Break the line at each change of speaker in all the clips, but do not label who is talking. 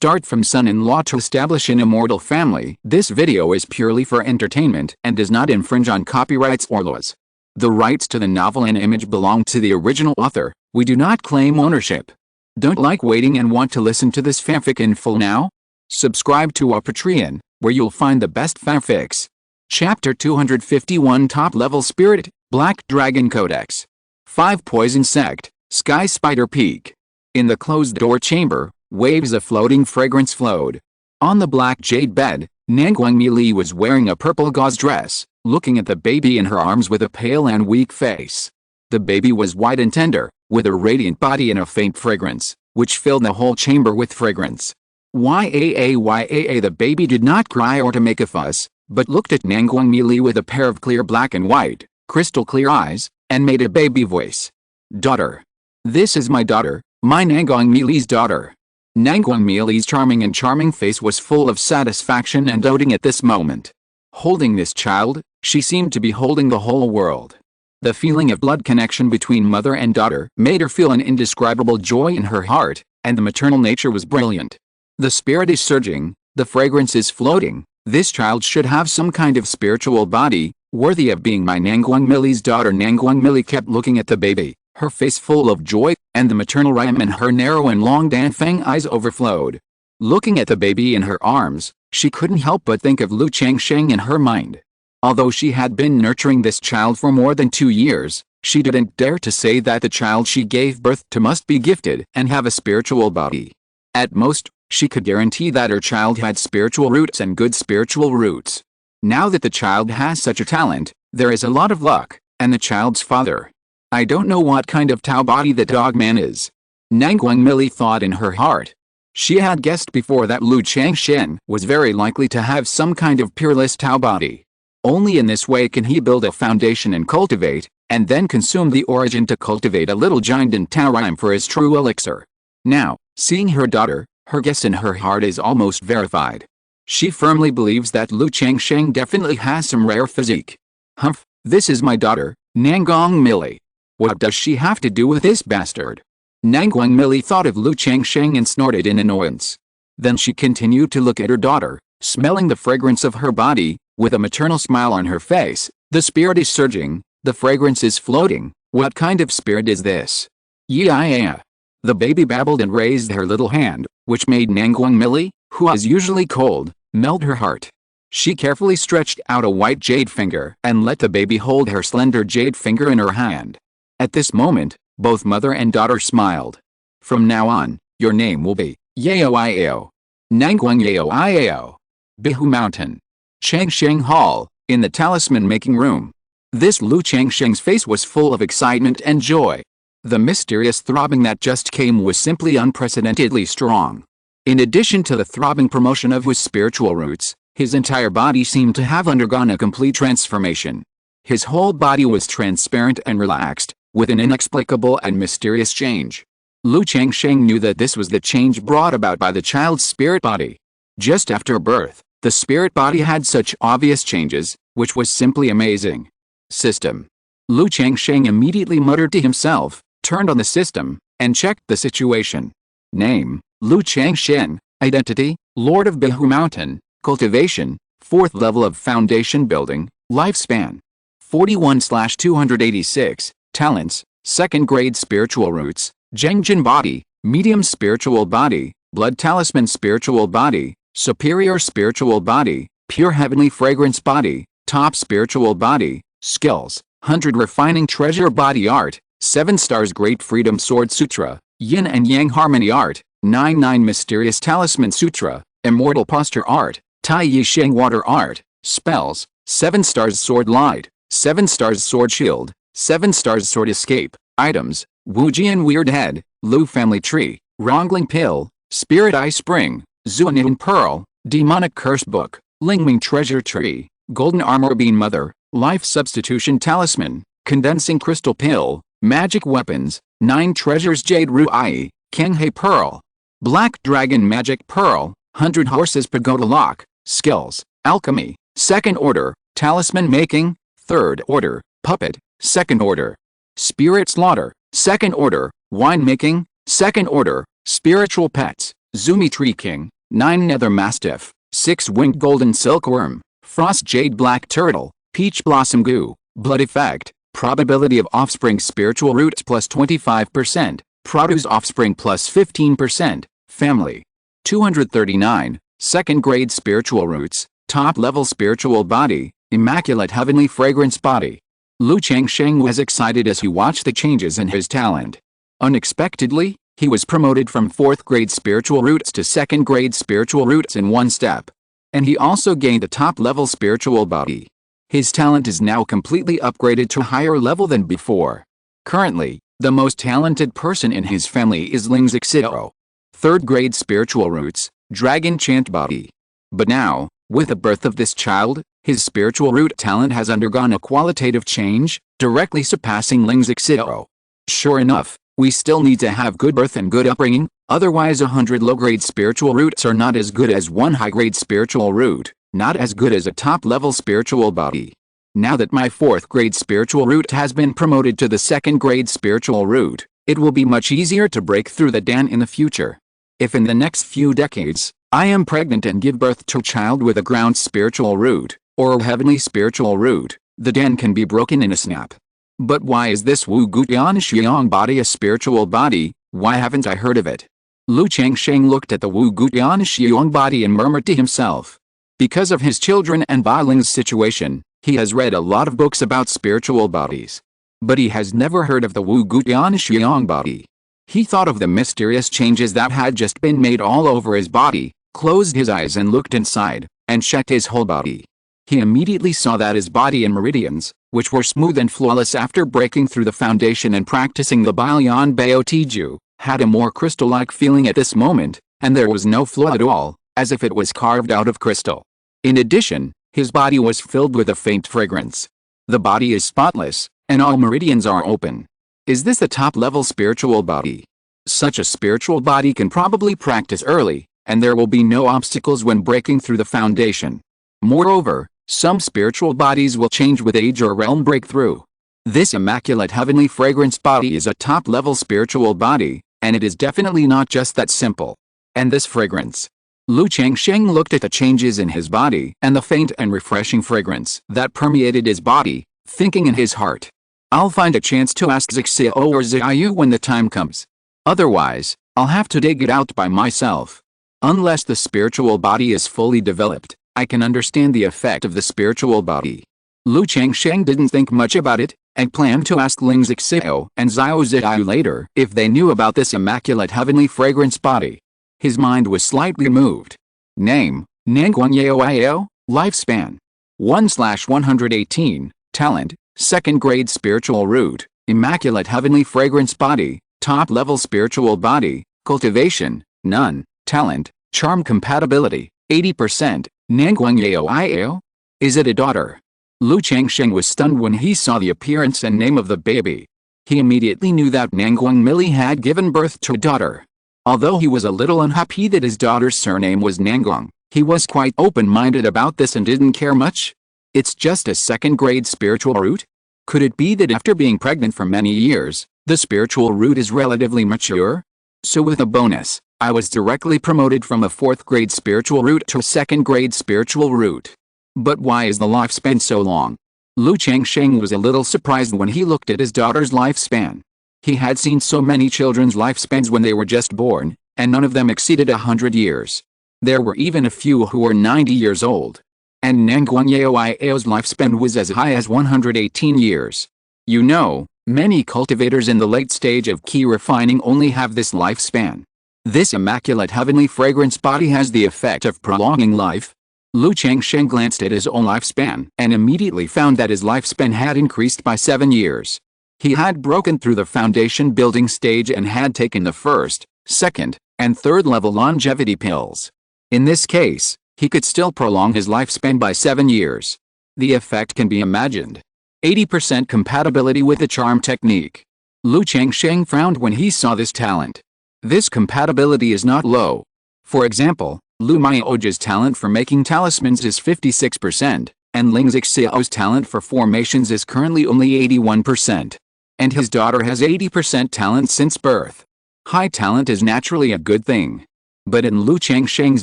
start from son-in-law to establish an immortal family. This video is purely for entertainment and does not infringe on copyrights or laws. The rights to the novel and image belong to the original author. We do not claim ownership. Don't like waiting and want to listen to this fanfic in full now? Subscribe to our Patreon, where you'll find the best fanfics. Chapter 251 Top Level Spirit, Black Dragon Codex. 5 Poison Sect, Sky Spider Peak. In the closed-door chamber, waves of floating fragrance flowed. On the black jade bed, Nangguang was wearing a purple gauze dress, looking at the baby in her arms with a pale and weak face. The baby was white and tender, with a radiant body and a faint fragrance, which filled the whole chamber with fragrance. Yaa, the baby did not cry or to make a fuss, but looked at Nangguang with a pair of clear black and white, crystal clear eyes, and made a baby voice. Daughter. This is my daughter, my Nangguang daughter. Nangguang charming face was full of satisfaction and doting at this moment. Holding this child, she seemed to be holding the whole world. The feeling of blood connection between mother and daughter made her feel an indescribable joy in her heart, and the maternal nature was brilliant. The spirit is surging, the fragrance is floating. This child should have some kind of spiritual body, worthy of being my Nangguang daughter. Nangguang kept looking at the baby, her face full of joy, and the maternal rhyme in her narrow and long Danfeng eyes overflowed. Looking at the baby in her arms, she couldn't help but think of Lu Changsheng in her mind. Although she had been nurturing this child for more than 2 years, she didn't dare to say that the child she gave birth to must be gifted and have a spiritual body. At most, she could guarantee that her child had spiritual roots and good spiritual roots. Now that the child has such a talent, there is a lot of luck, and the child's father. I don't know what kind of Tao body the dog man is. Nangguang thought in her heart. She had guessed before that Lu Changsheng was very likely to have some kind of peerless Tao body. Only in this way can he build a foundation and cultivate, and then consume the origin to cultivate a little giant in Tao rhyme for his true elixir. Now, seeing her daughter, her guess in her heart is almost verified. She firmly believes that Changsheng definitely has some rare physique. Humph, this is my daughter, Nangguang. What does she have to do with this bastard? Nangguang thought of Lu Changsheng and snorted in annoyance. Then she continued to look at her daughter, smelling the fragrance of her body, with a maternal smile on her face. The spirit is surging, the fragrance is floating. What kind of spirit is this? Yeah. The baby babbled and raised her little hand, which made Nangguang, who is usually cold, melt her heart. She carefully stretched out a white jade finger and let the baby hold her slender jade finger in her hand. At this moment, both mother and daughter smiled. From now on, your name will be Yao. Nangguang Yao. Qingzhu Mountain. Changsheng Hall, in the talisman-making room. This Lu Changsheng's face was full of excitement and joy. The mysterious throbbing that just came was simply unprecedentedly strong. In addition to the throbbing promotion of his spiritual roots, his entire body seemed to have undergone a complete transformation. His whole body was transparent and relaxed, with an inexplicable and mysterious change. Lu Changsheng knew that this was the change brought about by the child's spirit body. Just after birth, the spirit body had such obvious changes, which was simply amazing. System. Lu Changsheng immediately muttered to himself, turned on the system, and checked the situation. Name, Lu Changsheng. Identity, Lord of Qingzhu Mountain. Cultivation, 4th level of foundation building. Lifespan, 41/286. Talents, 2nd grade spiritual roots. Zhengjin body, medium spiritual body. Blood talisman spiritual body. Superior spiritual body, pure heavenly fragrance body, top spiritual body. Skills, 100 refining treasure body art, 7 stars great freedom sword sutra, yin and yang harmony art, 9 mysterious talisman sutra, immortal posture art, tai yi sheng water art. Spells, 7 stars sword light, 7 stars sword shield, 7 stars sword escape. Items, Wujian weird head, Lu family tree, Rongling pill, spirit eye spring, Zuanin pearl, demonic curse book, Lingming treasure tree, golden armor bean mother, life substitution talisman, condensing crystal pill, magic weapons, 9 treasures jade ruai, Kanghe pearl, black dragon magic pearl, 100 horses pagoda lock. Skills, alchemy, 2nd order, talisman making, 3rd order, puppet, 2nd order, spirit slaughter, 2nd order, wine making, 2nd order, spiritual pets, Zumi Tree King, 9 Nether Mastiff, 6 Winged Golden Silkworm, Frost Jade Black Turtle, Peach Blossom Goo, Blood Effect, probability of offspring spiritual roots plus 25%, produce offspring plus 15%, family. 239, second grade spiritual roots, top level spiritual body, immaculate heavenly fragrance body. Lu Changsheng was excited as he watched the changes in his talent. Unexpectedly, he was promoted from 4th grade spiritual roots to 2nd grade spiritual roots in one step. And he also gained a top-level spiritual body. His talent is now completely upgraded to a higher level than before. Currently, the most talented person in his family is Ling Zixio. 3rd grade spiritual roots, dragon chant body. But now, with the birth of this child, his spiritual root talent has undergone a qualitative change, directly surpassing Ling Zixio. Sure enough, we still need to have good birth and good upbringing, otherwise 100 low-grade spiritual roots are not as good as 1 high-grade spiritual root, not as good as a top-level spiritual body. Now that my 4th grade spiritual root has been promoted to the 2nd grade spiritual root, it will be much easier to break through the Dan in the future. If in the next few decades, I am pregnant and give birth to a child with a ground spiritual root, or a heavenly spiritual root, the Dan can be broken in a snap. But why is this Wu Gutian Xiang body a spiritual body? Why haven't I heard of it? Lu Changsheng looked at the Wu Gutian Xiang body and murmured to himself. Because of his children and Bai Ling's situation, he has read a lot of books about spiritual bodies. But he has never heard of the Wu Gutian Xiang body. He thought of the mysterious changes that had just been made all over his body, closed his eyes and looked inside, and checked his whole body. He immediately saw that his body and meridians, which were smooth and flawless after breaking through the foundation and practicing the Bailan Bao Tiju, had a more crystal-like feeling at this moment, and there was no flaw at all, as if it was carved out of crystal. In addition, his body was filled with a faint fragrance. The body is spotless, and all meridians are open. Is this a top-level spiritual body? Such a spiritual body can probably practice early, and there will be no obstacles when breaking through the foundation. Moreover, some spiritual bodies will change with age or realm breakthrough. This immaculate heavenly fragrance body is a top-level spiritual body, and it is definitely not just that simple. And this fragrance. Lu Changsheng looked at the changes in his body and the faint and refreshing fragrance that permeated his body, thinking in his heart, I'll find a chance to ask Zixio or Ziyu when the time comes. Otherwise, I'll have to dig it out by myself. Unless the spiritual body is fully developed, I can understand the effect of the spiritual body. Lu Changsheng didn't think much about it, and planned to ask Ling Zixio and Xiao Ziyu later if they knew about this immaculate heavenly fragrance body. His mind was slightly moved. Name, Nanguang Yao, lifespan. 1/118, talent, 2nd grade spiritual root, immaculate heavenly fragrance body, top level spiritual body, cultivation, none, talent, charm compatibility, 80%, Nanguang Yao? Is it a daughter? Lu Changsheng was stunned when he saw the appearance and name of the baby. He immediately knew that Nanguang Millie had given birth to a daughter. Although he was a little unhappy that his daughter's surname was Nanguang, he was quite open-minded about this and didn't care much. It's just a 2nd grade spiritual root? Could it be that after being pregnant for many years, the spiritual root is relatively mature? So with a bonus, I was directly promoted from a 4th grade spiritual root to a 2nd grade spiritual root. But why is the lifespan so long? Lu Changsheng was a little surprised when he looked at his daughter's lifespan. He had seen so many children's lifespans when they were just born, and none of them exceeded 100 years. There were even a few who were 90 years old. And Nanguang Yao's lifespan was as high as 118 years. You know, many cultivators in the late stage of key refining only have this lifespan. This immaculate heavenly fragrance body has the effect of prolonging life. Lu Changsheng glanced at his own lifespan and immediately found that his lifespan had increased by 7 years. He had broken through the foundation building stage and had taken the 1st, 2nd, and 3rd level longevity pills. In this case, he could still prolong his lifespan by 7 years. The effect can be imagined. 80% compatibility with the charm technique. Lu Changsheng frowned when he saw this talent. This compatibility is not low. For example, Lu Mioji's talent for making talismans is 56%, and Ling Zixio's talent for formations is currently only 81%. And his daughter has 80% talent since birth. High talent is naturally a good thing. But in Lu Changsheng's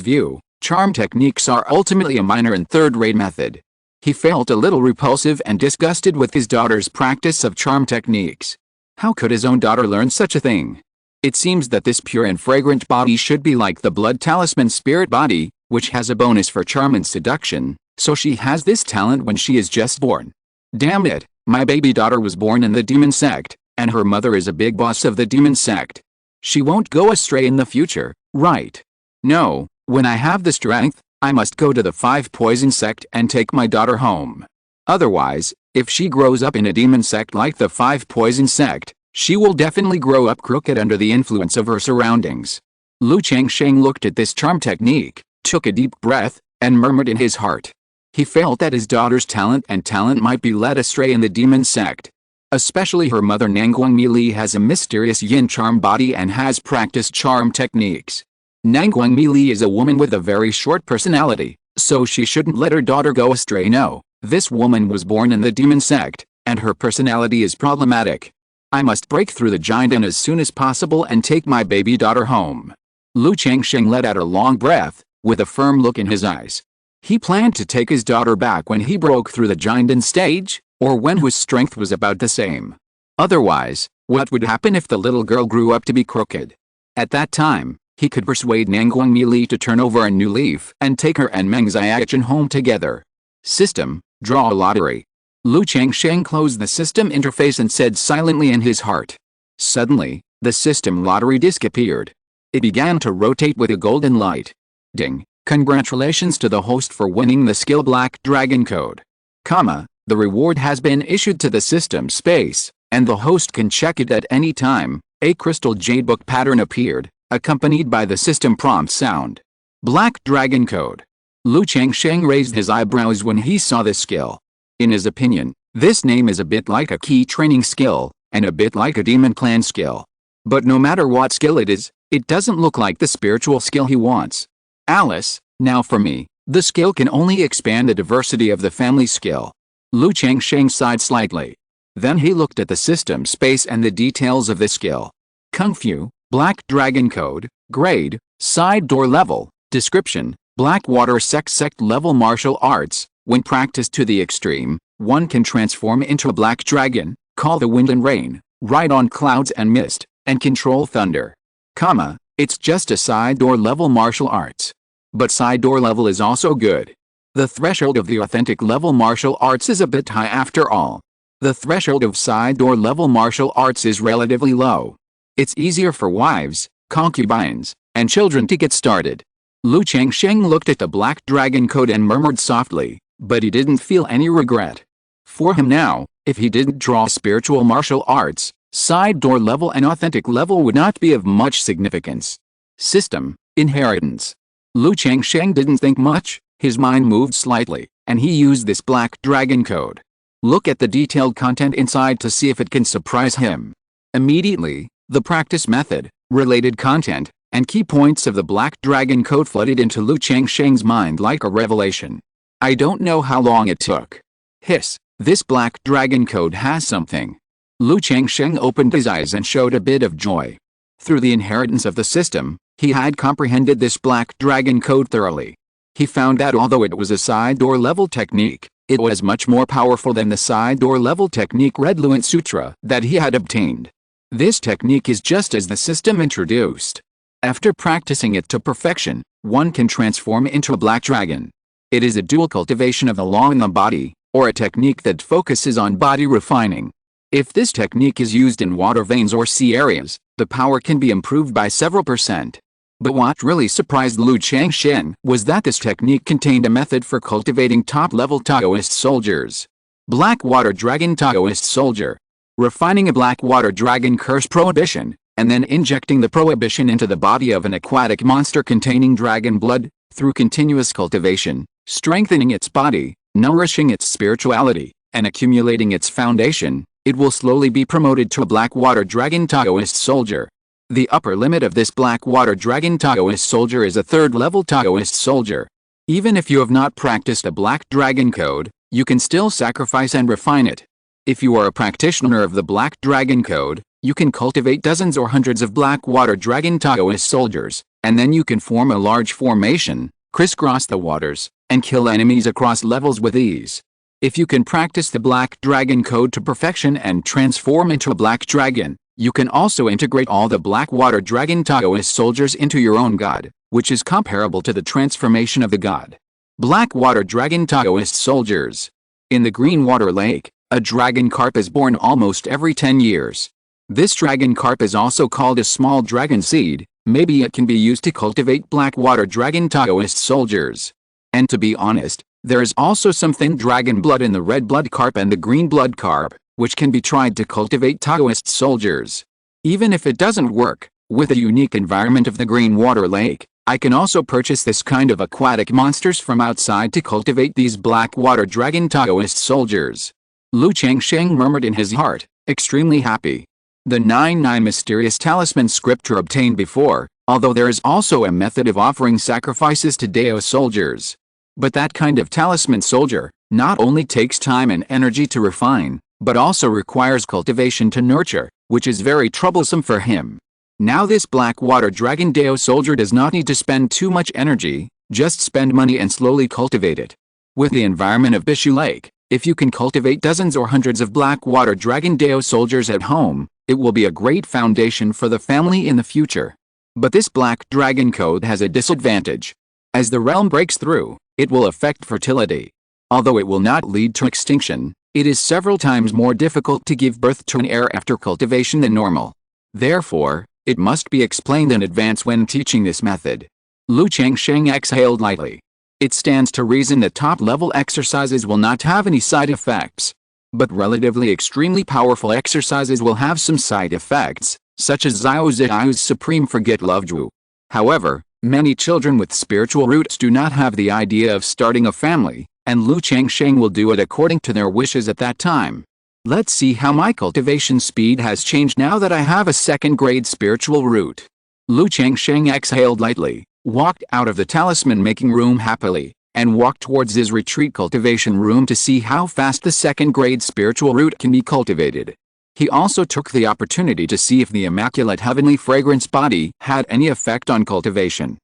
view, charm techniques are ultimately a minor and third-rate method. He felt a little repulsive and disgusted with his daughter's practice of charm techniques. How could his own daughter learn such a thing? It seems that this pure and fragrant body should be like the blood talisman spirit body, which has a bonus for charm and seduction, so she has this talent when she is just born. Damn it, my baby daughter was born in the demon sect, and her mother is a big boss of the demon sect. She won't go astray in the future, right? No, when I have the strength, I must go to the 5 poison sect and take my daughter home. Otherwise, if she grows up in a demon sect like the 5 poison sect, she will definitely grow up crooked under the influence of her surroundings. Lu Changsheng looked at this charm technique, took a deep breath, and murmured in his heart. He felt that his daughter's talent might be led astray in the demon sect. Especially her mother Nangguang Mili has a mysterious yin charm body and has practiced charm techniques. Nangguang Mili is a woman with a very short personality, so she shouldn't let her daughter go astray. No, this woman was born in the demon sect, and her personality is problematic. I must break through the giant as soon as possible and take my baby daughter home. Lu Changsheng let out a long breath, with a firm look in his eyes. He planned to take his daughter back when he broke through the giant stage, or when his strength was about the same. Otherwise, what would happen if the little girl grew up to be crooked? At that time, he could persuade Nangguang Mili to turn over a new leaf and take her and Meng Xiaochen home together. System, draw a lottery. Lu Changsheng closed the system interface and said silently in his heart. Suddenly, the system lottery disc appeared. It began to rotate with a golden light. Ding! Congratulations to the host for winning the skill Black Dragon Code. The reward has been issued to the system space, and the host can check it at any time. A crystal jade book pattern appeared, accompanied by the system prompt sound. Black Dragon Code. Lu Changsheng raised his eyebrows when he saw this skill. In his opinion, this name is a bit like a key training skill, and a bit like a demon clan skill. But no matter what skill it is, it doesn't look like the spiritual skill he wants. Alice, now for me, the skill can only expand the diversity of the family skill. Lu Changsheng sighed slightly. Then he looked at the system space and the details of the skill. Kung Fu, Black Dragon Code, Grade, Side Door Level, Description, Blackwater Sect Level Martial Arts. When practiced to the extreme, one can transform into a black dragon, call the wind and rain, ride on clouds and mist, and control thunder. It's just a side door level martial arts. But side door level is also good. The threshold of the authentic level martial arts is a bit high after all. The threshold of side door level martial arts is relatively low. It's easier for wives, concubines, and children to get started. Lu Changsheng looked at the Black Dragon Code and murmured softly, but he didn't feel any regret. For him now, if he didn't draw spiritual martial arts, side door level and authentic level would not be of much significance. System, Inheritance. Lu Changsheng didn't think much, his mind moved slightly, and he used this Black Dragon Code. Look at the detailed content inside to see if it can surprise him. Immediately, the practice method, related content, and key points of the Black Dragon Code flooded into Lu Changsheng's mind like a revelation. I don't know how long it took. Hiss, this Black Dragon Code has something. Lu Changsheng opened his eyes and showed a bit of joy. Through the inheritance of the system, he had comprehended this Black Dragon Code thoroughly. He found that although it was a side door level technique, it was much more powerful than the side door level technique Red Luant Sutra that he had obtained. This technique is just as the system introduced. After practicing it to perfection, one can transform into a black dragon. It is a dual cultivation of the law in the body, or a technique that focuses on body refining. If this technique is used in water veins or sea areas, the power can be improved by several %. But what really surprised Lu Changsheng was that this technique contained a method for cultivating top-level Taoist soldiers. Blackwater Dragon Taoist Soldier. Refining a Blackwater Dragon curse prohibition, and then injecting the prohibition into the body of an aquatic monster containing dragon blood, through continuous cultivation, strengthening its body, nourishing its spirituality, and accumulating its foundation, it will slowly be promoted to a Blackwater Dragon Taoist Soldier. The upper limit of this Blackwater Dragon Taoist Soldier is a third-level Taoist Soldier. Even if you have not practiced a Black Dragon Code, you can still sacrifice and refine it. If you are a practitioner of the Black Dragon Code, you can cultivate dozens or hundreds of Blackwater Dragon Taoist Soldiers, And then you can form a large formation, crisscross the waters, and kill enemies across levels with ease. If you can practice the Black Dragon Code to perfection and transform into a Black Dragon, you can also integrate all the Blackwater Dragon Taoist soldiers into your own god, which is comparable to the transformation of the god. Blackwater Dragon Taoist soldiers. In the Green Water Lake, a dragon carp is born almost every 10 years. This dragon carp is also called a small dragon seed. Maybe it can be used to cultivate Blackwater Dragon Taoist soldiers. And to be honest, there is also some thin dragon blood in the red blood carp and the green blood carp, which can be tried to cultivate Taoist soldiers. Even if it doesn't work, with the unique environment of the Green Water Lake, I can also purchase this kind of aquatic monsters from outside to cultivate these Blackwater Dragon Taoist soldiers. Lu Changsheng murmured in his heart, extremely happy. The 99 mysterious talisman scripture obtained before, although there is also a method of offering sacrifices to Dao soldiers. But that kind of talisman soldier not only takes time and energy to refine, but also requires cultivation to nurture, which is very troublesome for him. Now this Blackwater Dragon Dao soldier does not need to spend too much energy, just spend money and slowly cultivate it. With the environment of Bishu Lake, if you can cultivate dozens or hundreds of Blackwater Dragon Dao soldiers at home, it will be a great foundation for the family in the future. But this Black Dragon Code has a disadvantage. As the realm breaks through, it will affect fertility. Although it will not lead to extinction, it is several times more difficult to give birth to an heir after cultivation than normal. Therefore, it must be explained in advance when teaching this method. Lu Changsheng exhaled lightly. It stands to reason that top-level exercises will not have any side effects. But relatively extremely powerful exercises will have some side effects, such as Xiao Ziyu's Supreme Forget Love Zhu. However, many children with spiritual roots do not have the idea of starting a family, and Lu Changsheng will do it according to their wishes at that time. Let's see how my cultivation speed has changed now that I have a second-grade spiritual root. Lu Changsheng exhaled lightly, walked out of the talisman-making room happily, and walked towards his retreat cultivation room to see how fast the second-grade spiritual root can be cultivated. He also took the opportunity to see if the immaculate heavenly fragrance body had any effect on cultivation.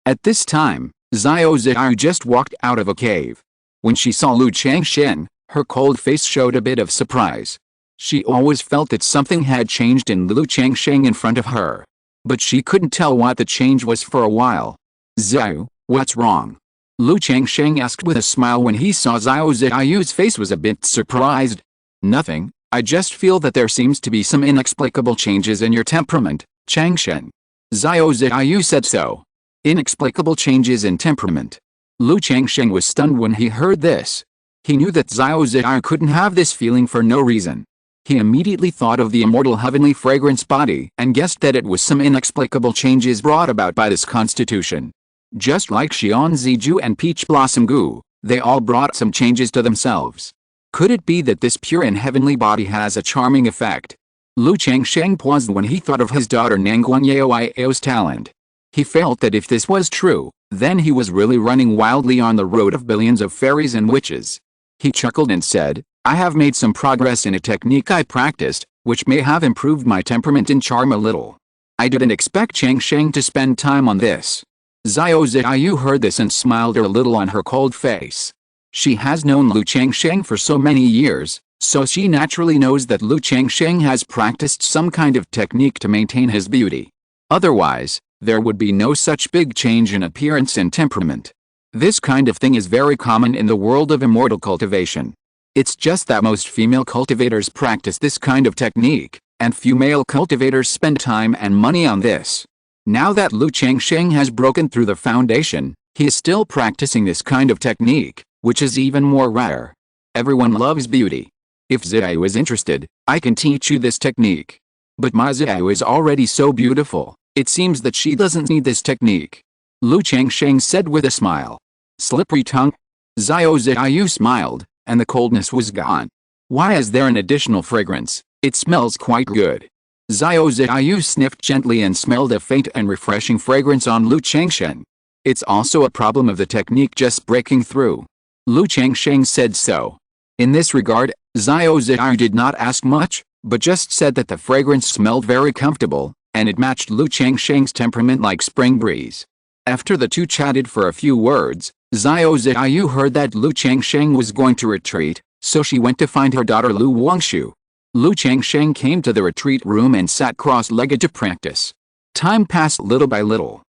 At this time, Xiao Ziyu just walked out of a cave. When she saw Lu Changsheng, her cold face showed a bit of surprise. She always felt that something had changed in Lu Changsheng in front of her. But she couldn't tell what the change was for a while. Ziyu, what's wrong? Lu Changsheng asked with a smile when he saw Xiao Ziyu's face was a bit surprised. Nothing, I just feel that there seems to be some inexplicable changes in your temperament, Changsheng. Xiao Ziyu said so. Inexplicable changes in temperament. Lu Changsheng was stunned when he heard this. He knew that Xiao Ziyu couldn't have this feeling for no reason. He immediately thought of the immortal heavenly fragrance body and guessed that it was some inexplicable changes brought about by this constitution. Just like Xian Ziju and Peach Blossom Gu, they all brought some changes to themselves. Could it be that this pure and heavenly body has a charming effect? Lu Changsheng paused when he thought of his daughter Nangguan Yao's talent. He felt that if this was true, then he was really running wildly on the road of billions of fairies and witches. He chuckled and said, I have made some progress in a technique I practiced, which may have improved my temperament and charm a little. I didn't expect Changsheng to spend time on this. Xiao Ziyu heard this and smiled a little on her cold face. She has known Lu Changsheng for so many years, so she naturally knows that Lu Changsheng has practiced some kind of technique to maintain his beauty. Otherwise, there would be no such big change in appearance and temperament. This kind of thing is very common in the world of immortal cultivation. It's just that most female cultivators practice this kind of technique, and few male cultivators spend time and money on this. Now that Lu Changsheng has broken through the foundation, he is still practicing this kind of technique, which is even more rare. Everyone loves beauty. If Ziyu is interested, I can teach you this technique. But my Ziyu is already so beautiful, it seems that she doesn't need this technique. Lu Changsheng said with a smile. Slippery tongue. Xiao Ziyu smiled, and the coldness was gone. Why is there an additional fragrance? It smells quite good. Xiao Ziyu sniffed gently and smelled a faint and refreshing fragrance on Lu Changsheng. It's also a problem of the technique just breaking through. Lu Changsheng said so. In this regard, Xiao Ziyu did not ask much, but just said that the fragrance smelled very comfortable, and it matched Lu Changsheng's temperament like spring breeze. After the two chatted for a few words, Xiao Ziyu heard that Lu Changsheng was going to retreat, so she went to find her daughter Lu Wangshu. Lu Changsheng came to the retreat room and sat cross-legged to practice. Time passed little by little.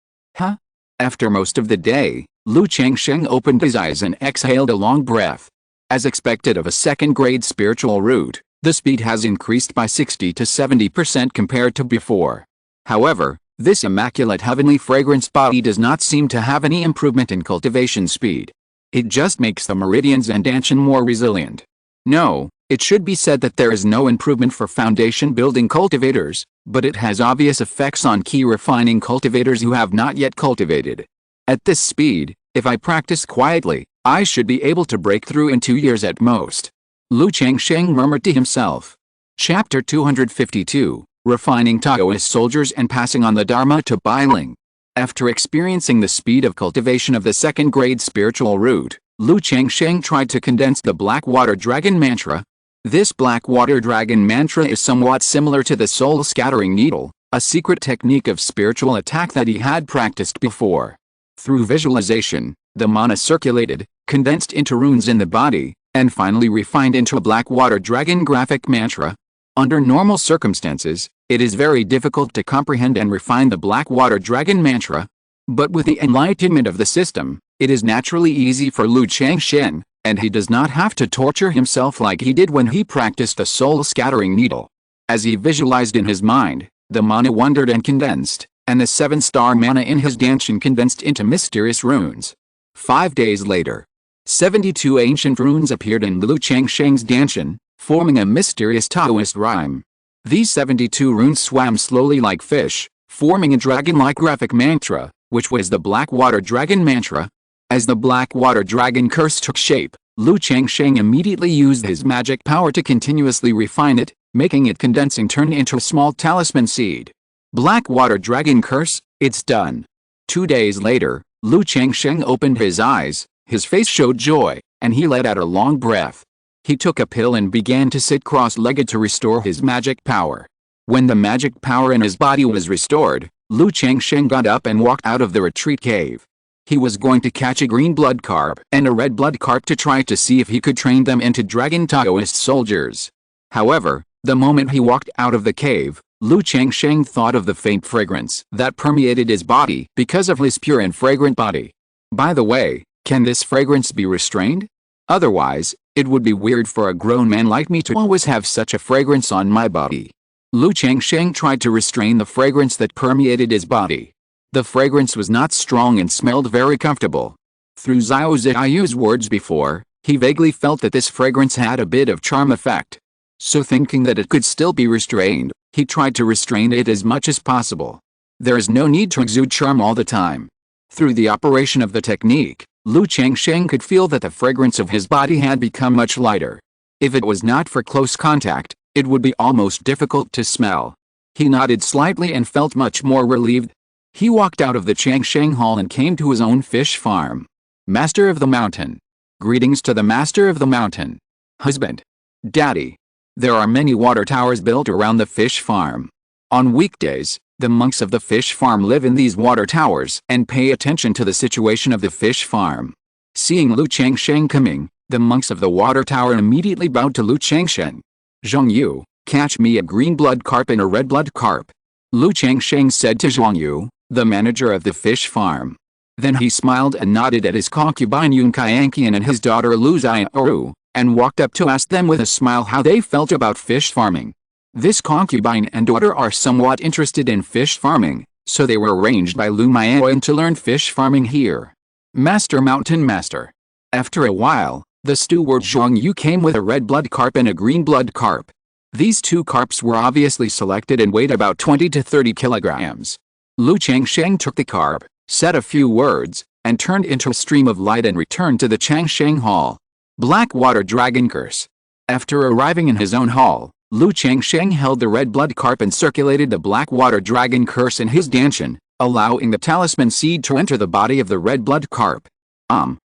After most of the day, Lu Changsheng opened his eyes and exhaled a long breath. As expected of a second-grade spiritual root, the speed has increased by 60 to 70% compared to before. However, this immaculate heavenly fragrance body does not seem to have any improvement in cultivation speed. It just makes the meridians and Danshan more resilient. No, it should be said that there is no improvement for foundation-building cultivators, but it has obvious effects on key refining cultivators who have not yet cultivated. At this speed, if I practice quietly, I should be able to break through in 2 years at most. Lu Changsheng murmured to himself. Chapter 252, Refining Taoist Soldiers and Passing on the Dharma to Bailing. After experiencing the speed of cultivation of the second-grade spiritual root, Lu Changsheng tried to condense the Black Water Dragon Mantra. This Black Water Dragon Mantra is somewhat similar to the Soul-Scattering Needle, a secret technique of spiritual attack that he had practiced before. Through visualization, the mana circulated, condensed into runes in the body, and finally refined into a Black Water Dragon graphic mantra. Under normal circumstances, it is very difficult to comprehend and refine the Black Water Dragon Mantra. But with the enlightenment of the system, it is naturally easy for Lu Changsheng, and he does not have to torture himself like he did when he practiced the Soul-Scattering Needle. As he visualized in his mind, the mana wandered and condensed, and the 7-star mana in his Danshan condensed into mysterious runes. 5 days later, 72 ancient runes appeared in Lu Changsheng's Danshan, forming a mysterious Taoist rhyme. These 72 runes swam slowly like fish, forming a dragon-like graphic mantra, which was the Black Water Dragon Mantra. As the Black Water Dragon curse took shape, Lu Changsheng immediately used his magic power to continuously refine it, making it condense and turn into a small talisman seed. Black Water Dragon curse, it's done. 2 days later, Lu Changsheng opened his eyes, his face showed joy, and he let out a long breath. He took a pill and began to sit cross-legged to restore his magic power. When the magic power in his body was restored, Lu Changsheng got up and walked out of the retreat cave. He was going to catch a green blood carp and a red blood carp to try to see if he could train them into dragon Taoist soldiers. However, the moment he walked out of the cave, Lu Changsheng thought of the faint fragrance that permeated his body because of his pure and fragrant body. By the way, can this fragrance be restrained? Otherwise, it would be weird for a grown man like me to always have such a fragrance on my body. Lu Changsheng tried to restrain the fragrance that permeated his body. The fragrance was not strong and smelled very comfortable. Through Xiao Ziyu's words before, he vaguely felt that this fragrance had a bit of charm effect. So thinking that it could still be restrained, he tried to restrain it as much as possible. There is no need to exude charm all the time. Through the operation of the technique, Lu Changsheng could feel that the fragrance of his body had become much lighter. If it was not for close contact, it would be almost difficult to smell. He nodded slightly and felt much more relieved. He walked out of the Changsheng Hall and came to his own fish farm. Master of the Mountain. Greetings to the Master of the Mountain. Husband. Daddy. There are many water towers built around the fish farm. On weekdays, the monks of the fish farm live in these water towers and pay attention to the situation of the fish farm. Seeing Lu Changsheng coming, the monks of the water tower immediately bowed to Lu Changsheng. Zhang Yu, catch me a green blood carp and a red blood carp. Lu Changsheng said to Zhang Yu, the manager of the fish farm. Then he smiled and nodded at his concubine Yun Kaianqian and his daughter Lu Xiaoru, and walked up to ask them with a smile how they felt about fish farming. This concubine and daughter are somewhat interested in fish farming, so they were arranged by Lu Miaoyan to learn fish farming here. Master Mountain Master. After a while, the steward Zhang Yu came with a red blood carp and a green blood carp. These two carps were obviously selected and weighed about 20 to 30 kilograms. Lu Changsheng took the carp, said a few words, and turned into a stream of light and returned to the Changsheng Hall. Black Water Dragon Curse. After arriving in his own hall, Lu Changsheng held the red blood carp and circulated the Black Water Dragon Curse in his Danshan, allowing the talisman seed to enter the body of the red blood carp.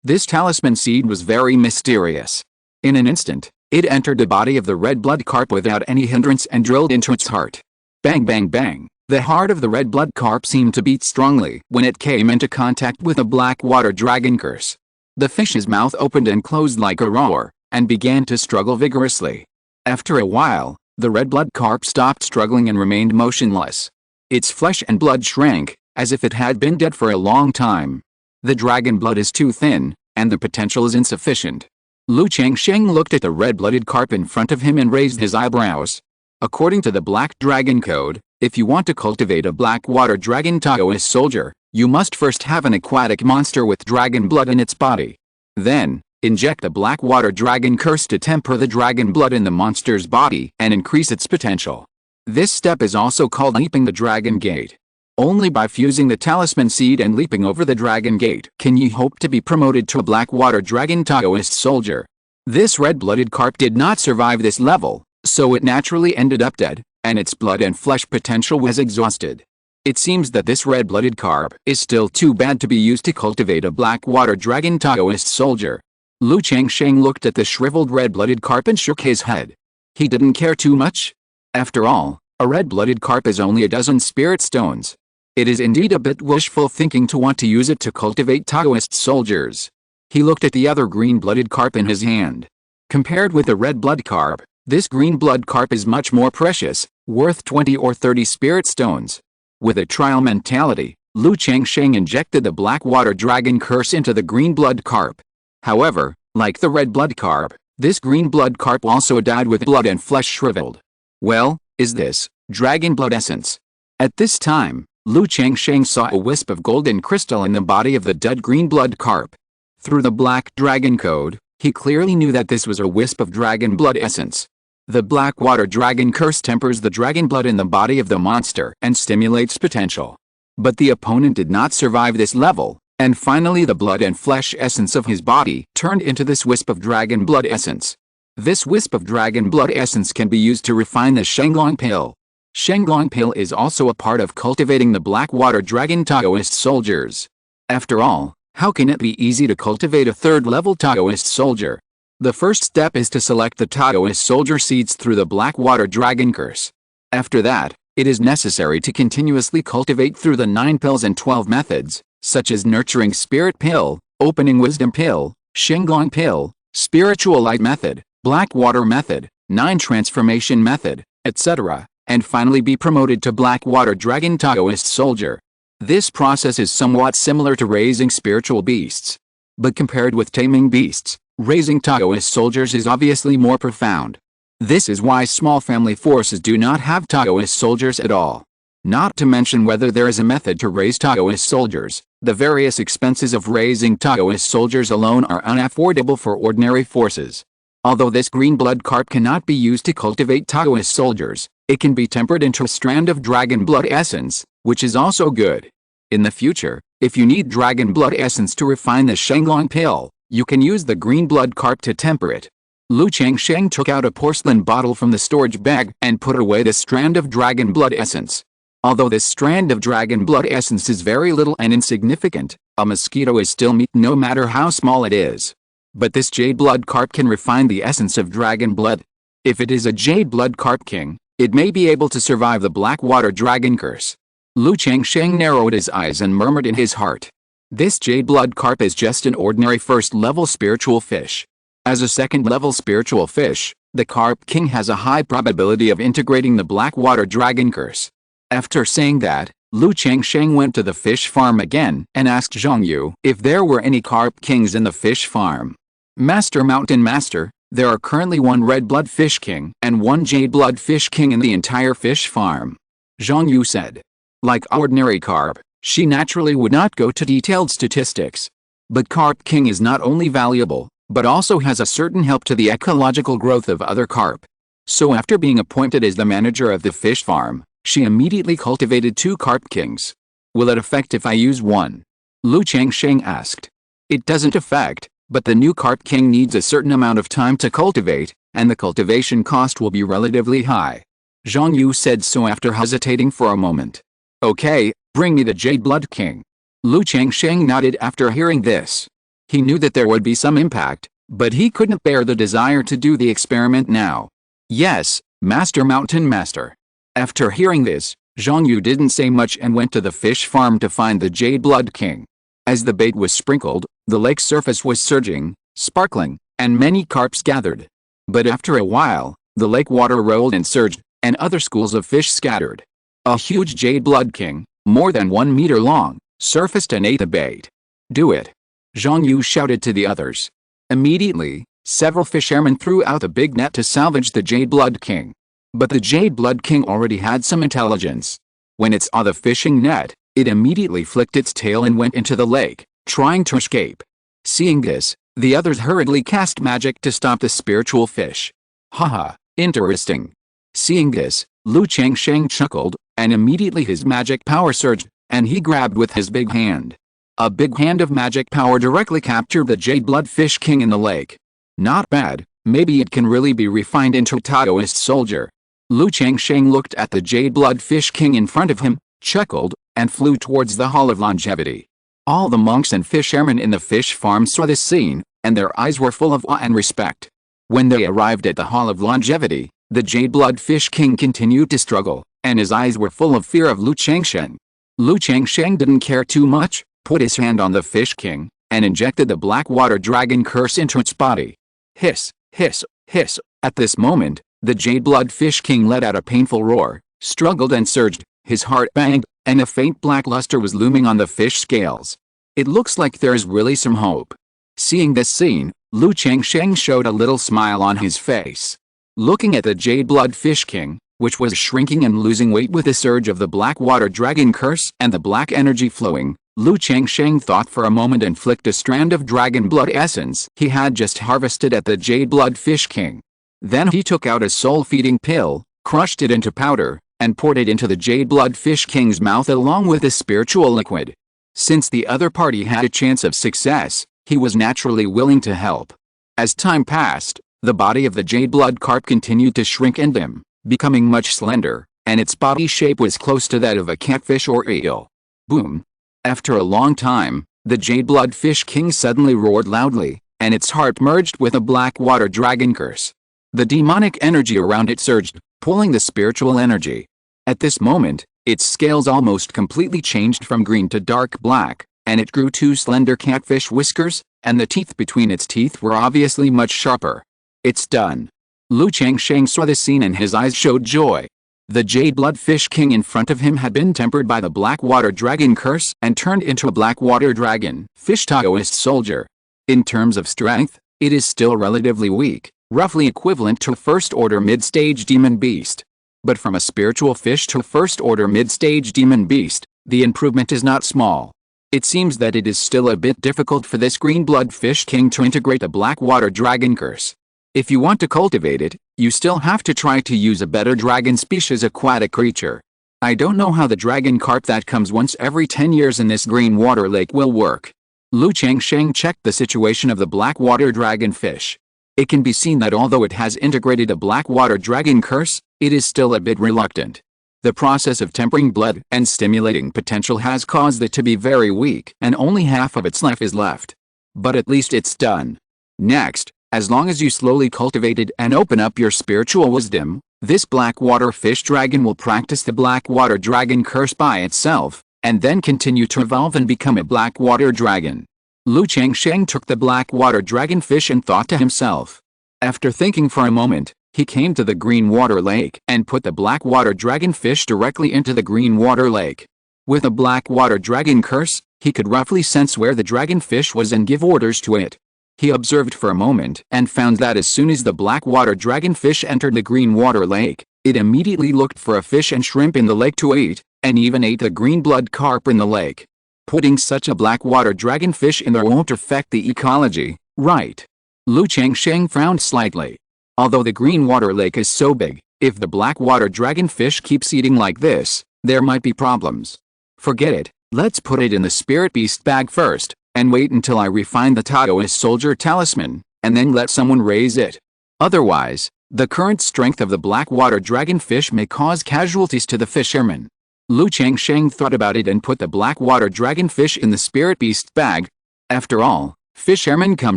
This talisman seed was very mysterious. In an instant, it entered the body of the red blood carp without any hindrance and drilled into its heart. Bang bang bang. The heart of the red blood carp seemed to beat strongly when it came into contact with a black water dragon curse. The fish's mouth opened and closed like a roar, and began to struggle vigorously. After a while, the red blood carp stopped struggling and remained motionless. Its flesh and blood shrank, as if it had been dead for a long time. The dragon blood is too thin, and the potential is insufficient. Changsheng looked at the red-blooded carp in front of him and raised his eyebrows. According to the Black Dragon Code, if you want to cultivate a black water dragon Taoist soldier, you must first have an aquatic monster with dragon blood in its body. Then, inject the black water dragon curse to temper the dragon blood in the monster's body and increase its potential. This step is also called leaping the dragon gate. Only by fusing the talisman seed and leaping over the dragon gate can you hope to be promoted to a black water dragon Taoist soldier. This red-blooded carp did not survive this level, so it naturally ended up dead, and its blood and flesh potential was exhausted. It seems that this red-blooded carp is still too bad to be used to cultivate a black water dragon Taoist soldier. Changsheng looked at the shriveled red-blooded carp and shook his head. He didn't care too much. After all, a red-blooded carp is only a dozen spirit stones. It is indeed a bit wishful thinking to want to use it to cultivate Taoist soldiers. He looked at the other green-blooded carp in his hand. Compared with the red-blood carp, this green-blood carp is much more precious, worth 20 or 30 spirit stones. With a trial mentality, Changsheng injected the black water dragon curse into the green-blood carp. However, like the red-blood carp, this green-blood carp also died with blood and flesh shriveled. Well, is this dragon blood essence? At this time, Changsheng saw a wisp of golden crystal in the body of the dead green-blood carp. Through the Black Dragon Code, he clearly knew that this was a wisp of dragon blood essence. The black water dragon curse tempers the dragon blood in the body of the monster and stimulates potential. But the opponent did not survive this level, and finally the blood and flesh essence of his body turned into this wisp of dragon blood essence. This wisp of dragon blood essence can be used to refine the Shenglong pill. Shenglong pill is also a part of cultivating the black water dragon Taoist soldiers. After all, how can it be easy to cultivate a third-level Taoist soldier? The first step is to select the Taoist soldier seeds through the black water dragon curse. After that, it is necessary to continuously cultivate through the 9 pills and 12 methods, such as nurturing spirit pill, opening wisdom pill, Shenglong pill, spiritual light method, black water method, 9 transformation method, etc., and finally be promoted to black water dragon Taoist soldier. This process is somewhat similar to raising spiritual beasts. But compared with taming beasts, raising Taoist soldiers is obviously more profound. This is why small family forces do not have Taoist soldiers at all. Not to mention whether there is a method to raise Taoist soldiers, the various expenses of raising Taoist soldiers alone are unaffordable for ordinary forces. Although this green blood carp cannot be used to cultivate Taoist soldiers, it can be tempered into a strand of dragon blood essence, which is also good. In the future, if you need dragon blood essence to refine the Shenglong pill, you can use the green blood carp to temper it. Changsheng took out a porcelain bottle from the storage bag and put away the strand of dragon blood essence. Although this strand of dragon blood essence is very little and insignificant, a mosquito is still meat no matter how small it is. But this jade blood carp can refine the essence of dragon blood. If it is a jade blood carp king, it may be able to survive the black water dragon curse. Changsheng narrowed his eyes and murmured in his heart. This jade blood carp is just an ordinary first-level spiritual fish. As a second-level spiritual fish, the carp king has a high probability of integrating the black water dragon curse. After saying that, Changsheng went to the fish farm again and asked Zhang Yu if there were any carp kings in the fish farm. Master Mountain Master, there are currently 1 red blood fish king and 1 jade blood fish king in the entire fish farm. Zhang Yu said. Like ordinary carp, she naturally would not go to detailed statistics. But carp king is not only valuable, but also has a certain help to the ecological growth of other carp. So after being appointed as the manager of the fish farm, she immediately cultivated 2 carp kings. Will it affect if I use 1? Changsheng asked. It doesn't affect, but the new carp king needs a certain amount of time to cultivate, and the cultivation cost will be relatively high. Zhang Yu said so after hesitating for a moment. Okay, bring me the jade blood king. Changsheng nodded after hearing this. He knew that there would be some impact, but he couldn't bear the desire to do the experiment now. Yes, Master Mountain Master. After hearing this, Zhang Yu didn't say much and went to the fish farm to find the Jade Blood King. As the bait was sprinkled, the lake's surface was surging, sparkling, and many carps gathered. But after a while, the lake water rolled and surged, and other schools of fish scattered. A huge Jade Blood King, more than 1 meter long, surfaced and ate the bait. "Do it!" Zhang Yu shouted to the others. Immediately, several fishermen threw out a big net to salvage the Jade Blood King. But the Jade Blood King already had some intelligence. When it saw the fishing net, it immediately flicked its tail and went into the lake, trying to escape. Seeing this, the others hurriedly cast magic to stop the spiritual fish. Haha, interesting. Seeing this, Changsheng chuckled, and immediately his magic power surged, and he grabbed with his big hand. A big hand of magic power directly captured the Jade Blood Fish King in the lake. Not bad, maybe it can really be refined into a Taoist soldier. Changsheng looked at the Jade Blood Fish King in front of him, chuckled, and flew towards the Hall of Longevity. All the monks and fishermen in the fish farm saw this scene, and their eyes were full of awe and respect. When they arrived at the Hall of Longevity, the Jade Blood Fish King continued to struggle, and his eyes were full of fear of Changsheng. Changsheng didn't care too much, put his hand on the Fish King, and injected the Black Water Dragon curse into its body. Hiss, hiss, hiss. At this moment, the Jade Blood Fish King let out a painful roar, struggled and surged, his heart banged, and a faint black luster was looming on the fish scales. It looks like there is really some hope. Seeing this scene, Changsheng showed a little smile on his face. Looking at the Jade Blood Fish King, which was shrinking and losing weight with the surge of the Black Water Dragon curse and the black energy flowing, Changsheng thought for a moment and flicked a strand of dragon blood essence he had just harvested at the Jade Blood Fish King. Then he took out a soul-feeding pill, crushed it into powder, and poured it into the Jade Blood Fish King's mouth along with the spiritual liquid. Since the other party had a chance of success, he was naturally willing to help. As time passed, the body of the Jade Blood Carp continued to shrink and dim, becoming much slender, and its body shape was close to that of a catfish or eel. Boom! After a long time, the Jade Blood Fish King suddenly roared loudly, and its heart merged with a Black Water Dragon curse. The demonic energy around it surged, pulling the spiritual energy. At this moment, its scales almost completely changed from green to dark black, and it grew 2 slender catfish whiskers, and the teeth between its teeth were obviously much sharper. It's done. Changsheng saw this scene and his eyes showed joy. The Jade Blood Fish King in front of him had been tempered by the Black Water Dragon curse and turned into a Black Water Dragon Fish Taoist soldier. In terms of strength, it is still relatively weak, roughly equivalent to a first-order mid-stage demon beast. But from a spiritual fish to a first-order mid-stage demon beast, the improvement is not small. It seems that it is still a bit difficult for this Green Blood Fish King to integrate a Black Water Dragon curse. If you want to cultivate it, you still have to try to use a better dragon species aquatic creature. I don't know how the dragon carp that comes once every 10 years in this green water lake will work. Changsheng checked the situation of the Black Water Dragon fish. It can be seen that although it has integrated a Black Water Dragon curse, it is still a bit reluctant. The process of tempering blood and stimulating potential has caused it to be very weak, and only half of its life is left. But at least it's done. Next, as long as you slowly cultivate it and open up your spiritual wisdom, this Black Water Fish Dragon will practice the Black Water Dragon curse by itself, and then continue to evolve and become a Black Water Dragon. Changsheng took the Black Water Dragon fish and thought to himself. After thinking for a moment, he came to the Green Water Lake and put the Black Water Dragon fish directly into the Green Water Lake. With a Black Water Dragon curse, he could roughly sense where the dragon fish was and give orders to it. He observed for a moment and found that as soon as the Black Water Dragon fish entered the Green Water Lake, it immediately looked for a fish and shrimp in the lake to eat, and even ate the green blood carp in the lake. Putting such a Black Water Dragon fish in there won't affect the ecology, right? Changsheng frowned slightly. Although the Green Water Lake is so big, if the Black Water Dragon fish keeps eating like this, there might be problems. Forget it, let's put it in the Spirit Beast bag first, and wait until I refine the Taoist Soldier Talisman, and then let someone raise it. Otherwise, the current strength of the Black Water Dragon fish may cause casualties to the fishermen. Changsheng thought about it and put the Black Water Dragon fish in the Spirit Beast bag. After all, fishermen come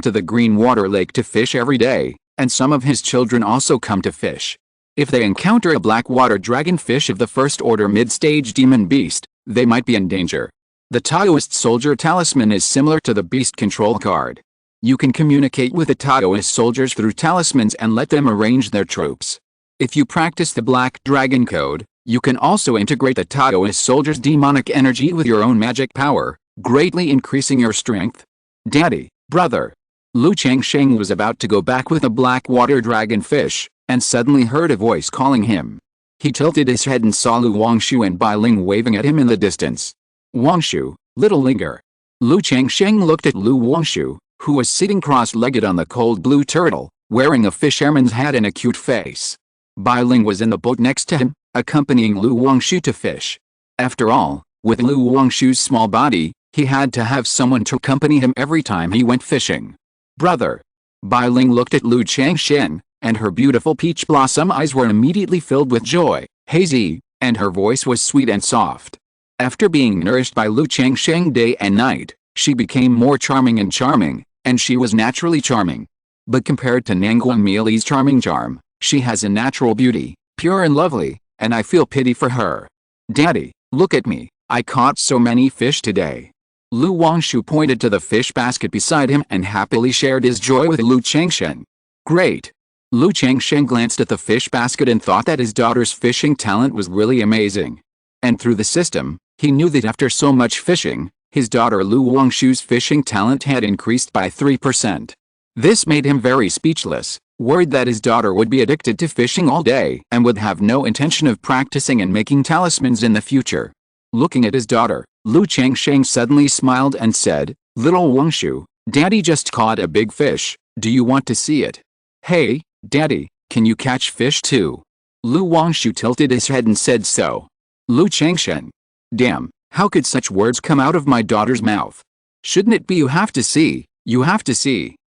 to the Green Water Lake to fish every day, and some of his children also come to fish. If they encounter a black water dragonfish of the first order mid-stage demon beast, they might be in danger. The Taoist soldier talisman is similar to the beast control card. You can communicate with the Taoist soldiers through talismans and let them arrange their troops. If you practice the Black Dragon Code, you can also integrate the Taoist soldier's demonic energy with your own magic power, greatly increasing your strength. Daddy, brother. Lu Changsheng was about to go back with a black water dragonfish, and suddenly heard a voice calling him. He tilted his head and saw Lu Wangshu and Bai Ling waving at him in the distance. Wangshu, little linger. Lu Changsheng looked at Lu Wangshu, who was sitting cross-legged on the cold blue turtle, wearing a fisherman's hat and a cute face. Bai Ling was in the boat next to him, accompanying Lu Wangshu to fish. After all, with Lu Wangshu's small body, he had to have someone to accompany him every time he went fishing. Brother. Bai Ling looked at Lu Changsheng, and her beautiful peach blossom eyes were immediately filled with joy, hazy, and her voice was sweet and soft. After being nourished by Lu Changsheng day and night, she became more charming, and she was naturally charming. But compared to Nangguang Meili's charming charm, she has a natural beauty, pure and lovely, and I feel pity for her. Daddy, look at me, I caught so many fish today. Lu Wangshu pointed to the fish basket beside him and happily shared his joy with Lu Changsheng. Great. Lu Changsheng glanced at the fish basket and thought that his daughter's fishing talent was really amazing. And through the system, he knew that after so much fishing, his daughter Lu Wangshu's fishing talent had increased by 3%. This made him very speechless, worried that his daughter would be addicted to fishing all day and would have no intention of practicing and making talismans in the future. Looking at his daughter, Lu Changsheng suddenly smiled and said, Little Wangshu, Daddy just caught a big fish, do you want to see it? Hey, Daddy, can you catch fish too? Lu Wangshu tilted his head and said so. Lu Changsheng. Damn, how could such words come out of my daughter's mouth? Shouldn't it be you have to see,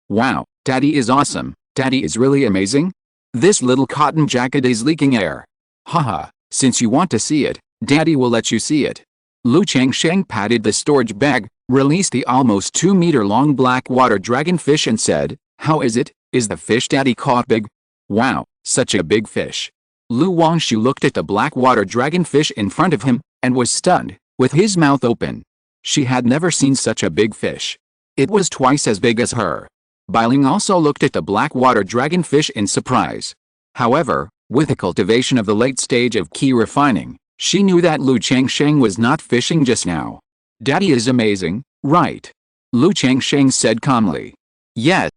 wow, Daddy is awesome, Daddy is really amazing? This little cotton jacket is leaking air. Haha, since you want to see it, Daddy will let you see it. Lu Changsheng patted the storage bag, released the almost 2-meter-long black water dragonfish and said, How is it? Is the fish Daddy caught big? Wow, such a big fish. Lu Wangshu looked at the black water dragonfish in front of him, and was stunned, with his mouth open. She had never seen such a big fish. It was twice as big as her. Bai Ling also looked at the black water dragonfish in surprise. However, with the cultivation of the late stage of key refining, she knew that Lu Changsheng was not fishing just now. Daddy is amazing, right? Lu Changsheng said calmly. Yeah,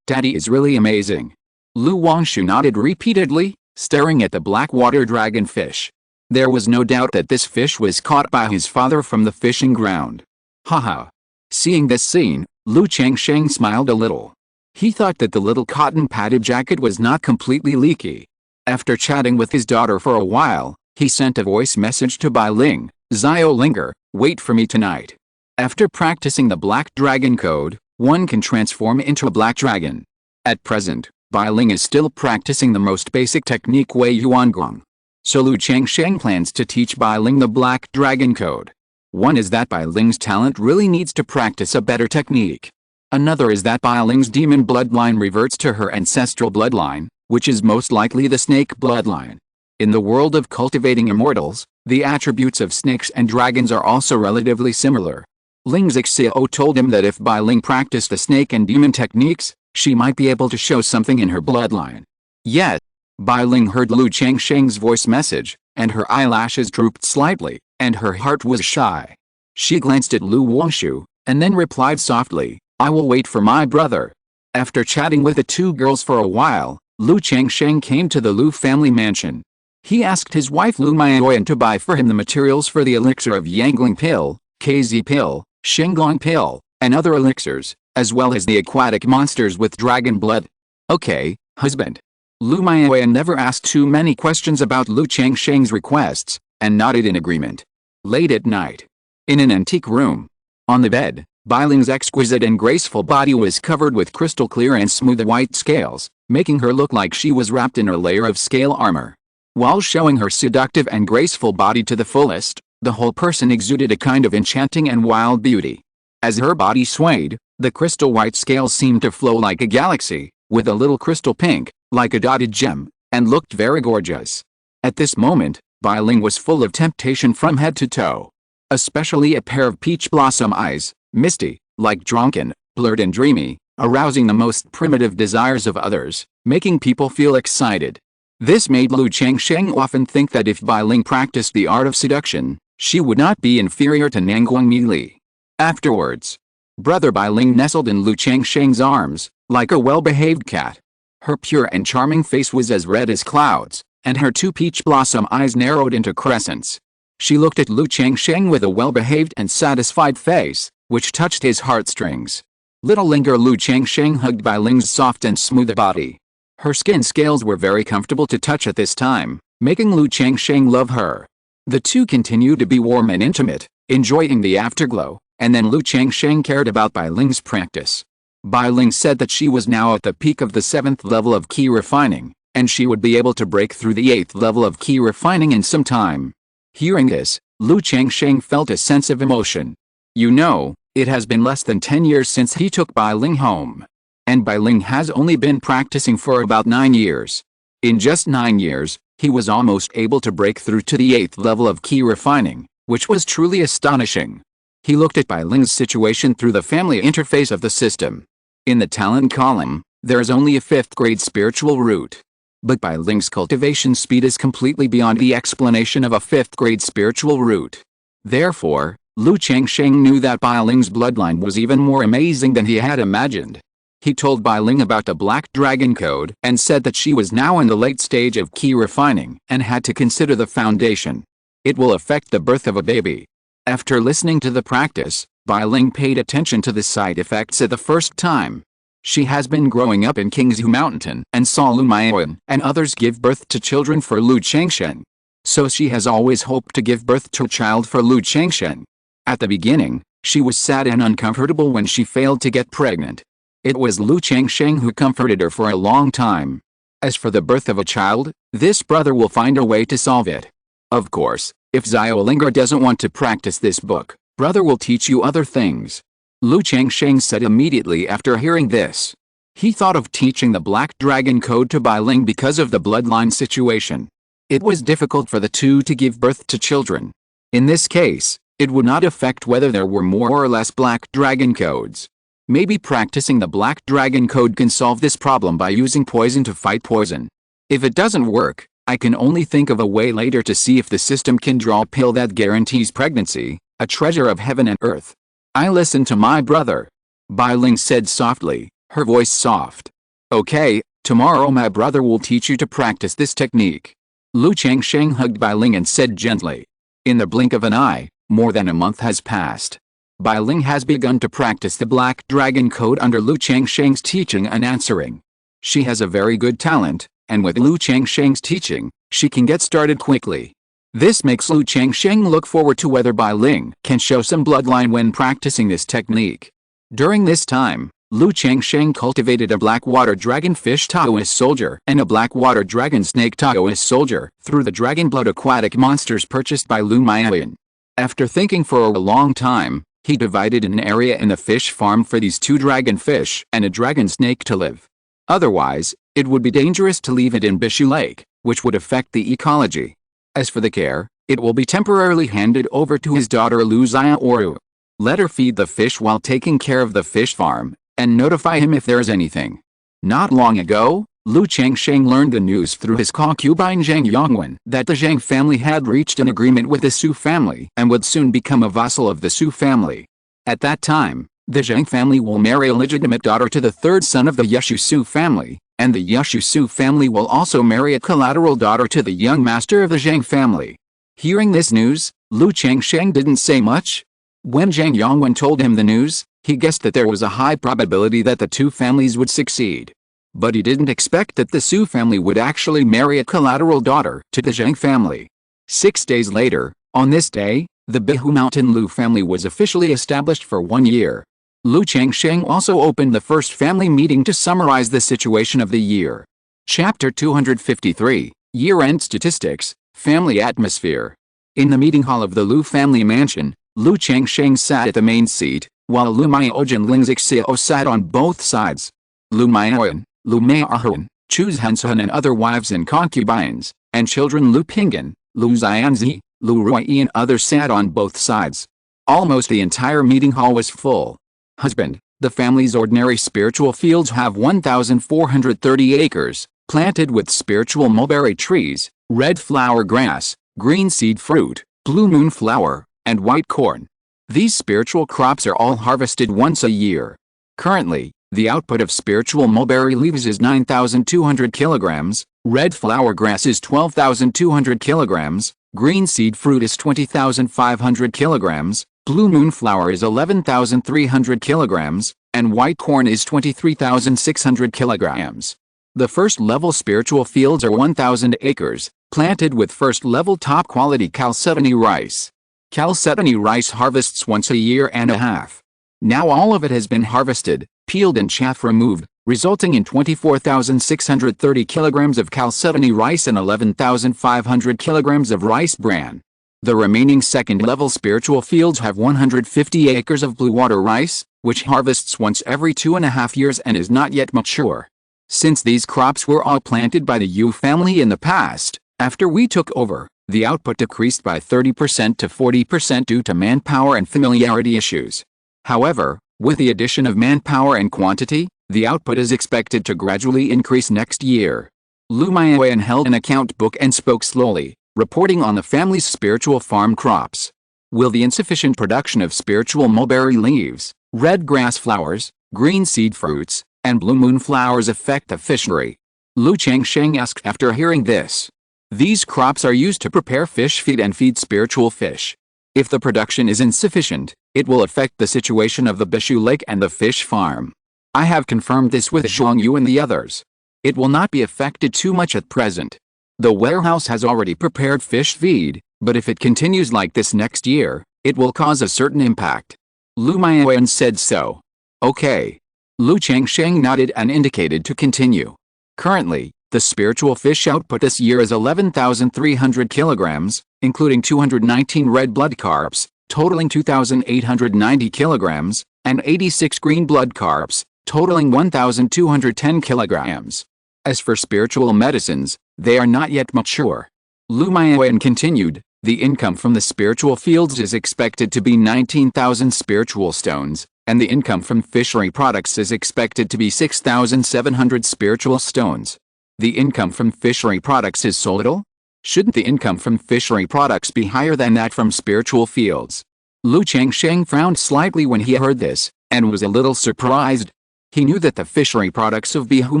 Daddy is really amazing. Lu Wangshu nodded repeatedly, staring at the black water dragonfish. There was no doubt that this fish was caught by his father from the fishing ground. Haha. Seeing this scene, Lu Changsheng smiled a little. He thought that the little cotton padded jacket was not completely leaky. After chatting with his daughter for a while, he sent a voice message to Bai Ling, Zio Linger, wait for me tonight. After practicing the Black Dragon Code, one can transform into a black dragon. At present, Bai Ling is still practicing the most basic technique Wei Yuanguang. So Lu Changsheng plans to teach Bai Ling the Black Dragon Code. One is that Bai Ling's talent really needs to practice a better technique. Another is that Bai Ling's demon bloodline reverts to her ancestral bloodline, which is most likely the snake bloodline. In the world of cultivating immortals, the attributes of snakes and dragons are also relatively similar. Ling Zixiao told him that if Bai Ling practiced the snake and demon techniques, she might be able to show something in her bloodline. Yet, Bai Ling heard Lu Changsheng's voice message, and her eyelashes drooped slightly, and her heart was shy. She glanced at Lu Wangshu, and then replied softly, I will wait for my brother. After chatting with the two girls for a while, Lu Changsheng came to the Lu family mansion. He asked his wife Lu Maioyan to buy for him the materials for the elixir of Yangling Pill, KZ Pill, Shenglong Pill, and other elixirs, as well as the aquatic monsters with dragon blood. Okay, husband. Lu Maioyan never asked too many questions about Lu Changsheng's requests, and nodded in agreement. Late at night. In an antique room. On the bed, Bai Ling's exquisite and graceful body was covered with crystal clear and smooth white scales, making her look like she was wrapped in a layer of scale armor. While showing her seductive and graceful body to the fullest, the whole person exuded a kind of enchanting and wild beauty. As her body swayed, the crystal white scales seemed to flow like a galaxy, with a little crystal pink, like a dotted gem, and looked very gorgeous. At this moment, Bai Ling was full of temptation from head to toe. Especially a pair of peach blossom eyes, misty, like drunken, blurred and dreamy, arousing the most primitive desires of others, making people feel excited. This made Lu Changsheng often think that if Bai Ling practiced the art of seduction, she would not be inferior to Nanguang Mi Li. Afterwards, Brother Bai Ling nestled in Lu Changsheng's arms, like a well-behaved cat. Her pure and charming face was as red as clouds, and her two peach blossom eyes narrowed into crescents. She looked at Lu Changsheng with a well-behaved and satisfied face, which touched his heartstrings. Little linger Lu Changsheng hugged Bai Ling's soft and smooth body. Her skin scales were very comfortable to touch at this time, making Lu Changsheng love her. The two continued to be warm and intimate, enjoying the afterglow, and then Lu Changsheng cared about Bai Ling's practice. Bai Ling said that she was now at the peak of the 7th level of key refining, and she would be able to break through the 8th level of key refining in some time. Hearing this, Lu Changsheng felt a sense of emotion. You know, it has been less than 10 years since he took Bai Ling home. And Bai Ling has only been practicing for about 9 years. In just 9 years, he was almost able to break through to the 8th level of key refining, which was truly astonishing. He looked at Bai Ling's situation through the family interface of the system. In the talent column, there is only a 5th grade spiritual root. But Bai Ling's cultivation speed is completely beyond the explanation of a 5th grade spiritual root. Therefore, Lu Changsheng knew that Bai Ling's bloodline was even more amazing than he had imagined. He told Bai Ling about the Black Dragon Code and said that she was now in the late stage of key refining and had to consider the foundation. It will affect the birth of a baby. After listening to the practice, Bai Ling paid attention to the side effects at the first time. She has been growing up in Qingzhu Mountain and saw Lu Maiyuan and others give birth to children for Lu Changsheng. So she has always hoped to give birth to a child for Lu Changsheng. At the beginning, she was sad and uncomfortable when she failed to get pregnant. It was Lu Changsheng who comforted her for a long time. As for the birth of a child, this brother will find a way to solve it. Of course, if Xiaolinger doesn't want to practice this book, brother will teach you other things. Lu Changsheng said immediately after hearing this. He thought of teaching the Black Dragon Code to Bai Ling because of the bloodline situation. It was difficult for the two to give birth to children. In this case, it would not affect whether there were more or less Black Dragon Codes. Maybe practicing the Black Dragon Code can solve this problem by using poison to fight poison. If it doesn't work, I can only think of a way later to see if the system can draw a pill that guarantees pregnancy, a treasure of heaven and earth. I listen to my brother. Bai Ling said softly, her voice soft. Okay, tomorrow my brother will teach you to practice this technique. Lu Changsheng hugged Bai Ling and said gently. In the blink of an eye, more than a month has passed. Bai Ling has begun to practice the Black Dragon Code under Lu Changsheng's teaching and answering. She has a very good talent, and with Lu Changsheng's teaching, she can get started quickly. This makes Lu Changsheng look forward to whether Bai Ling can show some bloodline when practicing this technique. During this time, Lu Changsheng cultivated a black water dragon fish Taoist soldier and a black water dragon snake Taoist soldier through the dragon blood aquatic monsters purchased by Lu Maiyuan. After thinking for a long time, he divided an area in the fish farm for these two dragon fish and a dragon snake to live. Otherwise, it would be dangerous to leave it in Bishu Lake, which would affect the ecology. As for the care, it will be temporarily handed over to his daughter Lu Xiaoru. Let her feed the fish while taking care of the fish farm, and notify him if there is anything. Not long ago, Lu Changsheng learned the news through his concubine Zhang Yongwen that the Zhang family had reached an agreement with the Su family and would soon become a vassal of the Su family. At that time, the Zhang family will marry a legitimate daughter to the third son of the Yeshu Su family, and the Yeshu Su family will also marry a collateral daughter to the young master of the Zhang family. Hearing this news, Lu Changsheng didn't say much. When Zhang Yongwen told him the news, he guessed that there was a high probability that the two families would succeed. But he didn't expect that the Su family would actually marry a collateral daughter to the Zhang family. 6 days later, on this day, the Bihu Mountain Lu family was officially established for 1 year. Lu Changsheng also opened the first family meeting to summarize the situation of the year. Chapter 253, Year-End Statistics, Family Atmosphere. In the meeting hall of the Lu family mansion, Lu Changsheng sat at the main seat, while Lu Maiyuan and Ling Zixio sat on both sides. Lu Maiyuan, Lu Maiyuan, Choose Hansun and other wives and concubines, and children Lu Pinggan, Lu Xianzi, Lu Ruyi and others sat on both sides. Almost the entire meeting hall was full. Husband, the family's ordinary spiritual fields have 1,430 acres, planted with spiritual mulberry trees, red flower grass, green seed fruit, blue moon flower, and white corn. These spiritual crops are all harvested once a year. Currently, the output of spiritual mulberry leaves is 9,200 kilograms, red flower grass is 12,200 kilograms, green seed fruit is 20,500 kilograms, blue moon flower is 11,300 kilograms, and white corn is 23,600 kilograms. The first-level spiritual fields are 1,000 acres, planted with first-level top-quality chalcedony rice. Chalcedony rice harvests once a year and a half. Now all of it has been harvested, peeled and chaff removed, resulting in 24,630 kilograms of chalcedony rice and 11,500 kilograms of rice bran. The remaining second-level spiritual fields have 150 acres of blue water rice, which harvests once every 2.5 years and is not yet mature. Since these crops were all planted by the Yu family in the past, after we took over, the output decreased by 30% to 40% due to manpower and familiarity issues. However, with the addition of manpower and quantity, the output is expected to gradually increase next year. Lu Maoyan held an account book and spoke slowly, reporting on the family's spiritual farm crops. Will the insufficient production of spiritual mulberry leaves, red grass flowers, green seed fruits, and blue moon flowers affect the fishery? Lu Changsheng asked after hearing this. These crops are used to prepare fish feed and feed spiritual fish. If the production is insufficient, it will affect the situation of the Bishu Lake and the fish farm. I have confirmed this with Zhuang Yu and the others. It will not be affected too much at present. The warehouse has already prepared fish feed, but if it continues like this next year, it will cause a certain impact. Lu Maoyan said so. Okay. Lu Changsheng nodded and indicated to continue. Currently, the spiritual fish output this year is 11,300 kilograms, including 219 red blood carps, totaling 2,890 kilograms, and 86 green blood carps, totaling 1,210 kilograms. As for spiritual medicines, they are not yet mature. Lu Maoyan continued, the income from the spiritual fields is expected to be 19,000 spiritual stones, and the income from fishery products is expected to be 6,700 spiritual stones. The income from fishery products is so little? Shouldn't the income from fishery products be higher than that from spiritual fields? Lu Changsheng frowned slightly when he heard this, and was a little surprised. He knew that the fishery products of Qingzhu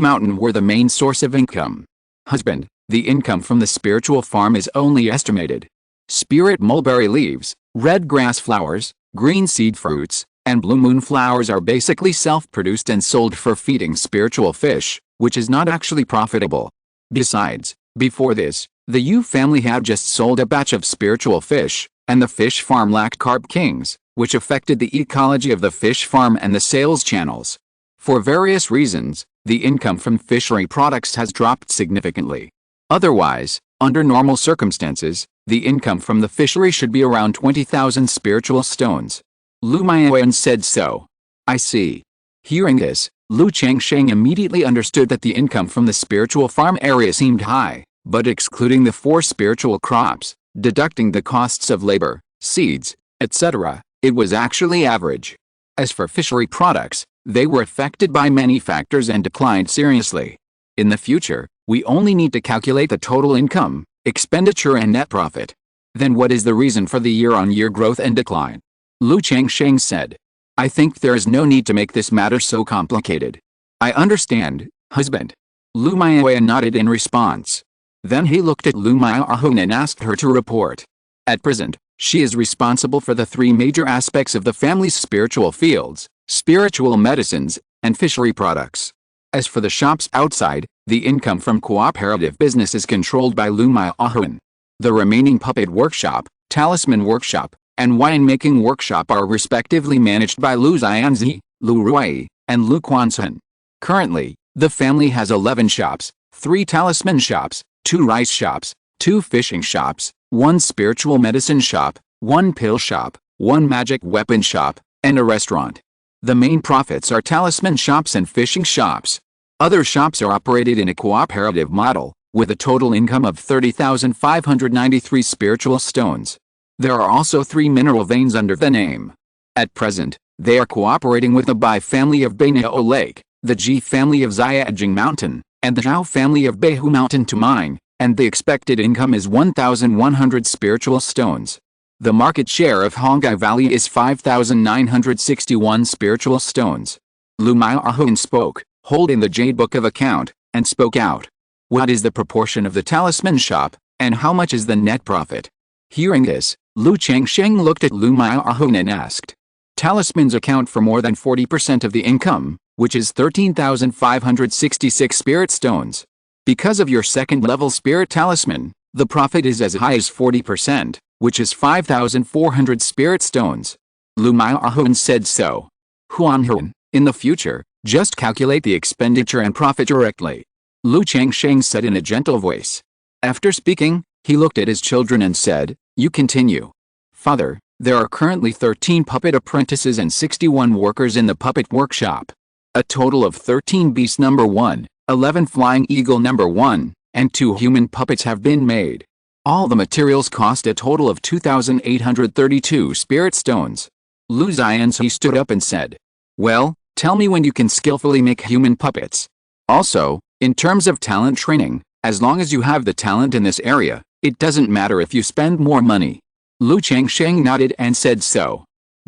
Mountain were the main source of income. Husband, the income from the spiritual farm is only estimated. Spirit mulberry leaves, red grass flowers, green seed fruits, and blue moon flowers are basically self-produced and sold for feeding spiritual fish, which is not actually profitable. Besides, before this, the Yu family had just sold a batch of spiritual fish, and the fish farm lacked carp kings, which affected the ecology of the fish farm and the sales channels. For various reasons, the income from fishery products has dropped significantly. Otherwise, under normal circumstances, the income from the fishery should be around 20,000 spiritual stones. Lu Maoyan said so. I see. Hearing this, Lu Changsheng immediately understood that the income from the spiritual farm area seemed high, but excluding the 4 spiritual crops, deducting the costs of labor, seeds, etc., it was actually average. As for fishery products, they were affected by many factors and declined seriously. In the future, we only need to calculate the total income, expenditure and net profit. Then what is the reason for the year-on-year growth and decline? Lu Changsheng said. I think there is no need to make this matter so complicated. I understand, husband. Lu Maoyan nodded in response. Then he looked at Lu Maoyan and asked her to report. At present, she is responsible for the 3 major aspects of the family's spiritual fields, spiritual medicines, and fishery products. As for the shops outside, the income from cooperative business is controlled by Lu Maoyan. The remaining puppet workshop, talisman workshop, and wine-making workshop are respectively managed by Lu Xianzi, Lu Ruyi, and Lu Quansun. Currently, the family has 11 shops, 3 talisman shops, 2 rice shops, 2 fishing shops, 1 spiritual medicine shop, 1 pill shop, 1 magic weapon shop, and a restaurant. The main profits are talisman shops and fishing shops. Other shops are operated in a cooperative model, with a total income of 30,593 spiritual stones. There are also 3 mineral veins under the name. At present, they are cooperating with the Bai family of Bainao Lake, the Ji family of Qingzhu Mountain, and the Zhao family of Beihu Mountain to mine, and the expected income is 1,100 spiritual stones. The market share of Hongai Valley is 5,961 spiritual stones. Lu Miaohun spoke, holding the Jade Book of Account, and spoke out. What is the proportion of the talisman shop, and how much is the net profit? Hearing this, Lu Changsheng looked at Lu Miaohun and asked. Talismans account for more than 40% of the income, which is 13,566 spirit stones. Because of your second-level spirit talisman, the profit is as high as 40%, which is 5,400 spirit stones. Lu Miaohun said so. Huanhun, in the future, just calculate the expenditure and profit directly. Lu Changsheng said in a gentle voice. After speaking, he looked at his children and said, You continue. Father, there are currently 13 puppet apprentices and 61 workers in the puppet workshop. A total of 13 beast number 1, 11 flying eagle number 1, and 2 human puppets have been made. All the materials cost a total of 2,832 spirit stones. Lu Xianzi stood up and said, Well, tell me when you can skillfully make human puppets. Also, in terms of talent training, as long as you have the talent in this area, it doesn't matter if you spend more money. Lu Changsheng nodded and said so.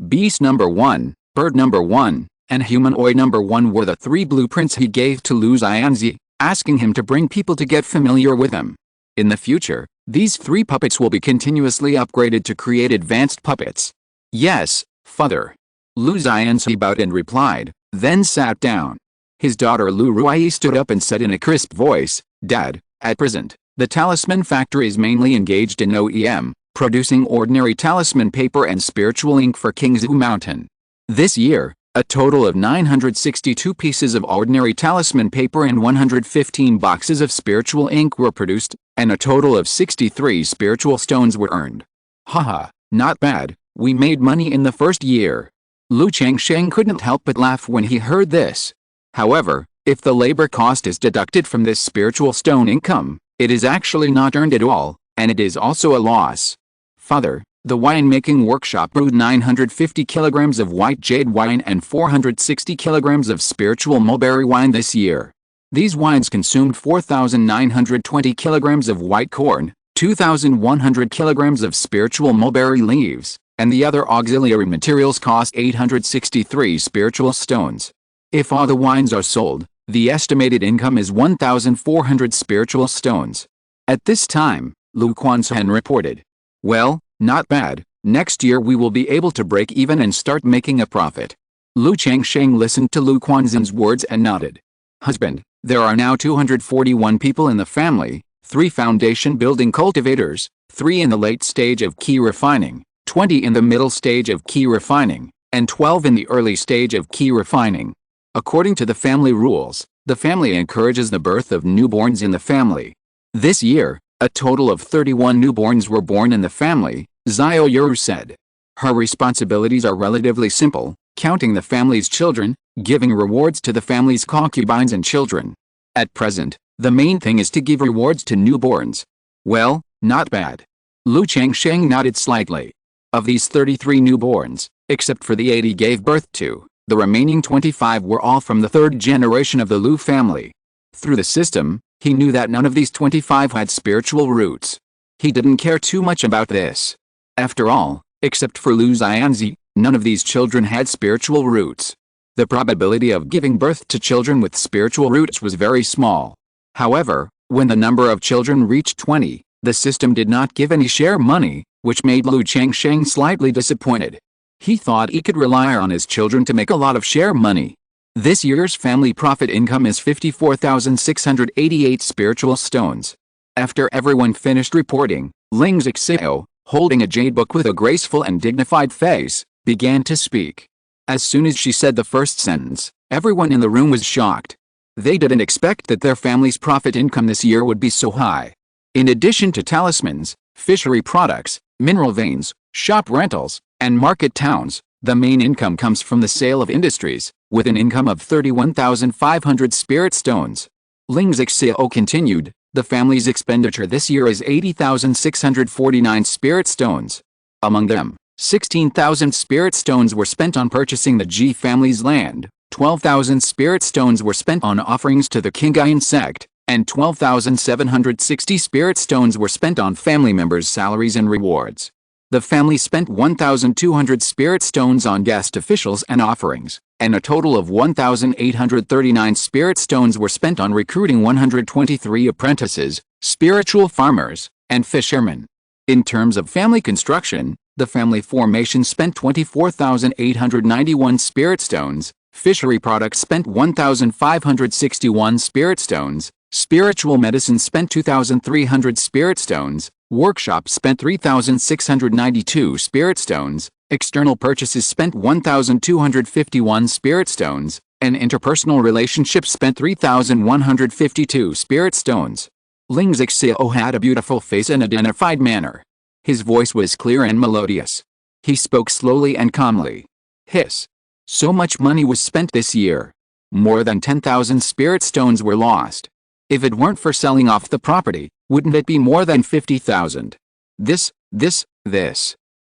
Beast number 1, bird number 1, and humanoid number 1 were the 3 blueprints he gave to Lu Xianzi, asking him to bring people to get familiar with them. In the future, these 3 puppets will be continuously upgraded to create advanced puppets. Yes, father. Lu Xianzi bowed and replied, then sat down. His daughter Lu Ruai stood up and said in a crisp voice, Dad, at present, the talisman factory is mainly engaged in OEM, producing ordinary talisman paper and spiritual ink for Qingzhu Mountain. This year, a total of 962 pieces of ordinary talisman paper and 115 boxes of spiritual ink were produced, and a total of 63 spiritual stones were earned. Haha, not bad, we made money in the first year. Lu Changsheng couldn't help but laugh when he heard this. However, if the labor cost is deducted from this spiritual stone income, it is actually not earned at all, and it is also a loss. Father, the winemaking workshop brewed 950 kilograms of white jade wine and 460 kilograms of spiritual mulberry wine this year. These wines consumed 4,920 kilograms of white corn, 2,100 kilograms of spiritual mulberry leaves, and the other auxiliary materials cost 863 spiritual stones. If all the wines are sold, the estimated income is 1,400 spiritual stones. At this time, Lu Quanzhen reported. Well, not bad, next year we will be able to break even and start making a profit. Lu Changsheng listened to Lu Quanzhen's words and nodded. Husband, there are now 241 people in the family, 3 foundation building cultivators, 3 in the late stage of key refining, 20 in the middle stage of key refining, and 12 in the early stage of key refining. According to the family rules, the family encourages the birth of newborns in the family. This year, a total of 31 newborns were born in the family, Xiao Yuru said. Her responsibilities are relatively simple, counting the family's children, giving rewards to the family's concubines and children. At present, the main thing is to give rewards to newborns. Well, not bad. Lu Changsheng nodded slightly. Of these 33 newborns, except for the 8 he gave birth to, the remaining 25 were all from the 3rd generation of the Lu family. Through the system, he knew that none of these 25 had spiritual roots. He didn't care too much about this. After all, except for Lu Xianzi, none of these children had spiritual roots. The probability of giving birth to children with spiritual roots was very small. However, when the number of children reached 20, the system did not give any share money, which made Lu Changsheng slightly disappointed. He thought he could rely on his children to make a lot of share money. This year's family profit income is 54,688 spiritual stones. After everyone finished reporting, Ling Zixio, holding a jade book with a graceful and dignified face, began to speak. As soon as she said the first sentence, everyone in the room was shocked. They didn't expect that their family's profit income this year would be so high. In addition to talismans, fishery products, mineral veins, shop rentals, and market towns, The main income comes from the sale of industries, with an income of 31,500 spirit stones. Ling Xiao continued, the family's expenditure this year is 80,649 spirit stones. Among them, 16,000 spirit stones were spent on purchasing the Ji family's land, 12,000 spirit stones were spent on offerings to the Qingyun Sect, and 12,760 spirit stones were spent on family members' salaries and rewards. The family spent 1,200 spirit stones on guest officials and offerings, and a total of 1,839 spirit stones were spent on recruiting 123 apprentices, spiritual farmers, and fishermen. In terms of family construction, the family formation spent 24,891 spirit stones, fishery products spent 1,561 spirit stones, spiritual medicine spent 2,300 spirit stones, workshop spent 3,692 spirit stones, external purchases spent 1,251 spirit stones, and interpersonal relationships spent 3,152 spirit stones. Ling Xiao had a beautiful face and a dignified manner. His voice was clear and melodious. He spoke slowly and calmly. Hiss. So much money was spent this year. More than 10,000 spirit stones were lost. If it weren't for selling off the property, wouldn't it be more than 50,000? This.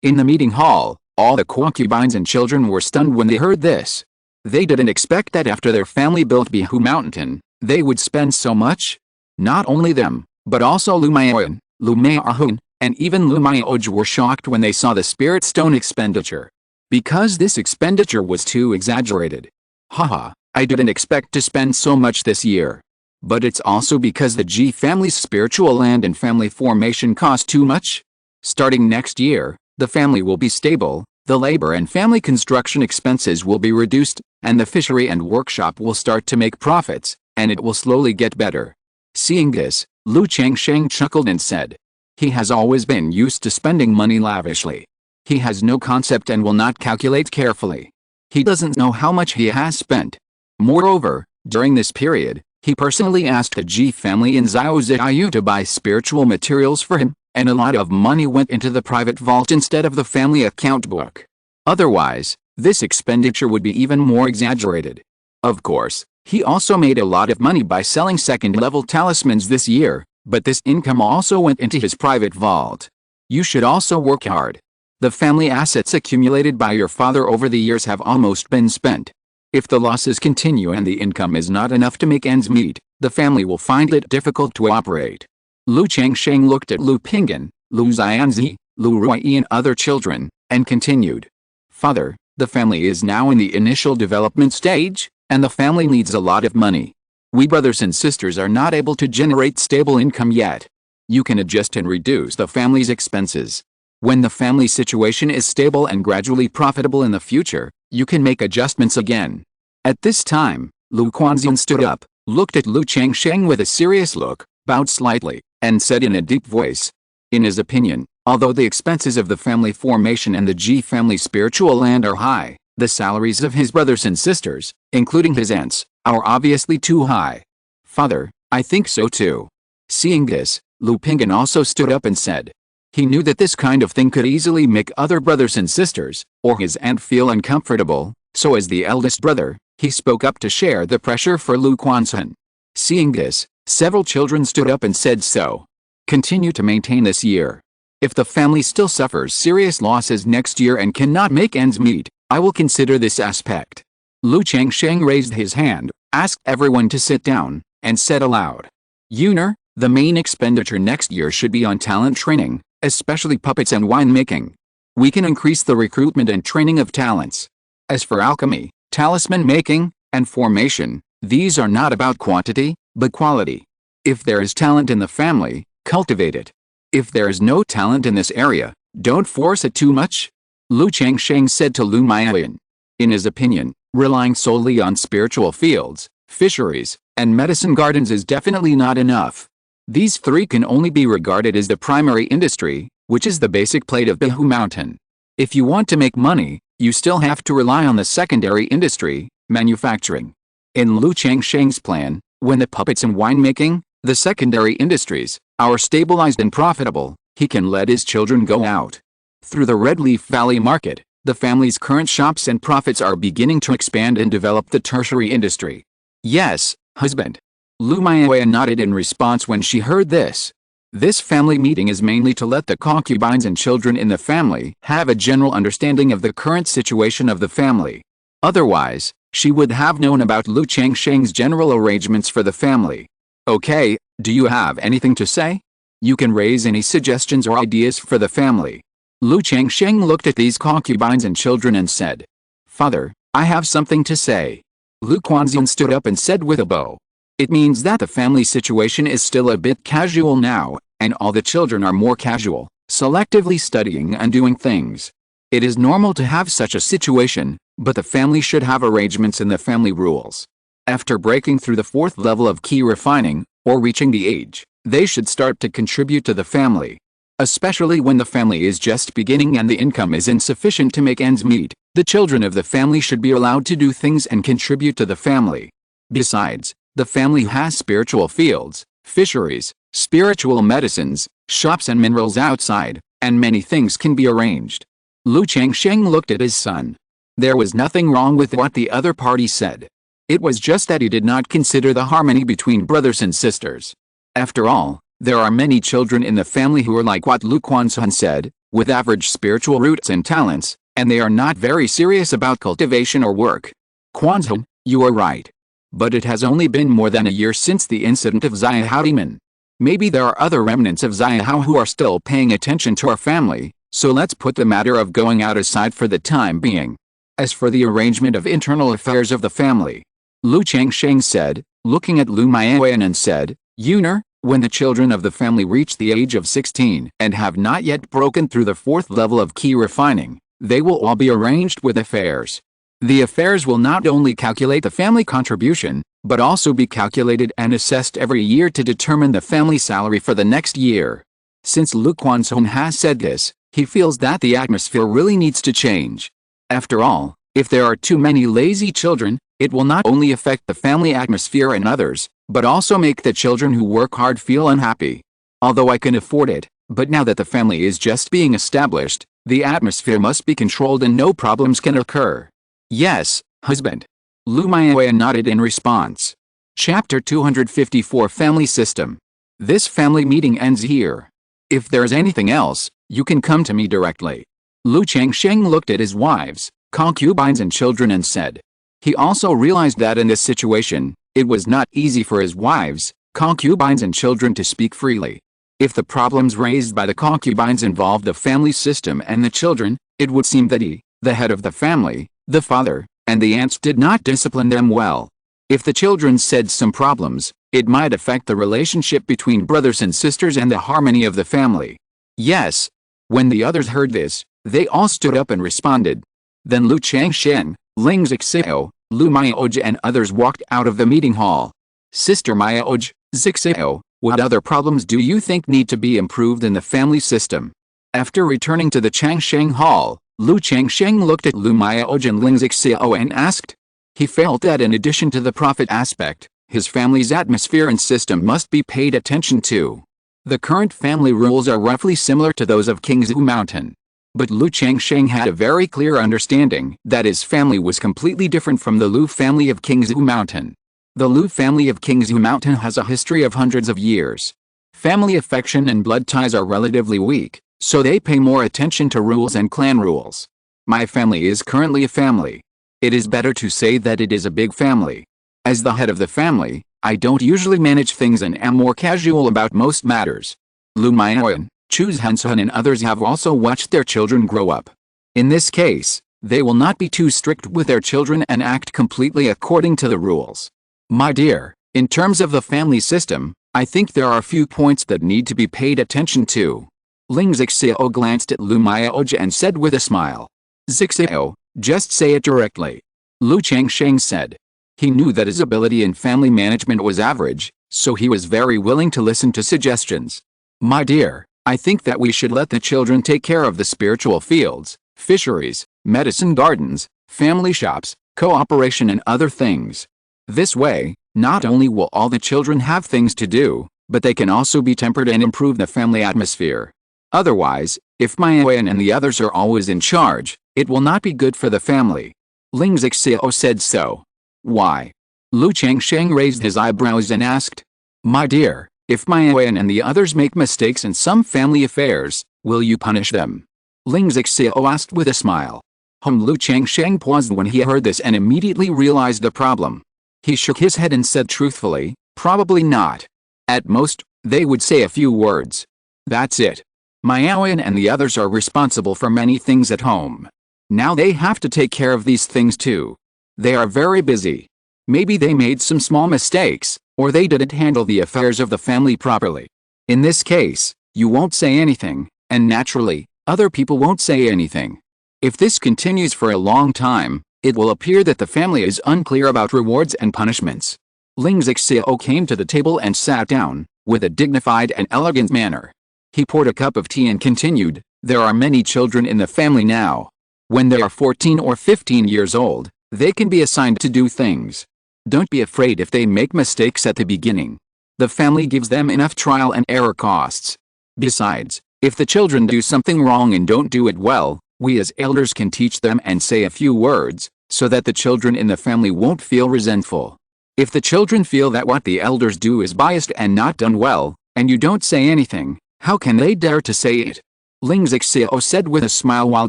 In the meeting hall, all the concubines and children were stunned when they heard this. They didn't expect that after their family built Qingzhu Mountain, they would spend so much. Not only them, but also Lu Maoyan, Lu Maohun, and even Lu Maoj were shocked when they saw the spirit stone expenditure. Because this expenditure was too exaggerated. Haha, I didn't expect to spend so much this year. But it's also because the Ji family's spiritual land and family formation cost too much. Starting next year, the family will be stable, the labor and family construction expenses will be reduced, and the fishery and workshop will start to make profits, and it will slowly get better. Seeing this, Lu Changsheng chuckled and said, he has always been used to spending money lavishly. He has no concept and will not calculate carefully. He doesn't know how much he has spent. Moreover, during this period, he personally asked the Ji family in Xiaoziyu to buy spiritual materials for him, and a lot of money went into the private vault instead of the family account book. Otherwise, this expenditure would be even more exaggerated. Of course, he also made a lot of money by selling second-level talismans this year, but this income also went into his private vault. You should also work hard. The family assets accumulated by your father over the years have almost been spent. If the losses continue and the income is not enough to make ends meet, the family will find it difficult to operate. Lu Changsheng looked at Lu Pinggan, Lu Xianzi, Lu Ruyi and other children, and continued. Father, the family is now in the initial development stage, and the family needs a lot of money. We brothers and sisters are not able to generate stable income yet. You can adjust and reduce the family's expenses. When the family situation is stable and gradually profitable in the future, you can make adjustments again. At this time, Lu Quanxian stood up, looked at Lu Changsheng with a serious look, bowed slightly, and said in a deep voice. In his opinion, although the expenses of the family formation and the Ji family spiritual land are high, the salaries of his brothers and sisters, including his aunts, are obviously too high. Father, I think so too. Seeing this, Lu Pinggan also stood up and said. He knew that this kind of thing could easily make other brothers and sisters, or his aunt feel uncomfortable, so as the eldest brother, he spoke up to share the pressure for Lu Quanxian. Seeing this, several children stood up and said so. Continue to maintain this year. If the family still suffers serious losses next year and cannot make ends meet, I will consider this aspect. Lu Changsheng raised his hand, asked everyone to sit down, and said aloud. Yuner, the main expenditure next year should be on talent training, especially puppets and winemaking. We can increase the recruitment and training of talents. As for alchemy, talisman making, and formation, these are not about quantity, but quality. If there is talent in the family, cultivate it. If there is no talent in this area, don't force it too much. Lu Changsheng said to Lu Maoyan. In his opinion, relying solely on spiritual fields, fisheries, and medicine gardens is definitely not enough. These three can only be regarded as the primary industry, which is the basic plate of Qingzhu Mountain. If you want to make money, you still have to rely on the secondary industry, manufacturing. In Lu Changsheng's plan, when the puppets and winemaking, the secondary industries, are stabilized and profitable, he can let his children go out. Through the Red Leaf Valley market, The family's current shops and profits are beginning to expand and develop the tertiary industry. Yes, husband. Lu Maioyan nodded in response when she heard this. This family meeting is mainly to let the concubines and children in the family have a general understanding of the current situation of the family. Otherwise, she would have known about Lu Changsheng's general arrangements for the family. Okay, do you have anything to say? You can raise any suggestions or ideas for the family. Lu Changsheng looked at these concubines and children and said, Father, I have something to say. Lu Quanzun stood up and said with a bow. It means that the family situation is still a bit casual now, and all the children are more casual, selectively studying and doing things. It is normal to have such a situation, but the family should have arrangements in the family rules. After breaking through the 4th level of key refining, or reaching the age, they should start to contribute to the family. Especially when the family is just beginning and the income is insufficient to make ends meet, the children of the family should be allowed to do things and contribute to the family. Besides, the family has spiritual fields, fisheries, spiritual medicines, shops and minerals outside, and many things can be arranged. Lu Changsheng looked at his son. There was nothing wrong with what the other party said. It was just that he did not consider the harmony between brothers and sisters. After all, there are many children in the family who are like what Lu Quanzun said, with average spiritual roots and talents, and they are not very serious about cultivation or work. Quanzun, you are right. But it has only been more than a year since the incident of Xiahao. Maybe there are other remnants of Xiahao who are still paying attention to our family, so let's put the matter of going out aside for the time being. As for the arrangement of internal affairs of the family, Lu Changsheng said, looking at Lu Maioyan and said, Yuner, when the children of the family reach the age of 16 and have not yet broken through the 4th level of key refining, they will all be arranged with affairs. The affairs will not only calculate the family contribution, but also be calculated and assessed every year to determine the family salary for the next year. Since Lu Quanzun has said this, he feels that the atmosphere really needs to change. After all, if there are too many lazy children, it will not only affect the family atmosphere and others, but also make the children who work hard feel unhappy. Although I can afford it, but now that the family is just being established, the atmosphere must be controlled and no problems can occur. Yes, husband. Lu Maioyan nodded in response. Chapter 254 Family System. This family meeting ends here. If there's anything else, you can come to me directly. Lu Changsheng looked at his wives, concubines and children and said. He also realized that in this situation, it was not easy for his wives, concubines and children to speak freely. If the problems raised by the concubines involved the family system and the children, it would seem that he, the head of the family, the father, and the aunts did not discipline them well. If the children said some problems, it might affect the relationship between brothers and sisters and the harmony of the family. Yes. When the others heard this, they all stood up and responded. Then Lu Changsheng, Ling Zixio, Lu Maioji and others walked out of the meeting hall. Sister Maioji, Zixio, what other problems do you think need to be improved in the family system? After returning to the Changsheng hall, Lu Changsheng looked at Lu Maioji and Ling Zixio and asked. He felt that in addition to the profit aspect, his family's atmosphere and system must be paid attention to. The current family rules are roughly similar to those of Qingzhu Mountain. But Lu Changsheng had a very clear understanding that his family was completely different from the Lu family of Qingzhu Mountain. The Lu family of Qingzhu Mountain has a history of hundreds of years. Family affection and blood ties are relatively weak, so they pay more attention to rules and clan rules. My family is currently a family. It is better to say that it is a big family. As the head of the family, I don't usually manage things and am more casual about most matters. Lu Maioyan, Chu Hansun and others have also watched their children grow up. In this case, they will not be too strict with their children and act completely according to the rules. My dear, in terms of the family system, I think there are a few points that need to be paid attention to. Ling Zixio glanced at Lu Maioji and said with a smile. Zixio, just say it directly. Lu Changsheng said. He knew that his ability in family management was average, so he was very willing to listen to suggestions. My dear, I think that we should let the children take care of the spiritual fields, fisheries, medicine gardens, family shops, cooperation and other things. This way, not only will all the children have things to do, but they can also be tempered and improve the family atmosphere. Otherwise, If Mayan and the others are always in charge, it will not be good for the family. Ling Zixiao said so. Why? Lu Changsheng raised his eyebrows and asked. My dear, if Mayan and the others make mistakes in some family affairs, will you punish them? Ling Zixiao asked with a smile. Lu Changsheng paused when he heard this and immediately realized the problem. He shook his head and said truthfully, probably not. At most, they would say a few words. That's it. Mayan and the others are responsible for many things at home. Now they have to take care of these things too. They are very busy. Maybe they made some small mistakes, or they didn't handle the affairs of the family properly. In this case, you won't say anything, and naturally, other people won't say anything. If this continues for a long time, it will appear that the family is unclear about rewards and punishments. Ling Zixiao came to the table and sat down, with a dignified and elegant manner. He poured a cup of tea and continued, there are many children in the family now. When they are 14 or 15 years old, they can be assigned to do things. Don't be afraid if they make mistakes at the beginning. The family gives them enough trial and error costs. Besides, if the children do something wrong and don't do it well, we as elders can teach them and say a few words, so that the children in the family won't feel resentful. If the children feel that what the elders do is biased and not done well, and you don't say anything, how can they dare to say it? Ling Zixiao said with a smile while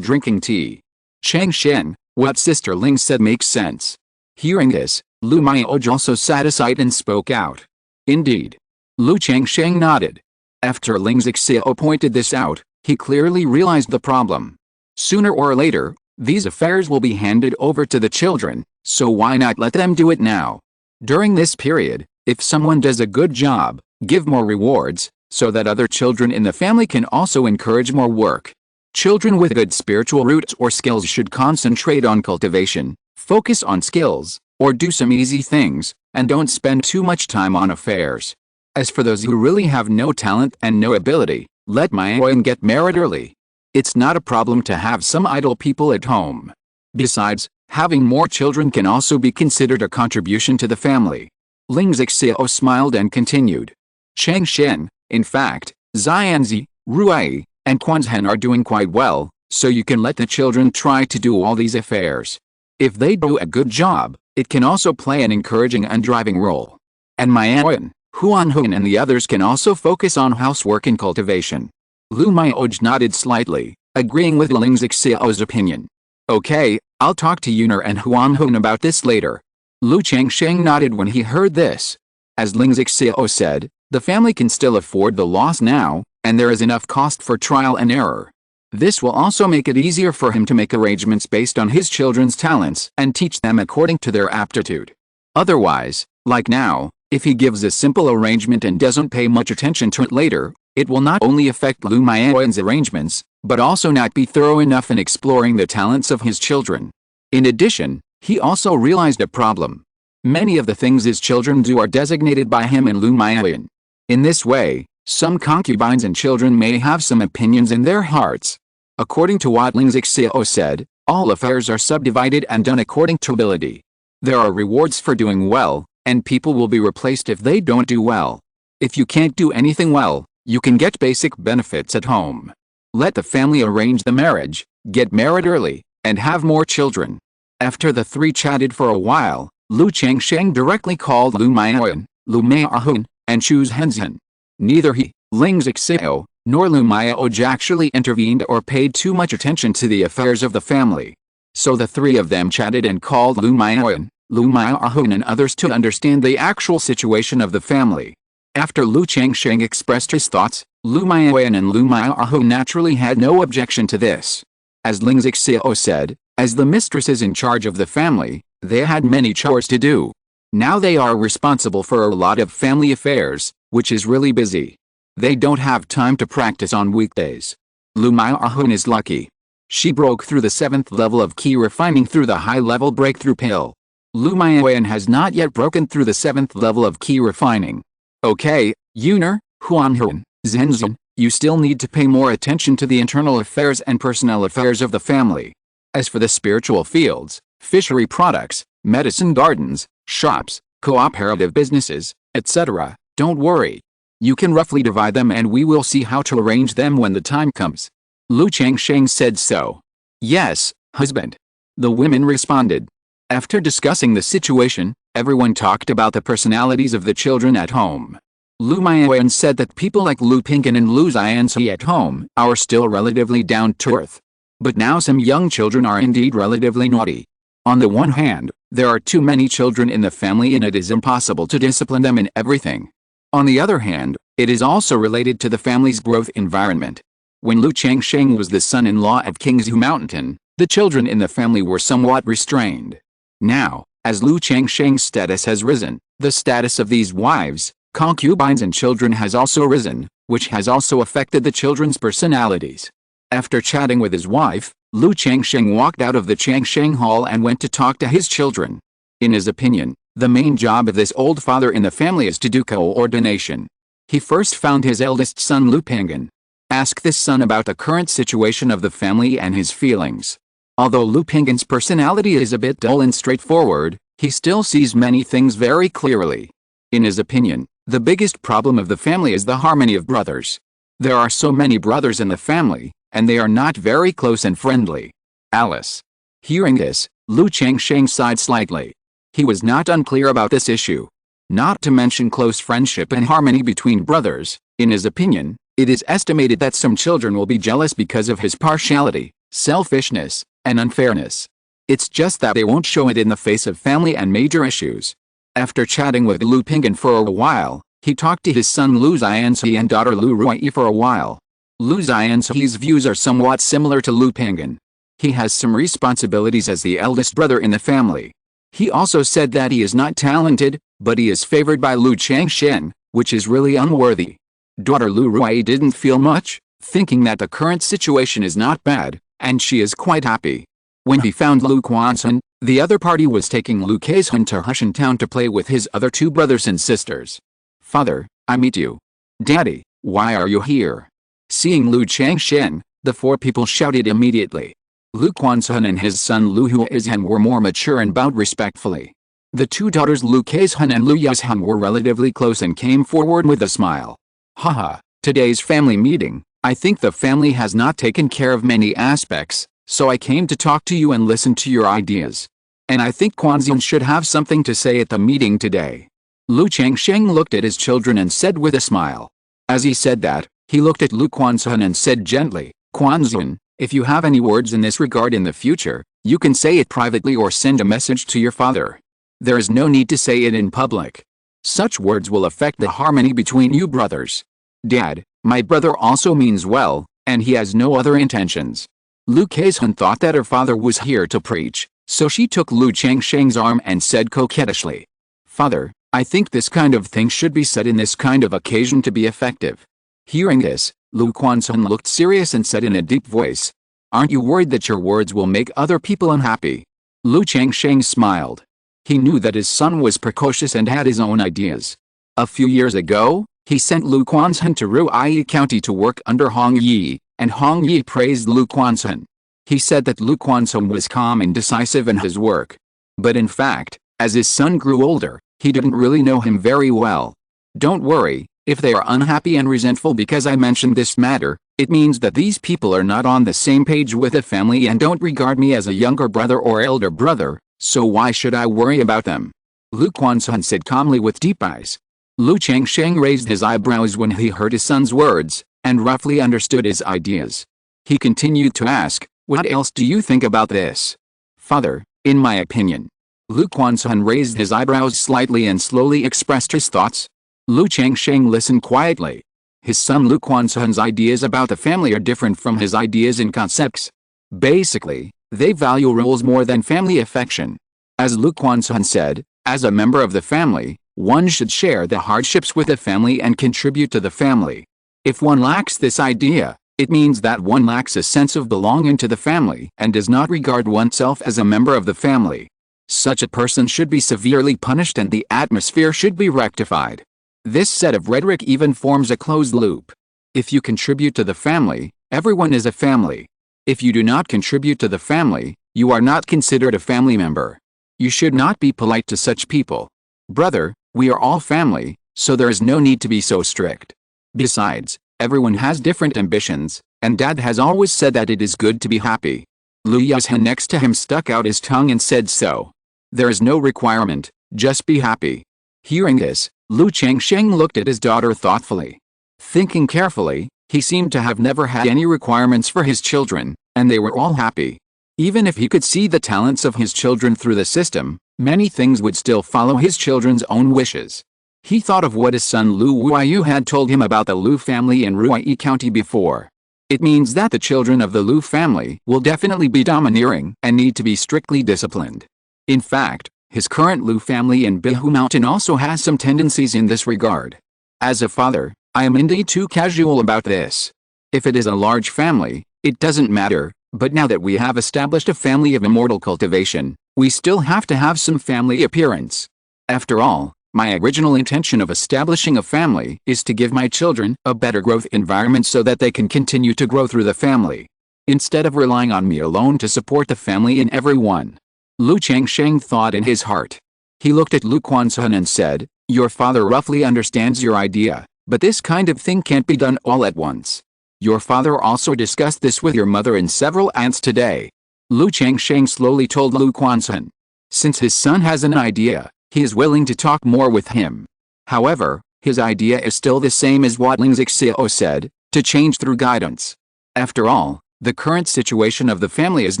drinking tea. Changsheng, what Sister Ling said makes sense. Hearing this, Lu Maoj also sat aside and spoke out. Indeed. Lu Changsheng nodded. After Ling Zixiao pointed this out, he clearly realized the problem. Sooner or later, these affairs will be handed over to the children, so why not let them do it now? During this period, if someone does a good job, give more rewards, so that other children in the family can also encourage more work. Children with good spiritual roots or skills should concentrate on cultivation, focus on skills, or do some easy things, and don't spend too much time on affairs. As for those who really have no talent and no ability, let Mayan get married early. It's not a problem to have some idle people at home. Besides, having more children can also be considered a contribution to the family. Ling Zixiao smiled and continued. Changsheng, in fact, Xianzi, Ruai, and Quanzhen are doing quite well, so you can let the children try to do all these affairs. If they do a good job, it can also play an encouraging and driving role. And Mayan, Huanhun and the others can also focus on housework and cultivation. Lu Maoj nodded slightly, agreeing with Ling Zixiao's opinion. Okay, I'll talk to Yuner and Huanhun about this later. Lu Changsheng nodded when he heard this. As Ling Zixiao said, the family can still afford the loss now, and there is enough cost for trial and error. This will also make it easier for him to make arrangements based on his children's talents and teach them according to their aptitude. Otherwise, like now, if he gives a simple arrangement and doesn't pay much attention to it later, it will not only affect Lu Mayan's arrangements, but also not be thorough enough in exploring the talents of his children. In addition, he also realized a problem. Many of the things his children do are designated by him and Lu Mayan. In this way, some concubines and children may have some opinions in their hearts. According to what Ling Zixiao said, all affairs are subdivided and done according to ability. There are rewards for doing well, and people will be replaced if they don't do well. If you can't do anything well, you can get basic benefits at home. Let the family arrange the marriage, get married early, and have more children. After the three chatted for a while, Lu Changsheng directly called Lu Mayan, Lu Maahun, and Chu Henzhen. Neither he, Ling Zixiao, nor Lu Maoj actually intervened or paid too much attention to the affairs of the family. So the three of them chatted and called Lu Mayan, Lu Maahun and others to understand the actual situation of the family. After Lu Changsheng expressed his thoughts, Lu Mayan and Lu Maahun naturally had no objection to this. As Ling Zixiao said, as the mistresses in charge of the family, they had many chores to do. Now they are responsible for a lot of family affairs, which is really busy. They don't have time to practice on weekdays. Lu Maahun is lucky. She broke through the 7th level of key refining through the high-level breakthrough pill. Lu Mayan has not yet broken through the 7th level of key refining. Okay, Yuner, Huanhun, Zhenzhen, you still need to pay more attention to the internal affairs and personnel affairs of the family. As for the spiritual fields, fishery products, medicine gardens, shops, cooperative businesses, etc., don't worry. You can roughly divide them and we will see how to arrange them when the time comes. Lu Changsheng said so. Yes, husband. The women responded. After discussing the situation, everyone talked about the personalities of the children at home. Lu Mian said that people like Lu Pinggan and Lu Xianxi at home are still relatively down to earth. But now some young children are indeed relatively naughty. On the one hand, there are too many children in the family and it is impossible to discipline them in everything. On the other hand, it is also related to the family's growth environment. When Lu Changsheng was the son-in-law of Qingzhu Mountain, the children in the family were somewhat restrained. Now, as Lu Changsheng's status has risen, the status of these wives, concubines and children has also risen, which has also affected the children's personalities. After chatting with his wife, Lu Changsheng walked out of the Changsheng hall and went to talk to his children. In his opinion, the main job of this old father in the family is to do coordination. He first found his eldest son Lu Pinggan. Asked this son about the current situation of the family and his feelings. Although Lu Pinggan's personality is a bit dull and straightforward, he still sees many things very clearly. In his opinion, the biggest problem of the family is the harmony of brothers. There are so many brothers in the family, and they are not very close and friendly. Alice. Hearing this, Lu Changsheng sighed slightly. He was not unclear about this issue. Not to mention close friendship and harmony between brothers, in his opinion, it is estimated that some children will be jealous because of his partiality, selfishness, and unfairness. It's just that they won't show it in the face of family and major issues. After chatting with Lu Pinggan for a while, he talked to his son Lu Xianxi and daughter Lu Ruyi for a while. Lu Xianxi's views are somewhat similar to Lu Pinggan. He has some responsibilities as the eldest brother in the family. He also said that he is not talented, but he is favored by Lu Changsheng, which is really unworthy. Daughter Lu Ruyi didn't feel much, thinking that the current situation is not bad, and she is quite happy. When he found Lu Quanzhen, the other party was taking Lu Kaizhen to Hushan town to play with his other two brothers and sisters. Father, I meet you. Daddy, why are you here? Seeing Lu Changsheng, the four people shouted immediately. Lu Quanzhen and his son Lu Huizhen were more mature and bowed respectfully. The two daughters Lu Kaizhen and Lu Yuzhen were relatively close and came forward with a smile. Haha, today's family meeting, I think the family has not taken care of many aspects, so I came to talk to you and listen to your ideas. And I think Quanzhen should have something to say at the meeting today. Lu Changsheng looked at his children and said with a smile. As he said that, he looked at Lu Quanzhen and said gently, Quanzhen, if you have any words in this regard in the future, you can say it privately or send a message to your father. There is no need to say it in public. Such words will affect the harmony between you brothers. Dad, my brother also means well, and he has no other intentions. Lu Kaizhen thought that her father was here to preach, so she took Lu Changsheng's arm and said coquettishly, Father, I think this kind of thing should be said in this kind of occasion to be effective. Hearing this, Lu Quanzhen looked serious and said in a deep voice, Aren't you worried that your words will make other people unhappy? Lu Changsheng smiled. He knew that his son was precocious and had his own ideas. A few years ago, he sent Lu Quanzhen to Ruyi County to work under Hong Yi, and Hong Yi praised Lu Quanzhen. He said that Lu Quanzhen was calm and decisive in his work. But in fact, as his son grew older, he didn't really know him very well. Don't worry, if they are unhappy and resentful because I mentioned this matter, it means that these people are not on the same page with the family and don't regard me as a younger brother or elder brother, so why should I worry about them? Lu Quanzhen said calmly with deep eyes. Lu Changsheng raised his eyebrows when he heard his son's words, and roughly understood his ideas. He continued to ask, What else do you think about this? Father, in my opinion. Lu Quanzhen raised his eyebrows slightly and slowly expressed his thoughts. Lu Changsheng listened quietly. His son Lu Quanzhen's ideas about the family are different from his ideas and concepts. Basically, they value rules more than family affection. As Lu Quanzhen said, as a member of the family, one should share the hardships with the family and contribute to the family. If one lacks this idea, it means that one lacks a sense of belonging to the family and does not regard oneself as a member of the family. Such a person should be severely punished and the atmosphere should be rectified. This set of rhetoric even forms a closed loop. If you contribute to the family, everyone is a family. If you do not contribute to the family, you are not considered a family member. You should not be polite to such people. Brother, we are all family, so there is no need to be so strict. Besides, Everyone has different ambitions, and Dad has always said that it is good to be happy. Lu Yuzhen next to him stuck out his tongue and said so. There is no requirement, just be happy. Hearing this, Lu Changsheng looked at his daughter thoughtfully. Thinking carefully, he seemed to have never had any requirements for his children, and they were all happy. Even if he could see the talents of his children through the system, many things would still follow his children's own wishes. He thought of what his son Lu Wuiyu had told him about the Lu family in Ruai County before. It means that the children of the Lu family will definitely be domineering and need to be strictly disciplined. In fact, his current Lu family in Qingzhu Mountain also has some tendencies in this regard. As a father, I am indeed too casual about this. If it is a large family, it doesn't matter, but now that we have established a family of immortal cultivation, we still have to have some family appearance. After all, my original intention of establishing a family is to give my children a better growth environment so that they can continue to grow through the family, instead of relying on me alone to support the family and everyone. Lu Changsheng thought in his heart. He looked at Lu Quanzhen and said, "Your father roughly understands your idea, but this kind of thing can't be done all at once. Your father also discussed this with your mother and several aunts today." Lu Changsheng slowly told Lu Quanzhen. Since his son has an idea, he is willing to talk more with him. However, his idea is still the same as what Ling Xiao said, to change through guidance. After all, the current situation of the family is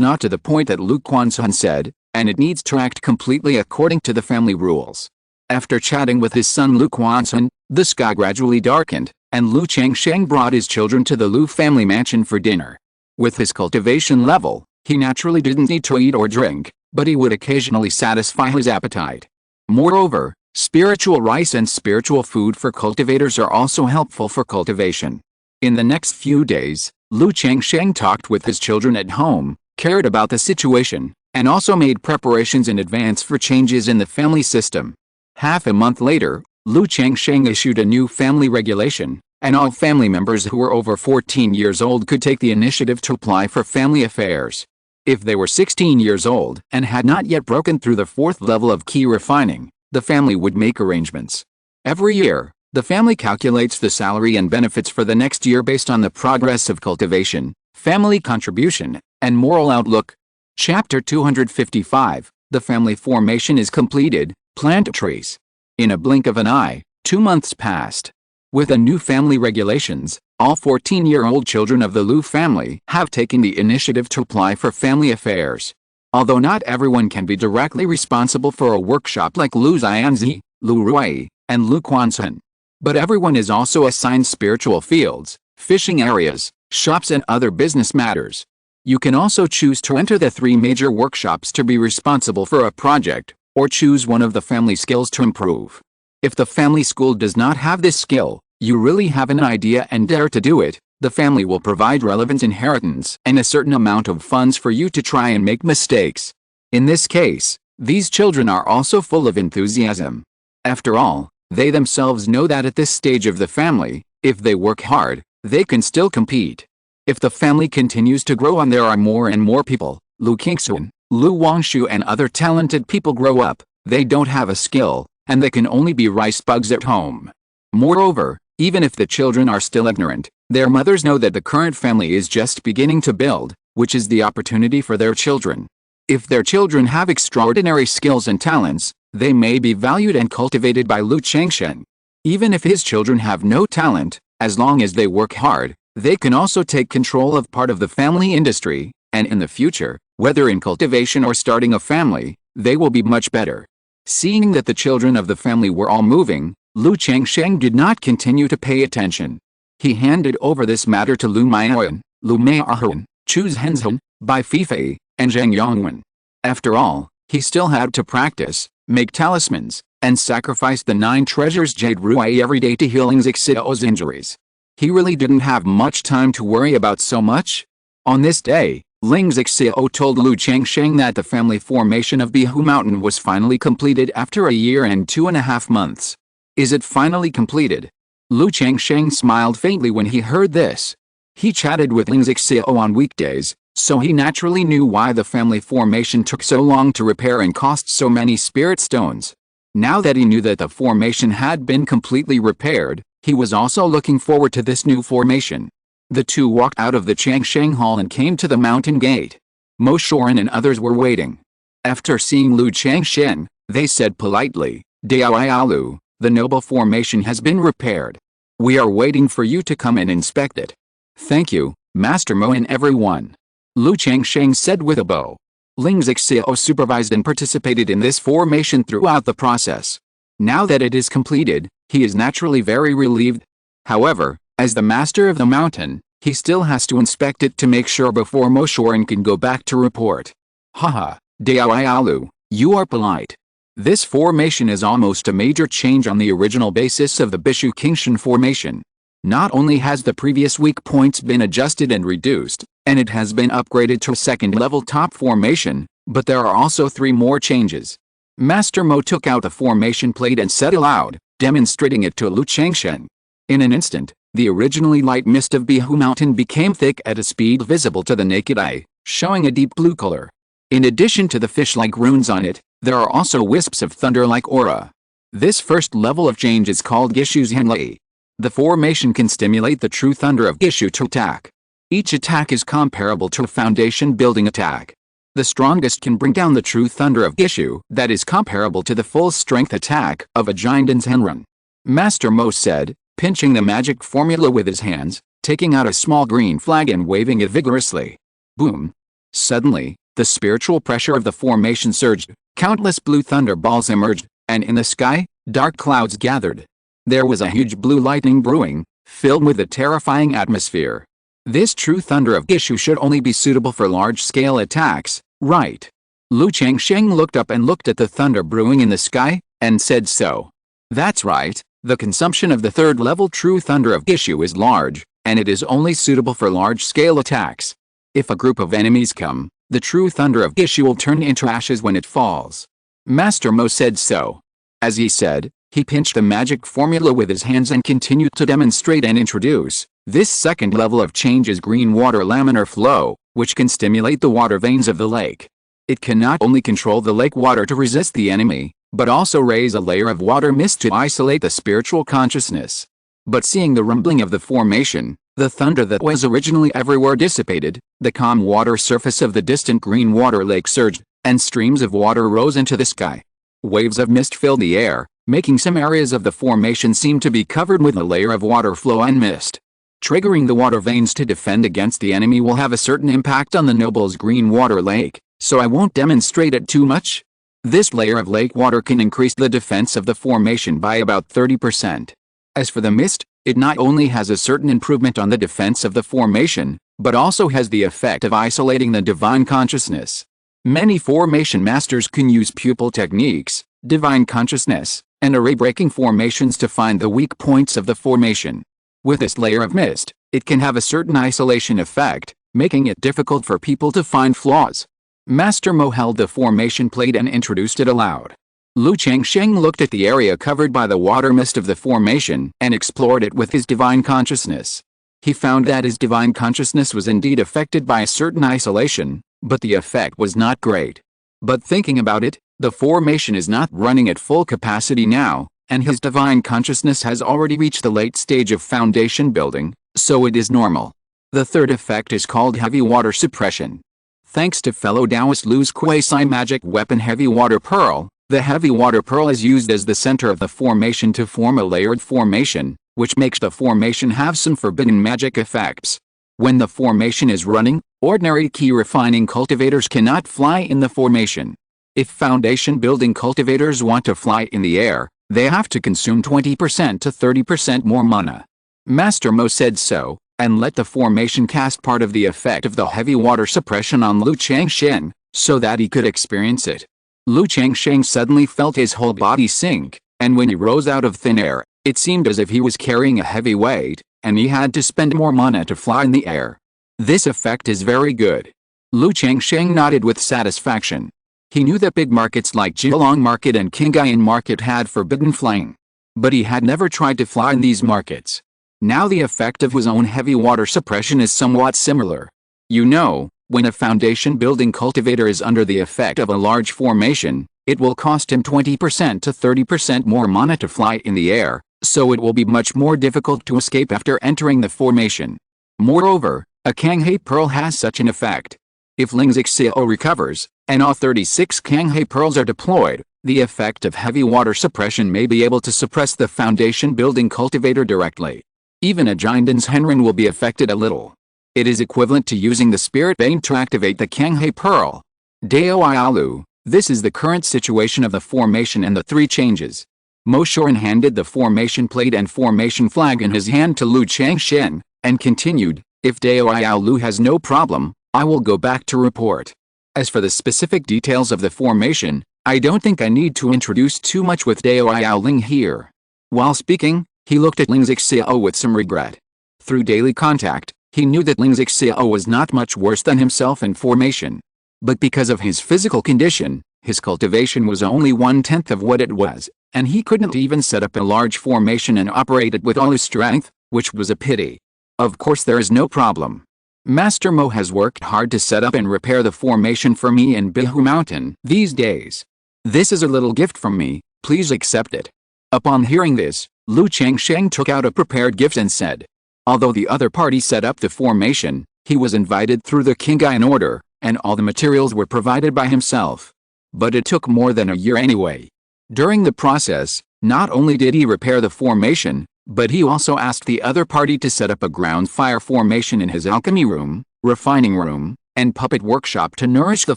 not to the point that Lu Quanzhen said, and it needs to act completely according to the family rules. After chatting with his son Lu Quanzhen, the sky gradually darkened, and Lu Changsheng brought his children to the Lu family mansion for dinner. With his cultivation level, he naturally didn't need to eat or drink, but he would occasionally satisfy his appetite. Moreover, spiritual rice and spiritual food for cultivators are also helpful for cultivation. In the next few days, Lu Changsheng talked with his children at home, cared about the situation, and also made preparations in advance for changes in the family system. Half a month later, Lu Changsheng issued a new family regulation, and all family members who were over 14 years old could take the initiative to apply for family affairs. If they were 16 years old and had not yet broken through the 4th level of key refining, the family would make arrangements. Every year, the family calculates the salary and benefits for the next year based on the progress of cultivation, family contribution, and moral outlook. Chapter 255, The family formation is completed, plant trees. In a blink of an eye, 2 months passed. With the new family regulations, all 14-year-old children of the Lu family have taken the initiative to apply for family affairs. Although not everyone can be directly responsible for a workshop like Lu Xianzi, Lu Ruai, and Lu Quanzhen. But everyone is also assigned spiritual fields, fishing areas, shops and other business matters. You can also choose to enter the 3 major workshops to be responsible for a project, or choose one of the family skills to improve. If the family school does not have this skill, you really have an idea and dare to do it, the family will provide relevant inheritance and a certain amount of funds for you to try and make mistakes. In this case, these children are also full of enthusiasm. After all, they themselves know that at this stage of the family, if they work hard, they can still compete. If the family continues to grow and there are more and more people, Lu Qingxun, Lu Wangshu and other talented people grow up, they don't have a skill, and they can only be rice bugs at home. Moreover, even if the children are still ignorant, their mothers know that the current family is just beginning to build, which is the opportunity for their children. If their children have extraordinary skills and talents, they may be valued and cultivated by Lu Changsheng. Even if his children have no talent, as long as they work hard, they can also take control of part of the family industry, and in the future, whether in cultivation or starting a family, they will be much better. Seeing that the children of the family were all moving, Lu Changsheng did not continue to pay attention. He handed over this matter to Lu Maiyan, Lu Maiyan, Chu Zhenzhen, Bai Fifei, and Zhang Yongwen. After all, he still had to practice, make talismans, and sacrifice the 9 treasures Jade Ruai every day to heal Ling Xiao's injuries. He really didn't have much time to worry about so much. On this day, Ling Xiao told Lu Changsheng that the family formation of Qingzhu Mountain was finally completed after a year and 2.5 months. Is it finally completed? Lu Changsheng smiled faintly when he heard this. He chatted with Ling Xiao on weekdays, so he naturally knew why the family formation took so long to repair and cost so many spirit stones. Now that he knew that the formation had been completely repaired, He was also looking forward to this new formation. The two walked out of the Changsheng hall and came to the mountain gate. Mo Shorin and others were waiting. After seeing Lu Changsheng, they said politely, "Daoialu, the noble formation has been repaired. We are waiting for you to come and inspect it." "Thank you, Master Mo and everyone," Lu Changsheng said with a bow. Ling Zixiao supervised and participated in this formation throughout the process. Now that it is completed, he is naturally very relieved. However, as the master of the mountain, he still has to inspect it to make sure before Mo Shorin can go back to report. "Haha, Daoialu, you are polite. This formation is almost a major change on the original basis of the Bishu Qingshan formation. Not only has the previous weak points been adjusted and reduced, and it has been upgraded to a second-level top formation, but there are also 3 more changes." Master Mo took out the formation plate and said aloud, demonstrating it to Lu Changsheng. In an instant, the originally light mist of Qingzhu Mountain became thick at a speed visible to the naked eye, showing a deep blue color. In addition to the fish-like runes on it, there are also wisps of thunder-like aura. This first level of change is called Gishu's Henlei. The formation can stimulate the true thunder of Gishu to attack. Each attack is comparable to a foundation-building attack. The strongest can bring down the true thunder of Gishu that is comparable to the full-strength attack of a giant's Henrun. Master Mo said, pinching the magic formula with his hands, taking out a small green flag and waving it vigorously. Boom! Suddenly, the spiritual pressure of the formation surged, countless blue thunder balls emerged, and in the sky, dark clouds gathered. There was a huge blue lightning brewing, filled with a terrifying atmosphere. This true thunder of Gishu should only be suitable for large-scale attacks, right? Lu Changsheng looked up and looked at the thunder brewing in the sky, and said so. That's right, the consumption of the third-level true thunder of Gishu is large, and it is only suitable for large-scale attacks. If a group of enemies come, the true thunder of Gishu will turn into ashes when it falls. Master Mo said so. As he said, he pinched the magic formula with his hands and continued to demonstrate and introduce. This second level of change is green water laminar flow, which can stimulate the water veins of the lake. It can not only control the lake water to resist the enemy, but also raise a layer of water mist to isolate the spiritual consciousness. But seeing the rumbling of the formation, the thunder that was originally everywhere dissipated, the calm water surface of the distant green water lake surged, and streams of water rose into the sky. Waves of mist filled the air, making some areas of the formation seem to be covered with a layer of water flow and mist. Triggering the water veins to defend against the enemy will have a certain impact on the noble's green water lake, so I won't demonstrate it too much. This layer of lake water can increase the defense of the formation by about 30%. As for the mist, it not only has a certain improvement on the defense of the formation, but also has the effect of isolating the divine consciousness. Many formation masters can use pupil techniques, divine consciousness, and array-breaking formations to find the weak points of the formation. With this layer of mist, it can have a certain isolation effect, making it difficult for people to find flaws. Master Mo held the formation plate and introduced it aloud. Lu Changsheng looked at the area covered by the water mist of the formation and explored it with his divine consciousness. He found that his divine consciousness was indeed affected by a certain isolation, but the effect was not great. But thinking about it, the formation is not running at full capacity now, and his divine consciousness has already reached the late stage of foundation building, so it is normal. The third effect is called heavy water suppression. Thanks to fellow Taoist Lu's quasi-magic weapon Heavy Water Pearl, the Heavy Water Pearl is used as the center of the formation to form a layered formation, which makes the formation have some forbidden magic effects. When the formation is running, ordinary key refining cultivators cannot fly in the formation. If foundation building cultivators want to fly in the air, they have to consume 20% to 30% more mana. Master Mo said so, and let the formation cast part of the effect of the heavy water suppression on Lu Changsheng, so that he could experience it. Lu Changsheng suddenly felt his whole body sink, and when he rose out of thin air, it seemed as if he was carrying a heavy weight, and he had to spend more mana to fly in the air. This effect is very good. Lu Changsheng nodded with satisfaction. He knew that big markets like Jilong Market and Qingyun Market had forbidden flying. But he had never tried to fly in these markets. Now the effect of his own heavy water suppression is somewhat similar. You know, when a foundation building cultivator is under the effect of a large formation, it will cost him 20% to 30% more mana to fly in the air, so it will be much more difficult to escape after entering the formation. Moreover, a Qinghe pearl has such an effect. If Lingzixio recovers, and all 36 Qinghe pearls are deployed, the effect of heavy water suppression may be able to suppress the foundation building cultivator directly. Even a Jinden's Henren will be affected a little. It is equivalent to using the spirit vein to activate the Qinghe pearl. Dao Ialu, this is the current situation of the formation and the three changes. Mo Shorin handed the formation plate and formation flag in his hand to Lu Changsheng, and continued, if Dao Ialu has no problem, I will go back to report. As for the specific details of the formation, I don't think I need to introduce too much with Dao Iaoling here. While speaking, he looked at Lingzixio with some regret. Through daily contact, he knew that Lingzixio was not much worse than himself in formation. But because of his physical condition, his cultivation was only 1/10 of what it was, and he couldn't even set up a large formation and operate it with all his strength, which was a pity. Of course there is no problem. Master Mo has worked hard to set up and repair the formation for me in Qingzhu Mountain these days. This is a little gift from me, please accept it. Upon hearing this, Lu Changsheng took out a prepared gift and said. Although the other party set up the formation, he was invited through the Qingyun order, and all the materials were provided by himself. But it took more than a year anyway. During the process, not only did he repair the formation, but he also asked the other party to set up a ground fire formation in his alchemy room, refining room, and puppet workshop to nourish the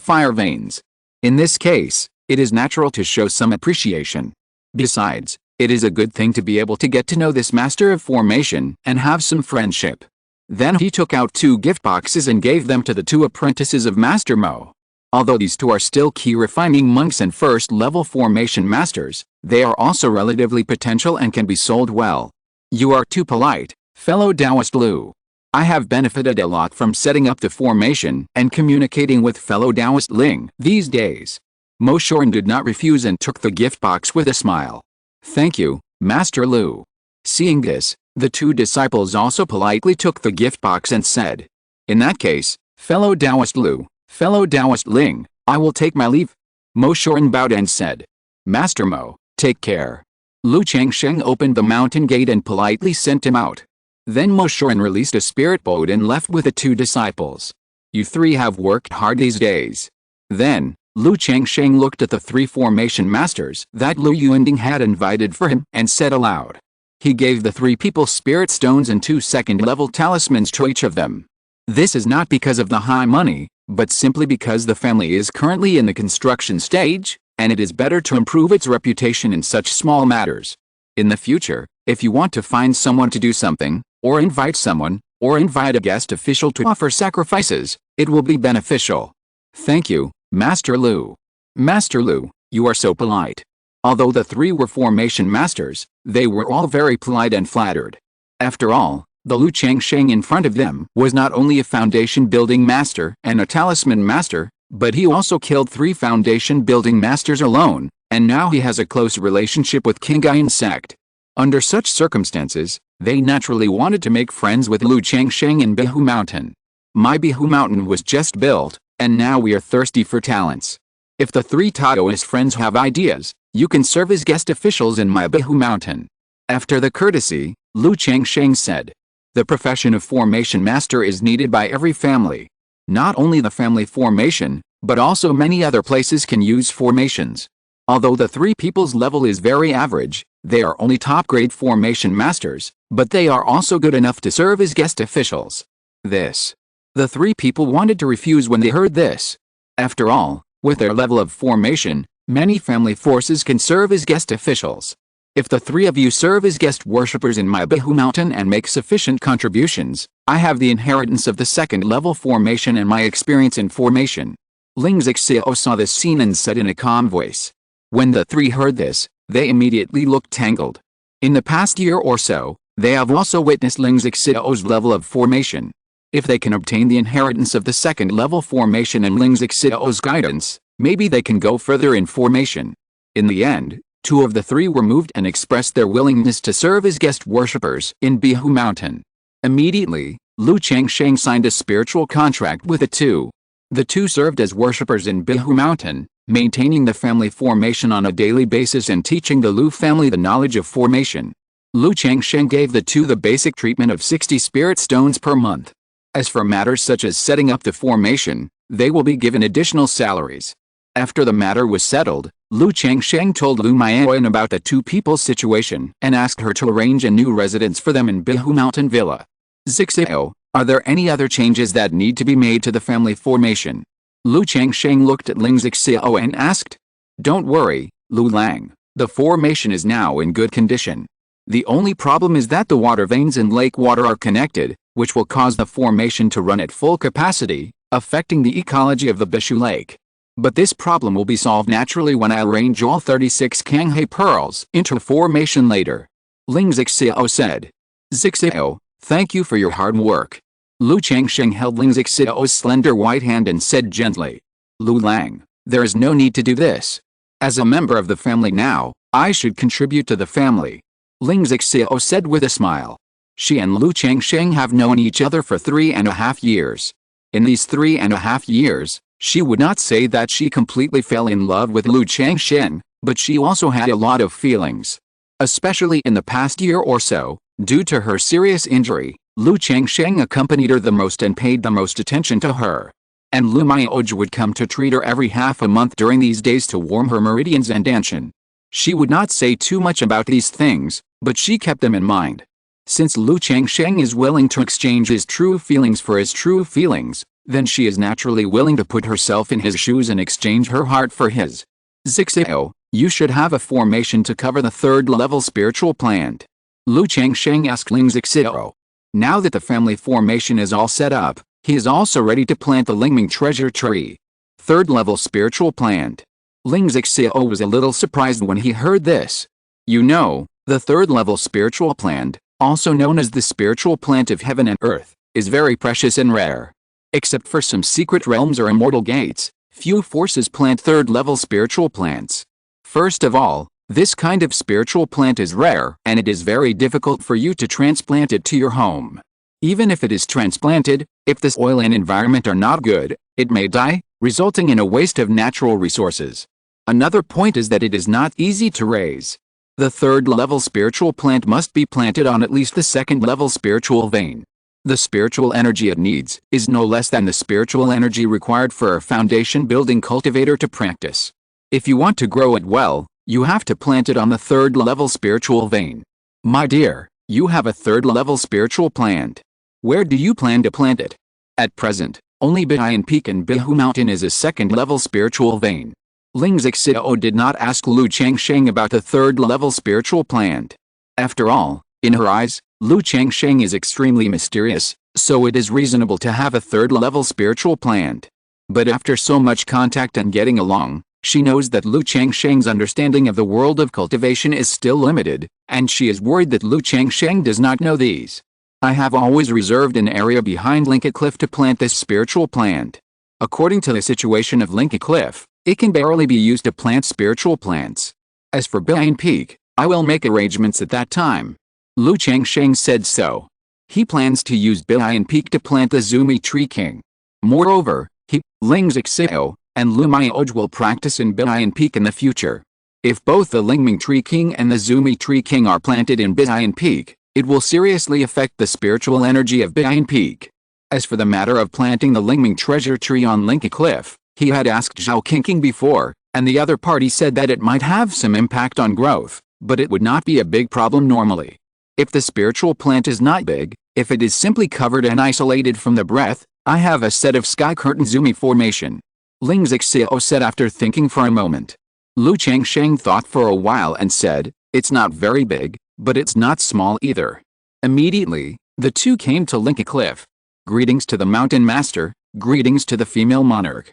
fire veins. In this case, it is natural to show some appreciation. Besides, it is a good thing to be able to get to know this master of formation and have some friendship. Then he took out 2 gift boxes and gave them to the 2 apprentices of Master Mo. Although these 2 are still key refining monks and first-level formation masters, they are also relatively potential and can be sold well. You are too polite, fellow Taoist Lu. I have benefited a lot from setting up the formation and communicating with fellow Taoist Ling these days. Mo Shorin did not refuse and took the gift box with a smile. Thank you, Master Lu. Seeing this, the 2 disciples also politely took the gift box and said, in that case, fellow Taoist Lu, fellow Taoist Ling, I will take my leave. Mo Shorin bowed and said, Master Mo, take care. Lu Changsheng opened the mountain gate and politely sent him out. Then Mo Shorin released a spirit boat and left with the 2 disciples. You 3 have worked hard these days. Then, Lu Changsheng looked at the 3 formation masters that Lu Yuanding had invited for him and said aloud. He gave the 3 people spirit stones and 2 second-level talismans to each of them. This is not because of the high money, but simply because the family is currently in the construction stage, and it is better to improve its reputation in such small matters. In the future, if you want to find someone to do something, or invite someone, or invite a guest official to offer sacrifices, it will be beneficial. Thank you, Master Lu. Master Lu, you are so polite. Although the 3 were formation masters, they were all very polite and flattered. After all, the Lu Changsheng in front of them was not only a foundation building master and a talisman master, but he also killed 3 foundation building masters alone, and now he has a close relationship with Qingyun Sect. Under such circumstances, they naturally wanted to make friends with Lu Changsheng in Qingzhu Mountain. My Qingzhu Mountain was just built, and now we are thirsty for talents. If the 3 Taoist friends have ideas, you can serve as guest officials in my Qingzhu Mountain. After the courtesy, Lu Changsheng said, the profession of formation master is needed by every family. Not only the family formation, but also many other places can use formations. Although the 3 people's level is very average, they are only top-grade formation masters, but they are also good enough to serve as guest officials. The 3 people wanted to refuse when they heard this. After all, with their level of formation, many family forces can serve as guest officials. If the 3 of you serve as guest worshippers in my Qingzhu Mountain and make sufficient contributions, I have the inheritance of the 2nd-level formation and my experience in formation. Lingzixio saw this scene and said in a calm voice. When the 3 heard this, they immediately looked tangled. In the past year or so, they have also witnessed Lingzixio's level of formation. If they can obtain the inheritance of the 2nd-level formation and Lingzixio's guidance, maybe they can go further in formation. In the end, 2 of the 3 were moved and expressed their willingness to serve as guest worshippers in Qingzhu Mountain. Immediately, Lu Changsheng signed a spiritual contract with the 2. The 2 served as worshippers in Qingzhu Mountain, maintaining the family formation on a daily basis and teaching the Lu family the knowledge of formation. Lu Changsheng gave the two the basic treatment of 60 spirit stones per month. As for matters such as setting up the formation, they will be given additional salaries. After the matter was settled, Lu Changsheng told Lu Maoyan about the two people's situation and asked her to arrange a new residence for them in Qingzhu Mountain Villa. Zixio, are there any other changes that need to be made to the family formation? Lu Changsheng looked at Ling Zixio and asked. Don't worry, Lu Lang, the formation is now in good condition. The only problem is that the water veins in lake water are connected, which will cause the formation to run at full capacity, affecting the ecology of the Bishu Lake. But this problem will be solved naturally when I arrange all 36 Qanghe pearls into formation later. Ling Zixio said. Zixio, thank you for your hard work. Lu Changsheng held Ling Zixio's slender white hand and said gently. Lu Lang, there is no need to do this. As a member of the family now, I should contribute to the family. Ling Zixio said with a smile. She and Lu Changsheng have known each other for 3.5 years. In these 3.5 years, she would not say that she completely fell in love with Lu Changsheng, but she also had a lot of feelings. Especially in the past year or so, due to her serious injury, Lu Changsheng accompanied her the most and paid the most attention to her. And Lu Maoji would come to treat her every half a month during these days to warm her meridians and Danshan. She would not say too much about these things, but she kept them in mind. Since Lu Changsheng is willing to exchange his true feelings for his true feelings, then she is naturally willing to put herself in his shoes and exchange her heart for his. Zixio, you should have a formation to cover the third-level spiritual plant. Lu Changsheng asked Ling Zixio. Now that the family formation is all set up, he is also ready to plant the Lingming treasure tree. Third-level spiritual plant. Ling Zixio was a little surprised when he heard this. You know, the third-level spiritual plant, also known as the spiritual plant of heaven and earth, is very precious and rare. Except for some secret realms or immortal gates, few forces plant third-level spiritual plants. First of all, this kind of spiritual plant is rare and it is very difficult for you to transplant it to your home. Even if it is transplanted, if the soil and environment are not good, it may die, resulting in a waste of natural resources. Another point is that it is not easy to raise. The third-level spiritual plant must be planted on at least the second-level spiritual vein. The spiritual energy it needs is no less than the spiritual energy required for a foundation-building cultivator to practice. If you want to grow it well, you have to plant it on the third-level spiritual vein. My dear, you have a third-level spiritual plant. Where do you plan to plant it? At present, only Bihayan Peak and Qingzhu Mountain is a second-level spiritual vein. Ling Zixio did not ask Lu Changsheng about the third-level spiritual plant. After all, in her eyes, Lu Changsheng is extremely mysterious, so it is reasonable to have a third-level spiritual plant. But after so much contact and getting along, she knows that Lu Changsheng's understanding of the world of cultivation is still limited, and she is worried that Lu Changsheng does not know these. I have always reserved an area behind Linka Cliff to plant this spiritual plant. According to the situation of Linka Cliff, it can barely be used to plant spiritual plants. As for Bihayan Peak, I will make arrangements at that time. Lu Changsheng said so. He plans to use Bihayan Peak to plant the Zumi Tree King. Moreover, he, Ling Zixio, and Lu Maoji will practice in Bihayan Peak in the future. If both the Lingming Tree King and the Zumi Tree King are planted in Bihayan Peak, it will seriously affect the spiritual energy of Bihayan Peak. As for the matter of planting the Lingming treasure tree on Linka Cliff, he had asked Zhao Qingqing before, and the other party said that it might have some impact on growth, but it would not be a big problem normally. If the spiritual plant is not big, if it is simply covered and isolated from the breath, I have a set of sky curtain Zumi formation. Ling Zixio said after thinking for a moment. Lu Changsheng thought for a while and said, it's not very big, but it's not small either. Immediately, the two came to Linka Cliff. Greetings to the mountain master, greetings to the female monarch.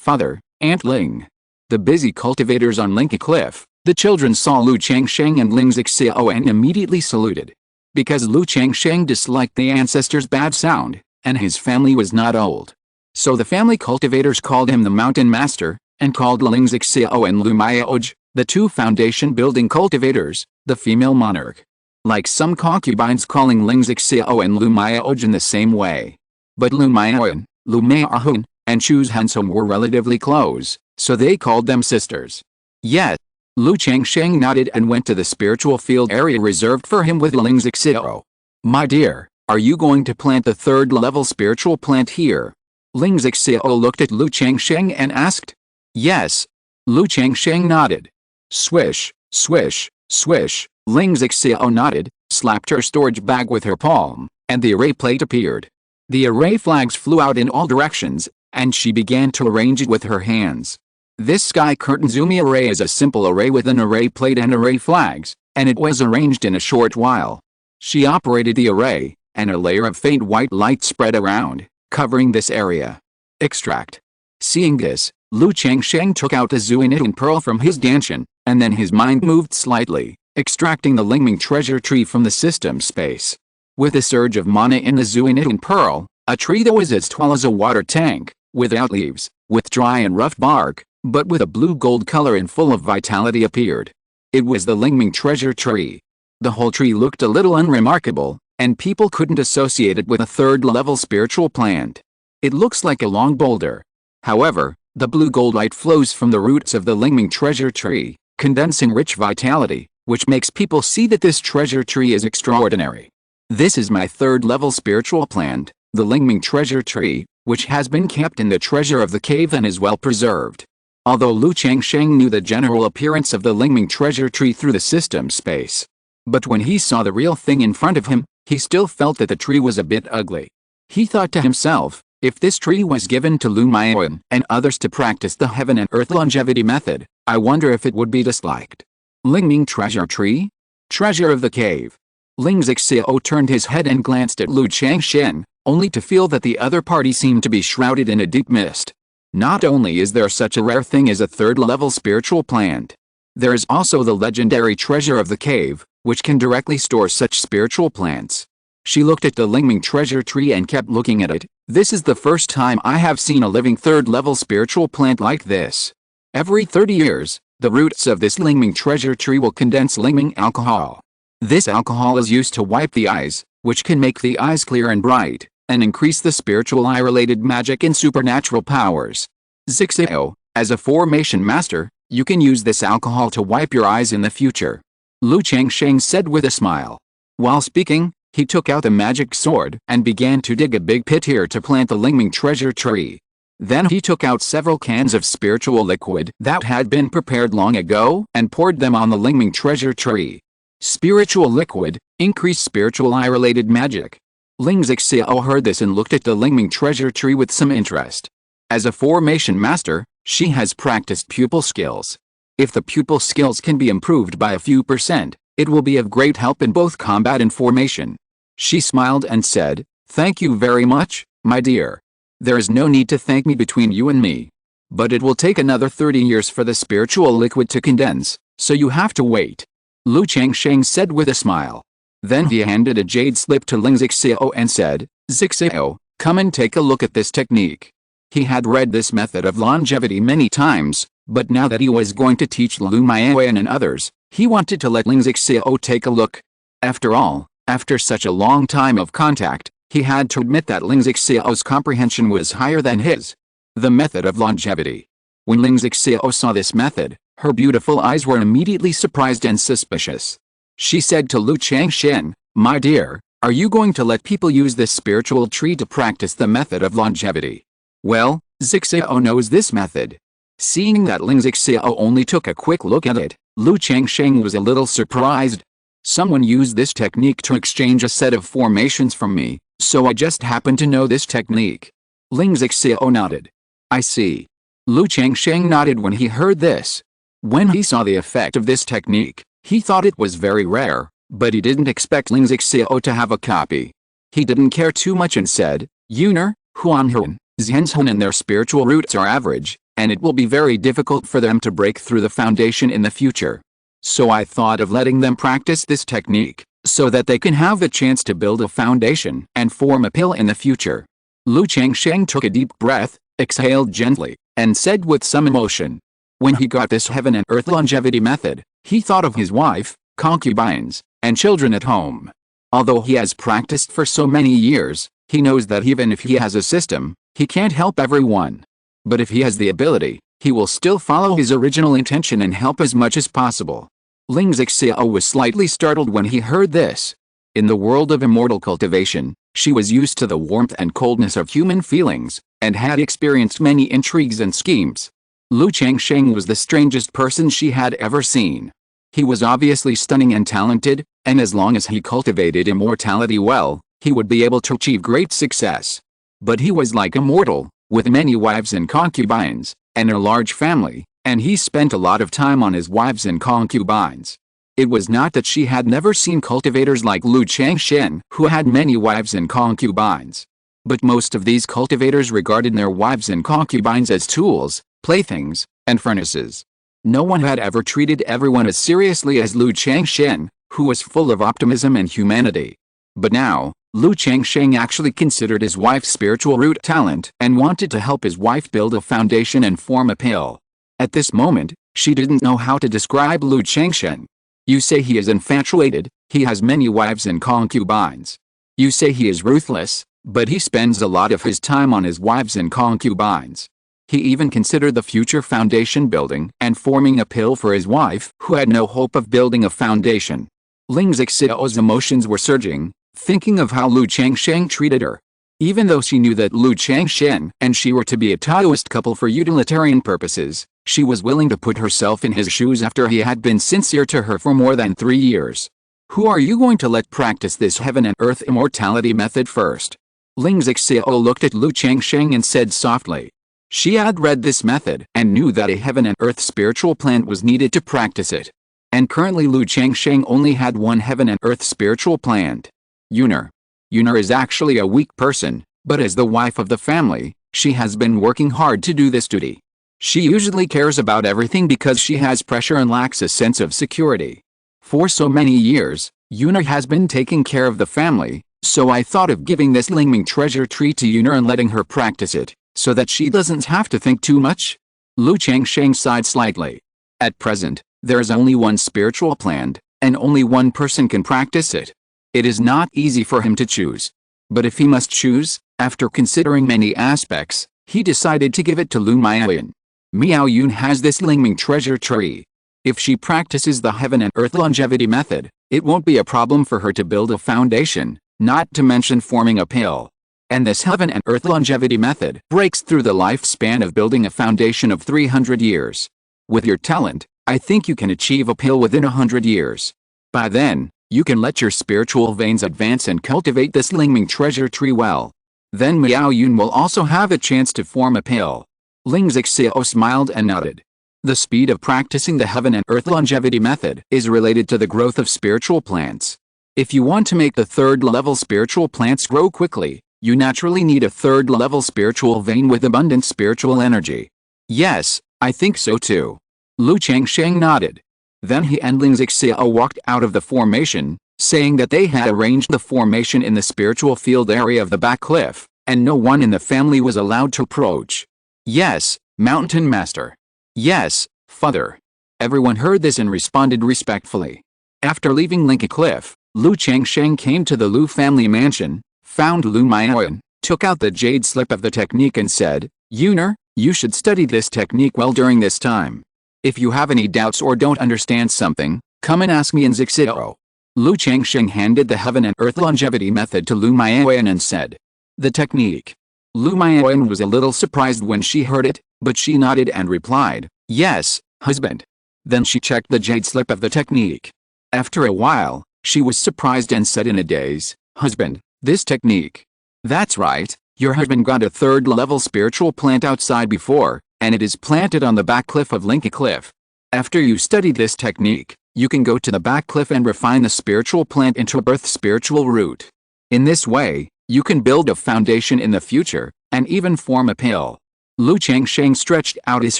Father, Aunt Ling. The busy cultivators on Linka Cliff, the children saw Lu Changsheng and Ling Zixio and immediately saluted. Because Lu Changsheng disliked the ancestors' bad sound, and his family was not old. So the family cultivators called him the mountain master, and called Ling Zixio and Lu Maoji, the two foundation-building cultivators, the female monarch. Like some concubines calling Ling Zixio and Lu Maoji in the same way. But Lu Maoyan, Lu Maohun, and Chu Hansong were relatively close, so they called them sisters. Yet, Lu Changsheng nodded and went to the spiritual field area reserved for him with Ling Zixiao. My dear, are you going to plant the third-level spiritual plant here? Ling Zixiao looked at Lu Changsheng and asked. Yes. Lu Changsheng nodded. Swish, swish, swish. Ling Zixiao nodded, slapped her storage bag with her palm, and the array plate appeared. The array flags flew out in all directions, and she began to arrange it with her hands. This Sky Curtain Zumi array is a simple array with an array plate and array flags, and it was arranged in a short while. She operated the array, and a layer of faint white light spread around, covering this area. Extract. Seeing this, Lu Changsheng took out the Zuinitin pearl from his danshan, and then his mind moved slightly, extracting the Lingming treasure tree from the system space. With a surge of mana in the Zuinitin pearl, a tree that was as tall as a water tank, without leaves, with dry and rough bark, but with a blue-gold color and full of vitality appeared. It was the Lingming treasure tree. The whole tree looked a little unremarkable, and people couldn't associate it with a third-level spiritual plant. It looks like a long boulder. However, the blue-gold light flows from the roots of the Lingming treasure tree, condensing rich vitality, which makes people see that this treasure tree is extraordinary. This is my third-level spiritual plant, the Lingming treasure tree, which has been kept in the treasure of the cave and is well preserved. Although Lu Changsheng knew the general appearance of the Lingming treasure tree through the system space, but when he saw the real thing in front of him, he still felt that the tree was a bit ugly. He thought to himself, if this tree was given to Lu Maiyuan and others to practice the heaven and earth longevity method, I wonder if it would be disliked. Lingming treasure tree? Treasure of the cave. Ling Zixiao turned his head and glanced at Lu Changsheng, only to feel that the other party seemed to be shrouded in a deep mist. Not only is there such a rare thing as a third-level spiritual plant, there is also the legendary treasure of the cave, which can directly store such spiritual plants. She looked at the Lingming treasure tree and kept looking at it. This is the first time I have seen a living third-level spiritual plant like this. Every 30 years, the roots of this Lingming treasure tree will condense Lingming alcohol. This alcohol is used to wipe the eyes, which can make the eyes clear and bright, and increase the spiritual eye-related magic and supernatural powers. Zixiao, as a formation master, you can use this alcohol to wipe your eyes in the future. Lu Changsheng said with a smile. While speaking, he took out a magic sword and began to dig a big pit here to plant the Lingming treasure tree. Then he took out several cans of spiritual liquid that had been prepared long ago and poured them on the Lingming treasure tree. Spiritual liquid, increased spiritual eye-related magic. Ling Zixiao heard this and looked at the Lingming treasure tree with some interest. As a formation master, she has practiced pupil skills. If the pupil skills can be improved by a few %, it will be of great help in both combat and formation. She smiled and said, "Thank you very much, my dear. There is no need to thank me between you and me. But it will take another 30 years for the spiritual liquid to condense, so you have to wait." Lu Changsheng said with a smile. Then he handed a jade slip to Ling Zixiao and said, "Zixiao, come and take a look at this technique." He had read this method of longevity many times, but now that he was going to teach Lu Maiyuan and others, he wanted to let Ling Zixiao take a look. After all, after such a long time of contact, he had to admit that Ling Zixiao's comprehension was higher than his. The method of longevity. When Ling Zixiao saw this method, her beautiful eyes were immediately surprised and suspicious. She said to Lu Changsheng, "My dear, are you going to let people use this spiritual tree to practice the method of longevity?" Well, Zixiao knows this method. Seeing that Ling Zixiao only took a quick look at it, Lu Changsheng was a little surprised. Someone used this technique to exchange a set of formations from me, so I just happened to know this technique. Ling Zixiao nodded. I see. Lu Changsheng nodded when he heard this. When he saw the effect of this technique, he thought it was very rare, but he didn't expect Ling Zixiao to have a copy. He didn't care too much and said, Yuner, Huanhun, Zhenzhen and their spiritual roots are average, and it will be very difficult for them to break through the foundation in the future. So I thought of letting them practice this technique, so that they can have a chance to build a foundation and form a pill in the future. Lu Changsheng took a deep breath, exhaled gently, and said with some emotion. When he got this heaven and earth longevity method, he thought of his wife, concubines, and children at home. Although he has practiced for so many years, he knows that even if he has a system, he can't help everyone. But if he has the ability, he will still follow his original intention and help as much as possible. Ling Zixiao was slightly startled when he heard this. In the world of immortal cultivation, she was used to the warmth and coldness of human feelings, and had experienced many intrigues and schemes. Lu Changsheng was the strangest person she had ever seen. He was obviously stunning and talented, and as long as he cultivated immortality well, he would be able to achieve great success. But he was like a mortal, with many wives and concubines, and a large family, and he spent a lot of time on his wives and concubines. It was not that she had never seen cultivators like Lu Changsheng who had many wives and concubines. But most of these cultivators regarded their wives and concubines as tools, playthings, and furnaces. No one had ever treated everyone as seriously as Lu Changsheng, who was full of optimism and humanity. But now, Lu Changsheng actually considered his wife's spiritual root talent and wanted to help his wife build a foundation and form a pill. At this moment, she didn't know how to describe Lu Changsheng. You say he is infatuated, he has many wives and concubines. You say he is ruthless, but he spends a lot of his time on his wives and concubines. He even considered the future foundation building and forming a pill for his wife who had no hope of building a foundation. Ling Zixiao's emotions were surging, thinking of how Lu Changsheng treated her. Even though she knew that Lu Changsheng and she were to be a Taoist couple for utilitarian purposes, she was willing to put herself in his shoes after he had been sincere to her for more than 3 years. Who are you going to let practice this heaven and earth immortality method first? Ling Zixiao looked at Lu Changsheng and said softly. She had read this method and knew that a heaven and earth spiritual plant was needed to practice it. And currently Lu Changsheng only had one heaven and earth spiritual plant. Yuner. Yuner is actually a weak person, but as the wife of the family, she has been working hard to do this duty. She usually cares about everything because she has pressure and lacks a sense of security. For so many years, Yuner has been taking care of the family, so I thought of giving this Lingming treasure tree to Yuner and letting her practice it, so that she doesn't have to think too much. Lu Changsheng sighed slightly. At present, there is only one spiritual plant, and only one person can practice it. It is not easy for him to choose. But if he must choose, after considering many aspects, he decided to give it to Lu Miaoyun. Miaoyun has this Lingming treasure tree. If she practices the heaven and earth longevity method, it won't be a problem for her to build a foundation, not to mention forming a pill. And this heaven and earth longevity method breaks through the lifespan of building a foundation of 300 years. With your talent, I think you can achieve a pill within 100 years. By then, you can let your spiritual veins advance and cultivate this Lingming treasure tree well. Then Miaoyun will also have a chance to form a pill. Ling Zixiao smiled and nodded. The speed of practicing the heaven and earth longevity method is related to the growth of spiritual plants. If you want to make the third-level spiritual plants grow quickly, you naturally need a third-level spiritual vein with abundant spiritual energy. Yes, I think so too. Lu Changsheng nodded. Then he and Ling Zixiao walked out of the formation, saying that they had arranged the formation in the spiritual field area of the back cliff, and no one in the family was allowed to approach. Yes, Mountain Master. Yes, Father. Everyone heard this and responded respectfully. After leaving Linka Cliff, Lu Changsheng came to the Lu family mansion, found Lu Miaoyun, took out the jade slip of the technique and said, Yuner, you should study this technique well during this time. If you have any doubts or don't understand something, come and ask me in Zixiao. Lu Changsheng handed the heaven and earth longevity method to Lu Miaoyun and said, the technique. Lu Miaoyun was a little surprised when she heard it, but she nodded and replied, yes, husband. Then she checked the jade slip of the technique. After a while, she was surprised and said in a daze, husband, this technique. That's right, your husband got a third-level spiritual plant outside before, and it is planted on the back cliff of Linka Cliff. After you study this technique, you can go to the back cliff and refine the spiritual plant into a birth spiritual root. In this way, you can build a foundation in the future, and even form a pill. Lu Changsheng stretched out his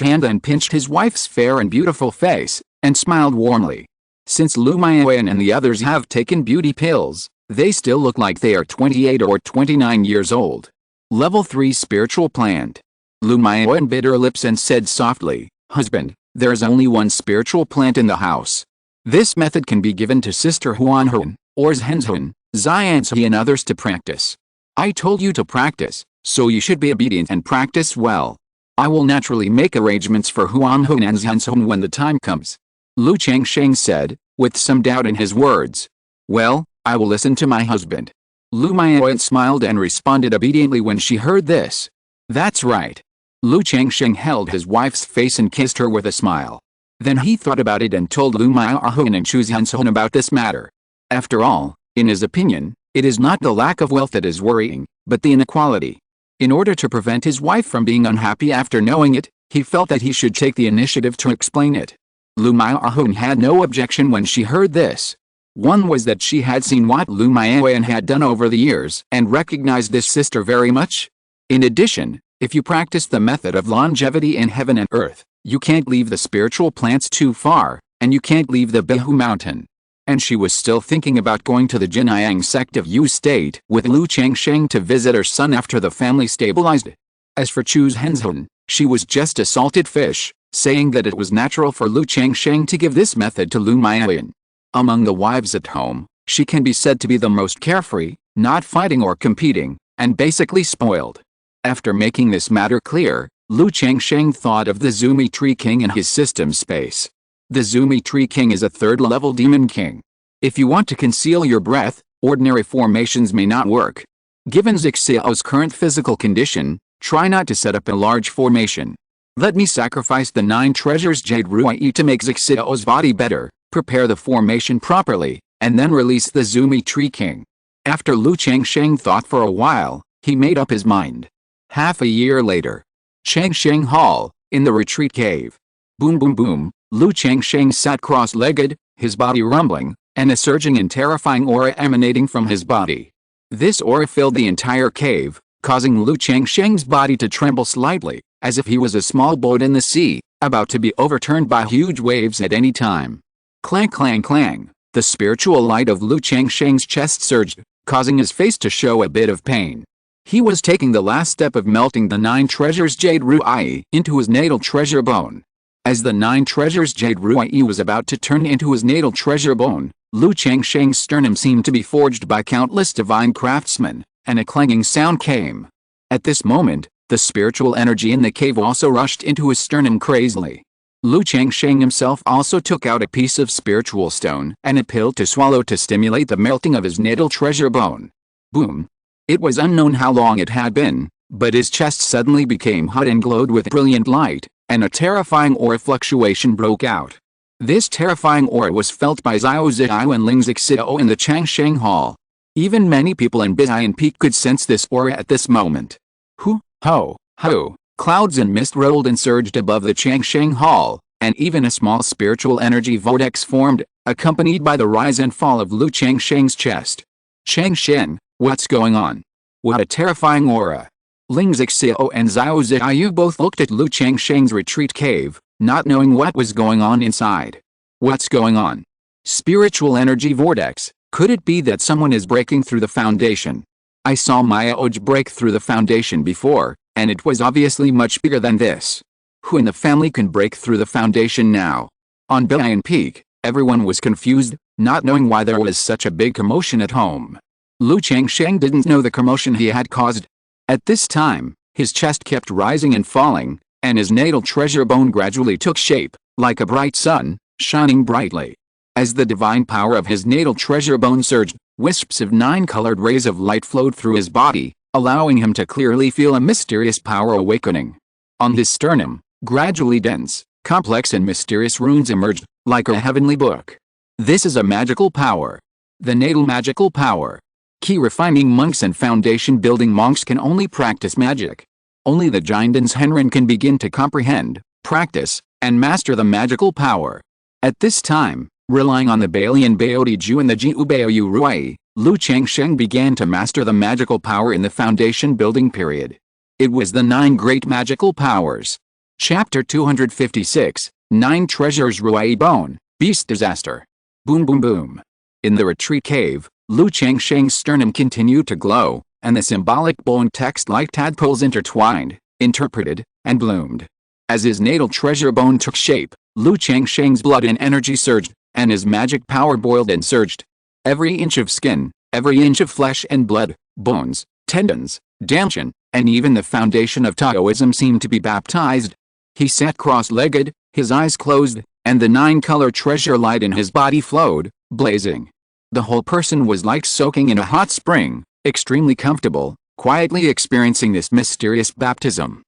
hand and pinched his wife's fair and beautiful face, and smiled warmly. Since Lu Miaoyun and the others have taken beauty pills, they still look like they are 28 or 29 years old. Level 3 spiritual plant. Lu Miaoyun bit her lips and said softly, husband, there is only one spiritual plant in the house. This method can be given to Sister Huanhun, or Zhenzhun, Xianzi and others to practice. I told you to practice, so you should be obedient and practice well. I will naturally make arrangements for Huanhun and Zhanshun when the time comes. Lu Changsheng said, with some doubt in his words. Well, I will listen to my husband. Lu Maoyan smiled and responded obediently when she heard this. That's right. Lu Changsheng held his wife's face and kissed her with a smile. Then he thought about it and told Lu Maoyan and Chu Zhanshun about this matter. After all, in his opinion, it is not the lack of wealth that is worrying, but the inequality. In order to prevent his wife from being unhappy after knowing it, he felt that he should take the initiative to explain it. Lu Maoyan had no objection when she heard this. One was that she had seen what Lu Maoyan had done over the years and recognized this sister very much. In addition, if you practice the method of longevity in heaven and earth, you can't leave the spiritual plants too far, and you can't leave the Qingzhu Mountain. And she was still thinking about going to the Qingyun Sect of Yu State with Lu Changsheng to visit her son after the family stabilized. As for Chu Zhanshun, she was just a salted fish, saying that it was natural for Lu Changsheng to give this method to Lu Maoyan. Among the wives at home, she can be said to be the most carefree, not fighting or competing, and basically spoiled. After making this matter clear, Lu Changsheng thought of the Zumi Tree King in his system space. The Zumi Tree King is a third-level demon king. If you want to conceal your breath, ordinary formations may not work. Given Xiao's current physical condition, try not to set up a large formation. Let me sacrifice the 9 treasures Jade Ruai to make Xiao's body better, prepare the formation properly, and then release the Zumi Tree King. After Lu Changsheng thought for a while, he made up his mind. Half a year later. Changsheng Hall, in the retreat cave. Boom boom boom, Lu Changsheng sat cross-legged, his body rumbling, and a surging and terrifying aura emanating from his body. This aura filled the entire cave, causing Lu Changsheng's body to tremble slightly, as if he was a small boat in the sea, about to be overturned by huge waves at any time. Clang clang clang, the spiritual light of Lu Changsheng's chest surged, causing his face to show a bit of pain. He was taking the last step of melting the 9 treasures Jade Ruai into his natal treasure bone. As the 9 treasures Jade Ruai was about to turn into his natal treasure bone, Lu Changsheng's sternum seemed to be forged by countless divine craftsmen, and a clanging sound came. At this moment, the spiritual energy in the cave also rushed into his sternum crazily. Lu Changsheng himself also took out a piece of spiritual stone and a pill to swallow to stimulate the melting of his natal treasure bone. Boom! It was unknown how long it had been, but his chest suddenly became hot and glowed with brilliant light, and a terrifying aura fluctuation broke out. This terrifying aura was felt by Xiao Ziao and Ling Xiao in the Changsheng Hall. Even many people in Bian Peak could sense this aura at this moment. Hu, ho, ho, clouds and mist rolled and surged above the Changsheng Hall, and even a small spiritual energy vortex formed, accompanied by the rise and fall of Lu Changsheng's chest. Changsheng, what's going on? What a terrifying aura! Ling Xiao and Xiao Ziao both looked at Lu Changsheng's retreat cave, not knowing what was going on inside. What's going on? Spiritual energy vortex, could it be that someone is breaking through the foundation? I saw Mayaoj break through the foundation before, and it was obviously much bigger than this. Who in the family can break through the foundation now? On Bian Peak, everyone was confused, not knowing why there was such a big commotion at home. Lu Changsheng didn't know the commotion he had caused. At this time, his chest kept rising and falling, and his natal treasure bone gradually took shape, like a bright sun, shining brightly. As the divine power of his natal treasure bone surged, wisps of 9-colored rays of light flowed through his body, allowing him to clearly feel a mysterious power awakening. On his sternum, gradually dense, complex and mysterious runes emerged, like a heavenly book. This is a magical power. The natal magical power. Key refining monks and foundation building monks can only practice magic. Only the Jindans Henren can begin to comprehend, practice, and master the magical power. At this time, relying on the Balian Baodi Ju and the Jiu Baoyu Ruai, Lu Changsheng began to master the magical power in the foundation building period. It was the 9 great magical powers. Chapter 256, 9 Treasures Ruai Bone, Beast Disaster. Boom boom boom. In the retreat cave, Lu Changsheng's sternum continued to glow, and the symbolic bone text like tadpoles intertwined, interpreted, and bloomed. As his natal treasure bone took shape, Lu Changsheng's blood and energy surged, and his magic power boiled and surged. Every inch of skin, every inch of flesh and blood, bones, tendons, danshan, and even the foundation of Taoism seemed to be baptized. He sat cross-legged, his eyes closed, and the 9-color treasure light in his body flowed, blazing. The whole person was like soaking in a hot spring, extremely comfortable, quietly experiencing this mysterious baptism.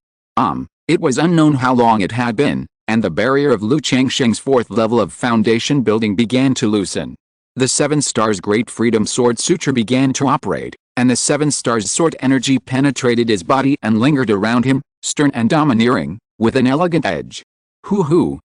It was unknown how long it had been, and the barrier of Lu Changsheng's 4th level of foundation building began to loosen. The 7 Stars Great Freedom Sword Sutra began to operate, and the 7 Stars Sword energy penetrated his body and lingered around him, stern and domineering, with an elegant edge.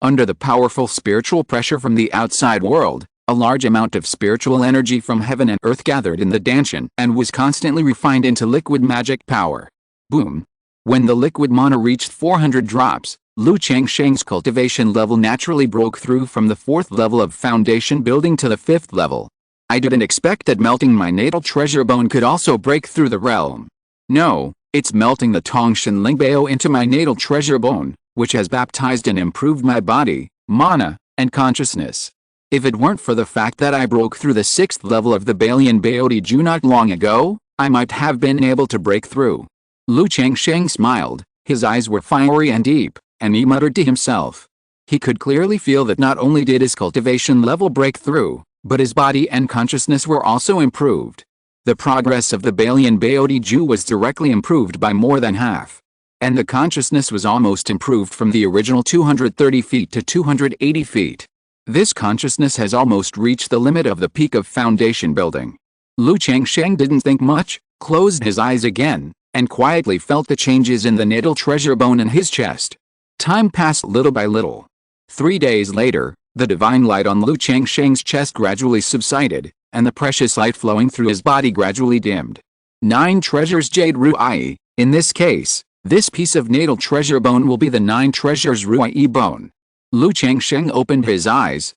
Under the powerful spiritual pressure from the outside world, a large amount of spiritual energy from heaven and earth gathered in the Danshan and was constantly refined into liquid magic power. Boom! When the liquid mana reached 400 drops, Lu Changsheng's cultivation level naturally broke through from the 4th level of foundation building to the 5th level. I didn't expect that melting my natal treasure bone could also break through the realm. No, it's melting the Tongshan Lingbao into my natal treasure bone, which has baptized and improved my body, mana, and consciousness. If it weren't for the fact that I broke through the 6th level of the Balian Baodi Ju not long ago, I might have been able to break through. Lu Changsheng smiled, his eyes were fiery and deep, and he muttered to himself. He could clearly feel that not only did his cultivation level break through, but his body and consciousness were also improved. The progress of the Balian Baodi Ju was directly improved by more than half. And the consciousness was almost improved from the original 230 feet to 280 feet. This consciousness has almost reached the limit of the peak of foundation building. Lu Changsheng didn't think much, closed his eyes again, and quietly felt the changes in the natal treasure bone in his chest. Time passed little by little. 3 days later, the divine light on Lu Changsheng's chest gradually subsided, and the precious light flowing through his body gradually dimmed. 9 treasures Jade Ruai. In this case, this piece of natal treasure bone will be the 9 treasures Ruai bone. Lu Changsheng opened his eyes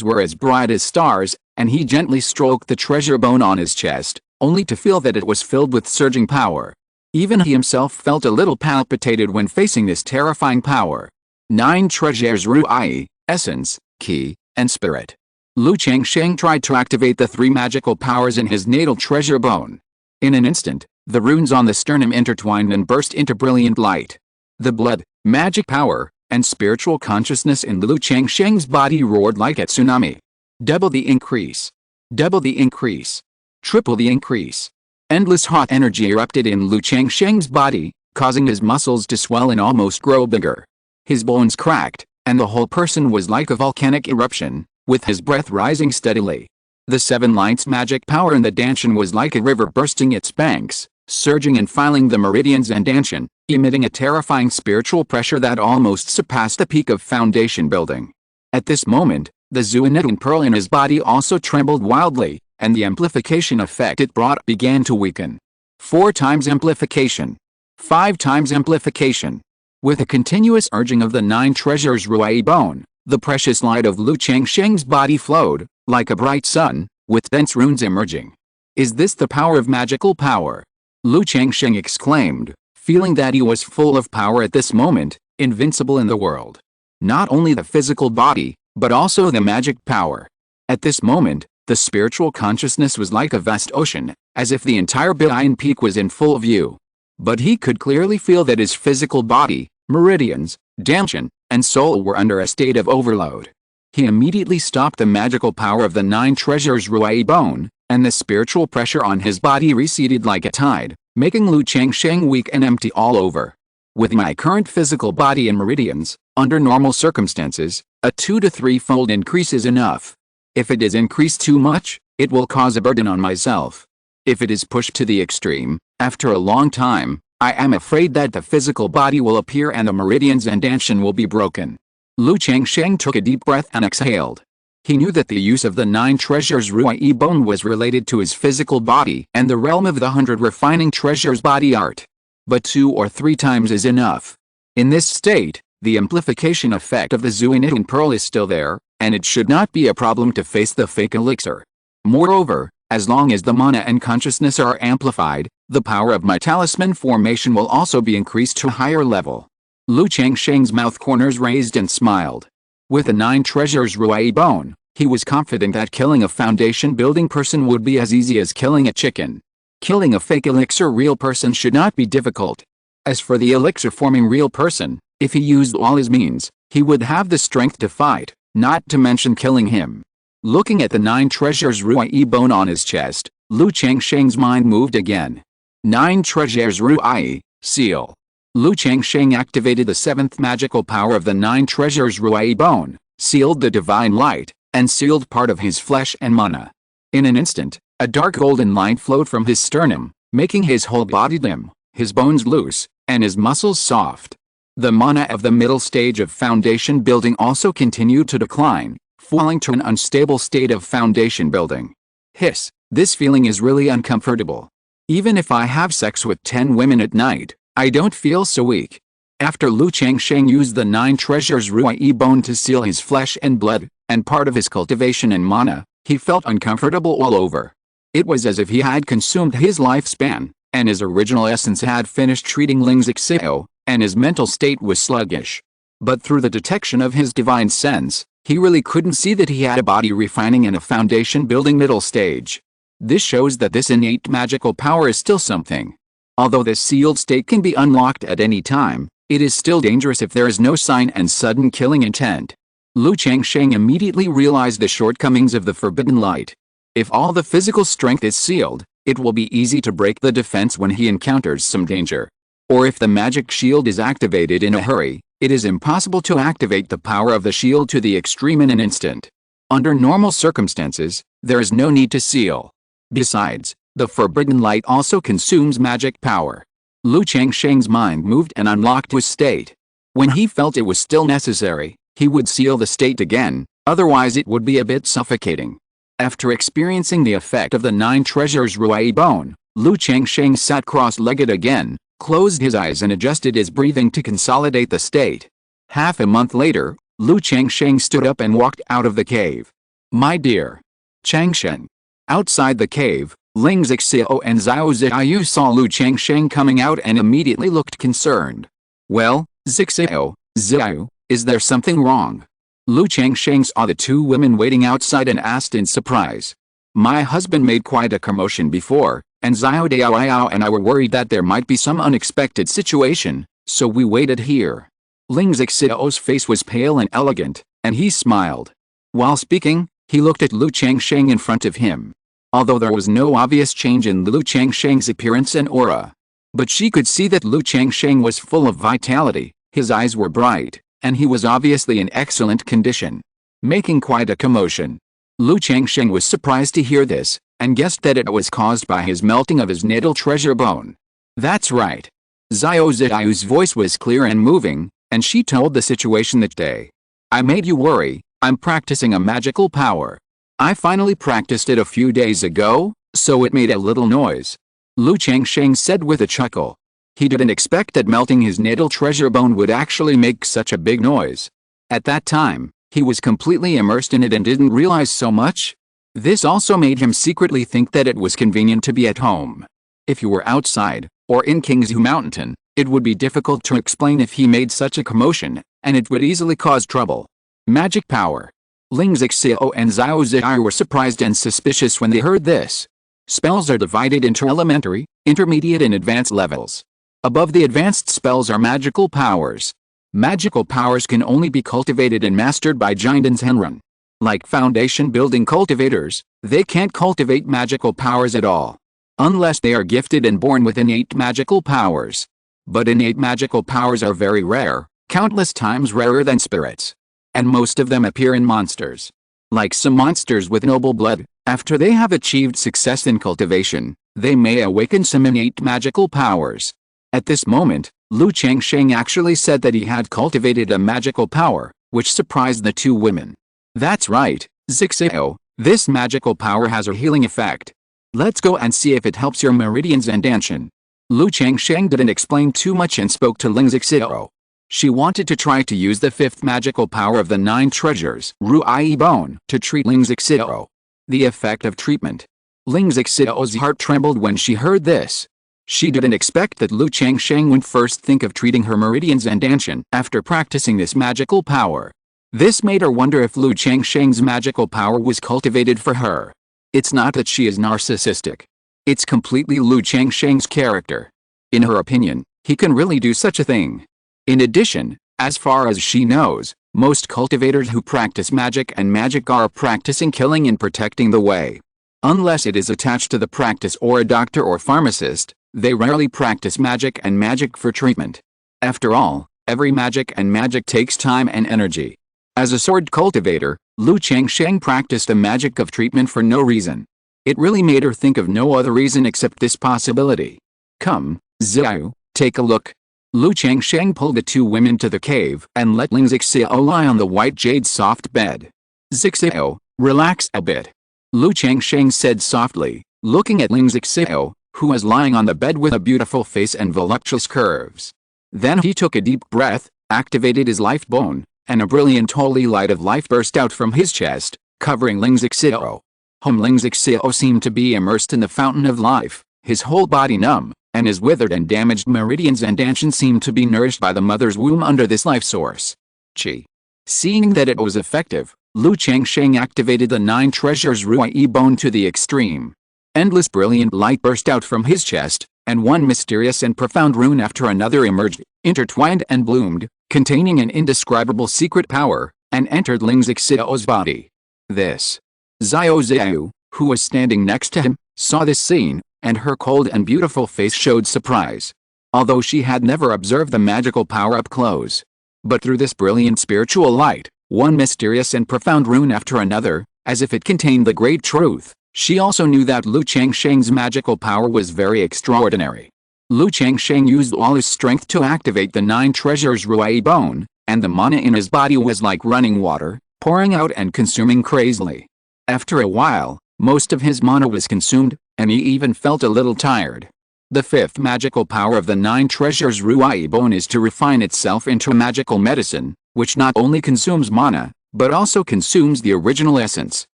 were as bright as stars, and he gently stroked the treasure bone on his chest, only to feel that it was filled with surging power. Even he himself felt a little palpitated when facing this terrifying power. 9 treasures Ruai, essence, ki, and spirit. Lu Changsheng tried to activate the 3 magical powers in his natal treasure bone. In an instant, the runes on the sternum intertwined and burst into brilliant light. The blood, magic power, and spiritual consciousness in Lu Changsheng's body roared like a tsunami. Double the increase. Double the increase. Triple the increase. Endless hot energy erupted in Lu Changsheng's body, causing his muscles to swell and almost grow bigger. His bones cracked, and the whole person was like a volcanic eruption, with his breath rising steadily. The 7 lights magic power in the Danshan was like a river bursting its banks, surging and filing the meridians and Danshan, emitting a terrifying spiritual pressure that almost surpassed the peak of foundation building. At this moment, the Zuanitun pearl in his body also trembled wildly, and the amplification effect it brought began to weaken. 4 times amplification. 5 times amplification. With a continuous urging of the 9 treasures Ruai bone, the precious light of Lu Changsheng's body flowed, like a bright sun, with dense runes emerging. Is this the power of magical power? Lu Changsheng exclaimed, feeling that he was full of power at this moment, invincible in the world. Not only the physical body, but also the magic power. At this moment, the spiritual consciousness was like a vast ocean, as if the entire Balian peak was in full view. But he could clearly feel that his physical body, meridians, Danshan, and soul were under a state of overload. He immediately stopped the magical power of the 9 treasures Ruai bone, and the spiritual pressure on his body receded like a tide, making Lu Changsheng weak and empty all over. With my current physical body and meridians, under normal circumstances, a 2 to 3-fold increase is enough. If it is increased too much, it will cause a burden on myself. If it is pushed to the extreme, after a long time, I am afraid that the physical body will appear and the meridians and Danshan will be broken. Lu Changsheng took a deep breath and exhaled. He knew that the use of the 9 treasures Ruai bone was related to his physical body and the realm of the 100 refining treasures body art. But 2 or 3 times is enough. In this state, the amplification effect of the Zuanitun pearl is still there, and it should not be a problem to face the fake elixir. Moreover, as long as the mana and consciousness are amplified, the power of my talisman formation will also be increased to a higher level. Lu Changsheng's mouth corners raised and smiled. With the 9 treasures Ruai bone, he was confident that killing a foundation building person would be as easy as killing a chicken. Killing a fake elixir real person should not be difficult. As for the elixir forming real person, if he used all his means, he would have the strength to fight, not to mention killing him. Looking at the 9 treasures Ruai bone on his chest, Lu Changsheng's mind moved again. 9 treasures Ruai, seal. Lu Changsheng activated the 7th magical power of the 9 treasures Ruai bone, sealed the divine light, and sealed part of his flesh and mana. In an instant, a dark golden light flowed from his sternum, making his whole body limp, his bones loose, and his muscles soft. The mana of the middle stage of foundation building also continued to decline, falling to an unstable state of foundation building. Hiss, this feeling is really uncomfortable. Even if I have sex with 10 women at night, I don't feel so weak. After Lu Changsheng used the 9 treasures Ruai bone to seal his flesh and blood, and part of his cultivation and mana, he felt uncomfortable all over. It was as if he had consumed his lifespan, and his original essence had finished treating Ling's Ixio, and his mental state was sluggish. But through the detection of his divine sense, he really couldn't see that he had a body refining in a foundation building middle stage. This shows that this innate magical power is still something. Although this sealed state can be unlocked at any time, it is still dangerous if there is no sign and sudden killing intent. Lu Changsheng immediately realized the shortcomings of the forbidden light. If all the physical strength is sealed, it will be easy to break the defense when he encounters some danger. Or if the magic shield is activated in a hurry, it is impossible to activate the power of the shield to the extreme in an instant. Under normal circumstances, there is no need to seal. Besides, the forbidden light also consumes magic power. Lu Changsheng's mind moved and unlocked his state. When he felt it was still necessary, he would seal the state again, otherwise it would be a bit suffocating. After experiencing the effect of the 9 treasures Ruai bone, Lu Changsheng sat cross-legged again, closed his eyes and adjusted his breathing to consolidate the state. Half a month later, Lu Changsheng stood up and walked out of the cave. My dear Changsheng. Outside the cave, Ling Zixio and Xiao Ziyu saw Lu Changsheng coming out and immediately looked concerned. Well, Zixio, Ziyu, is there something wrong? Lu Changsheng saw the 2 women waiting outside and asked in surprise. My husband made quite a commotion before, and Xiao Diao and I were worried that there might be some unexpected situation, so we waited here. Ling Zixio's face was pale and elegant, and he smiled. While speaking, he looked at Lu Changsheng in front of him. Although there was no obvious change in Lu Changsheng's appearance and aura. But she could see that Lu Changsheng was full of vitality, his eyes were bright, and he was obviously in excellent condition. Making quite a commotion. Lu Changsheng was surprised to hear this, and guessed that it was caused by his melting of his natal treasure bone. That's right. Xiao Ziyu's voice was clear and moving, and she told the situation that day. I made you worry, I'm practicing a magical power. I finally practiced it a few days ago, so it made a little noise. Lu Changsheng said with a chuckle. He didn't expect that melting his natal treasure bone would actually make such a big noise. At that time, he was completely immersed in it and didn't realize so much. This also made him secretly think that it was convenient to be at home. If you were outside, or in Qingzhu Mountain, it would be difficult to explain if he made such a commotion, and it would easily cause trouble. Magic power. Ling Zixio and Xiao Ziyu were surprised and suspicious when they heard this. Spells are divided into elementary, intermediate and advanced levels. Above the advanced spells are magical powers. Magical powers can only be cultivated and mastered by Jinden's Henrun. Like foundation building cultivators, they can't cultivate magical powers at all. Unless they are gifted and born with innate magical powers. But innate magical powers are very rare, countless times rarer than spirits. And most of them appear in monsters. Like some monsters with noble blood, after they have achieved success in cultivation, they may awaken some innate magical powers. At this moment, Lu Changsheng actually said that he had cultivated a magical power, which surprised the 2 women. That's right, Zixio, this magical power has a healing effect. Let's go and see if it helps your meridians and Danshan. Lu Changsheng didn't explain too much and spoke to Ling Zixio. She wanted to try to use the 5th magical power of the 9 treasures, Ruai bone, to treat Ling Zixio. The effect of treatment. Ling Zixio's heart trembled when she heard this. She didn't expect that Lu Changsheng would first think of treating her meridians and Danshan after practicing this magical power. This made her wonder if Lu Changsheng's magical power was cultivated for her. It's not that she is narcissistic. It's completely Lu Changsheng's character. In her opinion, he can really do such a thing. In addition, as far as she knows, most cultivators who practice magic and magic are practicing killing and protecting the way. Unless it is attached to the practice or a doctor or pharmacist, they rarely practice magic and magic for treatment. After all, every magic and magic takes time and energy. As a sword cultivator, Lu Changsheng practiced a magic of treatment for no reason. It really made her think of no other reason except this possibility. Come, Xiao, take a look. Lu Changsheng pulled the two women to the cave and let Ling Zixiao lie on the white jade soft bed. Zixiao, relax a bit. Lu Changsheng said softly, looking at Ling Zixiao, who was lying on the bed with a beautiful face and voluptuous curves. Then he took a deep breath, activated his life bone, and a brilliant holy light of life burst out from his chest, covering Ling Zixiao. Ling Zixiao seemed to be immersed in the fountain of life, his whole body numb, and his withered and damaged meridians and dantian seemed to be nourished by the mother's womb under this life source. Qi. Seeing that it was effective, Lu Changsheng activated the 9 treasures Ruai bone to the extreme. Endless brilliant light burst out from his chest, and one mysterious and profound rune after another emerged, intertwined and bloomed, containing an indescribable secret power, and entered Ling Zixiao's body. This. Xiao, who was standing next to him, saw this scene, and her cold and beautiful face showed surprise. Although she had never observed the magical power up close. But through this brilliant spiritual light, one mysterious and profound rune after another, as if it contained the great truth, she also knew that Lu Changsheng's magical power was very extraordinary. Lu Changsheng used all his strength to activate the 9 treasures Ruai bone, and the mana in his body was like running water, pouring out and consuming crazily. After a while, most of his mana was consumed, and he even felt a little tired. The 5th magical power of the 9 treasures Ruai bone is to refine itself into a magical medicine, which not only consumes mana, but also consumes the original essence.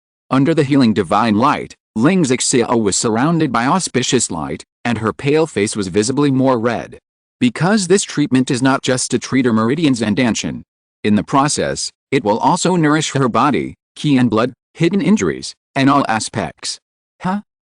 Under the healing divine light, Ling Zixiao was surrounded by auspicious light, and her pale face was visibly more red. Because this treatment is not just to treat her meridians and dantian. In the process, it will also nourish her body, ki and blood, hidden injuries, and all aspects.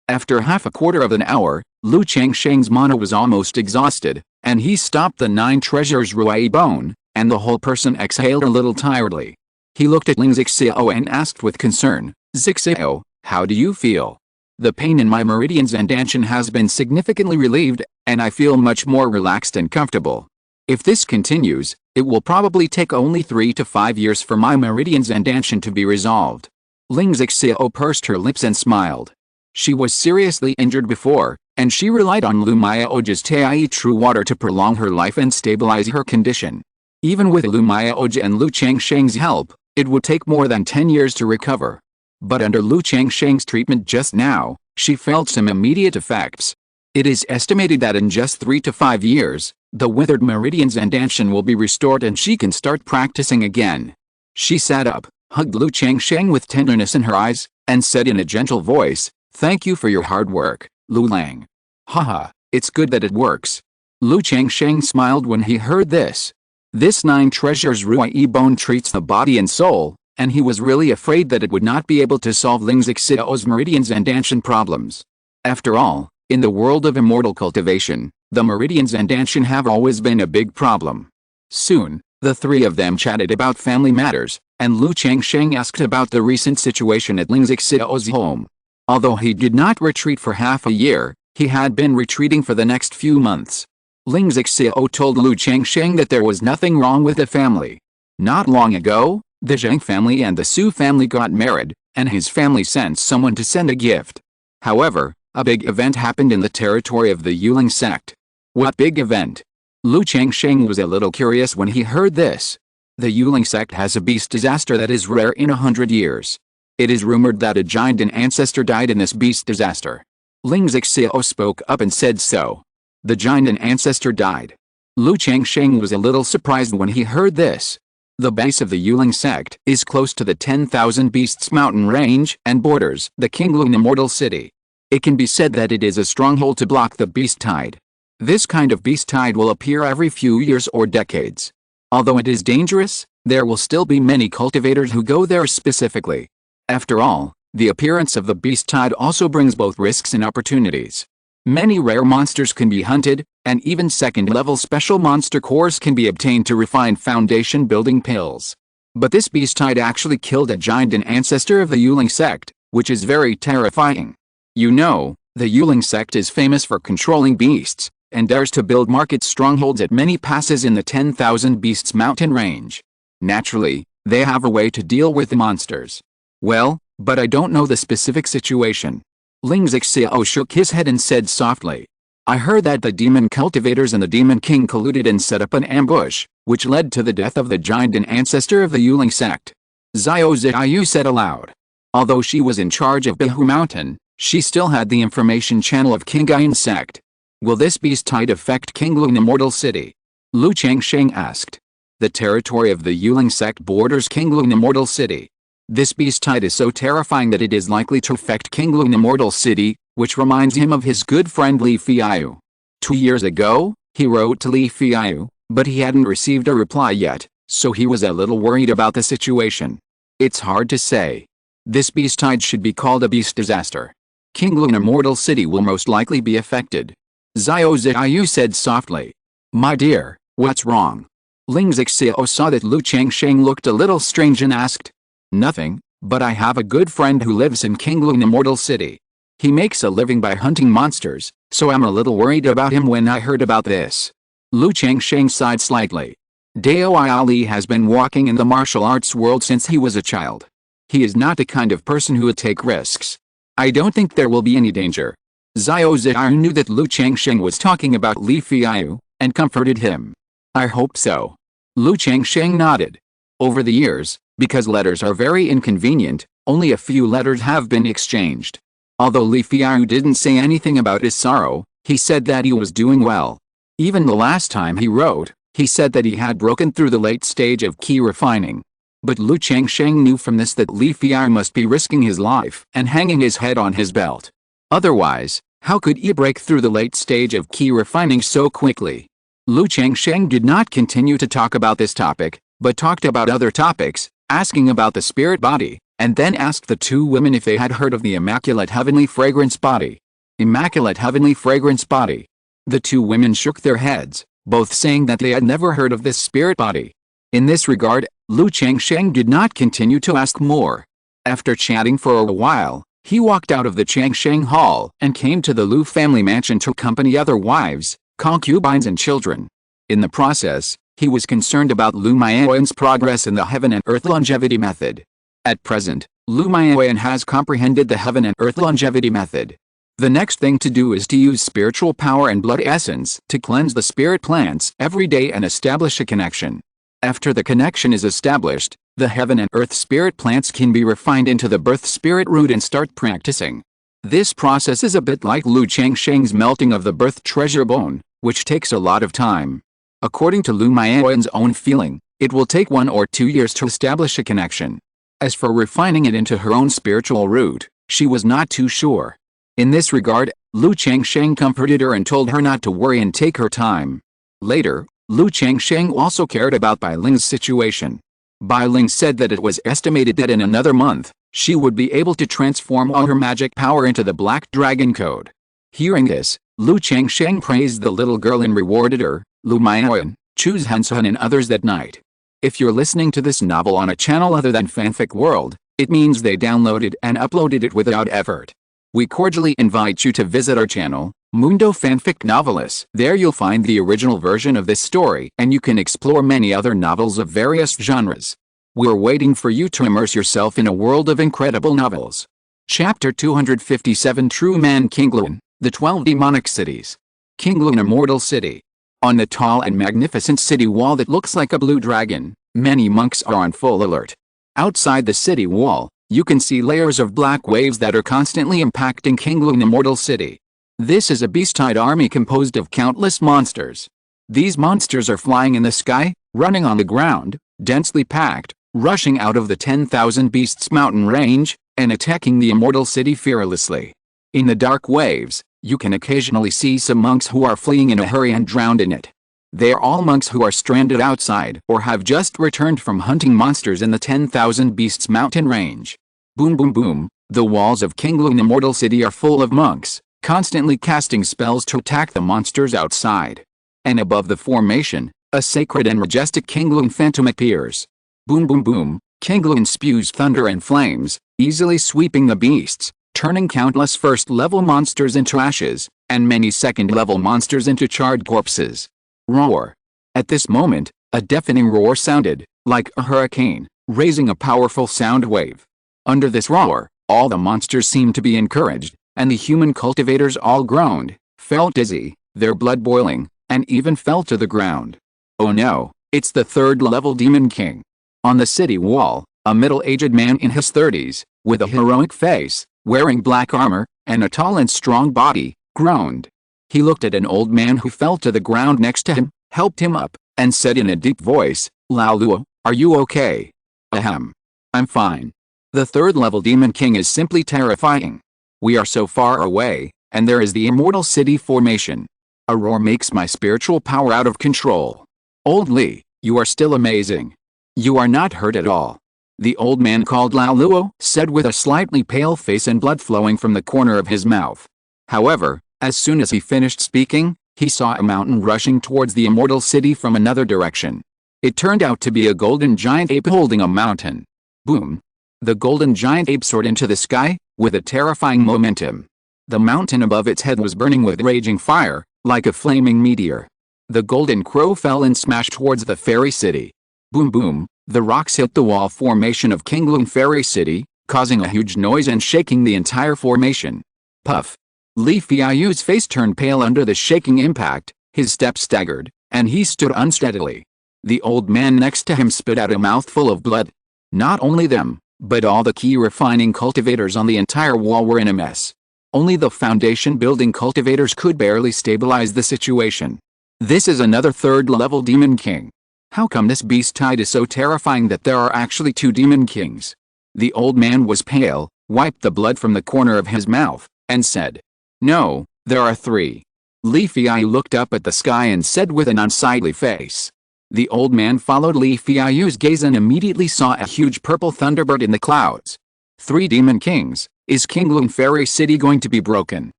After half a quarter of an hour, Lu Changsheng's mana was almost exhausted, and he stopped the 9 treasures Ruai bone, and the whole person exhaled a little tiredly. He looked at Ling Zixiao and asked with concern, Zixiao, how do you feel? The pain in my meridians and dantian has been significantly relieved, and I feel much more relaxed and comfortable. If this continues, it will probably take only 3 to 5 years for my meridians and dantian to be resolved. Ling Zixiao pursed her lips and smiled. She was seriously injured before, and she relied on Lu Miaoji's Tai True Water to prolong her life and stabilize her condition. Even with Lu Miaoji and Lu Changsheng's help, it would take more than 10 years to recover. But under Lu Changsheng's treatment just now, she felt some immediate effects. It is estimated that in just 3 to 5 years, the withered meridians and dantian will be restored and she can start practicing again. She sat up, hugged Lu Changsheng with tenderness in her eyes, and said in a gentle voice, "Thank you for your hard work, Lu Lang." Haha, it's good that it works. Lu Changsheng smiled when he heard this. This 9 treasures Ruai bone treats the body and soul, and he was really afraid that it would not be able to solve Ling Zixiao's meridians and dantian problems. After all, in the world of immortal cultivation, the meridians and dantian have always been a big problem. Soon, the 3 of them chatted about family matters, and Lu Changsheng asked about the recent situation at Ling Zixiao's home. Although he did not retreat for half a year, he had been retreating for the next few months. Ling Zixiao told Lu Changsheng that there was nothing wrong with the family. Not long ago, the Zheng family and the Su family got married, and his family sent someone to send a gift. However, a big event happened in the territory of the Qingyun Sect. What big event? Lu Changsheng was a little curious when he heard this. The Qingyun Sect has a beast disaster that is rare in 100 years. It is rumored that a giant ancestor died in this beast disaster. Ling Zixiao spoke up and said so. The giant ancestor died. Lu Changsheng was a little surprised when he heard this. The base of the Qingyun Sect is close to the 10,000 Beasts mountain range and borders the Qingyun Immortal city. It can be said that it is a stronghold to block the beast tide. This kind of beast tide will appear every few years or decades. Although it is dangerous, there will still be many cultivators who go there specifically. After all, The appearance of the beast tide also brings both risks and opportunities. Many rare monsters can be hunted, and even second-level special monster cores can be obtained to refine foundation-building pills. But this beast tide actually killed a giant and ancestor of the Qingyun Sect, which is very terrifying. You know, the Qingyun Sect is famous for controlling beasts, and dares to build market strongholds at many passes in the 10,000 Beasts mountain range. Naturally, they have a way to deal with the monsters. Well, but I don't know the specific situation. Ling Xiao shook his head and said softly, I heard that the demon cultivators and the demon king colluded and set up an ambush, which led to the death of the giant and ancestor of the Qingyun Sect. Xiao Ziyu said aloud. Although she was in charge of Qingzhu Mountain, she still had the information channel of Qingyun Sect. Will this beast tide affect Qingzhu Immortal City? Lu Changsheng asked. The territory of the Qingyun Sect borders Qingzhu Immortal City. This beast tide is so terrifying that it is likely to affect Qingzhu Immortal City, which reminds him of his good friend Li Feiyu. 2 years ago, he wrote to Li Feiyu, but he hadn't received a reply yet, so he was a little worried about the situation. It's hard to say. This beast tide should be called a beast disaster. Qingzhu Immortal City will most likely be affected. Xiao Ziyu said softly. My dear, what's wrong? Ling Xiao saw that Lu Changsheng looked a little strange and asked. Nothing, but I have a good friend who lives in Qingzhu Immortal City. He makes a living by hunting monsters, so I'm a little worried about him when I heard about this. Lu Changsheng sighed slightly. Dao Ali has been walking in the martial arts world since he was a child. He is not the kind of person who would take risks. I don't think there will be any danger. Xiao Ziyu knew that Lu Changsheng was talking about Li Feiyu, and comforted him. I hope so. Lu Changsheng nodded. Over the years, because letters are very inconvenient, only a few letters have been exchanged. Although Li Feiyu didn't say anything about his sorrow, he said that he was doing well. Even the last time he wrote, he said that he had broken through the late stage of key refining. But Lu Changsheng knew from this that Li Feiyu must be risking his life and hanging his head on his belt. Otherwise, how could he break through the late stage of key refining so quickly? Lu Changsheng did not continue to talk about this topic, but talked about other topics, asking about the spirit body, and then asked the two women if they had heard of the Immaculate Heavenly Fragrance Body. Immaculate Heavenly Fragrance Body. The two women shook their heads, both saying that they had never heard of this spirit body. In this regard, Lu Changsheng did not continue to ask more. After chatting for a while, he walked out of the Changsheng Hall and came to the Lu family mansion to accompany other wives, concubines and children. In the process, he was concerned about Lu Maoyan's progress in the heaven and earth longevity method. At present, Lu Maoyan has comprehended the heaven and earth longevity method. The next thing to do is to use spiritual power and blood essence to cleanse the spirit plants every day and establish a connection. After the connection is established, the heaven and earth spirit plants can be refined into the birth spirit root and start practicing. This process is a bit like Lu Changsheng's melting of the birth treasure bone, which takes a lot of time. According to Lu Maoyan's own feeling, it will take 1 or 2 years to establish a connection. As for refining it into her own spiritual root, she was not too sure. In this regard, Lu Changsheng comforted her and told her not to worry and take her time. Later, Lu Changsheng also cared about Bai Ling's situation. Bai Ling said that it was estimated that in another month, she would be able to transform all her magic power into the Black Dragon Code. Hearing this, Lu Changsheng praised the little girl and rewarded her, Lu Maoyan, Chu Hansun and others that night. If you're listening to this novel on a channel other than Fanfic World, it means they downloaded and uploaded it without effort. We cordially invite you to visit our channel, Mundo Fanfic Novelists. There you'll find the original version of this story and you can explore many other novels of various genres. We're waiting for you to immerse yourself in a world of incredible novels. Chapter 257 True Man Qingzhu, The 12 Demonic Cities. Qingzhu Immortal City. On the tall and magnificent city wall that looks like a blue dragon, many monks are on full alert. Outside the city wall, you can see layers of black waves that are constantly impacting Qingzhu Immortal City. This is a beast-tide army composed of countless monsters. These monsters are flying in the sky, running on the ground, densely packed, rushing out of the 10,000 Beasts mountain range, and attacking the Immortal City fearlessly. In the dark waves, you can occasionally see some monks who are fleeing in a hurry and drowned in it. They are all monks who are stranded outside or have just returned from hunting monsters in the 10,000 Beasts mountain range. Boom boom boom, The walls of Qingyun Immortal City are full of monks, constantly casting spells to attack the monsters outside. And above the formation, a sacred and majestic Qingyun phantom appears. Boom boom boom, Qingyun spews thunder and flames, easily sweeping the beasts, turning countless first-level monsters into ashes, and many second-level monsters into charred corpses. Roar. At this moment, a deafening roar sounded, like a hurricane, raising a powerful sound wave. Under this roar, all the monsters seemed to be encouraged, and the human cultivators all groaned, felt dizzy, their blood boiling, and even fell to the ground. Oh no, it's the third-level Demon King. On the city wall, a middle-aged man in his 30s, with a heroic face, wearing black armor, and a tall and strong body, groaned. He looked at an old man who fell to the ground next to him, helped him up, and said in a deep voice, "Lao Luo, are you okay?" "Ahem. I'm fine. The third-level Demon King is simply terrifying. We are so far away, and there is the Immortal City formation. A roar makes my spiritual power out of control. Old Li, you are still amazing. You are not hurt at all." The old man called Lao Luo said with a slightly pale face and blood flowing from the corner of his mouth. However, as soon as he finished speaking, he saw a mountain rushing towards the Immortal City from another direction. It turned out to be a golden giant ape holding a mountain. Boom! The golden giant ape soared into the sky, with a terrifying momentum. The mountain above its head was burning with raging fire, like a flaming meteor. The golden crow fell and smashed towards the fairy city. Boom boom, the rocks hit the wall formation of Qingyun Fairy City, causing a huge noise and shaking the entire formation. Puff! Li Fiayu's face turned pale under the shaking impact, his steps staggered, and he stood unsteadily. The old man next to him spit out a mouthful of blood. Not only them, but all the key refining cultivators on the entire wall were in a mess. Only the foundation building cultivators could barely stabilize the situation. This is another third-level Demon King. How come this beast tide is so terrifying that there are actually two Demon Kings? The old man was pale, wiped the blood from the corner of his mouth, and said, "No, there are three." Li Fiayu looked up at the sky and said with an unsightly face. The old man followed Li Fiayu's gaze and immediately saw a huge purple thunderbird in the clouds. Three Demon Kings, is Qingyun Fairy City going to be broken?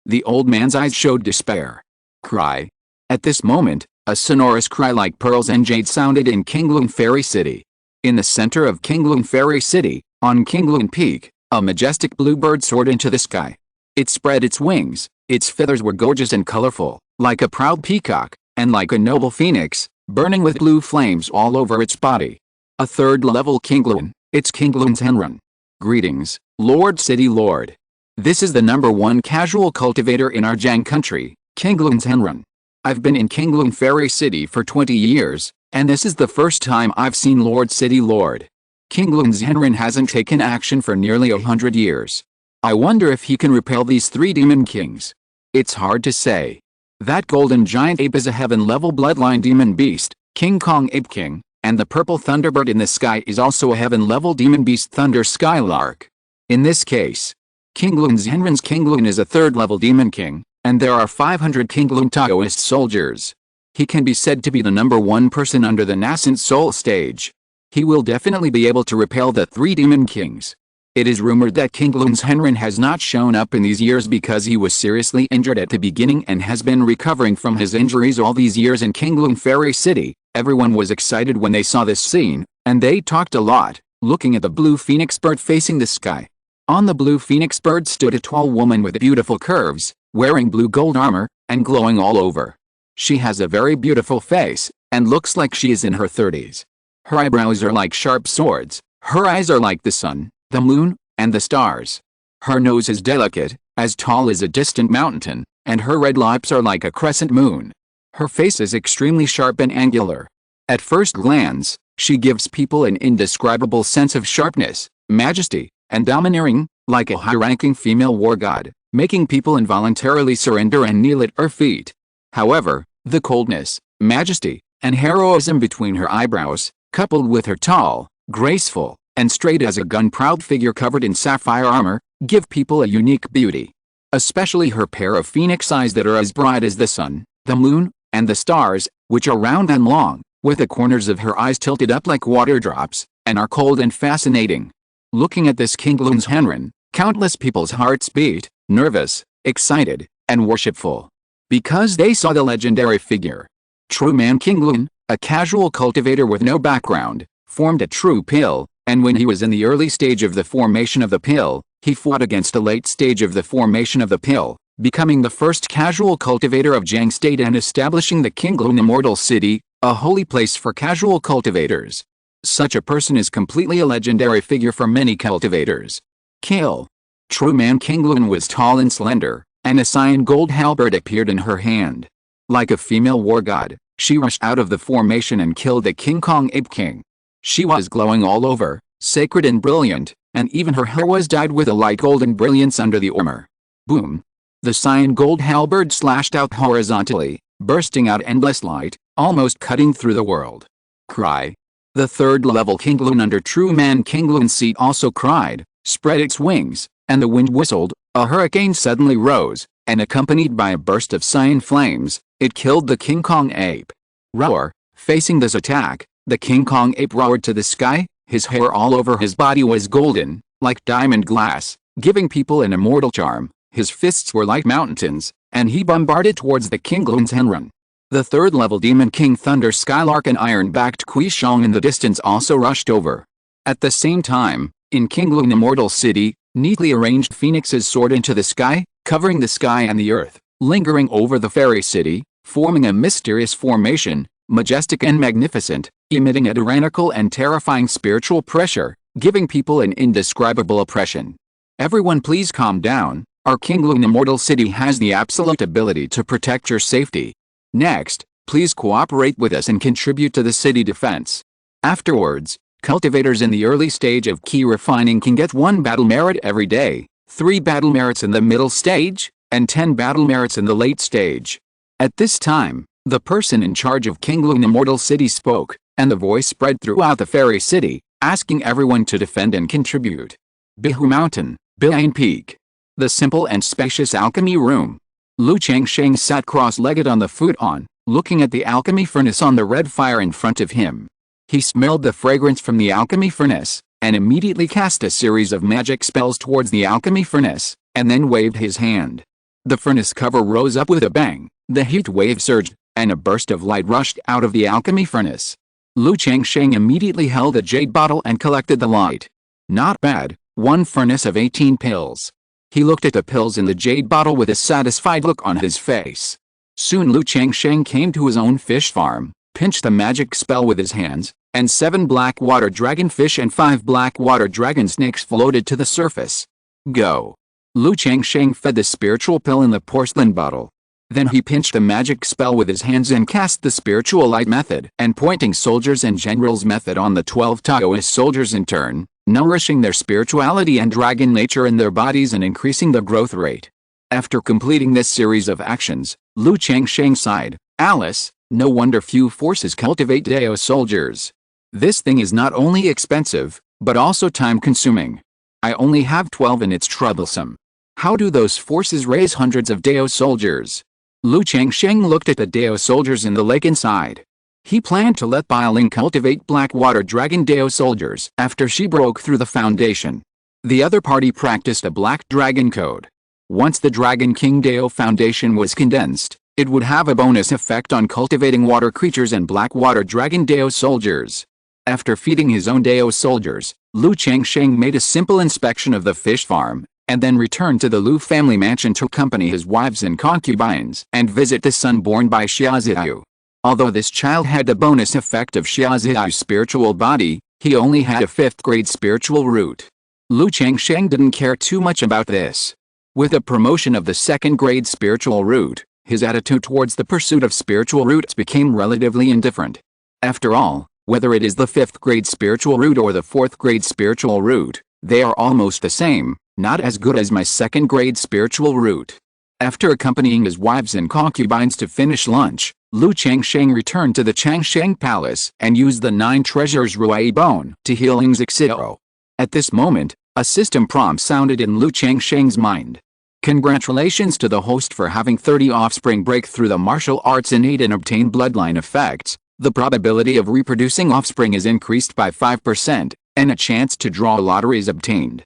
The old man's eyes showed despair. Cry. At this moment, a sonorous cry like pearls and jade sounded in Qingyun Fairy City. In the center of Qingyun Fairy City, on Qingyun Peak, a majestic bluebird soared into the sky. It spread its wings, its feathers were gorgeous and colorful, like a proud peacock, and like a noble phoenix, burning with blue flames all over its body. A third-level Qingyun, it's Qingyun's Henrun. Greetings, Lord City Lord. This is the #1 casual cultivator in our Jiang country, Qingyun's Henrun. I've been in Qingyun Fairy City for 20 years, and this is the first time I've seen Lord City Lord. Qingyun's Henrun hasn't taken action for nearly 100 years. I wonder if he can repel these three Demon Kings. It's hard to say. That golden giant ape is a heaven-level bloodline demon beast, King Kong Ape King, and the purple thunderbird in the sky is also a heaven-level demon beast Thunder Skylark. In this case, Qingyun's Henrun's Qingyun is a third-level Demon King, and there are 500 Qingyun Taoist soldiers. He can be said to be the #1 person under the nascent soul stage. He will definitely be able to repel the three Demon Kings. It is rumored that Qingyun's Henrun has not shown up in these years because he was seriously injured at the beginning and has been recovering from his injuries all these years in Qingyun Fairy City. Everyone was excited when they saw this scene, and they talked a lot, looking at the blue phoenix bird facing the sky. On the blue phoenix bird stood a tall woman with beautiful curves, wearing blue gold armor, and glowing all over. She has a very beautiful face, and looks like she is in her 30s. Her eyebrows are like sharp swords, her eyes are like the sun, the moon, and the stars. Her nose is delicate, as tall as a distant mountain, and her red lips are like a crescent moon. Her face is extremely sharp and angular. At first glance, she gives people an indescribable sense of sharpness, majesty, and domineering, like a high-ranking female war god, making people involuntarily surrender and kneel at her feet. However, the coldness, majesty, and heroism between her eyebrows, coupled with her tall, graceful, and straight as a gun proud figure covered in sapphire armor, give people a unique beauty. Especially her pair of phoenix eyes that are as bright as the sun, the moon, and the stars, which are round and long, with the corners of her eyes tilted up like water drops, and are cold and fascinating. Looking at this Qingyun's Henrun, Countless people's hearts beat, nervous, excited, and worshipful, because they saw the legendary figure. True man Qingyun, a casual cultivator with no background, formed a true pill, and when he was in the early stage of the formation of the pill, he fought against the late stage of the formation of the pill, becoming the first casual cultivator of Jiang State and establishing the Qingyun Immortal City, a holy place for casual cultivators. Such a person is completely a legendary figure for many cultivators. Kill. True man Qingyun was tall and slender, and a cyan gold halberd appeared in her hand. Like a female war god, she rushed out of the formation and killed the King Kong Ape King. She was glowing all over, sacred and brilliant, and even her hair was dyed with a light golden brilliance under the armor. Boom! The cyan gold halberd slashed out horizontally, bursting out endless light, almost cutting through the world. Cry. The third-level Qingyun under true man Qingyun Sect also cried, spread its wings, and the wind whistled. A hurricane suddenly rose, and accompanied by a burst of cyan flames, it killed the King Kong ape. Roar. Facing this attack, the King Kong ape roared to the sky. His hair all over his body was golden, like diamond glass, giving people an immortal charm. His fists were like mountains, and he bombarded towards the Qingyun's Henrun. The third-level demon King Thunder Skylark and iron-backed Qishong in the distance also rushed over. At the same time, in Qingyun Immortal City, neatly arranged phoenixes soared into the sky, covering the sky and the earth, lingering over the fairy city, forming a mysterious formation, majestic and magnificent, emitting a tyrannical and terrifying spiritual pressure, giving people an indescribable oppression. Everyone please calm down, our Qingyun Immortal City has the absolute ability to protect your safety. Next, please cooperate with us and contribute to the city defense. Afterwards, cultivators in the early stage of key refining can get 1 battle merit every day, 3 battle merits in the middle stage, and 10 battle merits in the late stage. At this time, the person in charge of Qingyun Immortal City spoke, and the voice spread throughout the fairy city, asking everyone to defend and contribute. Qingzhu Mountain, Bian Peak. The simple and spacious alchemy room. Changsheng sat cross-legged on the futon, looking at the alchemy furnace on the red fire in front of him. He smelled the fragrance from the alchemy furnace, and immediately cast a series of magic spells towards the alchemy furnace, and then waved his hand. The furnace cover rose up with a bang, the heat wave surged, and a burst of light rushed out of the alchemy furnace. Changsheng immediately held a jade bottle and collected the light. Not bad, 1 furnace of 18 pills. He looked at the pills in the jade bottle with a satisfied look on his face. Soon Changsheng came to his own fish farm, pinched the magic spell with his hands, and 7 black water dragonfish and 5 black water dragon snakes floated to the surface. Go. Changsheng fed the spiritual pill in the porcelain bottle. Then he pinched the magic spell with his hands and cast the spiritual light method and pointing soldiers and generals method on the 12 Taoist soldiers in turn, nourishing their spirituality and dragon nature in their bodies and increasing the growth rate. After completing this series of actions, Changsheng sighed, Alice, no wonder few forces cultivate Dao soldiers. This thing is not only expensive, but also time-consuming. I only have 12 and it's troublesome. How do those forces raise hundreds of Dao soldiers? Changsheng looked at the Dao soldiers in the lake and sighed. He planned to let Bailing cultivate Blackwater Dragon Dao soldiers after she broke through the foundation. The other party practiced a Black Dragon Code. Once the Dragon King Dao Foundation was condensed, it would have a bonus effect on cultivating water creatures and Blackwater Dragon Dao soldiers. After feeding his own Dao soldiers, Changsheng made a simple inspection of the fish farm, and then returned to the Lu family mansion to accompany his wives and concubines and visit the son born by Xiaoziyu. Although this child had the bonus effect of Xiaoziyu's spiritual body, he only had a 5th grade spiritual root. Changsheng didn't care too much about this. With the promotion of the 2nd grade spiritual root, his attitude towards the pursuit of spiritual roots became relatively indifferent. After all, whether it is the 5th grade spiritual root or the 4th grade spiritual root, they are almost the same, not as good as my 2nd grade spiritual root. After accompanying his wives and concubines to finish lunch, Changsheng returned to the Changsheng Palace and used the 9 treasures Rui Bone to heal Xixio. At this moment, a system prompt sounded in Changsheng's mind. Congratulations to the host for having 30 offspring break through the martial arts innate and obtain bloodline effects. The probability of reproducing offspring is increased by 5%, and a chance to draw a lottery is obtained.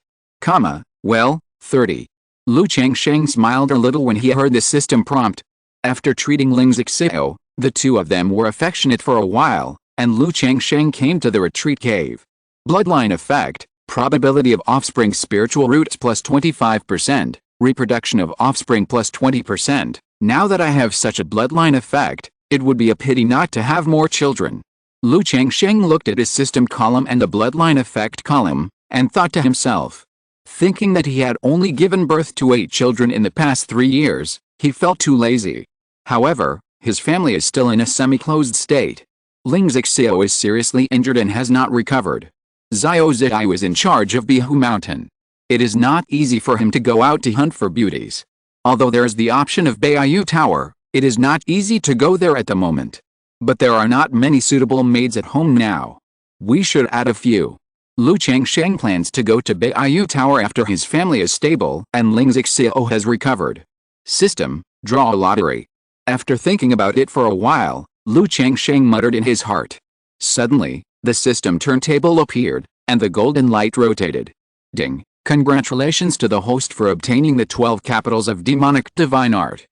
Well, 30. Lu Changsheng smiled a little when he heard the system prompt. After treating Ling Xiao, the two of them were affectionate for a while, and Lu Changsheng came to the retreat cave. Bloodline effect, probability of offspring spiritual roots plus 25%, reproduction of offspring plus 20%. Now that I have such a bloodline effect, it would be a pity not to have more children. Lu Changsheng looked at his system column and the bloodline effect column, and thought to himself. Thinking that he had only given birth to 8 children in the past 3 years, he felt too lazy. However, his family is still in a semi-closed state. Ling Xiao is seriously injured and has not recovered. Xiao Ziyu is in charge of Qingzhu Mountain. It is not easy for him to go out to hunt for beauties. Although there is the option of Beiyu Tower, it is not easy to go there at the moment. But there are not many suitable maids at home now. We should add a few. Lu Changsheng plans to go to Beiyu Tower after his family is stable and Ling Xiao has recovered. System, draw a lottery. After thinking about it for a while, Lu Changsheng muttered in his heart. Suddenly, the system turntable appeared, and the golden light rotated. Ding! Congratulations to the host for obtaining the 12 capitals of demonic divine art.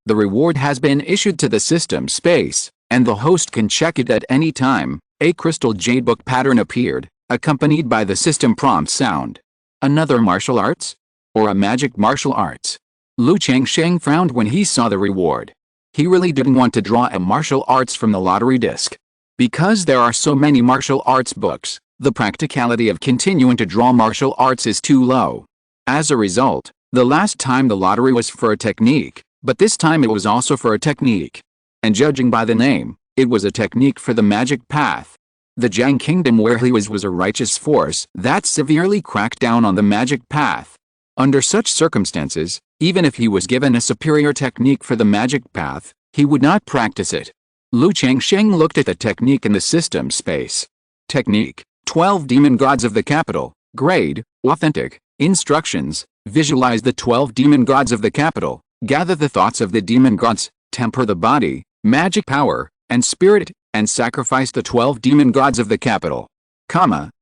The reward has been issued to the system space, and the host can check it at any time. A crystal jade book pattern appeared, accompanied by the system prompt sound. Another martial arts? Or a magic martial arts? Lu Changsheng frowned when he saw the reward. He really didn't want to draw a martial arts from the lottery disc. Because there are so many martial arts books, the practicality of continuing to draw martial arts is too low. As a result, the last time the lottery was for a technique, but this time it was also for a technique. And judging by the name, it was a technique for the magic path. The Jiang Kingdom where he was a righteous force that severely cracked down on the magic path. Under such circumstances, even if he was given a superior technique for the magic path, he would not practice it. Lu Changsheng looked at the technique in the system space. Technique, 12 demon gods of the capital, grade, authentic, instructions, visualize the 12 demon gods of the capital, gather the thoughts of the demon gods, temper the body, magic power, and spirit, and sacrifice the 12 demon gods of the capital.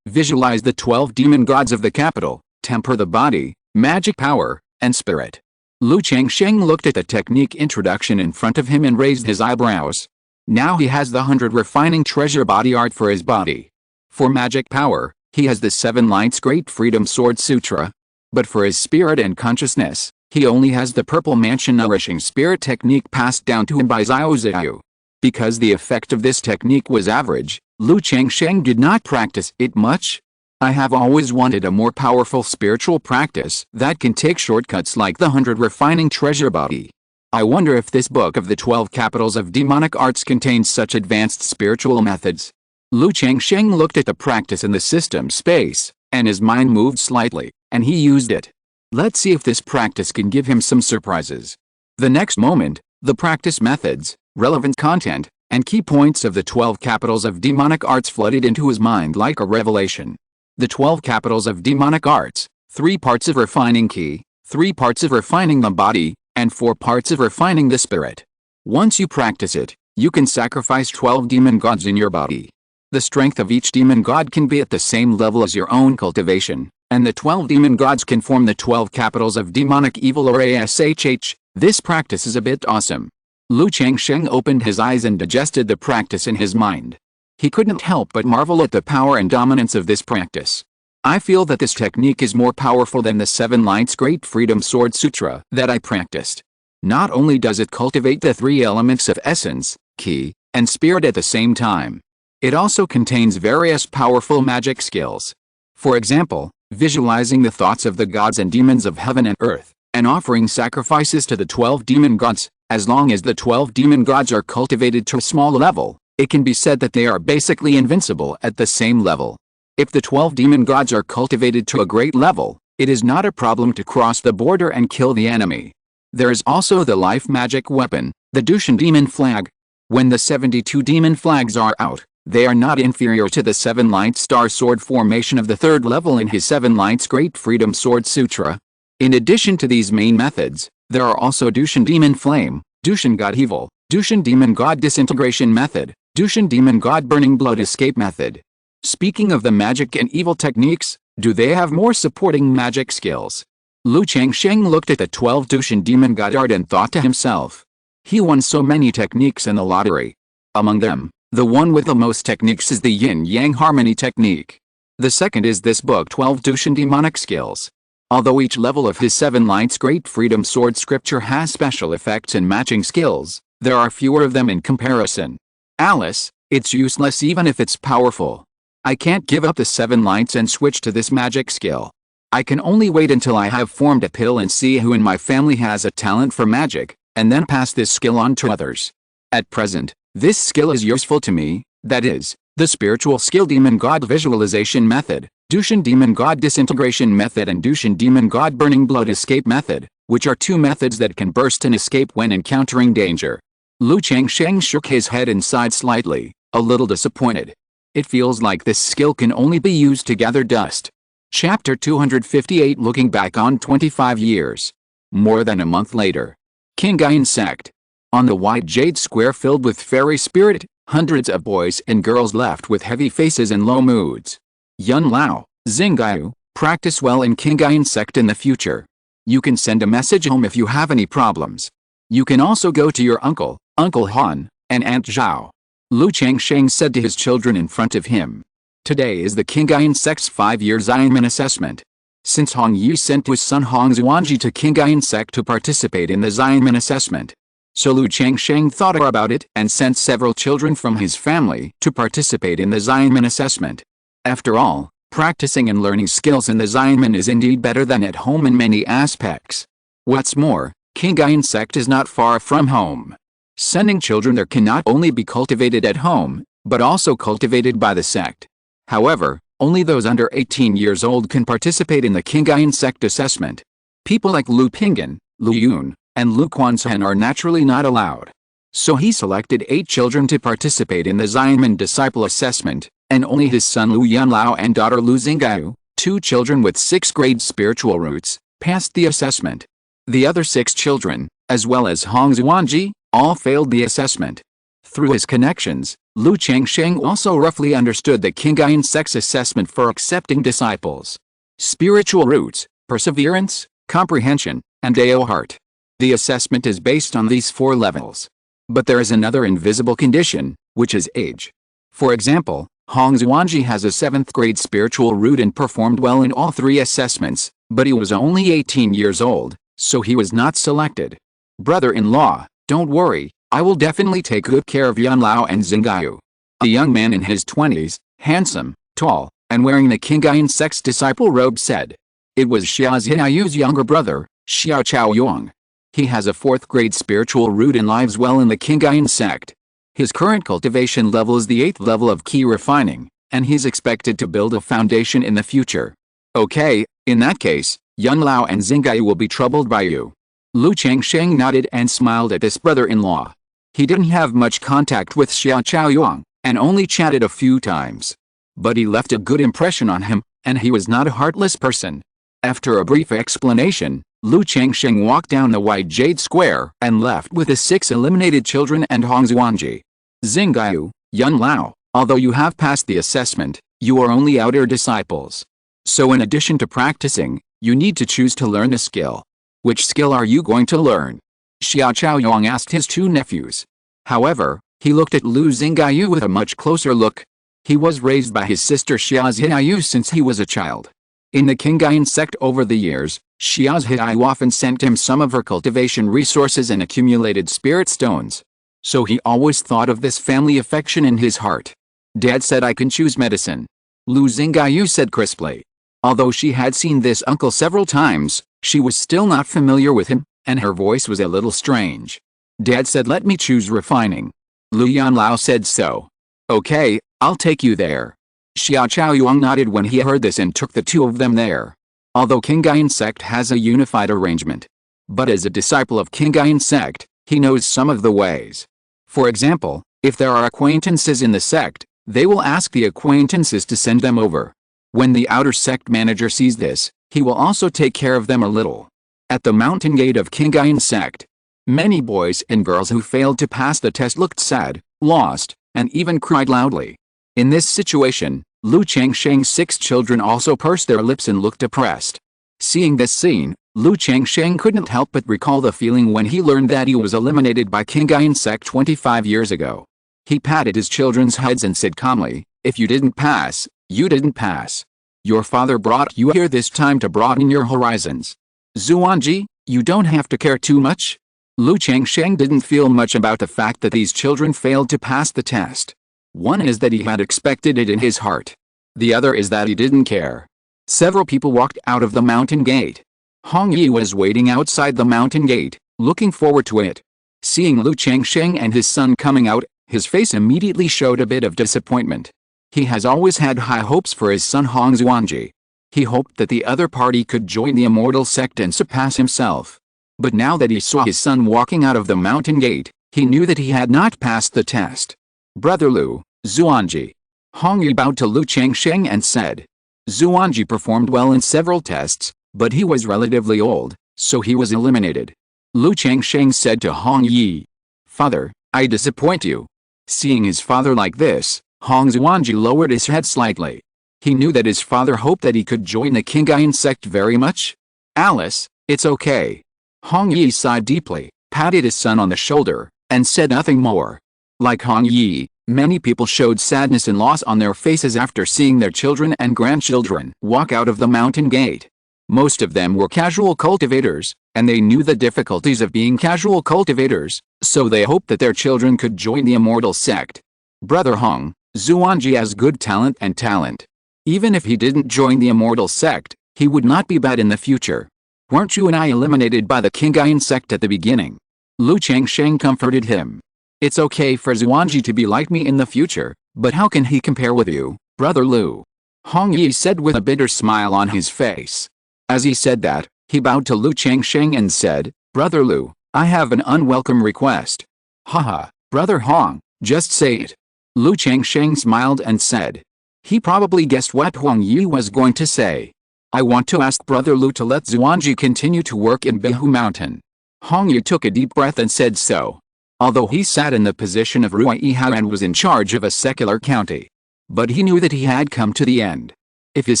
Visualize the 12 demon gods of the capital, temper the body, magic power, and spirit. Lu Changsheng looked at the technique introduction in front of him and raised his eyebrows. Now he has the 100 refining treasure body art for his body. For magic power, he has the 7 lights great freedom sword sutra. But for his spirit and consciousness, he only has the purple mansion nourishing spirit technique passed down to him by Xiao Ziyu. Because the effect of this technique was average, Lu Changsheng did not practice it much. I have always wanted a more powerful spiritual practice that can take shortcuts like the 100 refining treasure body. I wonder if this book of the 12 capitals of demonic arts contains such advanced spiritual methods. Lu Changsheng looked at the practice in the system space, and his mind moved slightly, and he used it. Let's see if this practice can give him some surprises. The next moment, the practice methods, relevant content, and key points of the 12 capitals of demonic arts flooded into his mind like a revelation. The 12 capitals of demonic arts, 3 parts of refining ki, 3 parts of refining the body, and 4 parts of refining the spirit. Once you practice it, you can sacrifice 12 demon gods in your body. The strength of each demon god can be at the same level as your own cultivation, and the 12 demon gods can form the 12 capitals of demonic evil or ASHH. This practice is a bit awesome. Lu Changsheng opened his eyes and digested the practice in his mind. He couldn't help but marvel at the power and dominance of this practice. I feel that this technique is more powerful than the 7 lights great freedom sword sutra that I practiced. Not only does it cultivate the 3 elements of essence, ki, and spirit at the same time, it also contains various powerful magic skills. For example, visualizing the thoughts of the gods and demons of heaven and earth, and offering sacrifices to the 12 demon gods. As long as the 12 demon gods are cultivated to a small level, it can be said that they are basically invincible at the same level. If the 12 demon gods are cultivated to a great level, it is not a problem to cross the border and kill the enemy. There is also the life magic weapon, the Dushan demon flag. When the 72 demon flags are out, they are not inferior to the 7 light star sword formation of the 3rd level in his 7 lights great freedom sword sutra. In addition to these main methods, there are also Dushan demon flame, Dushan god evil, Dushan demon god disintegration method, Dushan demon god burning blood escape method. Speaking of the magic and evil techniques, do they have more supporting magic skills? Lu Changsheng looked at the 12 Dushan demon god and thought to himself. He won so many techniques in the lottery. Among them, the one with the most techniques is the yin-yang harmony technique. The second is this book 12 Dushan demonic skills. Although each level of his 7 lights great freedom sword scripture has special effects and matching skills, there are fewer of them in comparison. Alice, it's useless even if it's powerful. I can't give up the 7 lights and switch to this magic skill. I can only wait until I have formed a pill and see who in my family has a talent for magic, and then pass this skill on to others. At present, this skill is useful to me, that is, the spiritual skill demon god visualization method, Dushan demon god disintegration method and Dushan demon god burning blood escape method, which are 2 methods that can burst and escape when encountering danger. Lu Changsheng shook his head and sighed slightly, a little disappointed. It feels like this skill can only be used to gather dust. Chapter 258 Looking back on 25 years. More than a month later. Qingyun Sect. On the wide jade square filled with fairy spirit, hundreds of boys and girls left with heavy faces and low moods. Yun Lao, Xingyu, practice well in Qingyun Sect in the future. You can send a message home if you have any problems. You can also go to your uncle, Uncle Han, and Aunt Zhao. Lu Changsheng said to his children in front of him. Today is the Qingyun Sect's 5-year Xianmen assessment. Since Hong Yi sent his son Hong Xuanji to Qingyun Sect to participate in the Xianmen assessment. So Lu Changsheng thought about it and sent several children from his family to participate in the Xianmen assessment. After all, practicing and learning skills in the Xianmen is indeed better than at home in many aspects. What's more, Qingyun Sect is not far from home. Sending children there can not only be cultivated at home, but also cultivated by the sect. However, only those under 18 years old can participate in the Qingyun Sect assessment. People like Lu Pinggan, Lu Yun, and Lu Quanzhen are naturally not allowed. So he selected 8 children to participate in the Xianmen disciple assessment, and only his son Lu Yunlao and daughter Lu Xingyu, 2 children with 6th grade spiritual roots, passed the assessment. The other 6 children, as well as Hong Xuanji, all failed the assessment. Through his connections, Lu Changsheng also roughly understood the Qingyun Sect's assessment for accepting disciples. Spiritual roots, perseverance, comprehension, and Dao heart. The assessment is based on these 4 levels. But there is another invisible condition, which is age. For example, Hong Xuanji has a 7th grade spiritual root and performed well in all 3 assessments, but he was only 18 years old, so he was not selected. Brother-in-law, don't worry, I will definitely take good care of Yunlao and Xingyu. A young man in his 20s, handsome, tall, and wearing the Qingyun Sect's disciple robe said. It was Xia Xiaoyu's younger brother, Xiao Chaoyong. He has a 4th grade spiritual root and lives well in the Qingyun Sect. His current cultivation level is the 8th level of key refining, and he's expected to build a foundation in the future. Okay, in that case, Yunlao and Xingyu will be troubled by you. Lu Changsheng nodded and smiled at this brother-in-law. He didn't have much contact with Xiao Chaoyong, and only chatted a few times. But he left a good impression on him, and he was not a heartless person. After a brief explanation, Lu Changsheng walked down the wide jade square and left with his 6 eliminated children and Hong Xuanji. Xingyu, Yunlao, although you have passed the assessment, you are only outer disciples. So in addition to practicing, you need to choose to learn a skill. Which skill are you going to learn? Xiao Chaoyong asked his 2 nephews. However, he looked at Lu Xingyu with a much closer look. He was raised by his sister Xia Xiaoyu since he was a child. In the Qingyun Sect over the years, Xia Xiaoyu often sent him some of her cultivation resources and accumulated spirit stones. So he always thought of this family affection in his heart. Dad said I can choose medicine. Lu Xingyu said crisply. Although she had seen this uncle several times, she was still not familiar with him, and her voice was a little strange. Dad said let me choose refining. Lu Yunlao said so. Okay, I'll take you there. Xiao Chaoyong nodded when he heard this and took the 2 of them there. Although Qingyun Sect has a unified arrangement. But as a disciple of Qingyun Sect, he knows some of the ways. For example, if there are acquaintances in the sect, they will ask the acquaintances to send them over. When the outer sect manager sees this, he will also take care of them a little. At the mountain gate of Qingyun Sect, many boys and girls who failed to pass the test looked sad, lost, and even cried loudly. In this situation, Lu Changsheng's 6 children also pursed their lips and looked depressed. Seeing this scene, Lu Changsheng couldn't help but recall the feeling when he learned that he was eliminated by Qingyun Sect 25 years ago. He patted his children's heads and said calmly, "If you didn't pass, you didn't pass. Your father brought you here this time to broaden your horizons. Xuanji, you don't have to care too much." Lu Changsheng didn't feel much about the fact that these children failed to pass the test. One is that he had expected it in his heart. The other is that he didn't care. Several people walked out of the mountain gate. Hong Yi was waiting outside the mountain gate, looking forward to it. Seeing Lu Changsheng and his son coming out, his face immediately showed a bit of disappointment. He has always had high hopes for his son Hong Xuanji. He hoped that the other party could join the Immortal Sect and surpass himself. But now that he saw his son walking out of the mountain gate, he knew that he had not passed the test. "Brother Lu, Xuanji." Hong Yi bowed to Lu Changsheng and said. Xuanji performed well in several tests, but he was relatively old, so he was eliminated. Lu Changsheng said to Hong Yi, "Father, I disappoint you." Seeing his father like this, Hong Xuanji lowered his head slightly. He knew that his father hoped that he could join the Qingyun Sect very much. "Alice, it's okay." Hong Yi sighed deeply, patted his son on the shoulder, and said nothing more. Like Hong Yi, many people showed sadness and loss on their faces after seeing their children and grandchildren walk out of the mountain gate. Most of them were casual cultivators, and they knew the difficulties of being casual cultivators, so they hoped that their children could join the Immortal Sect. Brother Hong, Xuanji has good talent and talent. Even if he didn't join the Immortal Sect, he would not be bad in the future. Weren't you and I eliminated by the Qingyun Sect at the beginning? Lu Changsheng comforted him. It's okay for Xuanji to be like me in the future, but how can he compare with you, Brother Lu? Hong Yi said with a bitter smile on his face. As he said that, he bowed to Lu Changsheng and said, "Brother Lu, I have an unwelcome request." "Haha, Brother Hong, just say it." Lu Changsheng smiled and said. He probably guessed what Hong Yi was going to say. "I want to ask Brother Lu to let Xuanji continue to work in Qingzhu Mountain." Hong Yi took a deep breath and said so. Although he sat in the position of Ruihao and was in charge of a secular county. But he knew that he had come to the end. If his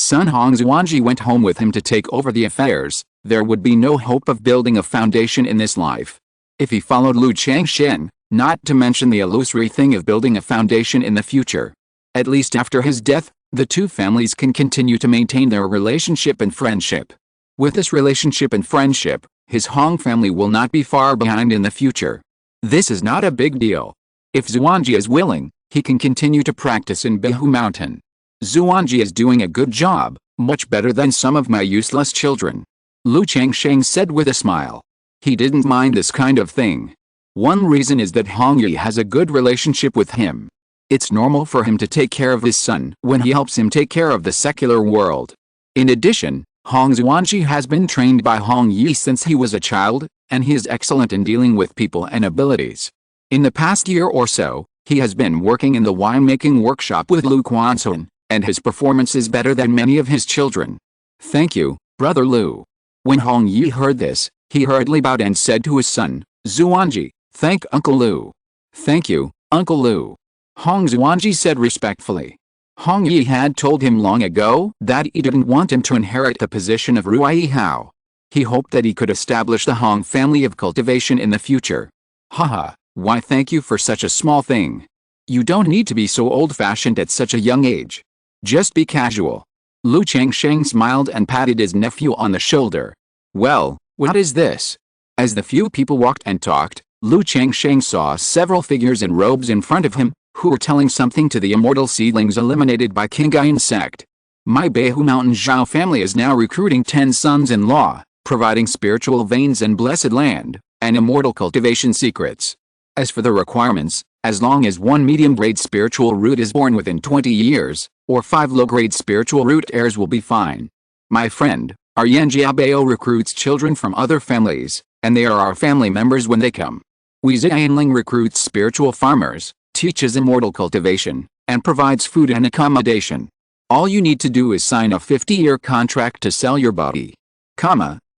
son Hong Xuanji went home with him to take over the affairs, there would be no hope of building a foundation in this life. If he followed Lu Changsheng, not to mention the illusory thing of building a foundation in the future. At least after his death, the two families can continue to maintain their relationship and friendship. With this relationship and friendship, his Hong family will not be far behind in the future. This is not a big deal. If Xuanji is willing, he can continue to practice in Qingzhu Mountain. Xuanji is doing a good job, much better than some of my useless children. Lu Changsheng said with a smile. He didn't mind this kind of thing. One reason is that Hong Yi has a good relationship with him. It's normal for him to take care of his son when he helps him take care of the secular world. In addition, Hong Xuanji has been trained by Hong Yi since he was a child, and he is excellent in dealing with people and abilities. In the past year or so, he has been working in the winemaking workshop with Lu Quansun, and his performance is better than many of his children. "Thank you, Brother Lu." When Hong Yi heard this, he hurriedly bowed and said to his son, "Xuanji, thank Uncle Lu." "Thank you, Uncle Lu." Hong Xuanji said respectfully. Hong Yi had told him long ago that he didn't want him to inherit the position of Ruihao. He hoped that he could establish the Hong family of cultivation in the future. "Haha, why thank you for such a small thing. You don't need to be so old-fashioned at such a young age. Just be casual." Lu Changsheng smiled and patted his nephew on the shoulder. "Well, what is this?" As the few people walked and talked, Lu Changsheng saw several figures in robes in front of him, who were telling something to the immortal seedlings eliminated by Qingyun Sect. "My Qingzhu Mountain Zhao family is now recruiting 10 sons-in-law, providing spiritual veins and blessed land, and immortal cultivation secrets. As for the requirements, as long as 1 medium-grade spiritual root is born within 20 years, or 5 low-grade spiritual root heirs will be fine. My friend, our Yanjiabao recruits children from other families, and they are our family members when they come. Wei Zianling recruits spiritual farmers, teaches immortal cultivation, and provides food and accommodation. All you need to do is sign a 50-year contract to sell your body."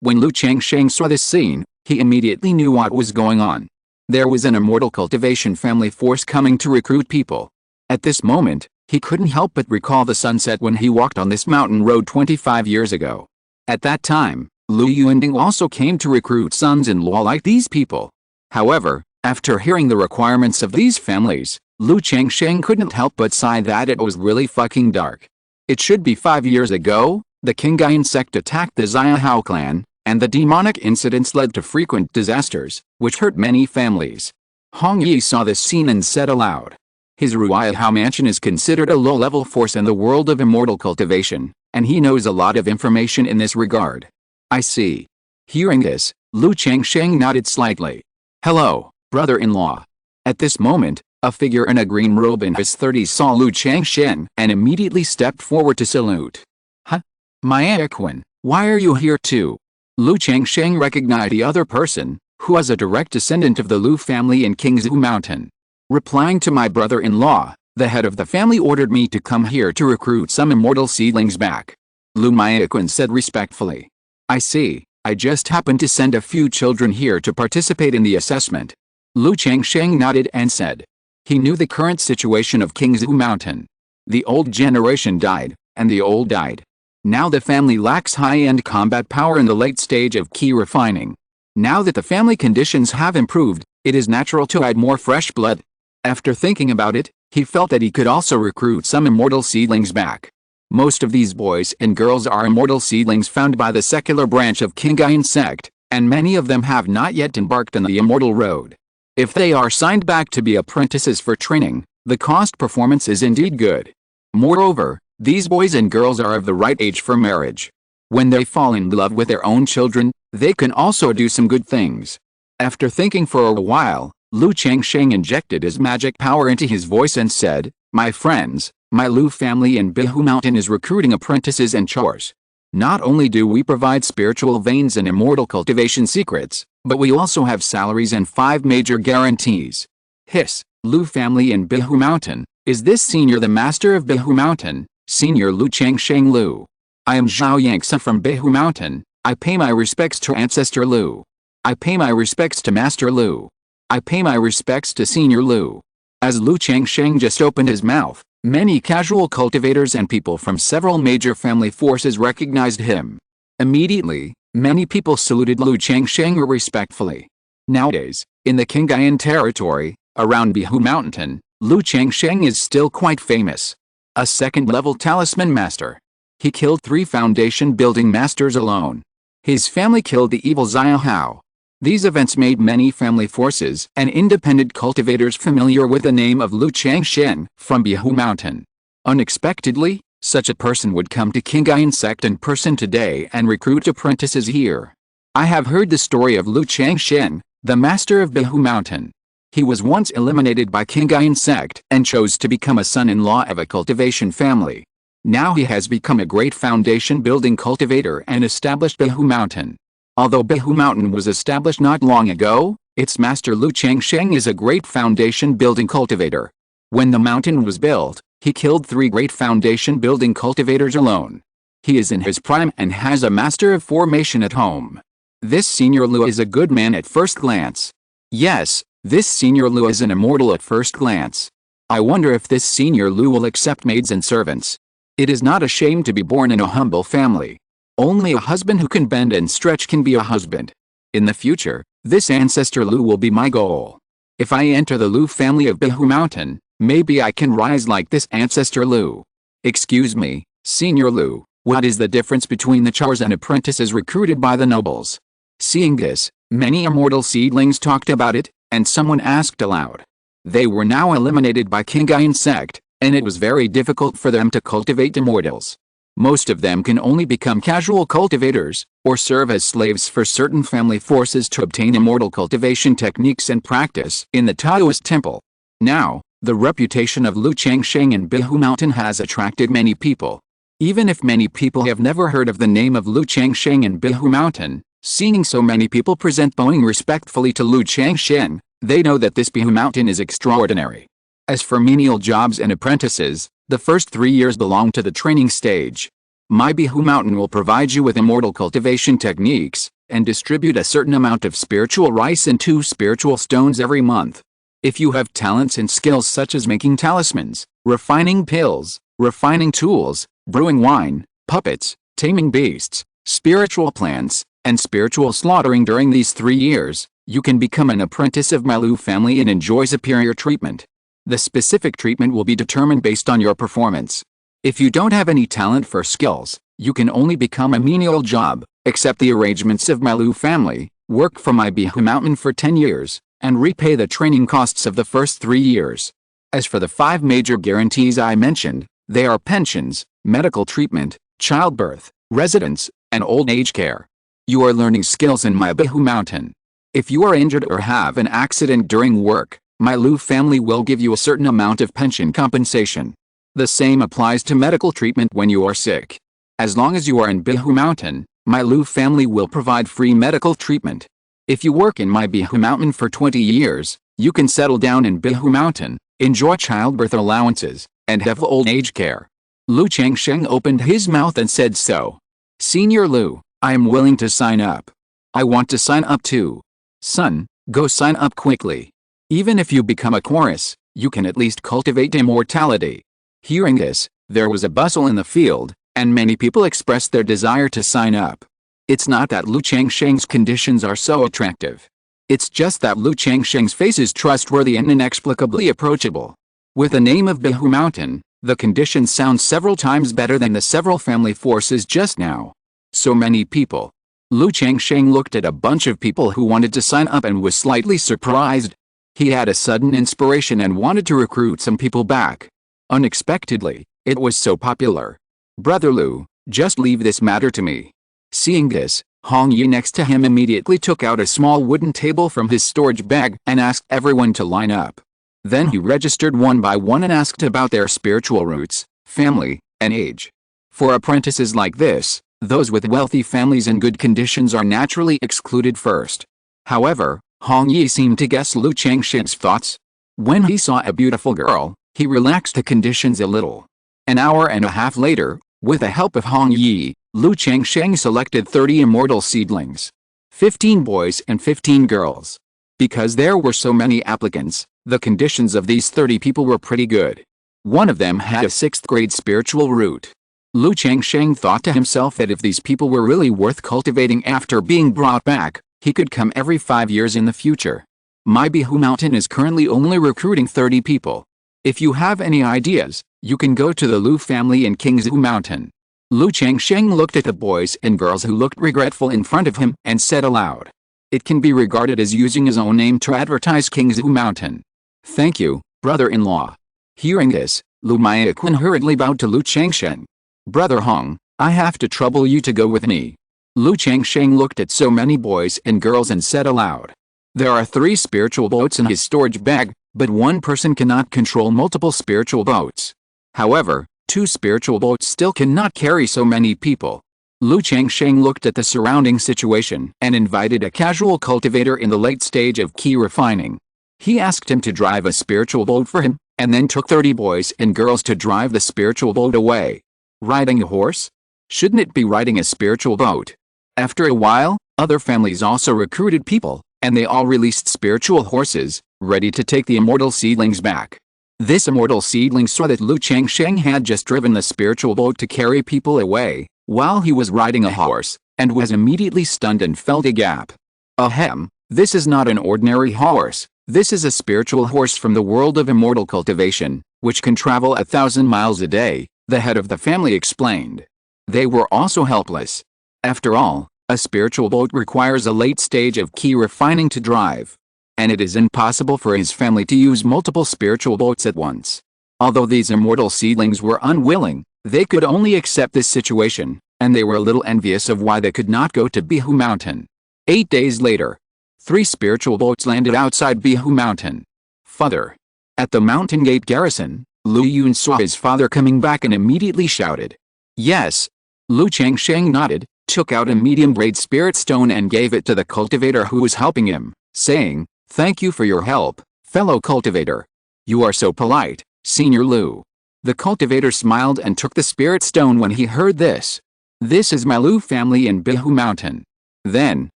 When Lu Changsheng saw this scene, he immediately knew what was going on. There was an immortal cultivation family force coming to recruit people. At this moment, He couldn't help but recall the sunset when he walked on this mountain road 25 years ago. At that time, Lu Yuanding also came to recruit sons-in-law like these people. However, after hearing the requirements of these families, Lu Changsheng couldn't help but sigh that it was really fucking dark. It should be 5 years ago, the Qingyun Sect attacked the Xiahao clan, and the demonic incidents led to frequent disasters, which hurt many families. Hong Yi saw this scene and said aloud. His Ruihao mansion is considered a low-level force in the world of immortal cultivation, and he knows a lot of information in this regard. I see. Hearing this, Lu Changsheng nodded slightly. Hello, brother-in-law. At this moment, a figure in a green robe in his 30s saw Lu Changsheng and immediately stepped forward to salute. Huh? My Aquin, why are you here too? Lu Changsheng recognized the other person, who was a direct descendant of the Lu family in Qingzhu Mountain. Replying to my brother-in-law, the head of the family ordered me to come here to recruit some immortal seedlings back. Lu Myaquin said respectfully. I see, I just happened to send a few children here to participate in the assessment. Lu Changsheng nodded and said. He knew the current situation of Qingzhu Mountain. The old generation died, and the old died. Now the family lacks high-end combat power in the late stage of key refining. Now that the family conditions have improved, it is natural to add more fresh blood. After thinking about it, he felt that he could also recruit some immortal seedlings back. Most of these boys and girls are immortal seedlings found by the secular branch of Qingyun Sect, and many of them have not yet embarked on the immortal road. If they are signed back to be apprentices for training, the cost performance is indeed good. Moreover, these boys and girls are of the right age for marriage. When they fall in love with their own children, they can also do some good things. After thinking for a while, Lu Changsheng injected his magic power into his voice and said, My friends, my Lu family in Qingzhu Mountain is recruiting apprentices and chores. Not only do we provide spiritual veins and immortal cultivation secrets, but we also have salaries and 5 major guarantees. Hiss, Lu family in Qingzhu Mountain, is this senior the master of Qingzhu Mountain, Senior Lu Changsheng Lu? I am Zhao Yangsa from Qingzhu Mountain, I pay my respects to Ancestor Lu. I pay my respects to Master Lu. I pay my respects to Senior Lu. As Lu Changsheng just opened his mouth, many casual cultivators and people from several major family forces recognized him. Immediately, many people saluted Lu Changsheng respectfully. Nowadays, in the Qingyun territory, around Qingzhu Mountain, Lu Changsheng is still quite famous. A second-level talisman master. He killed 3 foundation building masters alone. His family killed the evil Xiahao. These events made many family forces and independent cultivators familiar with the name of Lu Changsheng from Qingzhu Mountain. Unexpectedly, such a person would come to Qingyun Sect in person today and recruit apprentices here. I have heard the story of Lu Changsheng, the master of Qingzhu Mountain. He was once eliminated by Qingyun Sect and chose to become a son-in-law of a cultivation family. Now he has become a great foundation-building cultivator and established Qingzhu Mountain. Although Qingzhu Mountain was established not long ago, its master Lu Changsheng is a great foundation-building cultivator. When the mountain was built, he killed 3 great foundation-building cultivators alone. He is in his prime and has a master of formation at home. This Senior Lu is a good man at first glance. Yes, this Senior Lu is an immortal at first glance. I wonder if this Senior Lu will accept maids and servants. It is not a shame to be born in a humble family. Only a husband who can bend and stretch can be a husband. In the future, this Ancestor Lu will be my goal. If I enter the Lu family of Qingzhu Mountain, maybe I can rise like this Ancestor Lu. Excuse me, Senior Lu, what is the difference between the chars and apprentices recruited by the nobles? Seeing this, many immortal seedlings talked about it, and someone asked aloud. They were now eliminated by Qingyun Sect, and it was very difficult for them to cultivate immortals. Most of them can only become casual cultivators, or serve as slaves for certain family forces to obtain immortal cultivation techniques and practice in the Taoist temple. Now, the reputation of Lu Changsheng in Qingzhu Mountain has attracted many people. Even if many people have never heard of the name of Lu Changsheng in Qingzhu Mountain, seeing so many people present bowing respectfully to Lu Changsheng, they know that this Qingzhu Mountain is extraordinary. As for menial jobs and apprentices, the first 3 years belong to the training stage. My Qingzhu Mountain will provide you with immortal cultivation techniques, and distribute a certain amount of spiritual rice and 2 spiritual stones every month. If you have talents and skills such as making talismans, refining pills, refining tools, brewing wine, puppets, taming beasts, spiritual plants, and spiritual slaughtering. During these 3 years, you can become an apprentice of my Lu family and enjoy superior treatment. The specific treatment will be determined based on your performance. If you don't have any talent for skills, you can only become a menial job, accept the arrangements of my Lu family, work for my Qingzhu Mountain for 10 years, and repay the training costs of the first 3 years. As for the 5 major guarantees I mentioned, they are pensions, medical treatment, childbirth, residence, and old age care. You are learning skills in my Qingzhu Mountain. If you are injured or have an accident during work, my Lu family will give you a certain amount of pension compensation. The same applies to medical treatment when you are sick. As long as you are in Qingzhu Mountain, my Lu family will provide free medical treatment. If you work in my Qingzhu Mountain for 20 years, you can settle down in Qingzhu Mountain, enjoy childbirth allowances, and have old age care. Lu Changsheng opened his mouth and said so. Senior Lu, I am willing to sign up. I want to sign up too. Son, go sign up quickly. Even if you become a chorus, you can at least cultivate immortality. Hearing this, there was a bustle in the field, and many people expressed their desire to sign up. It's not that Lu Changsheng's conditions are so attractive. It's just that Lu Changsheng's face is trustworthy and inexplicably approachable. With the name of Qingzhu Mountain, the conditions sound several times better than the several family forces just now. So many people. Lu Changsheng looked at a bunch of people who wanted to sign up and was slightly surprised. He had a sudden inspiration and wanted to recruit some people back. Unexpectedly, it was so popular. Brother Lu, just leave this matter to me. Seeing this, Hong Yi next to him immediately took out a small wooden table from his storage bag and asked everyone to line up. Then he registered one by one and asked about their spiritual roots, family, and age. For apprentices like this, those with wealthy families and good conditions are naturally excluded first. However, Hong Yi seemed to guess Lu Changsheng's thoughts. When he saw a beautiful girl, he relaxed the conditions a little. An hour and a half later, with the help of Hong Yi, Lu Changsheng selected 30 immortal seedlings. 15 boys and 15 girls. Because there were so many applicants, the conditions of these 30 people were pretty good. One of them had a 6th grade spiritual root. Lu Changsheng thought to himself that if these people were really worth cultivating after being brought back, he could come every 5 years in the future. My Qingzhu Mountain is currently only recruiting 30 people. If you have any ideas, you can go to the Lu family in Qingzhu Mountain. Lu Changsheng looked at the boys and girls who looked regretful in front of him and said aloud. It can be regarded as using his own name to advertise Qingzhu Mountain. Thank you, brother-in-law. Hearing this, Lu Mayaquan hurriedly bowed to Lu Changsheng. Brother Hong, I have to trouble you to go with me. Lu Changsheng looked at so many boys and girls and said aloud. There are 3 spiritual boats in his storage bag, but one person cannot control multiple spiritual boats. However, 2 spiritual boats still cannot carry so many people. Lu Changsheng looked at the surrounding situation and invited a casual cultivator in the late stage of key refining. He asked him to drive a spiritual boat for him, and then took 30 boys and girls to drive the spiritual boat away. Riding a horse? Shouldn't it be riding a spiritual boat? After a while, other families also recruited people, and they all released spiritual horses, ready to take the immortal seedlings back. This immortal seedling saw that Lu Changsheng had just driven the spiritual boat to carry people away, while he was riding a horse, and was immediately stunned and felt a gap. Ahem, this is not an ordinary horse, this is a spiritual horse from the world of immortal cultivation, which can travel 1,000 miles a day, the head of the family explained. They were also helpless. After all, a spiritual boat requires a late stage of key refining to drive. And it is impossible for his family to use multiple spiritual boats at once. Although these immortal seedlings were unwilling, they could only accept this situation, and they were a little envious of why they could not go to Qingzhu Mountain. 8 days later, 3 spiritual boats landed outside Qingzhu Mountain. Father. At the mountain gate garrison, Lu Yun saw his father coming back and immediately shouted. Yes. Lu Changsheng nodded, took out a medium-grade spirit stone and gave it to the cultivator who was helping him, saying, Thank you for your help, fellow cultivator. You are so polite, Senior Lu. The cultivator smiled and took the spirit stone when he heard this. This is my Lu family in Qingzhu Mountain. Then,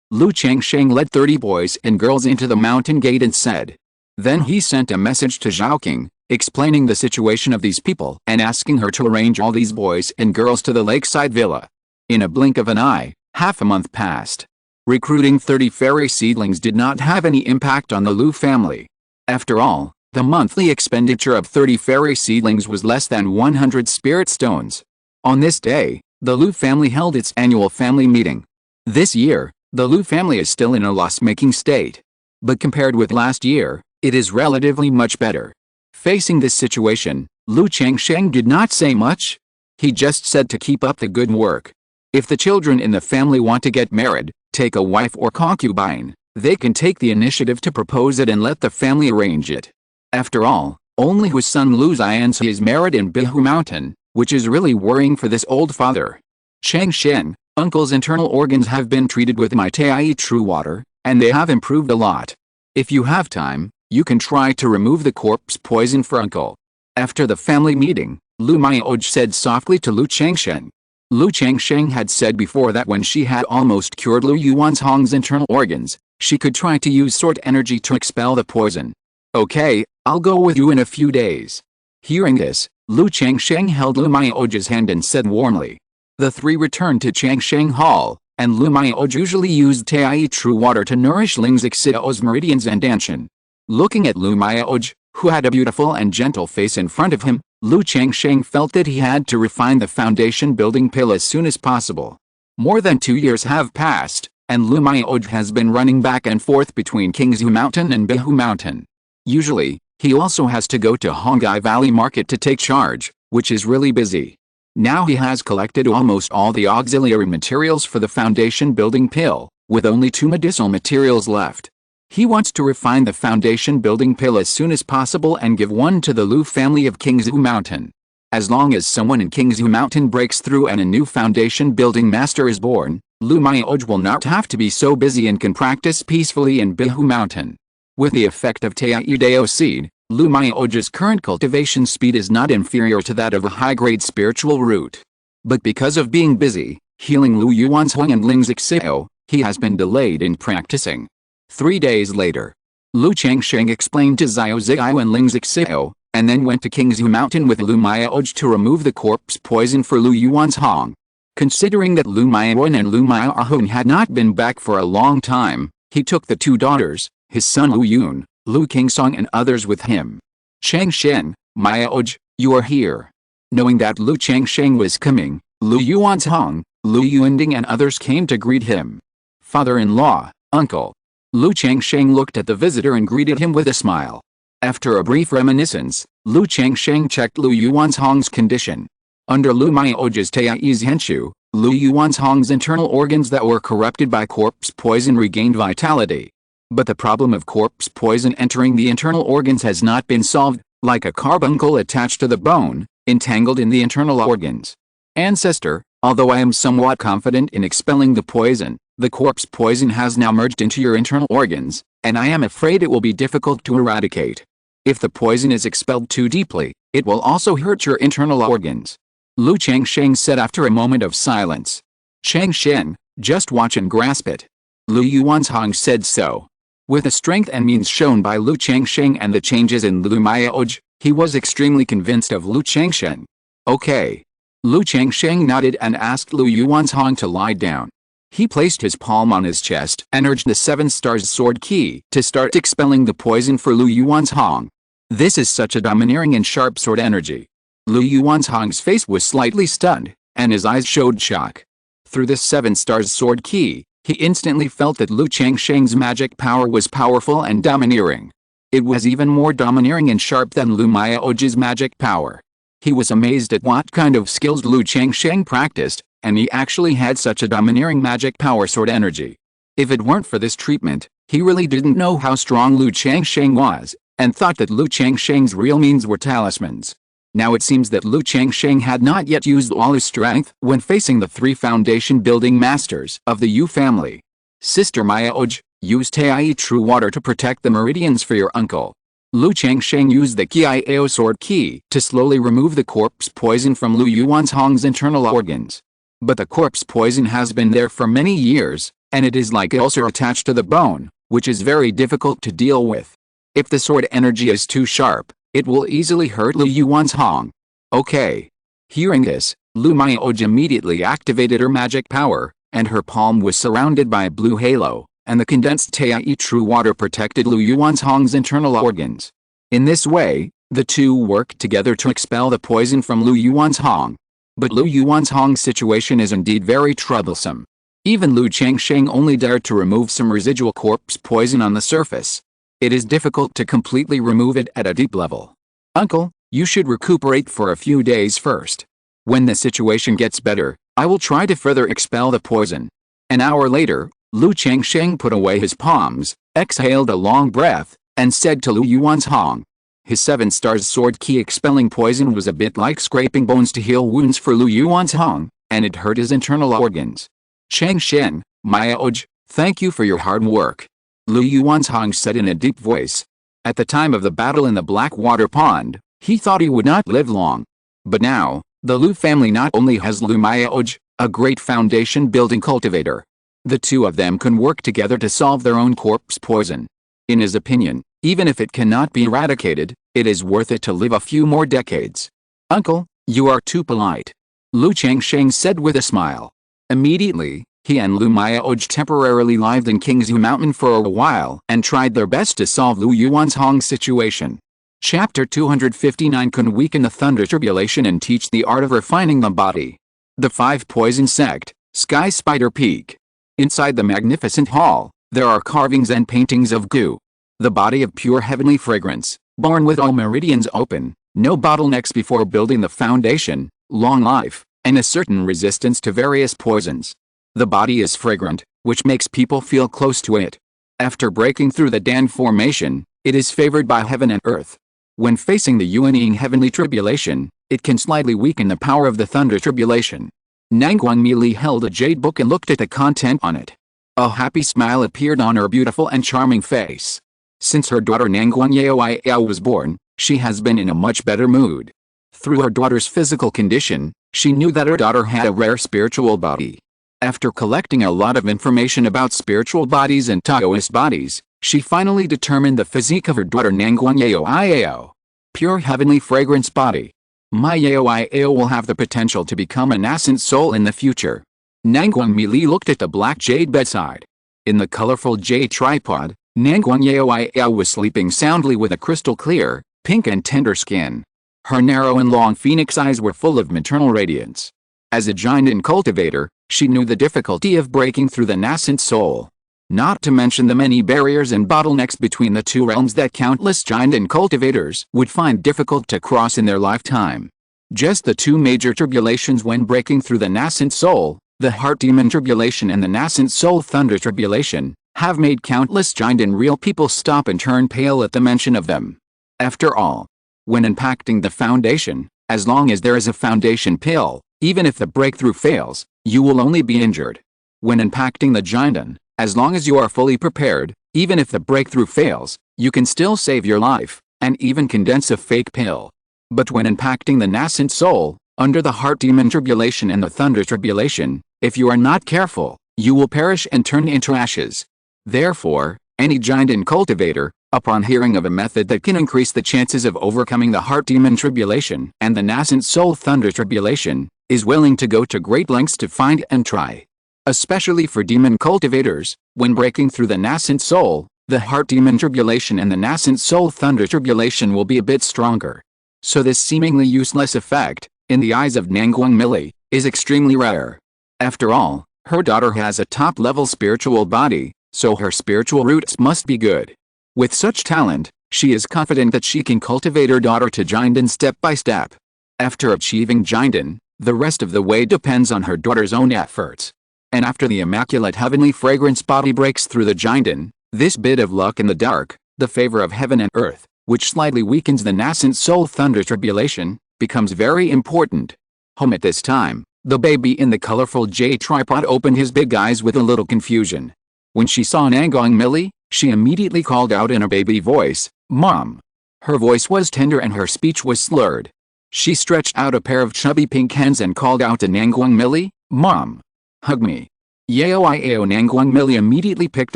Lu Changsheng led 30 boys and girls into the mountain gate and said. Then he sent a message to Zhaoqing, explaining the situation of these people and asking her to arrange all these boys and girls to the lakeside villa. In a blink of an eye, half a month passed. Recruiting 30 fairy seedlings did not have any impact on the Lu family. After all, the monthly expenditure of 30 fairy seedlings was less than 100 spirit stones. On this day, the Lu family held its annual family meeting. This year, the Lu family is still in a loss-making state. But compared with last year, it is relatively much better. Facing this situation, Lu Changsheng did not say much. He just said to keep up the good work. If the children in the family want to get married, take a wife or concubine, they can take the initiative to propose it and let the family arrange it. After all, only his son Lu Xianzi is married in Qingzhu Mountain, which is really worrying for this old father. Changsheng, uncle's internal organs have been treated with my Tai True Water, and they have improved a lot. If you have time, you can try to remove the corpse poison for uncle. After the family meeting, Lu Miaoj said softly to Lu Changsheng. Lu Changsheng had said before that when she had almost cured Lu Yuanzhong's internal organs, she could try to use sword energy to expel the poison. Okay, I'll go with you in a few days. Hearing this, Lu Changsheng held Lu Miaoj's hand and said warmly. The three returned to Changsheng Hall, and Lu Miaoj usually used Tai True Water to nourish Ling Xiao's meridians and Danshan. Looking at Lu Miaoj, who had a beautiful and gentle face in front of him, Lu Changsheng felt that he had to refine the foundation building pill as soon as possible. More than 2 years have passed, and Lu Miaoj has been running back and forth between Qingzhu Mountain and Qingzhu Mountain. Usually, he also has to go to Hongai Valley Market to take charge, which is really busy. Now he has collected almost all the auxiliary materials for the foundation building pill, with only 2 medicinal materials left. He wants to refine the foundation building pill as soon as possible and give one to the Lu family of Qingzhu Mountain. As long as someone in Qingzhu Mountain breaks through and a new foundation building master is born, Lu Miaoj will not have to be so busy and can practice peacefully in Qingzhu Mountain. With the effect of Taiyudao seed, Lu Miaoj's current cultivation speed is not inferior to that of a high-grade spiritual root. But because of being busy, healing Lu Yuanzhong and Ling Xiao, he has been delayed in practicing. 3 days later, Lu Changsheng explained to Xiao Xiao and Ling Xiao, and then went to Qingzhu Mountain with Lu Miaoj to remove the corpse poison for Lu Yuanzhong. Considering that Lu Miaoan and Lu Miaohun had not been back for a long time, he took the 2 daughters, his son Lu Yun, Lu Qingsong and others with him. Changsheng, Miaoj, you are here. Knowing that Lu Changsheng was coming, Lu Yuanzhong, Lu Yuanding and others came to greet him. Father-in-law, uncle. Lu Changsheng looked at the visitor and greeted him with a smile. After a brief reminiscence, Lu Changsheng checked Lu Yuanzhong's condition. Under Lu Miaoj's Tai's Henshu, Lu Yuanzhong's internal organs that were corrupted by corpse poison regained vitality. But the problem of corpse poison entering the internal organs has not been solved, like a carbuncle attached to the bone, entangled in the internal organs. Ancestor, although I am somewhat confident in expelling the poison, the corpse poison has now merged into your internal organs, and I am afraid it will be difficult to eradicate. If the poison is expelled too deeply, it will also hurt your internal organs. Lu Changsheng said after a moment of silence. Changsheng, just watch and grasp it. Lu Yuanzhong said so. With the strength and means shown by Lu Changsheng and the changes in Lu Miaoj, he was extremely convinced of Lu Changsheng. Okay. Lu Changsheng nodded and asked Lu Yuanzhong to lie down. He placed his palm on his chest and urged the 7 stars sword key to start expelling the poison for Lu Yuanzhong. This is such a domineering and sharp sword energy. Lu Yuanzhong's face was slightly stunned, and his eyes showed shock. Through this 7 stars sword key, he instantly felt that Lu Changsheng's magic power was powerful and domineering. It was even more domineering and sharp than Lu Miaoj's magic power. He was amazed at what kind of skills Lu Changsheng practiced, and he actually had such a domineering magic power sword energy. If it weren't for this treatment, he really didn't know how strong Lu Changsheng was, and thought that Lu Changsheng's real means were talismans. Now it seems that Lu Changsheng had not yet used all his strength when facing the 3 foundation building masters of the Yu family. Sister Miaoj, use Tai True Water to protect the meridians for your uncle. Lu Changsheng used the Qiao sword key to slowly remove the corpse poison from Lu Yuanzhong's internal organs. But the corpse poison has been there for many years, and it is like ulcer attached to the bone, which is very difficult to deal with. If the sword energy is too sharp, It will easily hurt Lu Yuan's Hong. Okay. Hearing this, Lu Maoj immediately activated her magic power, and her palm was surrounded by a blue halo, and the condensed Tai true water protected Lu Yuan's Hong's internal organs. In this way, the two worked together to expel the poison from Lu Yuan's Hong. But Lu Yuan's Hong's situation is indeed very troublesome. Even Lu Changsheng only dared to remove some residual corpse poison on the surface. It is difficult to completely remove it at a deep level. Uncle, you should recuperate for a few days first. When the situation gets better, I will try to further expel the poison. An hour later, Lu Changsheng put away his palms, exhaled a long breath, and said to Lu Yuan's Hong. His 7 stars sword key expelling poison was a bit like scraping bones to heal wounds for Lu Yuan's Hong, and it hurt his internal organs. Changsheng, Maoj, thank you for your hard work. Lu Yuan's Hong said in a deep voice. At the time of the battle in the Blackwater Pond, he thought he would not live long. But now, the Lu family not only has Lu Maoj, a great foundation-building cultivator. The two of them can work together to solve their own corpse poison. In his opinion, even if it cannot be eradicated, it is worth it to live a few more decades. Uncle, you are too polite. Lu Changsheng said with a smile. Immediately, he and Lu Maoj temporarily lived in Qingzhu Mountain for a while and tried their best to solve Lu Yuan's Hong's situation. Chapter 259 can weaken the thunder tribulation and teach the art of refining the body. The 5 Poison Sect, Sky Spider Peak. Inside the magnificent hall, there are carvings and paintings of Gu. The body of pure heavenly fragrance, born with all meridians open, no bottlenecks before building the foundation, long life, and a certain resistance to various poisons. The body is fragrant, which makes people feel close to it. After breaking through the Dan formation, it is favored by heaven and earth. When facing the Yuanying heavenly tribulation, it can slightly weaken the power of the thunder tribulation. Nangguang Mili held a jade book and looked at the content on it. A happy smile appeared on her beautiful and charming face. Since her daughter Nangguang Yaoyao was born, she has been in a much better mood. Through her daughter's physical condition, she knew that her daughter had a rare spiritual body. After collecting a lot of information about spiritual bodies and Taoist bodies, she finally determined the physique of her daughter Nangguang Yaoyao. Pure heavenly fragrance body. My Yaoyao will have the potential to become a nascent soul in the future. Nangguang Mili looked at the black jade bedside. In the colorful jade tripod, Nangguang Yaoyao was sleeping soundly with a crystal clear, pink and tender skin. Her narrow and long phoenix eyes were full of maternal radiance. As a giant cultivator, she knew the difficulty of breaking through the nascent soul. Not to mention the many barriers and bottlenecks between the two realms that countless giant cultivators would find difficult to cross in their lifetime. Just the 2 major tribulations when breaking through the nascent soul, the heart demon tribulation and the nascent soul thunder tribulation, have made countless giant and real people stop and turn pale at the mention of them. After all, when impacting the foundation, as long as there is a foundation pill, even if the breakthrough fails, you will only be injured. When impacting the giant, as long as you are fully prepared, even if the breakthrough fails, you can still save your life, and even condense a fake pill. But when impacting the nascent soul, under the heart demon tribulation and the thunder tribulation, if you are not careful, you will perish and turn into ashes. Therefore, any giant cultivator, upon hearing of a method that can increase the chances of overcoming the heart demon tribulation and the nascent soul thunder tribulation, is willing to go to great lengths to find and try. Especially for demon cultivators, when breaking through the nascent soul, the heart demon tribulation and the nascent soul thunder tribulation will be a bit stronger. So this seemingly useless effect, in the eyes of Nangguang Mili, is extremely rare. After all, her daughter has a top-level spiritual body, so her spiritual roots must be good. With such talent, she is confident that she can cultivate her daughter to Jinden step by step. After achieving Jinden, the rest of the way depends on her daughter's own efforts. And after the immaculate heavenly fragrance body breaks through the Jinden, this bit of luck in the dark, the favor of heaven and earth, which slightly weakens the nascent soul thunder tribulation, becomes very important. At this time, the baby in the colorful jade tripod opened his big eyes with a little confusion. When she saw Nangguang Mili, she immediately called out in a baby voice, "Mom!" Her voice was tender and her speech was slurred. She stretched out a pair of chubby pink hands and called out to Nangguang Mili, "Mom! Hug me." Yaoyao Nangguang Mili immediately picked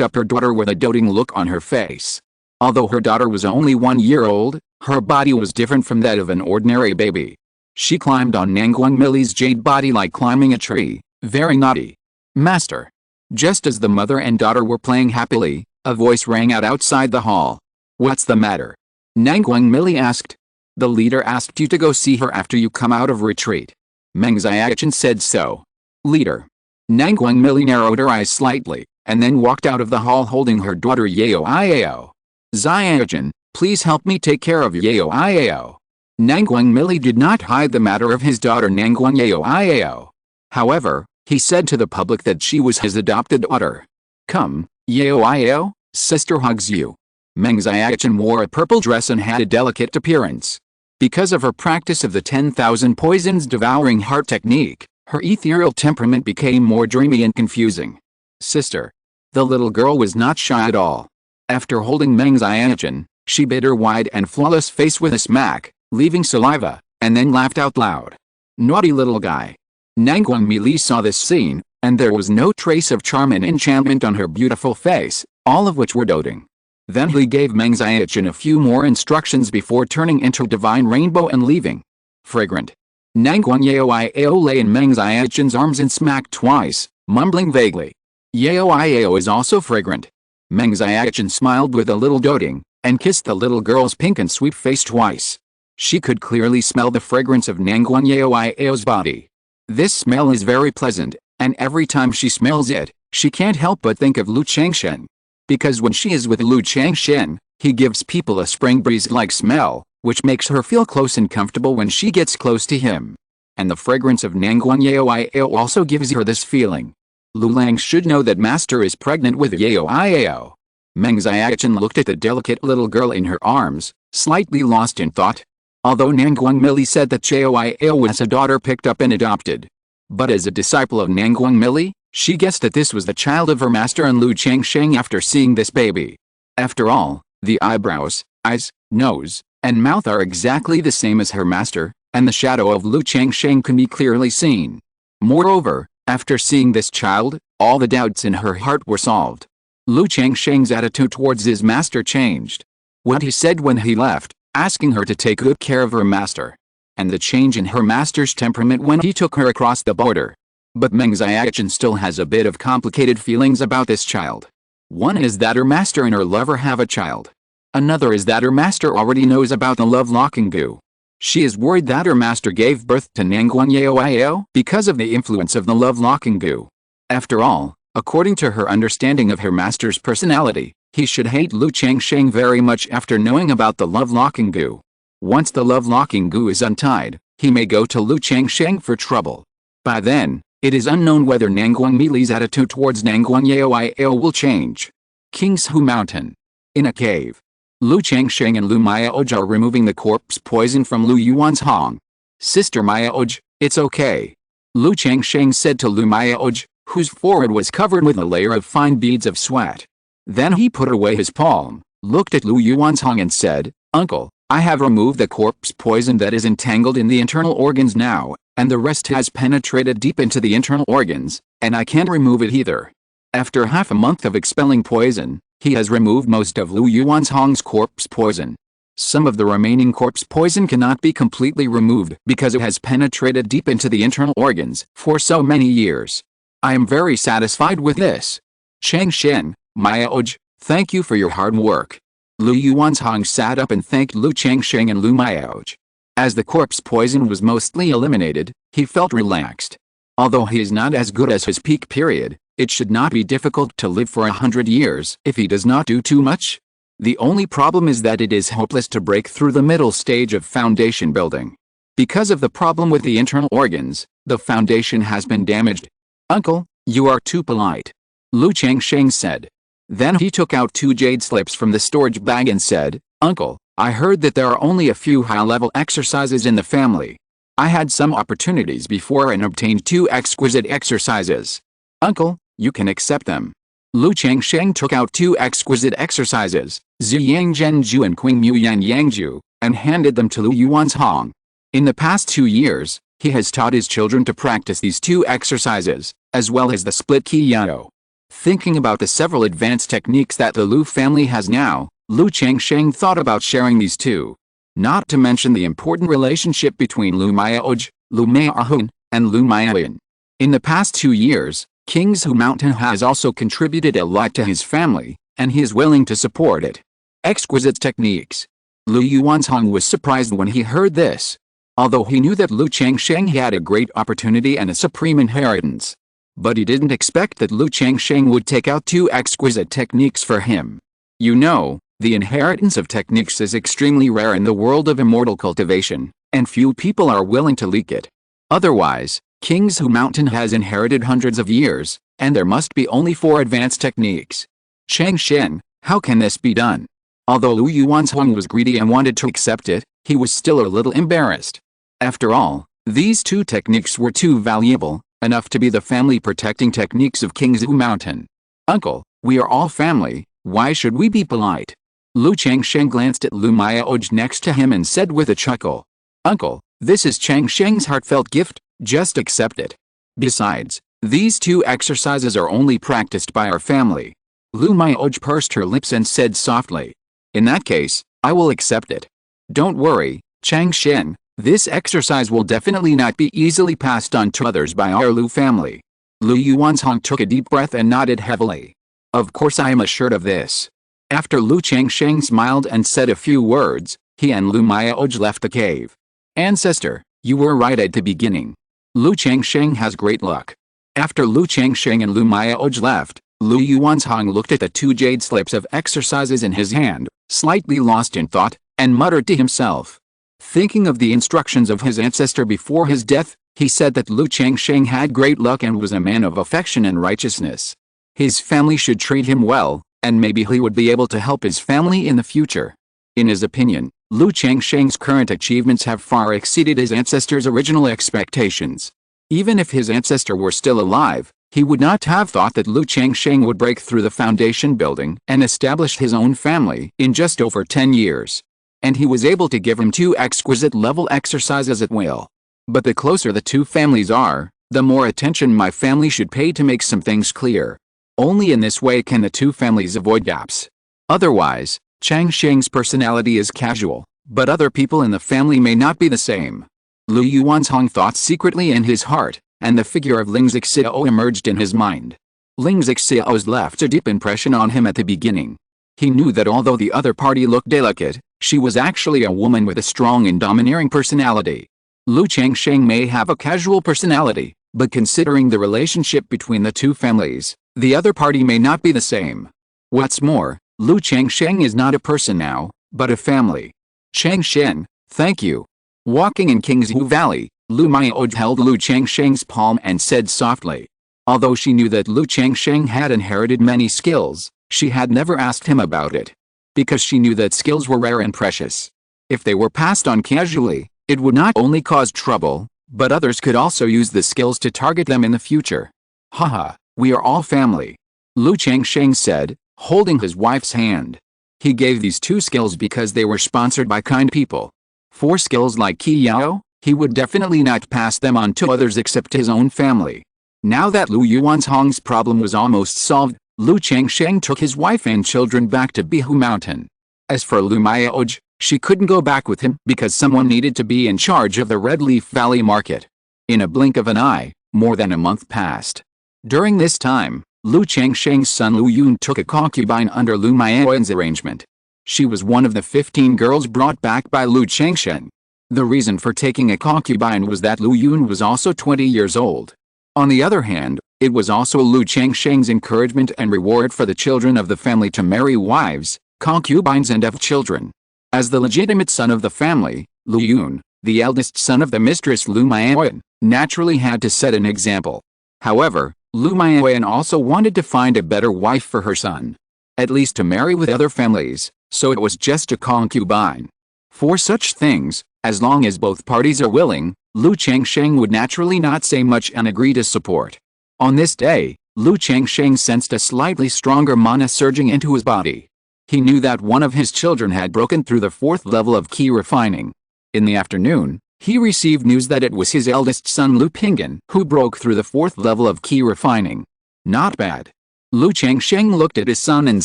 up her daughter with a doting look on her face. Although her daughter was only 1 year old, Her body was different from that of an ordinary baby. She climbed on Nangguang Milli's jade body like climbing a tree, very naughty. Master. Just as the mother and daughter were playing happily, a voice rang out outside the hall. What's the matter? Nangguang Mili asked. The leader asked you to go see her after you come out of retreat. Meng Xiaochen said so. Leader. Nangguang Mili narrowed her eyes slightly, and then walked out of the hall holding her daughter Yao Iao. Xiaochen, please help me take care of Yao Iao. Nangguang Mili did not hide the matter of his daughter Nangguang Yao Iao. However, he said to the public that she was his adopted daughter. Come, Yao Iao, sister hugs you. Meng Xiaochen wore a purple dress and had a delicate appearance. Because of her practice of the 10,000 poisons devouring heart technique, her ethereal temperament became more dreamy and confusing. Sister. The little girl was not shy at all. After holding Meng Xiaochen, she bit her wide and flawless face with a smack, leaving saliva, and then laughed out loud. Naughty little guy. Nangguang Mili saw this scene, and there was no trace of charm and enchantment on her beautiful face, all of which were doting. Then he gave Meng Xiaochen a few more instructions before turning into Divine Rainbow and leaving. Fragrant. Nangguang Yao lay in Meng Xiaochen's arms and smacked twice, mumbling vaguely. Yao is also fragrant. Meng Xiaochen smiled with a little doting, and kissed the little girl's pink and sweet face twice. She could clearly smell the fragrance of Nangguang Yao's body. This smell is very pleasant, and every time she smells it, she can't help but think of Lu Changsheng. Because when she is with Lu Changsheng, he gives people a spring breeze-like smell, which makes her feel close and comfortable when she gets close to him. And the fragrance of Nangguang Yao also gives her this feeling. Lu Lang should know that Master is pregnant with Yao. Meng Xiaochen looked at the delicate little girl in her arms, slightly lost in thought. Although Nangguang Mili said that Yao was a daughter picked up and adopted. But as a disciple of Nangguang Mili, she guessed that this was the child of her master and Lu Changsheng after seeing this baby. After all, the eyebrows, eyes, nose, and mouth are exactly the same as her master, and the shadow of Lu Changsheng can be clearly seen. Moreover, after seeing this child, all the doubts in her heart were solved. Lu Changsheng's attitude towards his master changed. What he said when he left, asking her to take good care of her master. And the change in her master's temperament when he took her across the border. But Meng Xiaochen still has a bit of complicated feelings about this child. One is that her master and her lover have a child. Another is that her master already knows about the love-locking goo. She is worried that her master gave birth to Nangguang Yao because of the influence of the love-locking goo. After all, according to her understanding of her master's personality, he should hate Lu Changsheng very much after knowing about the love-locking goo. Once the love-locking goo is untied, he may go to Lu Changsheng for trouble. By then, it is unknown whether Nangguang Mili's attitude towards Nangguang Yao will change. Qingzhu Mountain. In a cave. Lu Changsheng and Lu Mayaoj are removing the corpse poison from Lu Yuan's Hong. Sister Mayaoj, it's okay. Lu Changsheng said to Lu Mayaoj, whose forehead was covered with a layer of fine beads of sweat. Then he put away his palm, looked at Lu Yuan's Hong and said, Uncle, I have removed the corpse poison that is entangled in the internal organs now, and the rest has penetrated deep into the internal organs, and I can't remove it either. After half a month of expelling poison, he has removed most of Lu Yuan's Hong's corpse poison. Some of the remaining corpse poison cannot be completely removed because it has penetrated deep into the internal organs for so many years. I am very satisfied with this. Changsheng, Mayaoj, thank you for your hard work. Lu Yuan's Hong sat up and thanked Lu Changsheng and Lu Mayaoj. As the corpse poison was mostly eliminated, he felt relaxed. Although he is not as good as his peak period, it should not be difficult to live for 100 years if he does not do too much. The only problem is that it is hopeless to break through the middle stage of foundation building. Because of the problem with the internal organs, the foundation has been damaged. Uncle, you are too polite. Lu Changsheng said. Then he took out 2 jade slips from the storage bag and said, Uncle, I heard that there are only a few high-level exercises in the family. I had some opportunities before and obtained 2 exquisite exercises. Uncle, you can accept them. Lu Changsheng took out 2 exquisite exercises, Ziyang Zhenju and Qingmu Yangju, and handed them to Lu Yuan's Hong. In the past 2 years, he has taught his children to practice these 2 exercises, as well as the split key Yao. Thinking about the several advanced techniques that the Lu family has now, Lu Changsheng thought about sharing these too. Not to mention the important relationship between Lu Maoj, Lu Maahun, and Lu Mayan. In the past 2 years, Qingzhu Mountain has also contributed a lot to his family, and he is willing to support it. Exquisite techniques. Lu Yuanzhong was surprised when he heard this. Although he knew that Lu Changsheng had a great opportunity and a supreme inheritance. But he didn't expect that Lu Changsheng would take out 2 exquisite techniques for him. You know, the inheritance of techniques is extremely rare in the world of immortal cultivation, and few people are willing to leak it. Otherwise, Qingzhu Mountain has inherited hundreds of years, and there must be only 4 advanced techniques. Changsheng, how can this be done? Although Lu Yuanzhong was greedy and wanted to accept it, he was still a little embarrassed. After all, these 2 techniques were too valuable, enough to be the family protecting techniques of Qingzhu Mountain. Uncle, we are all family, why should we be polite? Lu Changsheng glanced at Lu Maoj next to him and said with a chuckle. Uncle, this is Changsheng's heartfelt gift, just accept it. Besides, these 2 exercises are only practiced by our family. Lu Maoj pursed her lips and said softly. In that case, I will accept it. Don't worry, Changsheng, this exercise will definitely not be easily passed on to others by our Lu family. Lu Yuanzhong took a deep breath and nodded heavily. Of course I am assured of this. After Lu Changsheng smiled and said a few words, he and Lu Maoj left the cave. Ancestor, you were right at the beginning. Lu Changsheng has great luck. After Lu Changsheng and Lu Maoj left, Lu Yuanzhong looked at the 2 jade slips of exercises in his hand, slightly lost in thought, and muttered to himself. Thinking of the instructions of his ancestor before his death, he said that Lu Changsheng had great luck and was a man of affection and righteousness. His family should treat him well, and maybe he would be able to help his family in the future. In his opinion, Lu Changsheng's current achievements have far exceeded his ancestor's original expectations. Even if his ancestor were still alive, he would not have thought that Lu Changsheng would break through the foundation building and establish his own family in just over 10 years. And he was able to give him 2 exquisite level exercises at will. But the closer the 2 families are, the more attention my family should pay to make some things clear. Only in this way can the 2 families avoid gaps. Otherwise, Changsheng's personality is casual, but other people in the family may not be the same. Lu Yuanzhong thought secretly in his heart, and the figure of Ling Zixiao emerged in his mind. Ling Zixiao's left a deep impression on him at the beginning. He knew that although the other party looked delicate, she was actually a woman with a strong and domineering personality. Lu Changsheng may have a casual personality, but considering the relationship between the 2 families, the other party may not be the same. What's more, Lu Changsheng is not a person now, but a family. Changsheng, thank you. Walking in Qingzhu Valley, Lu Maoj held Lu Changsheng's palm and said softly. Although she knew that Lu Changsheng had inherited many skills, she had never asked him about it. Because she knew that skills were rare and precious. If they were passed on casually, it would not only cause trouble, but others could also use the skills to target them in the future. Haha, we are all family. Lu Changsheng said, holding his wife's hand. He gave these 2 skills because they were sponsored by kind people. For skills like Qi Yao, he would definitely not pass them on to others except his own family. Now that Lu Yuanzhong's problem was almost solved, Lu Changsheng took his wife and children back to Bihu Mountain. As for Lu Maoj, she couldn't go back with him because someone needed to be in charge of the Red Leaf Valley market. In a blink of an eye, more than a month passed. During this time, Lu Changsheng's son Lu Yun took a concubine under Lu Maoyan's arrangement. She was one of the 15 girls brought back by Lu Changsheng. The reason for taking a concubine was that Lu Yun was also 20 years old. On the other hand, it was also Lu Changsheng's encouragement and reward for the children of the family to marry wives, concubines and have children. As the legitimate son of the family, Lu Yun, the eldest son of the mistress Lu Maoyan, naturally had to set an example. However, Lu Maoyan also wanted to find a better wife for her son. At least to marry with other families, so it was just a concubine. For such things, as long as both parties are willing, Lu Changsheng would naturally not say much and agree to support. On this day, Lu Changsheng sensed a slightly stronger mana surging into his body. He knew that one of his children had broken through the 4th level of Qi refining. In the afternoon, he received news that it was his eldest son Lu Pingyan who broke through the 4th level of Qi refining. Not bad. Lu Changsheng looked at his son and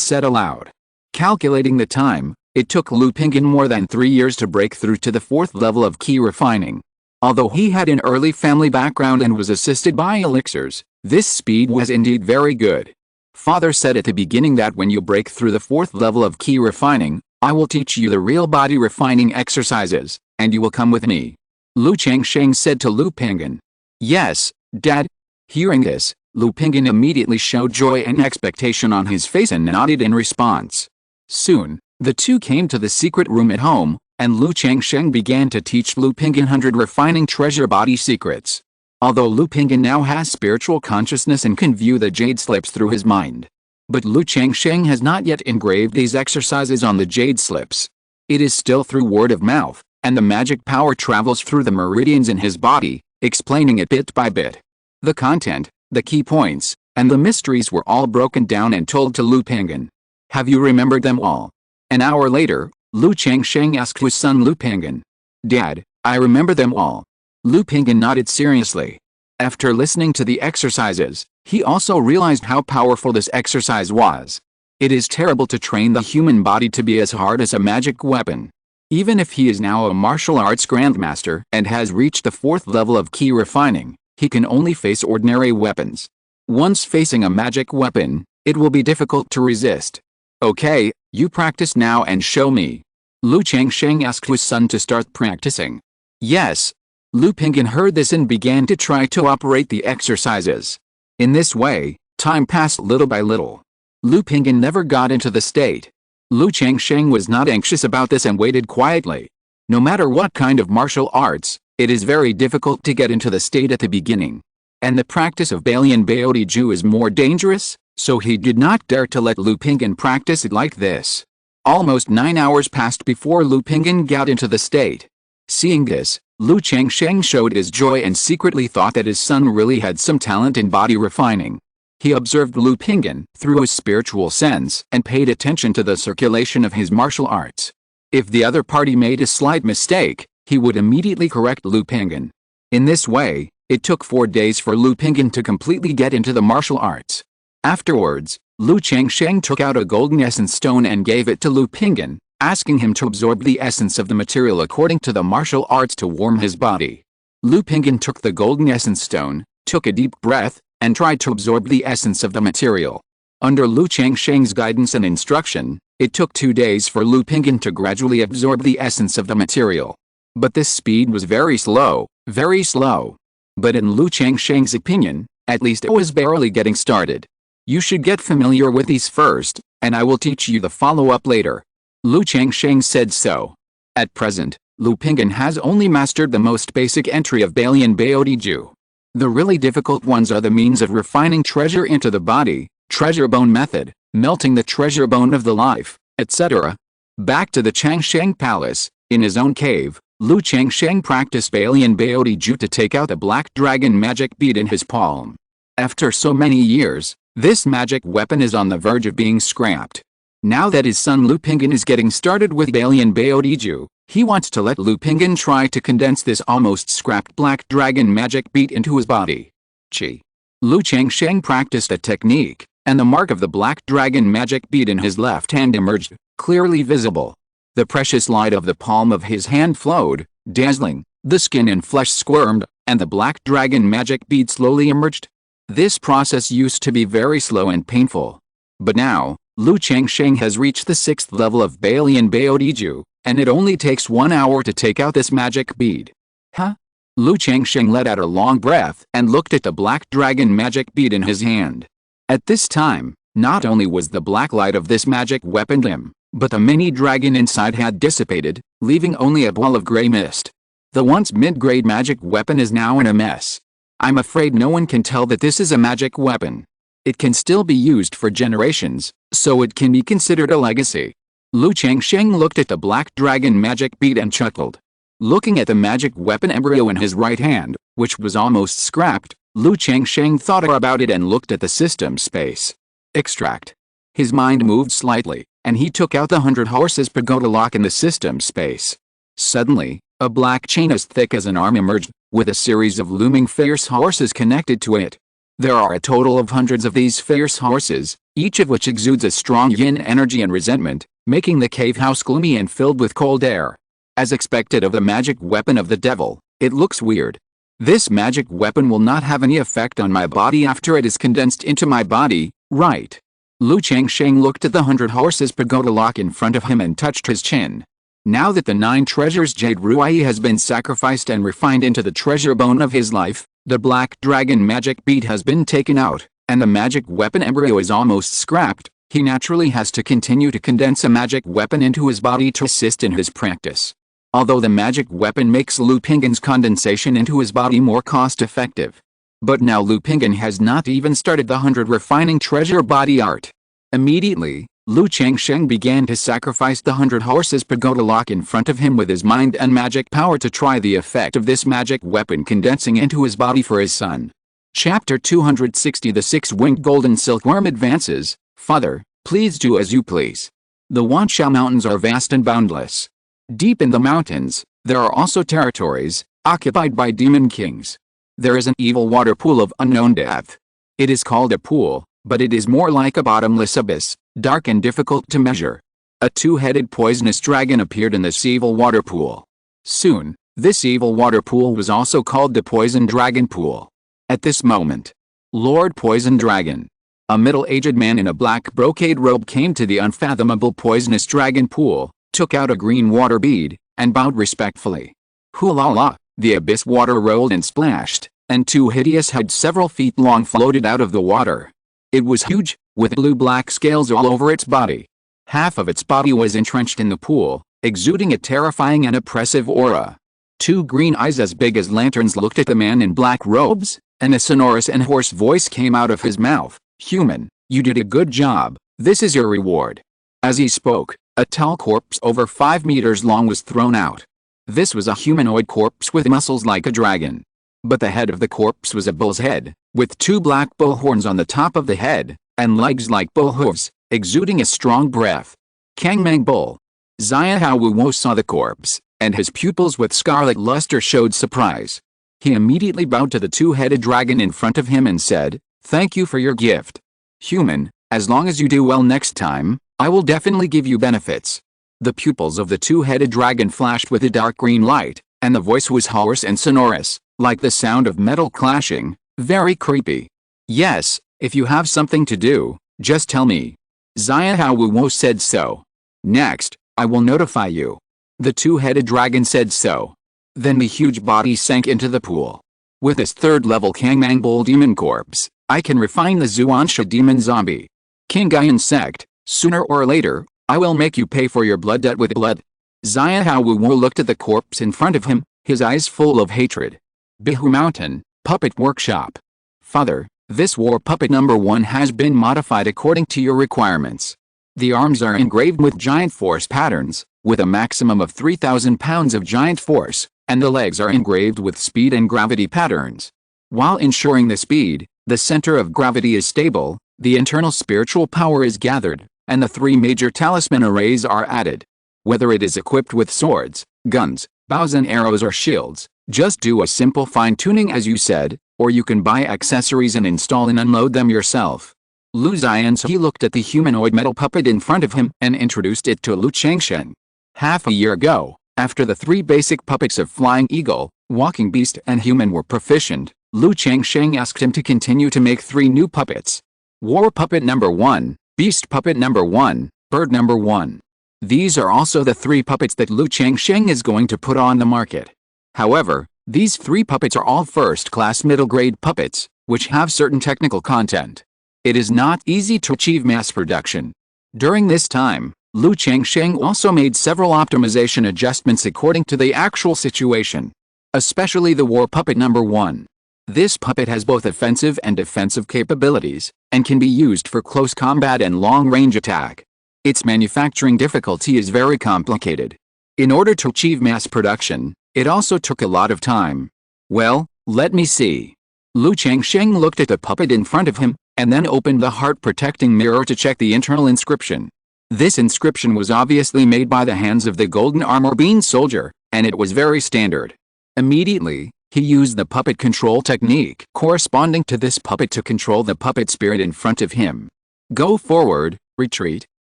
said aloud. Calculating the time, It took Lu Pingyan more than 3 years to break through to the 4th level of key refining. Although he had an early family background and was assisted by elixirs, this speed was indeed very good. Father said at the beginning that when you break through the 4th level of key refining, I will teach you the real body refining exercises, and you will come with me. Lu Changsheng said to Lu Pingyan. Yes, Dad. Hearing this, Lu Pingyan immediately showed joy and expectation on his face and nodded in response. Soon, the two came to the secret room at home, and Lu Changsheng began to teach Lu Pingyan 100 refining treasure body secrets. Although Lu Pingyan now has spiritual consciousness and can view the jade slips through his mind. But Lu Changsheng has not yet engraved these exercises on the jade slips. It is still through word of mouth, and the magic power travels through the meridians in his body, explaining it bit by bit. The content, the key points, and the mysteries were all broken down and told to Lu Pingyan. Have you remembered them all? An hour later, Lu Changsheng asked his son Lu Pingyan. Dad, I remember them all. Lu Pingyan nodded seriously. After listening to the exercises, he also realized how powerful this exercise was. It is terrible to train the human body to be as hard as a magic weapon. Even if he is now a martial arts grandmaster and has reached the 4th level of key refining, he can only face ordinary weapons. Once facing a magic weapon, it will be difficult to resist. Okay, you practice now and show me. Lu Changsheng asked his son to start practicing. Yes. Lu Pingyan heard this and began to try to operate the exercises. In this way, time passed little by little. Lu Pingyan never got into the state. Lu Changsheng was not anxious about this and waited quietly. No matter what kind of martial arts, it is very difficult to get into the state at the beginning. And the practice of Balian Baodiju is more dangerous, so he did not dare to let Lu Pingyan practice it like this. Almost 9 hours passed before Lu Pingyan got into the state. Seeing this, Lu Changsheng showed his joy and secretly thought that his son really had some talent in body refining. He observed Lu Pingyan through his spiritual sense and paid attention to the circulation of his martial arts. If the other party made a slight mistake, he would immediately correct Lu Pingyan. In this way, it took 4 days for Lu Pingyan to completely get into the martial arts. Afterwards, Lu Changsheng took out a golden essence stone and gave it to Lu Pingyan, asking him to absorb the essence of the material according to the martial arts to warm his body. Lu Pingyan took the golden essence stone, took a deep breath, and tried to absorb the essence of the material. Under Lu Changsheng's guidance and instruction, it took 2 days for Lu Pingyan to gradually absorb the essence of the material. But this speed was very slow, very slow. But in Lu Changsheng's opinion, at least it was barely getting started. You should get familiar with these first, and I will teach you the follow-up later. Lu Changsheng said so. At present, Lu Pingyan has only mastered the most basic entry of Balian Baodiju. The really difficult ones are the means of refining treasure into the body, treasure bone method, melting the treasure bone of the life, etc. Back to the Changsheng palace, in his own cave, Lu Changsheng practiced Balian Baodiju to take out a black dragon magic bead in his palm. After so many years, this magic weapon is on the verge of being scrapped. Now that his son Lu Pingyan is getting started with Balian Baodiju, he wants to let Lu Pingyan try to condense this almost scrapped black dragon magic bead into his body. Chi. Lu Changsheng practiced a technique, and the mark of the black dragon magic bead in his left hand emerged, clearly visible. The precious light of the palm of his hand flowed, dazzling, the skin and flesh squirmed, and the black dragon magic bead slowly emerged. This process used to be very slow and painful. But now, Lu Changsheng has reached the 6th level of Balian Baodiju, and it only takes 1 hour to take out this magic bead. Huh? Lu Changsheng let out a long breath and looked at the black dragon magic bead in his hand. At this time, not only was the black light of this magic weapon dim, but the mini dragon inside had dissipated, leaving only a ball of gray mist. The once mid-grade magic weapon is now in a mess. I'm afraid no one can tell that this is a magic weapon. It can still be used for generations, so it can be considered a legacy. Lu Changsheng looked at the black dragon magic bead and chuckled. Looking at the magic weapon embryo in his right hand, which was almost scrapped, Lu Changsheng thought about it and looked at the system space. Extract. His mind moved slightly, and he took out the 100 horses pagoda lock in the system space. Suddenly, a black chain as thick as an arm emerged, with a series of looming fierce horses connected to it. There are a total of hundreds of these fierce horses, each of which exudes a strong yin energy and resentment, making the cave house gloomy and filled with cold air. As expected of the magic weapon of the devil, it looks weird. This magic weapon will not have any effect on my body after it is condensed into my body, right? Lu Changsheng looked at the 100 horses pagoda lock in front of him and touched his chin. Now that the 9 treasures Jade Ruai has been sacrificed and refined into the treasure bone of his life, the black dragon magic bead has been taken out, and the magic weapon embryo is almost scrapped, he naturally has to continue to condense a magic weapon into his body to assist in his practice. Although the magic weapon makes Lu Pingan's condensation into his body more cost-effective. But now Lu Pingan has not even started the 100 refining treasure body art. Immediately, Lu Changsheng began to sacrifice the 100 horses pagoda lock in front of him with his mind and magic power to try the effect of this magic weapon condensing into his body for his son. Chapter 260 The Six-Winged Golden Silkworm advances. Father, please do as you please. The Wanshao Mountains are vast and boundless. Deep in the mountains, there are also territories, occupied by demon kings. There is an evil water pool of unknown depth. It is called a pool, but it is more like a bottomless abyss, dark and difficult to measure. A 2-headed poisonous dragon appeared in this evil water pool. Soon, this evil water pool was also called the Poison Dragon Pool. At this moment, Lord Poison Dragon, a middle-aged man in a black brocade robe, came to the unfathomable poisonous dragon pool, took out a green water bead, and bowed respectfully. Hoo-la-la, the abyss water rolled and splashed, and 2 hideous heads several feet long floated out of the water. It was huge, with blue-black scales all over its body. Half of its body was entrenched in the pool, exuding a terrifying and oppressive aura. 2 green eyes as big as lanterns looked at the man in black robes, and a sonorous and hoarse voice came out of his mouth. Human, you did a good job, this is your reward. As he spoke, a tall corpse over 5 meters long was thrown out. This was a humanoid corpse with muscles like a dragon. But the head of the corpse was a bull's head, with 2 black bull horns on the top of the head, and legs like bull hooves, exuding a strong breath. Kangmang Bull. Xiahao Wuo saw the corpse, and his pupils with scarlet luster showed surprise. He immediately bowed to the 2-headed dragon in front of him and said, "Thank you for your gift. Human, as long as you do well next time, I will definitely give you benefits." The pupils of the 2-headed dragon flashed with a dark green light, and the voice was hoarse and sonorous, like the sound of metal clashing, very creepy. "Yes, if you have something to do, just tell me." Xiahao Wuo said so. "Next, I will notify you." The 2-headed dragon said so. Then the huge body sank into the pool. With this 3rd-level Kangmang Bull demon corpse, I can refine the Zuansha demon zombie. Qingyun Sect, sooner or later, I will make you pay for your blood debt with blood. Xiahao Wuo looked at the corpse in front of him, his eyes full of hatred. Qingzhu Mountain, Puppet Workshop. Father, this war puppet number 1 has been modified according to your requirements. The arms are engraved with giant force patterns, with a maximum of 3,000 pounds of giant force, and the legs are engraved with speed and gravity patterns. While ensuring the speed, the center of gravity is stable, the internal spiritual power is gathered, and the 3 major talisman arrays are added. Whether it is equipped with swords, guns, bows and arrows or shields, just do a simple fine-tuning as you said, or you can buy accessories and install and unload them yourself. Lu Xianzi looked at the humanoid metal puppet in front of him and introduced it to Lu Changsheng. Half a year ago, after the 3 basic puppets of Flying Eagle, Walking Beast and Human were proficient, Lu Changsheng asked him to continue to make 3 new puppets. War Puppet number 1, Beast Puppet number 1, Bird number 1. These are also the 3 puppets that Lu Changsheng is going to put on the market. However, these 3 puppets are all first-class middle-grade puppets, which have certain technical content. It is not easy to achieve mass production. During this time, Lu Changsheng also made several optimization adjustments according to the actual situation. Especially the War Puppet number 1. This puppet has both offensive and defensive capabilities, and can be used for close combat and long-range attack. Its manufacturing difficulty is very complicated. In order to achieve mass production, it also took a lot of time. Well, let me see. Lu Changsheng looked at the puppet in front of him, and then opened the heart-protecting mirror to check the internal inscription. This inscription was obviously made by the hands of the golden armor bean soldier, and it was very standard. Immediately, he used the puppet control technique corresponding to this puppet to control the puppet spirit in front of him. Go forward, retreat,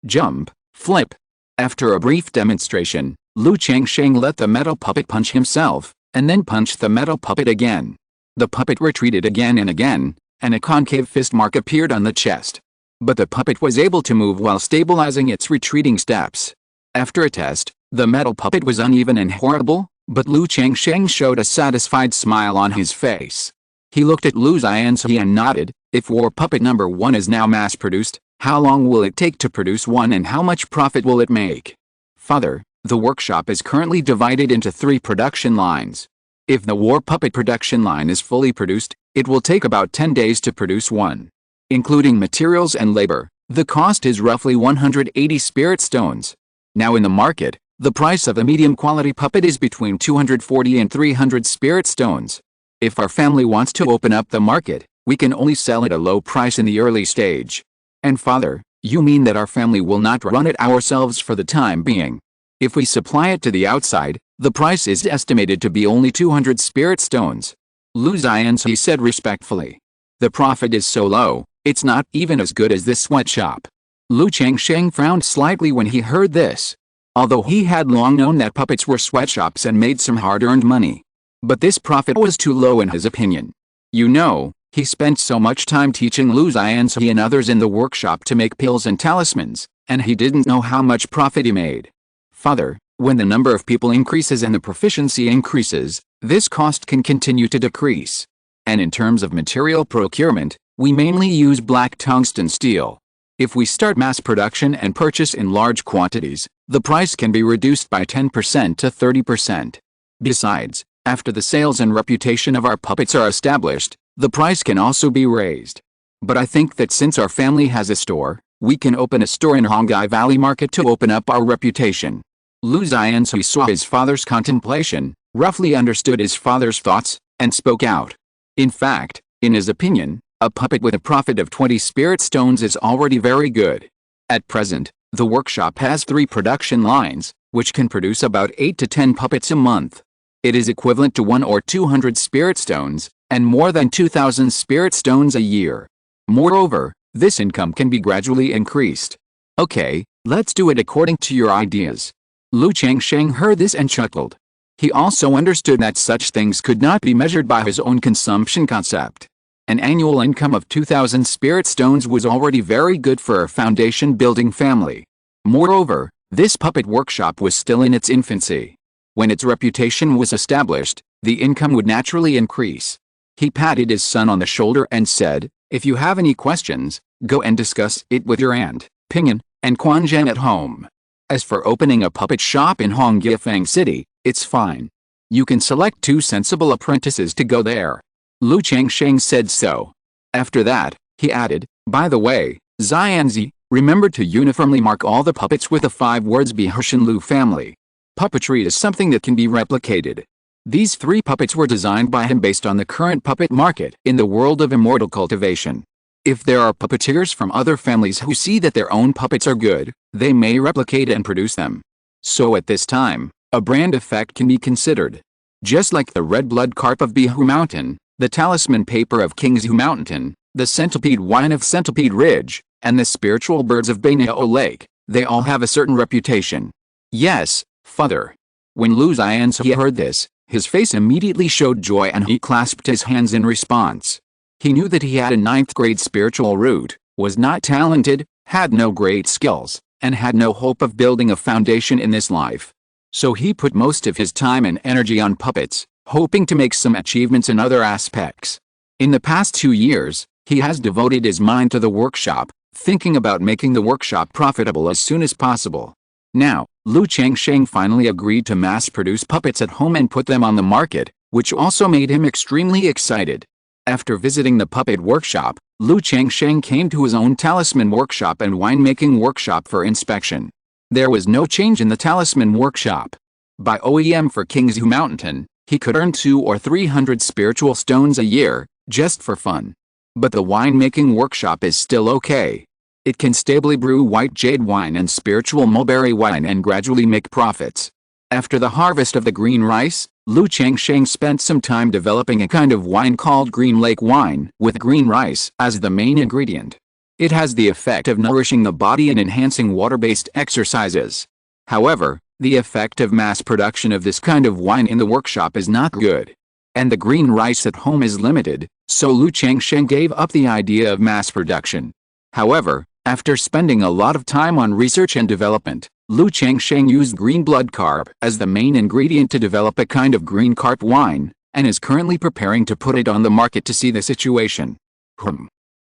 jump, flip. After a brief demonstration, Lu Changsheng let the metal puppet punch himself, and then punched the metal puppet again. The puppet retreated again and again, and a concave fist mark appeared on the chest. But the puppet was able to move while stabilizing its retreating steps. After a test, the metal puppet was uneven and horrible, but Lu Changsheng showed a satisfied smile on his face. He looked at Lu Xianzi and nodded. If war puppet number 1 is now mass-produced, how long will it take to produce one and how much profit will it make? Father, the workshop is currently divided into 3 production lines. If the war puppet production line is fully produced, it will take about 10 days to produce one. Including materials and labor, the cost is roughly 180 spirit stones. Now in the market, the price of a medium-quality puppet is between 240 and 300 spirit stones. If our family wants to open up the market, we can only sell at a low price in the early stage. And father, you mean that our family will not run it ourselves for the time being? If we supply it to the outside, the price is estimated to be only 200 spirit stones. Lu Xianzi said respectfully. The profit is so low, it's not even as good as this sweatshop. Lu Changsheng frowned slightly when he heard this. Although he had long known that puppets were sweatshops and made some hard-earned money. But this profit was too low in his opinion. You know, he spent so much time teaching Lu Xianzi and others in the workshop to make pills and talismans, and he didn't know how much profit he made. Father, when the number of people increases and the proficiency increases, this cost can continue to decrease. And in terms of material procurement, we mainly use black tungsten steel. If we start mass production and purchase in large quantities, the price can be reduced by 10% to 30%. Besides, after the sales and reputation of our puppets are established, the price can also be raised. But I think that since our family has a store, we can open a store in Honghai Valley Market to open up our reputation. Lu Xianzi saw his father's contemplation, roughly understood his father's thoughts, and spoke out. In fact, in his opinion, a puppet with a profit of 20 spirit stones is already very good. At present, the workshop has 3 production lines, which can produce about 8 to 10 puppets a month. It is equivalent to 1 or 200 spirit stones, and more than 2,000 spirit stones a year. Moreover, this income can be gradually increased. Okay, let's do it according to your ideas. Lu Changsheng heard this and chuckled. He also understood that such things could not be measured by his own consumption concept. An annual income of 2,000 spirit stones was already very good for a foundation-building family. Moreover, this puppet workshop was still in its infancy. When its reputation was established, the income would naturally increase. He patted his son on the shoulder and said, if you have any questions, go and discuss it with your aunt, Pingyan, and Quanzhen at home. As for opening a puppet shop in Hongyafeng City, it's fine. You can select 2 sensible apprentices to go there. Lu Changsheng said so. After that, he added, by the way, Xianzi, remember to uniformly mark all the puppets with the 5 words Bihushan Lu family. Puppetry is something that can be replicated. These 3 puppets were designed by him based on the current puppet market in the world of immortal cultivation. If there are puppeteers from other families who see that their own puppets are good, they may replicate and produce them. So at this time, a brand effect can be considered. Just like the red blood carp of Qingzhu Mountain, the talisman paper of Qingzhu Mountain, the centipede wine of Centipede Ridge, and the spiritual birds of Bainao Lake, they all have a certain reputation. Yes, father. When Lu Xianzi heard this, his face immediately showed joy and he clasped his hands in response. He knew that he had a 9th grade spiritual root, was not talented, had no great skills, and had no hope of building a foundation in this life. So he put most of his time and energy on puppets, hoping to make some achievements in other aspects. In the past 2 years, he has devoted his mind to the workshop, thinking about making the workshop profitable as soon as possible. Now, Lu Changsheng finally agreed to mass-produce puppets at home and put them on the market, which also made him extremely excited. After visiting the puppet workshop, Lu Changsheng came to his own talisman workshop and winemaking workshop for inspection. There was no change in the talisman workshop. By OEM for Qingzhu Mountain, he could earn 200 or 300 spiritual stones a year, just for fun. But the winemaking workshop is still okay. It can stably brew white jade wine and spiritual mulberry wine and gradually make profits. After the harvest of the green rice, Lu Changsheng spent some time developing a kind of wine called Green Lake wine, with green rice as the main ingredient. It has the effect of nourishing the body and enhancing water-based exercises. However, the effect of mass production of this kind of wine in the workshop is not good. And the green rice at home is limited, so Lu Changsheng gave up the idea of mass production. However, after spending a lot of time on research and development, Lu Changsheng used green blood carp as the main ingredient to develop a kind of green carp wine, and is currently preparing to put it on the market to see the situation.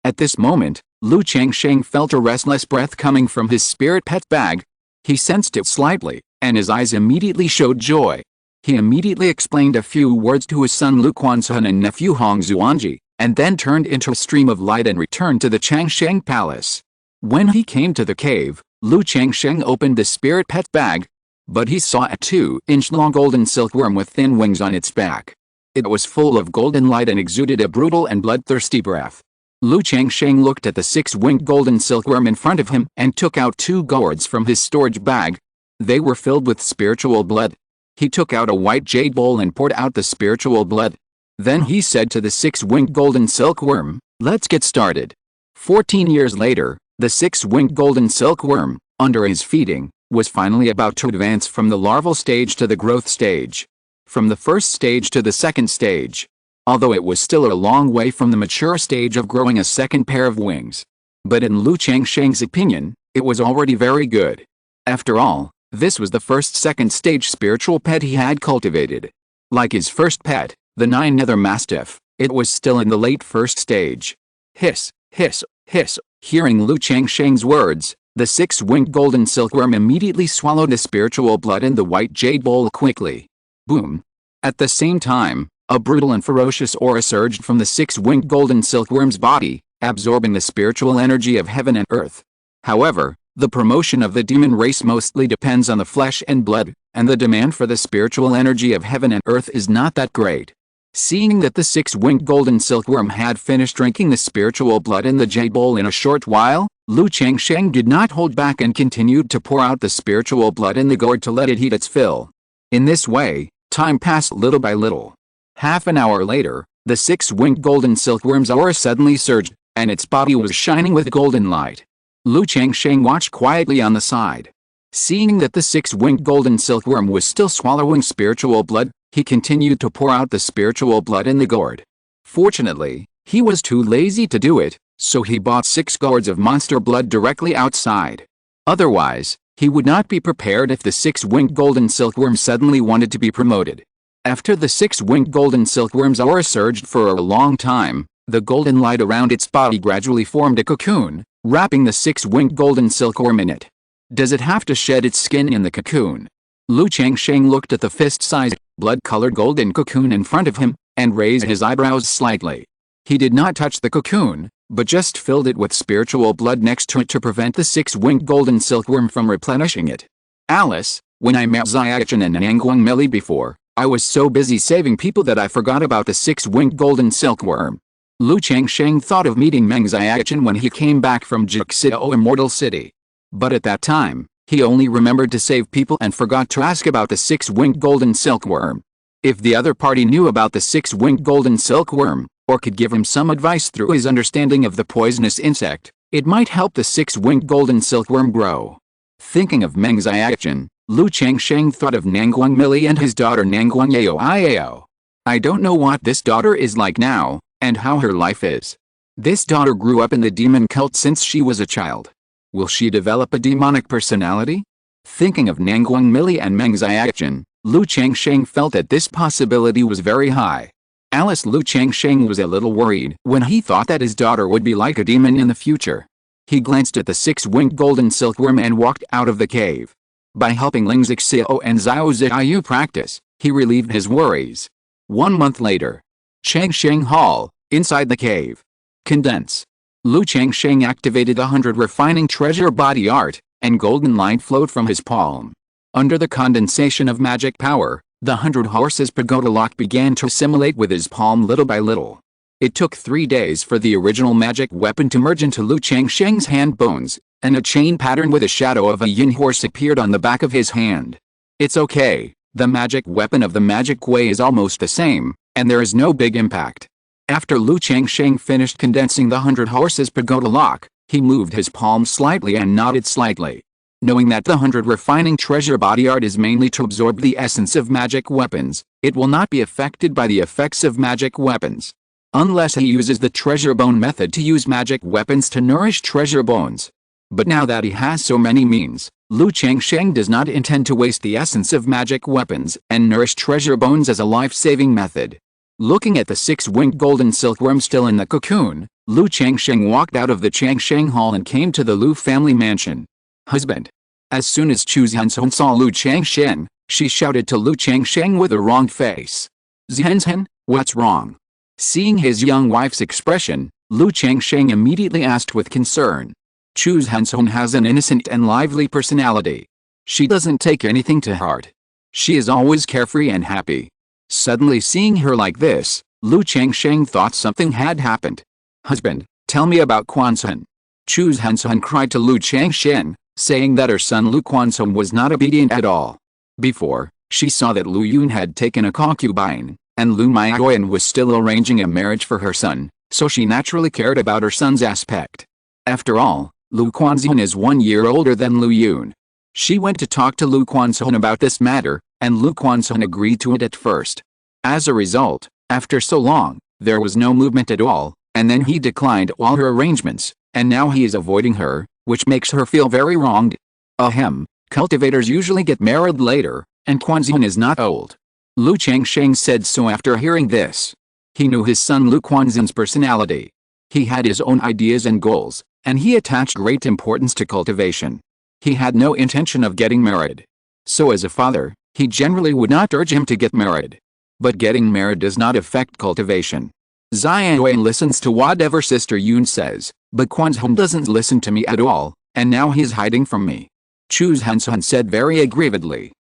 At this moment, Lu Changsheng felt a restless breath coming from his spirit pet bag. He sensed it slightly, and his eyes immediately showed joy. He immediately explained a few words to his son Lu Quanzhen and nephew Hong Zuanji, and then turned into a stream of light and returned to the Changsheng palace. When he came to the cave, Lu Changsheng opened the spirit pet bag, but he saw a 2-inch-long golden silkworm with thin wings on its back. It was full of golden light and exuded a brutal and bloodthirsty breath. Lu Changsheng looked at the 6-winged golden silkworm in front of him and took out 2 gourds from his storage bag. They were filled with spiritual blood. He took out a white jade bowl and poured out the spiritual blood. Then he said to the 6-winged golden silkworm, "Let's get started." 14 years later, the 6-winged golden silkworm, under his feeding, was finally about to advance from the larval stage to the growth stage. From the first stage to the second stage. Although it was still a long way from the mature stage of growing a second pair of wings. But in Lu Changsheng's opinion, it was already very good. After all, this was the first second stage spiritual pet he had cultivated. Like his first pet, the 9-nether mastiff, it was still in the late first stage. Hiss, hiss, hiss. Hearing Lu Changsheng's words, the 6-winged golden silkworm immediately swallowed the spiritual blood in the white jade bowl quickly. Boom. At the same time, a brutal and ferocious aura surged from the 6-winged golden silkworm's body, absorbing the spiritual energy of heaven and earth. However, the promotion of the demon race mostly depends on the flesh and blood, and the demand for the spiritual energy of heaven and earth is not that great. Seeing that the 6-winged golden silkworm had finished drinking the spiritual blood in the jade bowl in a short while, Lu Changsheng did not hold back and continued to pour out the spiritual blood in the gourd to let it eat its fill. In this way, time passed little by little. Half an hour later, the 6-winged golden silkworm's aura suddenly surged, and its body was shining with golden light. Lu Changsheng watched quietly on the side. Seeing that the 6-winged golden silkworm was still swallowing spiritual blood, he continued to pour out the spiritual blood in the gourd. Fortunately, he was too lazy to do it, so he bought 6 gourds of monster blood directly outside. Otherwise, he would not be prepared if the 6-winged golden silkworm suddenly wanted to be promoted. After the 6-winged golden silkworm's aura surged for a long time, the golden light around its body gradually formed a cocoon, wrapping the 6-winged golden silkworm in it. Does it have to shed its skin in the cocoon? Lu Changsheng looked at the fist-sized, blood-colored golden cocoon in front of him, and raised his eyebrows slightly. He did not touch the cocoon, but just filled it with spiritual blood next to it to prevent the 6-winged golden silkworm from replenishing it. Alice, when I met Xiaochen and Nangguang Mili before, I was so busy saving people that I forgot about the 6-winged golden silkworm. Lu Changsheng thought of meeting Meng Xiaochen when he came back from Jixiao Immortal City. But at that time, he only remembered to save people and forgot to ask about the 6-winged golden silkworm. If the other party knew about the 6-winged golden silkworm, or could give him some advice through his understanding of the poisonous insect, it might help the 6-winged golden silkworm grow. Thinking of Meng Xiaochen, Lu Changsheng thought of Nangguang Mili and his daughter Nangguang Yao. I don't know what this daughter is like now, and how her life is. This daughter grew up in the demon cult since she was a child. Will she develop a demonic personality? Thinking of Nangguang Mili and Meng Xiaochen, Lu Changsheng felt that this possibility was very high. Alice Lu Changsheng was a little worried when he thought that his daughter would be like a demon in the future. He glanced at the 6-winged golden silkworm and walked out of the cave. By helping Ling Zixiao and Zhao Ziyu practice, he relieved his worries. 1 month later. Changsheng Hall, inside the cave. Condense. Lu Changsheng activated 100 refining treasure body art, and golden light flowed from his palm. Under the condensation of magic power, the 100 horses pagoda lock began to assimilate with his palm little by little. It took 3 days for the original magic weapon to merge into Lu Changsheng's hand bones, and a chain pattern with a shadow of a yin horse appeared on the back of his hand. It's okay, the magic weapon of the magic way is almost the same, and there is no big impact. After Lu Changsheng finished condensing the 100 horses pagoda lock, he moved his palm slightly and nodded slightly. Knowing that the 100 refining treasure body art is mainly to absorb the essence of magic weapons, it will not be affected by the effects of magic weapons. Unless he uses the treasure bone method to use magic weapons to nourish treasure bones. But now that he has so many means, Lu Changsheng does not intend to waste the essence of magic weapons and nourish treasure bones as a life-saving method. Looking at the 6-winged golden silkworm still in the cocoon, Lu Changsheng walked out of the Changsheng hall and came to the Lu family mansion. Husband. As soon as Chu Zhensheng saw Lu Changsheng, she shouted to Lu Changsheng with a wronged face. Zhensheng, what's wrong? Seeing his young wife's expression, Lu Changsheng immediately asked with concern. Chu Zhensheng has an innocent and lively personality. She doesn't take anything to heart. She is always carefree and happy. Suddenly seeing her like this, Lu Changsheng thought something had happened. Husband, tell me about Quanzhen. Chu Zhensheng cried to Lu Changsheng, saying that her son Lu Quanzhen was not obedient at all. Before, she saw that Lu Yun had taken a concubine, and Lu Maioyan was still arranging a marriage for her son, so she naturally cared about her son's aspect. After all, Lu Quanzhen is 1 year older than Lu Yun. She went to talk to Lu Quanzhen about this matter, and Lu Quanzhen agreed to it at first. As a result, after so long, there was no movement at all, and then he declined all her arrangements, and now he is avoiding her, which makes her feel very wronged. Ahem, cultivators usually get married later, and Quanzhen is not old. Lu Changsheng said so after hearing this. He knew his son Lu Quanzhen's personality. He had his own ideas and goals, and he attached great importance to cultivation. He had no intention of getting married. So as a father, he generally would not urge him to get married. But getting married does not affect cultivation. Xianwei listens to whatever Sister Yun says, but Quanzhen doesn't listen to me at all, and now he is hiding from me. Chu Zhensheng said very aggrievedly.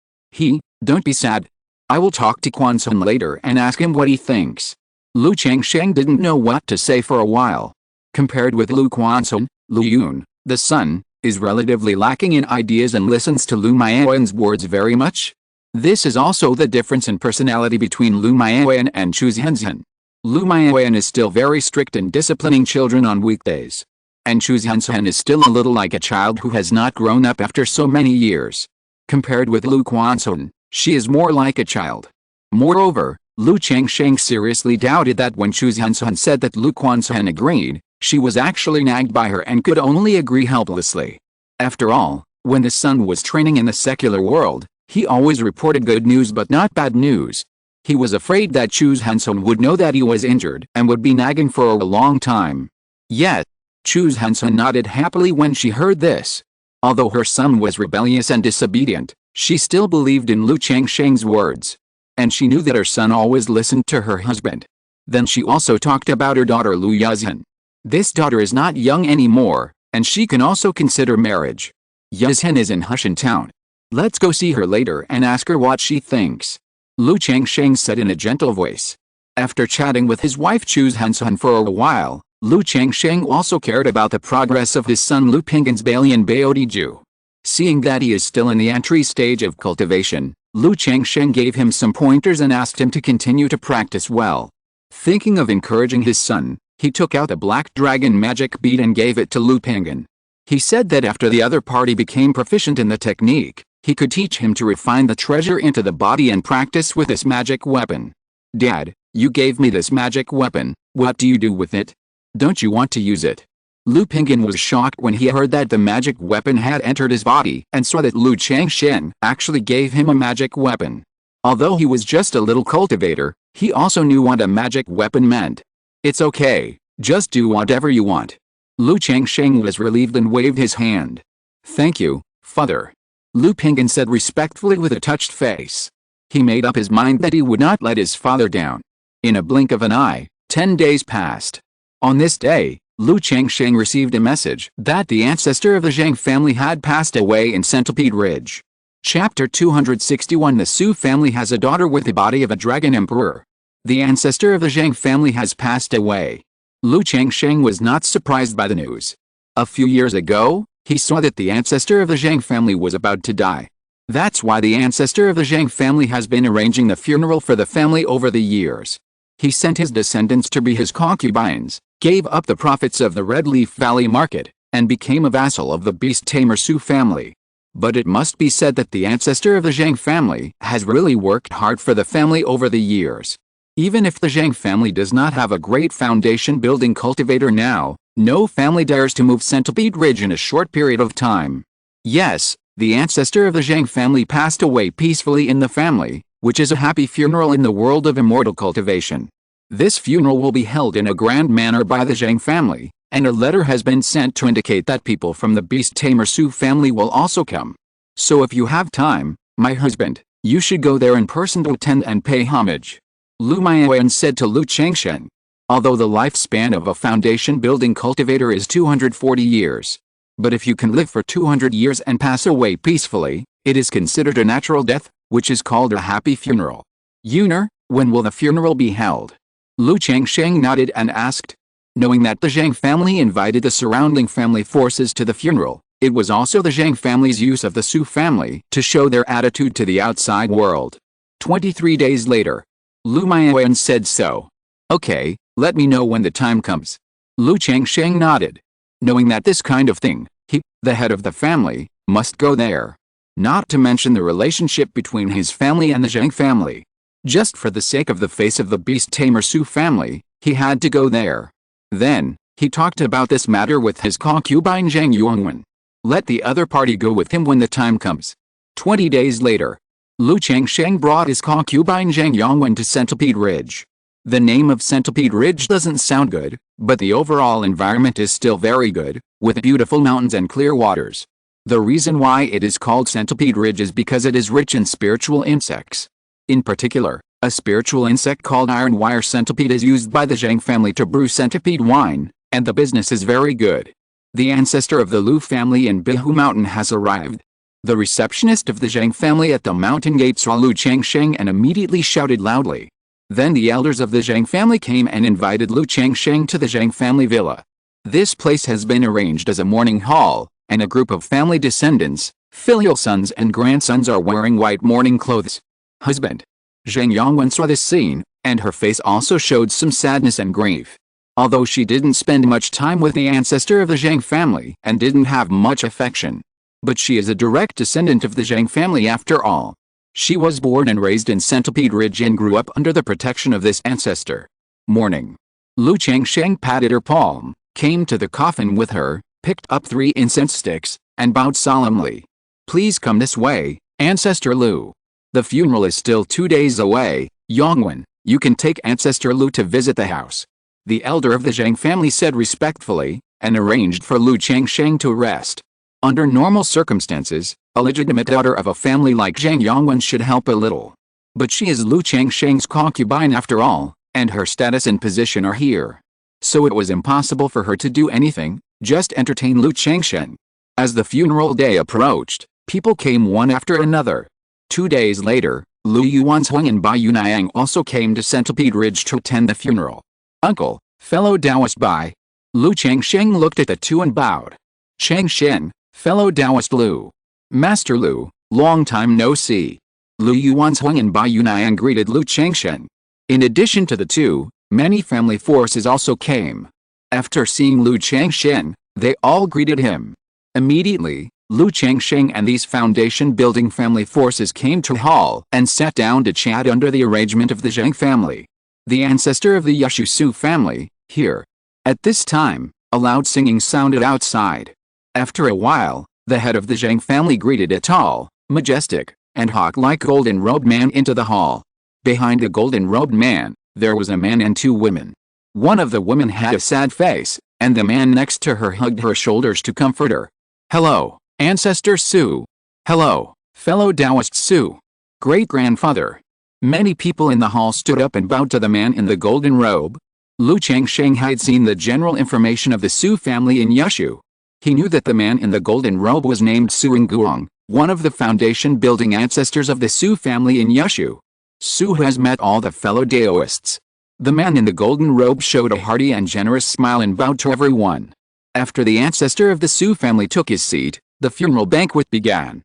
Don't be sad. I will talk to Quanzhen later and ask him what he thinks. Lu Changsheng didn't know what to say for a while. Compared with Lu Quanzhen, Lu Yun, the son, is relatively lacking in ideas and listens to Lu Maioyan's words very much. This is also the difference in personality between Lu Maioyan and Chu Zhensheng. Lu Maioyan is still very strict in disciplining children on weekdays. And Chu Zhensheng is still a little like a child who has not grown up after so many years. Compared with Lu Quanzhen, she is more like a child. Moreover, Lu Changsheng seriously doubted that when Chu Zhensheng said that Lu Quanzhen agreed, she was actually nagged by her and could only agree helplessly. After all, when the son was training in the secular world, he always reported good news but not bad news. He was afraid that Chu Zhensheng would know that he was injured and would be nagging for a long time. Yet, Chu Zhensheng nodded happily when she heard this. Although her son was rebellious and disobedient, she still believed in Lu Changsheng's words. And she knew that her son always listened to her husband. Then she also talked about her daughter Lu Yuzhen. This daughter is not young anymore, and she can also consider marriage. Yuzhen is in Hushan town. Let's go see her later and ask her what she thinks. Lu Changsheng said in a gentle voice. After chatting with his wife Chu Zhensheng for a while, Lu Changsheng also cared about the progress of his son Lu Pinggan's Balian Baodiju. Seeing that he is still in the entry stage of cultivation, Lu Changsheng gave him some pointers and asked him to continue to practice well. Thinking of encouraging his son, he took out a black dragon magic bead and gave it to Lu Pinggan. He said that after the other party became proficient in the technique, he could teach him to refine the treasure into the body and practice with this magic weapon. Dad, you gave me this magic weapon, what do you do with it? Don't you want to use it? Lu Pinggan was shocked when he heard that the magic weapon had entered his body and saw that Lu Changsheng actually gave him a magic weapon. Although he was just a little cultivator, he also knew what a magic weapon meant. It's okay, just do whatever you want. Lu Changsheng was relieved and waved his hand. Thank you, father. Lu Pinggan said respectfully with a touched face. He made up his mind that he would not let his father down. In a blink of an eye, 10 days passed. On this day, Lu Changsheng received a message that the ancestor of the Zhang family had passed away in Centipede Ridge. Chapter 261. The Su family has a daughter with the body of a dragon emperor. The ancestor of the Zhang family has passed away. Lu Changsheng was not surprised by the news. A few years ago, he saw that the ancestor of the Zhang family was about to die. That's why the ancestor of the Zhang family has been arranging the funeral for the family over the years. He sent his descendants to be his concubines, gave up the profits of the Red Leaf Valley market, and became a vassal of the beast tamer Su family. But it must be said that the ancestor of the Zhang family has really worked hard for the family over the years. Even if the Zhang family does not have a great foundation building cultivator now, no family dares to move Centipede Ridge in a short period of time. Yes, the ancestor of the Zhang family passed away peacefully in the family, which is a happy funeral in the world of immortal cultivation. This funeral will be held in a grand manner by the Zhang family, and a letter has been sent to indicate that people from the beast tamer Su family will also come. So if you have time, my husband, you should go there in person to attend and pay homage. Lu Miaoyan said to Lu Changsheng. Although the lifespan of a foundation-building cultivator is 240 years. But if you can live for 200 years and pass away peacefully, it is considered a natural death, which is called a happy funeral. Yuner, when will the funeral be held? Lu Changsheng nodded and asked. Knowing that the Zhang family invited the surrounding family forces to the funeral, it was also the Zhang family's use of the Su family to show their attitude to the outside world. 23 days later. Lu Miaoyan said so. Okay, let me know when the time comes. Lu Changsheng nodded. Knowing that this kind of thing, he, the head of the family, must go there. Not to mention the relationship between his family and the Zhang family. Just for the sake of the face of the beast tamer Su family, he had to go there. Then, he talked about this matter with his concubine Zhang Yongwen. Let the other party go with him when the time comes. 20 days later. Lu Changsheng brought his concubine Zhang Yongwen to Centipede Ridge. The name of Centipede Ridge doesn't sound good, but the overall environment is still very good, with beautiful mountains and clear waters. The reason why it is called Centipede Ridge is because it is rich in spiritual insects. In particular, a spiritual insect called iron wire centipede is used by the Zhang family to brew centipede wine, and the business is very good. The ancestor of the Lu family in Qingzhu Mountain has arrived. The receptionist of the Zhang family at the mountain gate saw Lu Changsheng and immediately shouted loudly. Then the elders of the Zhang family came and invited Lu Changsheng to the Zhang family villa. This place has been arranged as a mourning hall, and a group of family descendants, filial sons and grandsons are wearing white mourning clothes. Husband. Zhang Yongwen saw this scene, and her face also showed some sadness and grief. Although she didn't spend much time with the ancestor of the Zhang family and didn't have much affection. But she is a direct descendant of the Zhang family after all. She was born and raised in Centipede Ridge and grew up under the protection of this ancestor. Mourning. Lu Changsheng patted her palm, came to the coffin with her, picked up 3 incense sticks, and bowed solemnly. Please come this way, Ancestor Lu. The funeral is still 2 days away, Yongwen, you can take Ancestor Lu to visit the house. The elder of the Zhang family said respectfully, and arranged for Lu Changsheng to rest. Under normal circumstances, a legitimate daughter of a family like Zhang Yongwen should help a little. But she is Lu Changsheng's concubine after all, and her status and position are here. So it was impossible for her to do anything, just entertain Lu Changsheng. As the funeral day approached, people came one after another. 2 days later, Lu Yuanzhuang and Bai Yunayang also came to Centipede Ridge to attend the funeral. Uncle, fellow Taoist Bai. Lu Changsheng looked at the two and bowed. Changsheng, fellow Taoist Lu. Master Lu, long time no see. Lu Yuanzhuang and Bai Yunayang greeted Lu Changsheng. In addition to the two, many family forces also came. After seeing Lu Changsheng, they all greeted him. Immediately, Lu Changsheng and these foundation-building family forces came to hall and sat down to chat under the arrangement of the Zhang family. The ancestor of the Yushu Su family, here. At this time, a loud singing sounded outside. After a while, the head of the Zhang family greeted a tall, majestic, and hawk-like golden-robed man into the hall. Behind the golden-robed man, there was a man and 2 women. One of the women had a sad face, and the man next to her hugged her shoulders to comfort her. Hello, Ancestor Su. Hello, fellow Taoist Su. Great-grandfather. Many people in the hall stood up and bowed to the man in the golden robe. Lu Changsheng had seen the general information of the Su family in Yushu. He knew that the man in the golden robe was named Su Nguang, one of the foundation-building ancestors of the Su family in Yushu. Su has met all the fellow Taoists. The man in the golden robe showed a hearty and generous smile and bowed to everyone. After the ancestor of the Su family took his seat, the funeral banquet began.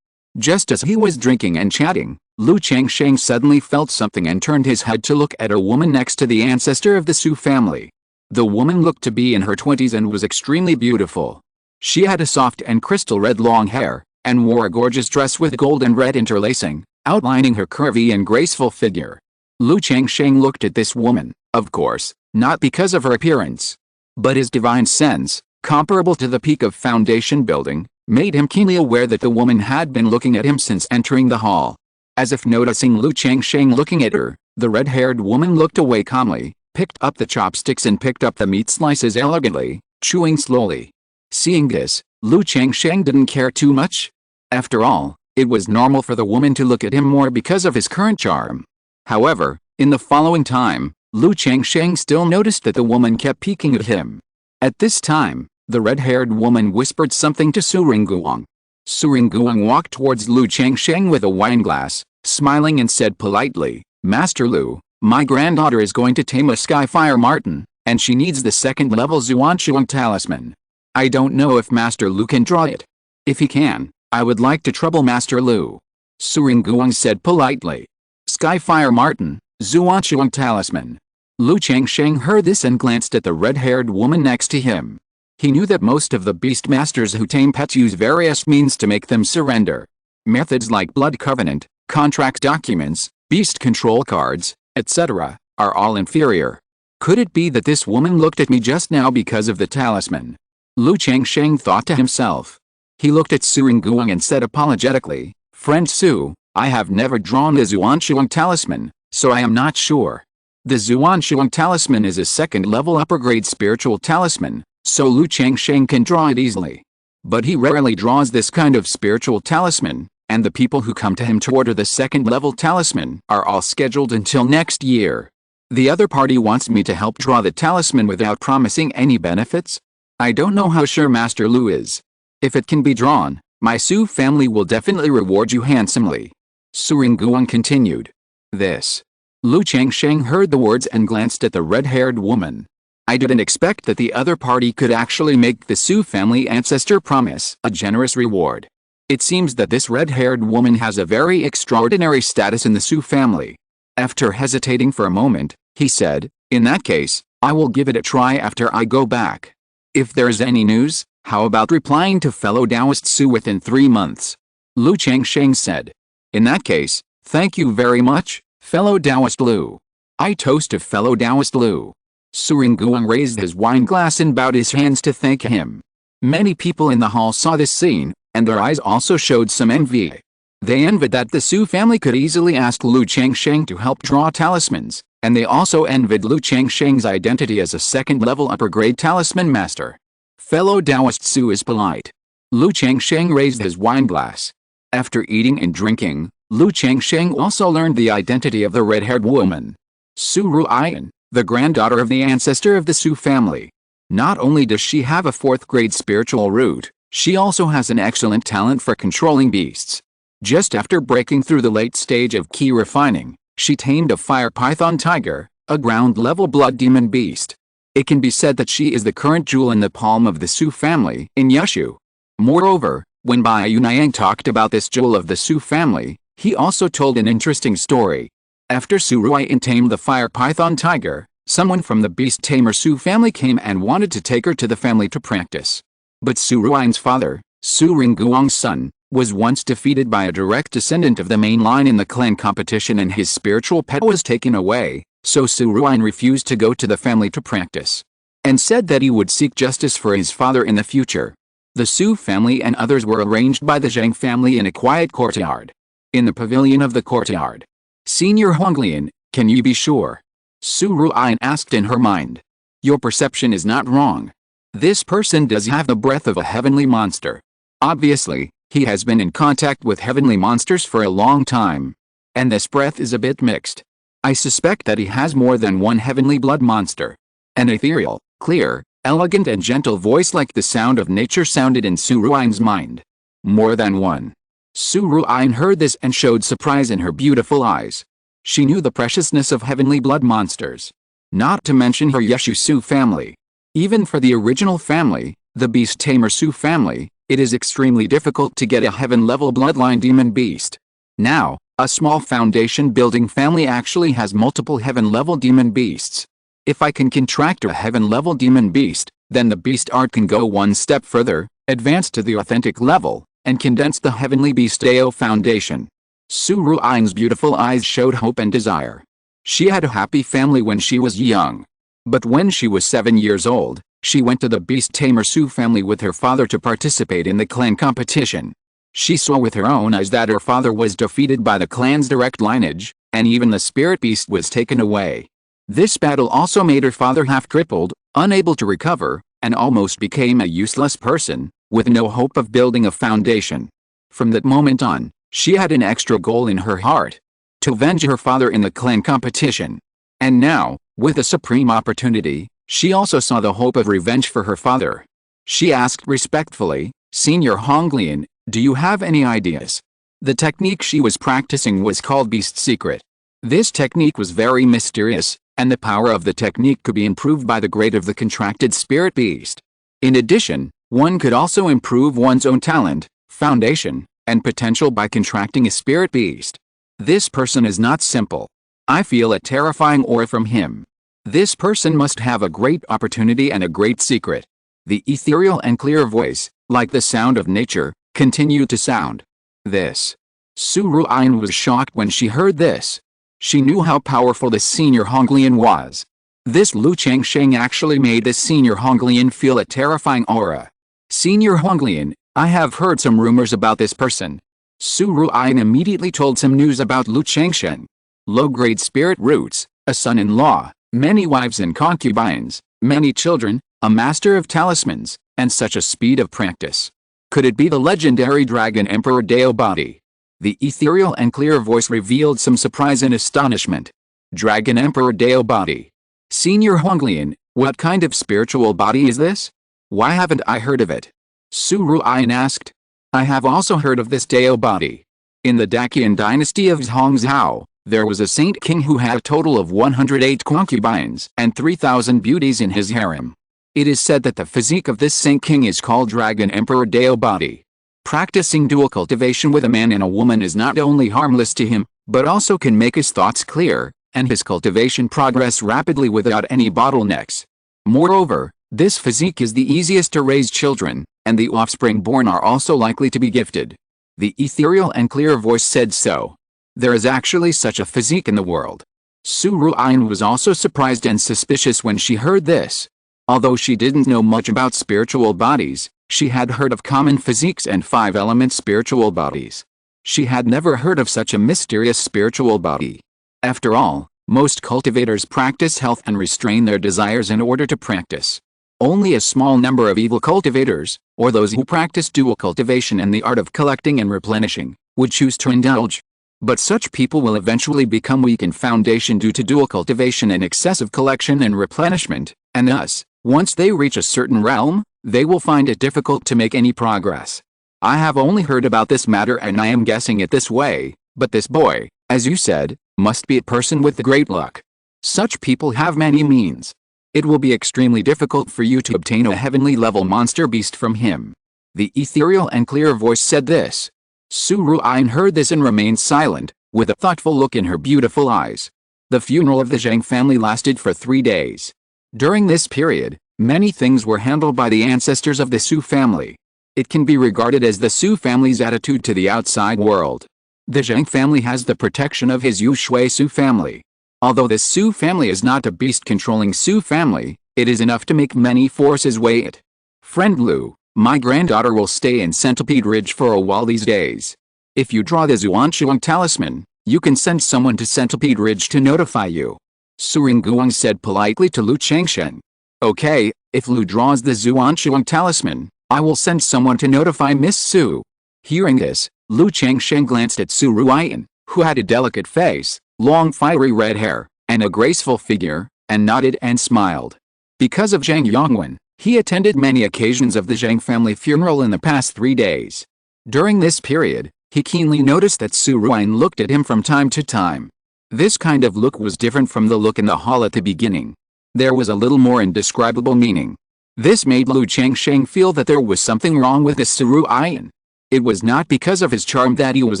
Just as he was drinking and chatting, Lu Changsheng suddenly felt something and turned his head to look at a woman next to the ancestor of the Su family. The woman looked to be in her 20s and was extremely beautiful. She had a soft and crystal red long hair, and wore a gorgeous dress with gold and red interlacing, outlining her curvy and graceful figure. Lu Changsheng looked at this woman, of course, not because of her appearance, but his divine sense, comparable to the peak of foundation building, made him keenly aware that the woman had been looking at him since entering the hall. As if noticing Lu Changsheng looking at her, the red-haired woman looked away calmly, picked up the chopsticks and picked up the meat slices elegantly, chewing slowly. Seeing this, Lu Changsheng didn't care too much. After all, it was normal for the woman to look at him more because of his current charm. However, in the following time, Lu Changsheng still noticed that the woman kept peeking at him. At this time, the red-haired woman whispered something to Su Ringguang. Su Ringguang walked towards Lu Changsheng with a wine glass, smiling and said politely, "Master Lu, my granddaughter is going to tame a Skyfire Marten, and she needs the second-level Zhuanshuang talisman. I don't know if Master Lu can draw it. If he can, I would like to trouble Master Lu." Su Ringguang said politely. Skyfire Marten, Zhuanshuang talisman. Lu Changsheng heard this and glanced at the red-haired woman next to him. He knew that most of the beast masters who tame pets use various means to make them surrender. Methods like blood covenant, contract documents, beast control cards, etc., are all inferior. Could it be that this woman looked at me just now because of the talisman? Lu Changsheng thought to himself. He looked at Su Ringguang and said apologetically, "Friend Su, I have never drawn the Zhuanshuang talisman, so I am not sure." The Zhuanshuang talisman is a second-level upper-grade spiritual talisman, so Lu Changsheng can draw it easily. But he rarely draws this kind of spiritual talisman, and the people who come to him to order the second-level talisman are all scheduled until next year. The other party wants me to help draw the talisman without promising any benefits? I don't know how sure Master Lu is. If it can be drawn, my Su family will definitely reward you handsomely. Su Ringguang continued. Lu Changsheng heard the words and glanced at the red-haired woman. I didn't expect that the other party could actually make the Su family ancestor promise a generous reward. It seems that this red-haired woman has a very extraordinary status in the Su family. After hesitating for a moment, he said, "In that case, I will give it a try after I go back. If there's any news, how about replying to fellow Taoist Su within 3 months?" Lu Changsheng said. "In that case, thank you very much, fellow Taoist Lu. I toast to fellow Taoist Lu." Su Ringguang raised his wine glass and bowed his hands to thank him. Many people in the hall saw this scene, and their eyes also showed some envy. They envied that the Su family could easily ask Lu Changsheng to help draw talismans, and they also envied Lu Changsheng's identity as a second-level upper-grade talisman master. Fellow Taoist Su is polite. Lu Changsheng raised his wine glass. After eating and drinking, Lu Changsheng also learned the identity of the red-haired woman. Su Ruian, the granddaughter of the ancestor of the Su family. Not only does she have a 4th-grade spiritual root, she also has an excellent talent for controlling beasts. Just after breaking through the late stage of key refining, she tamed a fire python tiger, a ground-level blood demon beast. It can be said that she is the current jewel in the palm of the Su family in Yushu. Moreover, when Bai Yunayang talked about this jewel of the Su family, he also told an interesting story. After Su Ruian tamed the fire python tiger, someone from the beast tamer Su family came and wanted to take her to the family to practice. But Su Ruian's father, Su Ringguang's son, was once defeated by a direct descendant of the main line in the clan competition and his spiritual pet was taken away, so Su Ruian refused to go to the family to practice, and said that he would seek justice for his father in the future. The Su family and others were arranged by the Zhang family in a quiet courtyard. In the pavilion of the courtyard. "Senior Huanglian, can you be sure?" Su Ruian asked in her mind. "Your perception is not wrong. This person does have the breath of a heavenly monster. Obviously, he has been in contact with heavenly monsters for a long time. And this breath is a bit mixed. I suspect that he has more than one heavenly blood monster." An ethereal, clear, elegant and gentle voice like the sound of nature sounded in Su Ruian's mind. "More than one." Su Ruian heard this and showed surprise in her beautiful eyes. She knew the preciousness of heavenly blood monsters. Not to mention her Yushu Su family. Even for the original family, the beast tamer Su family, it is extremely difficult to get a heaven-level bloodline demon beast. Now, a small foundation building family actually has multiple heaven-level demon beasts. If I can contract a heaven-level demon beast, then the beast art can go one step further, advance to the authentic level, and condensed the heavenly beast Dao foundation. Su Rui's beautiful eyes showed hope and desire. She had a happy family when she was young. But when she was 7 years old, she went to the beast tamer Su family with her father to participate in the clan competition. She saw with her own eyes that her father was defeated by the clan's direct lineage, and even the spirit beast was taken away. This battle also made her father half crippled, unable to recover, and almost became a useless person, with no hope of building a foundation. From that moment on, she had an extra goal in her heart: to avenge her father in the clan competition. And now, with a supreme opportunity, she also saw the hope of revenge for her father. She asked respectfully, "Senior Honglian, do you have any ideas?" The technique she was practicing was called Beast Secret. This technique was very mysterious, and the power of the technique could be improved by the grade of the contracted spirit beast. In addition, one could also improve one's own talent, foundation, and potential by contracting a spirit beast. This person is not simple. I feel a terrifying aura from him. This person must have a great opportunity and a great secret. The ethereal and clear voice, like the sound of nature, continued to sound. This. Su Ruin was shocked when she heard this. She knew how powerful this senior Honglian was. This Lu Changsheng actually made this senior Honglian feel a terrifying aura. "Senior Honglian, I have heard some rumors about this person." Su Ruin immediately told some news about Lu Changsheng. Low-grade spirit roots, a son-in-law, many wives and concubines, many children, a master of talismans, and such a speed of practice. Could it be the legendary Dragon Emperor Dao body? The ethereal and clear voice revealed some surprise and astonishment. Dragon Emperor Dao body. Senior Honglian, what kind of spiritual body is this? Why haven't I heard of it? Su Ruin asked. I have also heard of this Dao body. In the Dacian dynasty of Zhongzhou, there was a saint king who had a total of 108 concubines and 3,000 beauties in his harem. It is said that the physique of this saint king is called Dragon Emperor Dao body. Practicing dual cultivation with a man and a woman is not only harmless to him, but also can make his thoughts clear, and his cultivation progress rapidly without any bottlenecks. Moreover, this physique is the easiest to raise children, and the offspring born are also likely to be gifted. The ethereal and clear voice said so. There is actually such a physique in the world. Su Ruin was also surprised and suspicious when she heard this. Although she didn't know much about spiritual bodies, she had heard of common physiques and 5-element spiritual bodies. She had never heard of such a mysterious spiritual body. After all, most cultivators practice health and restrain their desires in order to practice. Only a small number of evil cultivators, or those who practice dual cultivation and the art of collecting and replenishing, would choose to indulge. But such people will eventually become weak in foundation due to dual cultivation and excessive collection and replenishment, and thus, once they reach a certain realm, they will find it difficult to make any progress. I have only heard about this matter and I am guessing it this way, but this boy, as you said, must be a person with great luck. Such people have many means. It will be extremely difficult for you to obtain a heavenly level monster beast from him. The ethereal and clear voice said this. Su Ruin heard this and remained silent, with a thoughtful look in her beautiful eyes. The funeral of the Zhang family lasted for 3 days. During this period, many things were handled by the ancestors of the Su family. It can be regarded as the Su family's attitude to the outside world. The Zhang family has the protection of his Yu Shui Su family. Although the Su family is not a beast-controlling Su family, it is enough to make many forces weigh it. Friend Lu, my granddaughter will stay in Centipede Ridge for a while these days. If you draw the Zhuanshuang talisman, you can send someone to Centipede Ridge to notify you. Su Ringguang said politely to Lu Changsheng. Okay, if Lu draws the Zhuanshuang talisman, I will send someone to notify Miss Su. Hearing this, Lu Changsheng glanced at Su Ruin, who had a delicate face, long fiery red hair, and a graceful figure, and nodded and smiled. Because of Zhang Yongwen, he attended many occasions of the Zhang family funeral in the past 3 days. During this period, he keenly noticed that Su Ruin looked at him from time to time. This kind of look was different from the look in the hall at the beginning. There was a little more indescribable meaning. This made Lu Changsheng feel that there was something wrong with this Su Ruin. It was not because of his charm that he was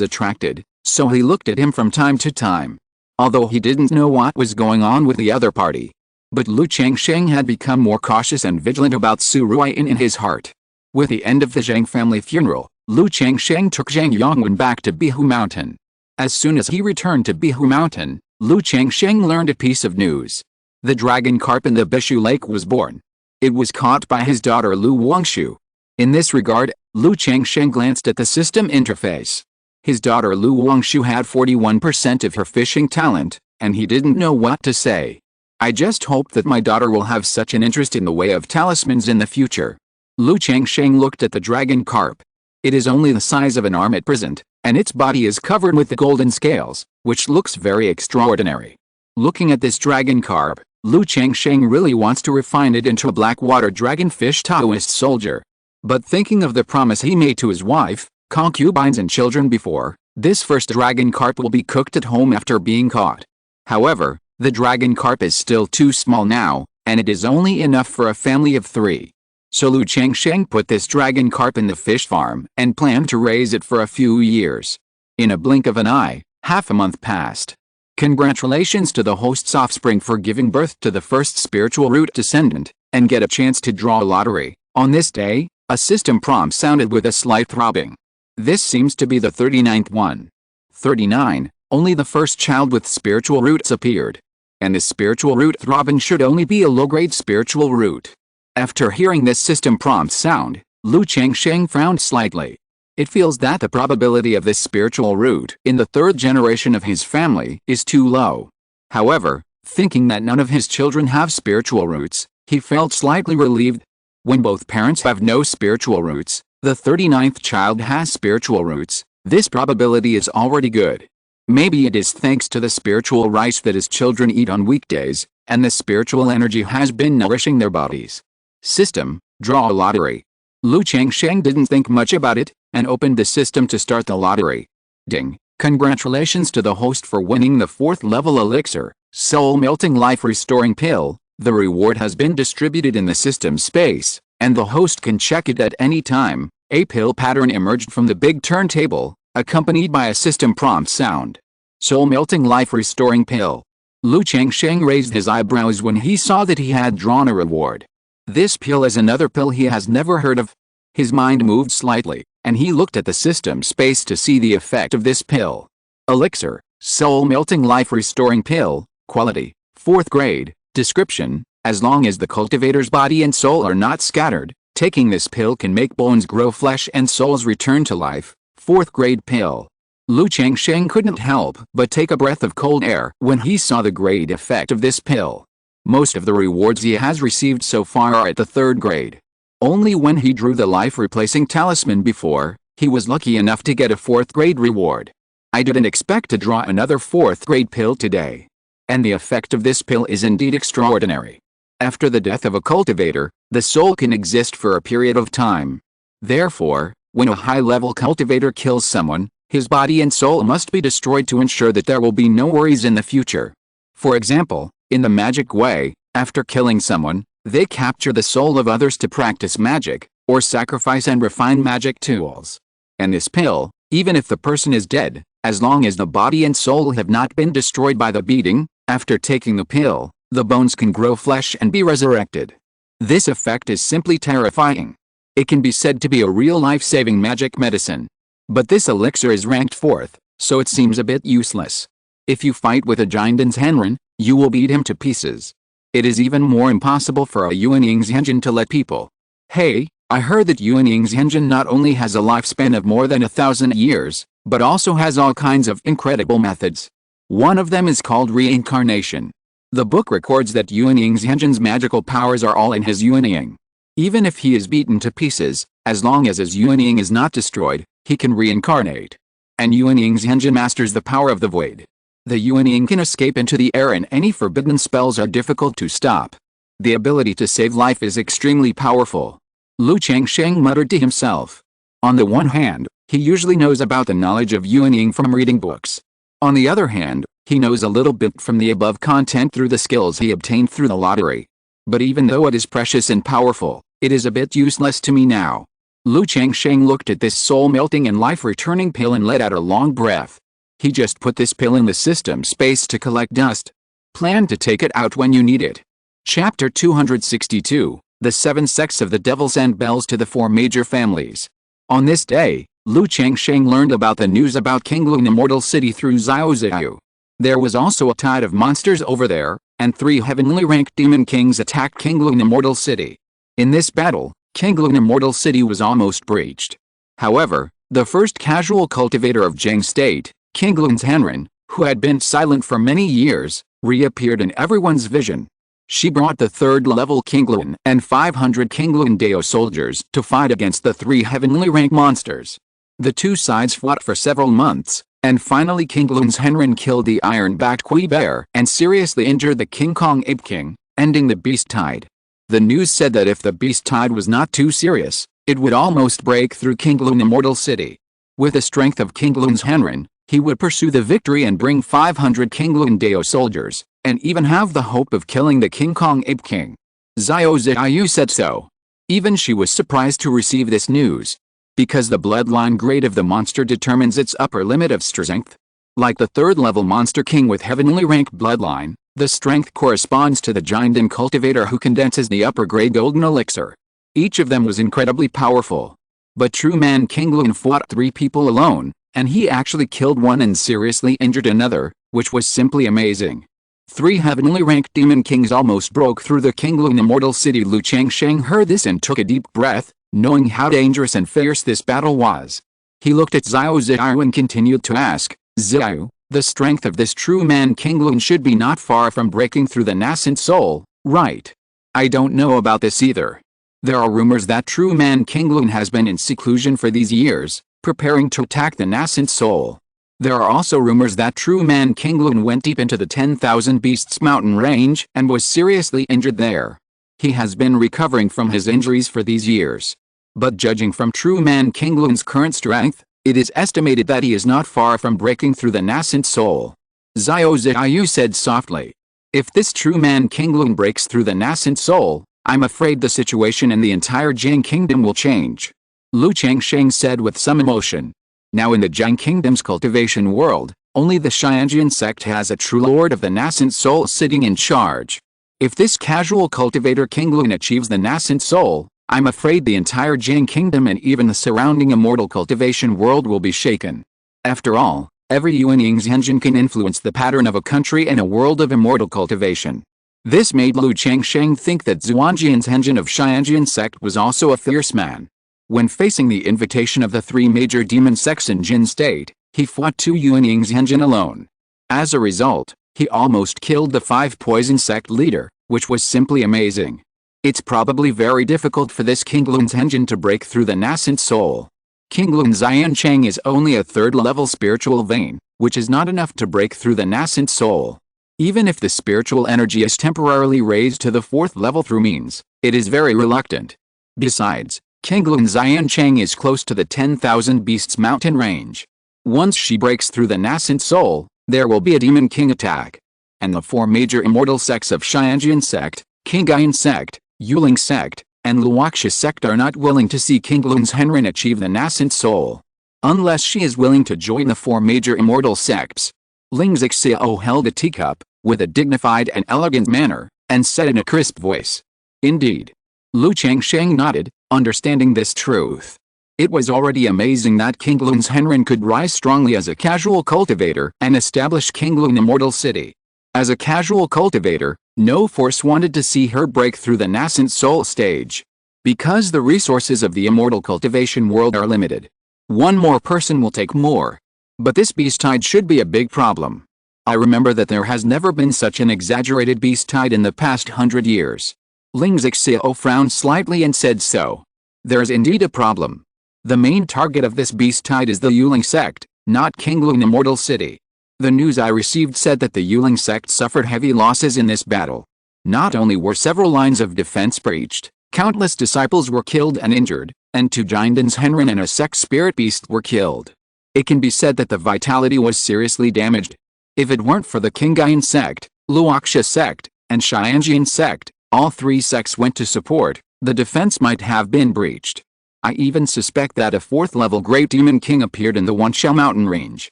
attracted, so he looked at him from time to time. Although he didn't know what was going on with the other party. But Lu Changsheng had become more cautious and vigilant about Su Ruin in his heart. With the end of the Zhang family funeral, Lu Changsheng took Zhang Yongwen back to Bihu Mountain. As soon as he returned to Bihu Mountain, Lu Changsheng learned a piece of news. The dragon carp in the Bishu Lake was born. It was caught by his daughter Lu Wangshu. In this regard, Lu Changsheng glanced at the system interface. His daughter Lu Wangshu had 41% of her fishing talent, and he didn't know what to say. I just hope that my daughter will have such an interest in the way of talismans in the future. Lu Changsheng looked at the dragon carp. It is only the size of an arm at present, and its body is covered with the golden scales, which looks very extraordinary. Looking at this dragon carp, Lu Changsheng really wants to refine it into a blackwater dragonfish Taoist soldier. But thinking of the promise he made to his wife, concubines and children before, this first dragon carp will be cooked at home after being caught. However, the dragon carp is still too small now, and it is only enough for a family of 3. So Lu Changsheng put this dragon carp in the fish farm and planned to raise it for a few years. In a blink of an eye, half a month passed. Congratulations to the host's offspring for giving birth to the first spiritual root descendant, and get a chance to draw a lottery. On this day, a system prompt sounded with a slight throbbing. This seems to be the 39th one. 39, only the first child with spiritual roots appeared. And the spiritual root throbbing should only be a low-grade spiritual root. After hearing this system prompt sound, Lu Changsheng frowned slightly. It feels that the probability of this spiritual root in the 3rd generation of his family is too low. However, thinking that none of his children have spiritual roots, he felt slightly relieved. When both parents have no spiritual roots, the 39th child has spiritual roots, this probability is already good. Maybe it is thanks to the spiritual rice that his children eat on weekdays, and the spiritual energy has been nourishing their bodies. System, draw a lottery. Lu Changsheng didn't think much about it, and opened the system to start the lottery. Ding! Congratulations to the host for winning the 4th level elixir, soul melting life restoring pill. The reward has been distributed in the system space, and the host can check it at any time. A pill pattern emerged from the big turntable, accompanied by a system prompt sound. Soul melting life restoring pill. Lu Changsheng raised his eyebrows when he saw that he had drawn a reward. This pill is another pill he has never heard of. His mind moved slightly, and he looked at the system space to see the effect of this pill. Elixir, soul melting life restoring pill, quality, 4th grade, description, as long as the cultivator's body and soul are not scattered, taking this pill can make bones grow, flesh and souls return to life, 4th grade pill. Lu Changsheng couldn't help but take a breath of cold air when he saw the great effect of this pill. Most of the rewards he has received so far are at the 3rd grade. Only when he drew the life-replacing talisman before, he was lucky enough to get a 4th grade reward. I didn't expect to draw another 4th grade pill today. And the effect of this pill is indeed extraordinary. After the death of a cultivator, the soul can exist for a period of time. Therefore, when a high-level cultivator kills someone, his body and soul must be destroyed to ensure that there will be no worries in the future. For example, in the magic way, after killing someone, they capture the soul of others to practice magic, or sacrifice and refine magic tools. And this pill, even if the person is dead, as long as the body and soul have not been destroyed by the beating, after taking the pill, the bones can grow flesh and be resurrected. This effect is simply terrifying. It can be said to be a real life-saving magic medicine. But this elixir is ranked 4th, so it seems a bit useless. If you fight with a giant's Henren, you will beat him to pieces. It is even more impossible for a Yuanying's engine to let people. Hey, I heard that Yuanying's engine not only has a lifespan of more than 1,000 years, but also has all kinds of incredible methods. One of them is called reincarnation. The book records that Yuanying's engine's magical powers are all in his Yuanying. Even if he is beaten to pieces, as long as his Yuanying is not destroyed, he can reincarnate. And Yuanying's engine masters the power of the void. The Yuanying can escape into the air and any forbidden spells are difficult to stop. The ability to save life is extremely powerful. Lu Changsheng muttered to himself. On the one hand, he usually knows about the knowledge of Yuanying from reading books. On the other hand, he knows a little bit from the above content through the skills he obtained through the lottery. But even though it is precious and powerful, it is a bit useless to me now. Lu Changsheng looked at this soul-melting and life-returning pill and let out a long breath. He just put this pill in the system space to collect dust. Plan to take it out when you need it. Chapter 262, The 7 Sects of the Devils and Bells to the 4 Major Families. On this day, Changsheng learned about the news about Qingyun Immortal City through Xiao Ziyu. There was also a tide of monsters over there, and 3 heavenly ranked demon kings attacked Qingyun Immortal City. In this battle, Qingyun Immortal City was almost breached. However, the first casual cultivator of Zheng State, Qingyun Henren, who had been silent for many years, reappeared in everyone's vision. She brought the 3rd-level Qingyun and 500 Qingyun Dao soldiers to fight against the 3 heavenly ranked monsters. The two sides fought for several months, and finally Qingyun Henren killed the iron-backed Kui Bear and seriously injured the King Kong Ape King, ending the beast tide. The news said that if the beast tide was not too serious, it would almost break through Qingyun Immortal City. With the strength of Qingyun Henren, he would pursue the victory and bring 500 Qingyun Dao soldiers, and even have the hope of killing the King Kong Ape King. Xiao Ziyu said so. Even she was surprised to receive this news. Because the bloodline grade of the monster determines its upper limit of strength. Like the 3rd-level monster king with heavenly ranked bloodline, the strength corresponds to the giant and cultivator who condenses the upper grade golden elixir. Each of them was incredibly powerful. But true man Qingyun fought 3 people alone, and he actually killed one and seriously injured another, which was simply amazing. 3 heavenly ranked demon kings almost broke through the Qingyun Immortal City. Changsheng heard this and took a deep breath, knowing how dangerous and fierce this battle was. He looked at Xiao Ziyu and continued to ask, Ziyu, the strength of this true man Qingyun should be not far from breaking through the nascent soul, right? I don't know about this either. There are rumors that true man Qingyun has been in seclusion for these years, preparing to attack the nascent soul. There are also rumors that true man Qingyun went deep into the 10,000 Beasts mountain range and was seriously injured there. He has been recovering from his injuries for these years. But judging from true man Qingyun's current strength, it is estimated that he is not far from breaking through the nascent soul. Xiao Ziyu said softly. If this true man Qingyun breaks through the nascent soul, I'm afraid the situation in the entire Jing kingdom will change. Changsheng said with some emotion. Now in the Jing kingdom's cultivation world, only the Qingyun Sect has a true lord of the nascent soul sitting in charge. If this casual cultivator Qingyun achieves the nascent soul, I'm afraid the entire Jing kingdom and even the surrounding immortal cultivation world will be shaken. After all, every Yuanying's engine can influence the pattern of a country and a world of immortal cultivation. This made Changsheng think that Xuanjian's engine of Qingyun Sect was also a fierce man. When facing the invitation of the 3 major demon sects in Jin State, he fought 2 Yuanying's engine alone. As a result, he almost killed the 5 poison sect leader, which was simply amazing. It's probably very difficult for this Qingyun's engine to break through the nascent soul. Qingyun Xiancheng is only a 3rd-level spiritual vein, which is not enough to break through the nascent soul. Even if the spiritual energy is temporarily raised to the 4th level through means, it is very reluctant. Besides, Qingyun Xiancheng is close to the 10,000 Beasts mountain range. Once she breaks through the nascent soul, there will be a demon king attack. And the 4 major immortal sects of Qingyun Sect, Qingyun Sect, Yuling Sect, and Luoxia Sect are not willing to see Qingyun Henren achieve the nascent soul. Unless she is willing to join the 4 major immortal sects. Ling Zixiao held a teacup, with a dignified and elegant manner, and said in a crisp voice. Indeed. Changsheng nodded, understanding this truth. It was already amazing that Qingyun Henren could rise strongly as a casual cultivator and establish Qingyun Immortal City. As a casual cultivator, no force wanted to see her break through the nascent soul stage. Because the resources of the immortal cultivation world are limited. One more person will take more. But this beast tide should be a big problem. I remember that there has never been such an exaggerated beast tide in the past 100 years. Ling Zixiao frowned slightly and said so. There is indeed a problem. The main target of this beast tide is the Yuling Sect, not Qingyun Immortal City. The news I received said that the Yuling Sect suffered heavy losses in this battle. Not only were several lines of defense breached, countless disciples were killed and injured, and 2 Giantans Henren and a sect spirit beast were killed. It can be said that the vitality was seriously damaged. If it weren't for the Qingyun Sect, Luoxia Sect, and Qingyun Sect, all 3 sects went to support, the defense might have been breached. I even suspect that a 4th-level Great Demon King appeared in the Qingzhu Mountain range.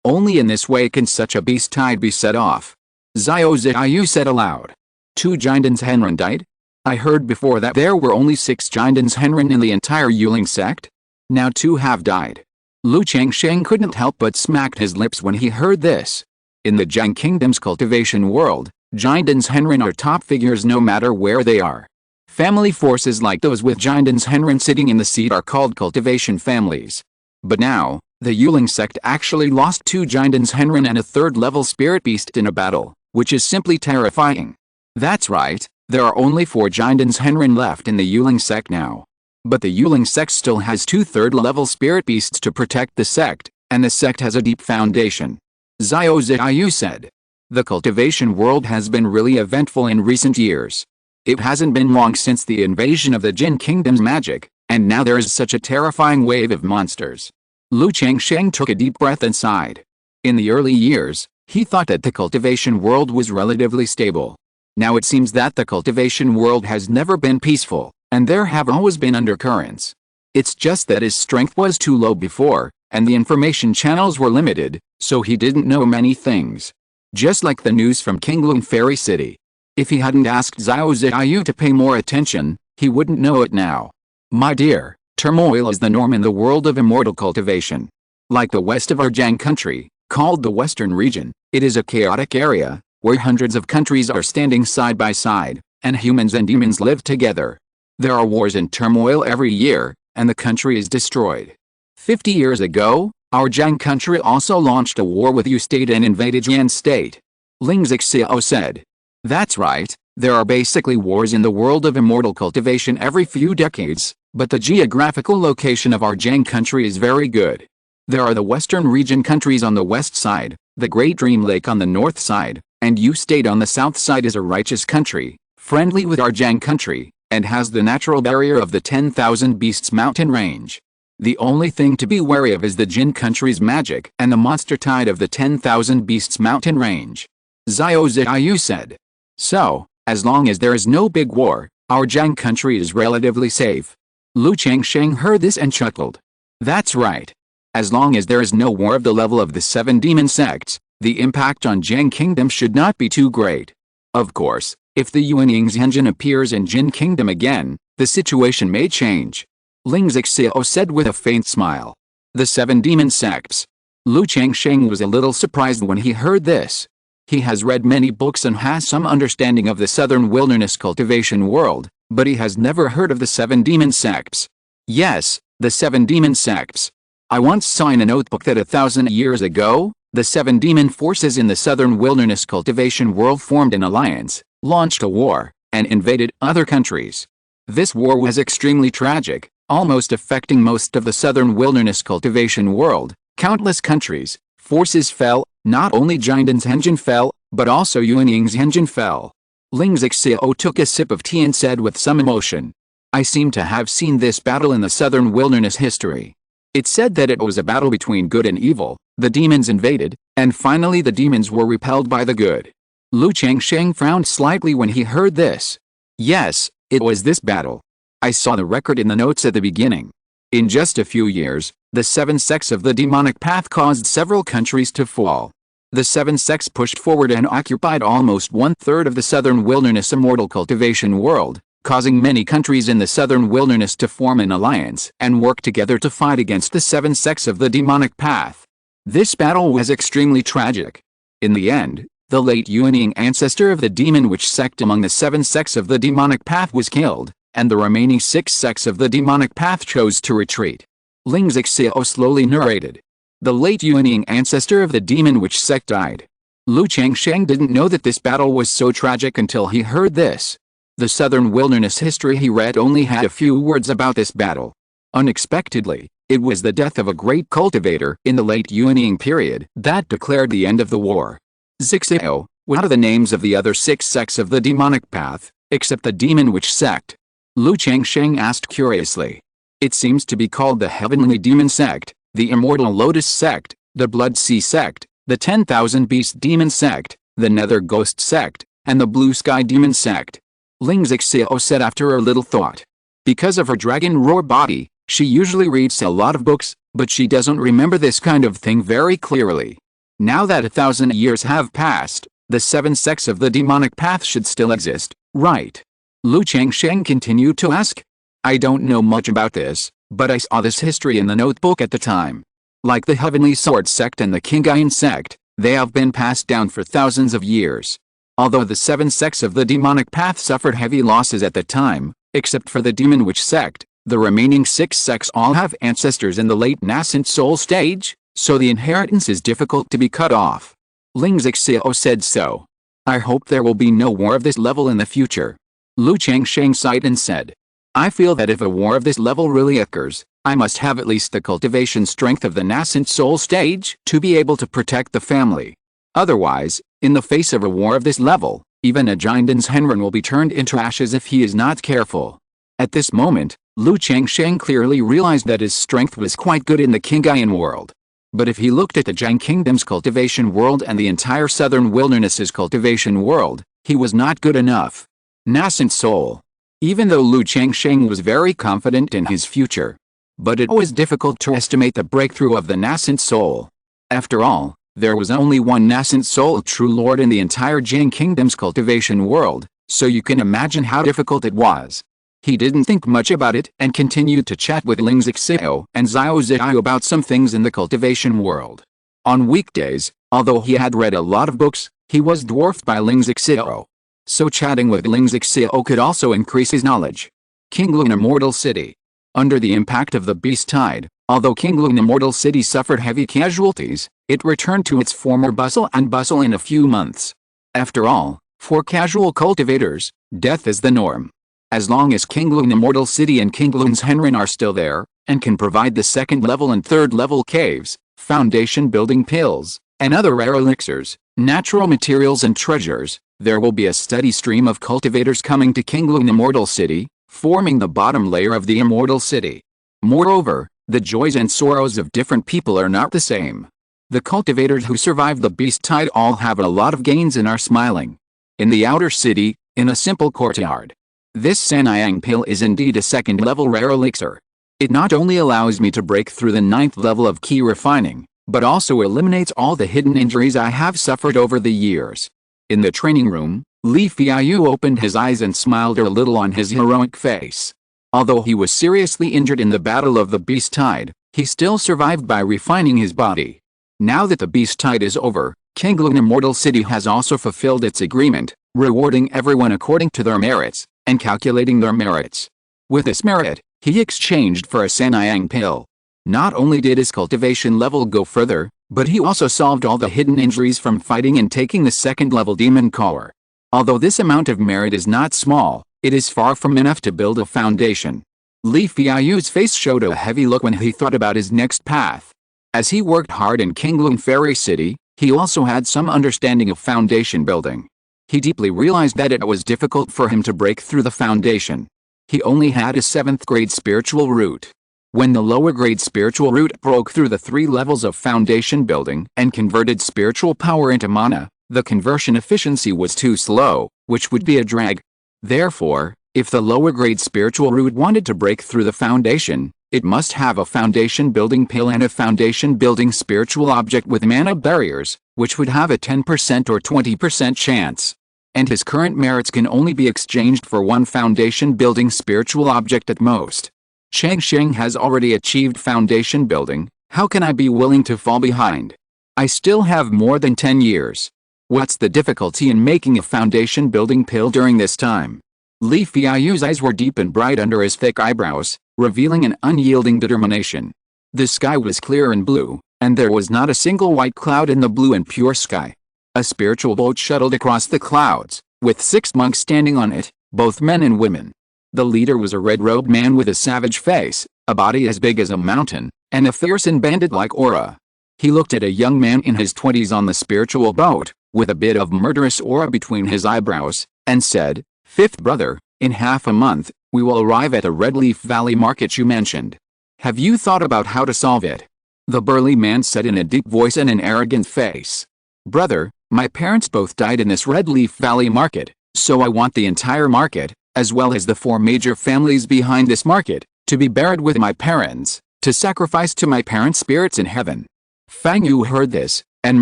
Only in this way can such a beast tide be set off. Xiao Ziyu said aloud. 2 Giantans Henren died? I heard before that there were only 6 Giantans Henren in the entire Yuling Sect? Now 2 have died. Lu Changsheng couldn't help but smacked his lips when he heard this. In the Jiang Kingdom's cultivation world, Jiandan's Henren are top figures no matter where they are. Family forces like those with Jiandan's Henren sitting in the seat are called cultivation families. But now, the Yuling sect actually lost 2 Jiandan's Henren and a 3rd-level spirit beast in a battle, which is simply terrifying. That's right, there are only 4 Jiandan's Henren left in the Yuling sect now. But the Yuling sect still has 2 3rd-level spirit beasts to protect the sect, and the sect has a deep foundation. Xiao Ziyu said. The cultivation world has been really eventful in recent years. It hasn't been long since the invasion of the Jin Kingdom's magic, and now there is such a terrifying wave of monsters. Lu Changsheng took a deep breath and sighed. In the early years, he thought that the cultivation world was relatively stable. Now it seems that the cultivation world has never been peaceful, and there have always been undercurrents. It's just that his strength was too low before, and the information channels were limited, so he didn't know many things. Just like the news from Qingyun Fairy City. If he hadn't asked Xiao Ziyu to pay more attention, he wouldn't know it now. My dear, turmoil is the norm in the world of immortal cultivation. Like the west of our Jiang country, called the Western region, it is a chaotic area, where hundreds of countries are standing side by side, and humans and demons live together. There are wars and turmoil every year, and the country is destroyed. 50 years ago, our Jiang country also launched a war with Yu State and invaded Yan State. Ling Zixiao said. That's right, there are basically wars in the world of immortal cultivation every few decades, but the geographical location of our Jiang country is very good. There are the Western region countries on the west side, the Great Dream Lake on the north side, and Yu State on the south side is a righteous country, friendly with our Jiang country, and has the natural barrier of the 10,000 Beasts mountain range. The only thing to be wary of is the Jin country's magic and the monster tide of the 10,000 Beasts mountain range. Xiao Ziyu said. So, as long as there is no big war, our Jiang country is relatively safe. Lu Changsheng heard this and chuckled. That's right. As long as there is no war of the level of the 7 demon sects, the impact on Jiang kingdom should not be too great. Of course, if the Yuanying's engine appears in Jin kingdom again, the situation may change. Ling Zixiao said with a faint smile. The 7 demon sects. Lu Changsheng was a little surprised when he heard this. He has read many books and has some understanding of the southern wilderness cultivation world, but he has never heard of the 7 demon sects. Yes, the 7 demon sects. I once saw in a notebook that 1,000 years ago, the 7 demon forces in the southern wilderness cultivation world formed an alliance, launched a war, and invaded other countries. This war was extremely tragic, almost affecting most of the southern wilderness cultivation world. Countless countries, forces fell, not only Jiandan's engine fell, but also Yuanying's engine fell. Ling Zixiao took a sip of tea and said with some emotion. I seem to have seen this battle in the southern wilderness history. It said that it was a battle between good and evil, the demons invaded, and finally the demons were repelled by the good. Lu Changsheng frowned slightly when he heard this. Yes, it was this battle. I saw the record in the notes at the beginning. In just a few years, the 7 sects of the demonic path caused several countries to fall. The 7 sects pushed forward and occupied almost 1/3 of the southern wilderness immortal cultivation world, causing many countries in the southern wilderness to form an alliance and work together to fight against the 7 sects of the demonic path. This battle was extremely tragic. In the end, the late Yuanying ancestor of the demon witch sect among the 7 sects of the demonic path was killed, and the remaining 6 sects of the demonic path chose to retreat. Ling Zixiao slowly narrated. The late Yuanying ancestor of the demon witch sect died. Lu Changsheng didn't know that this battle was so tragic until he heard this. The southern wilderness history he read only had a few words about this battle. Unexpectedly, it was the death of a great cultivator in the late Yuanying period that declared the end of the war. Zixiao, what are the names of the other 6 sects of the demonic path, except the demon witch sect? Lu Changsheng asked curiously. It seems to be called the Heavenly Demon Sect, the Immortal Lotus Sect, the Blood Sea Sect, the 10,000 Beast Demon Sect, the Nether Ghost Sect, and the Blue Sky Demon Sect. Ling Zixiao said after a little thought. Because of her dragon roar body, she usually reads a lot of books, but she doesn't remember this kind of thing very clearly. Now that 1,000 years have passed, the 7 sects of the demonic path should still exist, right? Lu Changsheng continued to ask. I don't know much about this, but I saw this history in the notebook at the time. Like the Heavenly Sword Sect and the Qingyun Sect, they have been passed down for thousands of years. Although the 7 sects of the demonic path suffered heavy losses at the time, except for the Demon Witch Sect, the remaining 6 sects all have ancestors in the late nascent soul stage, so the inheritance is difficult to be cut off. Lingzhi Xiao said so. I hope there will be no war of this level in the future. Lu Changsheng sighed and said, I feel that if a war of this level really occurs, I must have at least the cultivation strength of the nascent soul stage to be able to protect the family. Otherwise, in the face of a war of this level, even a Jinden's Henren will be turned into ashes if he is not careful. At this moment, Lu Changsheng clearly realized that his strength was quite good in the Qingyun world. But if he looked at the Zhang Kingdom's cultivation world and the entire southern wilderness's cultivation world, he was not good enough. Nascent soul. Even though Lu Changsheng was very confident in his future. But it was difficult to estimate the breakthrough of the nascent soul. After all, there was only one nascent soul true lord in the entire Zhang Kingdom's cultivation world, so you can imagine how difficult it was. He didn't think much about it and continued to chat with Lingzhi Xiao and Xiao Ziao about some things in the cultivation world. On weekdays, although he had read a lot of books, he was dwarfed by Lingzhi Xiao. So chatting with Lingzhi Xiao could also increase his knowledge. Qingyun Immortal City. Under the impact of the beast tide, although Qingyun Immortal City suffered heavy casualties, it returned to its former bustle in a few months. After all, for casual cultivators, death is the norm. As long as Qingyun Immortal City and Qingyun's Henren are still there, and can provide the 2nd level and 3rd level caves, foundation building pills, and other rare elixirs, natural materials and treasures, there will be a steady stream of cultivators coming to Qingyun Immortal City, forming the bottom layer of the Immortal City. Moreover, the joys and sorrows of different people are not the same. The cultivators who survived the beast tide all have a lot of gains and are smiling. In the outer city, in a simple courtyard. This Sanyang pill is indeed a 2nd level rare elixir. It not only allows me to break through the 9th level of key refining, but also eliminates all the hidden injuries I have suffered over the years. In the training room, Li Feiyu opened his eyes and smiled a little on his heroic face. Although he was seriously injured in the battle of the beast tide, he still survived by refining his body. Now that the beast tide is over, Qingyun Immortal City has also fulfilled its agreement, rewarding everyone according to their merits, and calculating their merits. With this merit, he exchanged for a Sanyang pill. Not only did his cultivation level go further, but he also solved all the hidden injuries from fighting and taking the 2nd level demon core. Although this amount of merit is not small, it is far from enough to build a foundation. Li Feiyu's face showed a heavy look when he thought about his next path. As he worked hard in Qingyun Fairy City, he also had some understanding of foundation building. He deeply realized that it was difficult for him to break through the foundation. He only had a 7th grade spiritual root. When the lower grade spiritual root broke through the 3 levels of foundation building and converted spiritual power into mana, the conversion efficiency was too slow, which would be a drag. Therefore, if the lower grade spiritual root wanted to break through the foundation, it must have a foundation building pill and a foundation building spiritual object with mana barriers, which would have a 10% or 20% chance. And his current merits can only be exchanged for 1 foundation building spiritual object at most. Changsheng has already achieved foundation building, how can I be willing to fall behind? I still have more than 10 years. What's the difficulty in making a foundation building pill during this time? Li Feiyu's eyes were deep and bright under his thick eyebrows, revealing an unyielding determination. The sky was clear and blue, and there was not a single white cloud in the blue and pure sky. A spiritual boat shuttled across the clouds, with 6 monks standing on it, both men and women. The leader was a red-robed man with a savage face, a body as big as a mountain, and a fierce and bandit-like aura. He looked at a young man in his 20s on the spiritual boat, with a bit of murderous aura between his eyebrows, and said, "Fifth brother, in half a month, we will arrive at the Red Leaf Valley market you mentioned. Have you thought about how to solve it?" The burly man said in a deep voice and an arrogant face. "Brother, my parents both died in this Red Leaf Valley market, so I want the entire market, as well as the 4 major families behind this market, to be buried with my parents, to sacrifice to my parents' spirits in heaven." Fang Yu heard this, and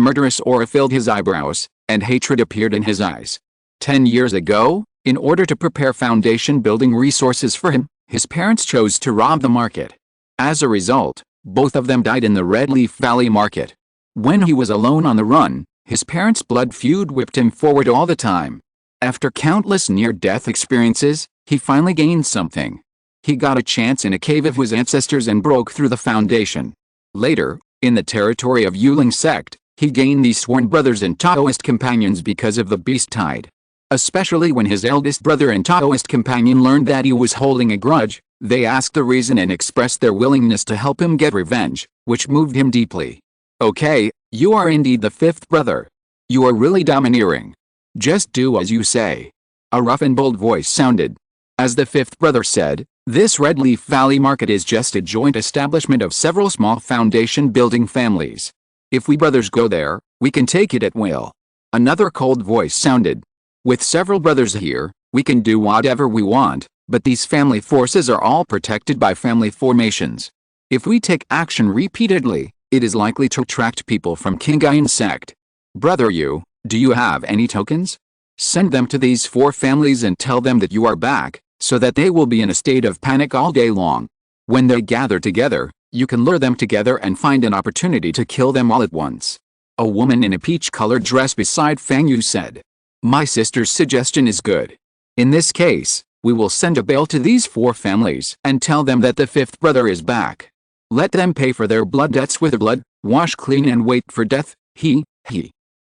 murderous aura filled his eyebrows, and hatred appeared in his eyes. 10 years ago, in order to prepare foundation building resources for him, his parents chose to rob the market. As a result, Both of them died in the Red Leaf Valley market. When he was alone on the run, his parents' blood feud whipped him forward all the time. After countless near-death experiences, he finally gained something. He got a chance in a cave of his ancestors and broke through the foundation. Later, in the territory of Qingyun Sect, he gained these sworn brothers and Taoist companions because of the beast tide. Especially when his eldest brother and Taoist companion learned that he was holding a grudge, they asked the reason and expressed their willingness to help him get revenge, which moved him deeply. Okay, you are indeed the fifth brother. You are really domineering. Just do as you say. A rough and bold voice sounded. As the fifth brother said, this Red Leaf Valley market is just a joint establishment of several small foundation-building families. If we brothers go there, we can take it at will. Another cold voice sounded. With several brothers here, we can do whatever we want, but these family forces are all protected by family formations. If we take action repeatedly, it is likely to attract people from Qingyun Sect. Brother do you have any tokens? Send them to these 4 families and tell them that you are back, so that they will be in a state of panic all day long. When they gather together, you can lure them together and find an opportunity to kill them all at once. A woman in a peach-colored dress beside Fang Yu said. My sister's suggestion is good. In this case, we will send a bale to these 4 families and tell them that the fifth brother is back. Let them pay for their blood debts with blood, wash clean and wait for death. He.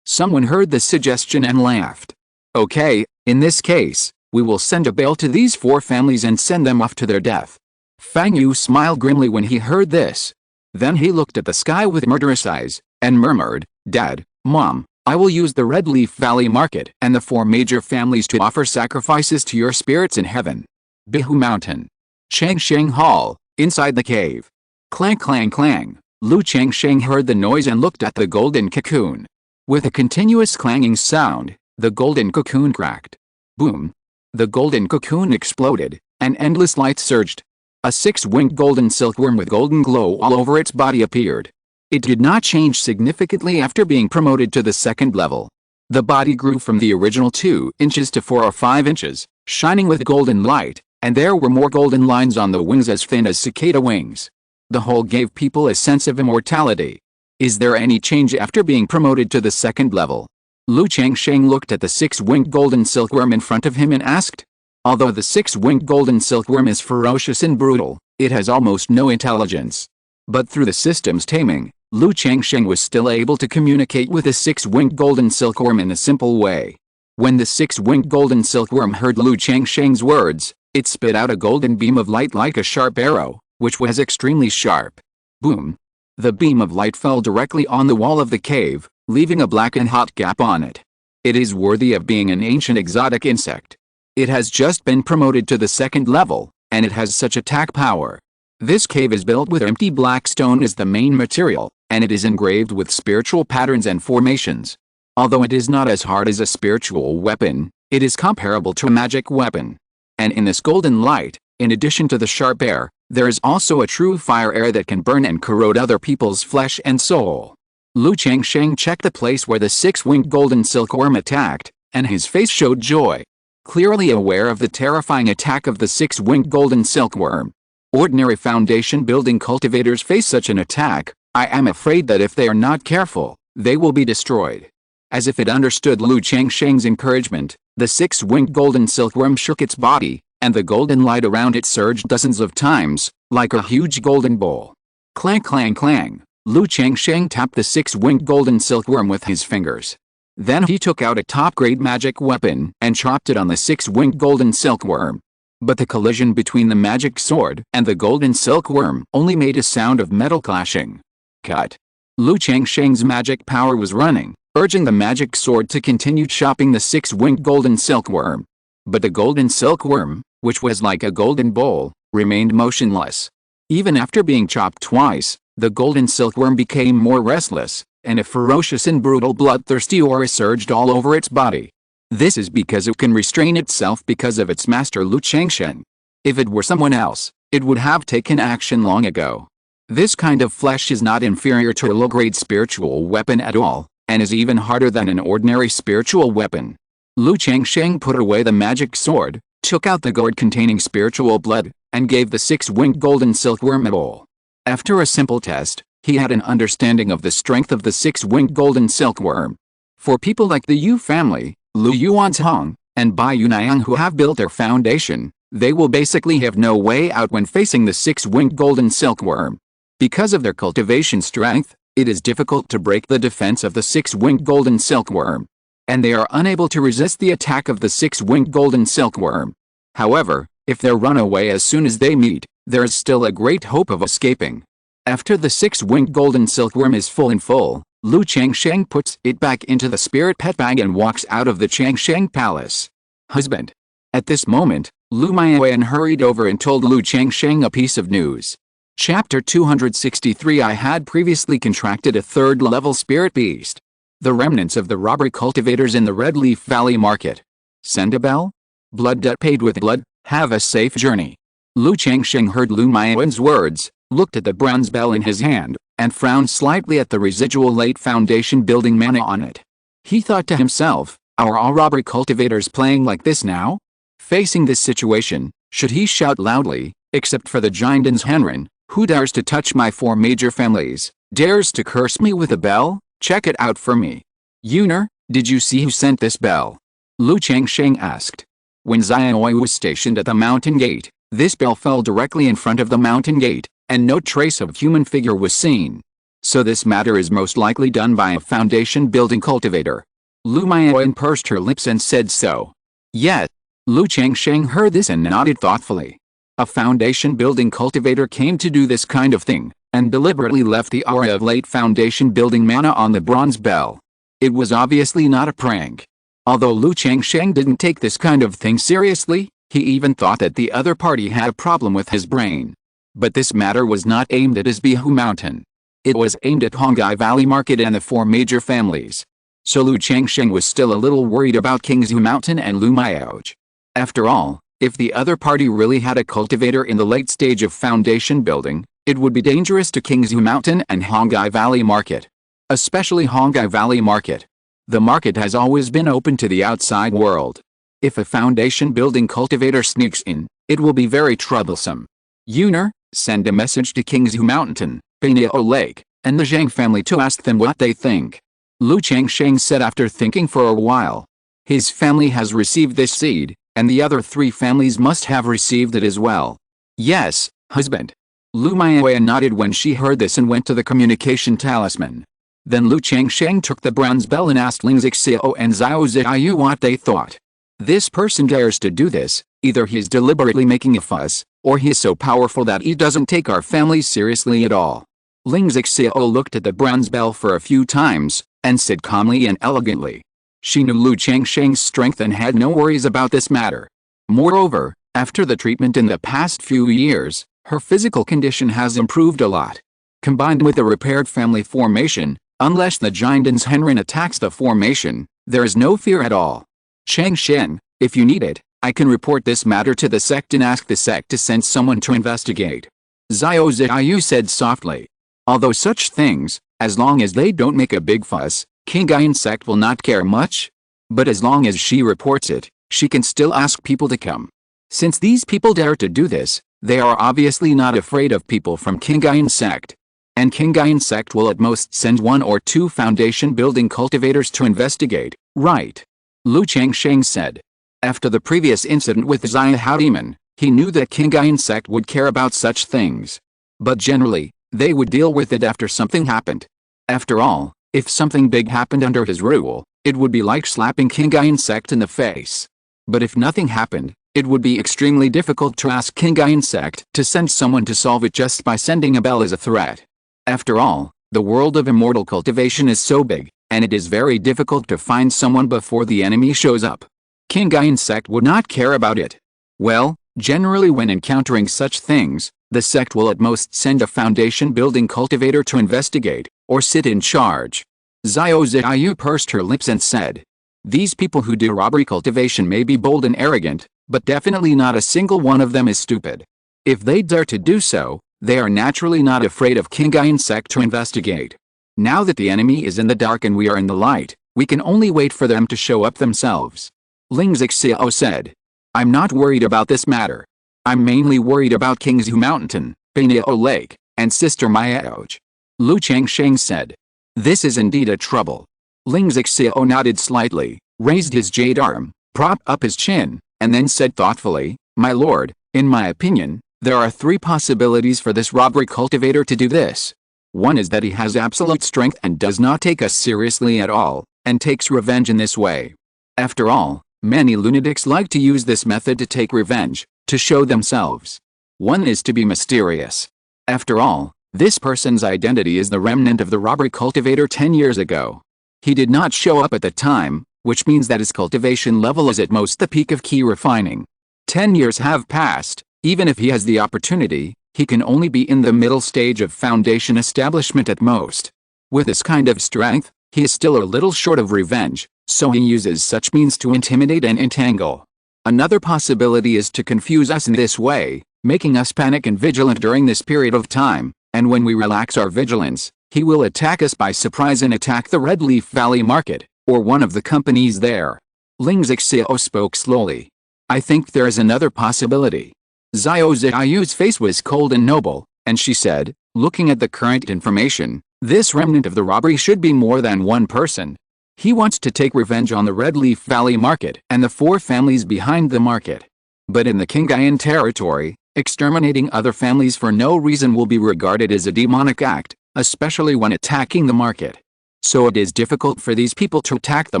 Someone heard the suggestion and laughed. Okay, in this case, we will send a bale to these 4 families and send them off to their death. Fang Yu smiled grimly when he heard this. Then he looked at the sky with murderous eyes, and murmured, Dad, Mom, I will use the Red Leaf Valley market and the 4 major families to offer sacrifices to your spirits in heaven. Qingzhu Mountain. Changsheng Hall, inside the cave. Clang clang clang, Changsheng heard the noise and looked at the golden cocoon. With a continuous clanging sound, the golden cocoon cracked. Boom. The golden cocoon exploded, and endless light surged. A 6-winged golden silkworm with golden glow all over its body appeared. It did not change significantly after being promoted to the 2nd level. The body grew from the original 2 inches to 4 or 5 inches, shining with golden light, and there were more golden lines on the wings as thin as cicada wings. The whole gave people a sense of immortality. Is there any change after being promoted to the 2nd level? Changsheng looked at the 6-winged golden silkworm in front of him and asked. Although the 6-winged golden silkworm is ferocious and brutal, it has almost no intelligence. But through the system's taming, Changsheng was still able to communicate with the 6-winged golden silkworm in a simple way. When the 6-winged golden silkworm heard Changsheng's words, it spit out a golden beam of light like a sharp arrow, which was extremely sharp. Boom! The beam of light fell directly on the wall of the cave, leaving a black and hot gap on it. It is worthy of being an ancient exotic insect. It has just been promoted to the 2nd level, and it has such attack power. This cave is built with empty black stone as the main material, and it is engraved with spiritual patterns and formations. Although it is not as hard as a spiritual weapon, it is comparable to a magic weapon. And in this golden light, in addition to the sharp air, there is also a true fire air that can burn and corrode other people's flesh and soul. Changsheng checked the place where the 6-winged golden silkworm attacked, and his face showed joy. Clearly aware of the terrifying attack of the 6-winged golden silkworm. Ordinary foundation building cultivators face such an attack. I am afraid that if they are not careful, they will be destroyed. As if it understood Changsheng's encouragement, the 6-winged golden silkworm shook its body, and the golden light around it surged dozens of times, like a huge golden bowl. Clang clang clang, Changsheng tapped the 6-winged golden silkworm with his fingers. Then he took out a top-grade magic weapon and chopped it on the 6-winged golden silkworm. But the collision between the magic sword and the golden silkworm only made a sound of metal clashing. Cut. Changsheng's magic power was running, urging the magic sword to continue chopping the 6-winged golden silkworm. But the golden silkworm, which was like a golden bowl, remained motionless. Even after being chopped twice, the golden silkworm became more restless, and a ferocious and brutal bloodthirsty aura surged all over its body. This is because it can restrain itself because of its master Changsheng. If it were someone else, it would have taken action long ago. This kind of flesh is not inferior to a low-grade spiritual weapon at all, and is even harder than an ordinary spiritual weapon. Changsheng put away the magic sword, took out the gourd containing spiritual blood, and gave the 6-winged golden silkworm a bowl. After a simple test, he had an understanding of the strength of the six-winged golden silkworm. For people like the Yu family, Lu Yuantong, and Bai Yunayang who have built their foundation, they will basically have no way out when facing the six-winged golden silkworm. Because of their cultivation strength, it is difficult to break the defense of the six-winged golden silkworm, and they are unable to resist the attack of the six-winged golden silkworm. However, if they run away as soon as they meet, there is still a great hope of escaping. After the six-winged golden silkworm is full, Lu Changsheng puts it back into the spirit pet bag and walks out of the Changsheng palace. Husband. At this moment, Lu Maiyuan hurried over and told Lu Changsheng a piece of news. Chapter 263 I had previously contracted a third-level spirit beast. The remnants of the robbery cultivators in the Red Leaf Valley Market. Send a bell? Blood debt paid with blood, have a safe journey. Lu Changsheng heard Lu Maiyuan's words, looked at the bronze bell in his hand, and frowned slightly at the residual late foundation building mana on it. He thought to himself, are all robbery cultivators playing like this now? Facing this situation, should he shout loudly, except for the Giantans Henrin, who dares to touch my four major families, dares to curse me with a bell? Check it out for me. Yuner, did you see who sent this bell? Lu Changsheng asked. When Xiaoi was stationed at the mountain gate, this bell fell directly in front of the mountain gate, and no trace of human figure was seen. So this matter is most likely done by a foundation building cultivator. Lu Maiyuan pursed her lips and said so. Yes. Lu Changsheng heard this and nodded thoughtfully. A foundation building cultivator came to do this kind of thing, and deliberately left the aura of late foundation building mana on the bronze bell. It was obviously not a prank. Although Lu Changsheng didn't take this kind of thing seriously, he even thought that the other party had a problem with his brain. But this matter was not aimed at Qingzhu Mountain. It was aimed at Hongai Valley Market and the four major families. So Lu Changsheng was still a little worried about Qingzhu Mountain and Lu Maiyuan. After all, if the other party really had a cultivator in the late stage of foundation building, it would be dangerous to Qingzhu Mountain and Hongai Valley Market. Especially Hongai Valley Market. The market has always been open to the outside world. If a foundation building cultivator sneaks in, it will be very troublesome. Yuner, send a message to Qingzhu Mountain, Pineao Lake, and the Zhang family to ask them what they think. Lu Changsheng said after thinking for a while. His family has received this seed, and the other three families must have received it as well. Yes, husband. Lu Maiyuan nodded when she heard this and went to the communication talisman. Then Lu Changsheng took the bronze bell and asked Ling Xiao and Xiao Ziyu what they thought. This person dares to do this, either he is deliberately making a fuss, or he is so powerful that he doesn't take our family seriously at all. Ling Xiao looked at the bronze bell for a few times, and said calmly and elegantly. She knew Lu Changsheng's strength and had no worries about this matter. Moreover, after the treatment in the past few years, her physical condition has improved a lot. Combined with the repaired family formation, unless the Giantans Henrin attacks the formation, there is no fear at all. Changsheng, if you need it, I can report this matter to the sect and ask the sect to send someone to investigate. Xiao Ziyu said softly. Although such things, as long as they don't make a big fuss, Qingyun Sect will not care much. But as long as she reports it, she can still ask people to come. Since these people dare to do this, they are obviously not afraid of people from Qingyun Sect. And Qingyun Sect will at most send 1 or 2 foundation building cultivators to investigate, right? Lu Changsheng said. After the previous incident with Xiahao Demon, he knew that Qingyun Sect would care about such things. But generally, they would deal with it after something happened. After all, if something big happened under his rule, it would be like slapping Qingyun Sect in the face. But if nothing happened, it would be extremely difficult to ask Qingyun Sect to send someone to solve it just by sending a bell as a threat. After all, the world of immortal cultivation is so big, and it is very difficult to find someone before the enemy shows up. Qingyun Sect would not care about it. Well, generally when encountering such things, the sect will at most send a foundation building cultivator to investigate, or sit in charge. Xiao Ziyu pursed her lips and said. These people who do robbery cultivation may be bold and arrogant, but definitely not a single one of them is stupid. If they dare to do so, they are naturally not afraid of Qingyun Sect to investigate. Now that the enemy is in the dark and we are in the light, we can only wait for them to show up themselves. Ling Xiao said. I'm not worried about this matter. I'm mainly worried about Qingzhu Mountain, Pineao Lake, and Sister Mayaoj. Lu Changsheng said. This is indeed a trouble. Ling Zixiao nodded slightly, raised his jade arm, propped up his chin, and then said thoughtfully, My lord, in my opinion, there are 3 possibilities for this robbery cultivator to do this. One is that he has absolute strength and does not take us seriously at all, and takes revenge in this way. After all, many lunatics like to use this method to take revenge, to show themselves. One is to be mysterious. After all, this person's identity is the remnant of the robbery cultivator 10 years ago. He did not show up at the time, which means that his cultivation level is at most the peak of key refining. 10 years have passed. Even if he has the opportunity, he can only be in the middle stage of foundation establishment at most. With this kind of strength, he is still a little short of revenge, so he uses such means to intimidate and entangle. Another possibility is to confuse us in this way, making us panic and vigilant during this period of time, and when we relax our vigilance, he will attack us by surprise and attack the Red Leaf Valley Market, or one of the companies there. Ling Zixiao spoke slowly. I think there is another possibility. Xiao Ziyu's face was cold and noble, and she said, looking at the current information, this remnant of the robbery should be more than one person. He wants to take revenge on the Red Leaf Valley Market and the 4 families behind the market. But in the Qingyun territory, exterminating other families for no reason will be regarded as a demonic act, especially when attacking the market. So it is difficult for these people to attack the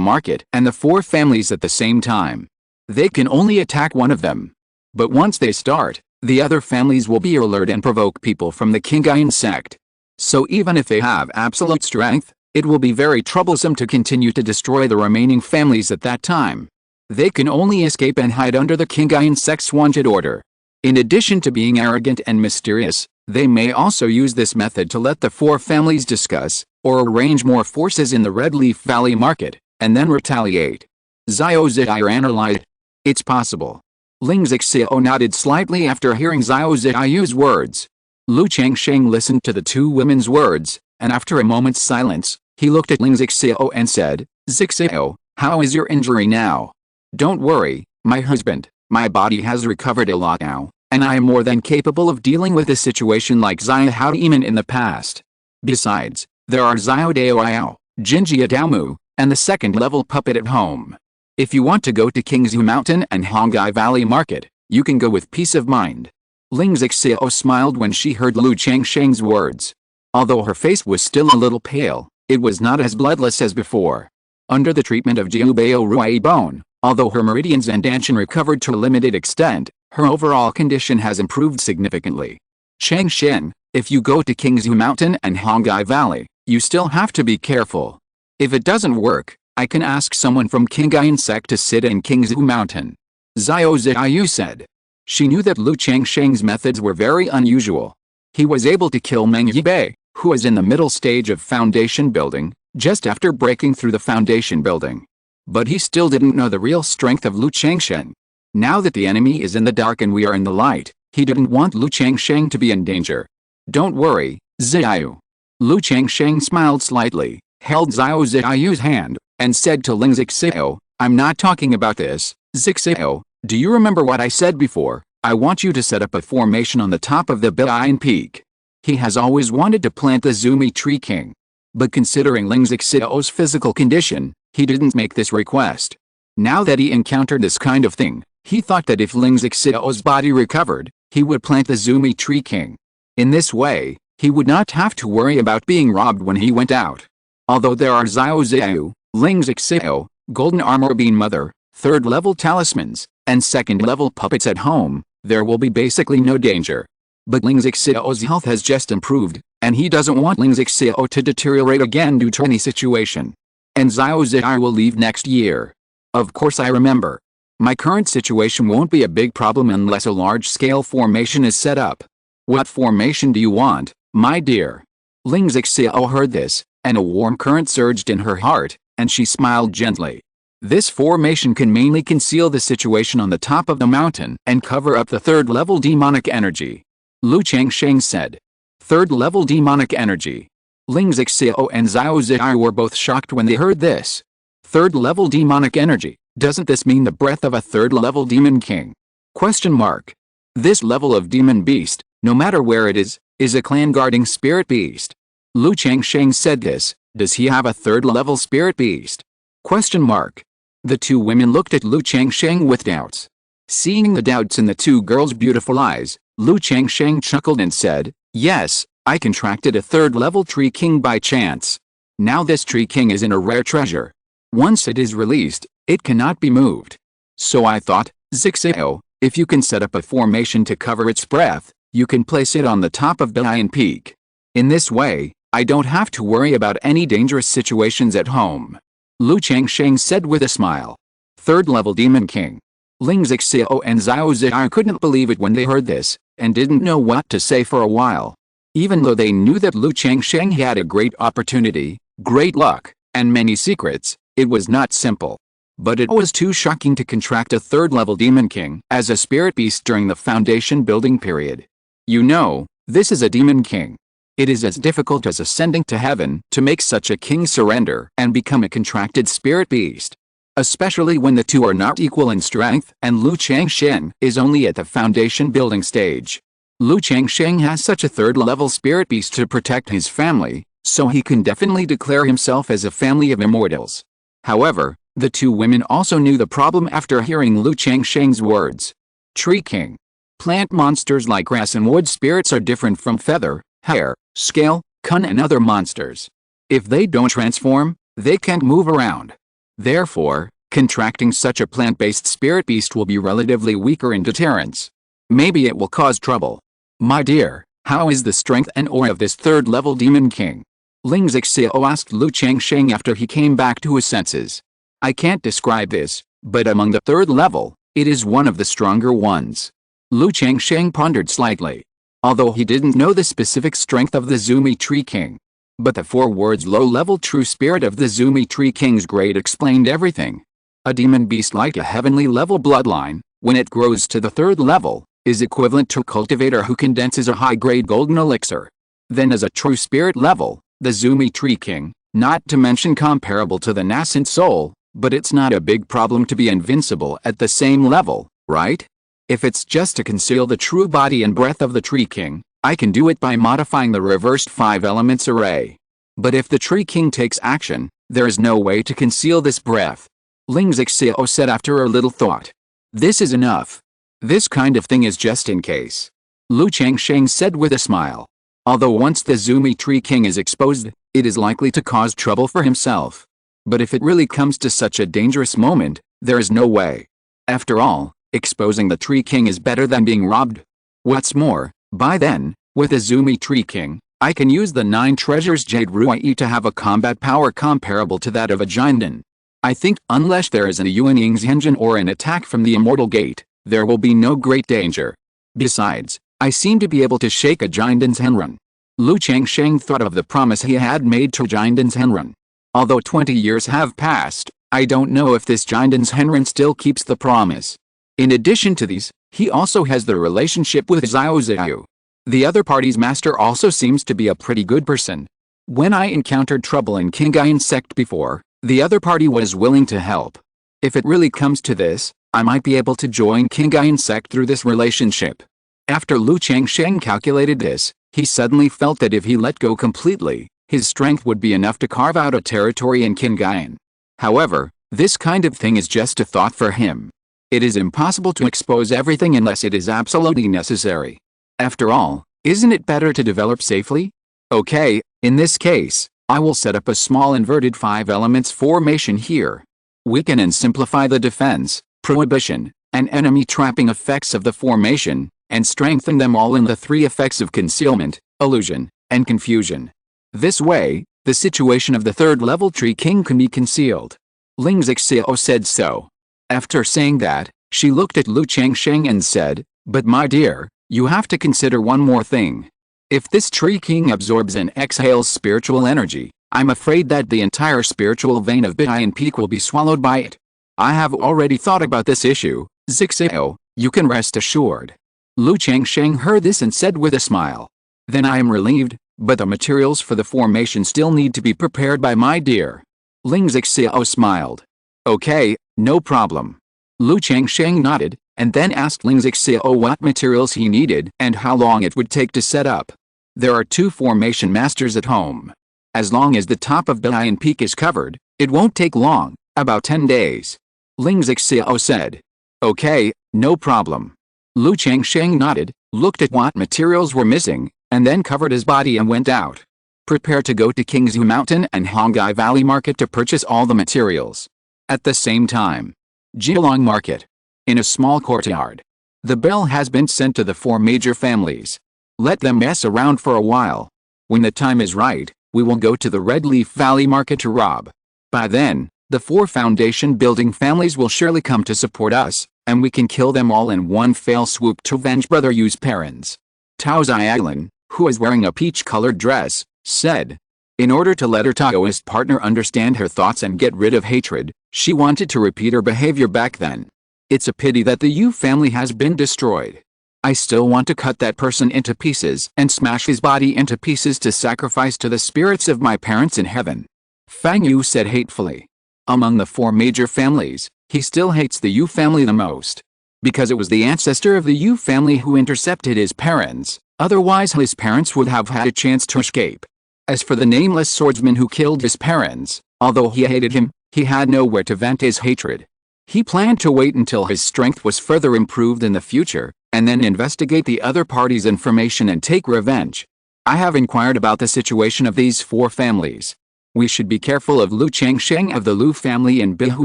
market and the 4 families at the same time. They can only attack one of them. But once they start, the other families will be alert and provoke people from the Qingyun Sect. So even if they have absolute strength, it will be very troublesome to continue to destroy the remaining families at that time. They can only escape and hide under the Qingyun Sect's wanted order. In addition to being arrogant and mysterious, they may also use this method to let the 4 families discuss, or arrange more forces in the Red Leaf Valley Market, and then retaliate. Xiao Ziyu analyzed. It's possible. Ling Zixiao nodded slightly after hearing Xiao Ziyu's words. Lu Changsheng listened to the 2 women's words, and after a moment's silence, he looked at Ling Zixiao and said, Zixiao, how is your injury now? Don't worry, my husband, my body has recovered a lot now, and I am more than capable of dealing with a situation like Xiao Demon in the past. Besides, there are Xiao Daoyao, Jinjia Daomu, and the 2nd level puppet at home. If you want to go to Qingzhu Mountain and Hongai Valley Market, you can go with peace of mind. Ling Zixiao smiled when she heard Lu Changsheng's words. Although her face was still a little pale, it was not as bloodless as before. Under the treatment of Jiubao Ruai Bone, although her meridians and Danshan recovered to a limited extent, her overall condition has improved significantly. Changsheng, if you go to Qingzhu Mountain and Hongai Valley, you still have to be careful. If it doesn't work, I can ask someone from Qingyun Sect to sit in Qingzhu Mountain. Xiao Ziyu said. She knew that Lu Changsheng's methods were very unusual. He was able to kill Meng Yibei, who was in the middle stage of foundation building, just after breaking through the foundation building. But he still didn't know the real strength of Lu Changsheng. Now that the enemy is in the dark and we are in the light, he didn't want Lu Changsheng to be in danger. Don't worry, Ziyu. Lu Changsheng smiled slightly, held Xiao Ziyu's hand, and said to Ling Zixiao, I'm not talking about this, Zixiao, do you remember what I said before? I want you to set up a formation on the top of the Bian Peak. He has always wanted to plant the Zumi Tree King. But considering Ling Zixiao's physical condition, he didn't make this request. Now that he encountered this kind of thing, he thought that if Ling Zixiao's body recovered, he would plant the Zumi Tree King. In this way, he would not have to worry about being robbed when he went out. Although there are Xiao Ziyu, Ling Zixiao, Golden Armor Bean Mother, 3rd level talismans, and 2nd level puppets at home, there will be basically no danger. But Ling Zixiao's health has just improved, and he doesn't want Ling Zixiao to deteriorate again due to any situation. And Xiao Ziyu will leave next year. Of course I remember. My current situation won't be a big problem unless a large-scale formation is set up. What formation do you want, my dear? Ling Zixiao heard this, and a warm current surged in her heart, and she smiled gently. This formation can mainly conceal the situation on the top of the mountain and cover up the 3rd level demonic energy. Lu Changsheng said. 3rd level demonic energy. Ling Zixiao and Xiao Ziyu were both shocked when they heard this. 3rd level demonic energy, doesn't this mean the breath of a 3rd level demon king? Question mark. This level of demon beast, no matter where it is is a clan guarding spirit beast. Lu Changsheng said this. Does he have a third-level spirit beast? Question mark. The two women looked at Lu Changsheng with doubts. Seeing the doubts in the two girls' beautiful eyes, Lu Changsheng chuckled and said, yes, I contracted a third-level tree king by chance. Now this tree king is in a rare treasure. Once it is released, it cannot be moved. So I thought, Zixio, if you can set up a formation to cover its breath, you can place it on the top of Dian Peak. In this way, I don't have to worry about any dangerous situations at home. Lu Changsheng said with a smile. Third-level Demon King. Ling Zixio and Xiao Zhao couldn't believe it when they heard this, and didn't know what to say for a while. Even though they knew that Lu Changsheng had a great opportunity, great luck, and many secrets, it was not simple. But it was too shocking to contract a third-level Demon King as a spirit beast during the foundation building period. You know, this is a Demon King. It is as difficult as ascending to heaven to make such a king surrender and become a contracted spirit beast. Especially when the two are not equal in strength and Lu Changsheng is only at the foundation building stage. Lu Changsheng has such a third-level spirit beast to protect his family, so he can definitely declare himself as a family of immortals. However, the two women also knew the problem after hearing Lu Changsheng's words. Tree King. Plant monsters like grass and wood spirits are different from feather, hair, scale, cun and other monsters. If they don't transform, they can't move around. Therefore, contracting such a plant-based spirit beast will be relatively weaker in deterrence. Maybe it will cause trouble. My dear, how is the strength and aura of this third-level Demon King? Ling Zixio asked Lu Changsheng after he came back to his senses. I can't describe this, but among the third level, it is one of the stronger ones. Lu Changsheng pondered slightly. Although he didn't know the specific strength of the Zumi Tree King. But the 4 words low-level true spirit of the Zumi Tree King's grade explained everything. A demon beast like a heavenly level bloodline, when it grows to the 3rd level, is equivalent to a cultivator who condenses a high-grade golden elixir. Then as a true spirit level, the Zumi Tree King, not to mention comparable to the nascent soul, but it's not a big problem to be invincible at the same level, right? If it's just to conceal the true body and breath of the Tree King, I can do it by modifying the reversed 5 elements array. But if the Tree King takes action, there is no way to conceal this breath. Ling Zixio said after a little thought. This is enough. This kind of thing is just in case. Lu Changsheng said with a smile. Although once the Zumi Tree King is exposed, it is likely to cause trouble for himself. But if it really comes to such a dangerous moment, there is no way. After all, exposing the Tree King is better than being robbed. What's more, by then, with the Zumi Tree King, I can use the 9 treasures Jade Ruai to have a combat power comparable to that of a Jinden. I think unless there is a Yuanying's engine or an attack from the Immortal Gate, there will be no great danger. Besides, I seem to be able to shake a Jinden's Henrun. Lu Changsheng thought of the promise he had made to Jinden's Henrun. Although 20 years have passed, I don't know if this Jinden's Henrun still keeps the promise. In addition to these, he also has the relationship with Xiao Zhao. The other party's master also seems to be a pretty good person. When I encountered trouble in Qingyun Sect before, the other party was willing to help. If it really comes to this, I might be able to join Qingyun Sect through this relationship. After Lu Changsheng calculated this, he suddenly felt that if he let go completely, his strength would be enough to carve out a territory in Qingyun. However, this kind of thing is just a thought for him. It is impossible to expose everything unless it is absolutely necessary. After all, isn't it better to develop safely? Okay, in this case, I will set up a small inverted 5 elements formation here. Weaken and simplify the defense, prohibition, and enemy trapping effects of the formation, and strengthen them all in the 3 effects of concealment, illusion, and confusion. This way, the situation of the 3rd level Tree King can be concealed. Ling Zixio said so. After saying that, she looked at Lu Changsheng and said, but my dear, you have to consider one more thing. If this Tree King absorbs and exhales spiritual energy, I'm afraid that the entire spiritual vein of Dian Peak will be swallowed by it. I have already thought about this issue, Zixio, you can rest assured. Lu Changsheng heard this and said with a smile. Then I am relieved, but the materials for the formation still need to be prepared by my dear. Ling Zixio smiled. Okay, no problem. Lu Changsheng nodded, and then asked Ling Zixio what materials he needed and how long it would take to set up. There are 2 formation masters at home. As long as the top of the Iron Peak is covered, it won't take long, about 10 days. Ling Zixiao said. Okay, no problem. Lu Changsheng nodded, looked at what materials were missing, and then covered his body and went out. Prepare to go to Qingzhu Mountain and Hongai Valley Market to purchase all the materials. At the same time, Jialong Market. In a small courtyard. The bell has been sent to the 4 major families. Let them mess around for a while. When the time is right, we will go to the Red Leaf Valley Market to rob. By then, the 4 foundation building families will surely come to support us, and we can kill them all in one fell swoop to avenge brother Yu's parents. Tao Xiaolin, who is wearing a peach-colored dress, said. In order to let her Taoist partner understand her thoughts and get rid of hatred, she wanted to repeat her behavior back then. It's a pity that the Yu family has been destroyed. I still want to cut that person into pieces and smash his body into pieces to sacrifice to the spirits of my parents in heaven. Fang Yu said hatefully. Among the 4 major families, he still hates the Yu family the most. Because it was the ancestor of the Yu family who intercepted his parents, otherwise his parents would have had a chance to escape. As for the nameless swordsman who killed his parents, although he hated him, he had nowhere to vent his hatred. He planned to wait until his strength was further improved in the future, and then investigate the other party's information and take revenge. I have inquired about the situation of these 4 families. We should be careful of Lu Changsheng of the Lu family in Qingzhu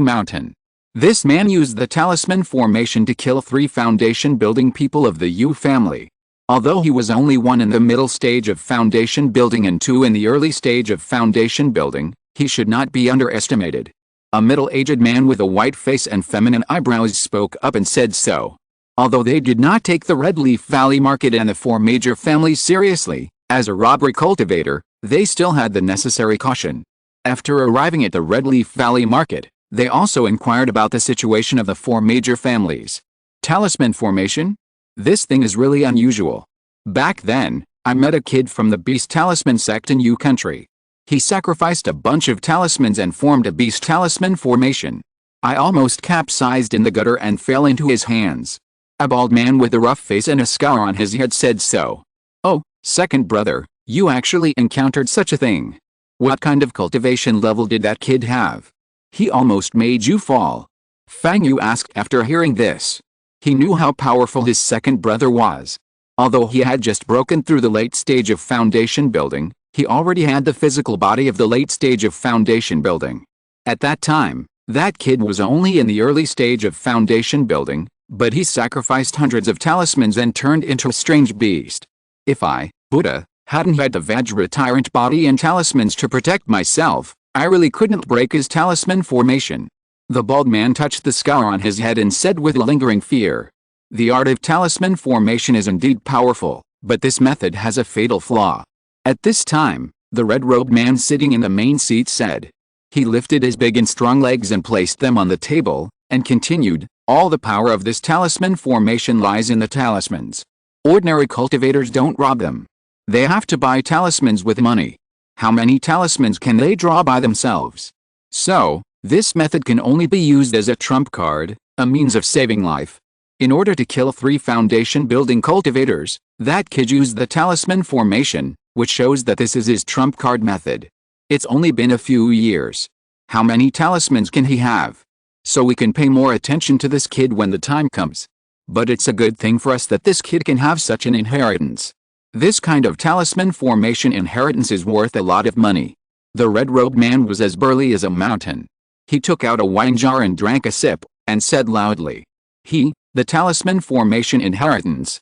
Mountain. This man used the talisman formation to kill 3 foundation building people of the Yu family. Although he was only 1 in the middle stage of foundation building and 2 in the early stage of foundation building, he should not be underestimated. A middle-aged man with a white face and feminine eyebrows spoke up and said so. Although they did not take the Red Leaf Valley Market and the 4 major families seriously, as a robbery cultivator, they still had the necessary caution. After arriving at the Red Leaf Valley Market, they also inquired about the situation of the 4 major families. Talisman formation? This thing is really unusual. Back then, I met a kid from the Beast Talisman Sect in Yu country. He sacrificed a bunch of talismans and formed a beast talisman formation. I almost capsized in the gutter and fell into his hands. A bald man with a rough face and a scar on his head said so. Oh, second brother, you actually encountered such a thing. What kind of cultivation level did that kid have? He almost made you fall. Fang Yu asked after hearing this. He knew how powerful his second brother was. Although he had just broken through the late stage of foundation building, he already had the physical body of the late stage of foundation building. At that time, that kid was only in the early stage of foundation building, but he sacrificed hundreds of talismans and turned into a strange beast. If I, Buddha, hadn't had the Vajra tyrant body and talismans to protect myself, I really couldn't break his talisman formation. The bald man touched the scar on his head and said with lingering fear. The art of talisman formation is indeed powerful, but this method has a fatal flaw. At this time, the red-robed man sitting in the main seat said. He lifted his big and strong legs and placed them on the table, and continued, all the power of this talisman formation lies in the talismans. Ordinary cultivators don't rob them. They have to buy talismans with money. How many talismans can they draw by themselves? So, this method can only be used as a trump card, a means of saving life. In order to kill 3 foundation building cultivators, that kid used the talisman formation, which shows that this is his trump card method. It's only been a few years. How many talismans can he have? So we can pay more attention to this kid when the time comes. But it's a good thing for us that this kid can have such an inheritance. This kind of talisman formation inheritance is worth a lot of money. The red-robed man was as burly as a mountain. He took out a wine jar and drank a sip, and said loudly. The talisman formation inheritance,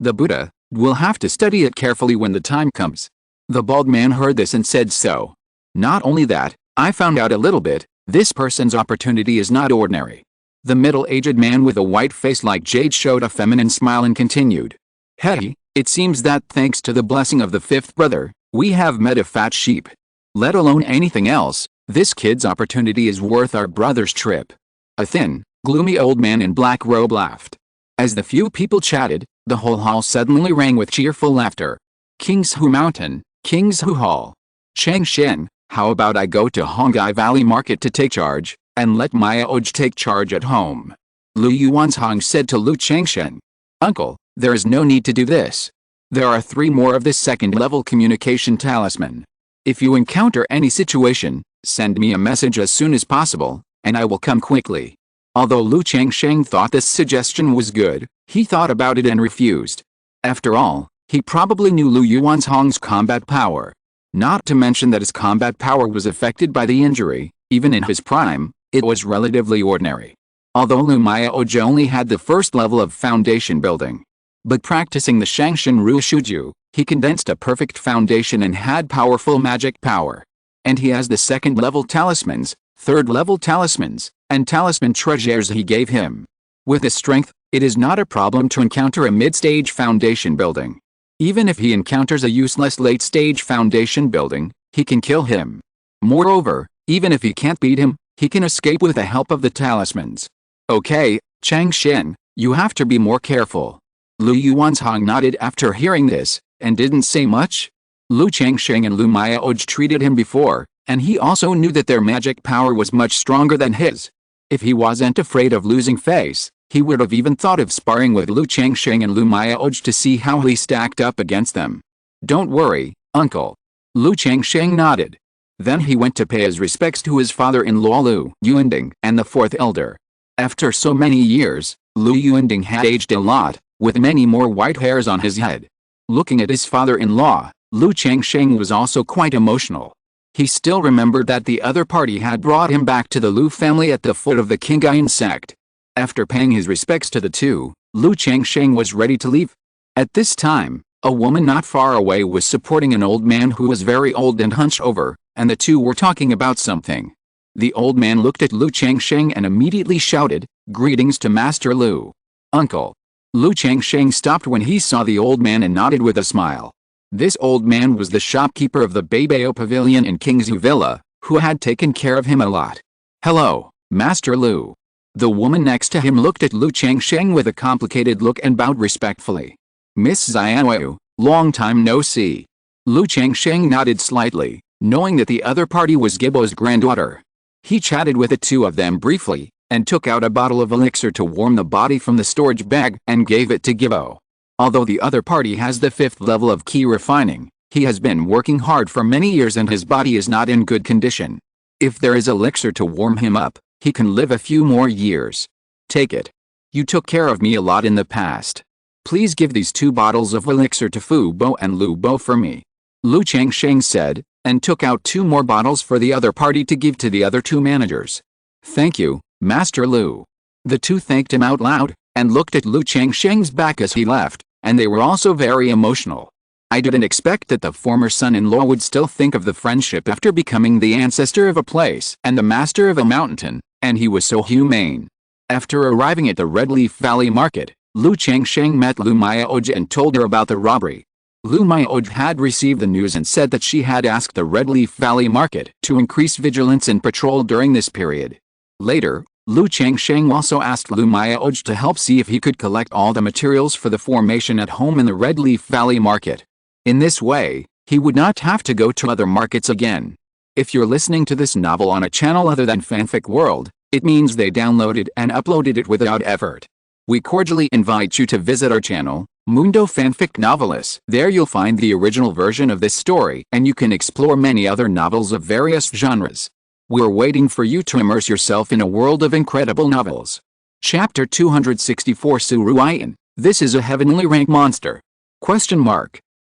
the Buddha, will have to study it carefully when the time comes. The bald man heard this and said so. Not only that, I found out a little bit, this person's opportunity is not ordinary. The middle-aged man with a white face like jade showed a feminine smile and continued. Hey, it seems that thanks to the blessing of the 5th brother, we have met a fat sheep. Let alone anything else, this kid's opportunity is worth our brother's trip. A thin, gloomy old man in black robe laughed. As the few people chatted, the whole hall suddenly rang with cheerful laughter. Qingzhu Mountain, Qingzhu Hall. Changsheng, how about I go to Hongai Valley Market to take charge, and let Maya Oj take charge at home? Lu Yuanzhang said to Lu Changsheng. Uncle, there is no need to do this. There are 3 more of this second-level communication talisman. If you encounter any situation, send me a message as soon as possible, and I will come quickly. Although Lu Changsheng thought this suggestion was good, he thought about it and refused. After all, he probably knew Lu Yuanzhong's combat power. Not to mention that his combat power was affected by the injury. Even in his prime, it was relatively ordinary. Although Lu Mayaoji only had the first level of foundation building. But practicing the Shangshan Ru Shuju, he condensed a perfect foundation and had powerful magic power. And he has the second-level talismans, third-level talismans, and talisman treasures he gave him. With his strength, it is not a problem to encounter a mid-stage foundation building. Even if he encounters a useless late-stage foundation building, he can kill him. Moreover, even if he can't beat him, he can escape with the help of the talismans. Okay, Changsheng, you have to be more careful. Lu Yuanzhong nodded after hearing this, and didn't say much. Lu Changsheng and Lu Mayaoji treated him before, and he also knew that their magic power was much stronger than his. If he wasn't afraid of losing face, he would have even thought of sparring with Lu Changsheng and Lu Mayaoji to see how he stacked up against them. Don't worry, uncle. Lu Changsheng nodded. Then he went to pay his respects to his father-in-law Lu Yuanding and the fourth elder. After so many years, Lu Yuanding had aged a lot, with many more white hairs on his head. Looking at his father-in-law, Lu Changsheng was also quite emotional. He still remembered that the other party had brought him back to the Lu family at the foot of the Qingyun Sect. After paying his respects to the two, Lu Changsheng was ready to leave. At this time, a woman not far away was supporting an old man who was very old and hunched over, and the two were talking about something. The old man looked at Lu Changsheng and immediately shouted, "Greetings to Master Lu." "Uncle." Lu Changsheng stopped when he saw the old man and nodded with a smile. This old man was the shopkeeper of the Beibao Pavilion in Qingzhu Villa, who had taken care of him a lot. "Hello, Master Lu." The woman next to him looked at Lu Changsheng with a complicated look and bowed respectfully. "Miss Xianwu, long time no see." Lu Changsheng nodded slightly, knowing that the other party was Gibo's granddaughter. He chatted with the two of them briefly, and took out a bottle of elixir to warm the body from the storage bag and gave it to Gibo. Although the other party has the 5th level of key refining, he has been working hard for many years and his body is not in good condition. If there is elixir to warm him up, he can live a few more years. Take it. You took care of me a lot in the past. Please give these 2 bottles of elixir to Fu Bo and Lu Bo for me. Lu Changsheng said, and took out 2 more bottles for the other party to give to the other 2 managers. "Thank you, Master Lu." The 2 thanked him out loud, and looked at Lu Changsheng's back as he left, and they were also very emotional. I didn't expect that the former son-in-law would still think of the friendship after becoming the ancestor of a place and the master of a mountain, and he was so humane. After arriving at the Red Leaf Valley Market, Lu Changsheng met Lu Mayaoji and told her about the robbery. Lu Mayaoji had received the news and said that she had asked the Red Leaf Valley Market to increase vigilance and patrol during this period. Later, Lu Changsheng also asked Lu Mayaoji to help see if he could collect all the materials for the formation at home in the Red Leaf Valley Market. In this way, he would not have to go to other markets again. If you're listening to this novel on a channel other than Fanfic World, it means they downloaded and uploaded it without effort. We cordially invite you to visit our channel, Mundo Fanfic Novelist. There you'll find the original version of this story and you can explore many other novels of various genres. We're waiting for you to immerse yourself in a world of incredible novels. Chapter 264 Suruian, this is a heavenly rank monster?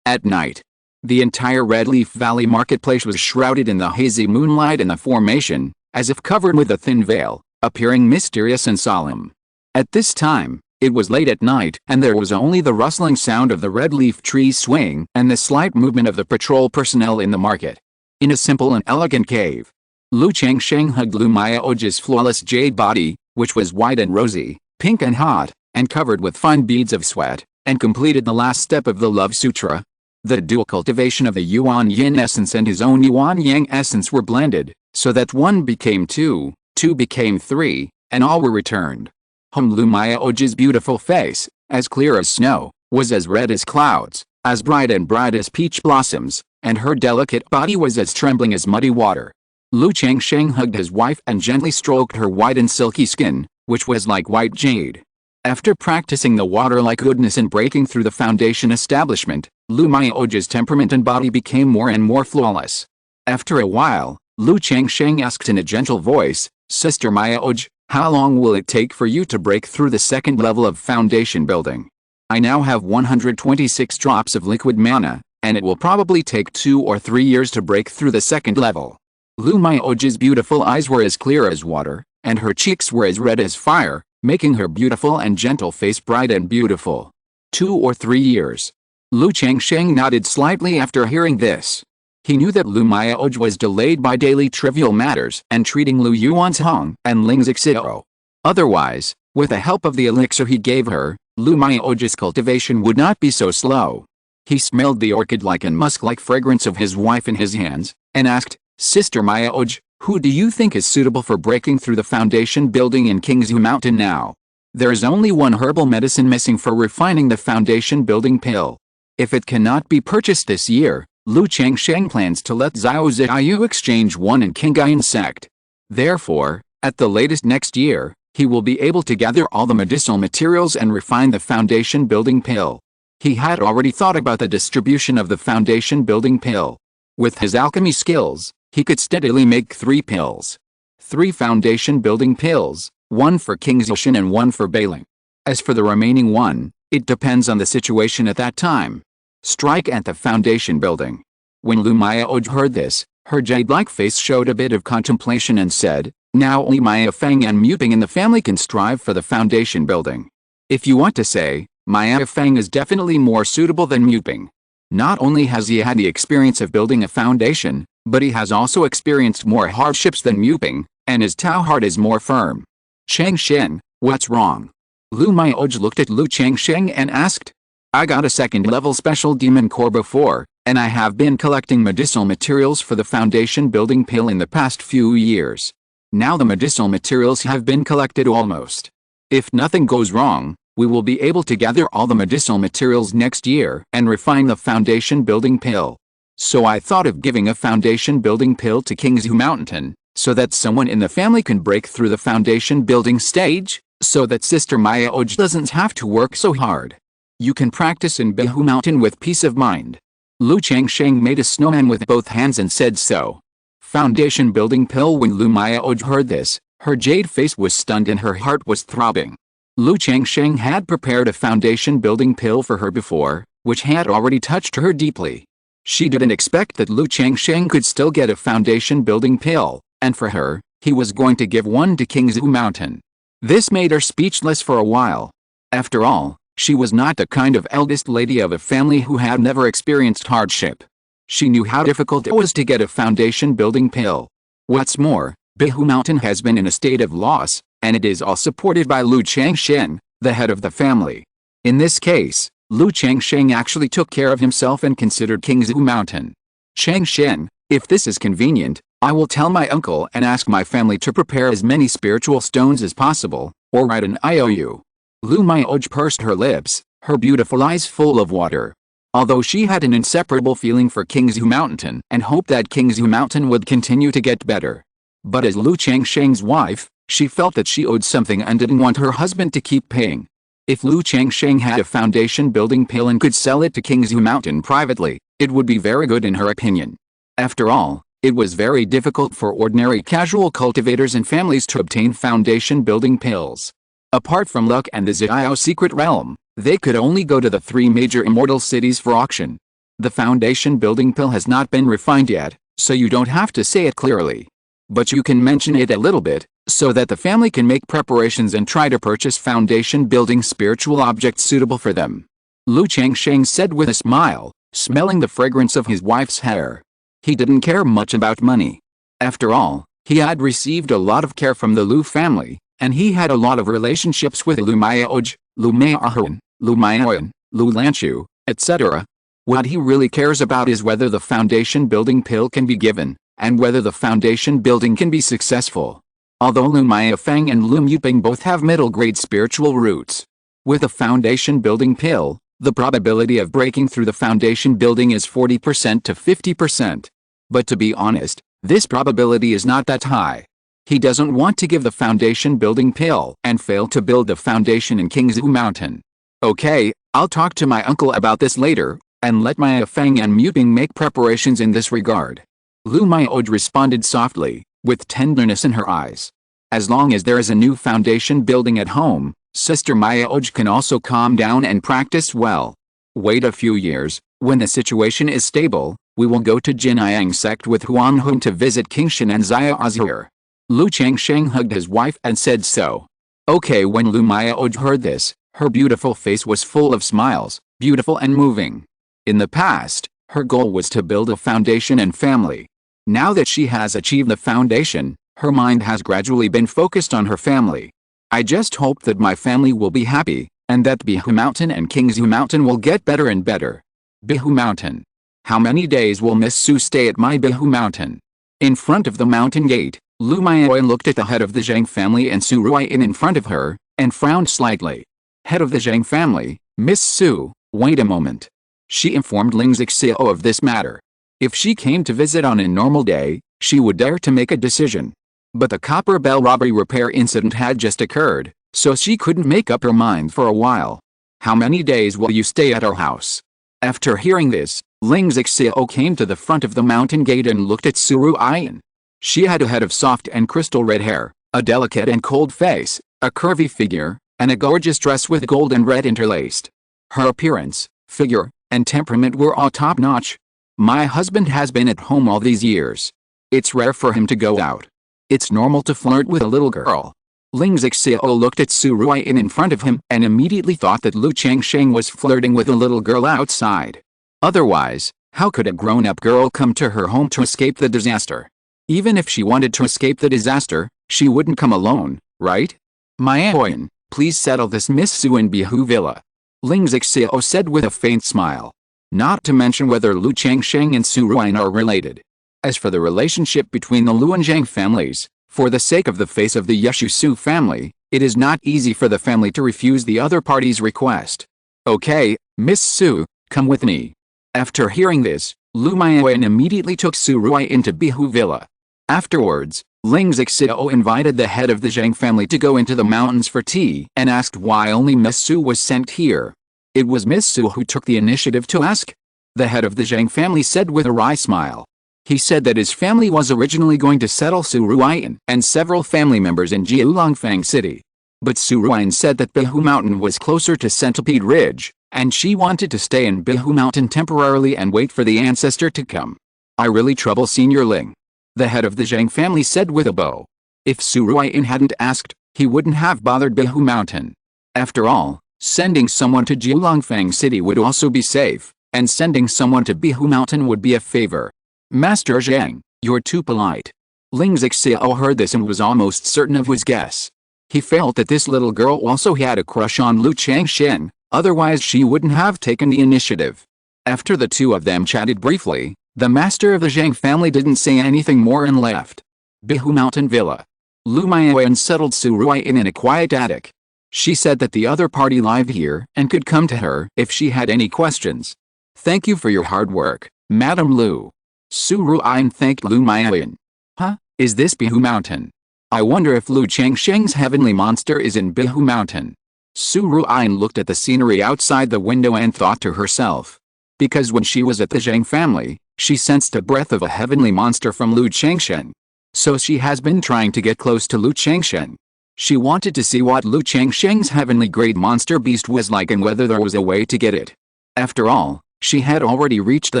At night, the entire Red Leaf Valley marketplace was shrouded in the hazy moonlight and the formation, as if covered with a thin veil, appearing mysterious and solemn. At this time, it was late at night and there was only the rustling sound of the red leaf trees swaying and the slight movement of the patrol personnel in the market. In a simple and elegant cave, Lu Changsheng hugged Lu Mayaoji's flawless jade body, which was white and rosy, pink and hot, and covered with fine beads of sweat, and completed the last step of the Love Sutra. The dual cultivation of the Yuan Yin essence and his own Yuan Yang essence were blended, so that 1 became 2, 2 became 3, and all were returned. Lu Mayaoji's beautiful face, as clear as snow, was as red as clouds, as bright as peach blossoms, and her delicate body was as trembling as muddy water. Lu Changsheng hugged his wife and gently stroked her white and silky skin, which was like white jade. After practicing the water-like goodness and breaking through the foundation establishment, Lu Maoji's temperament and body became more and more flawless. After a while, Lu Changsheng asked in a gentle voice, "Sister Maoj, how long will it take for you to break through the second level of foundation building? I now have 126 drops of liquid mana, and it will probably take 2 or 3 years to break through the second level." Lu Maoji's beautiful eyes were as clear as water, and her cheeks were as red as fire, making her beautiful and gentle face bright and beautiful. 2 or 3 years. Lu Changsheng nodded slightly after hearing this. He knew that Lu Maoj was delayed by daily trivial matters and treating Lu Yuan's Hong and Ling's Xio. Otherwise, with the help of the elixir he gave her, Lu Maoj's cultivation would not be so slow. He smelled the orchid-like and musk-like fragrance of his wife in his hands, and asked, "Sister Maoj, who do you think is suitable for breaking through the foundation building in Qingzhu Mountain now? There is only one herbal medicine missing for refining the foundation building pill. If it cannot be purchased this year, Lu Changsheng plans to let Xiao Ziyu exchange one in Qingyun Sect. Therefore, at the latest next year, he will be able to gather all the medicinal materials and refine the foundation building pill." He had already thought about the distribution of the foundation building pill. With his alchemy skills, he could steadily make 3 pills. 3 foundation building pills, 1 for Qingzhu and 1 for Bailing. As for the remaining 1, it depends on the situation at that time. Strike at the foundation building. When Lu Maoj heard this, her jade-like face showed a bit of contemplation and said, "Now only Maya Feng and Muping in the family can strive for the foundation building. If you want to say, Maya Feng is definitely more suitable than Muping. Not only has he had the experience of building a foundation, but he has also experienced more hardships than Muping, and his Tao heart is more firm." "Changsheng, what's wrong?" Lu Maoj looked at Lu Changsheng and asked. "I got a second-level special demon core before, and I have been collecting medicinal materials for the foundation building pill in the past few years. Now the medicinal materials have been collected almost. If nothing goes wrong, we will be able to gather all the medicinal materials next year and refine the foundation building pill. So I thought of giving a foundation building pill to Qingzhu Mountain, so that someone in the family can break through the foundation building stage, so that Sister Maoj doesn't have to work so hard. You can practice in Qingzhu Mountain with peace of mind." Lu Changsheng made a snowman with both hands and said so. Foundation building pill. When Lu Maoj heard this, her jade face was stunned and her heart was throbbing. Lu Changsheng had prepared a foundation building pill for her before, which had already touched her deeply. She didn't expect that Lu Changsheng could still get a foundation building pill, and for her, he was going to give one to Qingzhu Mountain. This made her speechless for a while. After all, she was not the kind of eldest lady of a family who had never experienced hardship. She knew how difficult it was to get a foundation building pill. What's more, Qingzhu Mountain has been in a state of loss, and it is all supported by Lu Changsheng, the head of the family. In this case, Lu Changsheng actually took care of himself and considered Qingzhu Mountain. "Changsheng, if this is convenient, I will tell my uncle and ask my family to prepare as many spiritual stones as possible, or write an IOU. Lu Maoj pursed her lips, her beautiful eyes full of water. Although she had an inseparable feeling for Qingzhu Mountain and hoped that Qingzhu Mountain would continue to get better. But as Lu Changsheng's wife, she felt that she owed something and didn't want her husband to keep paying. If Lu Changsheng had a foundation building pill and could sell it to Qingzhu Mountain privately, it would be very good in her opinion. After all, it was very difficult for ordinary casual cultivators and families to obtain foundation building pills. Apart from luck and the Xiao secret realm, they could only go to the 3 major immortal cities for auction. The foundation building pill has not been refined yet, so you don't have to say it clearly. But you can mention it a little bit, so that the family can make preparations and try to purchase foundation building spiritual objects suitable for them." Lu Changsheng said with a smile, smelling the fragrance of his wife's hair. He didn't care much about money. After all, he had received a lot of care from the Lu family, and he had a lot of relationships with Lu Maoj, Lu Maohan, Lu Maoyan, Lu Lanchu, etc. What he really cares about is whether the foundation building pill can be given, and whether the foundation building can be successful. Although Lu Maifeng and Lu Muping both have middle-grade spiritual roots, with a foundation building pill, the probability of breaking through the foundation building is 40% to 50%. But to be honest, this probability is not that high. He doesn't want to give the foundation building pill and fail to build the foundation in Qingzhu Mountain. Okay, I'll talk to my uncle about this later, and let my Feng and Muping make preparations in this regard. Lu Maioj responded softly, with tenderness in her eyes. As long as there is a new foundation building at home, Sister Maioj can also calm down and practice well. Wait a few years, when the situation is stable, we will go to Qingyun Sect with Huan Hun to visit Qingshan and Xia Azir. Lu Changsheng hugged his wife and said so. Okay, when Lu Maioj heard this, her beautiful face was full of smiles, beautiful and moving. In the past, her goal was to build a foundation and family. Now that she has achieved the foundation, her mind has gradually been focused on her family. I just hope that my family will be happy, and that Bihu Mountain and Qingzhu Mountain will get better and better. Bihu Mountain. How many days will Miss Su stay at my Bihu Mountain? In front of the mountain gate, Lu Maioi looked at the head of the Zhang family and Su Ruiyin in front of her, and frowned slightly. Head of the Zhang family, Miss Su, wait a moment. She informed Ling Zixiao of this matter. If she came to visit on a normal day, she would dare to make a decision. But the copper bell robbery repair incident had just occurred, so she couldn't make up her mind for a while. How many days will you stay at our house? After hearing this, Ling Zixiao came to the front of the mountain gate and looked at Su Ruiyin. She had a head of soft and crystal red hair, a delicate and cold face, a curvy figure, and a gorgeous dress with gold and red interlaced. Her appearance, figure, and temperament were all top-notch. My husband has been at home all these years. It's rare for him to go out. It's normal to flirt with a little girl. Ling Zixiao looked at Su Ruiyin in front of him and immediately thought that Lu Changsheng was flirting with a little girl outside. Otherwise, how could a grown-up girl come to her home to escape the disaster? Even if she wanted to escape the disaster, she wouldn't come alone, right? Maiaoyan, please settle this Miss Su in Bihu Villa. Ling Zixiao said with a faint smile. Not to mention whether Lu Changsheng and Su Ruiyin are related. As for the relationship between the Lu and Zhang families, for the sake of the face of the Yeshu Su family, it is not easy for the family to refuse the other party's request. Okay, Miss Su, come with me. After hearing this, Lu Maiaoyan immediately took Su Ruiyin to Bihu Villa. Afterwards, Ling Zixiao invited the head of the Zhang family to go into the mountains for tea and asked why only Miss Su was sent here. It was Miss Su who took the initiative to ask. The head of the Zhang family said with a wry smile. He said that his family was originally going to settle Su Ruiyin and several family members in Jiulongfang City. But Su Ruiyin said that Bihu Mountain was closer to Centipede Ridge, and she wanted to stay in Bihu Mountain temporarily and wait for the ancestor to come. I really trouble Senior Ling. The head of the Zhang family said with a bow. If Su Ruiyin hadn't asked, he wouldn't have bothered Bihu Mountain. After all, sending someone to Jiulongfang City would also be safe, and sending someone to Bihu Mountain would be a favor. Master Zhang, you're too polite. Ling Zixiao heard this and was almost certain of his guess. He felt that this little girl also had a crush on Lu Changsheng, otherwise she wouldn't have taken the initiative. After the two of them chatted briefly, the master of the Zhang family didn't say anything more and left. Bihu Mountain Villa. Lu Maiaoyan settled Su Ruiyin in a quiet attic. She said that the other party lived here and could come to her if she had any questions. Thank you for your hard work, Madam Lu. Su Ruiyin thanked Lu Maiaoyan. Huh? Is this Bihu Mountain? I wonder if Lu Changsheng's heavenly monster is in Bihu Mountain. Su Ruiyin looked at the scenery outside the window and thought to herself. Because when she was at the Zhang family, she sensed a breath of a heavenly monster from Lu Changsheng. So she has been trying to get close to Lu Changsheng. She wanted to see what Lu Changsheng's heavenly grade monster beast was like and whether there was a way to get it. After all, she had already reached the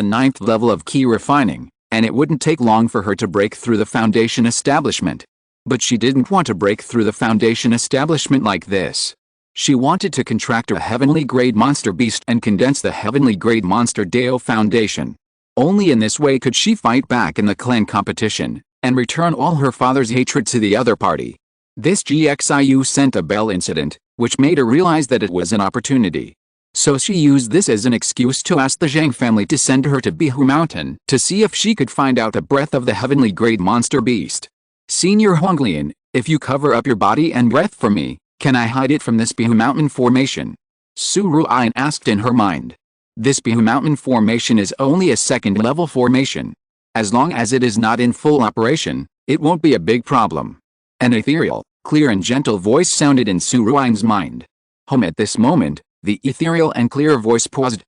9th level of key refining, and it wouldn't take long for her to break through the foundation establishment. But she didn't want to break through the foundation establishment like this. She wanted to contract a heavenly grade monster beast and condense the heavenly grade monster Dao foundation. Only in this way could she fight back in the clan competition, and return all her father's hatred to the other party. This GXIU sent a bell incident, which made her realize that it was an opportunity. So she used this as an excuse to ask the Zhang family to send her to Bihu Mountain to see if she could find out the breath of the heavenly grade monster beast. Senior Honglian, if you cover up your body and breath for me, can I hide it from this Bihu Mountain formation? Su Ruiyin asked in her mind. This Bihu Mountain formation is only a 2nd level formation. As long as it is not in full operation, it won't be a big problem. An ethereal, clear and gentle voice sounded in Su Rui's mind. At this moment, the ethereal and clear voice paused.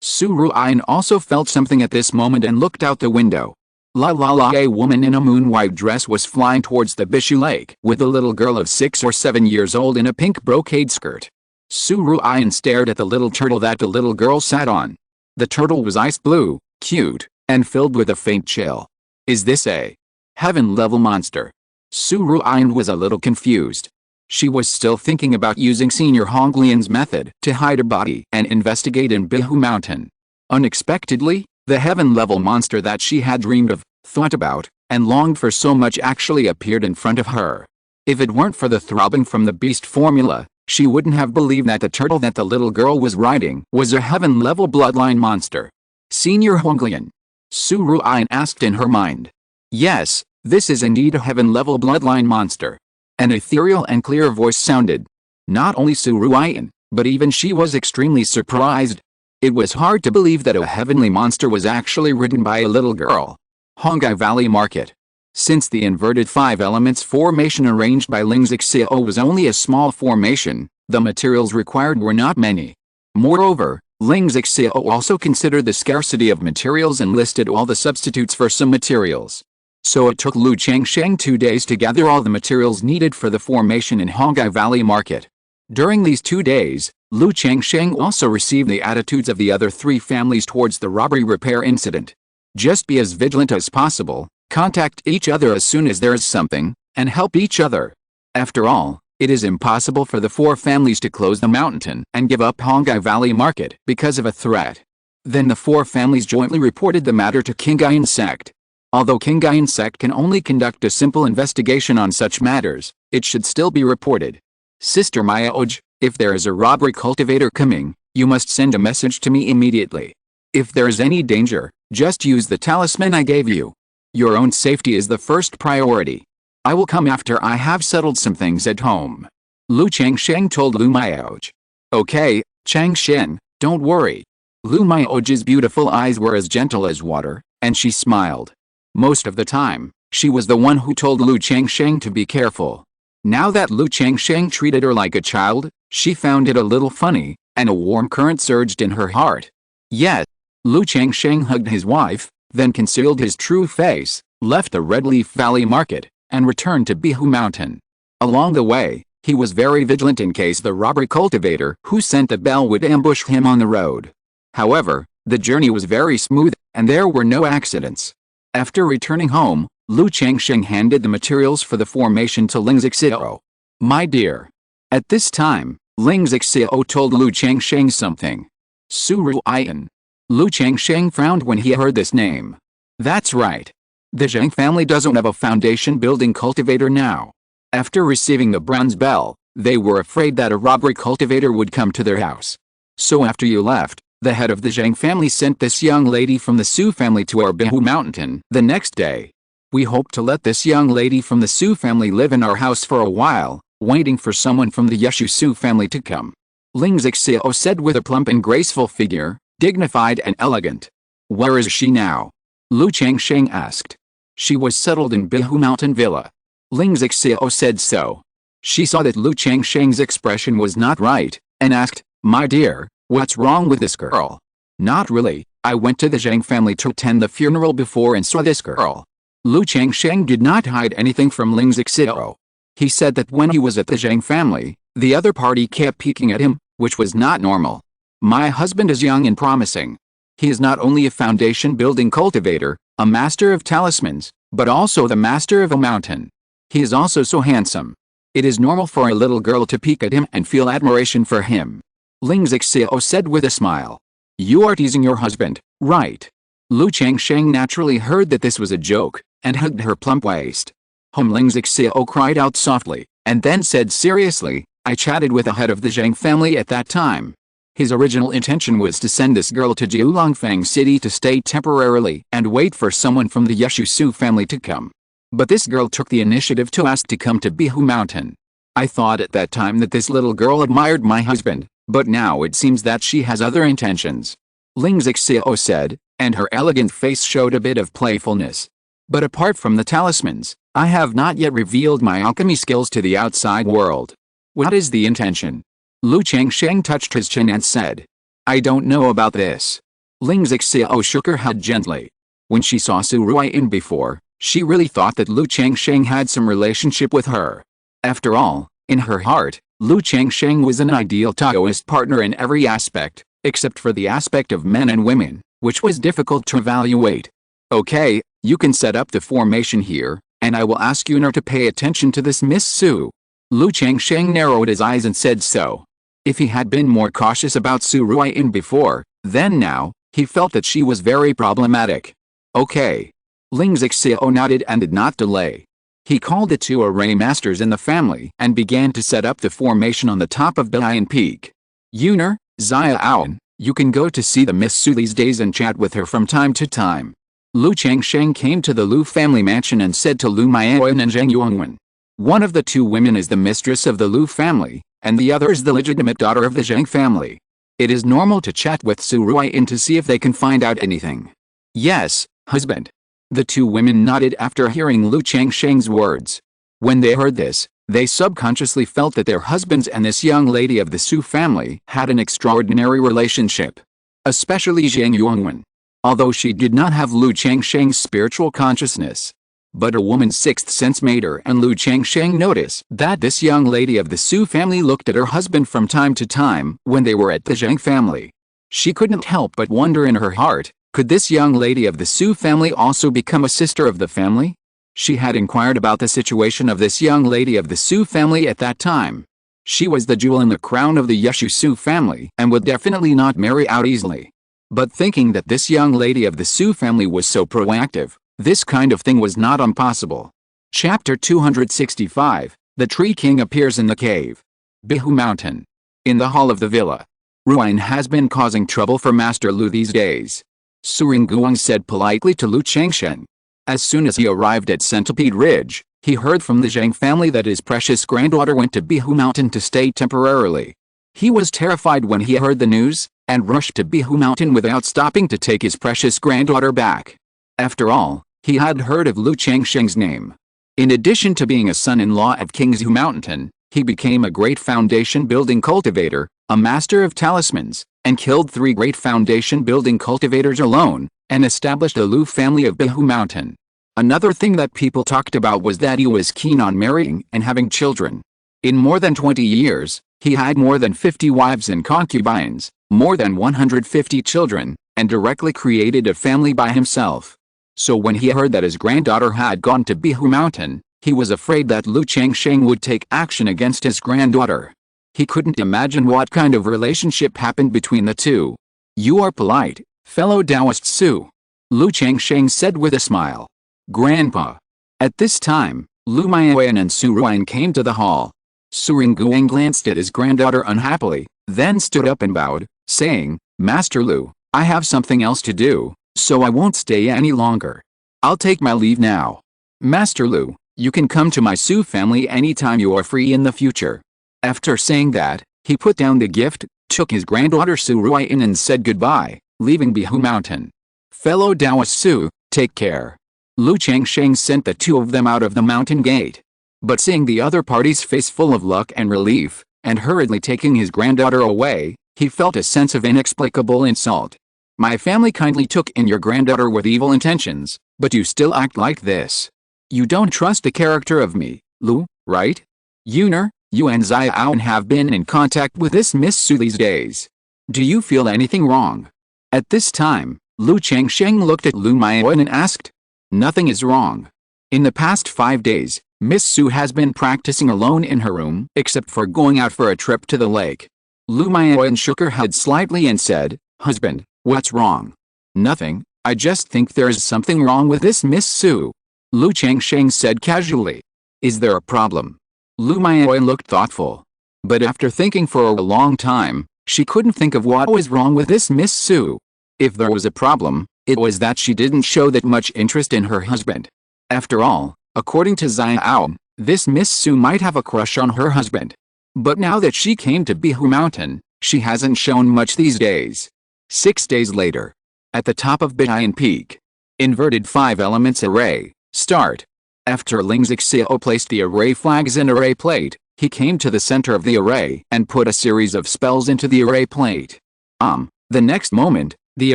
Su Ruin also felt something at this moment and looked out the window. A woman in a moon-white dress was flying towards the Bishu Lake with a little girl of 6 or 7 years old in a pink brocade skirt. Su Ruin stared at the little turtle that the little girl sat on. The turtle was ice blue, cute, and filled with a faint chill. Is this a heaven-level monster? Su Ruin was a little confused. She was still thinking about using Senior Honglian's method to hide her body and investigate in Bihu Mountain. Unexpectedly, the heaven-level monster that she had dreamed of, thought about, and longed for so much actually appeared in front of her. If it weren't for the throbbing from the beast formula, she wouldn't have believed that the turtle that the little girl was riding was a heaven-level bloodline monster. Senior Honglian? Su Ruin asked in her mind. Yes, this is indeed a heaven-level bloodline monster. An ethereal and clear voice sounded. Not only Su Ruin, but even she was extremely surprised. It was hard to believe that a heavenly monster was actually ridden by a little girl. Hongai Valley Market. Since the inverted 5 elements formation arranged by Lingzixio was only a small formation, the materials required were not many. Moreover, Lingzixio also considered the scarcity of materials and listed all the substitutes for some materials. So it took Lu Changsheng 2 days to gather all the materials needed for the formation in Hongai Valley Market. During these 2 days, Lu Changsheng also received the attitudes of the other 3 families towards the robbery repair incident. Just be as vigilant as possible, contact each other as soon as there is something, and help each other. After all, it is impossible for the 4 families to close the mountain and give up Hongai Valley Market because of a threat. Then the 4 families jointly reported the matter to Qingyun Sect. Although Qingyun Sect can only conduct a simple investigation on such matters, it should still be reported. Sister Mayaoj, if there is a robbery cultivator coming, you must send a message to me immediately. If there is any danger, just use the talisman I gave you. Your own safety is the first priority. I will come after I have settled some things at home. Lu Changsheng told Lu Mayaoj. Okay, Changsheng, don't worry. Lu Mayaoj's beautiful eyes were as gentle as water, and she smiled. Most of the time, she was the one who told Lu Changsheng to be careful. Now that Lu Changsheng treated her like a child, she found it a little funny, and a warm current surged in her heart. Yes, Lu Changsheng hugged his wife, then concealed his true face, left the Red Leaf Valley Market, and returned to Bihu Mountain. Along the way, he was very vigilant in case the robbery cultivator who sent the bell would ambush him on the road. However, the journey was very smooth, and there were no accidents. After returning home, Lu Changsheng handed the materials for the formation to Lingzixio. My dear. At this time, Lingzixio told Lu Changsheng something. Su Ruin. Lu Changsheng frowned when he heard this name. That's right. The Zhang family doesn't have a foundation building cultivator now. After receiving the bronze bell, they were afraid that a robbery cultivator would come to their house. So after you left, the head of the Zhang family sent this young lady from the Su family to our Bihu Mountain the next day. We hope to let this young lady from the Su family live in our house for a while, waiting for someone from the Yeshu Su family to come. Lingzixio said with a plump and graceful figure, dignified and elegant. Where is she now? Lu Changsheng asked. She was settled in Bihu Mountain Villa. Lingzixio said so. She saw that Lu Changsheng's expression was not right, and asked, My dear, what's wrong with this girl? Not really, I went to the Zhang family to attend the funeral before and saw this girl. Lu Changsheng did not hide anything from Lingzixio. He said that when he was at the Zhang family, the other party kept peeking at him, which was not normal. My husband is young and promising. He is not only a foundation-building cultivator, a master of talismans, but also the master of a mountain. He is also so handsome. It is normal for a little girl to peek at him and feel admiration for him. Lingzixio said with a smile. You are teasing your husband, right? Lu Changsheng naturally heard that this was a joke, and hugged her plump waist. Lingzixio cried out softly, and then said seriously, I chatted with the head of the Zhang family at that time. His original intention was to send this girl to Jiulongfang City to stay temporarily and wait for someone from the Yeshu Su family to come. But this girl took the initiative to ask to come to Bihu Mountain. I thought at that time that this little girl admired my husband, but now it seems that she has other intentions. Lingzixio said, and her elegant face showed a bit of playfulness. But apart from the talismans, I have not yet revealed my alchemy skills to the outside world. What is the intention? Lu Changsheng touched his chin and said. I don't know about this. Ling Zixiao shook her head gently. When she saw Su Ruiyin before, she really thought that Lu Changsheng had some relationship with her. After all, in her heart, Lu Changsheng was an ideal Taoist partner in every aspect, except for the aspect of men and women, which was difficult to evaluate. Okay, you can set up the formation here, and I will ask Yuner to pay attention to this Miss Su. Lu Changsheng narrowed his eyes and said so. If he had been more cautious about Su Ruiyin before, then now, he felt that she was very problematic. Okay. Ling Zixiao nodded and did not delay. He called the 2 array masters in the family and began to set up the formation on the top of Baiyan Peak. Yuner, Xiaoan, you can go to see the Miss Su these days and chat with her from time to time. Lu Changsheng came to the Lu family mansion and said to Lu Maioyan and Zheng Yuanwen. One of the 2 women is the mistress of the Lu family, and the other is the legitimate daughter of the Zheng family. It is normal to chat with Su Ruiyin to see if they can find out anything. Yes, husband. The 2 women nodded after hearing Lu Changsheng's words. When they heard this, they subconsciously felt that their husbands and this young lady of the Su family had an extraordinary relationship. Especially Zheng Yuanwen. Although she did not have Lu Changsheng's spiritual consciousness. But a woman's 6th sense made her and Lu Changsheng notice that this young lady of the Su family looked at her husband from time to time when they were at the Zheng family. She couldn't help but wonder in her heart, could this young lady of the Su family also become a sister of the family? She had inquired about the situation of this young lady of the Su family at that time. She was the jewel in the crown of the Yeshu Su family and would definitely not marry out easily. But thinking that this young lady of the Su family was so proactive, this kind of thing was not impossible. Chapter 265, The Tree King appears in the cave. Qingzhu Mountain. In the hall of the villa. Ruiyin has been causing trouble for Master Lu these days. Su Ringguang said politely to Lu Changsheng. As soon as he arrived at Centipede Ridge, he heard from the Zheng family that his precious granddaughter went to Qingzhu Mountain to stay temporarily. He was terrified when he heard the news, and rushed to Qingzhu Mountain without stopping to take his precious granddaughter back. After all, he had heard of Lu Changsheng's name. In addition to being a son-in-law of Qingzhu Mountain, he became a great foundation-building cultivator, a master of talismans, and killed 3 great foundation-building cultivators alone, and established a Lu family of Qingzhu Mountain. Another thing that people talked about was that he was keen on marrying and having children. In more than 20 years, he had more than 50 wives and concubines, more than 150 children, and directly created a family by himself. So when he heard that his granddaughter had gone to Qingzhu Mountain, he was afraid that Lu Changsheng would take action against his granddaughter. He couldn't imagine what kind of relationship happened between the 2. You are polite, fellow Taoist Su. Lu Changsheng said with a smile. Grandpa. At this time, Lu Maioyan and Su Ruiyin came to the hall. Su Ringguang glanced at his granddaughter unhappily, then stood up and bowed, saying, Master Lu, I have something else to do, so I won't stay any longer. I'll take my leave now. Master Lu, you can come to my Su family anytime you are free in the future. After saying that, he put down the gift, took his granddaughter Su Ruiyin and said goodbye, leaving Qingzhu Mountain. Fellow Taoist Su, take care. Lu Changsheng sent the 2 of them out of the mountain gate. But seeing the other party's face full of luck and relief, and hurriedly taking his granddaughter away, he felt a sense of inexplicable insult. My family kindly took in your granddaughter with evil intentions, but you still act like this. You don't trust the character of me, Lu, right? Yuner, you and Xiaoan have been in contact with this Miss Su these days. Do you feel anything wrong? At this time, Lu Changsheng looked at Lu Maioyan and asked. Nothing is wrong. In the past 5 days, Miss Su has been practicing alone in her room, except for going out for a trip to the lake. Lu Maioyan shook her head slightly and said, Husband, what's wrong? Nothing, I just think there's something wrong with this Miss Su. Lu Changsheng said casually. Is there a problem? Lu Maioyan looked thoughtful. But after thinking for a long time, she couldn't think of what was wrong with this Miss Su. If there was a problem, it was that she didn't show that much interest in her husband. After all, according to Xiao, this Miss Su might have a crush on her husband. But now that she came to Qingzhu Mountain, she hasn't shown much these days. 6 days later. At the top of Baiyan Peak. Inverted 5 elements array. Start. After Ling Xiao placed the array flags in array plate, he came to the center of the array and put a series of spells into the array plate. The next moment, the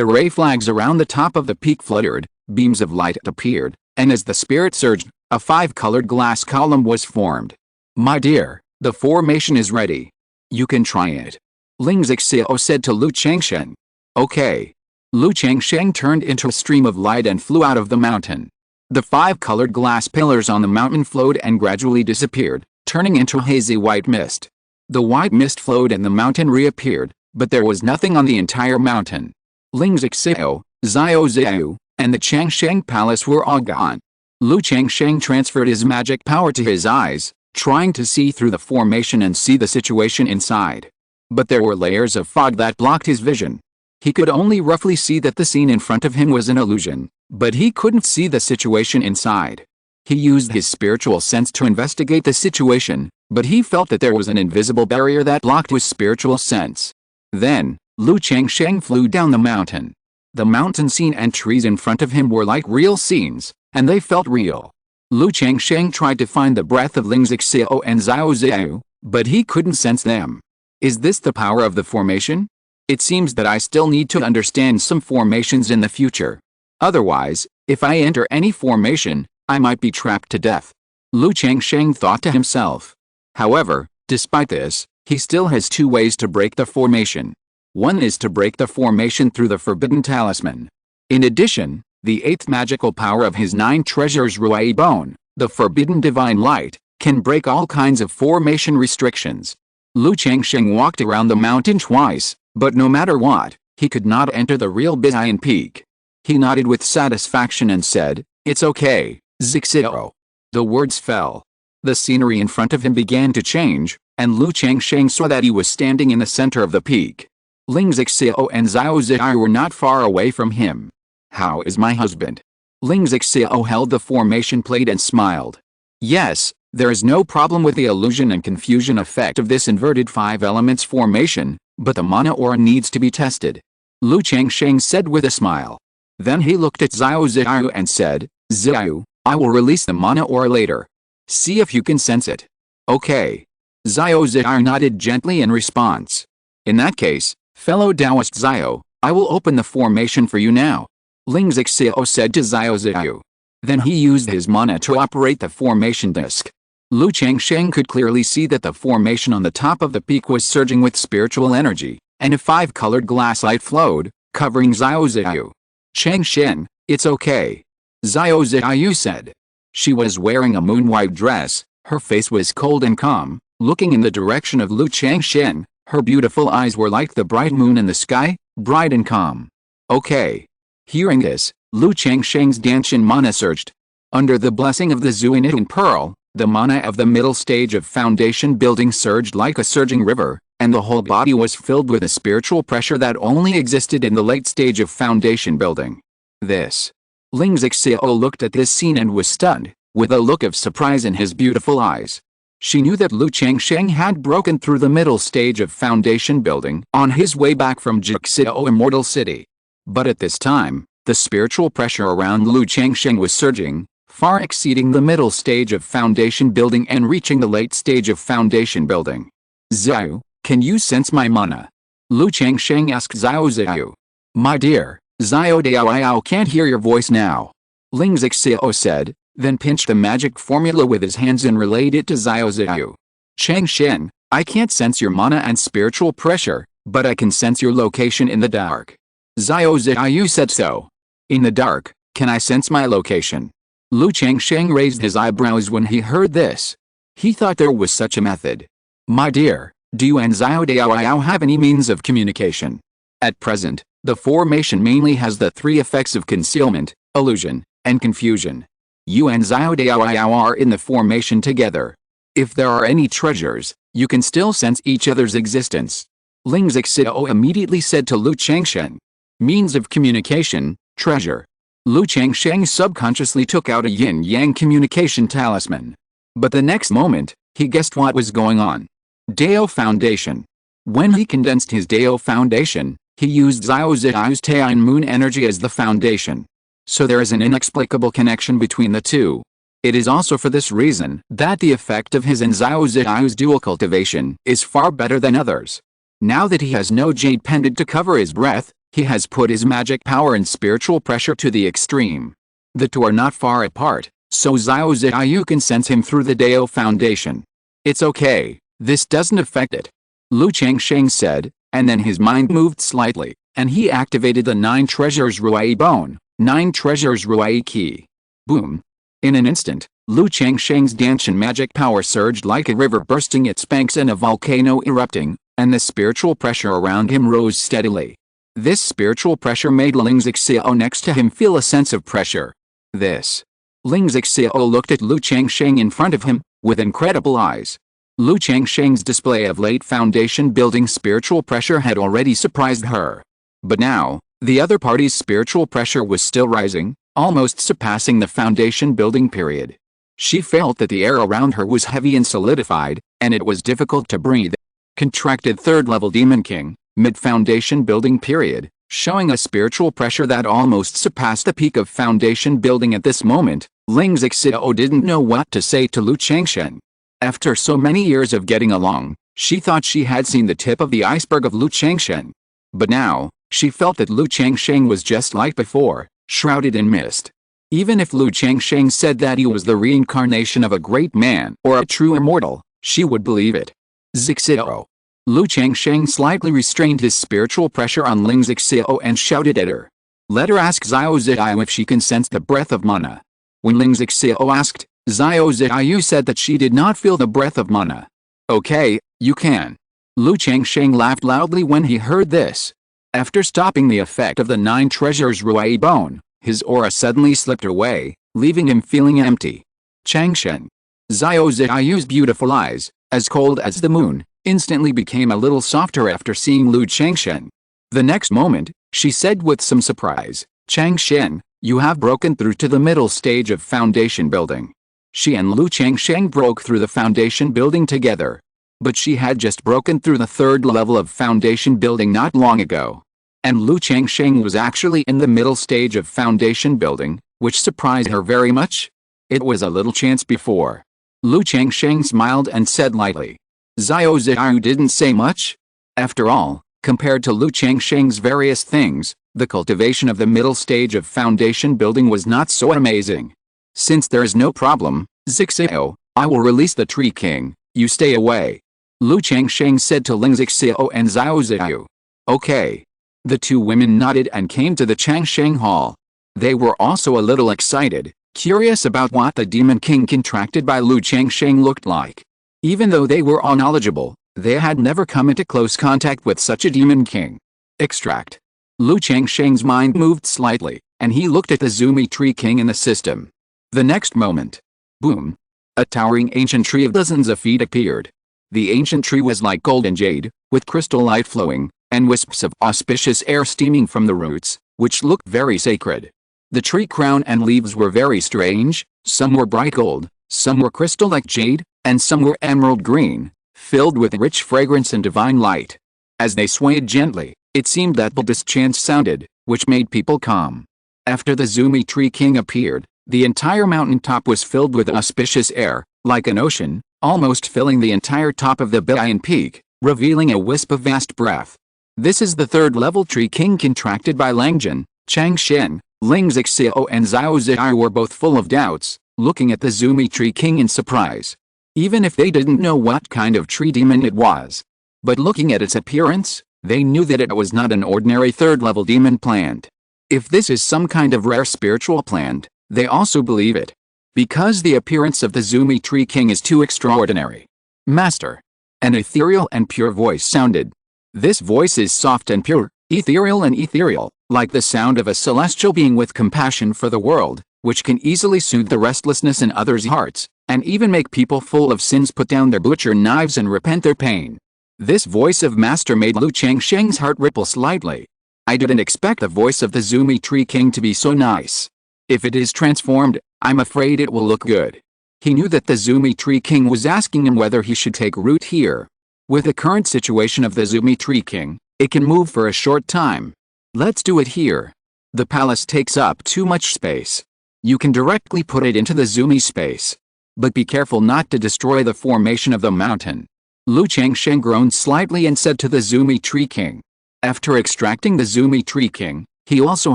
array flags around the top of the peak fluttered, beams of light appeared, and as the spirit surged, a 5-colored glass column was formed. My dear, the formation is ready. You can try it. Ling Xiao said to Lu Changsheng. Okay. Lu Changsheng turned into a stream of light and flew out of the mountain. The 5-colored glass pillars on the mountain flowed and gradually disappeared, turning into hazy white mist. The white mist flowed and the mountain reappeared, but there was nothing on the entire mountain. Ling Xiao, Xiao Xiao, and the Changsheng palace were all gone. Lu Changsheng transferred his magic power to his eyes, trying to see through the formation and see the situation inside. But there were layers of fog that blocked his vision. He could only roughly see that the scene in front of him was an illusion, but he couldn't see the situation inside. He used his spiritual sense to investigate the situation, but he felt that there was an invisible barrier that blocked his spiritual sense. Then, Lu Changsheng flew down the mountain. The mountain scene and trees in front of him were like real scenes, and they felt real. Lu Changsheng tried to find the breath of Ling Xiao and Xiao Xiao, but he couldn't sense them. Is this the power of the formation? It seems that I still need to understand some formations in the future. Otherwise, if I enter any formation, I might be trapped to death. Lu Changsheng thought to himself. However, despite this, he still has 2 ways to break the formation. One is to break the formation through the forbidden talisman. In addition, the 8th magical power of his 9 treasures Ruai Bone, the forbidden divine light, can break all kinds of formation restrictions. Lu Changsheng walked around the mountain twice, but no matter what, he could not enter the real Bizayan Peak. He nodded with satisfaction and said, "It's okay, Xiao." The words fell. The scenery in front of him began to change, and Lu Changsheng saw that he was standing in the center of the peak. Ling Xiao and Xiao Xiao were not far away from him. "How is my husband?" Ling Xiao held the formation plate and smiled. "Yes, there is no problem with the illusion and confusion effect of this inverted 5 elements formation, but the mana aura needs to be tested," Lu Changsheng said with a smile. Then he looked at Xiao Xiao and said, "Xiao, I will release the mana aura later. See if you can sense it." "Okay." Xiao Xiao nodded gently in response. "In that case, fellow Taoist Xiao, I will open the formation for you now," Ling Xiao said to Xiao Xiao. Then he used his mana to operate the formation disc. Lu Changsheng could clearly see that the formation on the top of the peak was surging with spiritual energy, and a 5-colored glass light flowed, covering Xiao Xiao. "Changsheng, it's okay," Xiao Xiao said. She was wearing a moon-white dress, her face was cold and calm, looking in the direction of Lu Changsheng. Her beautiful eyes were like the bright moon in the sky, bright and calm. "Okay." Hearing this, Lu Changsheng's Danshin mana surged. Under the blessing of the Zuinitan Pearl, the mana of the middle stage of foundation building surged like a surging river, and the whole body was filled with a spiritual pressure that only existed in the late stage of foundation building. This. Ling Xiao looked at this scene and was stunned, with a look of surprise in his beautiful eyes. She knew that Lu Changsheng had broken through the middle stage of foundation building on his way back from Jixiao Immortal City. But at this time, the spiritual pressure around Lu Changsheng was surging, far exceeding the middle stage of foundation building and reaching the late stage of foundation building. "Xiao, can you sense my mana?" Lu Changsheng asked Xiao Xiao. "My dear, Xiao Diao can't hear your voice now," Ling Xiao said, then pinched the magic formula with his hands and relayed it to Xiao Xiao. "Changsheng, I can't sense your mana and spiritual pressure, but I can sense your location in the dark." Xiao Xiao said so. "In the dark, can I sense my location?" Lu Changsheng raised his eyebrows when he heard this. He thought there was such a method. "My dear, do you and Xiao Diao have any means of communication?" At present, the formation mainly has the 3 effects of concealment, illusion, and confusion. You and Xiao Diao are in the formation together. If there are any treasures, you can still sense each other's existence. Ling Xiao immediately said to Lu Changsheng. Means of communication, treasure. Lu Changsheng subconsciously took out a yin-yang communication talisman. But the next moment, he guessed what was going on. Dao Foundation. When he condensed his Dao Foundation, he used Xiao Xiao's Taiyan Moon energy as the foundation. So there is an inexplicable connection between the two. It is also for this reason that the effect of his and Xiao Ziyu's dual cultivation is far better than others. Now that he has no jade pendant to cover his breath, he has put his magic power and spiritual pressure to the extreme. The two are not far apart, so Xiao Ziyu can sense him through the Dao Foundation. It's okay, this doesn't affect it. Lu Changsheng said, and then his mind moved slightly, and he activated the 9 treasures Ruai Bone, 9 treasures Ruai Key. Boom. In an instant, Lu Changsheng's Danshan magic power surged like a river bursting its banks and a volcano erupting, and the spiritual pressure around him rose steadily. This spiritual pressure made Ling Zixiao next to him feel a sense of pressure. Ling Zixiao looked at Lu Changsheng in front of him, with incredible eyes. Lu Changsheng's display of late foundation building spiritual pressure had already surprised her. But now, the other party's spiritual pressure was still rising, almost surpassing the foundation building period. She felt that the air around her was heavy and solidified, and it was difficult to breathe. Contracted 3rd level Demon King, mid-foundation building period, showing a spiritual pressure that almost surpassed the peak of foundation building at this moment. Ling Zixiao didn't know what to say to Lu Changsheng. After so many years of getting along, she thought she had seen the tip of the iceberg of Lu Changsheng. But now, she felt that Lu Changsheng was just like before, shrouded in mist. Even if Lu Changsheng said that he was the reincarnation of a great man or a true immortal, she would believe it. Zixiao. Lu Changsheng slightly restrained his spiritual pressure on Ling Zixiao and shouted at her. Let her ask Xiao Ziyu if she can sense the breath of mana. When Ling Zixiao asked, Xiao Ziyu said that she did not feel the breath of mana. Okay, you can. Lu Changsheng laughed loudly when he heard this. After stopping the effect of the 9 treasures Ruai Bone, his aura suddenly slipped away, leaving him feeling empty. Changsheng. Xiao Ziyu's beautiful eyes, as cold as the moon, instantly became a little softer after seeing Lu Changsheng. The next moment, she said with some surprise, Changsheng, you have broken through to the middle stage of foundation building. She and Lu Changsheng broke through the foundation building together. But she had just broken through the 3rd level of foundation building not long ago. And Lu Changsheng was actually in the middle stage of foundation building, which surprised her very much. It was a little chance before. Lu Changsheng smiled and said lightly. Xiao Ziyu didn't say much. After all, compared to Lu Changsheng's various things, the cultivation of the middle stage of foundation building was not so amazing. Since there is no problem, Zixiao, I will release the Tree King, you stay away. Lu Changsheng said to Ling Zixiao and Xiao Ziyu. Okay. The two women nodded and came to the Changsheng Hall. They were also a little excited, curious about what the Demon King contracted by Lu Changsheng looked like. Even though they were all knowledgeable, they had never come into close contact with such a Demon King. Extract. Lu Changsheng's mind moved slightly, and he looked at the Zumi Tree King in the system. The next moment. Boom. A towering ancient tree of dozens of feet appeared. The ancient tree was like gold and jade, with crystal light flowing, and wisps of auspicious air steaming from the roots, which looked very sacred. The tree crown and leaves were very strange, some were bright gold, some were crystal like jade, and some were emerald green, filled with rich fragrance and divine light. As they swayed gently, it seemed that Buddhist chants sounded, which made people calm. After the Zumi Tree King appeared, the entire mountain top was filled with auspicious air, like an ocean, almost filling the entire top of the Bayan Peak, revealing a wisp of vast breath. This is the 3rd level Tree King contracted by Langjin. Changsheng, Ling Zixiao and Xiao Ziyu were both full of doubts, looking at the Zumi Tree King in surprise. Even if they didn't know what kind of tree demon it was. But looking at its appearance, they knew that it was not an ordinary 3rd level demon plant. If this is some kind of rare spiritual plant, they also believe it. Because the appearance of the Zumi Tree King is too extraordinary. Master. An ethereal and pure voice sounded. This voice is soft and pure, ethereal and ethereal, like the sound of a celestial being with compassion for the world, which can easily soothe the restlessness in others' hearts, and even make people full of sins put down their butcher knives and repent their pain. This voice of Master made Lu Changsheng's heart ripple slightly. I didn't expect the voice of the Zumi Tree King to be so nice. If it is transformed, I'm afraid it will look good. He knew that the Zumi Tree King was asking him whether he should take root here. With the current situation of the Zumi Tree King, it can move for a short time. Let's do it here. The palace takes up too much space. You can directly put it into the zoomy space. But be careful not to destroy the formation of the mountain. Lu Changsheng groaned slightly and said to the zoomy tree king. After extracting the zoomy tree king, he also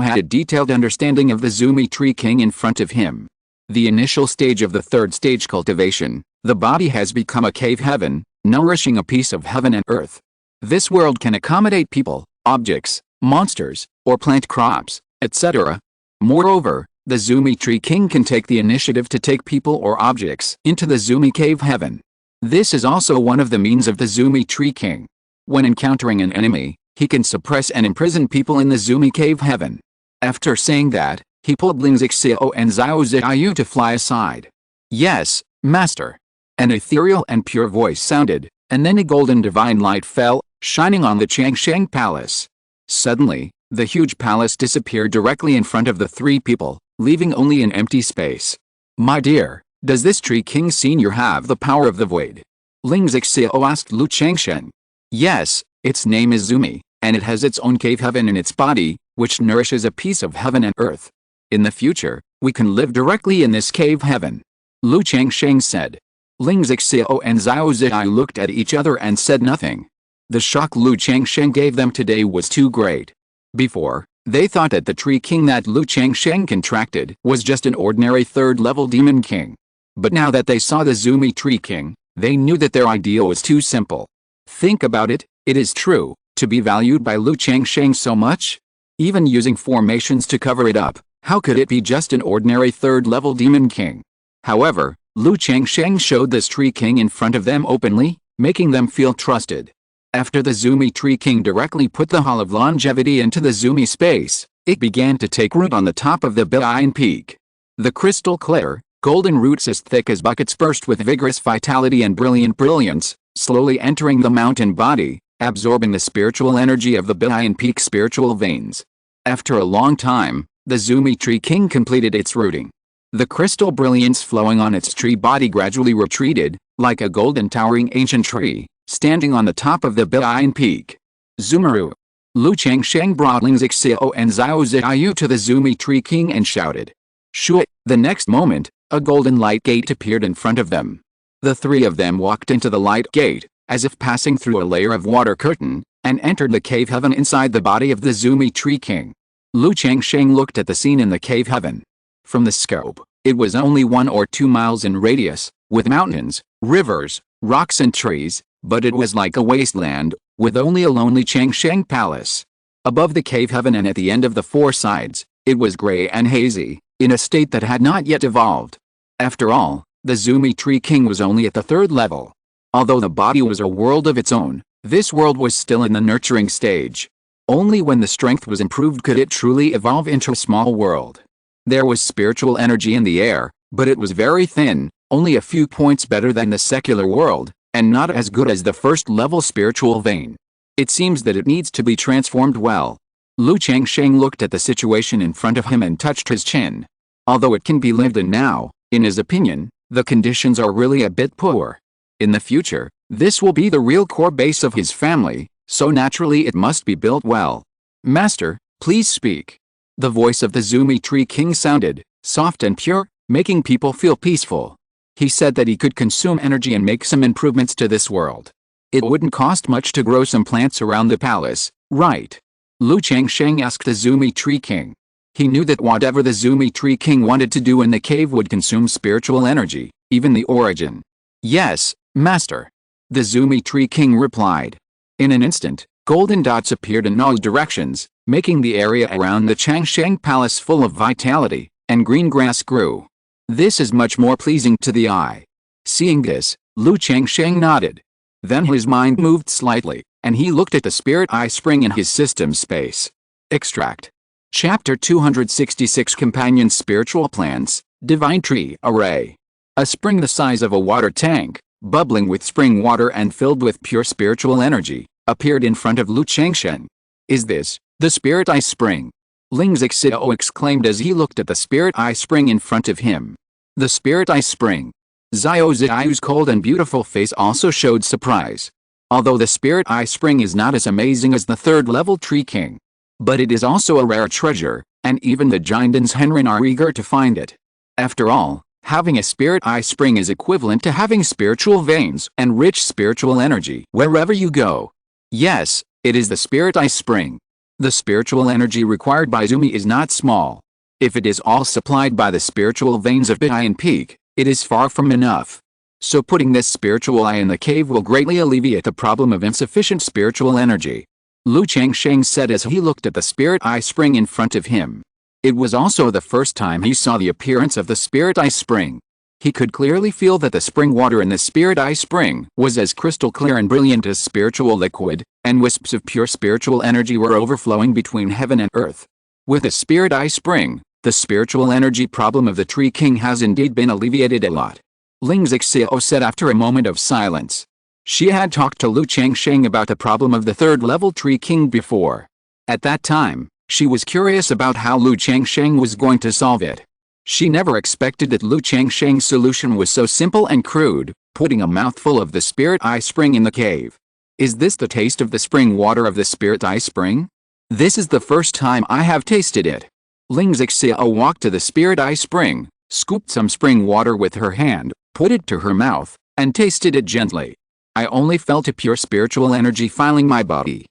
had a detailed understanding of the zoomy tree king in front of him. The initial stage of the third stage cultivation, the body has become a cave heaven, nourishing a piece of heaven and earth. This world can accommodate people, objects, monsters, or plant crops, etc. Moreover, the zoomy tree king can take the initiative to take people or objects into the zoomy cave heaven. This is also one of the means of the zoomy tree king. When encountering an enemy, he can suppress and imprison people in the zoomy cave heaven. After saying that, he pulled Ling Xiao and Xiao Ziyu to fly aside. Yes, master. An ethereal and pure voice sounded, and then a golden divine light fell, shining on the Changsheng palace. Suddenly, the huge palace disappeared directly in front of the three people, leaving only an empty space. My dear, does this tree king senior have the power of the void? Ling Xiao asked Lu Changsheng. Yes, its name is Zoomy, and it has its own cave heaven in its body, which nourishes a piece of heaven and earth. In the future, we can live directly in this cave heaven. Lu Changsheng said. Ling Xiao and Xiao Ziyu looked at each other and said nothing. The shock Lu Changsheng gave them today was too great. Before, they thought that the tree king that Lu Changsheng contracted was just an ordinary third-level demon king. But now that they saw the zoomy tree king, they knew that their idea was too simple. Think about it, it is true, to be valued by Lu Changsheng so much? Even using formations to cover it up, how could it be just an ordinary third-level demon king? However, Lu Changsheng showed this tree king in front of them openly, making them feel trusted. After the zoomy tree king directly put the Hall of Longevity into the zoomy space, it began to take root on the top of the Bian peak. The crystal clear, golden roots as thick as buckets burst with vigorous vitality and brilliant brilliance, slowly entering the mountain body, absorbing the spiritual energy of the Bian peak spiritual veins. After a long time, the zoomy tree king completed its rooting. The crystal brilliance flowing on its tree body gradually retreated, like a golden towering ancient tree, standing on the top of the Bian peak. Zoomaru. Lu Changsheng brought Ling Xiao and Xiao Ziyu to the zoomy tree king and shouted. Shui. The next moment, a golden light gate appeared in front of them. The three of them walked into the light gate, as if passing through a layer of water curtain, and entered the cave heaven inside the body of the zoomy tree king. Lu Changsheng looked at the scene in the cave heaven. From the scope, it was only 1 or 2 miles in radius, with mountains, rivers, rocks and trees, but it was like a wasteland, with only a lonely Changsheng palace. Above the cave heaven and at the end of the 4 sides, it was gray and hazy, in a state that had not yet evolved. After all, the zoomy tree king was only at the 3rd level. Although the body was a world of its own, this world was still in the nurturing stage. Only when the strength was improved could it truly evolve into a small world. There was spiritual energy in the air, but it was very thin, only a few points better than the secular world, and not as good as the 1st level spiritual vein. It seems that it needs to be transformed well. Lu Changsheng looked at the situation in front of him and touched his chin. Although it can be lived in now, in his opinion, the conditions are really a bit poor. In the future, this will be the real core base of his family, so naturally it must be built well. Master, please speak. The voice of the zoomy tree king sounded, soft and pure, making people feel peaceful. He said that he could consume energy and make some improvements to this world. It wouldn't cost much to grow some plants around the palace, right? Lu Changsheng asked the zoomy tree king. He knew that whatever the zoomy tree king wanted to do in the cave would consume spiritual energy, even the origin. Yes, master. The zoomy tree king replied. In an instant, golden dots appeared in all directions, making the area around the Changsheng palace full of vitality, and green grass grew. This is much more pleasing to the eye. Seeing this, Lu Changsheng nodded. Then his mind moved slightly, and he looked at the spirit eye spring in his system space. Extract. Chapter 266 Companion Spiritual Plants, Divine Tree Array. A spring the size of a water tank, bubbling with spring water and filled with pure spiritual energy, appeared in front of Lu Changsheng. Is this the spirit eye spring? Ling Xiao exclaimed as he looked at the spirit eye spring in front of him. The spirit eye spring. Xiao Ziyu's cold and beautiful face also showed surprise. Although the spirit eye spring is not as amazing as the 3rd level tree king, but it is also a rare treasure, and even the Jindans Henrin are eager to find it. After all, having a spirit eye spring is equivalent to having spiritual veins and rich spiritual energy wherever you go. Yes, it is the spirit eye spring. The spiritual energy required by Zumi is not small. If it is all supplied by the spiritual veins of Bian Peak, it is far from enough. So putting this spiritual eye in the cave will greatly alleviate the problem of insufficient spiritual energy. Lu Changsheng said as he looked at the spirit eye spring in front of him. It was also the first time he saw the appearance of the spirit eye spring. He could clearly feel that the spring water in the spirit eye spring was as crystal clear and brilliant as spiritual liquid, and wisps of pure spiritual energy were overflowing between heaven and earth. With the spirit eye spring, the spiritual energy problem of the Tree King has indeed been alleviated a lot. Ling Zixiao said after a moment of silence. She had talked to Lu Changsheng about the problem of the third-level Tree King before. At that time, she was curious about how Lu Changsheng was going to solve it. She never expected that Lu Changsheng's solution was so simple and crude, putting a mouthful of the spirit eye spring in the cave. Is this the taste of the spring water of the spirit eye spring? This is the first time I have tasted it. Ling Zixiao walked to the spirit eye spring, scooped some spring water with her hand, put it to her mouth, and tasted it gently. I only felt a pure spiritual energy filling my body.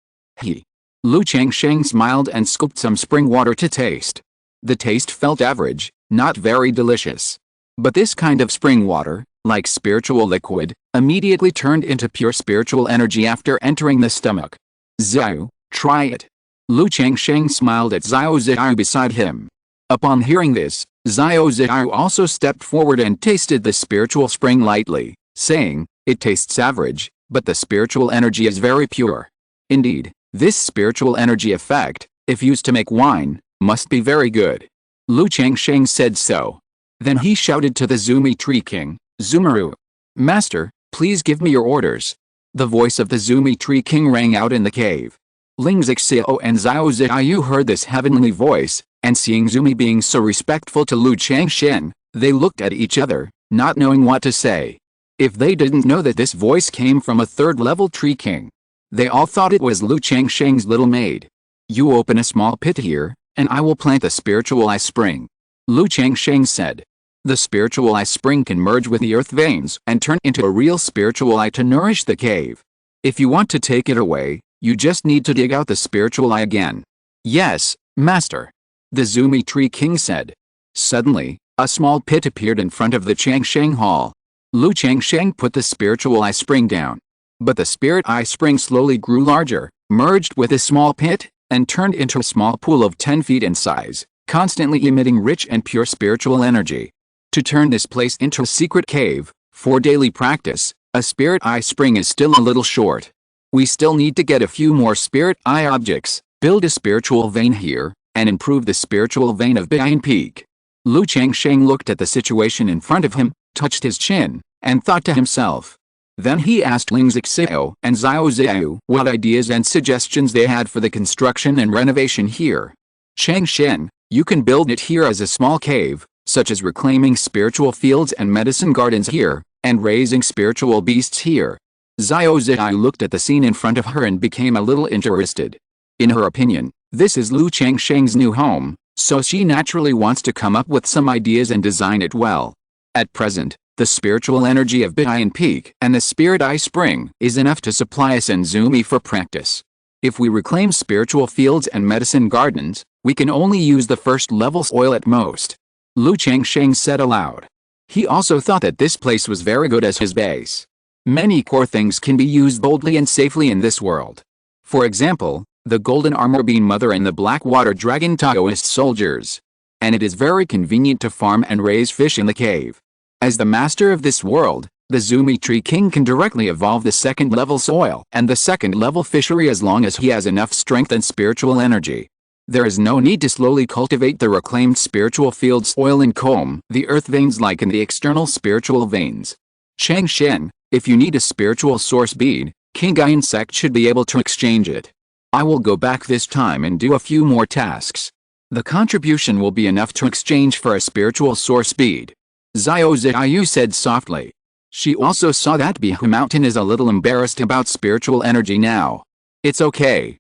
Lu Changsheng smiled and scooped some spring water to taste. The taste felt average, not very delicious. But this kind of spring water, like spiritual liquid, immediately turned into pure spiritual energy after entering the stomach. Xiao, try it. Lu Changsheng smiled at Xiao Xiao beside him. Upon hearing this, Xiao Xiao also stepped forward and tasted the spiritual spring lightly, saying, "It tastes average, but the spiritual energy is very pure." Indeed, this spiritual energy effect, if used to make wine, must be very good. Lu Changsheng said so. Then he shouted to the Zumi Tree King, "Zumaru! Master, please give me your orders." The voice of the Zumi Tree King rang out in the cave. Ling Zixiao and Xiao Xiaoyu heard this heavenly voice, and seeing Zumi being so respectful to Lu Changsheng, they looked at each other, not knowing what to say. If they didn't know that this voice came from a third-level Tree King, they all thought it was Lu Changsheng's little maid. "You open a small pit here, and I will plant the spiritual eye spring," Lu Changsheng said. The spiritual eye spring can merge with the earth veins and turn into a real spiritual eye to nourish the cave. If you want to take it away, you just need to dig out the spiritual eye again. "Yes, Master," the Zumi Tree King said. Suddenly, a small pit appeared in front of the Changsheng Hall. Lu Changsheng put the spiritual eye spring down. But the spirit eye spring slowly grew larger, merged with a small pit, and turned into a small pool of 10 feet in size, constantly emitting rich and pure spiritual energy. To turn this place into a secret cave, for daily practice, a spirit eye spring is still a little short. We still need to get a few more spirit eye objects, build a spiritual vein here, and improve the spiritual vein of Bian Peak. Lu Changsheng looked at the situation in front of him, touched his chin, and thought to himself. Then he asked Ling Zixiao and Xiao Xiao what ideas and suggestions they had for the construction and renovation here. "Changsheng, you can build it here as a small cave, such as reclaiming spiritual fields and medicine gardens here, and raising spiritual beasts here." Xiao Xiao looked at the scene in front of her and became a little interested. In her opinion, this is Lu Changsheng's new home, so she naturally wants to come up with some ideas and design it well. At present, the spiritual energy of Bian Peak and the spirit eye spring is enough to supply us and Zumi for practice. If we reclaim spiritual fields and medicine gardens, we can only use the first-level soil at most. Lu Changsheng said aloud. He also thought that this place was very good as his base. Many core things can be used boldly and safely in this world. For example, the golden armor beam mother and the black water dragon Taoist soldiers. And it is very convenient to farm and raise fish in the cave. As the master of this world, the Zumi Tree King can directly evolve the second-level soil and the second-level fishery as long as he has enough strength and spiritual energy. There is no need to slowly cultivate the reclaimed spiritual field soil and comb the earth veins like in the external spiritual veins. Changsheng, if you need a spiritual source bead, Qingyun Sect should be able to exchange it. I will go back this time and do a few more tasks. The contribution will be enough to exchange for a spiritual source bead. Xiao Xiaoyu said softly. She also saw that Qingzhu Mountain is a little embarrassed about spiritual energy now. It's okay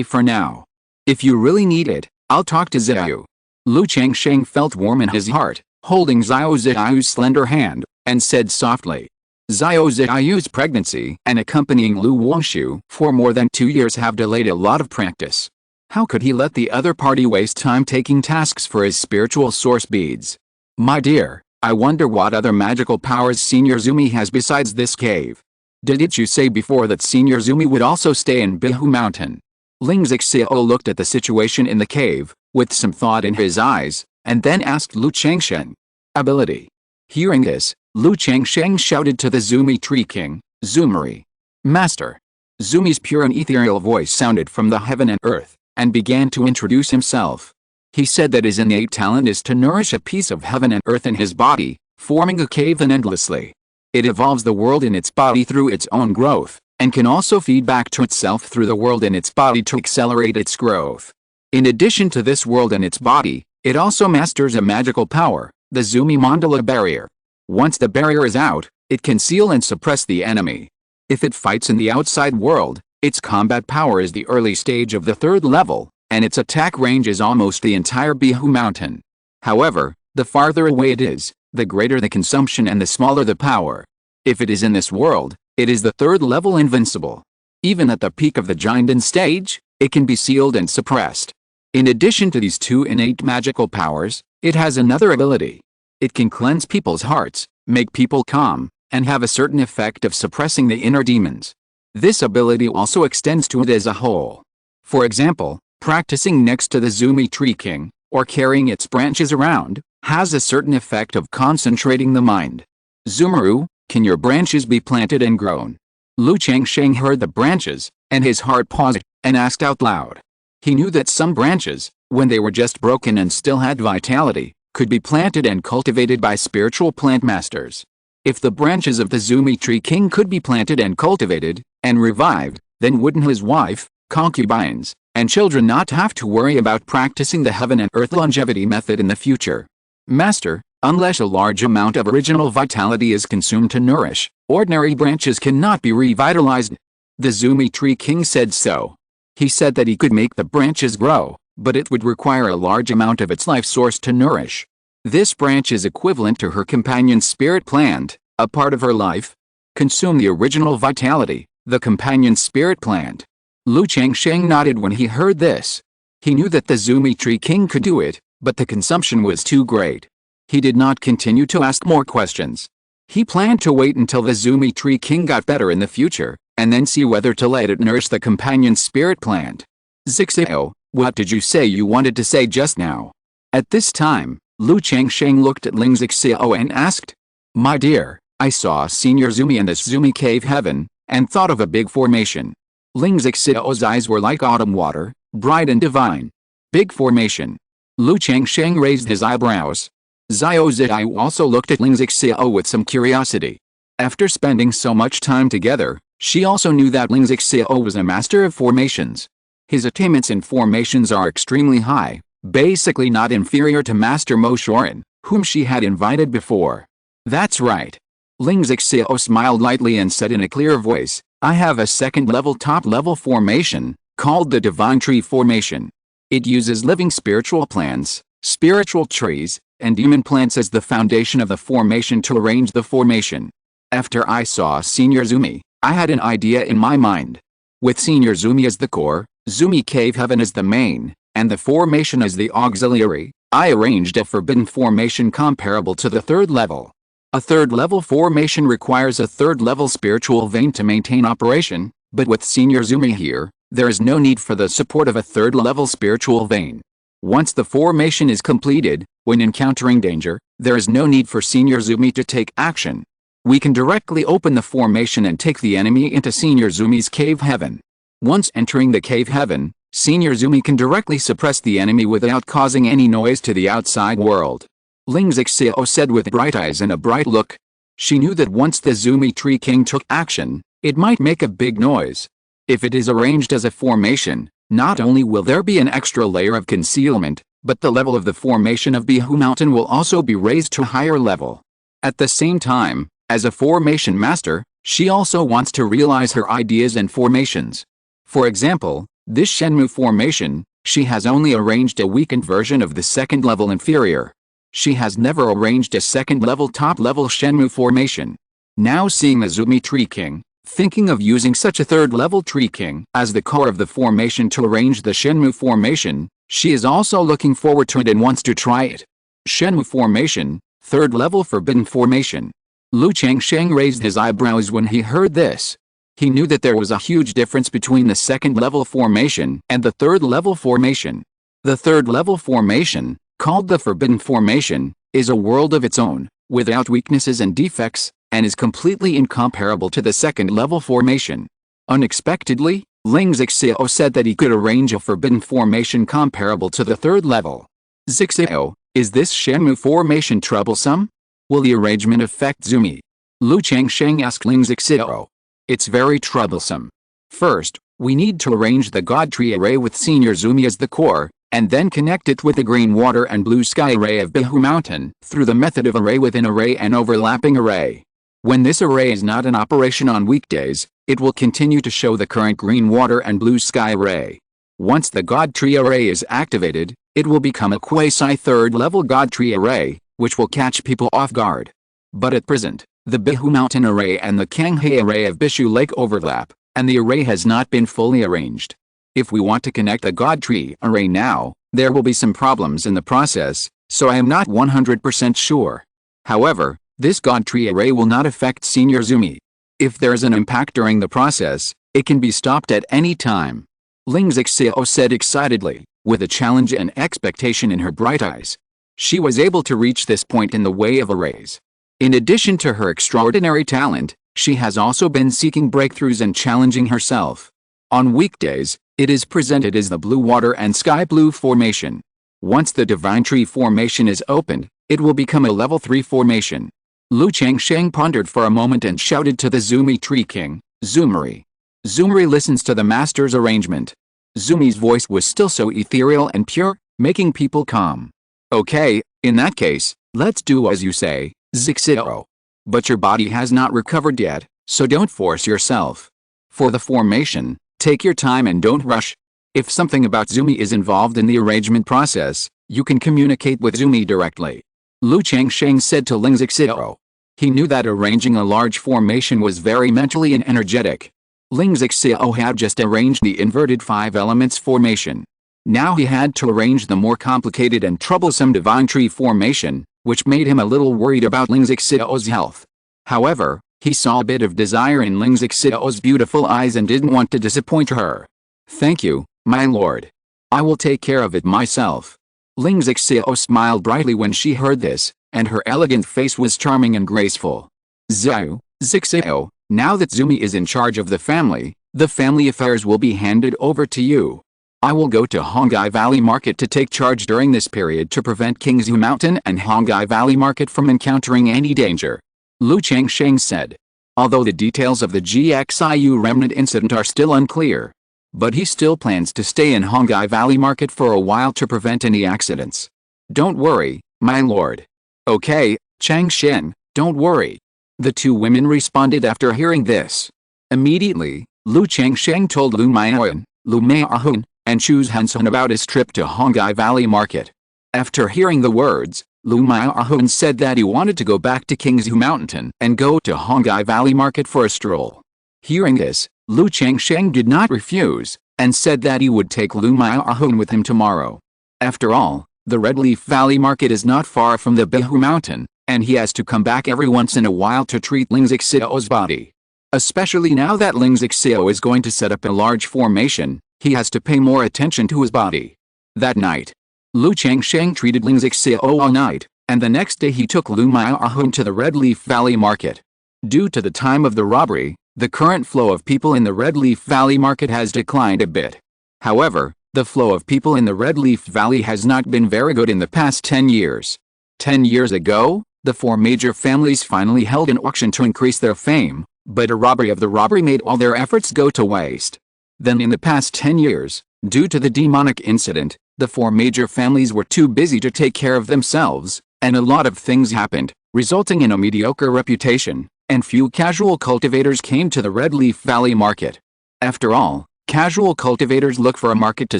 for now. If you really need it, I'll talk to Xiao. Lu Changsheng felt warm in his heart, holding Xiao Xiao's slender hand, and said softly. Xiao Xiao's pregnancy and accompanying Lu Wongshu for more than 2 years have delayed a lot of practice. How could he let the other party waste time taking tasks for his spiritual source beads? My dear, I wonder what other magical powers Senior Zumi has besides this cave. Didn't you say before that Senior Zumi would also stay in Qingzhu Mountain? Ling Xiao looked at the situation in the cave, with some thought in his eyes, and then asked Lu Changsheng. Ability. Hearing this, Lu Changsheng shouted to the Zumi Tree King, Zumari. Master. Zumi's pure and ethereal voice sounded from the heaven and earth, and began to introduce himself. He said that his innate talent is to nourish a piece of heaven and earth in his body, forming a cave endlessly. It evolves the world in its body through its own growth, and can also feed back to itself through the world in its body to accelerate its growth. In addition to this world and its body, it also masters a magical power, the Zumi Mandala barrier. Once the barrier is out, it can seal and suppress the enemy. If it fights in the outside world, its combat power is the early stage of the 3rd level, and its attack range is almost the entire Qingzhu Mountain. However, the farther away it is, the greater the consumption and the smaller the power. If it is in this world, it is the 3rd level invincible. Even at the peak of the Qingyun stage, it can be sealed and suppressed. In addition to these 2 innate magical powers, it has another ability. It can cleanse people's hearts, make people calm, and have a certain effect of suppressing the inner demons. This ability also extends to it as a whole. For example, practicing next to the Zumi Tree King, or carrying its branches around, has a certain effect of concentrating the mind. Zumaru, can your branches be planted and grown? Lu Changsheng heard the branches, and his heart paused, and asked out loud. He knew that some branches, when they were just broken and still had vitality, could be planted and cultivated by spiritual plant masters. If the branches of the Zumi Tree King could be planted and cultivated, and revived, then wouldn't his wife, concubines, and children not have to worry about practicing the heaven and earth longevity method in the future? Master, unless a large amount of original vitality is consumed to nourish, ordinary branches cannot be revitalized. The Zumi Tree King said so. He said that he could make the branches grow, but it would require a large amount of its life source to nourish. This branch is equivalent to her companion spirit plant, a part of her life. Consume the original vitality, the companion spirit plant. Lu Changsheng nodded when he heard this. He knew that the Zumi Tree King could do it, but the consumption was too great. He did not continue to ask more questions. He planned to wait until the Zumi Tree King got better in the future, and then see whether to let it nourish the companion spirit plant. Xiao, what did you say you wanted to say just now? At this time, Lu Changsheng looked at Ling Xiao and asked. My dear, I saw Senior Zumi in this Zumi cave heaven, and thought of a big formation. Ling Xiao's eyes were like autumn water, bright and divine. Big formation. Lu Changsheng raised his eyebrows. Xiao Xiao also looked at Ling Xiao with some curiosity. After spending so much time together, she also knew that Ling Xiao was a master of formations. His attainments in formations are extremely high, basically not inferior to Master Mo Shorin, whom she had invited before. That's right. Ling Xiao smiled lightly and said in a clear voice, I have a 2nd level top level formation, called the Divine Tree Formation. It uses living spiritual plants, spiritual trees, and demon plants as the foundation of the formation to arrange the formation. After I saw Senior Zumi, I had an idea in my mind. With Senior Zumi as the core, Zumi Cave Heaven as the main, and the formation as the auxiliary, I arranged a forbidden formation comparable to the 3rd level. A 3rd level formation requires a 3rd level spiritual vein to maintain operation, but with Senior Zumi here, there is no need for the support of a 3rd level spiritual vein. Once the formation is completed, when encountering danger, there is no need for Senior Zumi to take action. We can directly open the formation and take the enemy into Senior Zumi's cave heaven. Once entering the cave heaven, Senior Zumi can directly suppress the enemy without causing any noise to the outside world. Ling Xiao said with bright eyes and a bright look. She knew that once the Zumi Tree King took action, it might make a big noise. If it is arranged as a formation, not only will there be an extra layer of concealment, but the level of the formation of Qingzhu Mountain will also be raised to a higher level. At the same time, as a formation master, she also wants to realize her ideas and formations. For example, this Shenmue formation, She has only arranged a weakened version of the second level inferior. She has never arranged a second level top level Shenmue formation. Now seeing the Zumi Tree King, thinking of using such a third level Tree King as the core of the formation to arrange the Shenmue formation, she is also looking forward to it and wants to try it. Shenmue formation, third level forbidden formation. Lu Changsheng raised his eyebrows when he heard this. He knew that there was a huge difference between the second level formation and the third level formation. The third level formation, called the forbidden formation, is a world of its own, without weaknesses and defects, and is completely incomparable to the second level formation. Unexpectedly, Ling Zixio said that he could arrange a forbidden formation comparable to the third level. Zixio, is this Shenmue formation troublesome? Will the arrangement affect Zumi? Lu Changsheng asked Ling Zixio. It's very troublesome. First, we need to arrange the God Tree array with Senior Zumi as the core, and then connect it with the green water and blue sky array of Qingzhu Mountain through the method of array within array and overlapping array. When this array is not in operation on weekdays, it will continue to show the current green water and blue sky array. Once the God Tree array is activated, it will become a quasi-third level God Tree array, which will catch people off guard. But at present, the Qingzhu Mountain array and the Changhe array of Bishu Lake overlap, and the array has not been fully arranged. If we want to connect the God Tree array now, there will be some problems in the process, so I am not 100% sure. However, this God Tree array will not affect Senior Zumi. If there is an impact during the process, it can be stopped at any time. Ling Zixio said excitedly, with a challenge and expectation in her bright eyes. She was able to reach this point in the way of arrays. In addition to her extraordinary talent, she has also been seeking breakthroughs and challenging herself. On weekdays, it is presented as the blue water and sky blue formation. Once the divine tree formation is opened, it will become a level 3 formation. Lu Changsheng pondered for a moment and shouted to the Zumi Tree King, Zumari. Zumari listens to the master's arrangement. Zumi's voice was still so ethereal and pure, making people calm. Okay, in that case, let's do as you say, Zixio. But your body has not recovered yet, so don't force yourself. For the formation, take your time and don't rush. If something about Zumi is involved in the arrangement process, you can communicate with Zumi directly. Lu Changsheng said to Ling Zixio. He knew that arranging a large formation was very mentally and energetic. Ling Zixio had just arranged the inverted 5 elements formation. Now he had to arrange the more complicated and troublesome divine tree formation, which made him a little worried about Ling Zixio's health. However, he saw a bit of desire in Ling Zixio's beautiful eyes and didn't want to disappoint her. Thank you, my lord. I will take care of it myself. Ling Zixio smiled brightly when she heard this, and her elegant face was charming and graceful. Zixio, now that Zumi is in charge of the family affairs will be handed over to you. I will go to Hongai Valley Market to take charge during this period to prevent Qingzhu Mountain and Hongai Valley Market from encountering any danger. Lu Changsheng said. Although the details of the GXIU remnant incident are still unclear. But he still plans to stay in Hongai Valley Market for a while to prevent any accidents. Don't worry, my lord. Okay, Changsheng, don't worry. The two women responded after hearing this. Immediately, Lu Changsheng told Lu Maihun, and Chu Hansen about his trip to Hongai Valley Market. After hearing the words, Lu Maihun said that he wanted to go back to Qingzhu Mountain and go to Hongai Valley Market for a stroll. Hearing this, Lu Changsheng did not refuse, and said that he would take Lu Maihun with him tomorrow. After all, the Red Leaf Valley Market is not far from the Qingzhu Mountain, and he has to come back every once in a while to treat Ling Zixio's body. Especially now that Ling Zixio is going to set up a large formation, he has to pay more attention to his body. That night, Lu Changsheng treated Ling Zixio all night, and the next day he took Lu Maihun to the Red Leaf Valley Market. Due to the time of the robbery, the current flow of people in the Red Leaf Valley Market has declined a bit. However, the flow of people in the Red Leaf Valley has not been very good in the past 10 years. 10 years ago, the 4 major families finally held an auction to increase their fame, but a robbery of the robbery made all their efforts go to waste. Then in the past 10 years, due to the demonic incident, the 4 major families were too busy to take care of themselves, and a lot of things happened, resulting in a mediocre reputation, and few casual cultivators came to the Red Leaf Valley Market. After all, casual cultivators look for a market to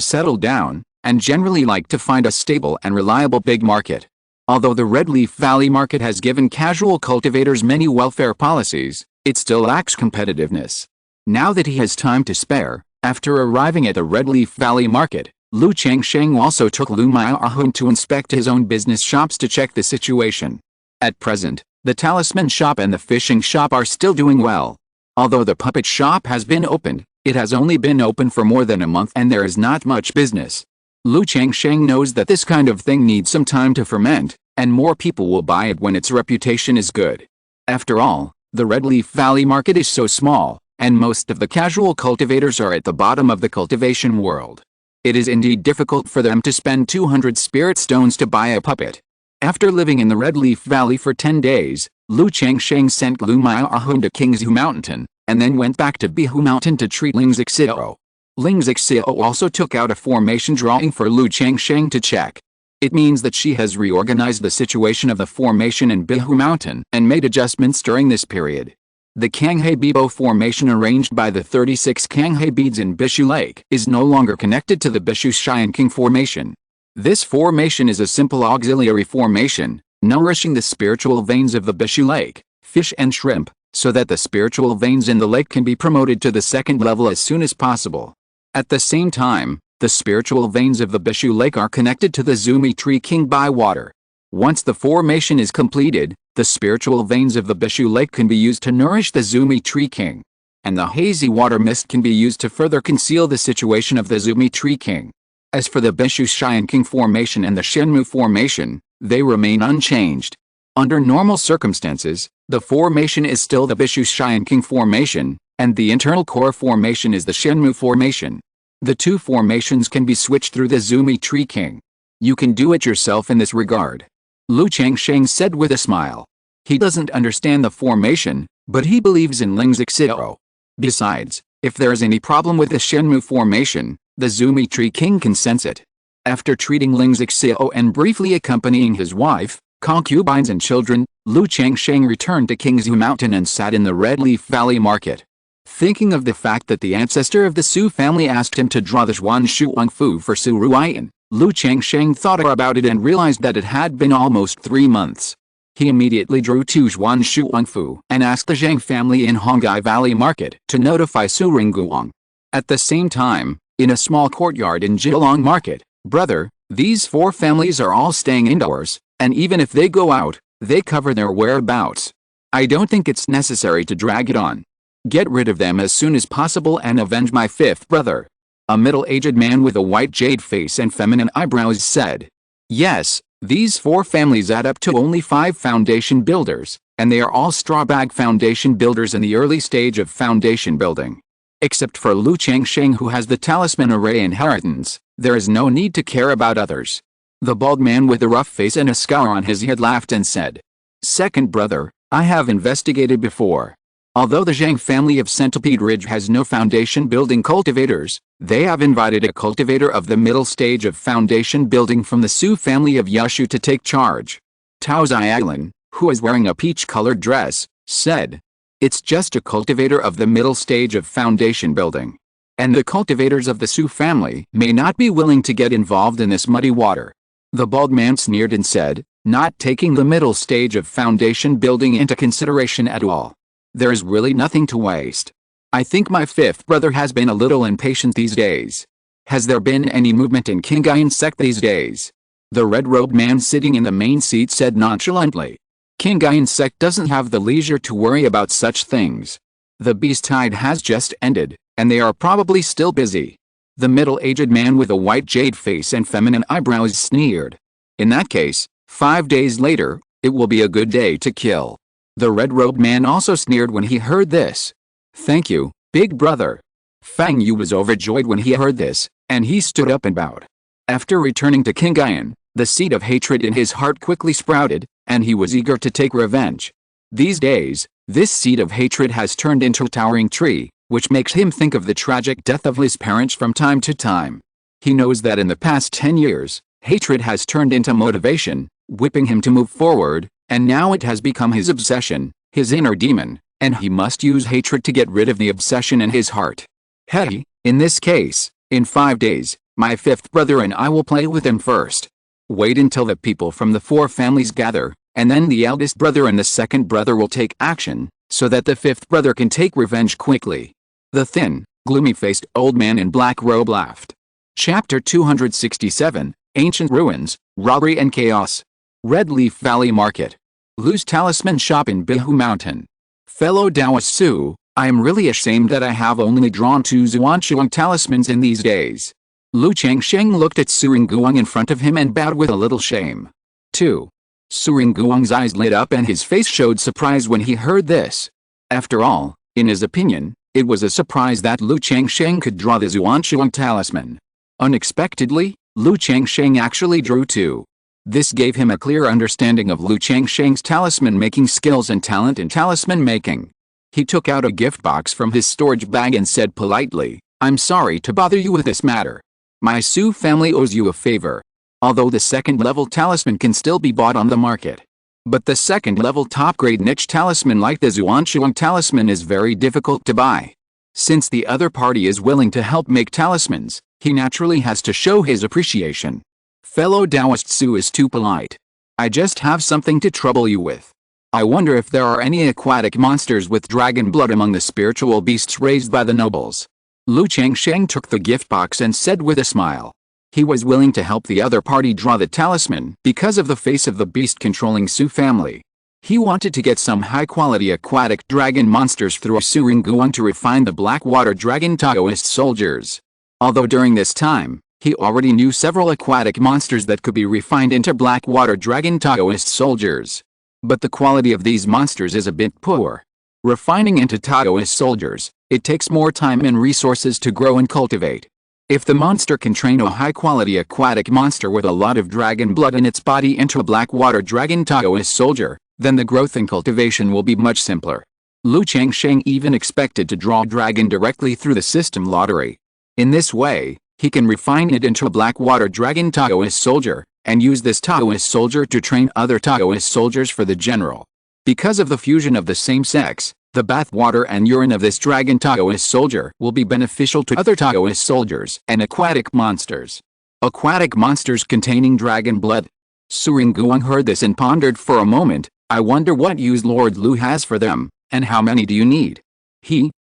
settle down, and generally like to find a stable and reliable big market. Although the Red Leaf Valley market has given casual cultivators many welfare policies, it still lacks competitiveness. Now that he has time to spare, after arriving at the Red Leaf Valley market, Lu Changsheng also took Lu Miaohun to inspect his own business shops to check the situation. At present, the talisman shop and the fishing shop are still doing well. Although the puppet shop has been opened, it has only been open for more than a month and there is not much business. Lu Changsheng knows that this kind of thing needs some time to ferment, and more people will buy it when its reputation is good. After all, the Red Leaf Valley market is so small, and most of the casual cultivators are at the bottom of the cultivation world. It is indeed difficult for them to spend 200 spirit stones to buy a puppet. After living in the Red Leaf Valley for 10 days, Lu Changsheng sent Lu Miaohun to Qingzhu Mountain, and then went back to Bihu Mountain to treat Ling Xiao. Ling Xiao also took out a formation drawing for Lu Changsheng to check. It means that she has reorganized the situation of the formation in Bihu Mountain and made adjustments during this period. The Kanghe Bibo formation arranged by the 36 Kanghe beads in Bishu Lake is no longer connected to the Bishu Xianqing formation. This formation is a simple auxiliary formation, nourishing the spiritual veins of the Bishu Lake, fish and shrimp, so that the spiritual veins in the lake can be promoted to the second level as soon as possible. At the same time, the spiritual veins of the Bishu Lake are connected to the Zumi Tree King by water. Once the formation is completed, the spiritual veins of the Bishu Lake can be used to nourish the Zumi Tree King. And the hazy water mist can be used to further conceal the situation of the Zumi Tree King. As for the Bishu Xianqing formation and the Shenmu formation, they remain unchanged. Under normal circumstances, the formation is still the Bishu Xianqing formation, and the internal core formation is the Shenmu formation. The two formations can be switched through the Zumi Tree King. You can do it yourself in this regard. Lu Changsheng said with a smile. He doesn't understand the formation, but he believes in Ling Xiao. Besides, if there is any problem with the Shenmu formation, the Zumi Tree King can sense it. After treating Ling Xiao and briefly accompanying his wife, concubines and children, Lu Changsheng returned to Qingzhu Mountain and sat in the Red Leaf Valley market. Thinking of the fact that the ancestor of the Su family asked him to draw the Zhuan Shuangfu for Su Ruiyan, Lu Changsheng thought about it and realized that it had been almost 3 months. He immediately drew 2 Zhuan Shuangfu and asked the Zhang family in Hongai Valley Market to notify Su Ringguang. At the same time, in a small courtyard in Jilong Market, brother, these 4 families are all staying indoors, and even if they go out, they cover their whereabouts. I don't think it's necessary to drag it on. Get rid of them as soon as possible and avenge my 5th brother. A middle-aged man with a white jade face and feminine eyebrows said. Yes, these 4 families add up to only 5 foundation builders, and they are all straw bag foundation builders in the early stage of foundation building. Except for Lu Changsheng who has the talisman array inheritance, there is no need to care about others. The bald man with the rough face and a scar on his head laughed and said. Second brother, I have investigated before. Although the Zhang family of Centipede Ridge has no foundation building cultivators, they have invited a cultivator of the middle stage of foundation building from the Su family of Yushu to take charge. Tao Xiaolin, who is wearing a peach-colored dress, said. It's just a cultivator of the middle stage of foundation building. And the cultivators of the Su family may not be willing to get involved in this muddy water. The bald man sneered and said, not taking the middle stage of foundation building into consideration at all. There is really nothing to waste. I think my 5th brother has been a little impatient these days. Has there been any movement in Qingyun Sect these days? The red-robed man sitting in the main seat said nonchalantly. Qingyun Sect doesn't have the leisure to worry about such things. The beast tide has just ended, and they are probably still busy. The middle-aged man with a white jade face and feminine eyebrows sneered. In that case, 5 days later, it will be a good day to kill. The red-robed man also sneered when he heard this. Thank you, big brother. Fang Yu was overjoyed when he heard this, and he stood up and bowed. After returning to Qingyun, the seed of hatred in his heart quickly sprouted, and he was eager to take revenge. These days, this seed of hatred has turned into a towering tree, which makes him think of the tragic death of his parents from time to time. He knows that in the past 10 years, hatred has turned into motivation, whipping him to move forward, and now it has become his obsession, his inner demon, and he must use hatred to get rid of the obsession in his heart. Hey, in this case, in 5 days, My fifth brother and I will play with him first. Wait until the people from the 4 families gather, and then the eldest brother and the second brother will take action, so that the fifth brother can take revenge quickly." The thin, gloomy-faced old man in black robe laughed. Chapter 267, Ancient Ruins, Robbery and Chaos. Red Leaf Valley Market. Lu's Talisman Shop in Qingzhu Mountain. Fellow Taoist Su, I am really ashamed that I have only drawn 2 Xuanchuang talismans in these days. Lu Changsheng looked at Su Ringguang in front of him and bowed with a little shame. 2. Su Ringguang's eyes lit up and his face showed surprise when he heard this. After all, in his opinion, it was a surprise that Lu Changsheng could draw the Xuanchuang talisman. Unexpectedly, Lu Changsheng actually drew 2. This gave him a clear understanding of Lu Changsheng's talisman-making skills and talent in talisman making. He took out a gift box from his storage bag and said politely, "I'm sorry to bother you with this matter. My Su family owes you a favor. Although the second-level talisman can still be bought on the market. But the second-level top-grade niche talisman like the Xuanchuang talisman is very difficult to buy. Since the other party is willing to help make talismans, he naturally has to show his appreciation. Fellow Taoist Su is too polite. I just have something to trouble you with. I wonder if there are any aquatic monsters with dragon blood among the spiritual beasts raised by the nobles." Lu Changsheng took the gift box and said with a smile. He was willing to help the other party draw the talisman because of the face of the beast controlling Su family. He wanted to get some high-quality aquatic dragon monsters through Su Ringguang to refine the Blackwater Dragon Taoist soldiers. Although during this time, he already knew several aquatic monsters that could be refined into Blackwater Dragon Taoist soldiers. But the quality of these monsters is a bit poor. Refining into Taoist soldiers, it takes more time and resources to grow and cultivate. If the monster can train a high-quality aquatic monster with a lot of dragon blood in its body into a Blackwater Dragon Taoist soldier, then the growth and cultivation will be much simpler. Lu Changsheng even expected to draw a dragon directly through the system lottery. In this way, he can refine it into a Blackwater Dragon Taoist soldier, and use this Taoist soldier to train other Taoist soldiers for the general. Because of the fusion of the same sex, the bath water and urine of this dragon Taoist soldier will be beneficial to other Taoist soldiers and aquatic monsters. Aquatic monsters containing dragon blood. Su Ringguang heard this and pondered for a moment. "I wonder what use Lord Lu has for them, and how many do you need?"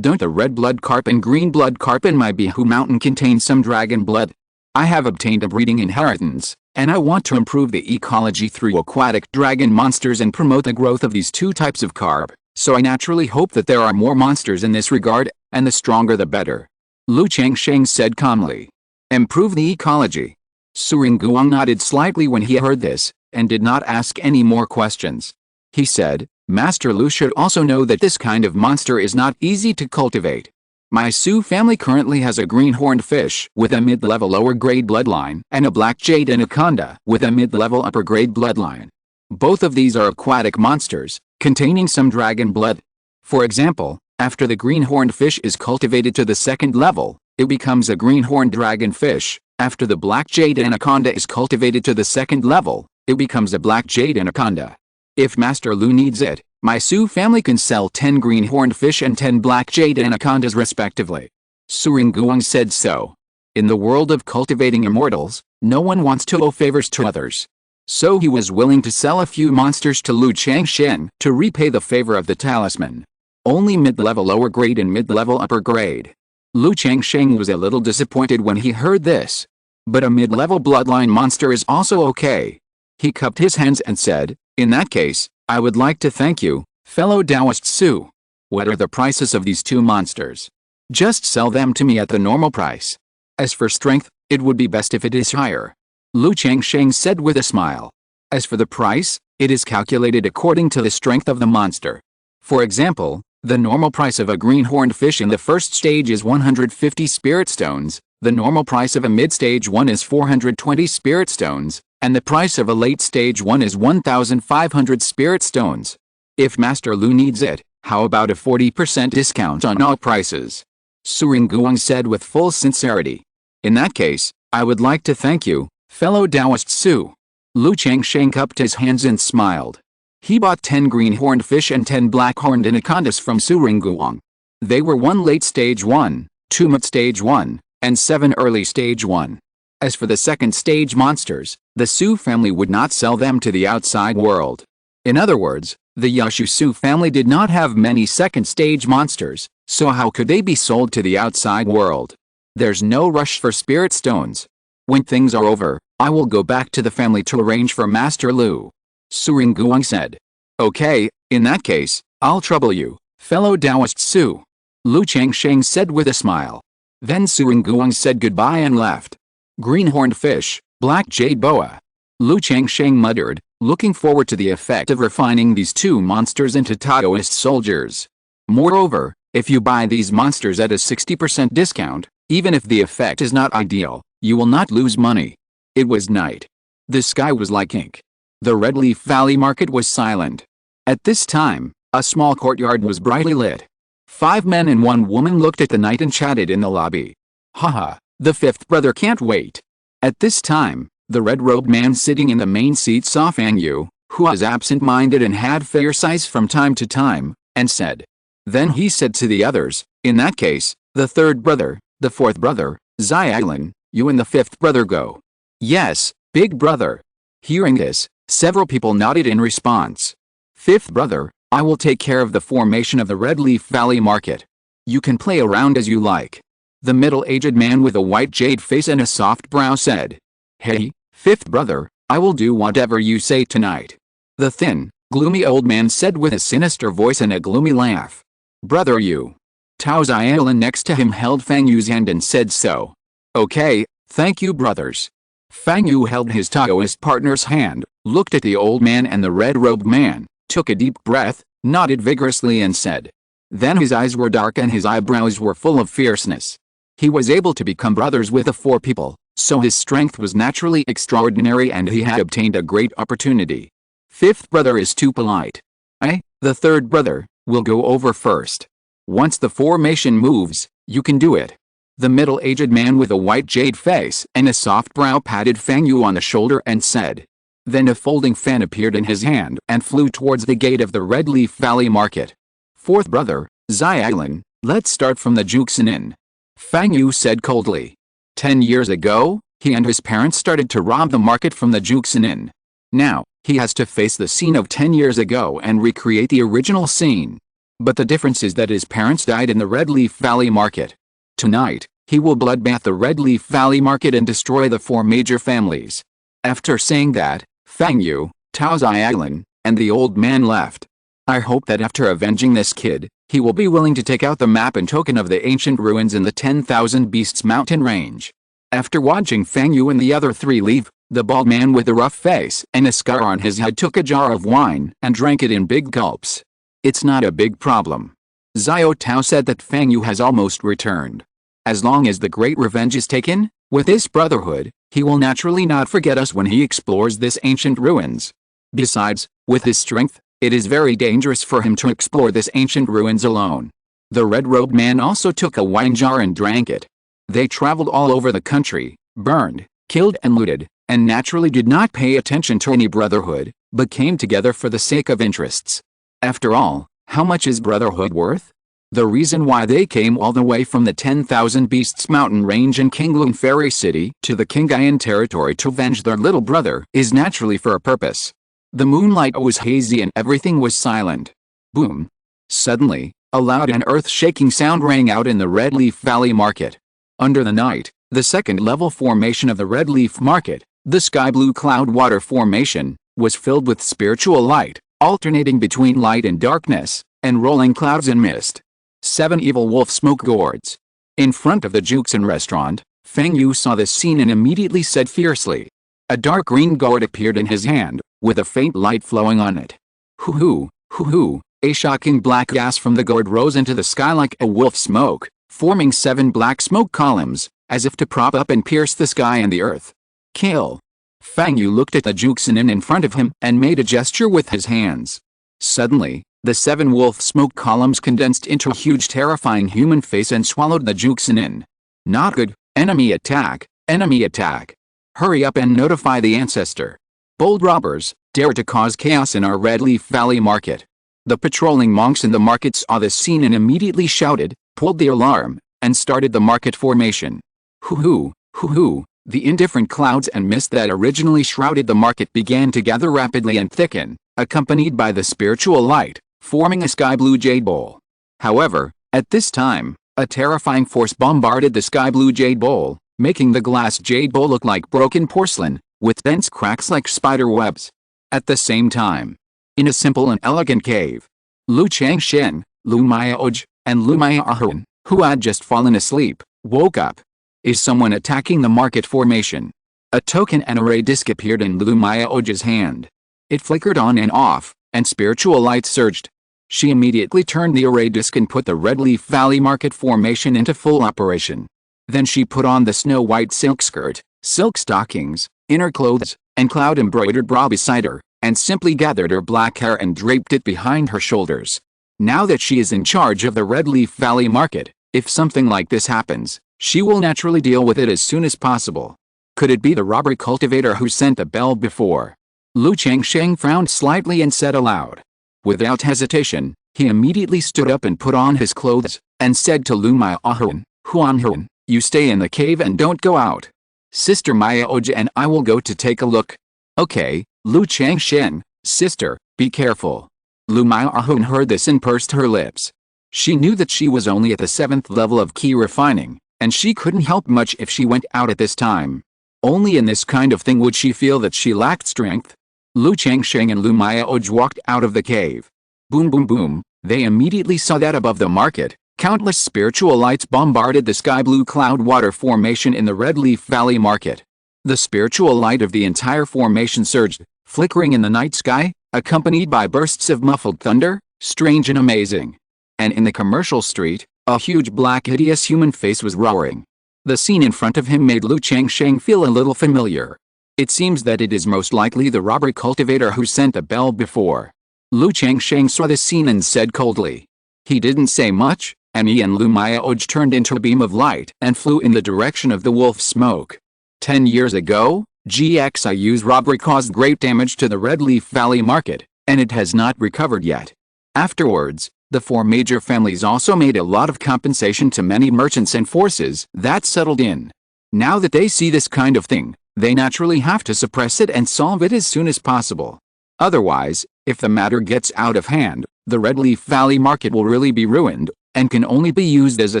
Don't the red blood carp and green blood carp in my Qingzhu Mountain contain some dragon blood? I have obtained a breeding inheritance, and I want to improve the ecology through aquatic dragon monsters and promote the growth of these 2 types of carp, so I naturally hope that there are more monsters in this regard, and the stronger the better." Lu Changsheng said calmly. "Improve the ecology." Su Ringguang nodded slightly when he heard this, and did not ask any more questions. He said, "Master Lu should also know that this kind of monster is not easy to cultivate. My Su family currently has a green-horned fish with a mid-level lower-grade bloodline and a black jade anaconda with a mid-level upper-grade bloodline. Both of these are aquatic monsters, containing some dragon blood. For example, after the green-horned fish is cultivated to the second level, it becomes a green-horned dragon fish. After the black jade anaconda is cultivated to the second level, it becomes a black jade anaconda. If Master Lu needs it, my Su family can sell 10 green-horned fish and 10 black jade anacondas respectively." Su Ringguang said so. In the world of cultivating immortals, no one wants to owe favors to others. So he was willing to sell a few monsters to Lu Changsheng to repay the favor of the talisman. Only mid-level lower grade and mid-level upper grade. Lu Changsheng was a little disappointed when he heard this. But a mid-level bloodline monster is also okay. He cupped his hands and said, "In that case, I would like to thank you, fellow Taoist Su. What are the prices of these 2 monsters? Just sell them to me at the normal price. As for strength, it would be best if it is higher." Lu Changsheng said with a smile. "As for the price, it is calculated according to the strength of the monster. For example, the normal price of a green-horned fish in the first stage is 150 spirit stones, the normal price of a mid-stage one is 420 spirit stones, and the price of a late-stage one is 1,500 spirit stones. If Master Lu needs it, how about a 40% discount on all prices?" Su Ringguang said with full sincerity. "In that case, I would like to thank you, fellow Taoist Su." Lu Changsheng cupped his hands and smiled. He bought 10 green-horned fish and 10 black-horned anacondas from Su Ringguang. They were 1 late-stage one, 2 mid-stage one, and 7 early-stage one. As for the second stage monsters, the Su family would not sell them to the outside world. In other words, the Yashu Su family did not have many second stage monsters, so how could they be sold to the outside world? There's no rush for spirit stones. When things are over, I will go back to the family to arrange for Master Lu. Su Ringuang said. Okay, in that case, I'll trouble you, fellow Taoist Su. Lu Changsheng said with a smile. Then Su Ringuang said goodbye and left. Greenhorned fish, black jade boa. Lu Changsheng muttered, looking forward to the effect of refining these two monsters into Taoist soldiers. Moreover, if you buy these monsters at a 60% discount, even if the effect is not ideal, you will not lose money. It was night. The sky was like ink. The Red Leaf Valley market was silent. At this time, a small courtyard was brightly lit. 5 men and 1 woman looked at the night and chatted in the lobby. Haha, the fifth brother can't wait. At this time, the red-robed man sitting in the main seat saw Fang Yu, who was absent-minded and had fair sights from time to time, and said. Then he said to the others, in that case, the third brother, the fourth brother, Xiaolin, you and the fifth brother go. Yes, big brother. Hearing this, several people nodded in response. Fifth brother, I will take care of the formation of the Red Leaf Valley market. You can play around as you like. The middle-aged man with a white jade face and a soft brow said. Hey, fifth brother, I will do whatever you say tonight. The thin, gloomy old man said with a sinister voice and a gloomy laugh. Brother Yu. Tao Xiaolin next to him held Fang Yu's hand and said so. Okay, thank you brothers. Fang Yu held his Taoist partner's hand, looked at the old man and the red-robed man, took a deep breath, nodded vigorously and said. Then his eyes were dark and his eyebrows were full of fierceness. He was able to become brothers with the 4 people, so his strength was naturally extraordinary and he had obtained a great opportunity. Fifth brother is too polite. The third brother, will go over first. Once the formation moves, you can do it. The middle-aged man with a white jade face and a soft brow patted Fang Yu on the shoulder and said. Then a folding fan appeared in his hand and flew towards the gate of the Red Leaf Valley market. Fourth brother, Xiaolin, let's start from the Juxin Inn. Fang Yu said coldly. 10 years ago, he and his parents started to rob the market from the Juxin Inn. Now, he has to face the scene of 10 years ago and recreate the original scene. But the difference is that his parents died in the Red Leaf Valley market. Tonight, he will bloodbath the Red Leaf Valley market and destroy the 4 major families. After saying that, Fang Yu, Tao Xiaolin, and the old man left. I hope that after avenging this kid, he will be willing to take out the map and token of the ancient ruins in the 10,000 Beasts mountain range. After watching Fang Yu and the other 3 leave, the bald man with the rough face and a scar on his head took a jar of wine and drank it in big gulps. It's not a big problem. Xiao Tao said that Fang Yu has almost returned. As long as the great revenge is taken, with this brotherhood, he will naturally not forget us when he explores this ancient ruins. Besides, with his strength, it is very dangerous for him to explore this ancient ruins alone. The red-robed man also took a wine jar and drank it. They traveled all over the country, burned, killed and looted, and naturally did not pay attention to any brotherhood, but came together for the sake of interests. After all, how much is brotherhood worth? The reason why they came all the way from the 10,000 Beasts mountain range in Qingyun Fairy City to the Qingyun territory to avenge their little brother is naturally for a purpose. The moonlight was hazy and everything was silent. Boom. Suddenly, a loud and earth-shaking sound rang out in the Red Leaf Valley market. Under the night, the second-level formation of the Red Leaf market, the sky-blue cloud water formation, was filled with spiritual light, alternating between light and darkness, and rolling clouds and mist. 7 evil wolf smoke gourds. In front of the Juxin restaurant, Fang Yu saw this scene and immediately said fiercely. A dark green gourd appeared in his hand, with a faint light flowing on it. Hoo-hoo, hoo-hoo, a shocking black gas from the gourd rose into the sky like a wolf smoke, forming 7 black smoke columns, as if to prop up and pierce the sky and the earth. Kill. Fang Yu looked at the Juxin in front of him and made a gesture with his hands. Suddenly, the 7 wolf smoke columns condensed into a huge terrifying human face and swallowed the Juxin in. Not good, enemy attack, enemy attack. Hurry up and notify the ancestor. Bold robbers, dare to cause chaos in our Red Leaf Valley market. The patrolling monks in the market saw this scene and immediately shouted, pulled the alarm, and started the market formation. Hoo-hoo, hoo-hoo, The indifferent clouds and mist that originally shrouded the market began to gather rapidly and thicken, accompanied by the spiritual light, forming a sky-blue jade bowl. However, at this time, a terrifying force bombarded the sky-blue jade bowl, making the glass jade bowl look like broken porcelain, with dense cracks like spider webs. At the same time, in a simple and elegant cave, Lu Changsheng, Lu Mayaoj, and Lu Mayaahun, who had just fallen asleep, woke up. Is someone attacking the market formation? A token and array disc appeared in Lu Mayaoj's hand. It flickered on and off, and spiritual light surged. She immediately turned the array disc and put the Red Leaf Valley market formation into full operation. Then she put on the snow-white silk skirt, silk stockings, inner clothes, and cloud-embroidered bra beside her, and simply gathered her black hair and draped it behind her shoulders. Now that she is in charge of the Red Leaf Valley market, if something like this happens, she will naturally deal with it as soon as possible. Could it be the robbery cultivator who sent the bell before? Lu Changsheng frowned slightly and said aloud. Without hesitation, he immediately stood up and put on his clothes, and said to Lu Mayaahun, Huanhun, you stay in the cave and don't go out. Sister Mayaoj and I will go to take a look. Okay, Lu Changsheng, sister, be careful. Lu Mayaahun heard this and pursed her lips. She knew that she was only at the 7th level of key refining, and she couldn't help much if she went out at this time. Only in this kind of thing would she feel that she lacked strength. Lu Changsheng and Lu Mayaoj walked out of the cave. Boom boom boom, they immediately saw that above the market, countless spiritual lights bombarded the sky-blue cloud water formation in the Red Leaf Valley market. The spiritual light of the entire formation surged, flickering in the night sky, accompanied by bursts of muffled thunder, strange and amazing. And in the commercial street, a huge black hideous human face was roaring. The scene in front of him made Lu Changsheng feel a little familiar. It seems that it is most likely the robbery cultivator who sent the bell before. Lu Changsheng saw this scene and said coldly. He didn't say much, and he and Lu Mayaoj turned into a beam of light and flew in the direction of the wolf smoke. 10 years ago, GXIU's robbery caused great damage to the Red Leaf Valley market, and it has not recovered yet. Afterwards, the 4 major families also made a lot of compensation to many merchants and forces that settled in. Now that they see this kind of thing, they naturally have to suppress it and solve it as soon as possible. Otherwise, if the matter gets out of hand, the Red Leaf Valley market will really be ruined, and can only be used as a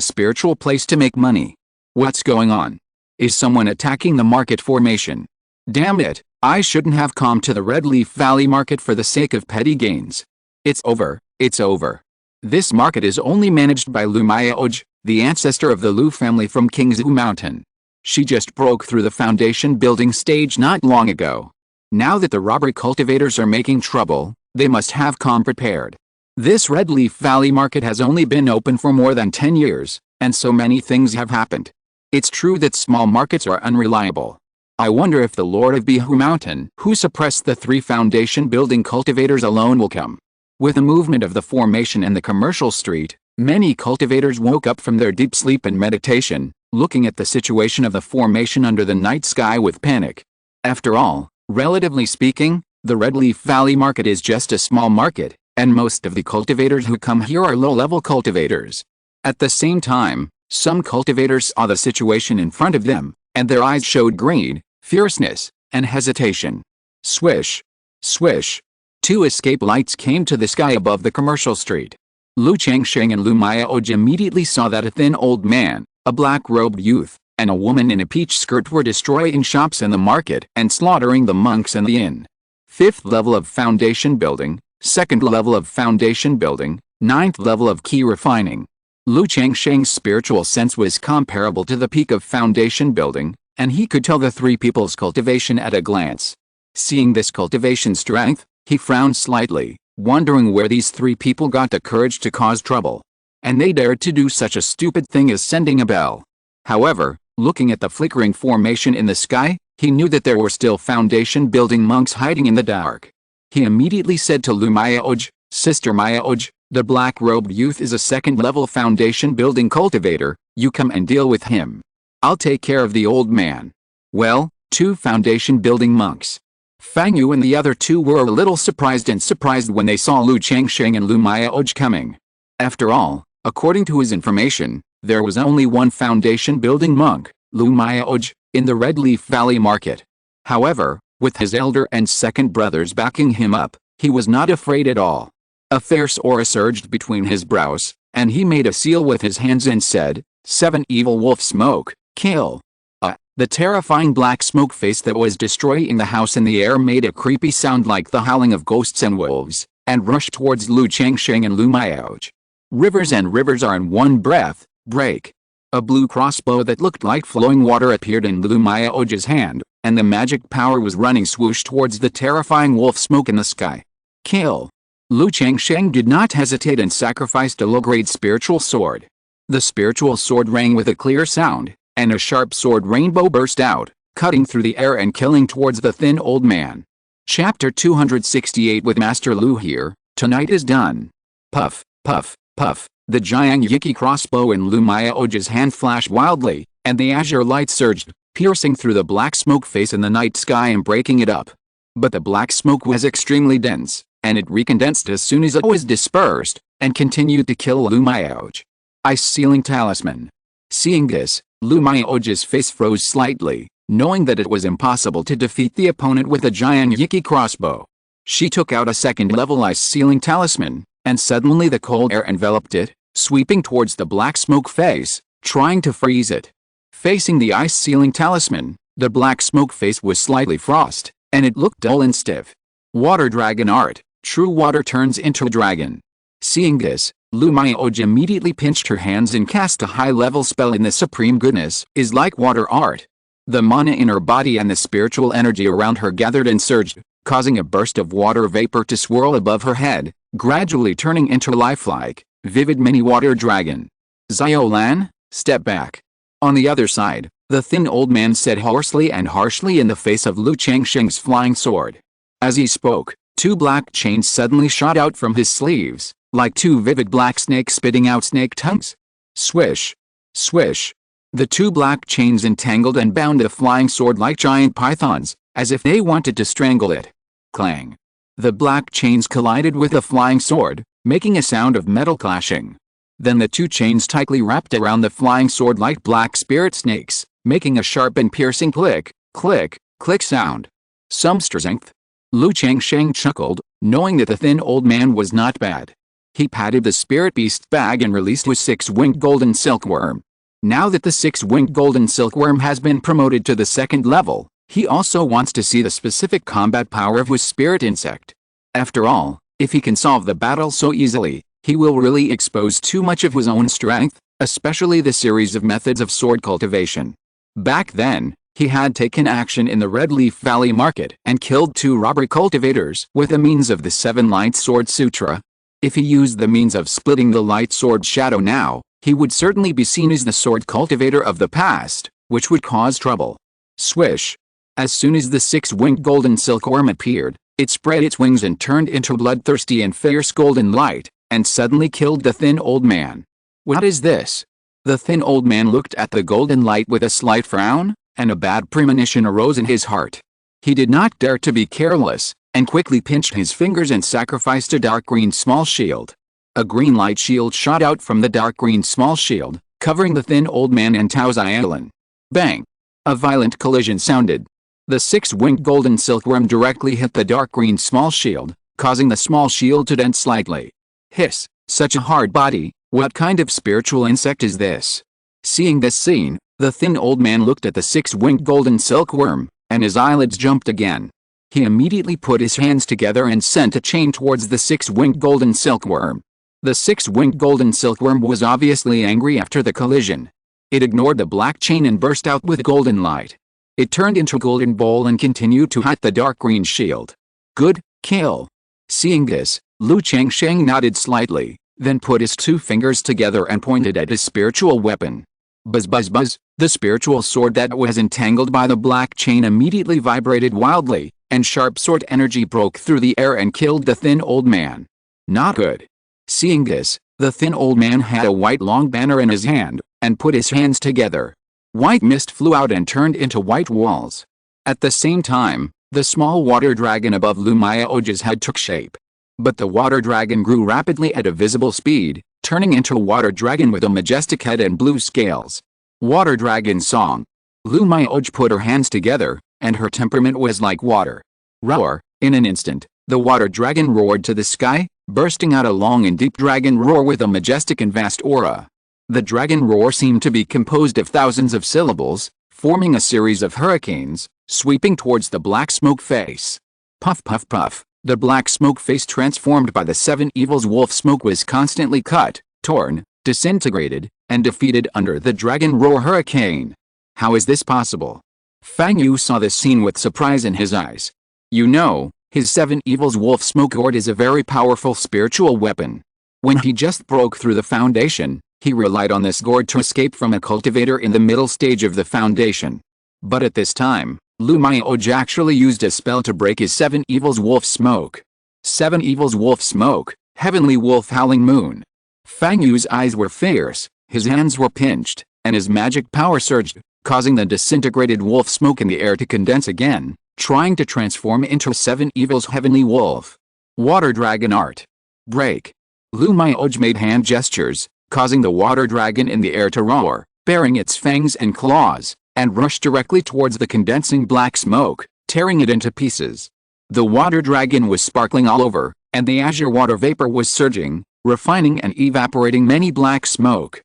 spiritual place to make money. What's going on? Is someone attacking the market formation? Damn it, I shouldn't have come to the Red Leaf Valley market for the sake of petty gains. It's over, it's over. This market is only managed by Lu Mayaoj, the ancestor of the Lu family from Qingzhu Mountain. She just broke through the foundation building stage not long ago. Now that the robbery cultivators are making trouble, they must have come prepared. This Red Leaf Valley market has only been open for more than 10 years, and so many things have happened. It's true that small markets are unreliable. I wonder if the Lord of Qingzhu Mountain, who suppressed the 3 foundation building cultivators alone, will come. With the movement of the formation and the commercial street, many cultivators woke up from their deep sleep and meditation, looking at the situation of the formation under the night sky with panic. After all, relatively speaking, the Red Leaf Valley market is just a small market, and most of the cultivators who come here are low-level cultivators. At the same time, some cultivators saw the situation in front of them, and their eyes showed greed, fierceness, and hesitation. Swish! Swish! 2 escape lights came to the sky above the commercial street. Lu Changsheng and Lu Mayaoj immediately saw that a thin old man, a black-robed youth, and a woman in a peach skirt were destroying shops in the market and slaughtering the monks in the inn. 5th level of foundation building, 2nd level of foundation building, 9th level of key refining. Lu Changsheng's spiritual sense was comparable to the peak of foundation building, and he could tell the 3 people's cultivation at a glance. Seeing this cultivation strength, he frowned slightly, wondering where these 3 people got the courage to cause trouble. And they dared to do such a stupid thing as sending a bell. However, looking at the flickering formation in the sky, he knew that there were still foundation building monks hiding in the dark. He immediately said to Lu Mayaoj, Sister Mayaoj, the black-robed youth is a 2nd level foundation building cultivator, you come and deal with him. I'll take care of the old man. Well, 2 foundation building monks. Fang Yu and the other 2 were a little surprised when they saw Lu Changsheng and Lu Mayaoj coming. After all, according to his information, there was only 1 foundation building monk, Lu Mayaoj. in the Red Leaf Valley market. However, with his elder and second brothers backing him up, he was not afraid at all. A fierce aura surged between his brows, and he made a seal with his hands and said, "7 evil wolf smoke, kill." The terrifying black smoke face that was destroying the house in the air made a creepy sound like the howling of ghosts and wolves, and rushed towards Lu Changsheng and Lu Miaoj. Rivers and rivers are in one breath, break. A blue crossbow that looked like flowing water appeared in Lu Miaoj's hand, and the magic power was running swoosh towards the terrifying wolf smoke in the sky. Kill. Lu Changsheng did not hesitate and sacrificed a low-grade spiritual sword. The spiritual sword rang with a clear sound, and a sharp sword rainbow burst out, cutting through the air and killing towards the thin old man. Chapter 268. With Master Lu here, tonight is done. Puff, puff, puff. The giant Yiki crossbow in Lu Miaoj's hand flashed wildly, and the azure light surged, piercing through the black smoke face in the night sky and breaking it up. But the black smoke was extremely dense, and it recondensed as soon as it was dispersed, and continued to kill Lu Miaoj. Ice Sealing Talisman. Seeing this, Lu Miaoj's face froze slightly, knowing that it was impossible to defeat the opponent with a giant Yiki crossbow. She took out a second-level Ice Sealing Talisman, and suddenly the cold air enveloped it, sweeping towards the black smoke face, trying to freeze it. Facing the Ice Sealing Talisman, the black smoke face was slightly frost, and it looked dull and stiff. Water Dragon Art. True water turns into a dragon. Seeing this, Lu Miaoj immediately pinched her hands and cast a high-level spell in the supreme goodness is like water art. The mana in her body and the spiritual energy around her gathered and surged, causing a burst of water vapor to swirl above her head, gradually turning into a lifelike, vivid mini-water dragon. Ziolan, step back. On the other side, the thin old man said hoarsely and harshly in the face of Lu Changsheng's flying sword. As he spoke, 2 black chains suddenly shot out from his sleeves, like 2 vivid black snakes spitting out snake tongues. Swish. Swish. The 2 black chains entangled and bound the flying sword like giant pythons, as if they wanted to strangle it. Clang. The black chains collided with the flying sword, making a sound of metal clashing. Then the 2 chains tightly wrapped around the flying sword like black spirit snakes, making a sharp and piercing click, click, click sound. Some strength. Lu Changsheng chuckled, knowing that the thin old man was not bad. He patted the spirit beast's bag and released his 6-winged golden silkworm. Now that the 6-winged golden silkworm has been promoted to the 2nd level, he also wants to see the specific combat power of his spirit insect. After all, if he can solve the battle so easily, he will really expose too much of his own strength, especially the series of methods of sword cultivation. Back then, he had taken action in the Red Leaf Valley market and killed 2 robber cultivators with the means of the 7 Light Sword Sutra. If he used the means of splitting the light sword shadow now, he would certainly be seen as the sword cultivator of the past, which would cause trouble. Swish. As soon as the 6-winged golden silkworm appeared, it spread its wings and turned into bloodthirsty and fierce golden light, and suddenly killed the thin old man. What is this? The thin old man looked at the golden light with a slight frown, and a bad premonition arose in his heart. He did not dare to be careless, and quickly pinched his fingers and sacrificed a dark green small shield. A green light shield shot out from the dark green small shield, covering the thin old man and Tao Xiaolan. Bang! A violent collision sounded. The 6-winged golden silkworm directly hit the dark green small shield, causing the small shield to dent slightly. Hiss! Such a hard body, what kind of spiritual insect is this? Seeing this scene, the thin old man looked at the 6-winged golden silkworm, and his eyelids jumped again. He immediately put his hands together and sent a chain towards the 6-winged golden silkworm. The 6-winged golden silkworm was obviously angry after the collision. It ignored the black chain and burst out with golden light. It turned into a golden bowl and continued to hit the dark green shield. Good kill. Seeing this, Lu Changsheng nodded slightly, then put his 2 fingers together and pointed at his spiritual weapon. Buzz buzz buzz, the spiritual sword that was entangled by the black chain immediately vibrated wildly, and sharp sword energy broke through the air and killed the thin old man. Not good. Seeing this, the thin old man had a white long banner in his hand, and put his hands together. White mist flew out and turned into white walls. At the same time, the small water dragon above Lu Miaoj's head took shape. But the water dragon grew rapidly at a visible speed, turning into a water dragon with a majestic head and blue scales. Water Dragon Song. Lu Maoj put her hands together, and her temperament was like water. Roar! In an instant, the water dragon roared to the sky, bursting out a long and deep dragon roar with a majestic and vast aura. The dragon roar seemed to be composed of thousands of syllables, forming a series of hurricanes, sweeping towards the black smoke face. Puff puff puff, the black smoke face transformed by the seven evils wolf smoke was constantly cut, torn, disintegrated, and defeated under the dragon roar hurricane. How is this possible? Fang Yu saw this scene with surprise in his eyes. You know, his seven evils wolf smoke gourd is a very powerful spiritual weapon. When he just broke through the foundation, he relied on this gourd to escape from a cultivator in the middle stage of the foundation. But at this time, Lu Maoj actually used a spell to break his seven evils wolf smoke. Seven evils wolf smoke, heavenly wolf howling moon. Fang Yu's eyes were fierce, his hands were pinched, and his magic power surged, causing the disintegrated wolf smoke in the air to condense again, trying to transform into seven evils heavenly wolf. Water dragon art. Break. Lu Maoj made hand gestures, causing the water dragon in the air to roar, baring its fangs and claws, and rush directly towards the condensing black smoke, tearing it into pieces. The water dragon was sparkling all over, and the azure water vapor was surging, refining and evaporating many black smoke.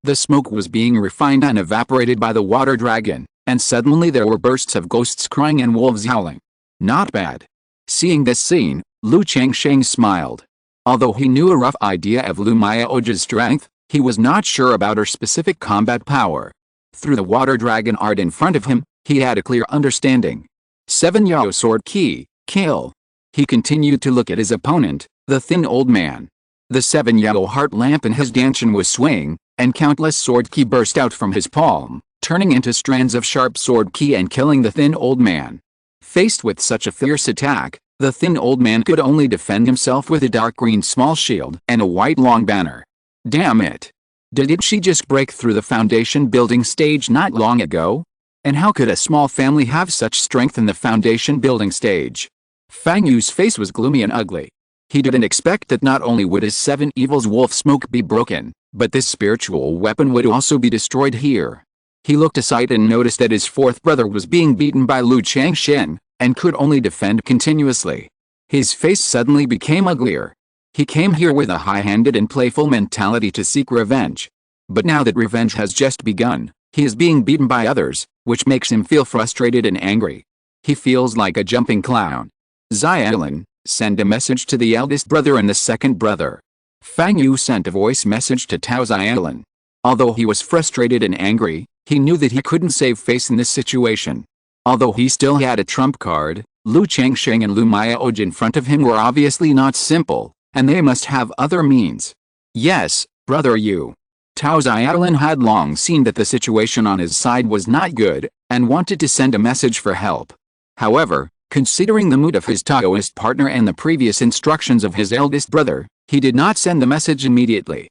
The smoke was being refined and evaporated by the water dragon, and suddenly there were bursts of ghosts crying and wolves howling. Not bad. Seeing this scene, Lu Changsheng smiled. Although he knew a rough idea of Lu Maoj's strength, he was not sure about her specific combat power. Through the water dragon art in front of him, he had a clear understanding. 7 Yao sword key, kill. He continued to look at his opponent, the thin old man. The 7 Yao heart lamp in his danchan was swaying, and countless sword ki burst out from his palm, turning into strands of sharp sword ki and killing the thin old man. Faced with such a fierce attack, the thin old man could only defend himself with a dark green small shield and a white long banner. Damn it! Did she just break through the foundation building stage not long ago? And how could a small family have such strength in the foundation building stage? Fang Yu's face was gloomy and ugly. He didn't expect that not only would his 7 evils wolf smoke be broken, but this spiritual weapon would also be destroyed here. He looked aside and noticed that his fourth brother was being beaten by Lu Changsheng, and could only defend continuously. His face suddenly became uglier. He came here with a high-handed and playful mentality to seek revenge. But now that revenge has just begun, he is being beaten by others, which makes him feel frustrated and angry. He feels like a jumping clown. Xiaolin, send a message to the eldest brother and the second brother. Fang Yu sent a voice message to Tao Xiaolin. Although he was frustrated and angry, he knew that he couldn't save face in this situation. Although he still had a trump card, Lu Changsheng and Lu Maoj in front of him were obviously not simple, and they must have other means. Yes, brother Yu. Tao Xiaolin had long seen that the situation on his side was not good, and wanted to send a message for help. However, considering the mood of his Taoist partner and the previous instructions of his eldest brother, he did not send the message immediately.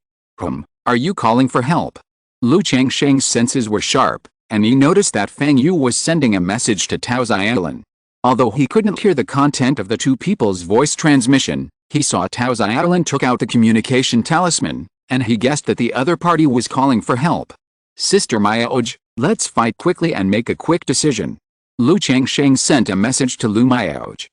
Are you calling for help? Lu Changsheng's senses were sharp, and he noticed that Fang Yu was sending a message to Tao Xiaolin. Although he couldn't hear the content of the two people's voice transmission, he saw Tao Xiaolin took out the communication talisman, and he guessed that the other party was calling for help. Sister Maoj, let's fight quickly and make a quick decision. Lu Changsheng sent a message to Lu Maoj.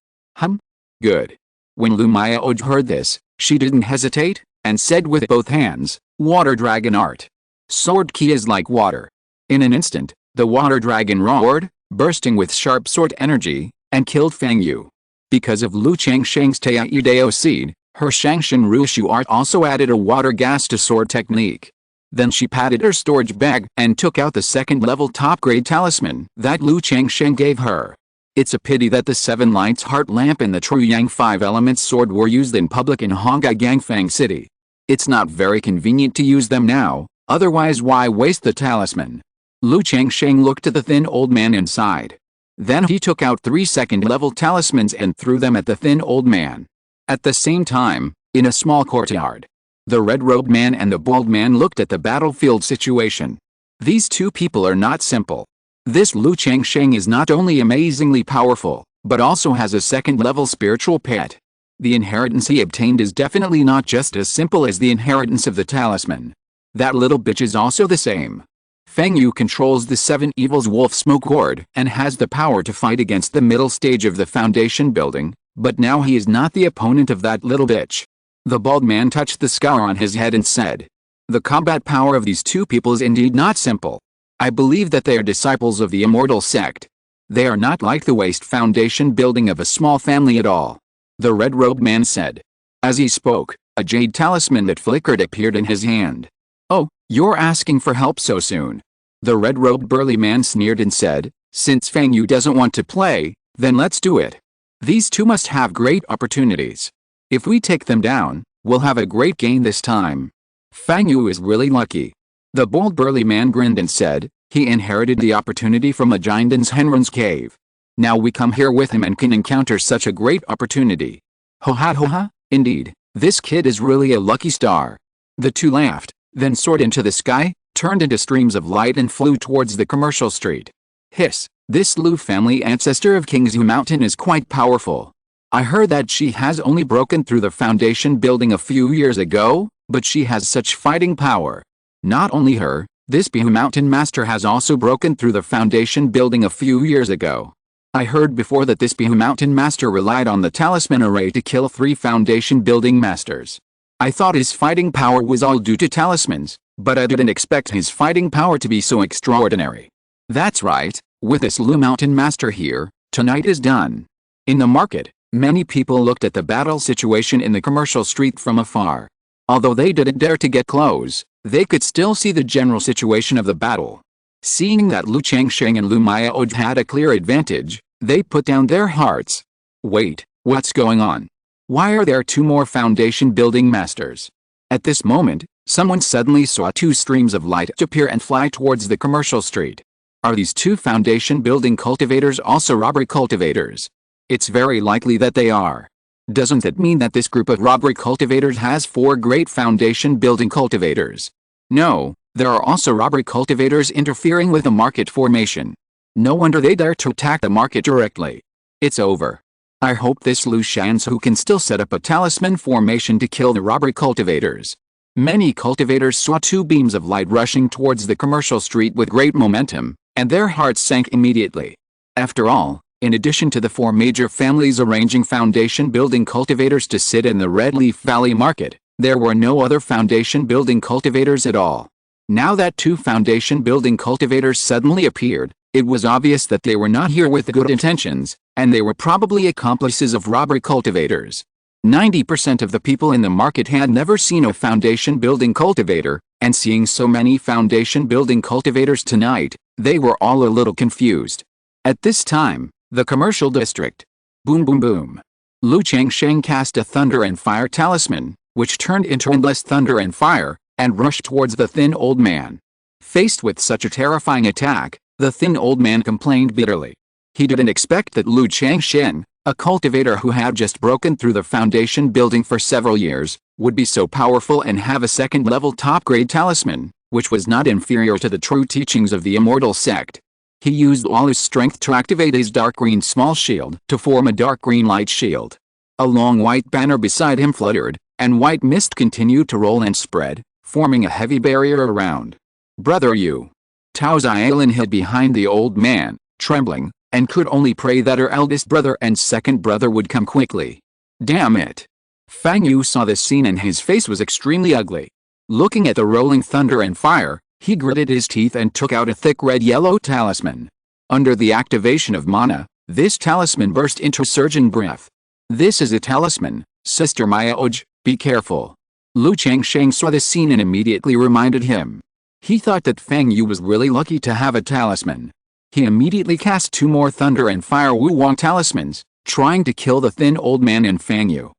Good. When Lu Maoj heard this, she didn't hesitate, and said with both hands, Water dragon art. Sword ki is like water. In an instant, the water dragon roared, bursting with sharp sword energy, and killed Fang Yu. Because of Lu Changsheng's Taiyudao seed, her Shangshan Rushu art also added a water gas to sword technique. Then she patted her storage bag and took out the second-level top-grade talisman that Lu Changsheng gave her. It's a pity that the 7 lights heart lamp and the true Yang 5 elements sword were used in public in Hongai Gangfang City. It's not very convenient to use them now, otherwise why waste the talisman? Lu Changsheng looked at the thin old man inside. Then he took out 3 second-level talismans and threw them at the thin old man. At the same time, in a small courtyard, the red-robed man and the bald man looked at the battlefield situation. These two people are not simple. This Lu Changsheng is not only amazingly powerful, but also has a second-level spiritual pet. The inheritance he obtained is definitely not just as simple as the inheritance of the talisman. That little bitch is also the same. Feng Yu controls the 7 Evils Wolf Smoke Horde and has the power to fight against the middle stage of the foundation building, but now he is not the opponent of that little bitch. The bald man touched the scar on his head and said, "The combat power of these two people is indeed not simple. I believe that they are disciples of the Immortal Sect. They are not like the waste foundation building of a small family at all," the red-robed man said. As he spoke, a jade talisman that flickered appeared in his hand. "Oh, you're asking for help so soon?" The red-robed burly man sneered and said, "Since Feng Yu doesn't want to play, then let's do it. These two must have great opportunities. If we take them down, we'll have a great gain this time." Feng Yu is really lucky. The bold burly man grinned and said, he inherited the opportunity from a giant in Henron's cave. Now we come here with him and can encounter such a great opportunity. Ho ha, indeed, this kid is really a lucky star. The two laughed, then soared into the sky, turned into streams of light and flew towards the commercial street. Hiss, this Lu family ancestor of Qingzhu Mountain is quite powerful. I heard that she has only broken through the foundation building a few years ago, but she has such fighting power. Not only her, this Qingzhu Mountain master has also broken through the foundation building a few years ago. I heard before that this Qingzhu Mountain master relied on the talisman array to kill 3 foundation building masters. I thought his fighting power was all due to talismans, but I didn't expect his fighting power to be so extraordinary. That's right, with this Lu Mountain master here, tonight is done. In the market, many people looked at the battle situation in the commercial street from afar. Although they didn't dare to get close, they could still see the general situation of the battle. Seeing that Lu Changsheng and Lu Mayaoj had a clear advantage, they put down their hearts. Wait, what's going on? Why are there 2 more foundation building masters? At this moment, someone suddenly saw 2 streams of light appear and fly towards the commercial street. Are these 2 foundation building cultivators also robbery cultivators? It's very likely that they are. Doesn't that mean that this group of robbery cultivators has 4 great foundation building cultivators? No, there are also robbery cultivators interfering with the market formation. No wonder they dare to attack the market directly. It's over. I hope this Lu Shansu can still set up a talisman formation to kill the robbery cultivators. Many cultivators saw 2 beams of light rushing towards the commercial street with great momentum, and their hearts sank immediately. After all, in addition to the 4 major families arranging foundation building cultivators to sit in the Red Leaf Valley market, there were no other foundation building cultivators at all. Now that 2 foundation building cultivators suddenly appeared, it was obvious that they were not here with good intentions, and they were probably accomplices of robbery cultivators. 90% of the people in the market had never seen a foundation building cultivator, and seeing so many foundation building cultivators tonight, they were all a little confused. At this time, the commercial district. Boom boom boom. Lu Changsheng cast a thunder and fire talisman, which turned into endless thunder and fire, and rushed towards the thin old man. Faced with such a terrifying attack, the thin old man complained bitterly. He didn't expect that Lu Changsheng, a cultivator who had just broken through the foundation building for several years, would be so powerful and have a second-level top-grade talisman, which was not inferior to the true teachings of the Immortal Sect. He used all his strength to activate his dark green small shield to form a dark green light shield. A long white banner beside him fluttered, and white mist continued to roll and spread, forming a heavy barrier around. "Brother Yu." Tao Xiaolin hid behind the old man, trembling, and could only pray that her eldest brother and second brother would come quickly. Damn it! Feng Yu saw this scene and his face was extremely ugly. Looking at the rolling thunder and fire, he gritted his teeth and took out a thick red-yellow talisman. Under the activation of mana, this talisman burst into surging breath. "This is a talisman, Sister Mayaoj, be careful." Lu Changsheng saw this scene and immediately reminded him. He thought that Feng Yu was really lucky to have a talisman. He immediately cast 2 more thunder and fire Wu-Wang talismans, trying to kill the thin old man and Feng Yu.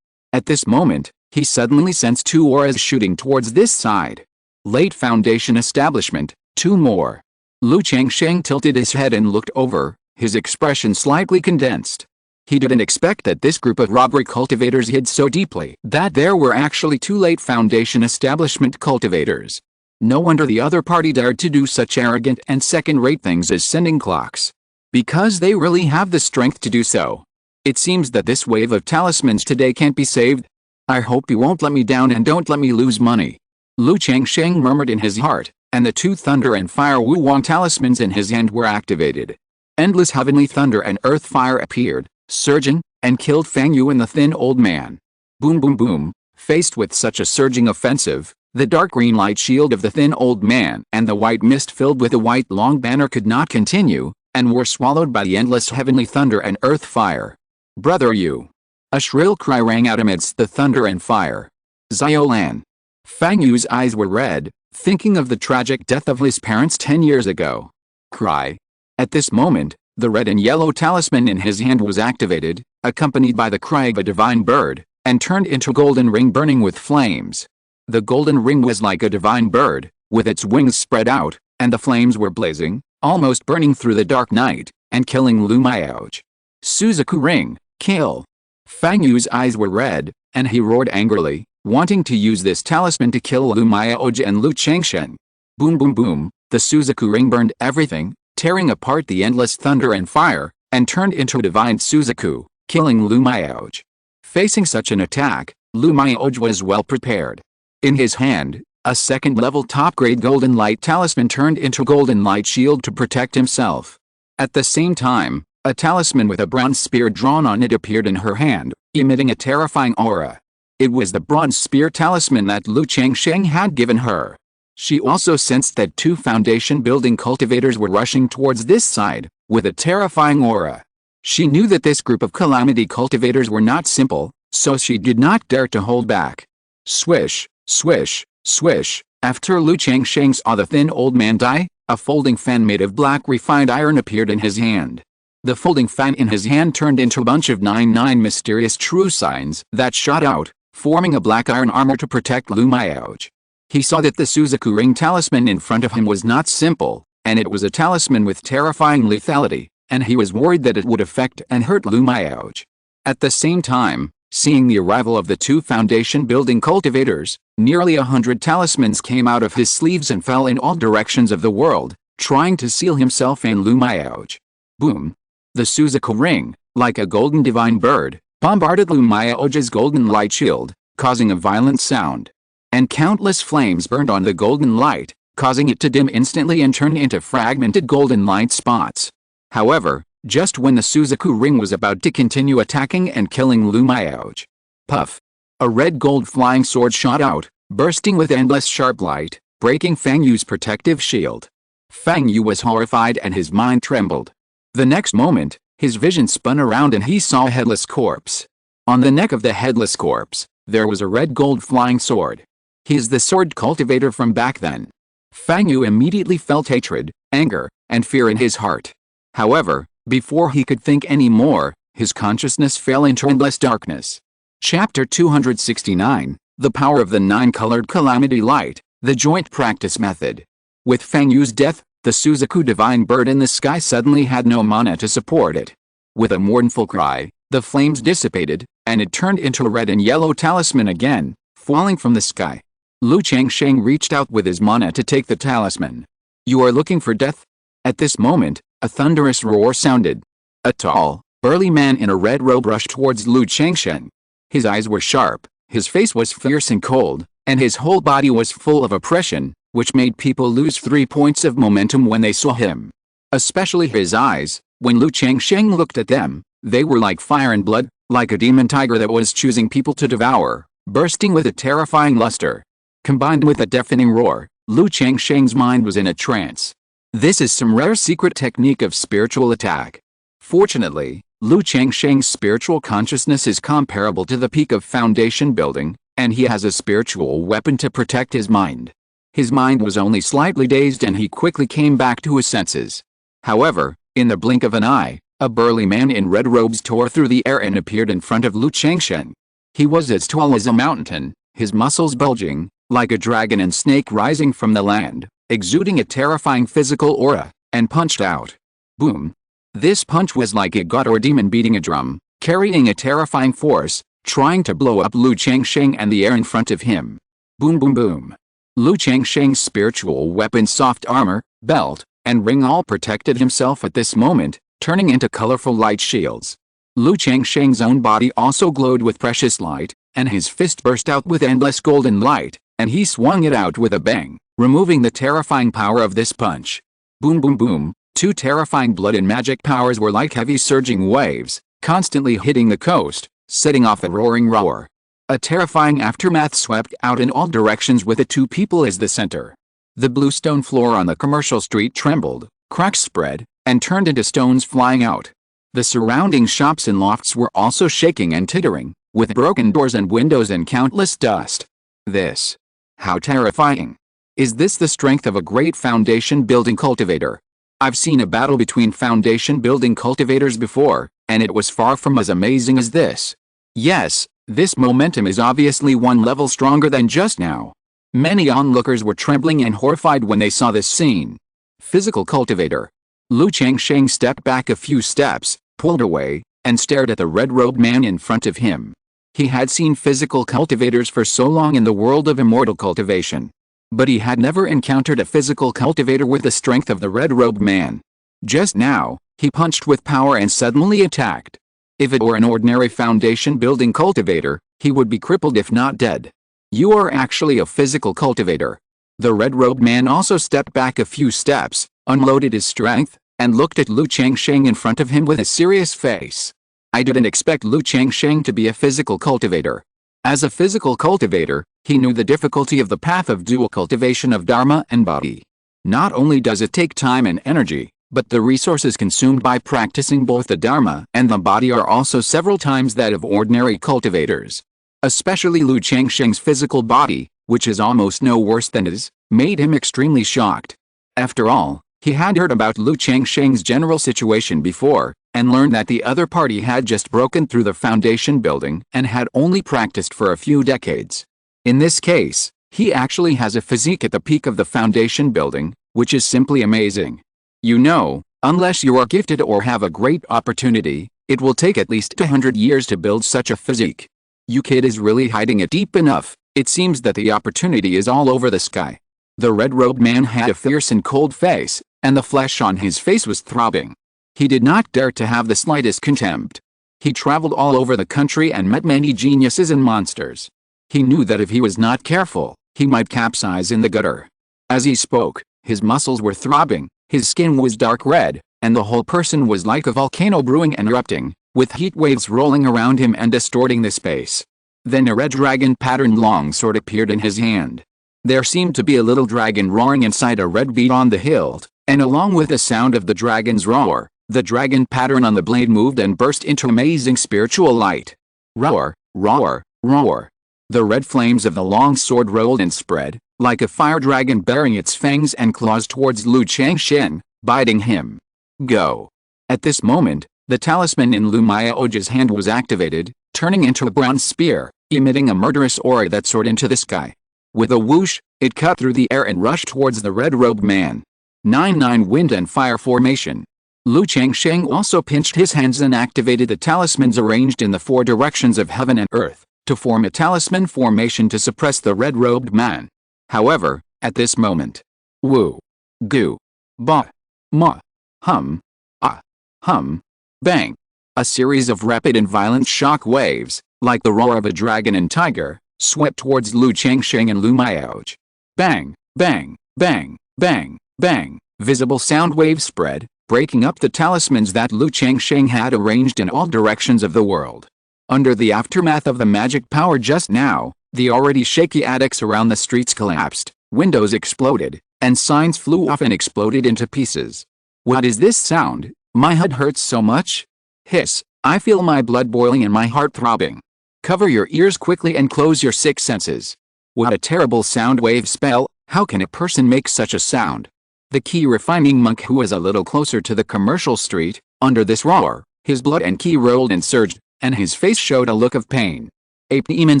At this moment, he suddenly sensed 2 auras shooting towards this side. Late foundation establishment, 2 more. Lu Changsheng tilted his head and looked over, his expression slightly condensed. He didn't expect that this group of robbery cultivators hid so deeply that there were actually 2 late foundation establishment cultivators. No wonder the other party dared to do such arrogant and second-rate things as sending clocks. Because they really have the strength to do so. It seems that this wave of talismans today can't be saved. I hope you won't let me down and don't let me lose money. Lu Changsheng murmured in his heart, and the two thunder and fire Wu-Wang talismans in his hand were activated. Endless heavenly thunder and earth fire appeared, surging, and killed Fang Yu and the thin old man. Boom boom boom. Faced with such a surging offensive, the dark green light shield of the thin old man and the white mist filled with a white long banner could not continue, and were swallowed by the endless heavenly thunder and earth fire. Brother Yu! A shrill cry rang out amidst the thunder and fire. Xiaolan! Fang Yu's eyes were red, thinking of the tragic death of his parents 10 years ago. Cry! At this moment, the red and yellow talisman in his hand was activated, accompanied by the cry of a divine bird, and turned into a golden ring burning with flames. The golden ring was like a divine bird, with its wings spread out, and the flames were blazing, almost burning through the dark night, and killing Lu Miaoj. Suzaku ring, kill! Fang Yu's eyes were red, and he roared angrily, wanting to use this talisman to kill Lu Miaoj and Lu Changsheng. Boom boom boom, the Suzaku ring burned everything, tearing apart the endless thunder and fire, and turned into a divine Suzaku, killing Lu Miaoj. Facing such an attack, Lu Miaoj was well prepared. In his hand, a second-level top-grade golden light talisman turned into a golden light shield to protect himself. At the same time, a talisman with a bronze spear drawn on it appeared in her hand, emitting a terrifying aura. It was the bronze spear talisman that Lu Changsheng had given her. She also sensed that two foundation-building cultivators were rushing towards this side, with a terrifying aura. She knew that this group of calamity cultivators were not simple, so she did not dare to hold back. Swish, swish, swish. After Lu Changsheng saw the thin old man die, a folding fan made of black refined iron appeared in his hand. The folding fan in his hand turned into a bunch of 99 mysterious true signs that shot out, forming a black iron armor to protect Lu Miaoj. He saw that the Suzaku ring talisman in front of him was not simple, and it was a talisman with terrifying lethality, and he was worried that it would affect and hurt Lu Miaoj. At the same time, seeing the arrival of the two foundation-building cultivators, nearly 100 talismans came out of his sleeves and fell in all directions of the world, trying to seal himself and Lu Miaoj. Boom! The Suzaku ring, like a golden divine bird, bombarded Lu Miaoj's golden light shield, causing a violent sound. And countless flames burned on the golden light, causing it to dim instantly and turn into fragmented golden light spots. However, just when the Suzaku ring was about to continue attacking and killing Lu Miaoj, puff! A red gold flying sword shot out, bursting with endless sharp light, breaking Fang Yu's protective shield. Fang Yu was horrified and his mind trembled. The next moment, his vision spun around and he saw a headless corpse. On the neck of the headless corpse, there was a red gold flying sword. He is the sword cultivator from back then. Fang Yu immediately felt hatred, anger, and fear in his heart. However, before he could think any more, his consciousness fell into endless darkness. Chapter 269, The Power of the Nine-Colored Calamity Light, the Joint Practice Method. With Fang Yu's death, the Suzaku divine bird in the sky suddenly had no mana to support it. With a mournful cry, the flames dissipated, and it turned into a red and yellow talisman again, falling from the sky. Lu Changsheng reached out with his mana to take the talisman. You are looking for death? At this moment, a thunderous roar sounded. A tall, burly man in a red robe rushed towards Lu Changsheng. His eyes were sharp, his face was fierce and cold, and his whole body was full of oppression, which made people lose 3 points of momentum when they saw him. Especially his eyes. When Lu Changsheng looked at them, they were like fire and blood, like a demon tiger that was choosing people to devour, bursting with a terrifying luster. Combined with a deafening roar, Lu Changsheng's mind was in a trance. This is some rare secret technique of spiritual attack. Fortunately, Lu Changsheng's spiritual consciousness is comparable to the peak of foundation building, and he has a spiritual weapon to protect his mind. His mind was only slightly dazed and he quickly came back to his senses. However, in the blink of an eye, a burly man in red robes tore through the air and appeared in front of Lu Changsheng. He was as tall as a mountain, his muscles bulging, like a dragon and snake rising from the land, exuding a terrifying physical aura, and punched out. Boom! This punch was like a god or demon beating a drum, carrying a terrifying force, trying to blow up Lu Changsheng and the air in front of him. Boom boom boom! Lu Changsheng's spiritual weapon, soft armor, belt, and ring all protected himself at this moment, turning into colorful light shields. Lu Changsheng's own body also glowed with precious light, and his fist burst out with endless golden light, and he swung it out with a bang. removing the terrifying power of this punch. Boom boom boom, two terrifying blood and magic powers were like heavy surging waves, constantly hitting the coast, setting off a roaring roar. A terrifying aftermath swept out in all directions with the two people as the center. The bluestone floor on the commercial street trembled, cracks spread, and turned into stones flying out. The surrounding shops and lofts were also shaking and tittering, with broken doors and windows and countless dust. This. How terrifying. Is this the strength of a great foundation building cultivator? I've seen a battle between foundation building cultivators before, and it was far from as amazing as this. Yes, this momentum is obviously one level stronger than just now. Many onlookers were trembling and horrified when they saw this scene. Physical cultivator. Changsheng stepped back a few steps, pulled away, and stared at the red-robed man in front of him. He had seen physical cultivators for so long in the world of immortal cultivation. But he had never encountered a physical cultivator with the strength of the red-robed man. Just now, he punched with power and suddenly attacked. If it were an ordinary foundation-building cultivator, he would be crippled if not dead. You are actually a physical cultivator. The red-robed man also stepped back a few steps, unloaded his strength, and looked at Changsheng in front of him with a serious face. I didn't expect Changsheng to be a physical cultivator. As a physical cultivator, he knew the difficulty of the path of dual cultivation of Dharma and body. Not only does it take time and energy, but the resources consumed by practicing both the Dharma and the body are also several times that of ordinary cultivators. Especially Changsheng's physical body, which is almost no worse than his, made him extremely shocked. After all, he had heard about Changsheng's general situation before, and learned that the other party had just broken through the foundation building and had only practiced for a few decades. In this case, he actually has a physique at the peak of the foundation building, which is simply amazing. You know, unless you are gifted or have a great opportunity, it will take at least 200 years to build such a physique. You kid is really hiding it deep enough. It seems that the opportunity is all over the sky. The red-robed man had a fierce and cold face, and the flesh on his face was throbbing. He did not dare to have the slightest contempt. He traveled all over the country and met many geniuses and monsters. He knew that if he was not careful, he might capsize in the gutter. As he spoke, his muscles were throbbing, his skin was dark red, and the whole person was like a volcano brewing and erupting, with heat waves rolling around him and distorting the space. Then a red dragon-patterned longsword appeared in his hand. There seemed to be a little dragon roaring inside a red bead on the hilt, and along with the sound of the dragon's roar, the dragon pattern on the blade moved and burst into amazing spiritual light. Roar, roar, roar. The red flames of the long sword rolled and spread, like a fire dragon baring its fangs and claws towards Changsheng, biting him. Go. At this moment, the talisman in Mayaoji's hand was activated, turning into a bronze spear, emitting a murderous aura that soared into the sky. With a whoosh, it cut through the air and rushed towards the red-robed man. 9-9 wind and fire formation. Changsheng also pinched his hands and activated the talismans arranged in the four directions of heaven and earth, to form a talisman formation to suppress the red-robed man. However, at this moment, woo, goo, ba, ma, hum, ah, hum, bang. A series of rapid and violent shock waves, like the roar of a dragon and tiger, swept towards Changsheng and Mayaoj. Bang, bang, bang, bang, bang. Visible sound waves spread, breaking up the talismans that Changsheng had arranged in all directions of the world. Under the aftermath of the magic power just now, the already shaky attics around the streets collapsed, windows exploded, and signs flew off and exploded into pieces. What is this sound? My head hurts so much. Hiss, I feel my blood boiling and my heart throbbing. Cover your ears quickly and close your six senses. What a terrible sound wave spell. How can a person make such a sound? The key refining monk, who was a little closer to the commercial street, under this roar, his blood and ki rolled and surged, and his face showed a look of pain. A demon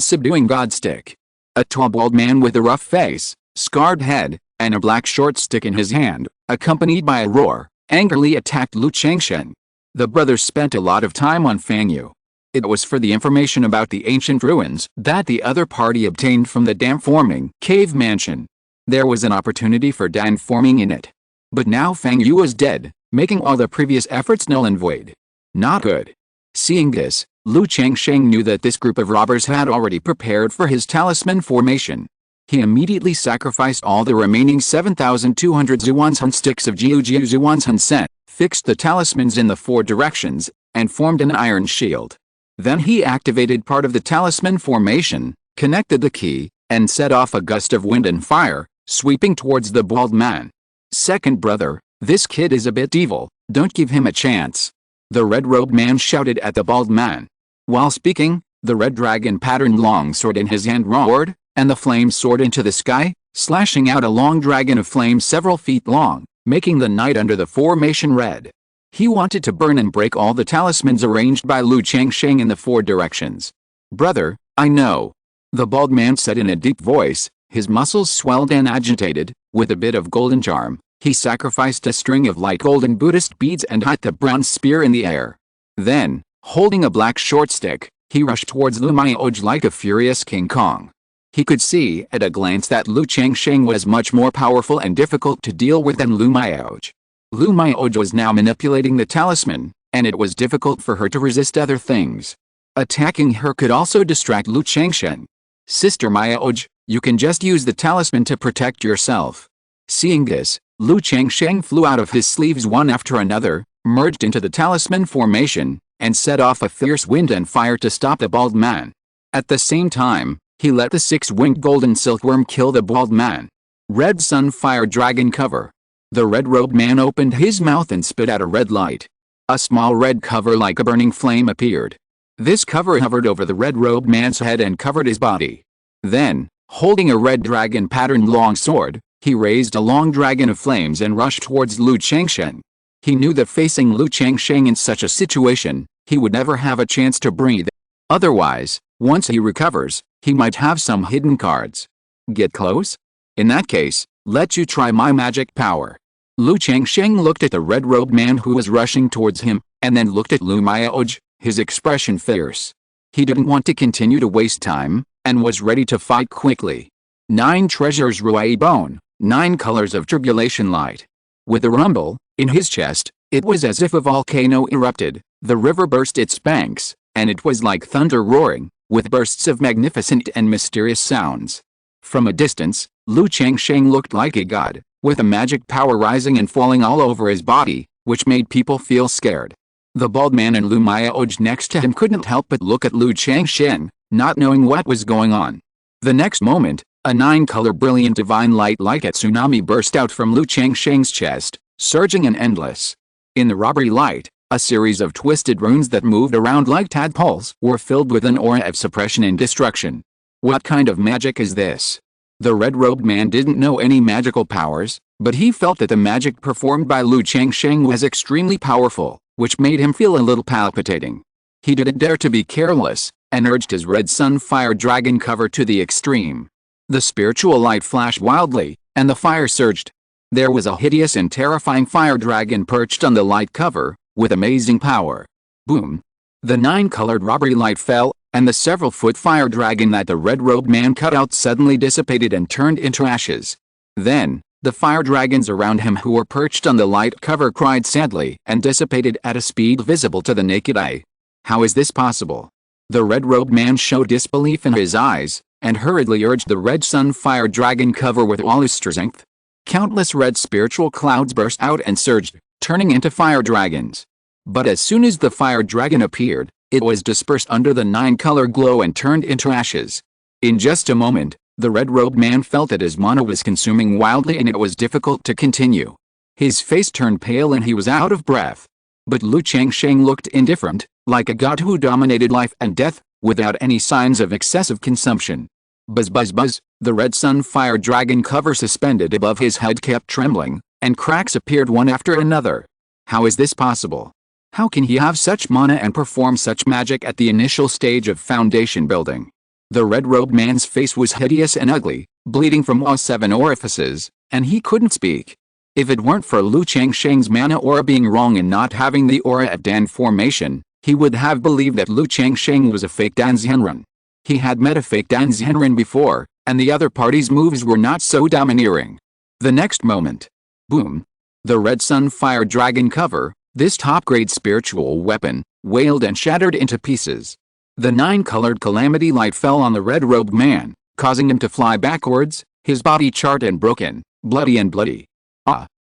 subduing god stick. A tall bald man with a rough face, scarred head, and a black short stick in his hand, accompanied by a roar, angrily attacked Changsheng. The brothers spent a lot of time on Fangyu. It was for the information about the ancient ruins that the other party obtained from the dam-forming cave mansion. There was an opportunity for dam forming in it. But now Fangyu was dead, making all the previous efforts null and void. Not good. Seeing this, Changsheng knew that this group of robbers had already prepared for his talisman formation. He immediately sacrificed all the remaining 7,200 Zhuanzhen sticks of Jiu Zhuanzhen Set, fixed the talismans in the 4 directions, and formed an iron shield. Then he activated part of the talisman formation, connected the key, and set off a gust of wind and fire, sweeping towards the bald man. "Second brother, this kid is a bit evil, don't give him a chance," the red-robed man shouted at the bald man. While speaking, the red dragon-patterned longsword in his hand roared, and the flame soared into the sky, slashing out a long dragon of flame several feet long, making the night under the formation red. He wanted to burn and break all the talismans arranged by Lu Changsheng in the 4 directions. "Brother, I know," the bald man said in a deep voice, his muscles swelled and agitated. With a bit of golden charm, he sacrificed a string of light golden Buddhist beads and hit the bronze spear in the air. Then, holding a black short stick, he rushed towards Lu Miaoj like a furious King Kong. He could see at a glance that Lu Changsheng was much more powerful and difficult to deal with than Lu Miaoj. Lu Miaoj was now manipulating the talisman, and it was difficult for her to resist other things. Attacking her could also distract Lu Changsheng. "Sister Miaoj, you can just use the talisman to protect yourself." Seeing this, Lu Changsheng flew out of his sleeves one after another, merged into the talisman formation, and set off a fierce wind and fire to stop the bald man. At the same time, he let the 6-winged golden silkworm kill the bald man. Red Sun Fire Dragon Cover. The red-robed man opened his mouth and spit out a red light. A small red cover like a burning flame appeared. This cover hovered over the red-robed man's head and covered his body. Then, holding a red dragon-patterned long sword, he raised a long dragon of flames and rushed towards Lu Changsheng. He knew that facing Lu Changsheng in such a situation, he would never have a chance to breathe. Otherwise, once he recovers, he might have some hidden cards. Get close? In that case, let you try my magic power. Lu Changsheng looked at the red-robed man who was rushing towards him, and then looked at Lu Miaoj, his expression fierce. He didn't want to continue to waste time, and was ready to fight quickly. 9 treasures Ruai Bone, 9 colors of tribulation light. With a rumble, in his chest, it was as if a volcano erupted, the river burst its banks, and it was like thunder roaring, with bursts of magnificent and mysterious sounds. From a distance, Lu Changsheng looked like a god, with a magic power rising and falling all over his body, which made people feel scared. The bald man and Lu Miaoj next to him couldn't help but look at Lu Changsheng, not knowing what was going on. The next moment, a 9-color brilliant divine light like a tsunami burst out from Lu Changsheng's chest, surging and endless. In the robbery light, a series of twisted runes that moved around like tadpoles were filled with an aura of suppression and destruction. What kind of magic is this? The red-robed man didn't know any magical powers, but he felt that the magic performed by Lu Changsheng was extremely powerful, which made him feel a little palpitating. He didn't dare to be careless, and urged his red sun fire dragon cover to the extreme. The spiritual light flashed wildly, and the fire surged. There was a hideous and terrifying fire dragon perched on the light cover, with amazing power. Boom! The 9-colored robbery light fell, and the several-foot fire dragon that the red-robed man cut out suddenly dissipated and turned into ashes. Then, the fire dragons around him who were perched on the light cover cried sadly and dissipated at a speed visible to the naked eye. How is this possible? The red-robed man showed disbelief in his eyes, and hurriedly urged the red sun fire dragon cover with all his strength. Countless red spiritual clouds burst out and surged, turning into fire dragons. But as soon as the fire dragon appeared, it was dispersed under the 9-color glow and turned into ashes. In just a moment, the red-robed man felt that his mana was consuming wildly and it was difficult to continue. His face turned pale and he was out of breath. But Lu Changsheng looked indifferent, like a god who dominated life and death, without any signs of excessive consumption. Buzz buzz buzz, the red sun fire dragon cover suspended above his head kept trembling, and cracks appeared one after another. How is this possible? How can he have such mana and perform such magic at the initial stage of foundation building? The red-robed man's face was hideous and ugly, bleeding from all 7 orifices, and he couldn't speak. If it weren't for Lu Changsheng's mana aura being wrong and not having the aura of Dan formation, he would have believed that Lu Changsheng was a fake Dan Xianren. He had met a fake Dan Xianren before, and the other party's moves were not so domineering. The next moment, boom! The red sun fire dragon cover, this top-grade spiritual weapon, wailed and shattered into pieces. The 9-colored calamity light fell on the red-robed man, causing him to fly backwards, his body charred and broken, bloody and bloody.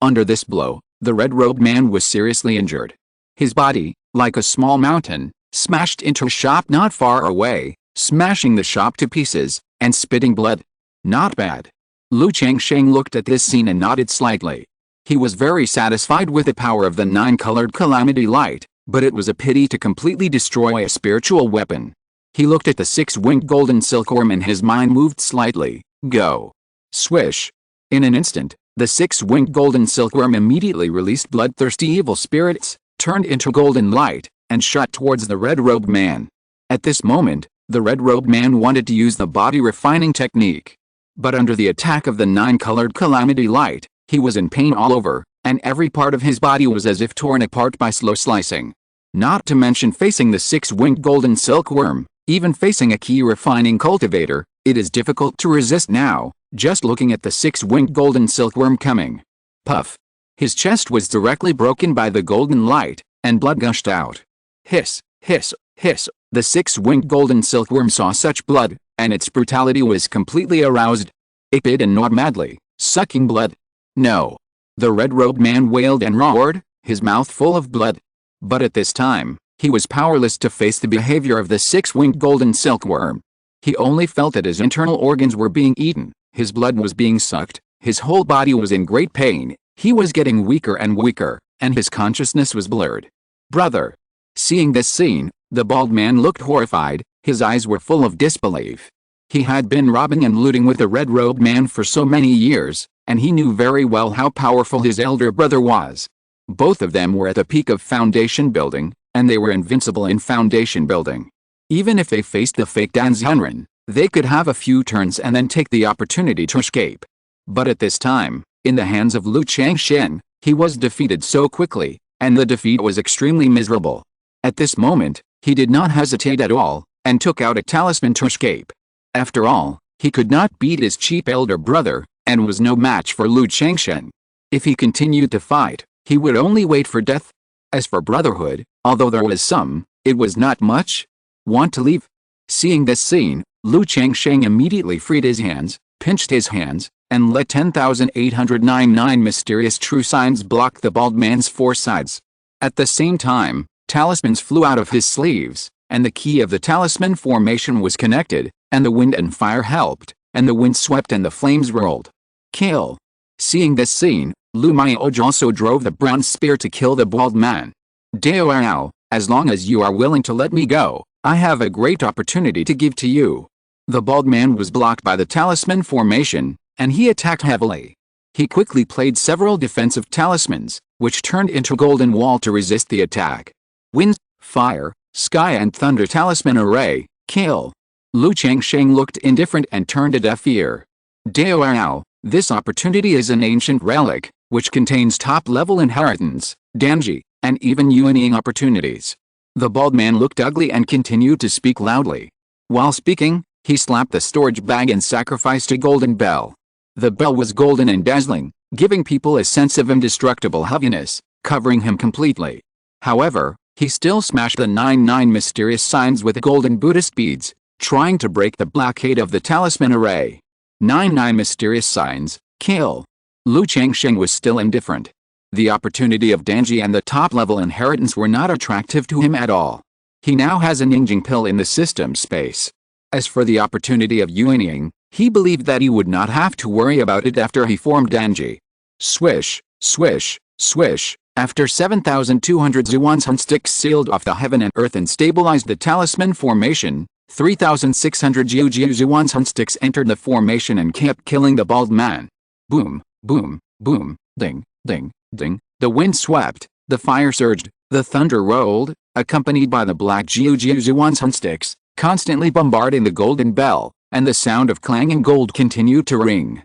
Under this blow, the red-robed man was seriously injured. His body, like a small mountain, smashed into a shop not far away, smashing the shop to pieces, and spitting blood. Not bad. Lu Changsheng looked at this scene and nodded slightly. He was very satisfied with the power of the 9-colored calamity light, but it was a pity to completely destroy a spiritual weapon. He looked at the 6-winged golden silkworm and his mind moved slightly. Go. Swish. In an instant, the 6-winged golden silkworm immediately released bloodthirsty evil spirits, turned into golden light, and shot towards the red-robed man. At this moment, the red-robed man wanted to use the body refining technique. But under the attack of the 9-colored calamity light, he was in pain all over, and every part of his body was as if torn apart by slow slicing. Not to mention facing the 6-winged golden silkworm, even facing a key refining cultivator, it is difficult to resist now, just looking at the 6-winged golden silkworm coming. Puff. His chest was directly broken by the golden light, and blood gushed out. Hiss, hiss, hiss. The 6-winged golden silkworm saw such blood, and its brutality was completely aroused. It bit and gnawed madly, sucking blood. No. The red-robed man wailed and roared, his mouth full of blood. But at this time, he was powerless to face the behavior of the 6-winged golden silkworm. He only felt that his internal organs were being eaten, his blood was being sucked, his whole body was in great pain, he was getting weaker and weaker, and his consciousness was blurred. Brother. Seeing this scene, the bald man looked horrified, his eyes were full of disbelief. He had been robbing and looting with the red-robed man for so many years, and he knew very well how powerful his elder brother was. Both of them were at the peak of foundation building, and they were invincible in foundation building. Even if they faced the fake Danzunren, they could have a few turns and then take the opportunity to escape. But at this time, in the hands of Lu Changsheng, he was defeated so quickly, and the defeat was extremely miserable. At this moment, he did not hesitate at all, and took out a talisman to escape. After all, he could not beat his cheap elder brother, and was no match for Lu Changsheng. If he continued to fight, he would only wait for death. As for brotherhood, although there was some, it was not much. Want to leave? Seeing this scene, Lu Changsheng immediately freed his hands, pinched his hands, and let 10,899 mysterious true signs block the bald man's 4 sides. At the same time, talismans flew out of his sleeves, and the key of the talisman formation was connected, and the wind and fire helped, and the wind swept and the flames rolled. Kill. Seeing this scene, Lu Miaoj also drove the bronze spear to kill the bald man. Dao, as long as you are willing to let me go, I have a great opportunity to give to you. The bald man was blocked by the talisman formation, and he attacked heavily. He quickly played several defensive talismans, which turned into golden wall to resist the attack. Wind, fire, sky and thunder talisman array, kill. Lu Changsheng looked indifferent and turned a deaf ear. Dao, this opportunity is an ancient relic, which contains top-level inheritance, danji, and even yuaning opportunities. The bald man looked ugly and continued to speak loudly. While speaking, he slapped the storage bag and sacrificed a golden bell. The bell was golden and dazzling, giving people a sense of indestructible heaviness, covering him completely. However, he still smashed the 99 mysterious signs with golden Buddhist beads, trying to break the blockade of the talisman array. 99 mysterious signs, kill. Lu Changsheng was still indifferent. The opportunity of danji and the top-level inheritance were not attractive to him at all. He now has an Yingjing pill in the system space. As for the opportunity of yuaning, he believed that he would not have to worry about it after he formed danji. Swish, swish, swish. After 7,200 Zhuan sticks sealed off the heaven and earth and stabilized the talisman formation, 3,600 Zhuan sticks entered the formation and kept killing the bald man. Boom, boom, boom, ding, ding, ding. The wind swept, the fire surged, the thunder rolled, accompanied by the black Zhuan sticks, constantly bombarding the golden bell, and the sound of clanging gold continued to ring.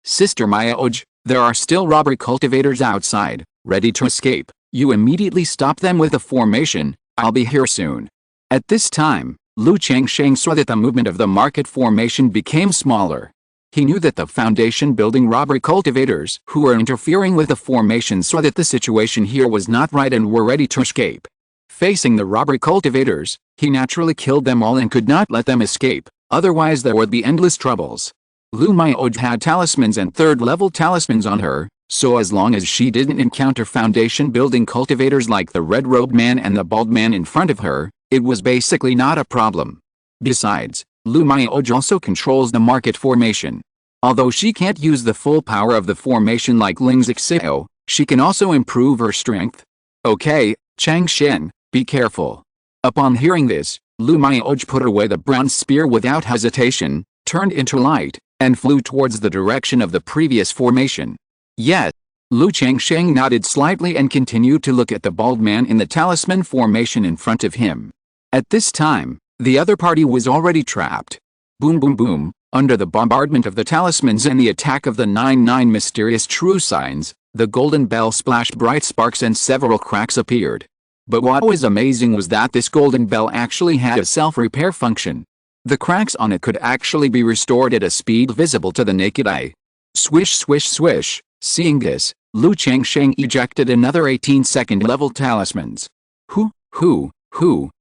Sister Miaoj, there are still robber cultivators outside, ready to escape. You immediately stop them with the formation, I'll be here soon. At this time, Lu Changsheng saw that the movement of the market formation became smaller. He knew that the foundation building robber cultivators who were interfering with the formation saw that the situation here was not right and were ready to escape. Facing the robber cultivators, he naturally killed them all and could not let them escape, Otherwise there would be endless troubles. Lu Maoj had talismans and third-level talismans on her, so as long as she didn't encounter foundation-building cultivators like the red-robed man and the bald man in front of her, it was basically not a problem. Besides, Lu Maoj also controls the market formation. Although she can't use the full power of the formation like Ling's Xio, she can also improve her strength. Okay, Changsheng, be careful. Upon hearing this, Lu Maoj put away the brown spear without hesitation, turned into light, and flew towards the direction of the previous formation. Yes. Lu Changsheng nodded slightly and continued to look at the bald man in the talisman formation in front of him. At this time, the other party was already trapped. Boom boom boom, under the bombardment of the talismans and the attack of the 99 mysterious true signs, the golden bell splashed bright sparks and several cracks appeared. But what was amazing was that this golden bell actually had a self-repair function. The cracks on it could actually be restored at a speed visible to the naked eye. Swish swish swish. Seeing this, Lu Changsheng ejected another 18-second level talismans.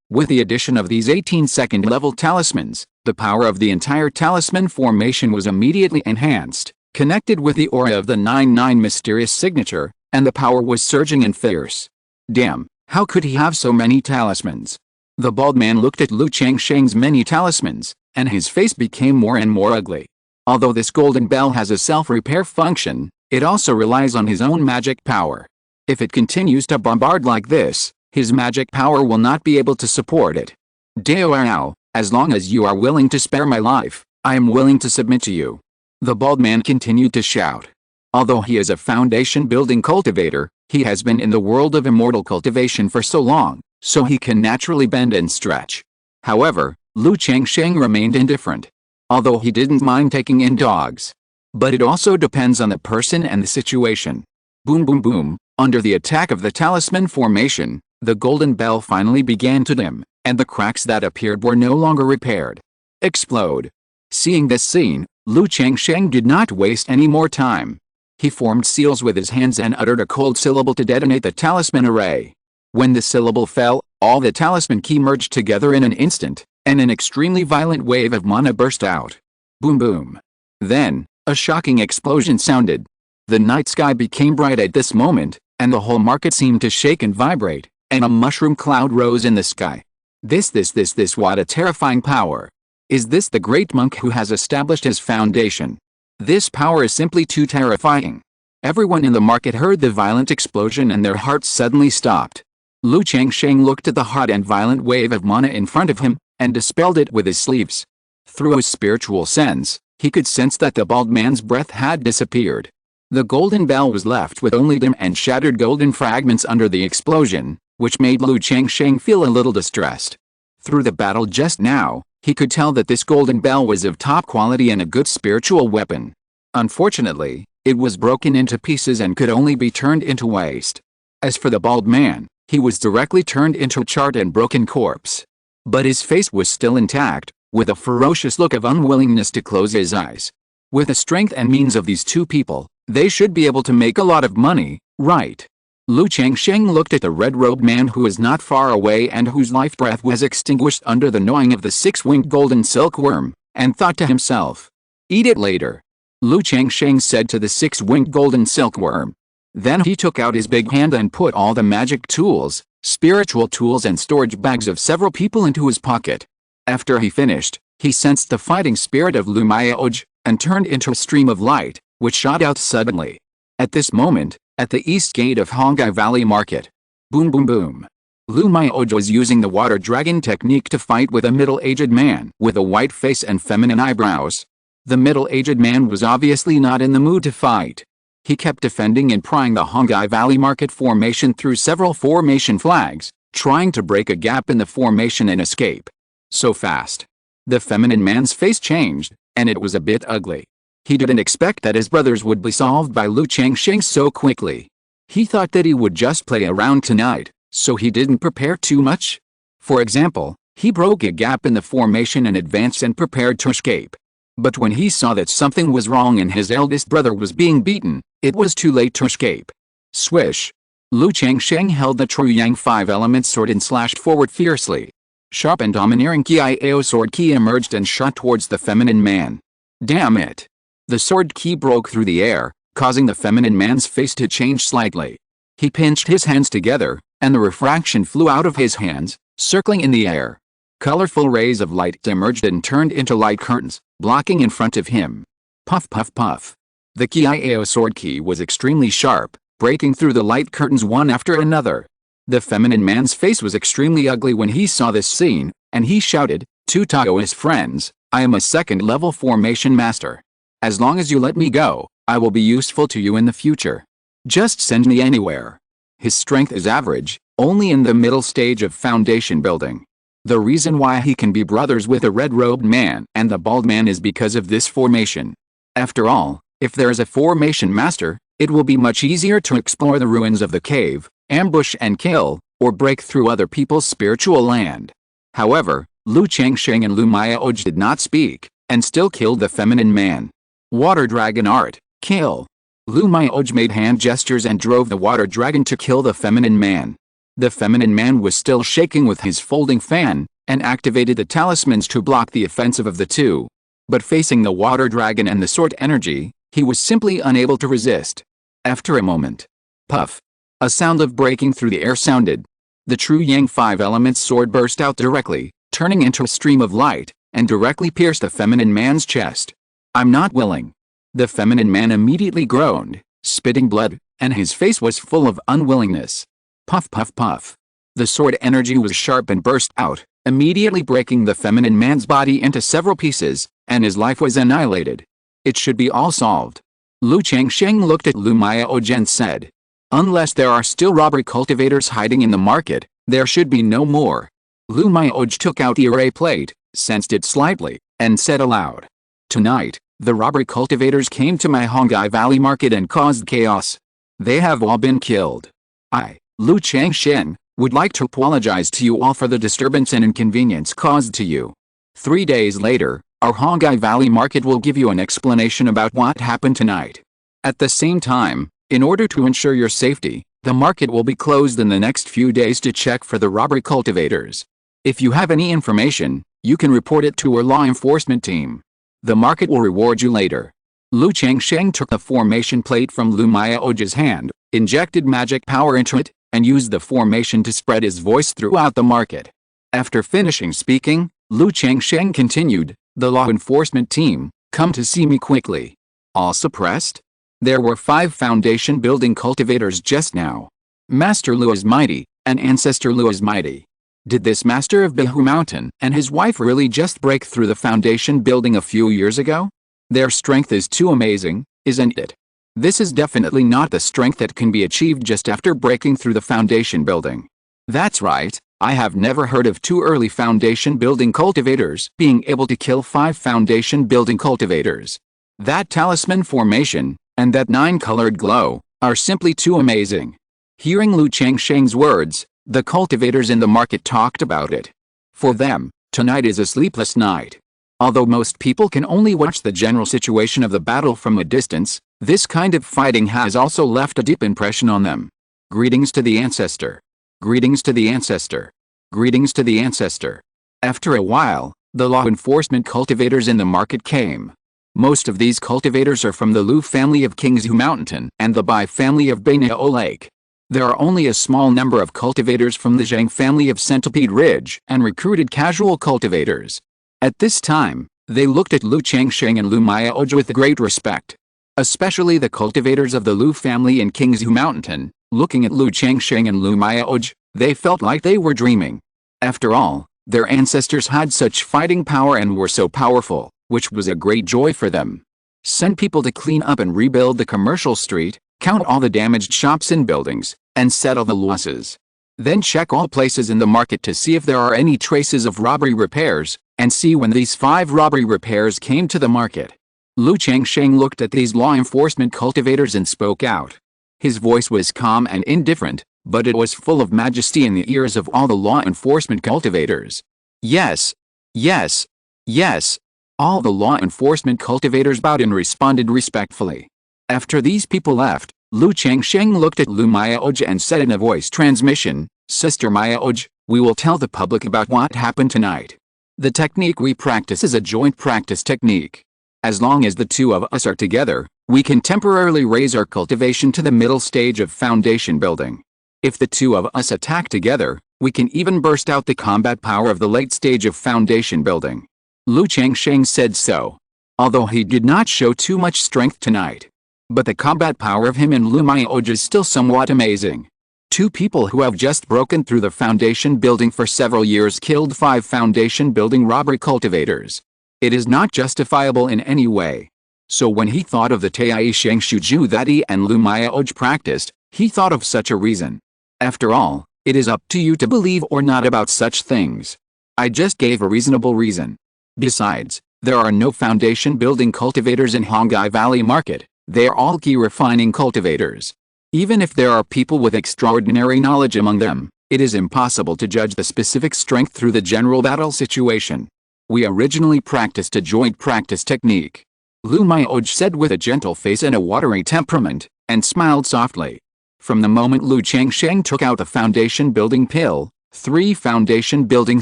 With the addition of these 18-second level talismans, the power of the entire talisman formation was immediately enhanced, connected with the aura of the 99 mysterious signature, and the power was surging and fierce. Damn, how could he have so many talismans? The bald man looked at Lu Changsheng's many talismans, and his face became more and more ugly. Although this golden bell has a self-repair function, it also relies on his own magic power. If it continues to bombard like this, his magic power will not be able to support it. Dao, as long as you are willing to spare my life, I am willing to submit to you. The bald man continued to shout. Although he is a foundation-building cultivator, he has been in the world of immortal cultivation for so long, so he can naturally bend and stretch. However, Lu Changsheng remained indifferent. Although he didn't mind taking in dogs. But it also depends on the person and the situation. Boom boom boom, under the attack of the talisman formation, the golden bell finally began to dim, and the cracks that appeared were no longer repaired. Explode. Seeing this scene, Lu Changsheng did not waste any more time. He formed seals with his hands and uttered a cold syllable to detonate the talisman array. When the syllable fell, all the talisman ki merged together in an instant, and an extremely violent wave of mana burst out. Boom boom. Then, a shocking explosion sounded. The night sky became bright at this moment, and the whole market seemed to shake and vibrate, and a mushroom cloud rose in the sky. This what a terrifying power. Is this the great monk who has established his foundation? This power is simply too terrifying. Everyone in the market heard the violent explosion and their hearts suddenly stopped. Lu Changsheng looked at the hot and violent wave of mana in front of him, and dispelled it with his sleeves. Through his spiritual sense, he could sense that the bald man's breath had disappeared. The golden bell was left with only dim and shattered golden fragments under the explosion, which made Lu Changsheng feel a little distressed. Through the battle just now, he could tell that this golden bell was of top quality and a good spiritual weapon. Unfortunately, it was broken into pieces and could only be turned into waste. As for the bald man, he was directly turned into a charred and broken corpse. But his face was still intact, with a ferocious look of unwillingness to close his eyes. With the strength and means of these two people, they should be able to make a lot of money, right? Lu Changsheng looked at the red-robed man who was not far away and whose life breath was extinguished under the gnawing of the six-winged golden silkworm, and thought to himself, "Eat it later." Lu Changsheng said to the six-winged golden silkworm. Then he took out his big hand and put all the magic tools, spiritual tools and storage bags of several people into his pocket. After he finished, he sensed the fighting spirit of Lu Maoj, and turned into a stream of light, which shot out suddenly. At this moment, at the east gate of Hongai Valley Market. Boom boom boom. Lu Maoj was using the water dragon technique to fight with a middle-aged man with a white face and feminine eyebrows. The middle-aged man was obviously not in the mood to fight. He kept defending and prying the Hongai Valley Market formation through several formation flags, trying to break a gap in the formation and escape. So fast. The feminine man's face changed, and it was a bit ugly. He didn't expect that his brothers would be solved by Lu Changsheng so quickly. He thought that he would just play around tonight, so he didn't prepare too much. For example, he broke a gap in the formation and advanced and prepared to escape. But when he saw that something was wrong and his eldest brother was being beaten, it was too late to escape. Swish! Lu Changsheng held the true Yang 5 element sword and slashed forward fiercely. Sharp and domineering Qiyao sword key emerged and shot towards the feminine man. Damn it! The sword key broke through the air, causing the feminine man's face to change slightly. He pinched his hands together, and the refraction flew out of his hands, circling in the air. Colorful rays of light emerged and turned into light curtains, blocking in front of him. Puff puff puff. The Qiyao sword key was extremely sharp, breaking through the light curtains one after another. The feminine man's face was extremely ugly when he saw this scene, and he shouted to Taoist friends, "I am a second-level formation master. As long as you let me go, I will be useful to you in the future. Just send me anywhere." His strength is average, only in the middle stage of foundation building. The reason why he can be brothers with the red-robed man and the bald man is because of this formation. After all, if there is a formation master, it will be much easier to explore the ruins of the cave, ambush and kill, or break through other people's spiritual land. However, Lu Changsheng and Lu Mayaoj did not speak, and still killed the feminine man. Water Dragon Art, kill. Lu Mayaoj made hand gestures and drove the water dragon to kill the feminine man. The feminine man was still shaking with his folding fan, and activated the talismans to block the offensive of the two. But facing the water dragon and the sword energy, he was simply unable to resist. After a moment, puff, a sound of breaking through the air sounded. The true Yang 5 Elements sword burst out directly, turning into a stream of light, and directly pierced the feminine man's chest. "I'm not willing." The feminine man immediately groaned, spitting blood, and his face was full of unwillingness. Puff puff puff. The sword energy was sharp and burst out, immediately breaking the feminine man's body into several pieces, and his life was annihilated. It should be all solved. Lu Changsheng looked at Lu Mayaoj and said, "Unless there are still robbery cultivators hiding in the market, there should be no more." Lu Mayaoj took out the array plate, sensed it slightly, and said aloud, "Tonight, the robbery cultivators came to my Hongai Valley market and caused chaos. They have all been killed. I, Lu Changsheng, would like to apologize to you all for the disturbance and inconvenience caused to you. 3 days later, our Hongai Valley market will give you an explanation about what happened tonight. At the same time, in order to ensure your safety, the market will be closed in the next few days to check for the robbery cultivators. If you have any information, you can report it to our law enforcement team. The market will reward you later." Lu Changsheng took the formation plate from Lu Mayaoj's hand, injected magic power into it, and used the formation to spread his voice throughout the market. After finishing speaking, Lu Changsheng continued, "The law enforcement team, come to see me quickly." All suppressed? There were 5 foundation building cultivators just now. Master Lu is mighty, and Ancestor Lu is mighty. Did this master of Qingzhu Mountain and his wife really just break through the foundation building a few years ago? Their strength is too amazing, isn't it? This is definitely not the strength that can be achieved just after breaking through the foundation building. That's right, I have never heard of 2 early foundation building cultivators being able to kill 5 foundation building cultivators. That talisman formation, and that 9-colored glow, are simply too amazing. Hearing Lu Changsheng's words, the cultivators in the market talked about it. For them, tonight is a sleepless night. Although most people can only watch the general situation of the battle from a distance, this kind of fighting has also left a deep impression on them. Greetings to the ancestor. Greetings to the ancestor. Greetings to the ancestor. After a while, the law enforcement cultivators in the market came. Most of these cultivators are from the Lu family of Qingzhu Mountain and the Bai family of Bainao Lake. There are only a small number of cultivators from the Zhang family of Centipede Ridge and recruited casual cultivators. At this time, they looked at Lu Changsheng and Lu Mayaoj with great respect. Especially the cultivators of the Lu family in Qingzhu Mountain, looking at Lu Changsheng and Lu Mayaoj, they felt like they were dreaming. After all, their ancestors had such fighting power and were so powerful, which was a great joy for them. Send people to clean up and rebuild the commercial street, count all the damaged shops and buildings, and settle the losses. Then check all places in the market to see if there are any traces of robbery repairs, and see when these 5 robbery repairs came to the market. Lu Changsheng looked at these law enforcement cultivators and spoke out. His voice was calm and indifferent, but it was full of majesty in the ears of all the law enforcement cultivators. Yes. Yes. Yes. All the law enforcement cultivators bowed and responded respectfully. After these people left, Lu Changsheng looked at Lu Mayaoj and said in a voice transmission, "Sister Mayaoj, We will tell the public about what happened tonight. The technique we practice is a joint practice technique. As long as the two of us are together, we can temporarily raise our cultivation to the middle stage of foundation building. If the two of us attack together, we can even burst out the combat power of the late stage of foundation building. Lu Changsheng said so. Although he did not show too much strength tonight. But the combat power of him and Lu Maiyoj is still somewhat amazing. Two people who have just broken through the foundation building for several years killed 5 foundation building robbery cultivators. It is not justifiable in any way. So when he thought of the Taiyi Shengshuju that he and Lu Maiyoj practiced, he thought of such a reason. After all, it is up to you to believe or not about such things. I just gave a reasonable reason. Besides, there are no foundation building cultivators in Hongai Valley Market. They are all key refining cultivators. Even if there are people with extraordinary knowledge among them, it is impossible to judge the specific strength through the general battle situation. We originally practiced a joint practice technique. Lu Maiyoj said with a gentle face and a watery temperament, and smiled softly. From the moment Lu Changsheng took out the foundation building pill, 3 foundation building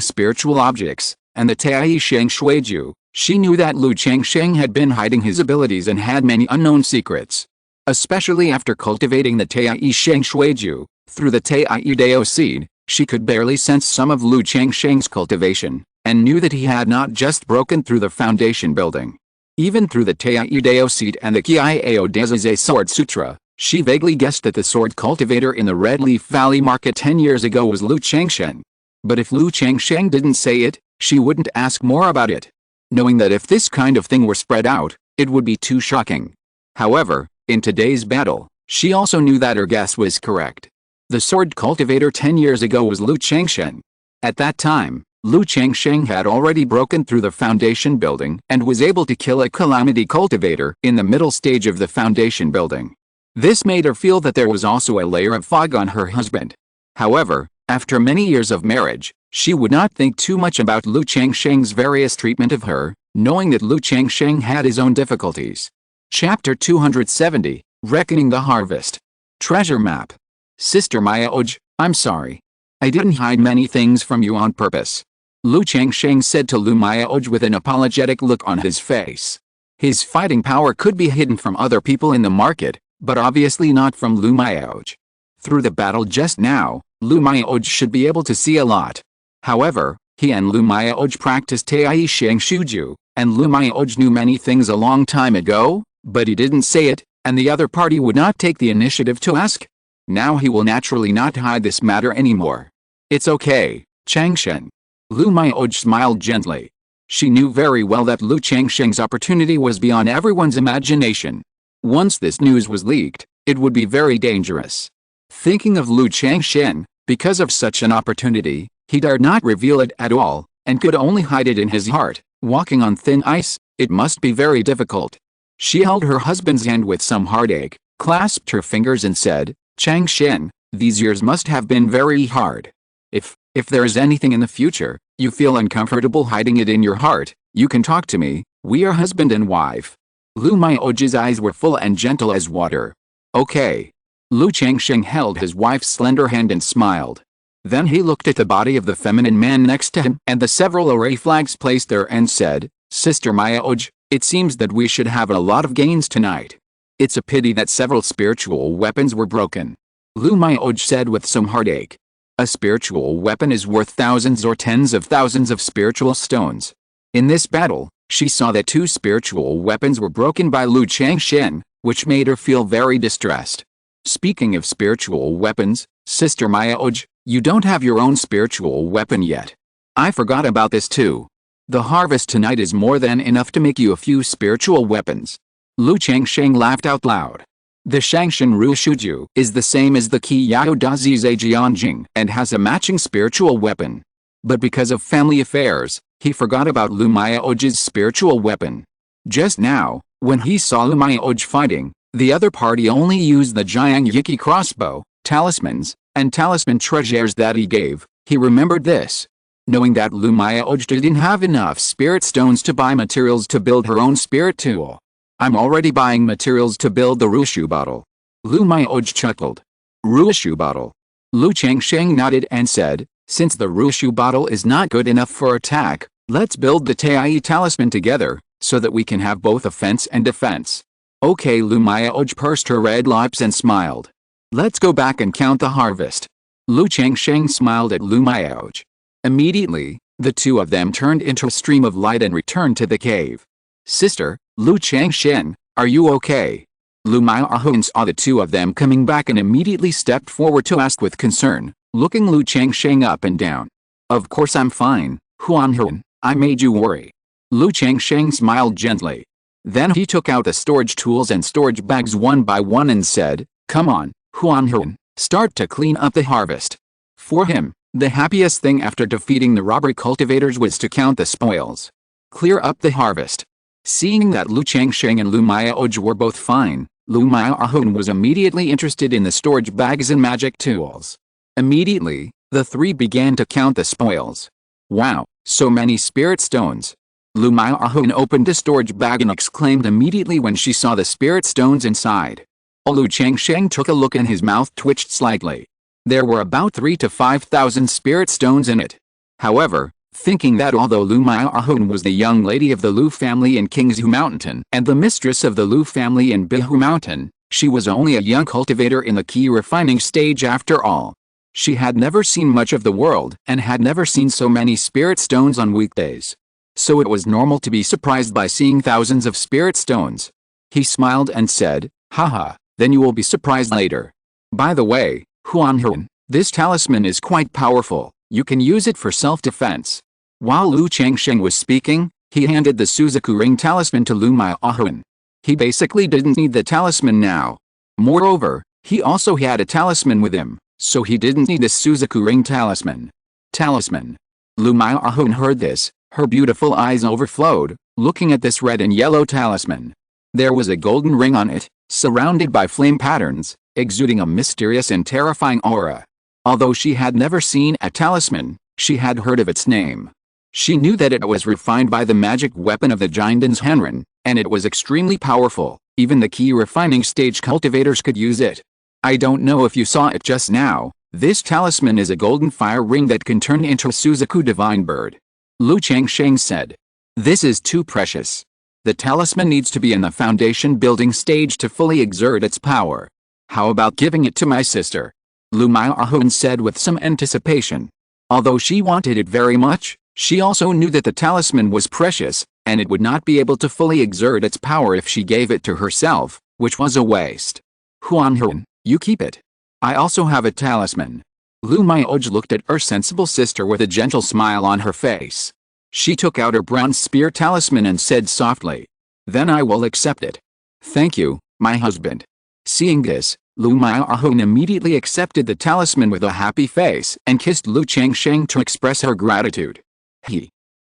spiritual objects, and the Taiyi Sheng Shuiju, she knew that Lu Changsheng had been hiding his abilities and had many unknown secrets. Especially after cultivating the Taiyi Sheng Shuiju, through the Taiyi Dao seed, she could barely sense some of Lu Changsheng's cultivation, and knew that he had not just broken through the foundation building. Even through the Taiyi Dao seed and the Kiao Dezize Sword Sutra, she vaguely guessed that the sword cultivator in the Red Leaf Valley Market 10 years ago was Lu Changsheng. But if Lu Changsheng didn't say it, she wouldn't ask more about it. Knowing that if this kind of thing were spread out, it would be too shocking. However, in today's battle, she also knew that her guess was correct. The sword cultivator 10 years ago was Lu Changsheng. At that time, Lu Changsheng had already broken through the foundation building and was able to kill a calamity cultivator in the middle stage of the foundation building. This made her feel that there was also a layer of fog on her husband. However, after many years of marriage, she would not think too much about Lu Changsheng's various treatment of her, knowing that Lu Changsheng had his own difficulties. Chapter 270, Reckoning the Harvest. Treasure Map. Sister Maiyoj, I'm sorry. I didn't hide many things from you on purpose. Lu Changsheng said to Lu Maiyoj with an apologetic look on his face. His fighting power could be hidden from other people in the market, but obviously not from Lu Maiyoj. Through the battle just now, Lu Maiyoj should be able to see a lot. However, he and Lu Maiyoj practiced Taiyi Sheng Shuju, and Lu Maiyoj knew many things a long time ago, but he didn't say it, and the other party would not take the initiative to ask. Now he will naturally not hide this matter anymore. It's okay, Changsheng. Lu Maiyoj smiled gently. She knew very well that Lu Changsheng's opportunity was beyond everyone's imagination. Once this news was leaked, it would be very dangerous. Thinking of Lu Changsheng, because of such an opportunity, he dared not reveal it at all, and could only hide it in his heart. Walking on thin ice, it must be very difficult. She held her husband's hand with some heartache, clasped her fingers and said, Changsheng, these years must have been very hard. If there is anything in the future, you feel uncomfortable hiding it in your heart, you can talk to me, we are husband and wife. Lu Maiyoj's eyes were full and gentle as water. Okay. Lu Changsheng held his wife's slender hand and smiled. Then he looked at the body of the feminine man next to him and the several array flags placed there and said, Sister Maiyoj, it seems that we should have a lot of gains tonight. It's a pity that several spiritual weapons were broken. Lu Maiyoj said with some heartache. A spiritual weapon is worth thousands or tens of thousands of spiritual stones. In this battle, she saw that 2 spiritual weapons were broken by Lu Changsheng, which made her feel very distressed. Speaking of spiritual weapons, Sister Maiyoj, you don't have your own spiritual weapon yet. I forgot about this too. The harvest tonight is more than enough to make you a few spiritual weapons. Lu Changsheng laughed out loud. The Shangshan Ru Shuju is the same as the Qi Yao Dazize Jianjing and has a matching spiritual weapon. But because of family affairs, he forgot about Lu Maiyoj's spiritual weapon. Just now, when he saw Lu Maiyoj fighting, the other party only used the Jiang Yiki crossbow, talismans, and talisman treasures that he gave. He remembered this. Knowing that Lu Maiyoj didn't have enough spirit stones to buy materials to build her own spirit tool. I'm already buying materials to build the Rushu bottle. Lu Maiyoj chuckled. Rushu bottle. Lu Changsheng nodded and said, Since the Rushu bottle is not good enough for attack, let's build the Tai talisman together, so that we can have both offense and defense. Okay, Lu Mayaoj pursed her red lips and smiled. Let's go back and count the harvest. Lu Changsheng smiled at Lu Mayaoj. Immediately, the two of them turned into a stream of light and returned to the cave. Sister, Lu Changsheng, are you okay? Lu Mayaoj saw the two of them coming back and immediately stepped forward to ask with concern, looking Lu Changsheng up and down. Of course I'm fine, Huanhen, I made you worry. Lu Changsheng smiled gently. Then he took out the storage tools and storage bags one by one and said, come on, Huanhen, start to clean up the harvest. For him, the happiest thing after defeating the robber cultivators was to count the spoils. Clear up the harvest. Seeing that Lu Changsheng and Lu Mayaoj were both fine, Lu Mayaoj was immediately interested in the storage bags and magic tools. Immediately, the three began to count the spoils. Wow, so many spirit stones. Lu Mayaoj opened the storage bag and exclaimed immediately when she saw the spirit stones inside. Lu Changsheng took a look and his mouth twitched slightly. There were about 3,000 to 5,000 spirit stones in it. However, thinking that although Lu Mayaoj was the young lady of the Lu family in Qingzhu Mountain and the mistress of the Lu family in Bihu Mountain, she was only a young cultivator in the key refining stage after all. She had never seen much of the world and had never seen so many spirit stones on weekdays. So it was normal to be surprised by seeing thousands of spirit stones. He smiled and said, haha, then you will be surprised later. By the way, Huanhen, this talisman is quite powerful, you can use it for self-defense. While Lu Changsheng was speaking, he handed the Suzaku ring talisman to Lu Mayaoj. He basically didn't need the talisman now. Moreover, he also had a talisman with him, so he didn't need the Suzaku ring talisman. Talisman. Lu Mayaoj heard this, her beautiful eyes overflowed, looking at this red and yellow talisman. There was a golden ring on it, surrounded by flame patterns, exuding a mysterious and terrifying aura. Although she had never seen a talisman, she had heard of its name. She knew that it was refined by the magic weapon of the Jinden's Henren, and it was extremely powerful, even the key refining stage cultivators could use it. I don't know if you saw it just now, this talisman is a golden fire ring that can turn into a Suzaku divine bird. Lu Changsheng said. This is too precious. The talisman needs to be in the foundation building stage to fully exert its power. How about giving it to my sister? Lu Mayaoj said with some anticipation. Although she wanted it very much, she also knew that the talisman was precious, and it would not be able to fully exert its power if she gave it to herself, which was a waste. Huanhen, you keep it. I also have a talisman. Lu Mayaoj looked at her sensible sister with a gentle smile on her face. She took out her bronze spear talisman and said softly, then I will accept it. Thank you, my husband. Seeing this, Lu Mayaoj immediately accepted the talisman with a happy face and kissed Lu Changsheng to express her gratitude.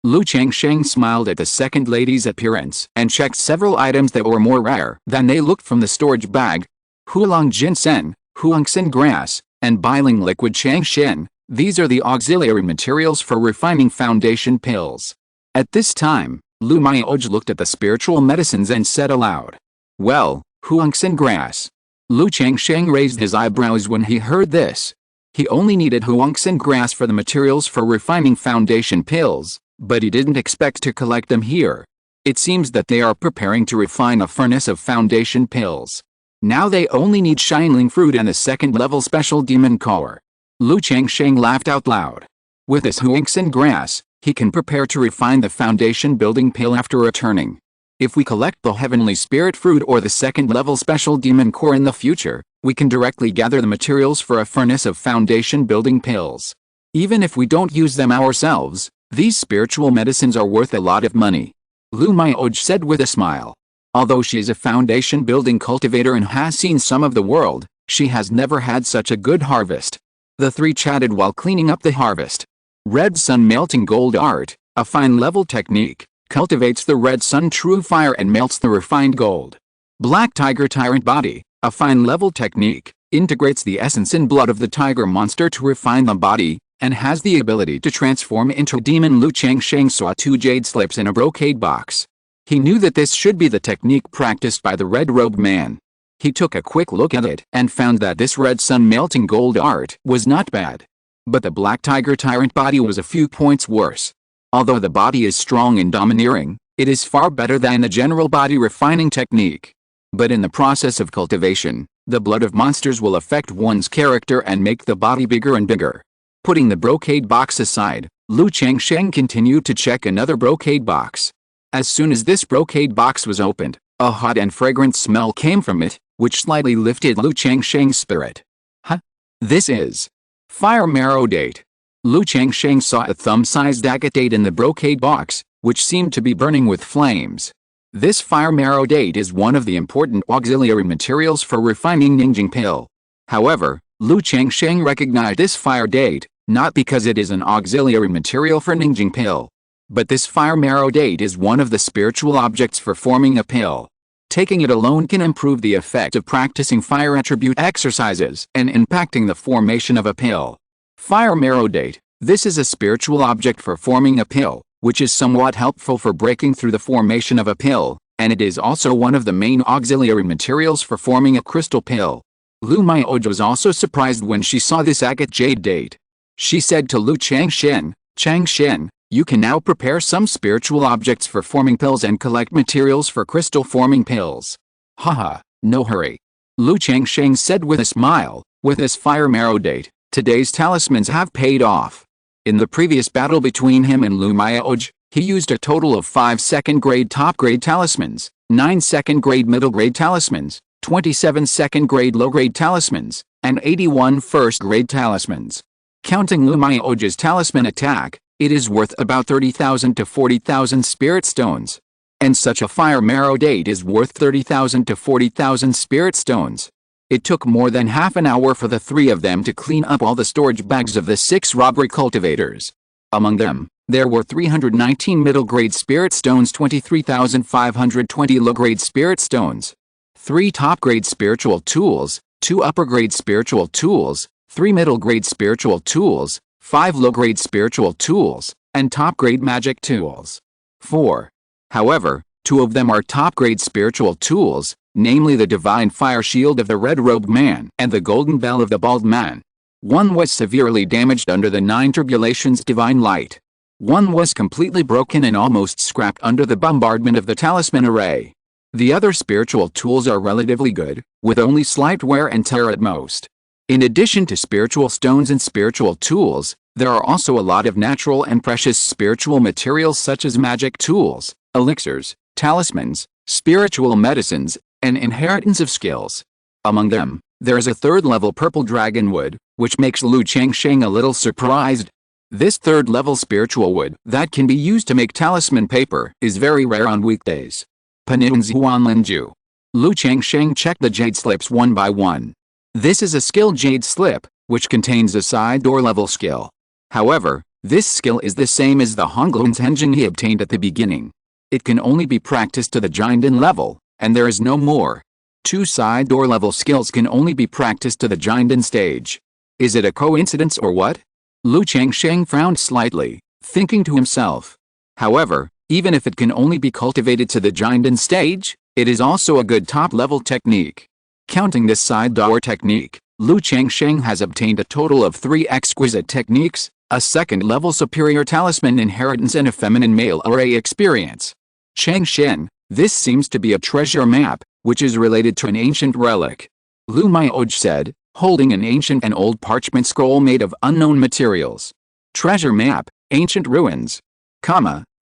Lu Changsheng smiled at the second lady's appearance and checked several items that were more rare than they looked from the storage bag. Hulang ginseng, huangsen grass, and biling liquid Changsheng, these are the auxiliary materials for refining foundation pills. At this time, Lu Mayaoj looked at the spiritual medicines and said aloud, well, huangsen grass. Lu Changsheng raised his eyebrows when he heard this. He only needed huangsen grass for the materials for refining foundation pills, but he didn't expect to collect them here. It seems that they are preparing to refine a furnace of foundation pills. Now they only need Shining Fruit and the second-level special demon core. Lu Changsheng laughed out loud. With this huangsen grass, he can prepare to refine the foundation building pill after returning. If we collect the heavenly spirit fruit or the second-level special demon core in the future, we can directly gather the materials for a furnace of foundation building pills. Even if we don't use them ourselves, these spiritual medicines are worth a lot of money. Lu Mayaoj said with a smile. Although she is a foundation building cultivator and has seen some of the world, she has never had such a good harvest. The three chatted while cleaning up the harvest. Red Sun Melting Gold Art, a fine level technique, cultivates the red sun true fire and melts the refined gold. Black Tiger Tyrant Body, a fine level technique, integrates the essence and blood of the tiger monster to refine the body, and has the ability to transform into demon. Lu Changsheng saw 2 jade slips in a brocade box. He knew that this should be the technique practiced by the red-robed man. He took a quick look at it and found that this red sun melting gold art was not bad. But the Black Tiger Tyrant body was a few points worse. Although the body is strong and domineering, it is far better than the general body refining technique. But in the process of cultivation, the blood of monsters will affect one's character and make the body bigger and bigger. Putting the brocade box aside, Lu Changsheng continued to check another brocade box. As soon as this brocade box was opened, a hot and fragrant smell came from it, which slightly lifted Lu Changsheng's spirit. Huh? This is fire marrow date. Lu Changsheng saw a thumb-sized agate date in the brocade box, which seemed to be burning with flames. This fire marrow date is one of the important auxiliary materials for refining Ninjing pill. However, Lu Changsheng recognized this fire date, not because it is an auxiliary material for Ninjing pill, but this fire marrow date is one of the spiritual objects for forming a pill. Taking it alone can improve the effect of practicing fire attribute exercises and impacting the formation of a pill. Fire marrow date. This is a spiritual object for forming a pill, which is somewhat helpful for breaking through the formation of a pill, and it is also one of the main auxiliary materials for forming a crystal pill. Lu Miaoj was also surprised when she saw this agate jade date. She said to Lu Changsheng, "Changsheng, you can now prepare some spiritual objects for forming pills and collect materials for crystal forming pills." "Haha, no hurry," Lu Changsheng said with a smile. "With this fire marrow date, today's talismans have paid off." In the previous battle between him and Lu Miaoj, he used a total of 5 second-grade top-grade talismans, 9 second-grade middle-grade talismans, 27 second-grade low-grade talismans, and 81 first-grade talismans. Counting Lu Miaoj's talisman attack, it is worth about 30,000 to 40,000 spirit stones. And such a fire marrow date is worth 30,000 to 40,000 spirit stones. It took more than half an hour for the three of them to clean up all the storage bags of the 6 robbery cultivators. Among them, there were 319 middle-grade spirit stones, 23,520 low-grade spirit stones, 3 top-grade spiritual tools, 2 upper-grade spiritual tools, 3 middle-grade spiritual tools, 5 low-grade spiritual tools, and top-grade magic tools. 4. However, 2 of them are top-grade spiritual tools, namely the divine fire shield of the red-robed man and the golden bell of the bald man. 1 was severely damaged under the 9 tribulations divine light. 1 was completely broken and almost scrapped under the bombardment of the talisman array. The other spiritual tools are relatively good, with only slight wear and tear at most. In addition to spiritual stones and spiritual tools, there are also a lot of natural and precious spiritual materials such as magic tools, elixirs, talismans, spiritual medicines, and inheritance of skills. Among them, there is a 3rd-level purple dragon wood, which makes Lu Changsheng a little surprised. This 3rd-level spiritual wood that can be used to make talisman paper is very rare on weekdays. Panins Huanlinju. Lu Changsheng checked the jade slips one by one. This is a skill jade slip, which contains a side door level skill. However, this skill is the same as the Honglun's Henjing he obtained at the beginning. It can only be practiced to the Jinden level, and there is no more. 2 side door level skills can only be practiced to the Jinden stage. Is it a coincidence or what? Lu Changsheng frowned slightly, thinking to himself. However, even if it can only be cultivated to the Jinden stage, it is also a good top-level technique. Counting this side door technique, Lu Changsheng has obtained a total of 3 exquisite techniques, a 2nd-level superior talisman inheritance and a feminine male array experience. Changsheng, this seems to be a treasure map, which is related to an ancient relic. Lu Miaoj said, holding an ancient and old parchment scroll made of unknown materials. Treasure map, ancient ruins.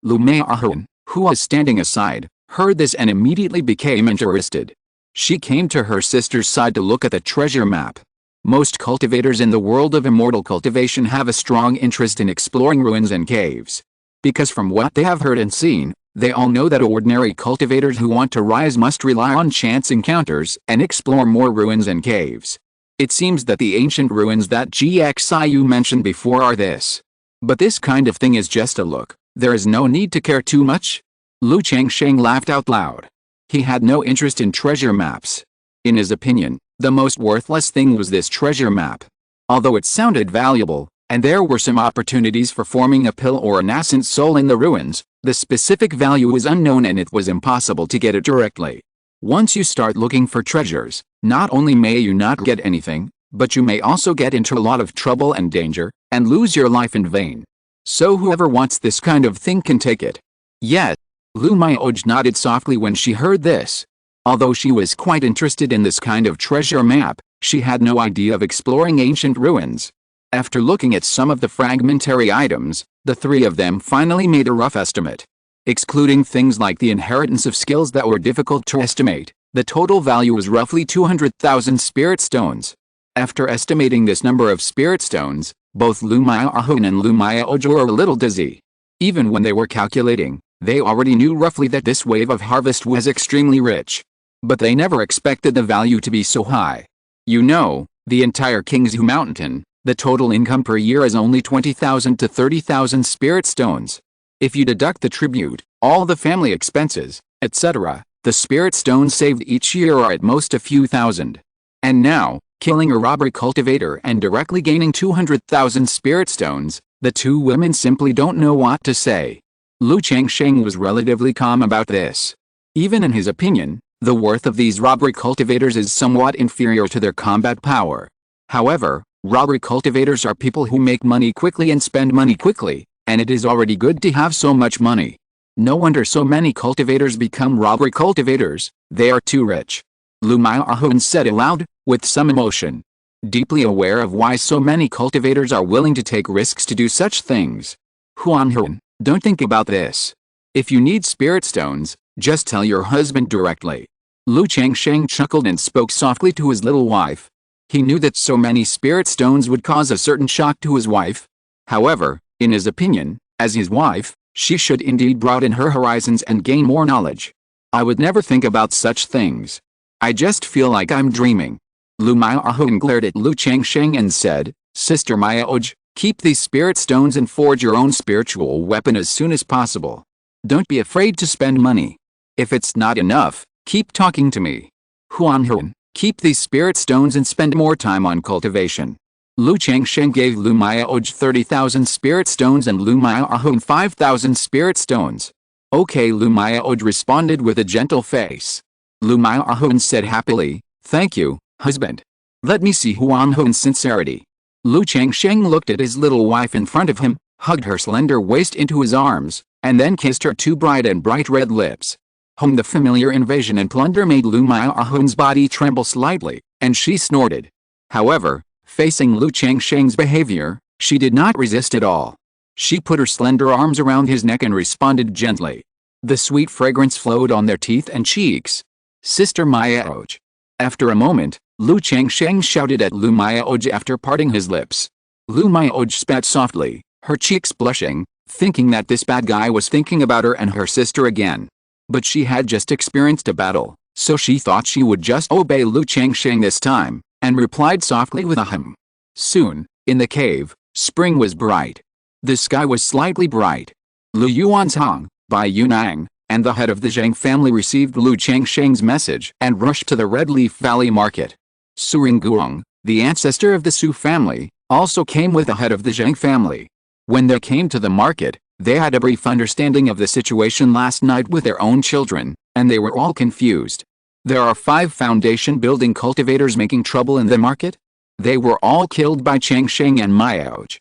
Lu Miaoj, who was standing aside, heard this and immediately became interested. She came to her sister's side to look at the treasure map. Most cultivators in the world of immortal cultivation have a strong interest in exploring ruins and caves. Because from what they have heard and seen, they all know that ordinary cultivators who want to rise must rely on chance encounters and explore more ruins and caves. It seems that the ancient ruins that Xiu mentioned before are this. But this kind of thing is just a look. There is no need to care too much. Lu Changsheng laughed out loud. He had no interest in treasure maps. In his opinion, the most worthless thing was this treasure map. Although it sounded valuable, and there were some opportunities for forming a pill or a nascent soul in the ruins, the specific value was unknown and it was impossible to get it directly. Once you start looking for treasures, not only may you not get anything, but you may also get into a lot of trouble and danger, and lose your life in vain. So whoever wants this kind of thing can take it. Yet, Lu Miaoj nodded softly when she heard this. Although she was quite interested in this kind of treasure map, she had no idea of exploring ancient ruins. After looking at some of the fragmentary items, the three of them finally made a rough estimate. Excluding things like the inheritance of skills that were difficult to estimate, the total value was roughly 200,000 spirit stones. After estimating this number of spirit stones, both Lu Miaoj and Lu Miaoj were a little dizzy. Even when they were calculating, they already knew roughly that this wave of harvest was extremely rich. But they never expected the value to be so high. You know, the entire Qingzhu Mountain, the total income per year is only 20,000 to 30,000 spirit stones. If you deduct the tribute, all the family expenses, etc., the spirit stones saved each year are at most a few thousand. And now, killing a robbery cultivator and directly gaining 200,000 spirit stones, the two women simply don't know what to say. Lu Changsheng was relatively calm about this. Even in his opinion, the worth of these robbery cultivators is somewhat inferior to their combat power. However, robbery cultivators are people who make money quickly and spend money quickly, and it is already good to have so much money. No wonder so many cultivators become robbery cultivators, they are too rich. Lu Miaoj said aloud, with some emotion. Deeply aware of why so many cultivators are willing to take risks to do such things. Huan, don't think about this. If you need spirit stones, just tell your husband directly. Lu Changsheng chuckled and spoke softly to his little wife. He knew that so many spirit stones would cause a certain shock to his wife. However, in his opinion, as his wife, she should indeed broaden her horizons and gain more knowledge. I would never think about such things. I just feel like I'm dreaming. Lu Miaoj glared at Lu Changsheng and said, Sister Miaoj, keep these spirit stones and forge your own spiritual weapon as soon as possible. Don't be afraid to spend money. If it's not enough, keep talking to me. Huan, keep these spirit stones and spend more time on cultivation. Lu Changsheng gave Lu Miaoj 30,000 spirit stones and Lu Miaoj 5,000 spirit stones. Okay, Lu Miaoj responded with a gentle face. Lu Miaoj said happily, Thank you, husband. Let me see Huan's sincerity. Lu Changsheng looked at his little wife in front of him, hugged her slender waist into his arms, and then kissed her two bright red lips. The familiar invasion and plunder made Lu Miaoj's body tremble slightly, and she snorted. However, facing Lu Changsheng's behavior, she did not resist at all. She put her slender arms around his neck and responded gently. The sweet fragrance flowed on their teeth and cheeks. Sister Miaoj. After a moment, Lu Changsheng shouted at Lu Miaoj after parting his lips. Lu Miaoj spat softly, her cheeks blushing, thinking that this bad guy was thinking about her and her sister again. But she had just experienced a battle, so she thought she would just obey Lu Changsheng this time, and replied softly with a hum. Soon, in the cave, spring was bright. The sky was slightly bright. Lu Yuanzhang, Bai Yunang, and the head of the Zhang family received Lu Changsheng's message and rushed to the Red Leaf Valley market. Su Ringguang, the ancestor of the Su family, also came with the head of the Zhang family. When they came to the market, they had a brief understanding of the situation last night with their own children, and they were all confused. There are 5 foundation building cultivators making trouble in the market? They were all killed by Changsheng and Miaoj.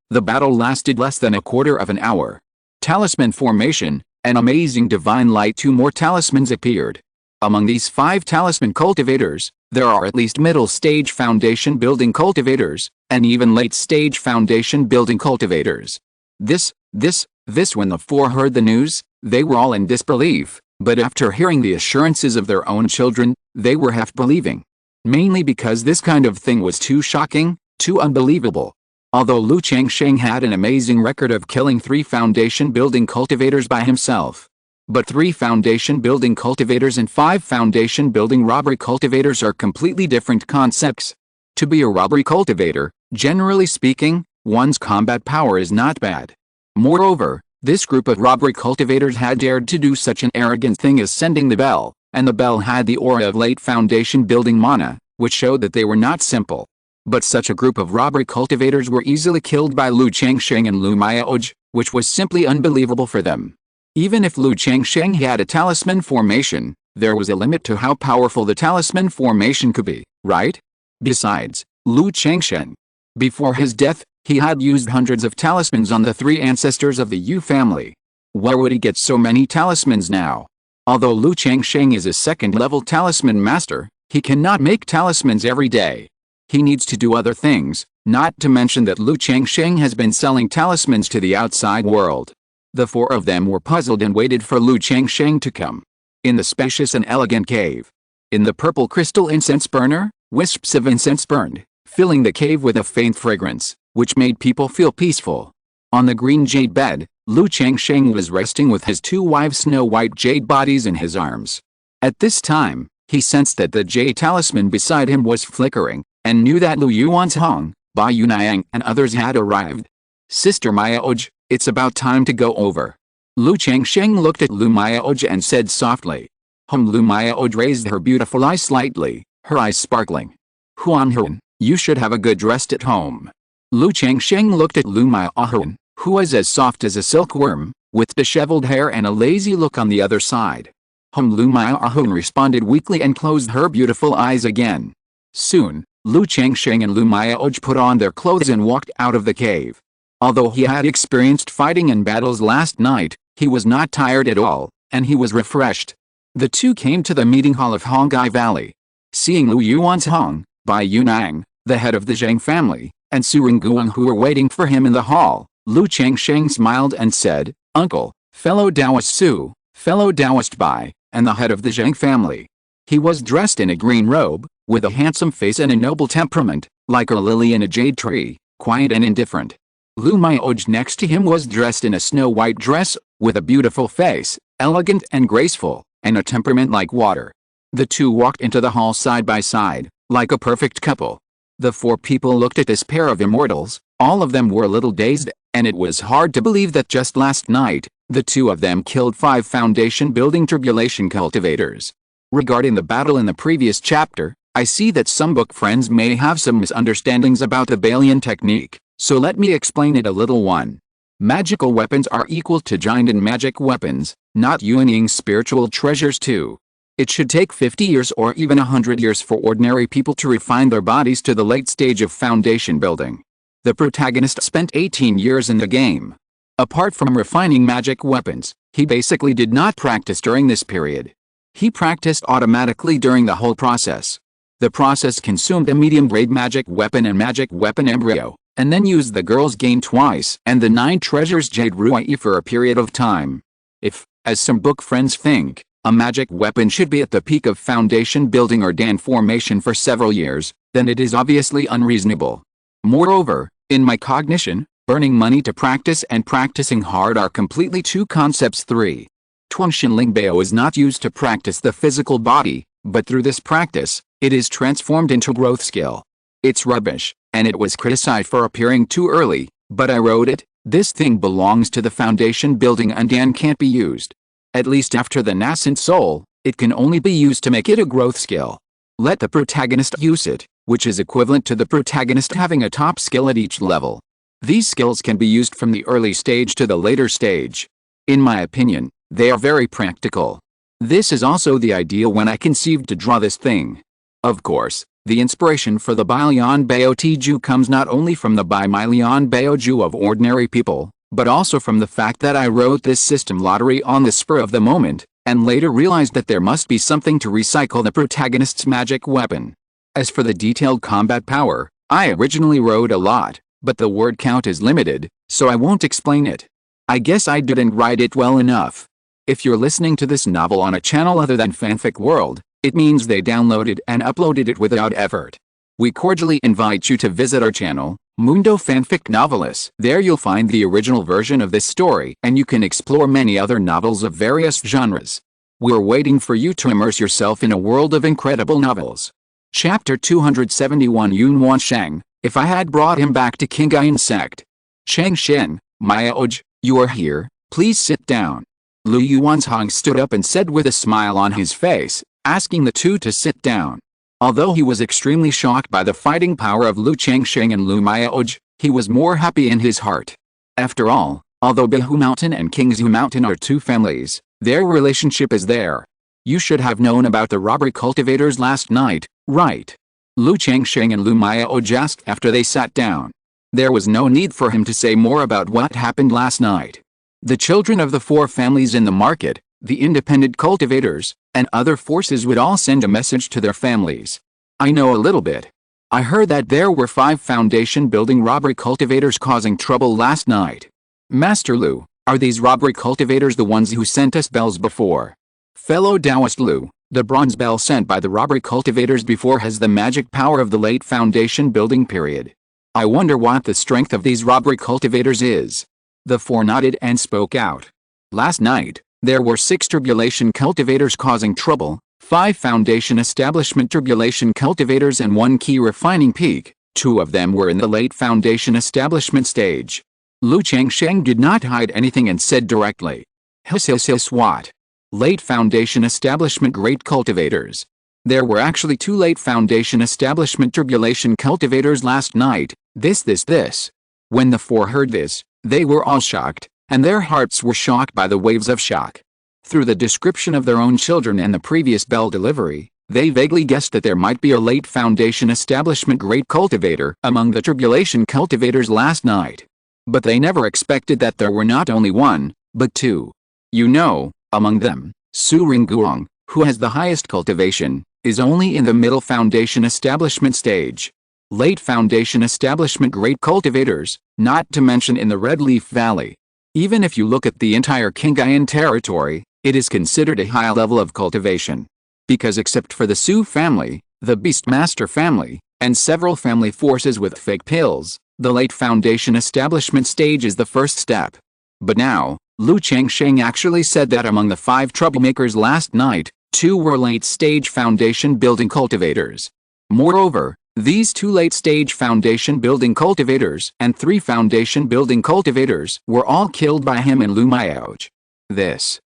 The battle lasted less than a quarter of an hour. Talisman formation, an amazing divine light. 2 more talismans appeared. Among these 5 talisman cultivators, there are at least middle stage foundation building cultivators, and even late stage foundation building cultivators. When the 4 heard the news, they were all in disbelief, but after hearing the assurances of their own children, they were half believing. Mainly because this kind of thing was too shocking, too unbelievable. Although Lu Changsheng had an amazing record of killing 3 foundation building cultivators by himself. But 3 foundation building cultivators and 5 foundation building robbery cultivators are completely different concepts. To be a robbery cultivator, generally speaking, one's combat power is not bad. Moreover, this group of robbery cultivators had dared to do such an arrogant thing as sending the bell, and the bell had the aura of late foundation building mana, which showed that they were not simple. But such a group of robbery cultivators were easily killed by Lu Changsheng and Lu Miaoj, which was simply unbelievable for them. Even if Lu Changsheng had a talisman formation, there was a limit to how powerful the talisman formation could be, right? Besides, Lu Changsheng, before his death, He had used hundreds of talismans on the three ancestors of the Yu family. Where would he get so many talismans now? Although Lu Changsheng is a second-level talisman master, he cannot make talismans every day. He needs to do other things, not to mention that Lu Changsheng has been selling talismans to the outside world. The four of them were puzzled and waited for Lu Changsheng to come. In the spacious and elegant cave. In the purple crystal incense burner, wisps of incense burned, filling the cave with a faint fragrance, which made people feel peaceful. On the green jade bed, Lu Changsheng was resting with his two wives' snow-white jade bodies in his arms. At this time, he sensed that the jade talisman beside him was flickering, and knew that Lu Yuanzhong, Bai Yunayang and others had arrived. Sister Mayaoj, it's about time to go over. Lu Changsheng looked at Lu Mayaoj and said softly. Lu Mayaoj raised her beautiful eyes slightly, her eyes sparkling. Huan, you should have a good rest at home. Lu Changsheng looked at Lu Mayaoj, who was as soft as a silkworm, with disheveled hair and a lazy look on the other side. Lu Mayaoj responded weakly and closed her beautiful eyes again. Soon, Lu Changsheng and Lu Mayaoj put on their clothes and walked out of the cave. Although he had experienced fighting and battles last night, he was not tired at all, and he was refreshed. The two came to the meeting hall of Hongai Valley. Seeing Lu Yuanzhong, Bai Yunayang, the head of the Zhang family, and Su Ringguang who were waiting for him in the hall, Lu Changsheng smiled and said, Uncle, fellow Taoist Su, fellow Taoist Bai, and the head of the Zhang family. He was dressed in a green robe, with a handsome face and a noble temperament, like a lily in a jade tree, quiet and indifferent. Lu Mayaoj next to him was dressed in a snow-white dress, with a beautiful face, elegant and graceful, and a temperament like water. The two walked into the hall side by side, like a perfect couple. The four people looked at this pair of immortals, all of them were a little dazed, and it was hard to believe that just last night, the two of them killed 5 foundation-building tribulation cultivators. Regarding the battle in the previous chapter, I see that some book friends may have some misunderstandings about the Balian technique, so let me explain it a little. 1. Magical weapons are equal to giant and magic weapons, not Yuanying spiritual treasures. 2. It should take 50 years or even 100 years for ordinary people to refine their bodies to the late stage of foundation building. The protagonist spent 18 years in the game. Apart from refining magic weapons, he basically did not practice during this period. He practiced automatically during the whole process. The process consumed a medium-grade magic weapon and magic weapon embryo, and then used the girl's gain twice and the 9 treasures jade ruai for a period of time. If, as some book friends think, a magic weapon should be at the peak of foundation building or dan formation for several years, then it is obviously unreasonable. Moreover, in my cognition, burning money to practice and practicing hard are completely two concepts. 3. Tuangshin Bao is not used to practice the physical body, but through this practice, it is transformed into growth skill. It's rubbish, and it was criticized for appearing too early, but I wrote it. This thing belongs to the foundation building and Dan can't be used. At least after the nascent soul, it can only be used to make it a growth skill. Let the protagonist use it, which is equivalent to the protagonist having a top skill at each level. These skills can be used from the early stage to the later stage. In my opinion, they are very practical. This is also the idea when I conceived to draw this thing. Of course, the inspiration for the Bailian Bao Tiju comes not only from the Bailian Bao Ju of ordinary people, but also from the fact that I wrote this system lottery on the spur of the moment, and later realized that there must be something to recycle the protagonist's magic weapon. As for the detailed combat power, I originally wrote a lot, but the word count is limited, so I won't explain it. I guess I didn't write it well enough. If you're listening to this novel on a channel other than Fanfic World, it means they downloaded and uploaded it without effort. We cordially invite you to visit our channel, Mundo Fanfic Novelis. There you'll find the original version of this story and you can explore many other novels of various genres. We're waiting for you to immerse yourself in a world of incredible novels. Chapter 271 Yun Wansheng, if I had brought him back to Qingyun Sect. Changsheng, Mayaoj, you are here, please sit down. Lu Yuanzhong stood up and said with a smile on his face, asking the two to sit down. Although he was extremely shocked by the fighting power of Lu Changsheng and Lu Mayaoj, he was more happy in his heart. After all, although Qingzhu Mountain and Qingzhu Mountain are two families, their relationship is there. You should have known about the robbery cultivators last night, right? Lu Changsheng and Lu Mayaoj asked after they sat down. There was no need for him to say more about what happened last night. The children of the four families in the market, the independent cultivators, and other forces would all send a message to their families. I know a little bit. I heard that there were 5 foundation building robbery cultivators causing trouble last night. Master Lu, are these robbery cultivators the ones who sent us bells before? Fellow Taoist Lu, the bronze bell sent by the robbery cultivators before has the magic power of the late foundation building period. I wonder what the strength of these robbery cultivators is. The 4 nodded and spoke out. Last night, there were 6 tribulation cultivators causing trouble, 5 foundation establishment tribulation cultivators and 1 key refining peak. 2 of them were in the late foundation establishment stage. Lu Changsheng did not hide anything and said directly. Hiss what? Late foundation establishment great cultivators. There were actually 2 late foundation establishment tribulation cultivators last night, this. When the 4 heard this, they were all shocked, and their hearts were shocked by the waves of shock. Through the description of their own children and the previous bell delivery, they vaguely guessed that there might be a late foundation establishment great cultivator among the tribulation cultivators last night. But they never expected that there were not only 1, but 2. You know, among them, Su Ringguang, who has the highest cultivation, is only in the middle foundation establishment stage. Late foundation establishment great cultivators, not to mention in the Red Leaf Valley. Even if you look at the entire Qingyun territory, it is considered a high level of cultivation. Because except for the Su family, the Beastmaster family, and several family forces with fake pills, the late foundation establishment stage is the first step. But now, Lu Changsheng actually said that among the 5 troublemakers last night, 2 were late-stage foundation building cultivators. Moreover, these 2 late-stage foundation building cultivators and 3 foundation building cultivators were all killed by him and Lu Miaoj. This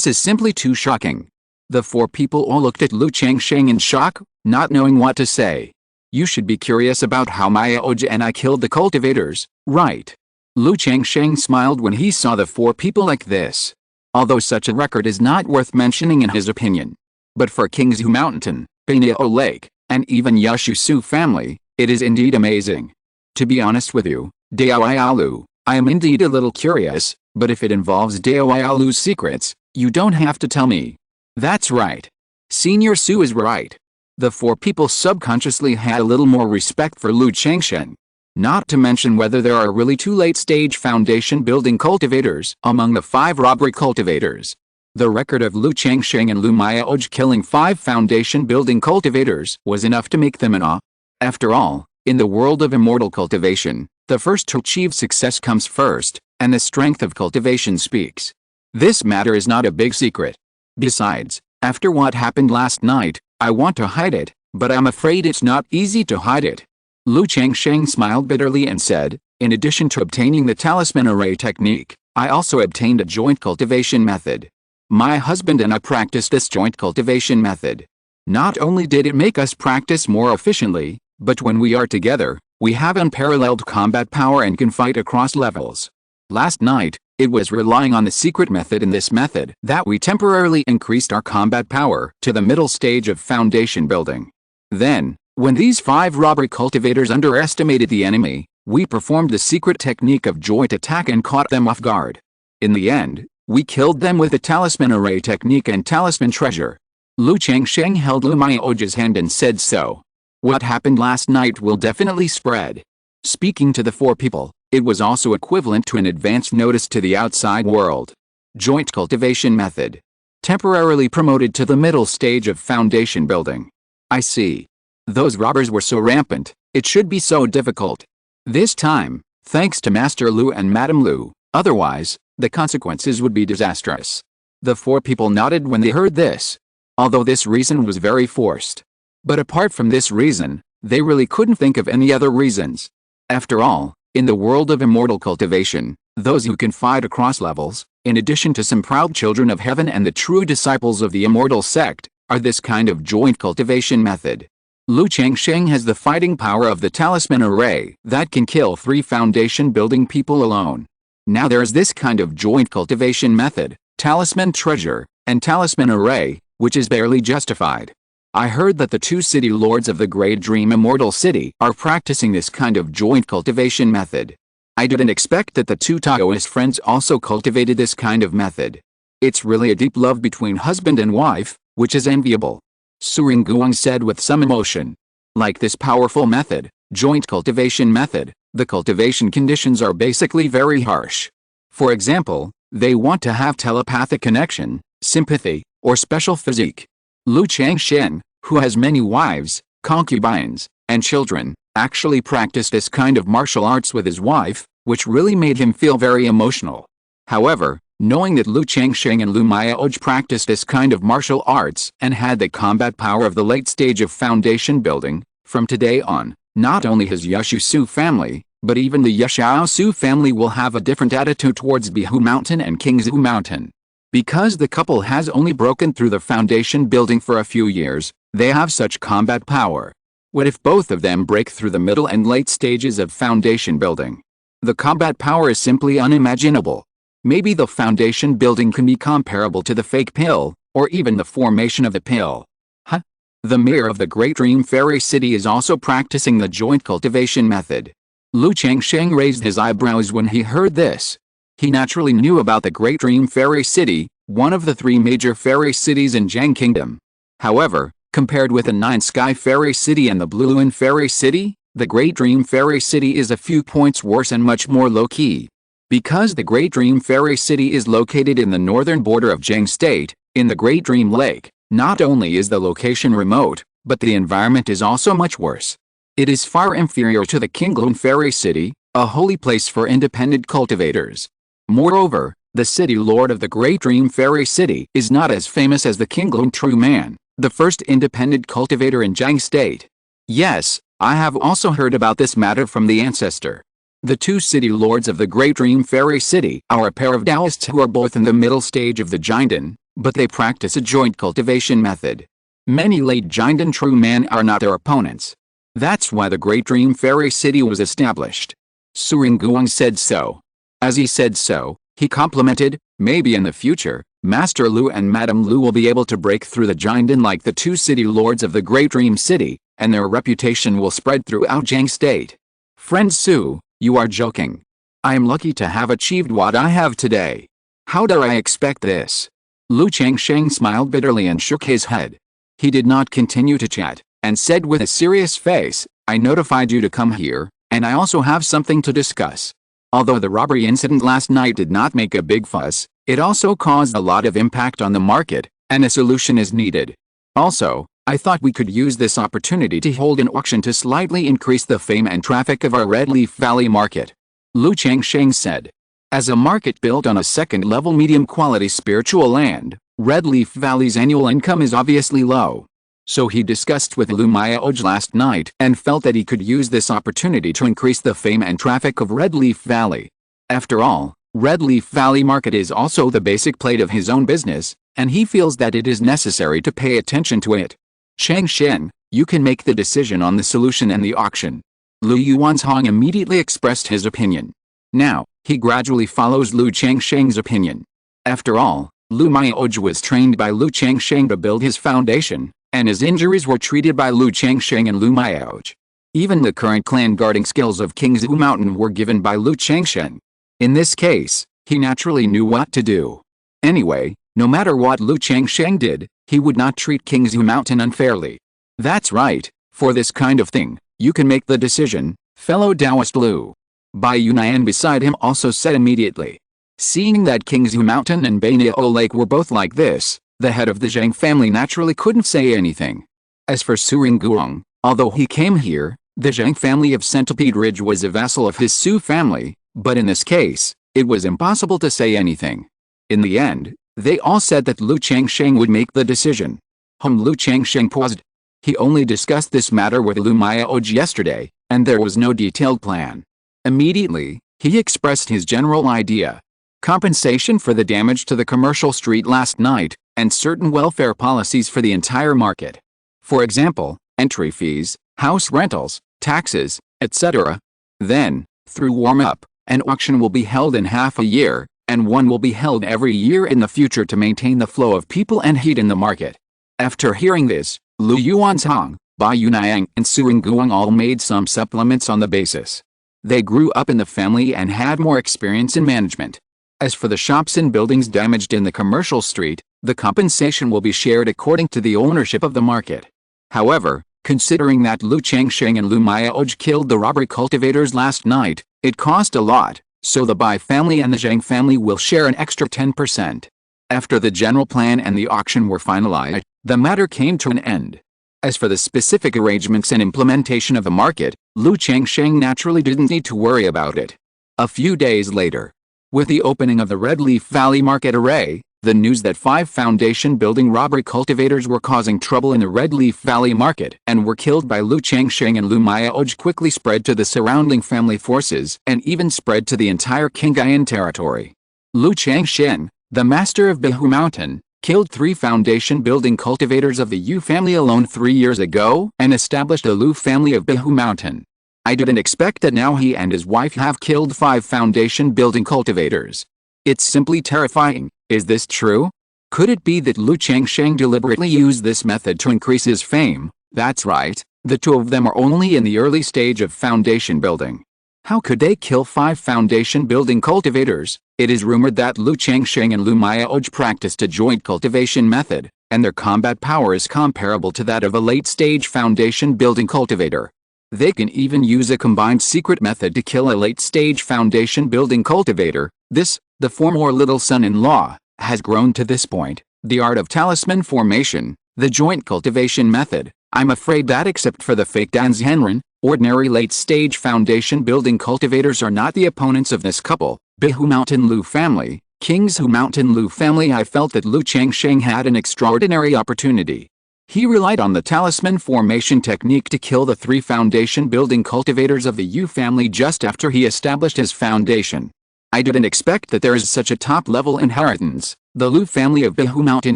is simply too shocking. The 4 people all looked at Lu Changsheng in shock, not knowing what to say. You should be curious about how Miaoj and I killed the cultivators, right? Lu Changsheng smiled when he saw the 4 people like this. Although such a record is not worth mentioning in his opinion. But for Qingzhu Mountain, Pineo Lake, and even Yushu Su family, it is indeed amazing. To be honest with you, Daoialu, I am indeed a little curious, but if it involves Daoialu's secrets, you don't have to tell me. That's right. Senior Su is right. The 4 people subconsciously had a little more respect for Lu Changsheng. Not to mention whether there are really 2 late-stage foundation building cultivators among the 5 robbery cultivators. The record of Lu Changsheng and Lu Miaoj killing 5 foundation building cultivators was enough to make them in awe. After all, in the world of immortal cultivation, the first to achieve success comes first, and the strength of cultivation speaks. This matter is not a big secret. Besides, after what happened last night, I want to hide it, but I'm afraid it's not easy to hide it. Lu Changsheng smiled bitterly and said, in addition to obtaining the talisman array technique, I also obtained a joint cultivation method. My husband and I practiced this joint cultivation method. Not only did it make us practice more efficiently, but when we are together, we have unparalleled combat power and can fight across levels. Last night, it was relying on the secret method in this method that we temporarily increased our combat power to the middle stage of foundation building. Then, when these 5 robbery cultivators underestimated the enemy, we performed the secret technique of joint attack and caught them off guard. In the end, we killed them with the talisman array technique and talisman treasure. Lu Changsheng held Lu Miaoj's hand and said so. What happened last night will definitely spread. Speaking to the 4 people, it was also equivalent to an advance notice to the outside world. Joint cultivation method. Temporarily promoted to the middle stage of foundation building. I see. Those robbers were so rampant, it should be so difficult. This time, thanks to Master Lu and Madam Lu, otherwise, the consequences would be disastrous. The 4 people nodded when they heard this. Although this reason was very forced. But apart from this reason, they really couldn't think of any other reasons. After all, in the world of immortal cultivation, those who can fight across levels, in addition to some proud children of heaven and the true disciples of the Immortal Sect, are this kind of joint cultivation method. Lu Changsheng has the fighting power of the talisman array that can kill 3 foundation building people alone. Now there's this kind of joint cultivation method, talisman treasure, and talisman array, which is barely justified. I heard that the two city lords of the Great Dream Immortal City are practicing this kind of joint cultivation method. I didn't expect that the two Taoist friends also cultivated this kind of method. It's really a deep love between husband and wife, which is enviable. Su Ringuang said with some emotion. Like this powerful method, joint cultivation method, the cultivation conditions are basically very harsh. For example, they want to have telepathic connection, sympathy, or special physique. Lu Changsheng, who has many wives, concubines, and children, actually practiced this kind of martial arts with his wife, which really made him feel very emotional. However, knowing that Lu Changsheng and Lu Mayaoj practiced this kind of martial arts and had the combat power of the late stage of foundation building, from today on, not only his Yushu Su family, but even the Yashao Su family will have a different attitude towards Bihu Mountain and Qingzhu Mountain. Because the couple has only broken through the foundation building for a few years, they have such combat power. What if both of them break through the middle and late stages of foundation building? The combat power is simply unimaginable. Maybe the foundation building can be comparable to the fake pill, or even the formation of the pill. Huh? The mayor of the Great Dream Fairy City is also practicing the joint cultivation method. Lu Changsheng raised his eyebrows when he heard this. He naturally knew about the Great Dream Fairy City, one of the 3 major fairy cities in Zhang Kingdom. However, compared with the 9 Sky Fairy City and the Blue Luan Fairy City, the Great Dream Fairy City is a few points worse and much more low-key. Because the Great Dream Fairy City is located in the northern border of Zhang State, in the Great Dream Lake, not only is the location remote, but the environment is also much worse. It is far inferior to the Qingyun Fairy City, a holy place for independent cultivators. Moreover, the city lord of the Great Dream Fairy City is not as famous as the Qingyun True Man, the first independent cultivator in Zhang State. Yes, I have also heard about this matter from the ancestor. The two city lords of the Great Dream Fairy City are a pair of Taoists who are both in the middle stage of the Jinden, but they practice a joint cultivation method. Many late Jinden True Men are not their opponents. That's why the Great Dream Fairy City was established. Su Ringuang said so. As he said so, he complimented, maybe in the future, Master Lu and Madam Lu will be able to break through the Jinden like the two city lords of the Great Dream City, and their reputation will spread throughout Zhang State. Friend Su, you are joking. I am lucky to have achieved what I have today. How dare I expect this? Lu Changsheng smiled bitterly and shook his head. He did not continue to chat, and said with a serious face, I notified you to come here, and I also have something to discuss. Although the robbery incident last night did not make a big fuss, it also caused a lot of impact on the market, and a solution is needed. Also, I thought we could use this opportunity to hold an auction to slightly increase the fame and traffic of our Red Leaf Valley market. Lu Changsheng said. As a market built on a second-level medium-quality spiritual land, Red Leaf Valley's annual income is obviously low. So he discussed with Lu Mayaoj last night and felt that he could use this opportunity to increase the fame and traffic of Red Leaf Valley. After all, Red Leaf Valley Market is also the basic plate of his own business, and he feels that it is necessary to pay attention to it. Changsheng, you can make the decision on the solution and the auction. Lu Yuanzhong immediately expressed his opinion. Now, he gradually follows Lu Changsheng's opinion. After all, Lu Mayaoj was trained by Lu Changsheng to build his foundation, and his injuries were treated by Lu Changsheng and Lu Mayaoj. Even the current clan guarding skills of Qingzhu Mountain were given by Lu Changsheng. In this case, he naturally knew what to do. Anyway, no matter what Lu Changsheng did, he would not treat Qingzhu Mountain unfairly. That's right, for this kind of thing, you can make the decision, fellow Taoist Lu. Bai Yunan beside him also said immediately. Seeing that Qingzhu Mountain and Bainao Lake were both like this, the head of the Zhang family naturally couldn't say anything. As for Su Ringuang, although he came here, the Zhang family of Centipede Ridge was a vassal of his Su family, but in this case, it was impossible to say anything. In the end, they all said that Lu Changsheng would make the decision. Lu Changsheng paused. He only discussed this matter with Lu Mayaoj yesterday, and there was no detailed plan. Immediately, he expressed his general idea. Compensation for the damage to the commercial street last night, and certain welfare policies for the entire market. For example, entry fees, house rentals, taxes, etc. Then, through warm-up, an auction will be held in half a year, and one will be held every year in the future to maintain the flow of people and heat in the market. After hearing this,
Lu Yuanzhang, Bai Yunayang, and Su Yingguang all made some supplements on the basis. They grew up in the family and had more experience in management. As for the shops and buildings damaged in the commercial street, the compensation will be shared according to the ownership of the market. However, considering that Lu Changsheng and Lu Miaoj killed the robbery cultivators last night, it cost a lot, so the Bai family and the Zhang family will share an extra 10%. After the general plan and the auction were finalized, the matter came to an end. As for the specific arrangements and implementation of the market, Lu Changsheng naturally didn't need to worry about it. A few days later, with the opening of the Red Leaf Valley Market array, the news that 5 foundation building robbery cultivators were causing trouble in the Red Leaf Valley Market and were killed by Lu Changsheng and Lu Miaoj quickly spread to the surrounding family forces and even spread to the entire Qingyun territory. Lu Changsheng, the master of Qingzhu Mountain, killed 3 foundation building cultivators of the Yu family alone 3 years ago and established a Lu family of Qingzhu Mountain. I didn't expect that now he and his wife have killed 5 foundation building cultivators. It's simply terrifying. Is this true? Could it be that Lu Changsheng deliberately used this method to increase his fame? That's right, the 2 of them are only in the early stage of foundation building. How could they kill 5 foundation building cultivators? It is rumored that Lu Changsheng and Lu Miaoj practiced a joint cultivation method, and their combat power is comparable to that of a late-stage foundation building cultivator. They can even use a combined secret method to kill a late-stage foundation building cultivator. This, the former little son-in-law, has grown to this point. The art of talisman formation, the joint cultivation method. I'm afraid that except for the fake Danzhenren, ordinary late-stage foundation building cultivators are not the opponents of this couple. Qingzhu Mountain Lu family, Qingzhu Mountain Lu family. I felt that Lu Changsheng had an extraordinary opportunity. He relied on the talisman formation technique to kill the 3 foundation building cultivators of the Yu family just after he established his foundation. I didn't expect that there is such a top-level inheritance. The Lu family of Qingzhu Mountain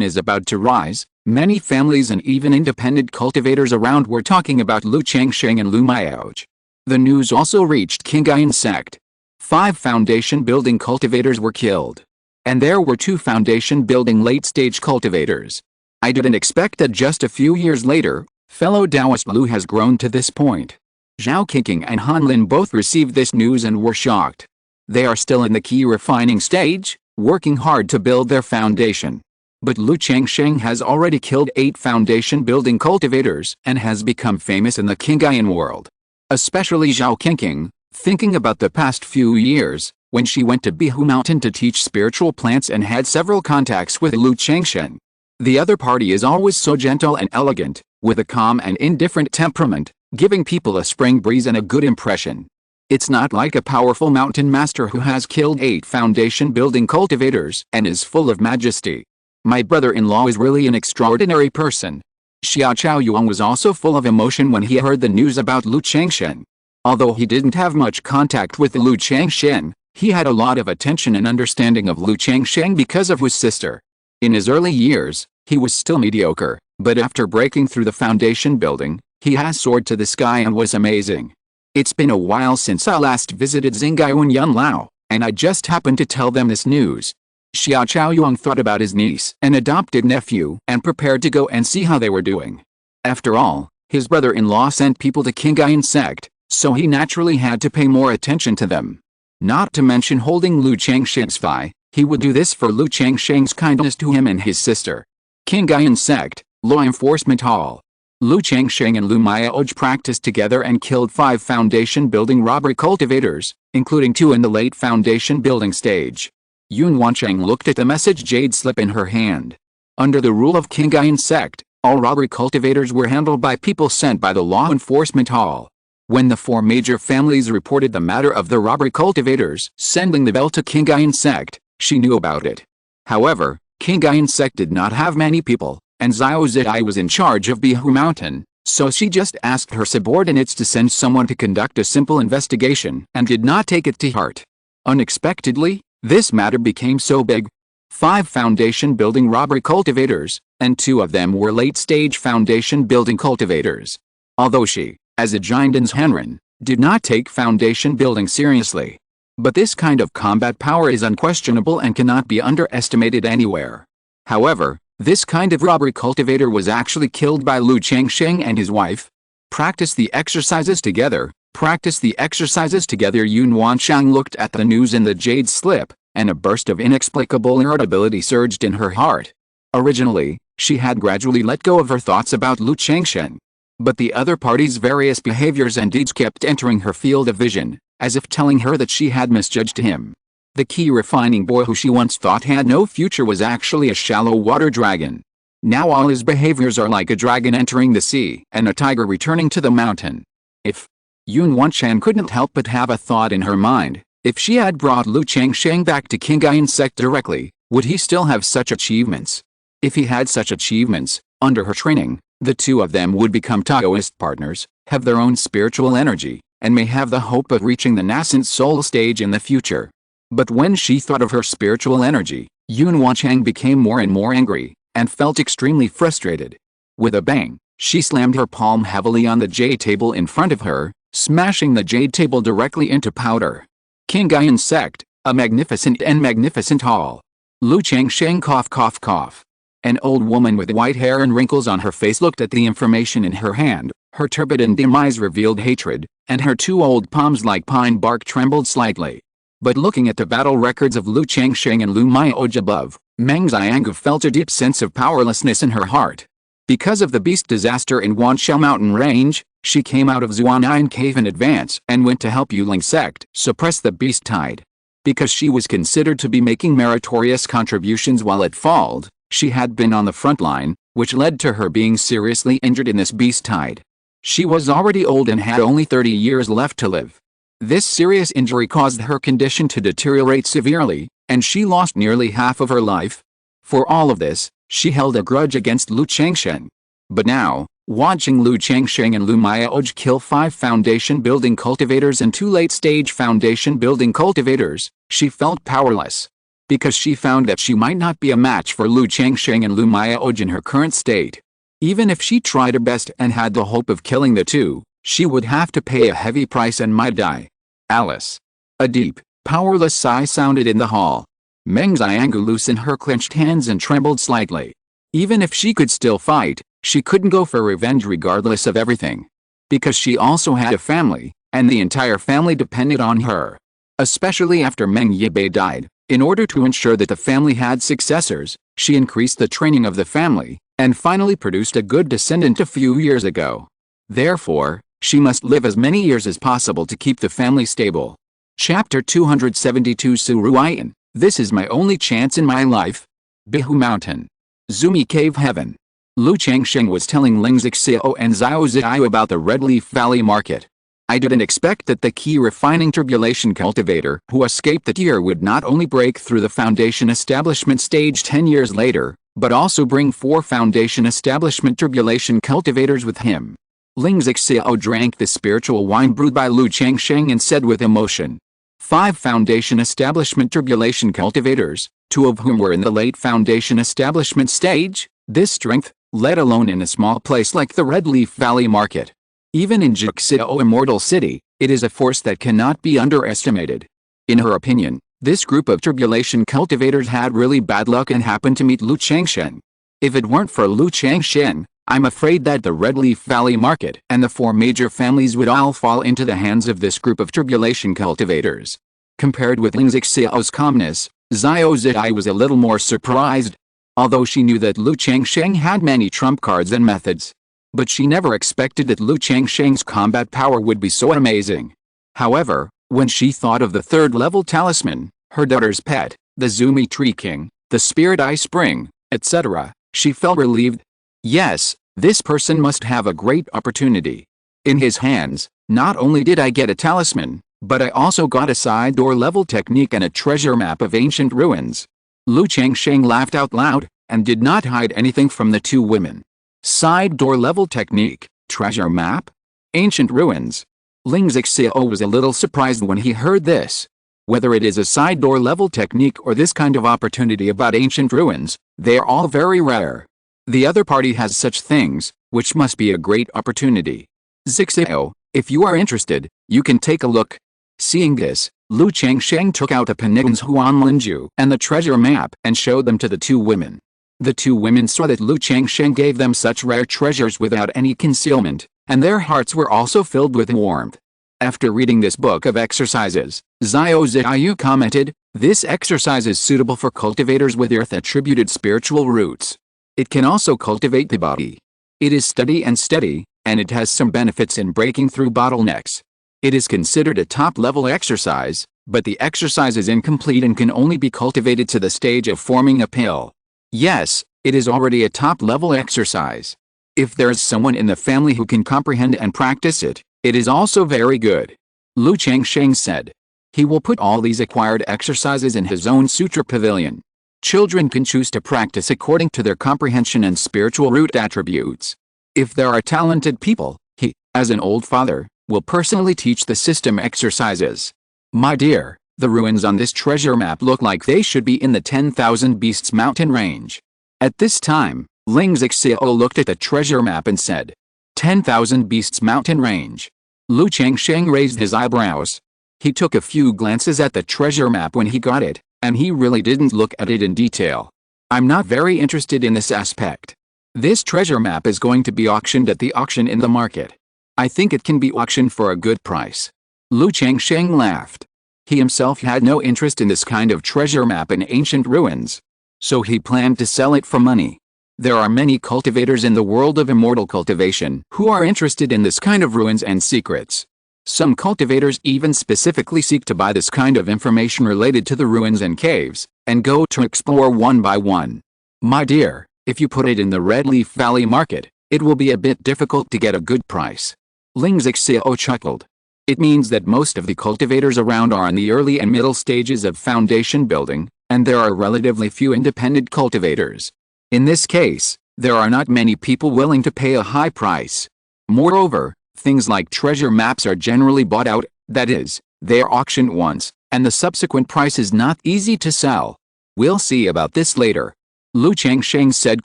is about to rise. Many families and even independent cultivators around were talking about Lu Changsheng and Lu Miaoj. The news also reached Qingyun Sect. 5 foundation building cultivators were killed. And there were 2 foundation building late-stage cultivators. I didn't expect that just a few years later, fellow Taoist Lu has grown to this point. Zhao Qingqing and Han Lin both received this news and were shocked. They are still in the key refining stage, working hard to build their foundation. But Lu Changsheng has already killed 8 foundation building cultivators and has become famous in the Qingyun world. Especially Zhao Qingqing, thinking about the past few years, when she went to Qingzhu Mountain to teach spiritual plants and had several contacts with Lu Changsheng. The other party is always so gentle and elegant, with a calm and indifferent temperament, giving people a spring breeze and a good impression. It's not like a powerful mountain master who has killed 8 foundation building cultivators and is full of majesty. My brother-in-law is really an extraordinary person. Xia Chaoyuan was also full of emotion when he heard the news about Lu Changsheng. Although he didn't have much contact with Lu Changsheng, he had a lot of attention and understanding of Lu Changsheng because of his sister. In his early years, he was still mediocre, but after breaking through the foundation building, he has soared to the sky and was amazing. It's been a while since I last visited Xingyun Yunlao, and I just happened to tell them this news. Xia Chaoyuan thought about his niece and adopted nephew and prepared to go and see how they were doing. After all, his brother-in-law sent people to Qingyun Sect, so he naturally had to pay more attention to them. Not to mention holding Lu Changsheng's fi, he would do this for Lu Changsheng's kindness to him and his sister. Qingyun Sect, Law Enforcement Hall. Lu Changsheng and Lu Miaoj practiced together and killed 5 foundation building robbery cultivators, including 2 in the late foundation building stage. Yun Wancheng looked at the message jade slip in her hand. Under the rule of Qingyun Sect, all robbery cultivators were handled by people sent by the Law Enforcement Hall. When the 4 major families reported the matter of the robbery cultivators sending the bell to Qingyun Sect, she knew about it. However, Qingyun Sect did not have many people, and Xiao Zidai was in charge of Qingzhu Mountain, so she just asked her subordinates to send someone to conduct a simple investigation and did not take it to heart. Unexpectedly, this matter became so big. 5 foundation building robbery cultivators, and 2 of them were late-stage foundation building cultivators. Although she, as a Danzhenren, did not take foundation building seriously. But this kind of combat power is unquestionable and cannot be underestimated anywhere. However, This kind of robbery cultivator was actually killed by Lu Changsheng and his wife. Practice the exercises together. Practice the exercises together. Yun Wanshang looked at the news in the jade slip, and a burst of inexplicable irritability surged in her heart. Originally, she had gradually let go of her thoughts about Lu Changsheng. But the other party's various behaviors and deeds kept entering her field of vision, as if telling her that she had misjudged him. The key refining boy who she once thought had no future was actually a shallow water dragon. Now all his behaviors are like a dragon entering the sea and a tiger returning to the mountain. If Yun Wanshan couldn't help but have a thought in her mind, if she had brought Lu Changsheng back to Qingyun Sect directly, would he still have such achievements? If he had such achievements, under her training, the two of them would become Taoist partners, have their own spiritual energy, and may have the hope of reaching the nascent soul stage in the future. But when she thought of her spiritual energy, Yun Wanshang became more and more angry, and felt extremely frustrated. With a bang, she slammed her palm heavily on the jade table in front of her, smashing the jade table directly into powder. Qingyun Sect, a magnificent hall. Lu Changsheng cough. An old woman with white hair and wrinkles on her face looked at the information in her hand. Her turbid and dim eyes revealed hatred, and her two old palms like pine bark trembled slightly. But looking at the battle records of Lu Changsheng and Lu Miaoj above, Meng Xianggu felt a deep sense of powerlessness in her heart. Because of the beast disaster in Wanshao Mountain Range, she came out of Zuanayan Cave in advance and went to help Yuling Sect suppress the beast tide. Because she was considered to be making meritorious contributions while it falled, she had been on the front line, which led to her being seriously injured in this beast tide. She was already old and had only 30 years left to live. This serious injury caused her condition to deteriorate severely, and she lost nearly half of her life. For all of this, she held a grudge against Lu Changsheng. But now, watching Lu Changsheng and Lu Miaoj kill 5 foundation-building cultivators and 2 late-stage foundation-building cultivators, she felt powerless. Because she found that she might not be a match for Lu Changsheng and Lu Miaoj in her current state. Even if she tried her best and had the hope of killing the two, she would have to pay a heavy price and might die. Alice. A deep, powerless sigh sounded in the hall. Meng Xianggu loosened her clenched hands and trembled slightly. Even if she could still fight, she couldn't go for revenge regardless of everything. Because she also had a family, and the entire family depended on her. Especially after Meng Yibei died, in order to ensure that the family had successors, she increased the training of the family, and finally produced a good descendant a few years ago. Therefore, she must live as many years as possible to keep the family stable. Chapter 272 Suruyan. This is my only chance in my life. Bihu Mountain. Zumi Cave Heaven. Lu Changsheng was telling Ling Zixiao and Xiao Ziao about the Red Leaf Valley Market. I didn't expect that the key refining tribulation cultivator who escaped the tier would not only break through the foundation establishment stage 10 years later, but also bring 4 foundation establishment tribulation cultivators with him. Ling Zixiao drank the spiritual wine brewed by Lu Changsheng and said with emotion, 5 foundation establishment tribulation cultivators, 2 of whom were in the late foundation establishment stage? This strength, let alone in a small place like the Red Leaf Valley Market. Even in Jixiao Immortal City, it is a force that cannot be underestimated. In her opinion, this group of tribulation cultivators had really bad luck and happened to meet Lu Changsheng. If it weren't for Lu Changsheng, I'm afraid that the Red Leaf Valley Market and the 4 major families would all fall into the hands of this group of tribulation cultivators. Compared with Ling Zixiao's calmness, Xiao Zidai was a little more surprised. Although she knew that Lu Changsheng had many trump cards and methods. But she never expected that Lu Changsheng's combat power would be so amazing. However, when she thought of the 3rd level talisman, her daughter's pet, the Zumi Tree King, the Spirit Eye Spring, etc., she felt relieved. Yes, this person must have a great opportunity. In his hands, not only did I get a talisman, but I also got a side door level technique and a treasure map of ancient ruins. Lu Changsheng laughed out loud, and did not hide anything from the 2 women. Side door level technique, treasure map? Ancient ruins. Ling Zixiao was a little surprised when he heard this. Whether it is a side door level technique or this kind of opportunity about ancient ruins, they are all very rare. The other party has such things, which must be a great opportunity. Zixiao, if you are interested, you can take a look. Seeing this, Lu Changsheng took out a Panigans Huanlinju and the treasure map and showed them to the 2 women. The two women saw that Lu Changsheng gave them such rare treasures without any concealment, and their hearts were also filled with warmth. After reading this book of exercises, Xiao Ziyu commented, "This exercise is suitable for cultivators with earth-attributed spiritual roots. It can also cultivate the body. It is steady and steady, and it has some benefits in breaking through bottlenecks. It is considered a top-level exercise, but the exercise is incomplete and can only be cultivated to the stage of forming a pill. Yes, it is already a top-level exercise. If there is someone in the family who can comprehend and practice it, it is also very good." Lu Changsheng said. He will put all these acquired exercises in his own sutra pavilion. Children can choose to practice according to their comprehension and spiritual root attributes. If there are talented people, he, as an old father, will personally teach the system exercises. My dear, the ruins on this treasure map look like they should be in the 10,000 Beasts mountain range. At this time, Ling Zixiao looked at the treasure map and said, 10,000 Beasts mountain range. Lu Changsheng raised his eyebrows. He took a few glances at the treasure map when he got it, and he really didn't look at it in detail. I'm not very interested in this aspect. This treasure map is going to be auctioned at the auction in the market. I think it can be auctioned for a good price. Lu Changsheng laughed. He himself had no interest in this kind of treasure map in ancient ruins, so he planned to sell it for money. There are many cultivators in the world of immortal cultivation who are interested in this kind of ruins and secrets. Some cultivators even specifically seek to buy this kind of information related to the ruins and caves, and go to explore one by one. My dear, if you put it in the Red Leaf Valley market, it will be a bit difficult to get a good price. Ling Zixiao chuckled. It means that most of the cultivators around are in the early and middle stages of foundation building, and there are relatively few independent cultivators. In this case, there are not many people willing to pay a high price. Moreover, things like treasure maps are generally bought out, that is, they are auctioned once, and the subsequent price is not easy to sell. We'll see about this later. Lu Changsheng said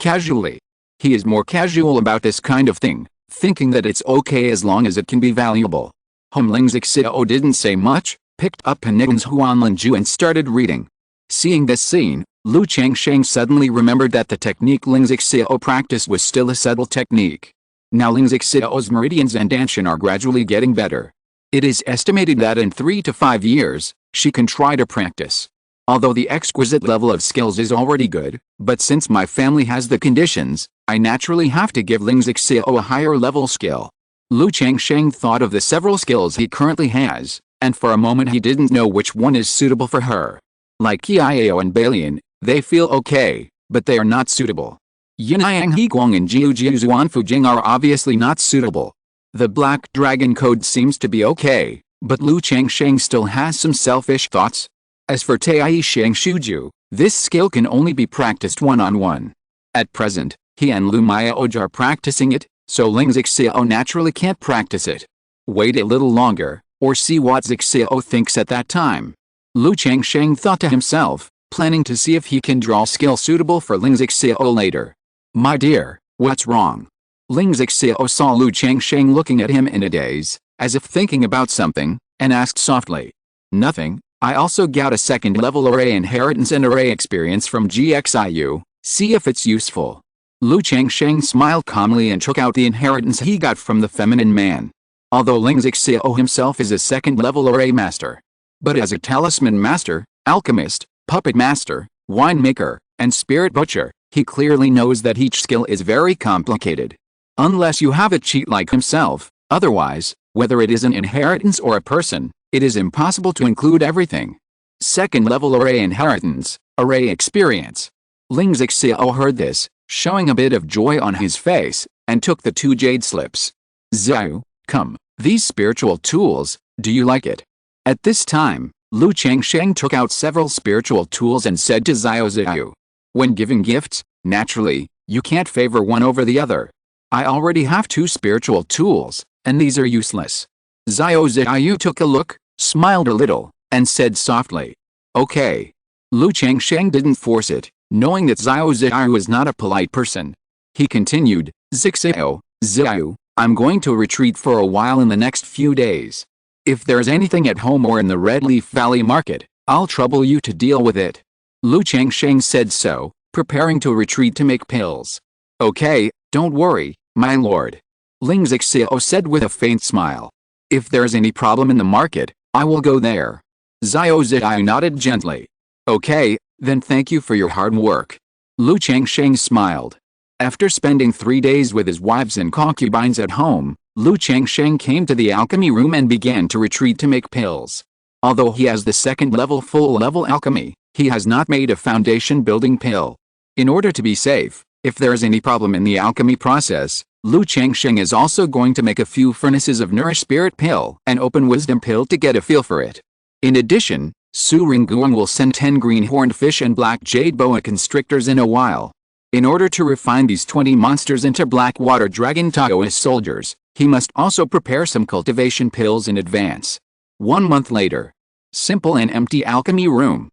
casually. He is more casual about this kind of thing, thinking that it's okay as long as it can be valuable. Ling Zixiao didn't say much, picked up Panigan's Huanlin and started reading. Seeing this scene, Lu Changsheng suddenly remembered that the technique Ling Zixiao practiced was still a subtle technique. Now Ling Zixiao's meridians and danshan are gradually getting better. It is estimated that in 3 to 5 years, she can try to practice. Although the exquisite level of skills is already good, but since my family has the conditions, I naturally have to give Ling Zixiao a higher level skill. Lu Changsheng thought of the several skills he currently has, and for a moment he didn't know which one is suitable for her. Like Qiao and Balian, they feel okay, but they are not suitable. Yinyang Higuang and Jiu Zuan Fujing are obviously not suitable. The Black Dragon Code seems to be okay, but Lu Changsheng still has some selfish thoughts. As for Taiyi Shang Shuju, this skill can only be practiced one-on-one. At present, he and Lu Miaoj are practicing it, so Ling Zixiao naturally can't practice it. Wait a little longer, or see what Zixiao thinks at that time. Lu Changsheng thought to himself, planning to see if he can draw skill suitable for Ling Zixiao later. My dear, what's wrong? Ling Zixiao saw Lu Changsheng looking at him in a daze, as if thinking about something, and asked softly. Nothing, I also got a second-level array inheritance and array experience from GXIU, see if it's useful. Lu Changsheng smiled calmly and took out the inheritance he got from the feminine man. Although Ling Zixiao himself is a second-level array master, but as a talisman master, alchemist, puppet master, winemaker, and spirit butcher, he clearly knows that each skill is very complicated. Unless you have a cheat like himself, otherwise, whether it is an inheritance or a person, it is impossible to include everything. Second-level array inheritance, array experience. Ling Zixiao heard this, showing a bit of joy on his face, and took the 2 jade slips. Xiao, come, these spiritual tools, do you like it? At this time, Lu Changsheng took out several spiritual tools and said to Xiao, when giving gifts, naturally, you can't favor one over the other. I already have 2 spiritual tools, and these are useless. Xiao took a look, smiled a little, and said softly, okay. Lu Changsheng didn't force it, knowing that Xiao is not a polite person. He continued, Zixiao, I'm going to retreat for a while in the next few days. If there's anything at home or in the Red Leaf Valley market, I'll trouble you to deal with it. Lu Changsheng said so, preparing to retreat to make pills. Okay, don't worry, my lord. Ling Zixiao said with a faint smile. If there's any problem in the market, I will go there. Xiao Ziai nodded gently. Okay, then thank you for your hard work. Lu Changsheng smiled. After spending 3 days with his wives and concubines at home, Lu Changsheng came to the alchemy room and began to retreat to make pills. Although he has the second level full level alchemy, he has not made a foundation building pill. In order to be safe, if there is any problem in the alchemy process, Lu Changsheng is also going to make a few furnaces of Nourish Spirit Pill and Open Wisdom Pill to get a feel for it. In addition, Su Ringguang will send 10 green-horned fish and black jade boa constrictors in a while. In order to refine these 20 monsters into Blackwater Dragon Taoist soldiers, he must also prepare some cultivation pills in advance. 1 month later. Simple and empty alchemy room.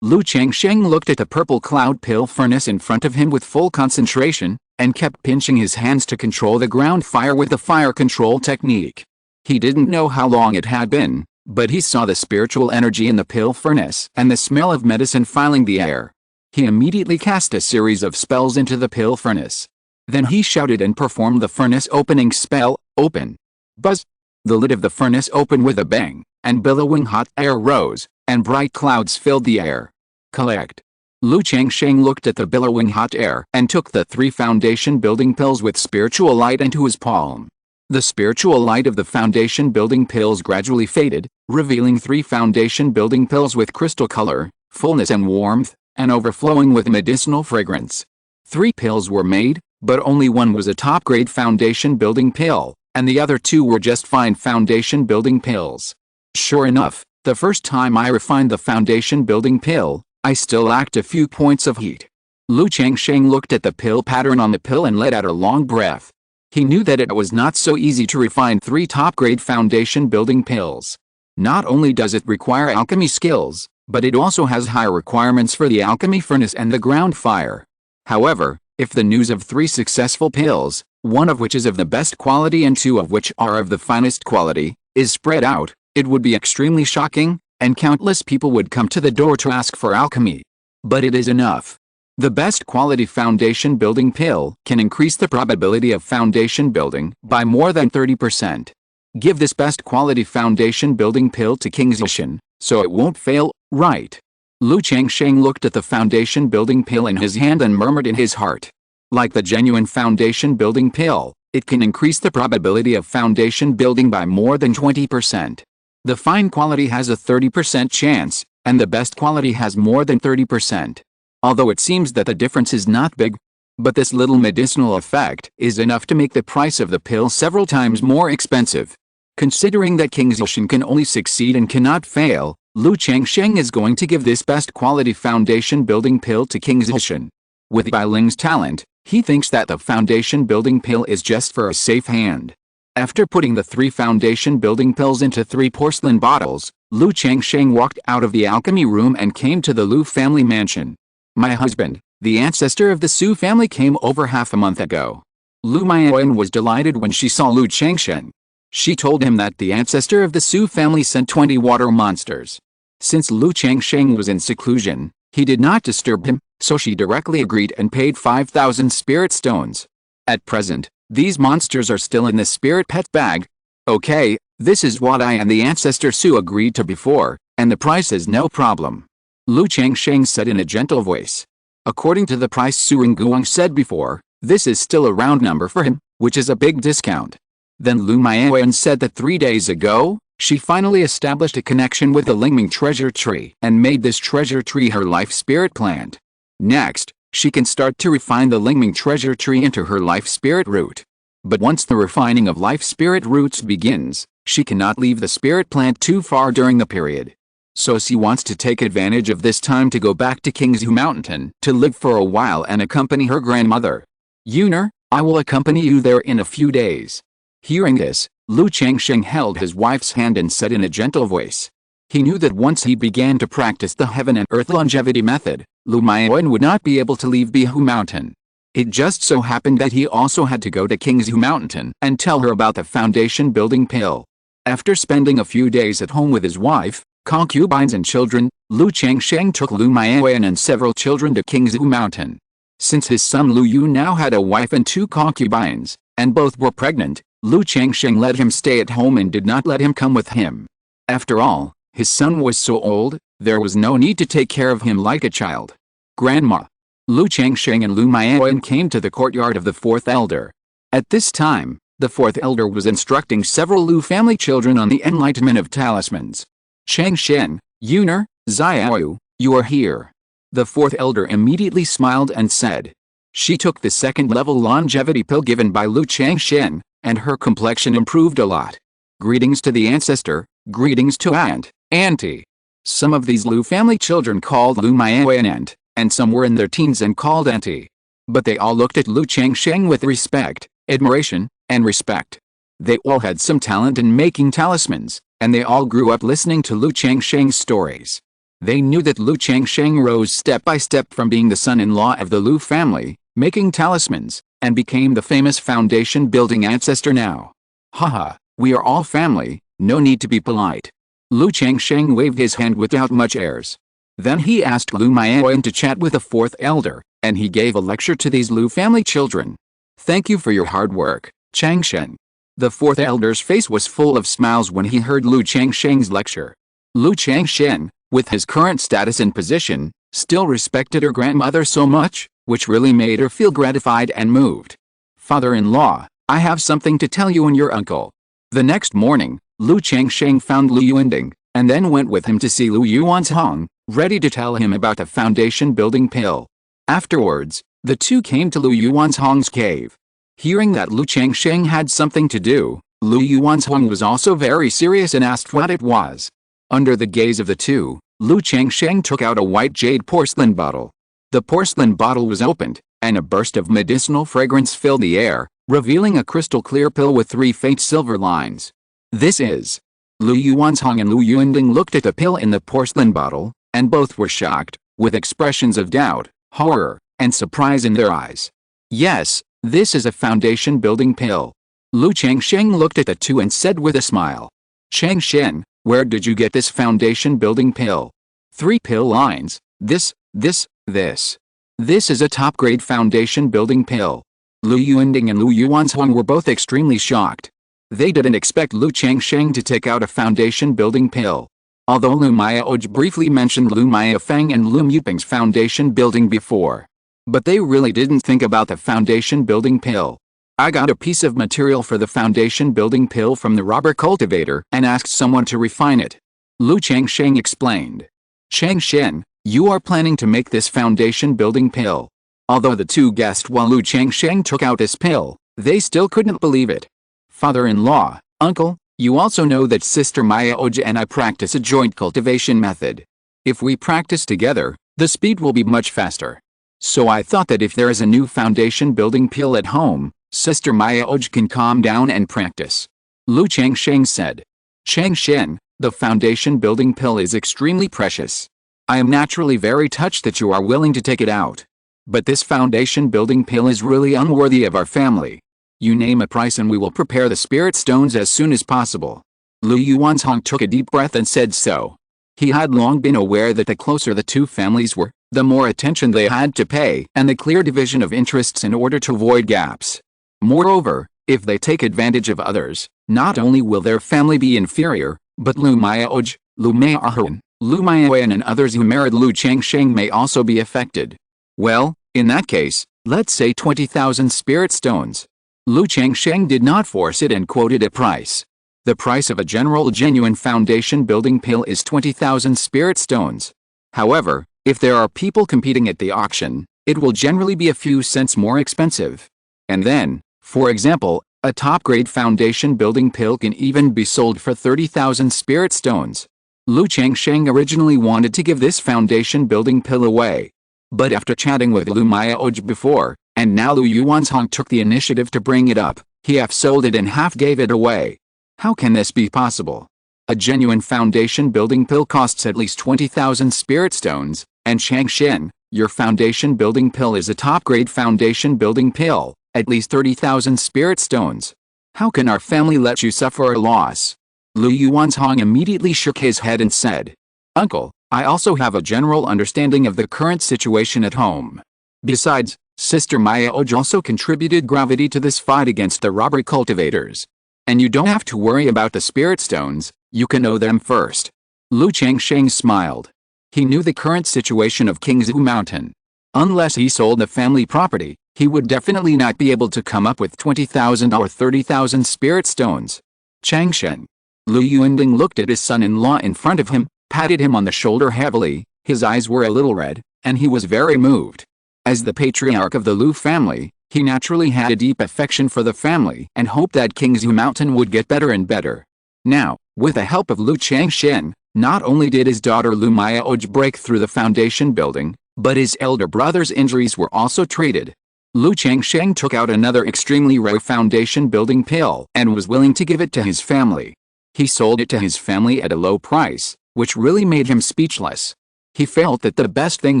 Lu Changsheng looked at the purple cloud pill furnace in front of him with full concentration, and kept pinching his hands to control the ground fire with the fire control technique. He didn't know how long it had been, but he saw the spiritual energy in the pill furnace and the smell of medicine filling the air. He immediately cast a series of spells into the pill furnace. Then he shouted and performed the furnace opening spell, open. Buzz! The lid of the furnace opened with a bang, and billowing hot air rose, and bright clouds filled the air. Collect. Lu Changsheng looked at the billowing hot air and took the 3 foundation building pills with spiritual light into his palm. The spiritual light of the foundation building pills gradually faded, revealing 3 foundation building pills with crystal color, fullness and warmth, and overflowing with medicinal fragrance. 3 pills were made, but only one was a top-grade foundation building pill, and the other 2 were just fine foundation building pills. Sure enough, the first time I refined the foundation building pill, I still lacked a few points of heat. Lu Changsheng looked at the pill pattern on the pill and let out a long breath. He knew that it was not so easy to refine 3 top-grade foundation building pills. Not only does it require alchemy skills, but it also has high requirements for the alchemy furnace and the ground fire. However, if the news of 3 successful pills, 1 of which is of the best quality and 2 of which are of the finest quality, is spread out, it would be extremely shocking, and countless people would come to the door to ask for alchemy. But it is enough. The best quality foundation building pill can increase the probability of foundation building by more than 30%. Give this best quality foundation building pill to Qingzhu, so it won't fail, right? Lu Changsheng looked at the foundation building pill in his hand and murmured in his heart. Like the genuine foundation building pill, it can increase the probability of foundation building by more than 20%. The fine quality has a 30% chance, and the best quality has more than 30%. Although it seems that the difference is not big, but this little medicinal effect is enough to make the price of the pill several times more expensive. Considering that Qingzhu can only succeed and cannot fail, Lu Changsheng is going to give this best quality foundation building pill to Qingzhu. With Bai Ling's talent, he thinks that the foundation building pill is just for a safe hand. After putting the 3 foundation building pills into 3 porcelain bottles, Lu Changsheng walked out of the alchemy room and came to the Lu family mansion. My husband, the ancestor of the Su family, came over half a month ago. Lu Maiyuan was delighted when she saw Lu Changsheng. She told him that the ancestor of the Su family sent 20 water monsters. Since Lu Changsheng was in seclusion, he did not disturb him, so she directly agreed and paid 5,000 spirit stones. At present, these monsters are still in the spirit pet bag. Okay, this is what I and the ancestor Su agreed to before, and the price is no problem. Lu Changsheng said in a gentle voice. According to the price Su Ringguang said before, this is still a round number for him, which is a big discount. Then Lu Maiyuan said that 3 days ago, she finally established a connection with the Lingming treasure tree and made this treasure tree her life spirit plant. Next, she can start to refine the Lingming treasure tree into her life spirit root. But once the refining of life spirit roots begins, she cannot leave the spirit plant too far during the period. So she wants to take advantage of this time to go back to Qingzhu Mountain to live for a while and accompany her grandmother. Yuner, I will accompany you there in a few days. Hearing this, Lu Changsheng held his wife's hand and said in a gentle voice. He knew that once he began to practice the heaven and earth longevity method, Lu Maiyuan would not be able to leave Bihu Mountain. It just so happened that he also had to go to Qingzhu Mountain and tell her about the foundation building pill. After spending a few days at home with his wife, concubines and children, Lu Changsheng took Lu Maoyan and several children to Qingzhu Mountain. Since his son Lu Yu now had a wife and 2 concubines, and both were pregnant, Lu Changsheng let him stay at home and did not let him come with him. After all, his son was so old, there was no need to take care of him like a child. Grandma. Lu Changsheng and Lu Maoyan came to the courtyard of the 4th elder. At this time, the 4th elder was instructing several Lu family children on the enlightenment of talismans. Changsheng, Yuner, Xiaoyu, you are here. The 4th elder immediately smiled and said. She took the 2nd level longevity pill given by Lu Changsheng, and her complexion improved a lot. Greetings to the ancestor, greetings to aunt, auntie. Some of these Lu family children called Lu Maoyan aunt, and some were in their teens and called auntie. But they all looked at Lu Changsheng with respect, admiration, and respect. They all had some talent in making talismans, and they all grew up listening to Lu Changsheng's stories. They knew that Lu Changsheng rose step by step from being the son-in-law of the Lu family, making talismans, and became the famous foundation-building ancestor now. Haha, we are all family, no need to be polite. Lu Changsheng waved his hand without much airs. Then he asked Lu Maoyan to chat with the 4th elder, and he gave a lecture to these Lu family children. Thank you for your hard work, Changsheng. The 4th elder's face was full of smiles when he heard Lu Changsheng's lecture. Lu Changsheng, with his current status and position, still respected her grandmother so much, which really made her feel gratified and moved. Father-in-law, I have something to tell you and your uncle. The next morning, Lu Changsheng found Lu Yuanding, and then went with him to see Lu Yuanzhong, ready to tell him about the foundation-building pill. Afterwards, the two came to Lu Yuanzhong's cave. Hearing that Lu Changsheng had something to do, Lu Yuanzhong was also very serious and asked what it was. Under the gaze of the two, Lu Changsheng took out a white jade porcelain bottle. The porcelain bottle was opened, and a burst of medicinal fragrance filled the air, revealing a crystal-clear pill with 3 faint silver lines. This is. Lu Yuanzhong and Lu Yuanding looked at the pill in the porcelain bottle, and both were shocked, with expressions of doubt, horror, and surprise in their eyes. Yes, this is a foundation-building pill. Lu Changsheng looked at the two and said with a smile. Changsheng, where did you get this foundation-building pill? 3 pill lines, this. This is a top-grade foundation-building pill. Lu Yuanding and Lu Yuanzhong were both extremely shocked. They didn't expect Lu Changsheng to take out a foundation-building pill. Although Lu Maoji briefly mentioned Lu Maofeng and Lu Muping's foundation building before. But they really didn't think about the foundation building pill. I got a piece of material for the foundation building pill from the robber cultivator and asked someone to refine it. Lu Changsheng explained. Changsheng, you are planning to make this foundation building pill. Although the two guessed while Lu Changsheng took out this pill, they still couldn't believe it. Father-in-law, uncle, you also know that Sister Maoji and I practice a joint cultivation method. If we practice together, the speed will be much faster. So I thought that if there is a new foundation building pill at home, Sister Maoji can calm down and practice. Lu Changsheng said. Changsheng, the foundation building pill is extremely precious. I am naturally very touched that you are willing to take it out. But this foundation building pill is really unworthy of our family. You name a price and we will prepare the spirit stones as soon as possible. Lu Yuanzhong took a deep breath and said so. He had long been aware that the closer the two families were, the more attention they had to pay and the clear division of interests in order to avoid gaps. Moreover, if they take advantage of others, not only will their family be inferior, but Lu Maoji, Lu Maohan, Lu Maoyan and others who married Lu Changsheng may also be affected. Well, in that case, let's say 20,000 spirit stones. Lu Changsheng did not force it and quoted a price. The price of a general genuine foundation building pill is 20,000 spirit stones. However, if there are people competing at the auction, it will generally be a few cents more expensive. And then, for example, a top-grade foundation building pill can even be sold for 30,000 spirit stones. Lu Changsheng originally wanted to give this foundation building pill away. But after chatting with Lu Maoji before, and now Lu Yuanzhong took the initiative to bring it up, he half sold it and half gave it away. How can this be possible? A genuine foundation building pill costs at least 20,000 spirit stones, and Changsheng, your foundation building pill is a top-grade foundation building pill, at least 30,000 spirit stones. How can our family let you suffer a loss? Lu Yuanzhang immediately shook his head and said, "Uncle, I also have a general understanding of the current situation at home. Besides, Sister Maya Oj also contributed gravity to this fight against the robbery cultivators. And you don't have to worry about the spirit stones, you can know them first." Lu Changsheng smiled. He knew the current situation of Qingzhu Mountain. Unless he sold the family property, he would definitely not be able to come up with 20,000 or 30,000 spirit stones. Changsheng. Lu Yuanding looked at his son-in-law in front of him, patted him on the shoulder heavily, his eyes were a little red, and he was very moved. As the patriarch of the Lu family, he naturally had a deep affection for the family and hoped that Qingzhu Mountain would get better and better. Now, with the help of Lu Changsheng, not only did his daughter Lu Maya Oj break through the foundation building, but his elder brother's injuries were also treated. Lu Changsheng took out another extremely rare foundation building pill and was willing to give it to his family. He sold it to his family at a low price, which really made him speechless. He felt that the best thing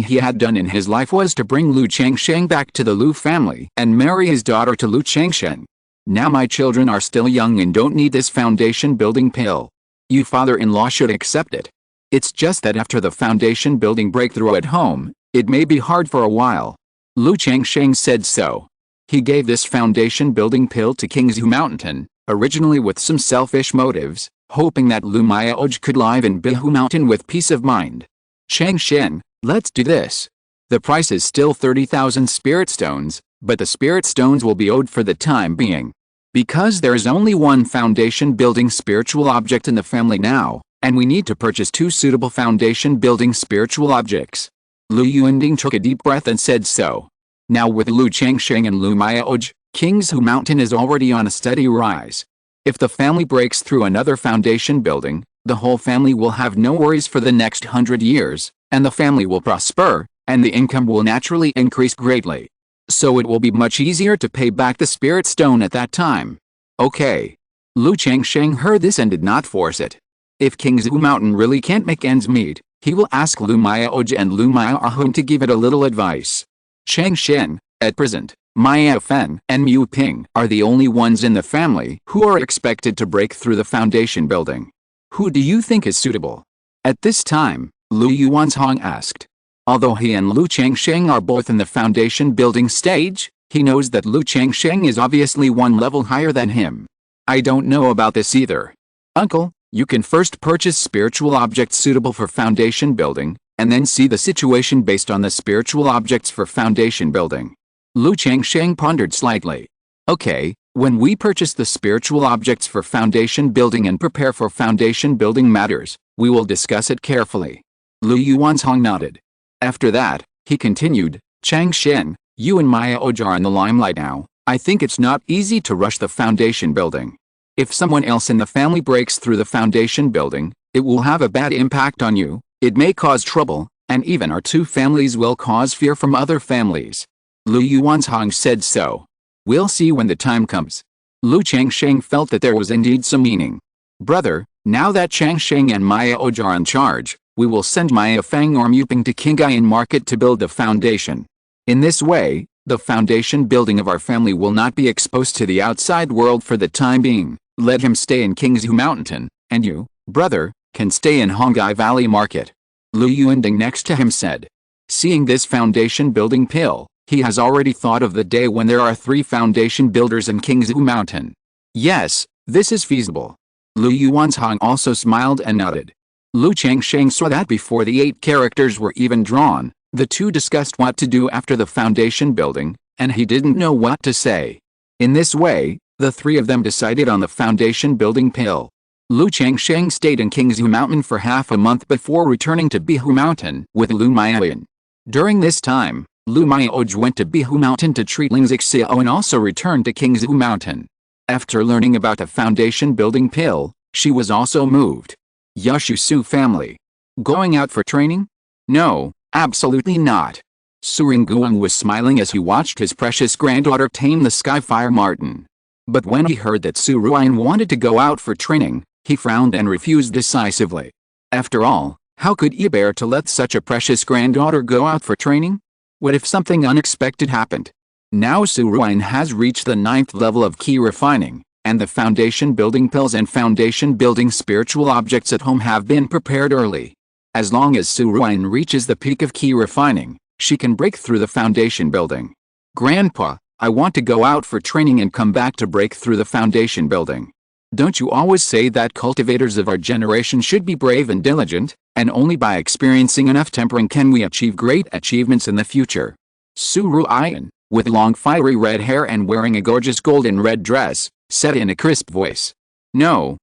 he had done in his life was to bring Lu Changsheng back to the Lu family and marry his daughter to Lu Changsheng. Now my children are still young and don't need this foundation building pill. You father-in-law should accept it. It's just that after the foundation building breakthrough at home, it may be hard for a while. Lu Changsheng said so. He gave this foundation building pill to Qingzhu Mountain, originally with some selfish motives, hoping that Lu Maya Oj could live in Bihu Mountain with peace of mind. Changsheng, let's do this. The price is still 30,000 spirit stones, but the spirit stones will be owed for the time being. Because there is only one foundation building spiritual object in the family now, and we need to purchase 2 suitable foundation building spiritual objects. Lu Yuanding took a deep breath and said so. Now with Lu Changsheng and Lu Maya Oj, Qingzhu Mountain is already on a steady rise. If the family breaks through another foundation building, the whole family will have no worries for the next 100 years, and the family will prosper, and the income will naturally increase greatly. So it will be much easier to pay back the spirit stone at that time. Okay. Lu Changsheng heard this and did not force it. If Qingzhu Mountain really can't make ends meet, he will ask Lu Maya Oj and Lu Maya Ahun to give it a little advice. Changsheng, at present, Maya Fen and Mu Ping are the only ones in the family who are expected to break through the foundation building. Who do you think is suitable? At this time, Lu Yuanzhang asked. Although he and Lu Changsheng are both in the foundation building stage, he knows that Lu Changsheng is obviously one level higher than him. I don't know about this either. Uncle, you can first purchase spiritual objects suitable for foundation building, and then see the situation based on the spiritual objects for foundation building. Lu Changsheng pondered slightly. Okay, when we purchase the spiritual objects for foundation building and prepare for foundation building matters, we will discuss it carefully. Lu Yuanzhang nodded. After that, he continued, Changsheng, you and Maya Oj are in the limelight now. I think it's not easy to rush the foundation building. If someone else in the family breaks through the foundation building, it will have a bad impact on you, it may cause trouble, and even our 2 families will cause fear from other families. Lu Yuanzhang said so. We'll see when the time comes. Lu Changsheng felt that there was indeed some meaning. Brother, now that Changsheng and Maya Oj are in charge, we will send Maya Feng or Muping to Qingyun Market to build the foundation. In this way, the foundation building of our family will not be exposed to the outside world for the time being. Let him stay in Qingzhu Mountain, and you, brother, can stay in Hongai Valley Market. Lu Yuanding next to him said. Seeing this foundation building pill, he has already thought of the day when there are 3 foundation builders in Qingzhu Mountain. Yes, this is feasible. Lu Yuanzhang also smiled and nodded. Lu Changsheng saw that before the 8 characters were even drawn, the 2 discussed what to do after the foundation building, and he didn't know what to say. In this way, the 3 of them decided on the foundation building pill. Lu Changsheng stayed in Qingzhu Mountain for half a month before returning to Bihu Mountain with Lu Mayan. During this time, Lu Maya Oj went to Bihu Mountain to treat Lingzik Xiao and also returned to Qingzhu Mountain. After learning about the foundation building pill, she was also moved. Yushu Su family. Going out for training? No, absolutely not. Su Ringguang was smiling as he watched his precious granddaughter tame the Skyfire Marten. But when he heard that Su Ruan wanted to go out for training, he frowned and refused decisively. After all, how could he bear to let such a precious granddaughter go out for training? What if something unexpected happened? Now Su Ruan has reached the 9th level of key refining, and the foundation building pills and foundation building spiritual objects at home have been prepared early. As long as Su Ruian reaches the peak of key refining, she can break through the foundation building. Grandpa, I want to go out for training and come back to break through the foundation building. Don't you always say that cultivators of our generation should be brave and diligent, and only by experiencing enough tempering can we achieve great achievements in the future? Su Ruian, with long fiery red hair and wearing a gorgeous golden red dress, said in a crisp voice. No,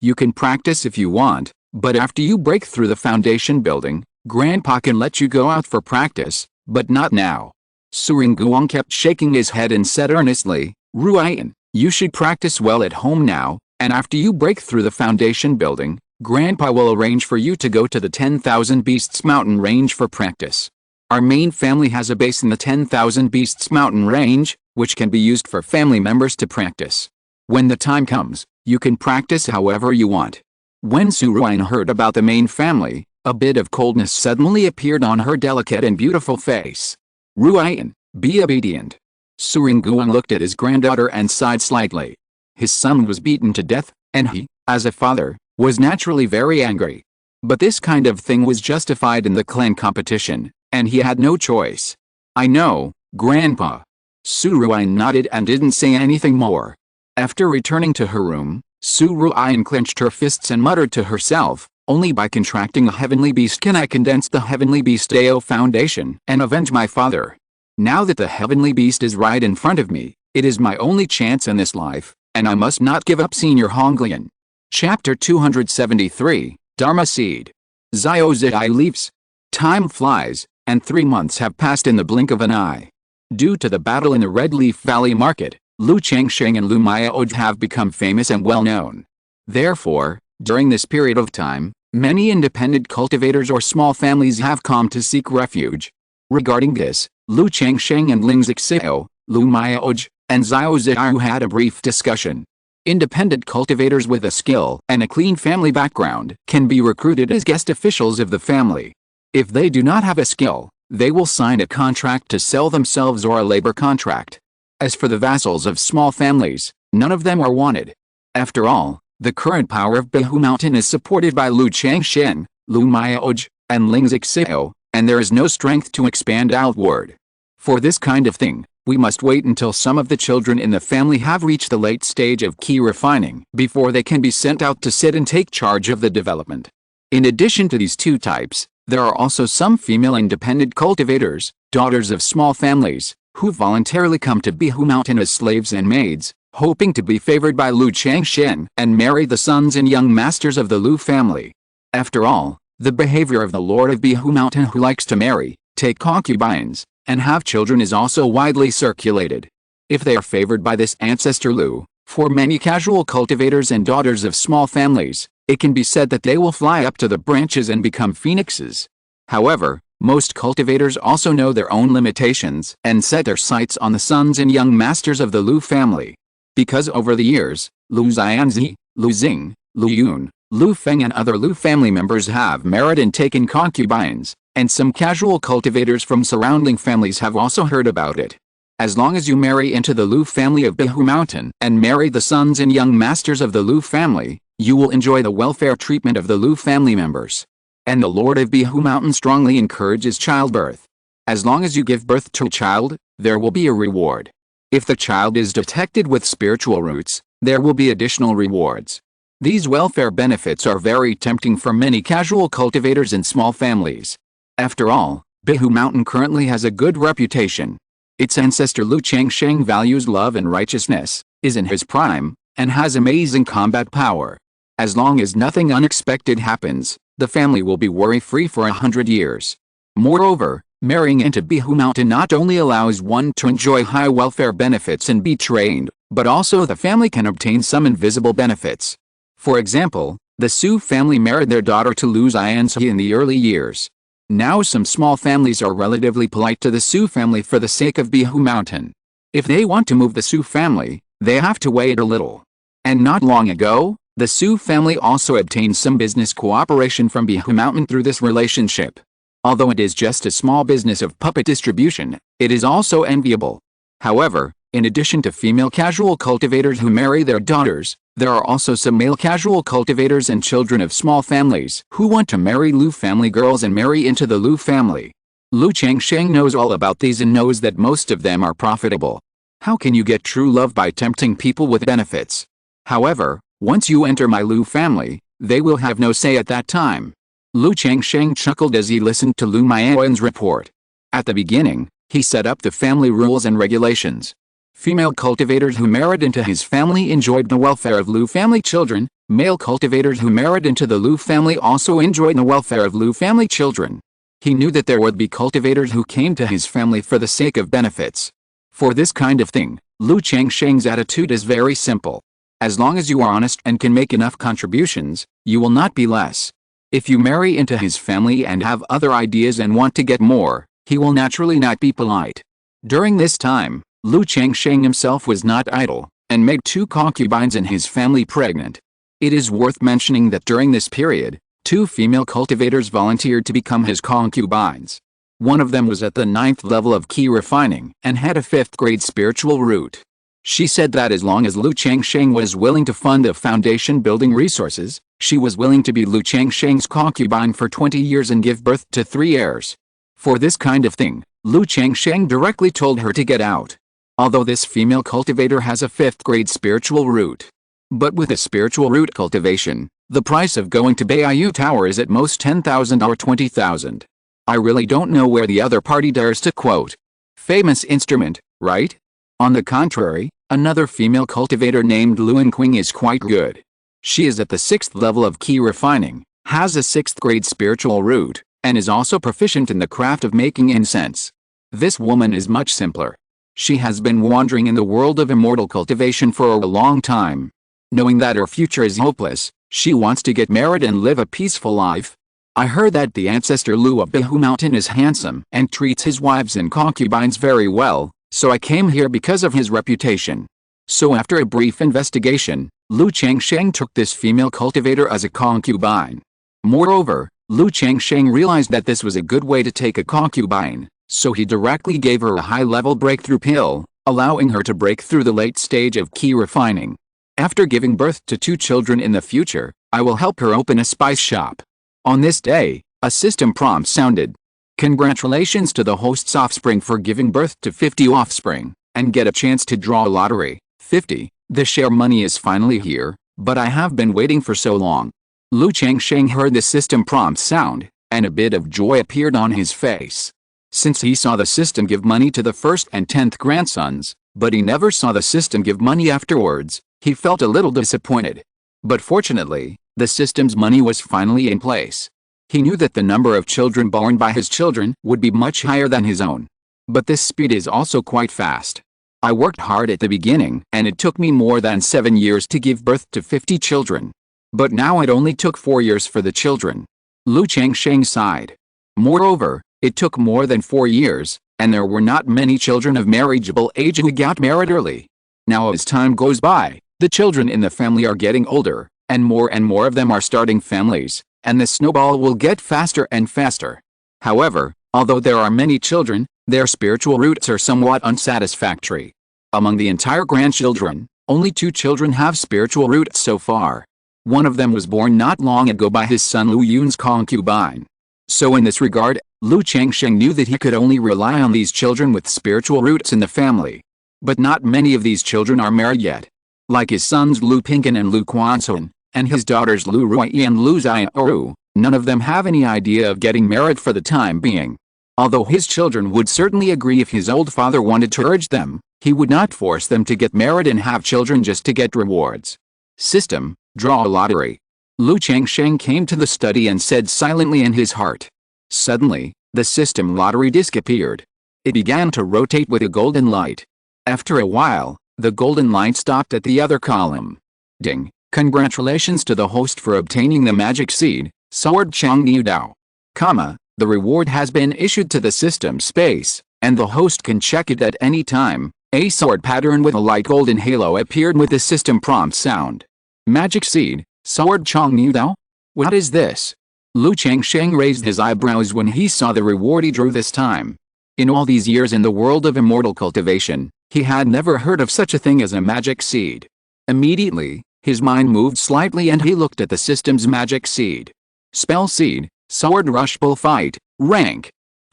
you can practice if you want, but after you break through the foundation building, Grandpa can let you go out for practice, but not now. Su Ringuang kept shaking his head and said earnestly, Ruian, you should practice well at home now, and after you break through the foundation building, Grandpa will arrange for you to go to the 10,000 Beasts Mountain Range for practice. Our main family has a base in the 10,000 Beasts Mountain Range, which can be used for family members to practice. When the time comes, you can practice however you want. When Su Ruian heard about the main family, a bit of coldness suddenly appeared on her delicate and beautiful face. Ruian, be obedient. Su Ringuang looked at his granddaughter and sighed slightly. His son was beaten to death, and he, as a father, was naturally very angry. But this kind of thing was justified in the clan competition, and he had no choice. I know, Grandpa. Su Ruian nodded and didn't say anything more. After returning to her room, Su Ruian clenched her fists and muttered to herself, only by contracting a heavenly beast can I condense the heavenly beast Dao foundation and avenge my father. Now that the heavenly beast is right in front of me, it is my only chance in this life, and I must not give up. Senior Honglian. Chapter 273, Dharma Seed. Xiao Zidai leaves. Time flies, and 3 months have passed in the blink of an eye. Due to the battle in the Red Leaf Valley Market, Lu Changsheng and Lu Miaoj have become famous and well known. Therefore, during this period of time, many independent cultivators or small families have come to seek refuge. Regarding this, Lu Changsheng and Ling Zixio, Lu Miaoj, and Xiao Ziyu had a brief discussion. Independent cultivators with a skill and a clean family background can be recruited as guest officials of the family. If they do not have a skill, they will sign a contract to sell themselves or a labor contract. As for the vassals of small families, none of them are wanted. After all, the current power of Qingzhu Mountain is supported by Lu Changsheng, Lu Miaoj, and Ling Zixio, and there is no strength to expand outward. For this kind of thing, we must wait until some of the children in the family have reached the late stage of key refining before they can be sent out to sit and take charge of the development. In addition to these two types, there are also some female independent cultivators, daughters of small families, who voluntarily come to Qingzhu Mountain as slaves and maids, hoping to be favored by Lu Changsheng and marry the sons and young masters of the Lu family. After all, the behavior of the Lord of Qingzhu Mountain who likes to marry, take concubines, and have children is also widely circulated. If they are favored by this ancestor Lu, for many casual cultivators and daughters of small families, it can be said that they will fly up to the branches and become phoenixes. However, most cultivators also know their own limitations and set their sights on the sons and young masters of the Lu family. Because over the years, Lu Xianzi, Lu Xing, Lu Yun, Lu Feng and other Lu family members have married and taken concubines, and some casual cultivators from surrounding families have also heard about it. As long as you marry into the Lu family of Qingzhu Mountain and marry the sons and young masters of the Lu family, you will enjoy the welfare treatment of the Lu family members. And the Lord of Qingzhu Mountain strongly encourages childbirth. As long as you give birth to a child, there will be a reward. If the child is detected with spiritual roots, there will be additional rewards. These welfare benefits are very tempting for many casual cultivators and small families. After all, Qingzhu Mountain currently has a good reputation. Its ancestor Lu Changsheng values love and righteousness, is in his prime, and has amazing combat power. As long as nothing unexpected happens, the family will be worry-free for 100 years. Moreover, marrying into Qingzhu Mountain not only allows one to enjoy high welfare benefits and be trained, but also the family can obtain some invisible benefits. For example, the Su family married their daughter to Lu Xianzi in the early years. Now some small families are relatively polite to the Su family for the sake of Qingzhu Mountain. If they want to move the Su family, they have to wait a little. And not long ago, the Su family also obtained some business cooperation from Qingzhu Mountain through this relationship. Although it is just a small business of puppet distribution, it is also enviable. However, In addition to female casual cultivators who marry their daughters, there are also some male casual cultivators and children of small families who want to marry Lu family girls and marry into the Lu family. Lu Changsheng knows all about these and knows that most of them are profitable. How can you get true love by tempting people with benefits? However, once you enter my Lu family, they will have no say at that time. Lu Changsheng chuckled as he listened to Lu Miaoyan's report. At the beginning, he set up the family rules and regulations. Female cultivators who married into his family enjoyed the welfare of Lu family children. Male cultivators who married into the Lu family also enjoyed the welfare of Lu family children. He knew that there would be cultivators who came to his family for the sake of benefits. For this kind of thing, Lu Changsheng's attitude is very simple. As long as you are honest and can make enough contributions, you will not be less. If you marry into his family and have other ideas and want to get more, he will naturally not be polite. During this time, Lu Changsheng himself was not idle, and made 2 concubines in his family pregnant. It is worth mentioning that during this period, 2 female cultivators volunteered to become his concubines. One of them was at the 9th level of key refining and had a 5th grade spiritual root. She said that as long as Lu Changsheng was willing to fund the foundation building resources, she was willing to be Lu Changsheng's concubine for 20 years and give birth to 3 heirs. For this kind of thing, Lu Changsheng directly told her to get out. Although this female cultivator has a 5th grade spiritual root. But with a spiritual root cultivation, the price of going to Baiyu Tower is at most 10,000 or 20,000. I really don't know where the other party dares to quote. Famous instrument, right? On the contrary, another female cultivator named Luan Qing is quite good. She is at the 6th level of key refining, has a 6th grade spiritual root, and is also proficient in the craft of making incense. This woman is much simpler. She has been wandering in the world of immortal cultivation for a long time. Knowing that her future is hopeless, she wants to get married and live a peaceful life. I heard that the ancestor Lu of Qingzhu Mountain is handsome and treats his wives and concubines very well, so I came here because of his reputation. So after a brief investigation, Lu Changsheng took this female cultivator as a concubine. Moreover, Lu Changsheng realized that this was a good way to take a concubine. So he directly gave her a high-level breakthrough pill, allowing her to break through the late stage of key refining. After giving birth to 2 children in the future, I will help her open a spice shop. On this day, a system prompt sounded. Congratulations to the host's offspring for giving birth to 50 offspring, and get a chance to draw a lottery. 50. The share money is finally here, but I have been waiting for so long. Lu Changsheng heard the system prompt sound, and a bit of joy appeared on his face. Since he saw the system give money to the 1st and 10th grandsons, but he never saw the system give money afterwards, he felt a little disappointed. But fortunately, the system's money was finally in place. He knew that the number of children born by his children would be much higher than his own. But this speed is also quite fast. I worked hard at the beginning, and it took me more than 7 years to give birth to 50 children. But now it only took 4 years for the children. Lu Changsheng sighed. Moreover, it took more than 4 years, and there were not many children of marriageable age who got married early. Now as time goes by, the children in the family are getting older, and more of them are starting families, and the snowball will get faster and faster. However, although there are many children, their spiritual roots are somewhat unsatisfactory. Among the entire grandchildren, only 2 children have spiritual roots so far. One of them was born not long ago by his son Lu Yun's concubine. So in this regard, Lu Changsheng knew that he could only rely on these children with spiritual roots in the family. But not many of these children are married yet. Like his sons Lu Pingkan and Lu Quansun, and his daughters Lu Ruiyi and Lu Xiaoru, none of them have any idea of getting married for the time being. Although his children would certainly agree if his old father wanted to urge them, he would not force them to get married and have children just to get rewards. System, draw a lottery. Lu Changsheng came to the study and said silently in his heart. Suddenly, the system lottery disc appeared. It began to rotate with a golden light. After a while, the golden light stopped at the other column. Ding! Congratulations to the host for obtaining the magic seed, Sword Changyu Dao. The reward has been issued to the system space, and the host can check it at any time. A sword pattern with a light golden halo appeared with the system prompt sound. Magic seed, Sword Changyu Dao? What is this? Lu Changsheng raised his eyebrows when he saw the reward he drew this time. In all these years in the world of immortal cultivation, He had never heard of such a thing as a magic seed. Immediately, his mind moved slightly and he looked at the system's magic seed. Spell seed, sword rush bullfight, rank.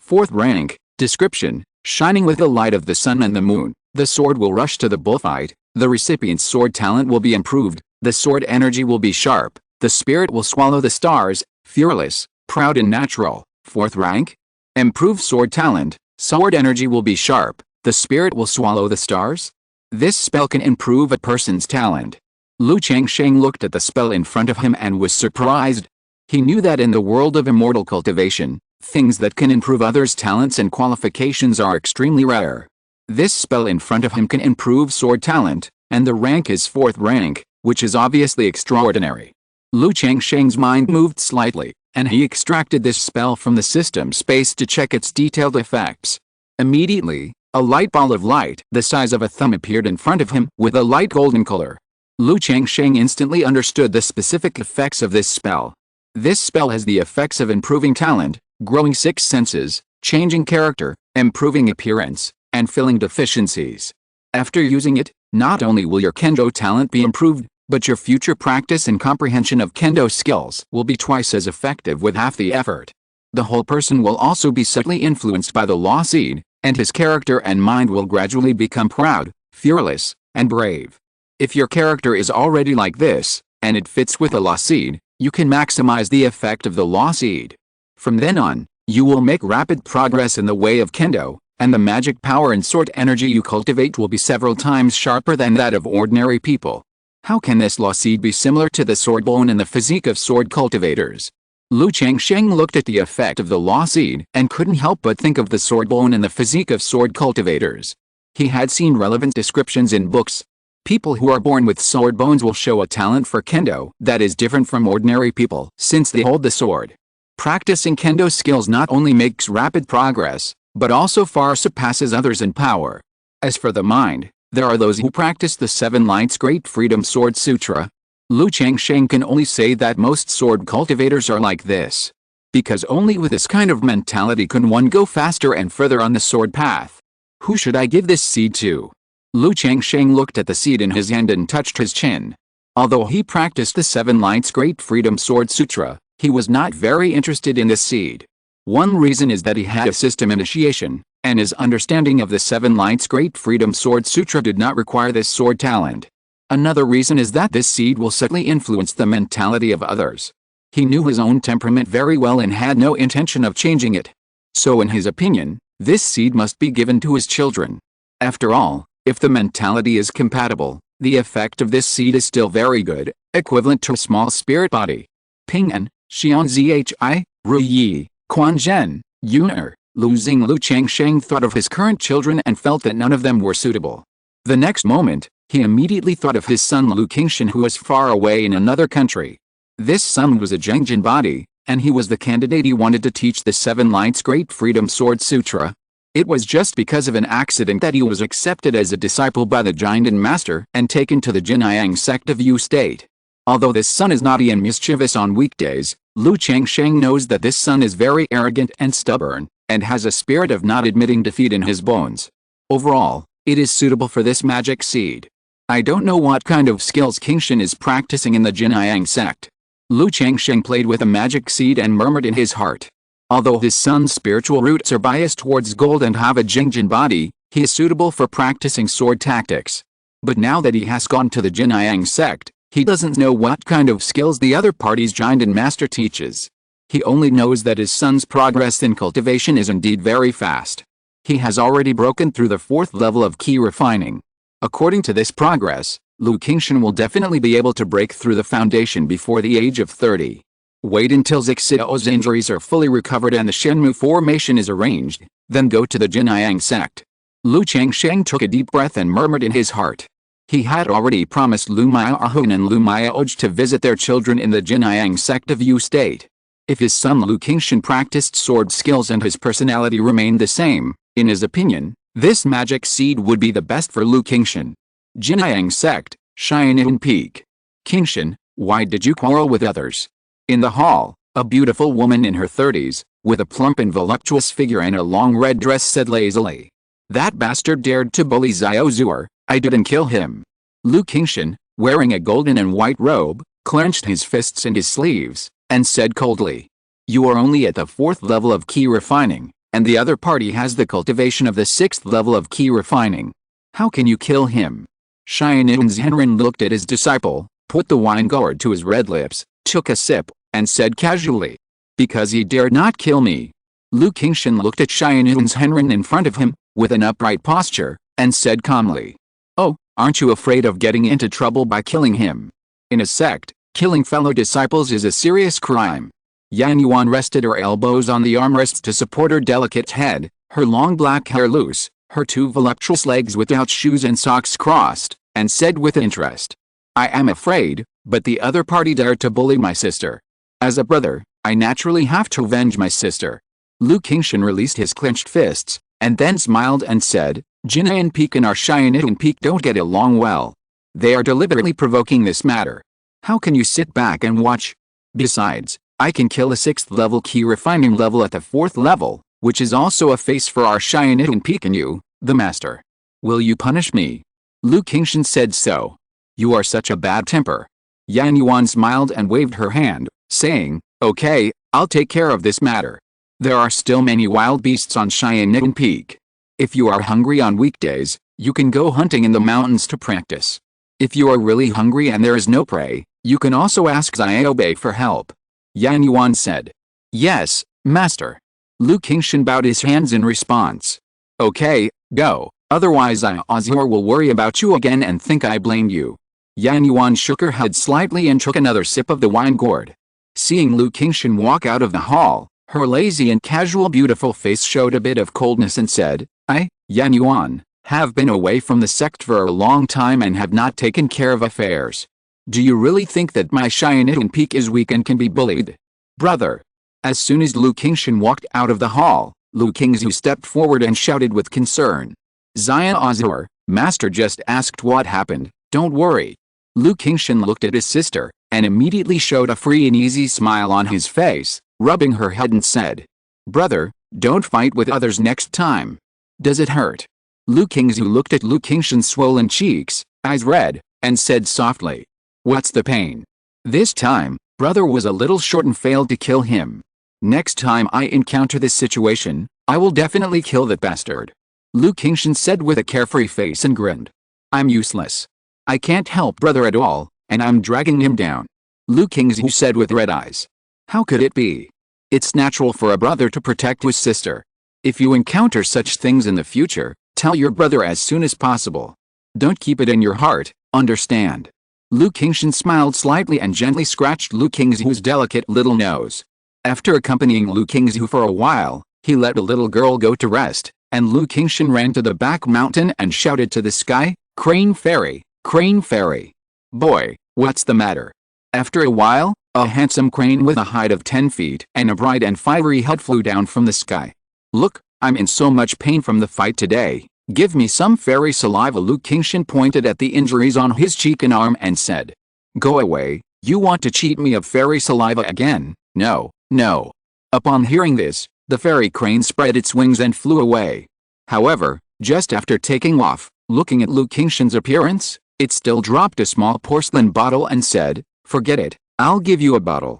4th rank, description, shining with the light of the sun and the moon, the sword will rush to the bullfight, the recipient's sword talent will be improved, the sword energy will be sharp, the spirit will swallow the stars, fearless, proud and natural. 4th rank? Improve sword talent, sword energy will be sharp, the spirit will swallow the stars? This spell can improve a person's talent. Changsheng looked at the spell in front of him and was surprised. He knew that in the world of immortal cultivation, things that can improve others' talents and qualifications are extremely rare. This spell in front of him can improve sword talent, and the rank is 4th rank, which is obviously extraordinary. Changsheng's mind moved slightly, and he extracted this spell from the system space to check its detailed effects. Immediately, a light ball of light the size of a thumb appeared in front of him with a light golden color. Changsheng instantly understood the specific effects of this spell. This spell has the effects of improving talent, growing 6 senses, changing character, improving appearance, and filling deficiencies. After using it, not only will your kendo talent be improved, but your future practice and comprehension of kendo skills will be twice as effective with half the effort. The whole person will also be subtly influenced by the law seed, and his character and mind will gradually become proud, fearless, and brave. If your character is already like this, and it fits with the law seed, you can maximize the effect of the law seed. From then on, you will make rapid progress in the way of kendo, and the magic power and sword energy you cultivate will be several times sharper than that of ordinary people. How can this law seed be similar to the sword bone in the physique of sword cultivators? Changsheng looked at the effect of the law seed and couldn't help but think of the sword bone in the physique of sword cultivators. He had seen relevant descriptions in books. People who are born with sword bones will show a talent for kendo that is different from ordinary people since they hold the sword. Practicing kendo skills not only makes rapid progress, but also far surpasses others in power. As for the mind, there are those who practice the 7 Lights Great Freedom Sword Sutra. Changsheng can only say that most sword cultivators are like this. Because only with this kind of mentality can one go faster and further on the sword path. Who should I give this seed to? Changsheng looked at the seed in his hand and touched his chin. Although he practiced the 7 Lights Great Freedom Sword Sutra, he was not very interested in this seed. One reason is that he had a system initiation, and his understanding of the 7 Lights Great Freedom Sword Sutra did not require this sword talent. Another reason is that this seed will subtly influence the mentality of others. He knew his own temperament very well and had no intention of changing it. So in his opinion, this seed must be given to his children. After all, if the mentality is compatible, the effect of this seed is still very good, equivalent to a small spirit body. Ping'an, Xianzhi, Ruyi, Quanzhen, Yuner, Losing Changsheng thought of his current children and felt that none of them were suitable. The next moment, he immediately thought of his son Qingzhu who was far away in another country. This son was a Zhengjin body, and he was the candidate he wanted to teach the 7 Lights Great Freedom Sword Sutra. It was just because of an accident that he was accepted as a disciple by the Jiandan master and taken to the Qingyun Sect of Yu State. Although this son is naughty and mischievous on weekdays, Changsheng knows that this son is very arrogant and stubborn, and has a spirit of not admitting defeat in his bones. Overall, it is suitable for this magic seed. I don't know what kind of skills Qingzhu is practicing in the Qingyun Sect. Changsheng played with a magic seed and murmured in his heart. Although his son's spiritual roots are biased towards gold and have a Zhengjin body, he is suitable for practicing sword tactics. But now that he has gone to the Qingyun Sect, he doesn't know what kind of skills the other party's Jiandan master teaches. He only knows that his son's progress in cultivation is indeed very fast. He has already broken through the 4th level of key refining. According to this progress, Qingzhu will definitely be able to break through the foundation before the age of 30. Wait until Zixio's injuries are fully recovered and the Shenmu formation is arranged, then go to the Qingyun Sect. Changsheng took a deep breath and murmured in his heart. He had already promised Lu Miaohun and Lu Miaoj to visit their children in the Qingyun Sect of Yu State. If his son Qingzhu practiced sword skills and his personality remained the same, in his opinion, this magic seed would be the best for Qingzhu. Qingyun Sect, Xian'an Peak. Qingzhu, why did you quarrel with others? In the hall, a beautiful woman in her 30s, with a plump and voluptuous figure and a long red dress said lazily. That bastard dared to bully Xiao Zuer. I didn't kill him. Lu Qingshan, wearing a golden and white robe, clenched his fists in his sleeves, and said coldly. You are only at the 4th level of key refining, and the other party has the cultivation of the 6th level of key refining. How can you kill him? Xiannian Zhenren looked at his disciple, put the wine gourd to his red lips, took a sip, and said casually. Because he dared not kill me. Lu Qingshan looked at Xiannian Zhenren in front of him, with an upright posture, and said calmly. Oh, aren't you afraid of getting into trouble by killing him? In a sect, killing fellow disciples is a serious crime. Yan Yuan rested her elbows on the armrests to support her delicate head, her long black hair loose, her 2 voluptuous legs without shoes and socks crossed, and said with interest. I am afraid, but the other party dared to bully my sister. As a brother, I naturally have to avenge my sister. Lu Qingshan released his clenched fists, and then smiled and said, Jinayan Peak and our Xiannian Peak don't get along well. They are deliberately provoking this matter. How can you sit back and watch? Besides, I can kill a 6th level key refining level at the 4th level, which is also a face for our Xiannian Peak and you, the master. Will you punish me? Lu Qingshan said so. You are such a bad temper. Yan Yuan smiled and waved her hand, saying, Okay, I'll take care of this matter. There are still many wild beasts on Xiannian Peak. If you are hungry on weekdays, you can go hunting in the mountains to practice. If you are really hungry and there is no prey, you can also ask Xiao Bei for help. Yan Yuan said. Yes, master. Lu Qingshan bowed his hands in response. Okay, go, otherwise Xiao will worry about you again and think I blamed you. Yan Yuan shook her head slightly and took another sip of the wine gourd. Seeing Lu Qingshan walk out of the hall, her lazy and casual beautiful face showed a bit of coldness and said, I, Yan Yuan, have been away from the sect for a long time and have not taken care of affairs. Do you really think that my Xiannian Peak is weak and can be bullied? Brother. As soon as Lu Qingshan walked out of the hall, Lu Qingzhu stepped forward and shouted with concern. Xiao, master just asked what happened, don't worry. Lu Qingshan looked at his sister, and immediately showed a free and easy smile on his face, rubbing her head and said. Brother, don't fight with others next time. Does it hurt? Lu Qingzhu looked at Lu Qingshan's swollen cheeks, eyes red, and said softly. What's the pain? This time, brother was a little short and failed to kill him. Next time I encounter this situation, I will definitely kill that bastard. Lu Qingshan said with a carefree face and grinned. I'm useless. I can't help brother at all, and I'm dragging him down. Lu Qingzhu said with red eyes. How could it be? It's natural for a brother to protect his sister. If you encounter such things in the future, tell your brother as soon as possible. Don't keep it in your heart, understand? Lu Qingshan smiled slightly and gently scratched Lu Qingzhu's delicate little nose. After accompanying Lu Qingzhu for a while, he let the little girl go to rest, and Lu Qingshan ran to the back mountain and shouted to the sky, Crane Fairy, Crane Fairy. Boy, what's the matter? After a while, a handsome crane with a height of 10 feet and a bright and fiery head flew down from the sky. Look, I'm in so much pain from the fight today. Give me some fairy saliva. Lu Qingshan pointed at the injuries on his cheek and arm and said. Go away, you want to cheat me of fairy saliva again? No, no. Upon hearing this, the fairy crane spread its wings and flew away. However, just after taking off, looking at Lu Qingshan's appearance, it still dropped a small porcelain bottle and said, Forget it, I'll give you a bottle.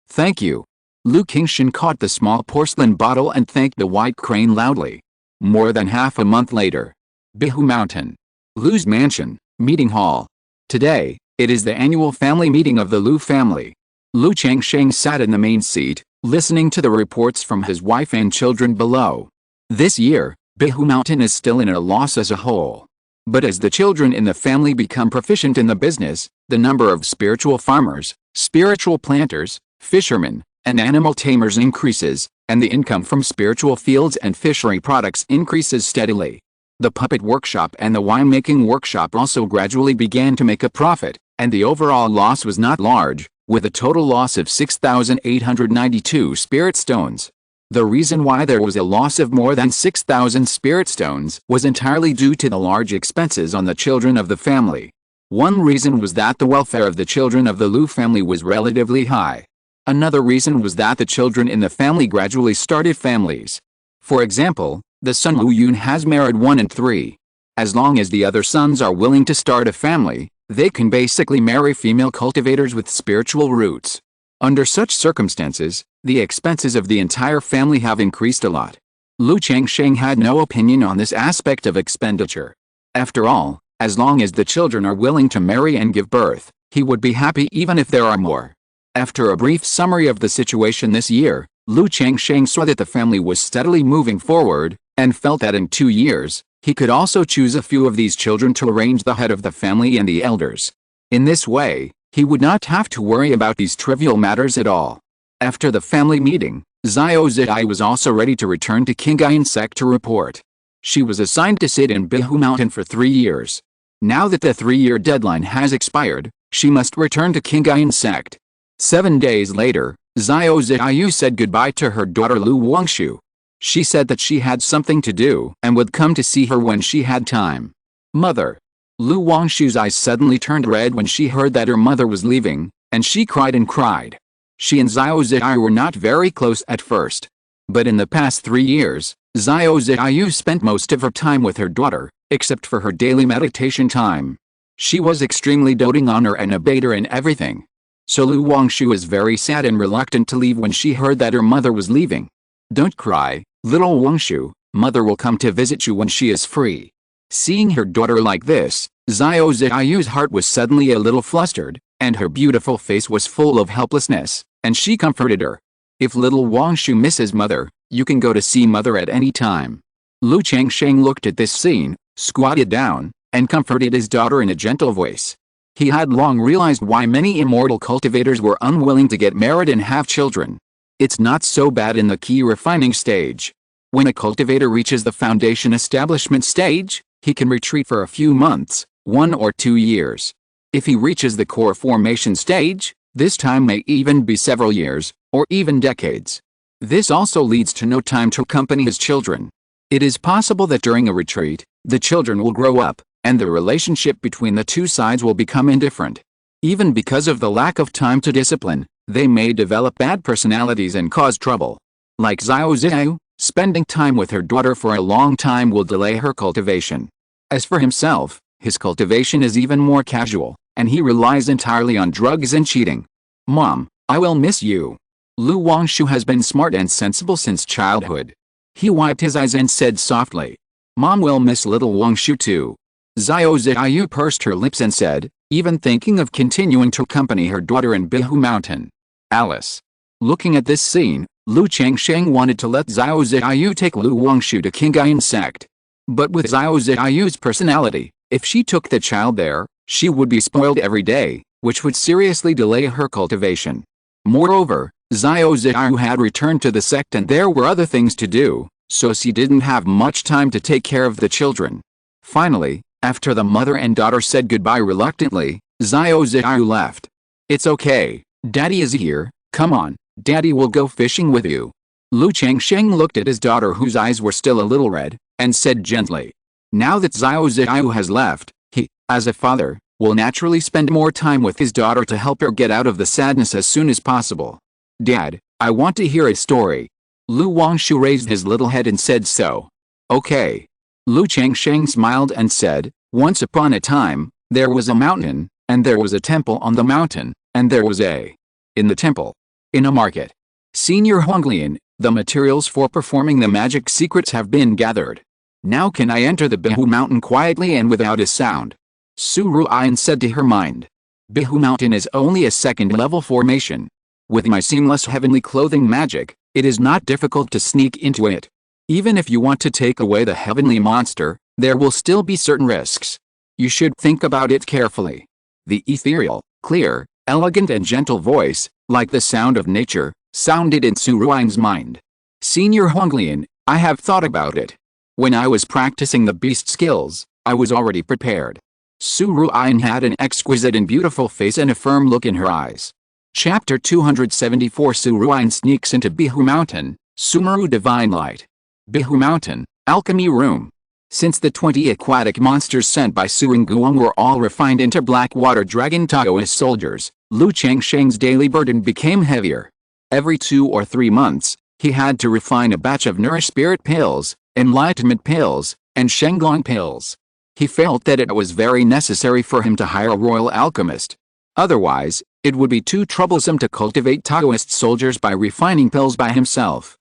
Thank you. Lu Qingshan caught the small porcelain bottle and thanked the white crane loudly. More than half a month later. Qingzhu Mountain. Lu's mansion, meeting hall. Today, it is the annual family meeting of the Lu family. Lu Changsheng sat in the main seat, listening to the reports from his wife and children below. This year, Qingzhu Mountain is still in a loss as a whole. But as the children in the family become proficient in the business, the number of spiritual farmers, spiritual planters, fishermen, and animal tamers increases, and the income from spiritual fields and fishery products increases steadily. The puppet workshop and the winemaking workshop also gradually began to make a profit, and the overall loss was not large, with a total loss of 6,892 spirit stones. The reason why there was a loss of more than 6,000 spirit stones was entirely due to the large expenses on the children of the family. One reason was that the welfare of the children of the Lu family was relatively high. Another reason was that the children in the family gradually started families. For example, The son Lu Yun has married 1 and 3. As long as the other sons are willing to start a family, they can basically marry female cultivators with spiritual roots. Under such circumstances, the expenses of the entire family have increased a lot. Lu Changsheng had no opinion on this aspect of expenditure. After all, as long as the children are willing to marry and give birth, he would be happy even if there are more. After a brief summary of the situation this year, Lu Changsheng saw that the family was steadily moving forward, and felt that in 2 years, he could also choose a few of these children to arrange the head of the family and the elders. In this way, he would not have to worry about these trivial matters at all. After the family meeting, Xiao Zhi was also ready to return to Qingyun Sect to report. She was assigned to sit in Qingzhu Mountain for 3 years. Now that the 3-year deadline has expired, she must return to Qingyun Sect. 7 days later, Xiao Zhi said goodbye to her daughter Lu Wangshu. She said that she had something to do and would come to see her when she had time. Mother. Lu Wangshu's eyes suddenly turned red when she heard that her mother was leaving, and she cried and cried. She and Xiao Zhi were not very close at first. But in the past 3 years, Xiao Zhi spent most of her time with her daughter, except for her daily meditation time. She was extremely doting on her and obeyed her in everything. So Lu Wangshu was very sad and reluctant to leave when she heard that her mother was leaving. Don't cry, little Wangshu, mother will come to visit you when she is free. Seeing her daughter like this, Xiao Zhi's heart was suddenly a little flustered, and her beautiful face was full of helplessness, and she comforted her. If little Wangshu misses mother, you can go to see mother at any time. Lu Changsheng looked at this scene, squatted down, and comforted his daughter in a gentle voice. He had long realized why many immortal cultivators were unwilling to get married and have children. It's not so bad in the key refining stage. When a cultivator reaches the foundation establishment stage, he can retreat for a few months, 1 or 2 years. If he reaches the core formation stage, this time may even be several years, or even decades. This also leads to no time to accompany his children. It is possible that during a retreat, the children will grow up, and the relationship between the two sides will become indifferent. Even because of the lack of time to discipline, they may develop bad personalities and cause trouble. Like Xiao Zhi, spending time with her daughter for a long time will delay her cultivation. As for himself, his cultivation is even more casual, and he relies entirely on drugs and cheating. Mom, I will miss you. Lu Wangshu has been smart and sensible since childhood. He wiped his eyes and said softly, Mom will miss little Wangshu too. Xiao Zhi pursed her lips and said, even thinking of continuing to accompany her daughter in Qingzhu Mountain. Alice. Looking at this scene, Lu Changsheng wanted to let Xiao Zhi take Lu Wangshu to Qingyun Sect. But with Xiao Zhi's personality, if she took the child there, she would be spoiled every day, which would seriously delay her cultivation. Moreover, Xiao Zhi had returned to the sect and there were other things to do, so she didn't have much time to take care of the children. Finally, after the mother and daughter said goodbye reluctantly, Xiao Zhi left. It's okay, Daddy is here, come on, Daddy will go fishing with you. Lu Changsheng looked at his daughter whose eyes were still a little red, and said gently. Now that Xiao Zhi has left, he, as a father, will naturally spend more time with his daughter to help her get out of the sadness as soon as possible. Dad, I want to hear a story. Lu Wangshu raised his little head and said so. Okay. Lu Changsheng smiled and said, once upon a time, there was a mountain, and there was a temple on the mountain, and there was in the temple. In a market. Senior Huanglian, the materials for performing the magic secrets have been gathered. Now can I enter the Qingzhu Mountain quietly and without a sound? Su Ruian said to her mind. Qingzhu Mountain is only a second-level formation. With my seamless heavenly clothing magic, it is not difficult to sneak into it. Even if you want to take away the heavenly monster, there will still be certain risks. You should think about it carefully. The ethereal, clear, elegant and gentle voice, like the sound of nature, sounded in Su Ruian's mind. Senior Huanglian, I have thought about it. When I was practicing the beast skills, I was already prepared. Su Ruian had an exquisite and beautiful face and a firm look in her eyes. Chapter 274 Su Ruian sneaks into Qingzhu Mountain, Sumeru Divine Light. Qingzhu Mountain, Alchemy Room. Since the 20 aquatic monsters sent by Su Nguang were all refined into Blackwater Dragon Taoist soldiers, Lu Changsheng's daily burden became heavier. Every 2 or 3 months, he had to refine a batch of Nourish Spirit pills, enlightenment pills, and Shenglong pills. He felt that it was very necessary for him to hire a royal alchemist. Otherwise, it would be too troublesome to cultivate Taoist soldiers by refining pills by himself.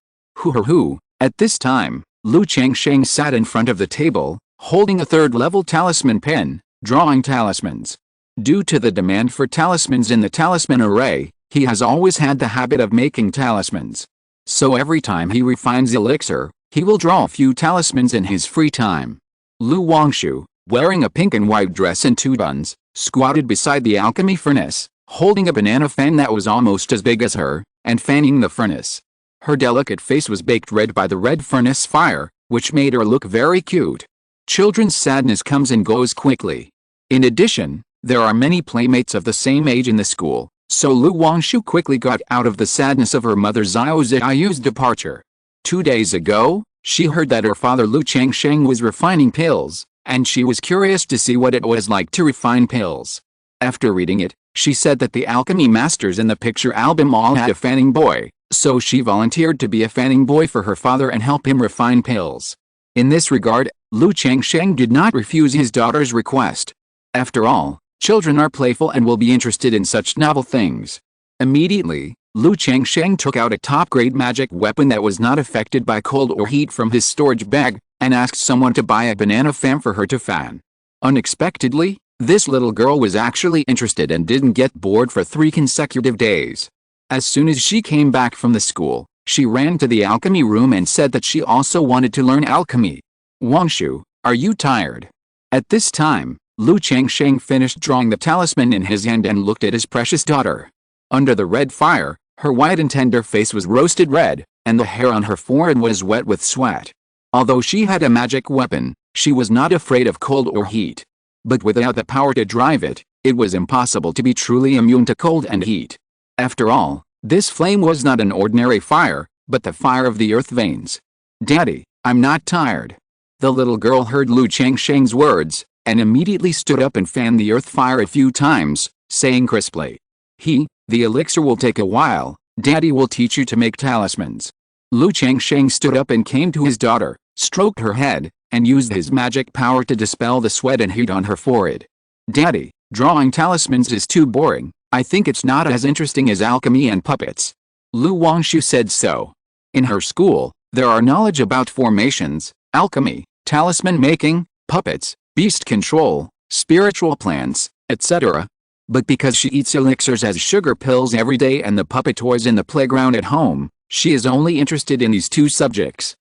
At this time, Lu Changsheng sat in front of the table, holding a third-level talisman pen, drawing talismans. Due to the demand for talismans in the talisman array, he has always had the habit of making talismans. So every time he refines elixir, he will draw a few talismans in his free time. Lu Wangshu, wearing a pink and white dress and two buns, squatted beside the alchemy furnace, holding a banana fan that was almost as big as her, and fanning the furnace. Her delicate face was baked red by the red furnace fire, which made her look very cute. Children's sadness comes and goes quickly. In addition, there are many playmates of the same age in the school, so Lu Wangshu quickly got out of the sadness of her mother Xiao Ziyu's departure. 2 days ago, she heard that her father Lu Changsheng was refining pills, and she was curious to see what it was like to refine pills. After reading it, she said that the alchemy masters in the picture album all had a fanning boy, so she volunteered to be a fanning boy for her father and help him refine pills. In this regard, Lu Changsheng did not refuse his daughter's request. After all, children are playful and will be interested in such novel things. Immediately, Lu Changsheng took out a top-grade magic weapon that was not affected by cold or heat from his storage bag, and asked someone to buy a banana fan for her to fan. Unexpectedly, this little girl was actually interested and didn't get bored for 3 consecutive days. As soon as she came back from the school, she ran to the alchemy room and said that she also wanted to learn alchemy. Wangshu, are you tired? At this time, Lu Changsheng finished drawing the talisman in his hand and looked at his precious daughter. Under the red fire, her white and tender face was roasted red, and the hair on her forehead was wet with sweat. Although she had a magic weapon, she was not afraid of cold or heat. But without the power to drive it, it was impossible to be truly immune to cold and heat. After all, this flame was not an ordinary fire, but the fire of the earth veins. Daddy, I'm not tired. The little girl heard Lu Changsheng's words, and immediately stood up and fanned the earth fire a few times, saying crisply, The elixir will take a while, Daddy will teach you to make talismans. Lu Changsheng stood up and came to his daughter, stroked her head, and used his magic power to dispel the sweat and heat on her forehead. Daddy, drawing talismans is too boring, I think it's not as interesting as alchemy and puppets. Lu Wangshu said so. In her school, there are knowledge about formations, alchemy, talisman making, puppets, beast control, spiritual plants, etc. But because she eats elixirs as sugar pills every day and the puppet toys in the playground at home, she is only interested in these 2 subjects.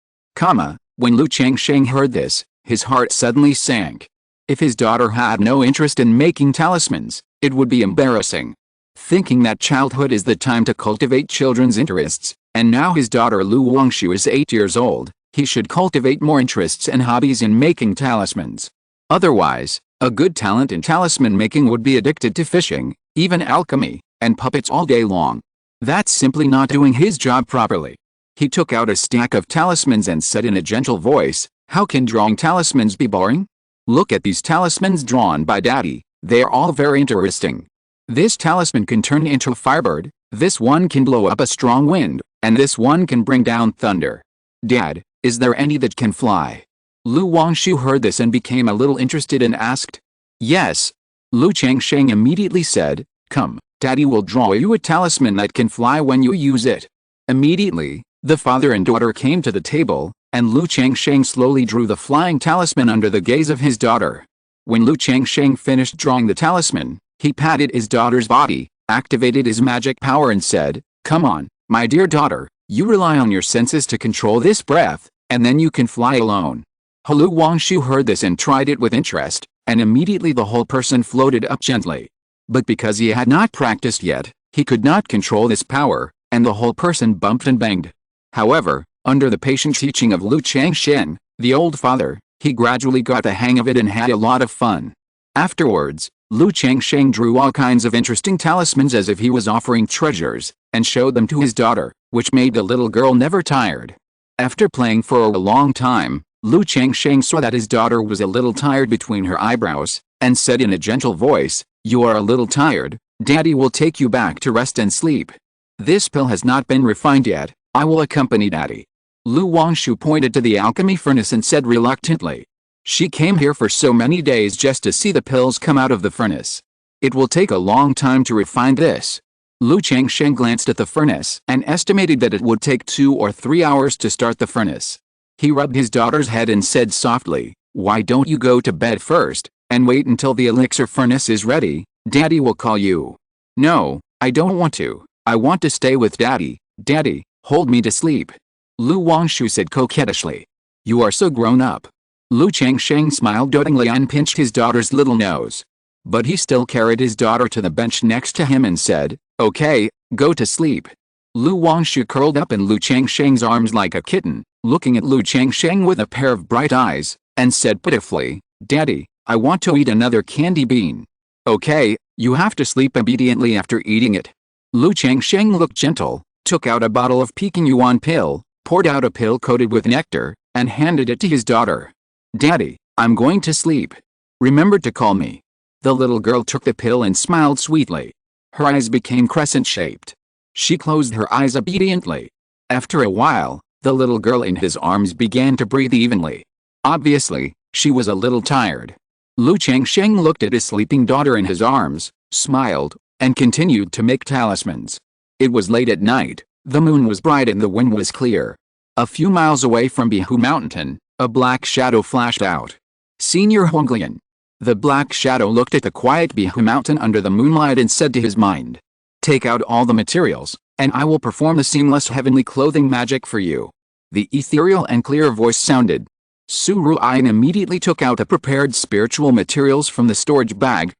When Lu Changsheng heard this, his heart suddenly sank. If his daughter had no interest in making talismans, it would be embarrassing. Thinking that childhood is the time to cultivate children's interests, and now his daughter Lu Wangshu is 8 years old, he should cultivate more interests and hobbies in making talismans. Otherwise, a good talent in talisman making would be addicted to fishing, even alchemy, and puppets all day long. That's simply not doing his job properly. He took out a stack of talismans and said in a gentle voice, How can drawing talismans be boring? Look at these talismans drawn by Daddy, they are all very interesting. This talisman can turn into a firebird, this one can blow up a strong wind, and this one can bring down thunder. Dad, is there any that can fly? Lu Wangshu heard this and became a little interested and asked. Yes. Lu Changsheng immediately said, Come, Daddy will draw you a talisman that can fly when you use it. Immediately, the father and daughter came to the table, and Lu Changsheng slowly drew the flying talisman under the gaze of his daughter. When Lu Changsheng finished drawing the talisman, he patted his daughter's body, activated his magic power and said, Come on, my dear daughter, you rely on your senses to control this breath, and then you can fly alone. Lu Wangshu heard this and tried it with interest, and immediately the whole person floated up gently. But because he had not practiced yet, he could not control this power, and the whole person bumped and banged. However, under the patient teaching of Lu Changsheng, the old father, he gradually got the hang of it and had a lot of fun. Afterwards, Lu Changsheng drew all kinds of interesting talismans as if he was offering treasures, and showed them to his daughter, which made the little girl never tired. After playing for a long time, Lu Changsheng saw that his daughter was a little tired between her eyebrows, and said in a gentle voice, You are a little tired, Daddy will take you back to rest and sleep. This pill has not been refined yet, I will accompany Daddy. Lu Wangshu pointed to the alchemy furnace and said reluctantly. She came here for so many days just to see the pills come out of the furnace. It will take a long time to refine this. Lu Changsheng glanced at the furnace and estimated that it would take 2 or 3 hours to start the furnace. He rubbed his daughter's head and said softly, "Why don't you go to bed first, and wait until the elixir furnace is ready? Daddy will call you." "No, I don't want to. I want to stay with Daddy. Daddy, hold me to sleep," Lu Wangshu said coquettishly. "You are so grown up." Lu Changsheng smiled dotingly and pinched his daughter's little nose. But he still carried his daughter to the bench next to him and said, "Okay, go to sleep." Lu Wangshu curled up in Lu Changsheng's arms like a kitten, looking at Lu Changsheng with a pair of bright eyes, and said pitifully, "Daddy, I want to eat another candy bean." "Okay, you have to sleep obediently after eating it." Lu Changsheng looked gentle, took out a bottle of Peking Yuan pill, poured out a pill coated with nectar, and handed it to his daughter. "Daddy, I'm going to sleep. Remember to call me." The little girl took the pill and smiled sweetly. Her eyes became crescent-shaped. She closed her eyes obediently. After a while, the little girl in his arms began to breathe evenly. Obviously, she was a little tired. Lu Changsheng looked at his sleeping daughter in his arms, smiled, and continued to make talismans. It was late at night, the moon was bright and the wind was clear. A few miles away from Qingzhu Mountain, a black shadow flashed out. "Senior Honglian." The black shadow looked at the quiet Qingzhu Mountain under the moonlight and said to his mind, "Take out all the materials, and I will perform the seamless heavenly clothing magic for you." The ethereal and clear voice sounded. Su Ruian immediately took out the prepared spiritual materials from the storage bag.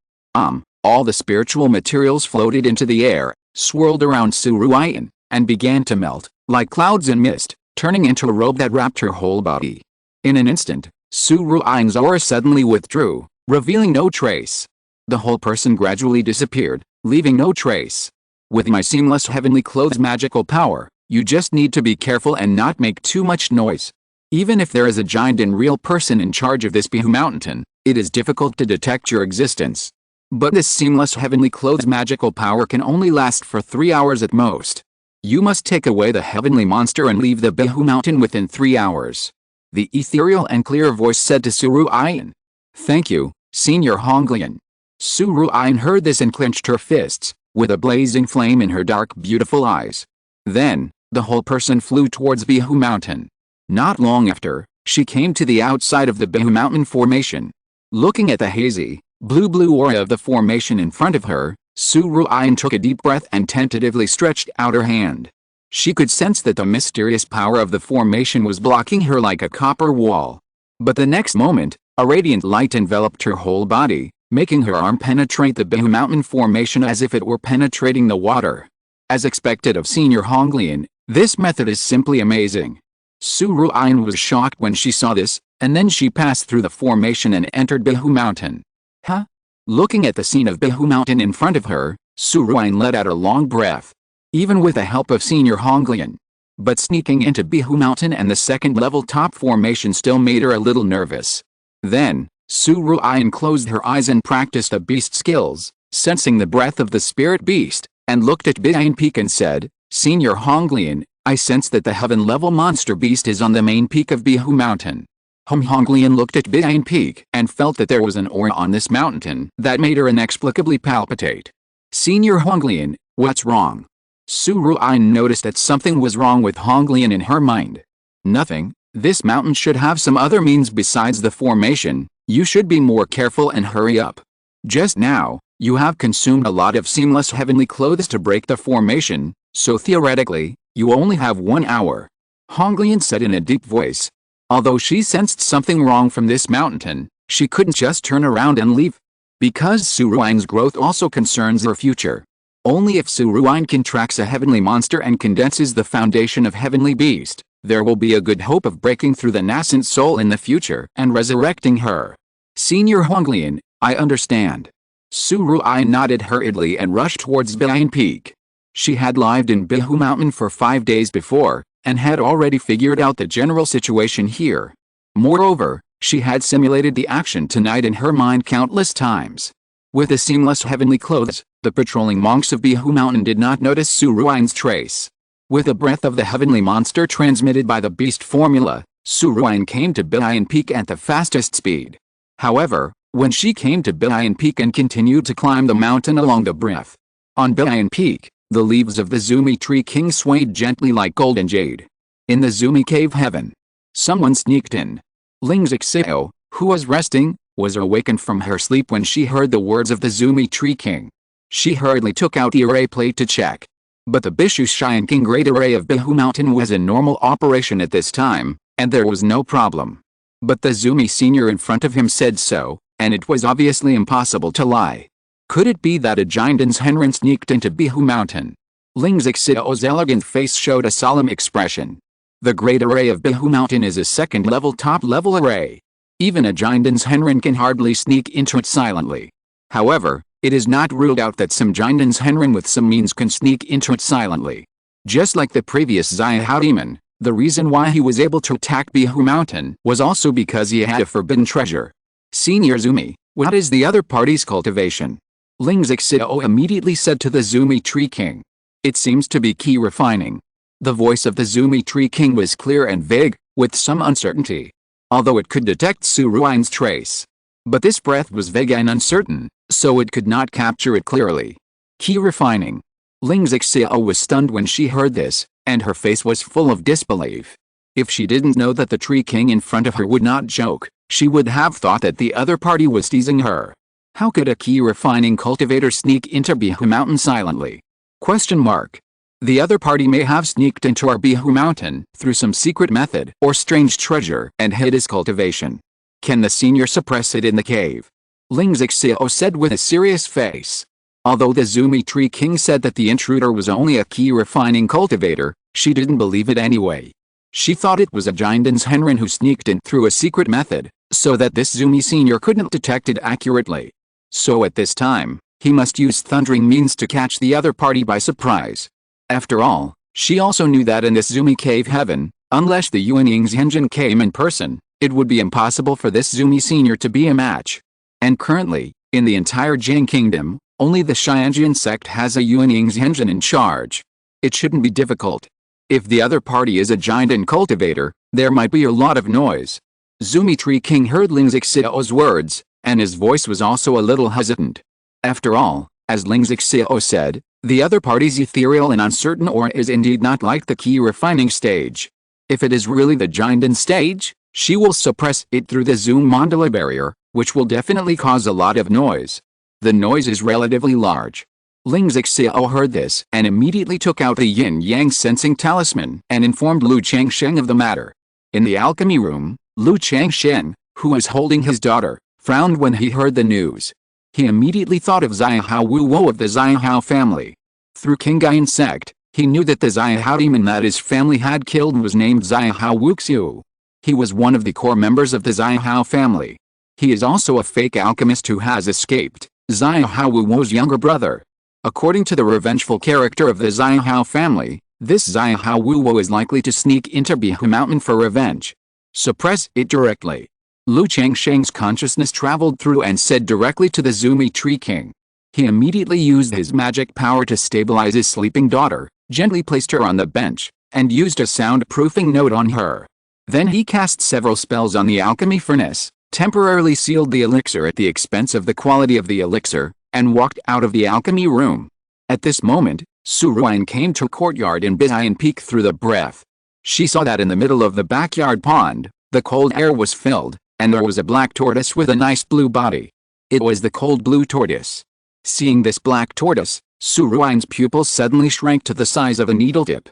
All the spiritual materials floated into the air, swirled around Su Ruian, and began to melt, like clouds in mist, turning into a robe that wrapped her whole body. In an instant, Su Ruian's aura suddenly withdrew, revealing no trace. The whole person gradually disappeared, leaving no trace. With my seamless heavenly clothes magical power, you just need to be careful and not make too much noise. Even if there is a giant and real person in charge of this Qingzhu Mountain, it is difficult to detect your existence. But this seamless heavenly clothes magical power can only last for 3 hours at most. You must take away the heavenly monster and leave the Qingzhu Mountain within 3 hours. The ethereal and clear voice said to Su Ruian. "Thank you, Senior Honglian." Su Ruian heard this and clenched her fists, with a blazing flame in her dark beautiful eyes. Then, the whole person flew towards Qingzhu Mountain. Not long after, she came to the outside of the Qingzhu Mountain formation. Looking at the hazy, blue aura of the formation in front of her, Su Ruian took a deep breath and tentatively stretched out her hand. She could sense that the mysterious power of the formation was blocking her like a copper wall. But the next moment, a radiant light enveloped her whole body, making her arm penetrate the Qingzhu Mountain formation as if it were penetrating the water. As expected of Senior Honglian, this method is simply amazing. Su Ruian was shocked when she saw this, and then she passed through the formation and entered Qingzhu Mountain. Huh? Looking at the scene of Qingzhu Mountain in front of her, Su Ruian let out a long breath. Even with the help of Senior Honglian. But sneaking into Qingzhu Mountain and the second-level top formation still made her a little nervous. Then, Su Ruian closed her eyes and practiced the beast skills, sensing the breath of the spirit beast, and looked at Bian Peak and said, "Senior Honglian, I sense that the heaven-level monster beast is on the main peak of Qingzhu Mountain." Honglian looked at Bian Peak and felt that there was an aura on this mountain that made her inexplicably palpitate. "Senior Honglian, what's wrong?" Su Ruian noticed that something was wrong with Honglian in her mind. "Nothing, this mountain should have some other means besides the formation, you should be more careful and hurry up. Just now, you have consumed a lot of seamless heavenly clothes to break the formation, so theoretically, you only have 1 hour," Honglian said in a deep voice. Although she sensed something wrong from this mountain, she couldn't just turn around and leave. Because Su Ruian's growth also concerns her future. Only if Su Ruian contracts a heavenly monster and condenses the foundation of heavenly beast, there will be a good hope of breaking through the nascent soul in the future and resurrecting her. "Senior Honglian, I understand." Su Ruian nodded hurriedly and rushed towards Bian Peak. She had lived in Qingzhu Mountain for 5 days before, and had already figured out the general situation here. Moreover, she had simulated the action tonight in her mind countless times. With the seamless heavenly clothes, the patrolling monks of Qingzhu Mountain did not notice Su Ruian's trace. With the breath of the heavenly monster transmitted by the beast formula, Su Ruian came to Bian Peak at the fastest speed. However, when she came to Bian Peak and continued to climb the mountain along the breath. On Bian Peak, the leaves of the Zumi tree king swayed gently like golden jade. In the Zumi cave heaven, someone sneaked in. Ling Zixio, who was resting, was awakened from her sleep when she heard the words of the Zumi tree king. She hurriedly took out the array plate to check. But the Bishu Shian King Great Array of Bihu Mountain was in normal operation at this time, and there was no problem. But the Zumi senior in front of him said so, and it was obviously impossible to lie. Could it be that a Jindan's Henren sneaked into Bihu Mountain? Ling Zixio's elegant face showed a solemn expression. The Great Array of Bihu Mountain is a second-level top-level array. Even a Jindan's Henren can hardly sneak into it silently. However, it is not ruled out that some Jindan's Henren with some means can sneak into it silently. Just like the previous Xiahao demon, the reason why he was able to attack Bihu Mountain was also because he had a forbidden treasure. Senior Zumi, what is the other party's cultivation? Ling Zixio immediately said to the Zumi Tree King. It seems to be key refining. The voice of the Zumi Tree King was clear and vague, with some uncertainty. Although it could detect Su Ruian's trace. But this breath was vague and uncertain, so it could not capture it clearly. Key refining. Ling Zixio was stunned when she heard this, and her face was full of disbelief. If she didn't know that the Tree King in front of her would not joke, she would have thought that the other party was teasing her. How could a key refining cultivator sneak into Bihu Mountain silently? Question mark. The other party may have sneaked into our Bihu Mountain through some secret method or strange treasure and hid his cultivation. Can the senior suppress it in the cave? Ling Zixio said with a serious face. Although the Zumi Tree King said that the intruder was only a key refining cultivator, she didn't believe it anyway. She thought it was a Jindan's Henren who sneaked in through a secret method, so that this Zumi senior couldn't detect it accurately. So at this time, he must use thundering means to catch the other party by surprise. After all, she also knew that in this Zumi cave heaven, unless the Yuanying's Henjin came in person, it would be impossible for this Zumi senior to be a match. And currently, in the entire Jing Kingdom, only the Qingyun Sect has a Yuanying's Henjin in charge. It shouldn't be difficult. If the other party is a Jindan cultivator, there might be a lot of noise. Zumi Tree King heard Ling Zixio's words, and his voice was also a little hesitant. After all, as Ling Zixio said, the other party's ethereal and uncertain aura is indeed not like the key refining stage. If it is really the Jindan stage, she will suppress it through the Zoom mandala barrier, which will definitely cause a lot of noise. The noise is relatively large. Ling Zixio heard this and immediately took out the yin-yang sensing talisman and informed Lu Changsheng of the matter. In the alchemy room, Lu Changsheng, who was holding his daughter, frowned when he heard the news. He immediately thought of Xiahao Wuwo of the Xiahao family. Through Qingyun Sect, he knew that the Xiahao demon that his family had killed was named Xiahao Wuxiu. He was one of the core members of the Xiahao family. He is also a fake alchemist who has escaped, Xiahao Wuwo's younger brother. According to the revengeful character of the Xiahao family, this Xiahao Wuwo is likely to sneak into Bihu Mountain for revenge. Suppress it directly. Lu Changsheng's consciousness traveled through and said directly to the Zumi Tree King. He immediately used his magic power to stabilize his sleeping daughter, gently placed her on the bench, and used a soundproofing note on her. Then he cast several spells on the alchemy furnace, temporarily sealed the elixir at the expense of the quality of the elixir, and walked out of the alchemy room. At this moment, Su Ruian came to a courtyard in Bian Peak through the breath. She saw that in the middle of the backyard pond, the cold air was filled, and there was a black tortoise with a nice blue body. It was the cold blue tortoise. Seeing this black tortoise, Su Ruian's pupils suddenly shrank to the size of a needle tip.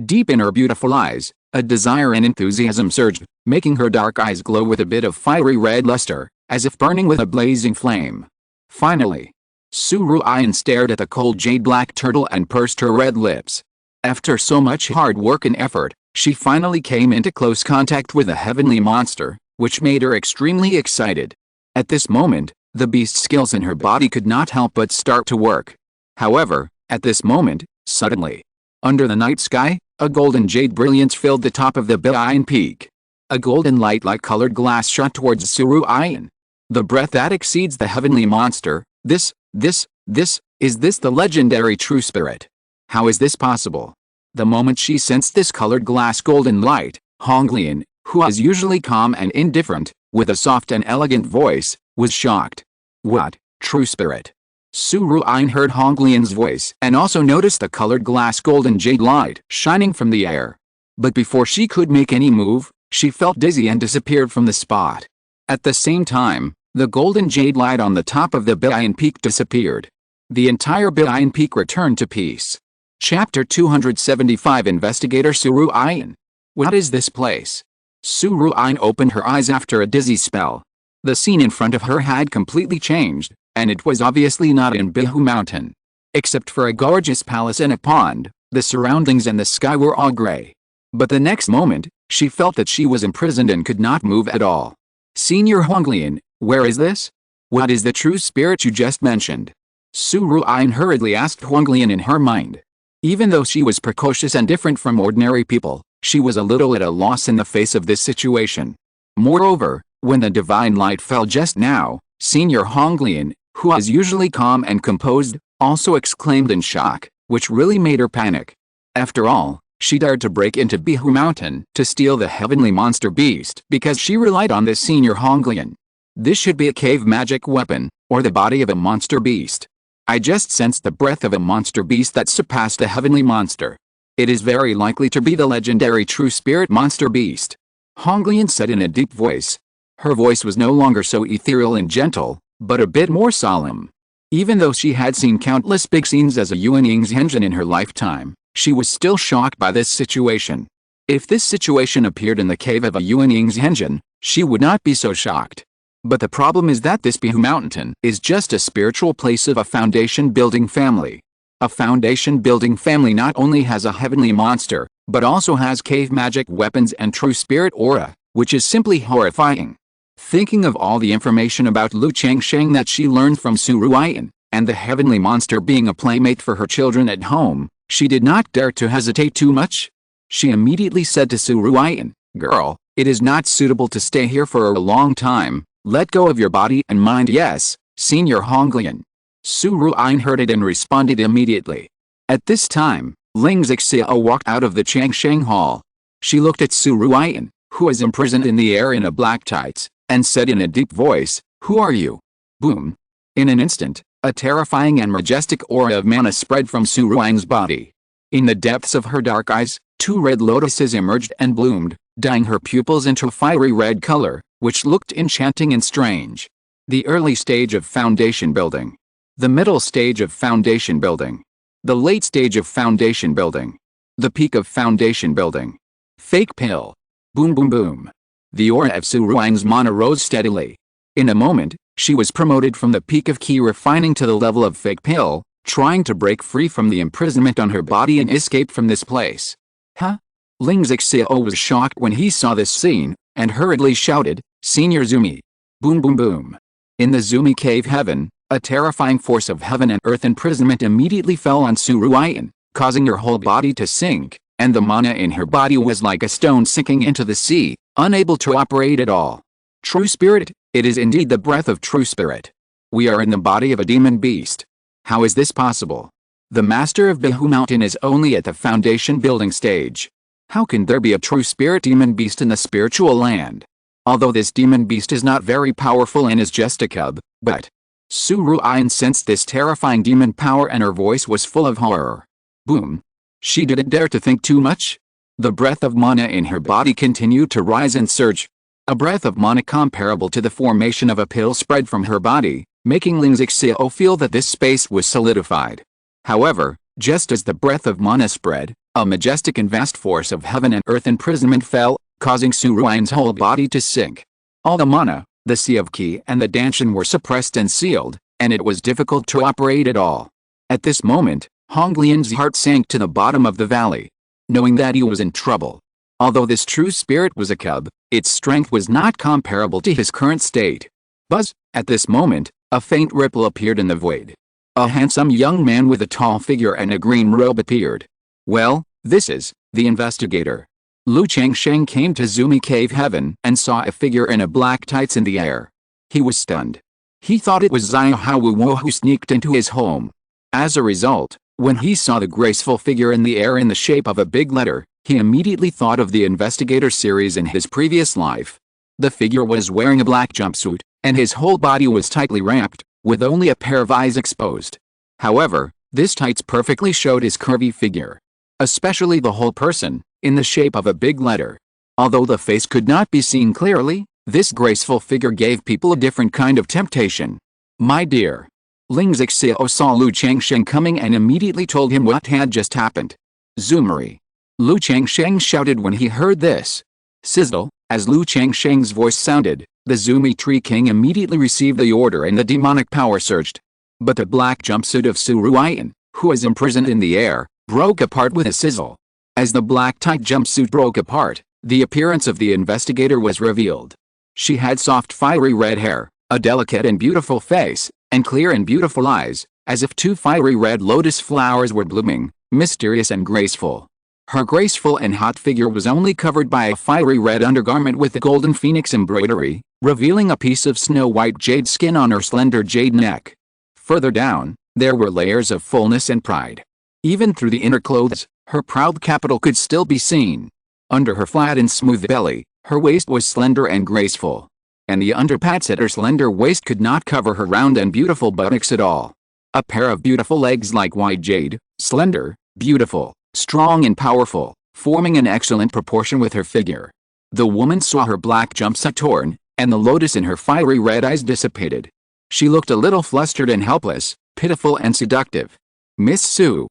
Deep in her beautiful eyes, a desire and enthusiasm surged, making her dark eyes glow with a bit of fiery red luster, as if burning with a blazing flame. Finally, Su Ruian stared at the cold jade black turtle and pursed her red lips. After so much hard work and effort, she finally came into close contact with a heavenly monster, which made her extremely excited. At this moment, the beast's skills in her body could not help but start to work. However, at this moment, suddenly, under the night sky, a golden jade brilliance filled the top of the Bian Peak. A golden light-like colored glass shot towards Su Ruian. The breath that exceeds the heavenly monster, is this the legendary true spirit? How is this possible? The moment she sensed this colored glass golden light, Honglian, who is usually calm and indifferent, with a soft and elegant voice, was shocked. What, true spirit? Su Ruian heard Honglian's voice and also noticed the colored glass golden jade light shining from the air. But before she could make any move, she felt dizzy and disappeared from the spot. At the same time, the golden jade light on the top of the Bian Peak disappeared. The entire Bian Peak returned to peace. Chapter 275 Investigator Su Ruian. What is this place? Su Ruian opened her eyes after a dizzy spell. The scene in front of her had completely changed, and it was obviously not in Qingzhu Mountain. Except for a gorgeous palace and a pond, the surroundings and the sky were all gray. But the next moment, she felt that she was imprisoned and could not move at all. Senior Honglian, where is this? What is the true spirit you just mentioned? Su Ruian hurriedly asked Honglian in her mind. Even though she was precocious and different from ordinary people, she was a little at a loss in the face of this situation. Moreover, when the divine light fell just now, Senior Honglian, who is usually calm and composed, also exclaimed in shock, which really made her panic. After all, she dared to break into Qingzhu Mountain to steal the heavenly monster beast because she relied on this Senior Honglian. This should be a cave magic weapon, or the body of a monster beast. I just sensed the breath of a monster beast that surpassed the heavenly monster. It is very likely to be the legendary true spirit monster beast. Honglian said in a deep voice. Her voice was no longer so ethereal and gentle, but a bit more solemn. Even though she had seen countless big scenes as a Yuanying's in her lifetime, she was still shocked by this situation. If this situation appeared in the cave of a Yuanying's, she would not be so shocked. But the problem is that this Qingzhu Mountain is just a spiritual place of a foundation-building family. A foundation-building family not only has a heavenly monster, but also has cave magic weapons and true spirit aura, which is simply horrifying. Thinking of all the information about Changsheng that she learned from Su Ruian, and the heavenly monster being a playmate for her children at home, she did not dare to hesitate too much. She immediately said to Su Ruian, "Girl, it is not suitable to stay here for a long time. Let go of your body and mind." "Yes, Senior Honglian." Su Ruian heard it and responded immediately. At this time, Ling Zixia walked out of the Changsheng hall. She looked at Su Ruian, who was imprisoned in the air in a black tights, and said in a deep voice, "Who are you?" Boom! In an instant, a terrifying and majestic aura of mana spread from Su Ruian's body. In the depths of her dark eyes, two red lotuses emerged and bloomed, dyeing her pupils into a fiery red color, which looked enchanting and strange. The early stage of foundation building. The middle stage of foundation building. The late stage of foundation building. The peak of foundation building. Fake pill. Boom boom boom. The aura of Su Ruian's mana rose steadily. In a moment, she was promoted from the peak of key refining to the level of fake pill, trying to break free from the imprisonment on her body and escape from this place. Huh? Ling Zixia was shocked when he saw this scene, and hurriedly shouted, "Senior Zumi!" Boom boom boom. In the Zumi cave heaven, a terrifying force of heaven and earth imprisonment immediately fell on Su Ruian, causing her whole body to sink, and the mana in her body was like a stone sinking into the sea, unable to operate at all. True spirit, it is indeed the breath of true spirit. We are in the body of a demon beast. How is this possible? The master of Qingzhu Mountain is only at the foundation building stage. How can there be a true spirit demon beast in the spiritual land? Although this demon beast is not very powerful and is just a cub, but Su Ruian sensed this terrifying demon power and her voice was full of horror. Boom. She didn't dare to think too much. The breath of mana in her body continued to rise and surge. A breath of mana comparable to the formation of a pill spread from her body, making Ling Zixia feel that this space was solidified. However, just as the breath of mana spread, a majestic and vast force of heaven and earth imprisonment fell, causing Su Ruian's whole body to sink. All the mana, the sea of qi and the danshan were suppressed and sealed, and it was difficult to operate at all. At this moment, Honglian's heart sank to the bottom of the valley, knowing that he was in trouble. Although this true spirit was a cub, its strength was not comparable to his current state. Buzz! At this moment, a faint ripple appeared in the void. A handsome young man with a tall figure and a green robe appeared. Well, this is the investigator. Changsheng came to Zumi Cave Heaven and saw a figure in a black tights in the air. He was stunned. He thought it was Xiao Wu who sneaked into his home. As a result, When he saw the graceful figure in the air in the shape of a big letter, he immediately thought of the Investigator series in his previous life. The figure was wearing a black jumpsuit, and his whole body was tightly wrapped, with only a pair of eyes exposed. However, this tights perfectly showed his curvy figure. Especially the whole person, in the shape of a big letter. Although the face could not be seen clearly, this graceful figure gave people a different kind of temptation. My dear. Ling Zixiao saw Lu Changsheng coming and immediately told him what had just happened. Zoomery. Lu Changsheng shouted when he heard this. Sizzle, as Lu Changsheng's voice sounded, the Zoomy Tree King immediately received the order and the demonic power surged. But the black jumpsuit of Su Ruian, who was imprisoned in the air, broke apart with a sizzle. As the black tight jumpsuit broke apart, the appearance of the investigator was revealed. She had soft fiery red hair, a delicate and beautiful face, and clear and beautiful eyes, as if two fiery red lotus flowers were blooming, mysterious and graceful. Her graceful and hot figure was only covered by a fiery red undergarment with a golden phoenix embroidery, revealing a piece of snow-white jade skin on her slender jade neck. Further down, there were layers of fullness and pride. Even through the inner clothes, her proud capital could still be seen. Under her flat and smooth belly, her waist was slender and graceful. And the underpants at her slender waist could not cover her round and beautiful buttocks at all. A pair of beautiful legs like white jade, slender, beautiful, strong and powerful, forming an excellent proportion with her figure. The woman saw her black jumpsuit torn, and the lotus in her fiery red eyes dissipated. She looked a little flustered and helpless, pitiful and seductive. Miss Su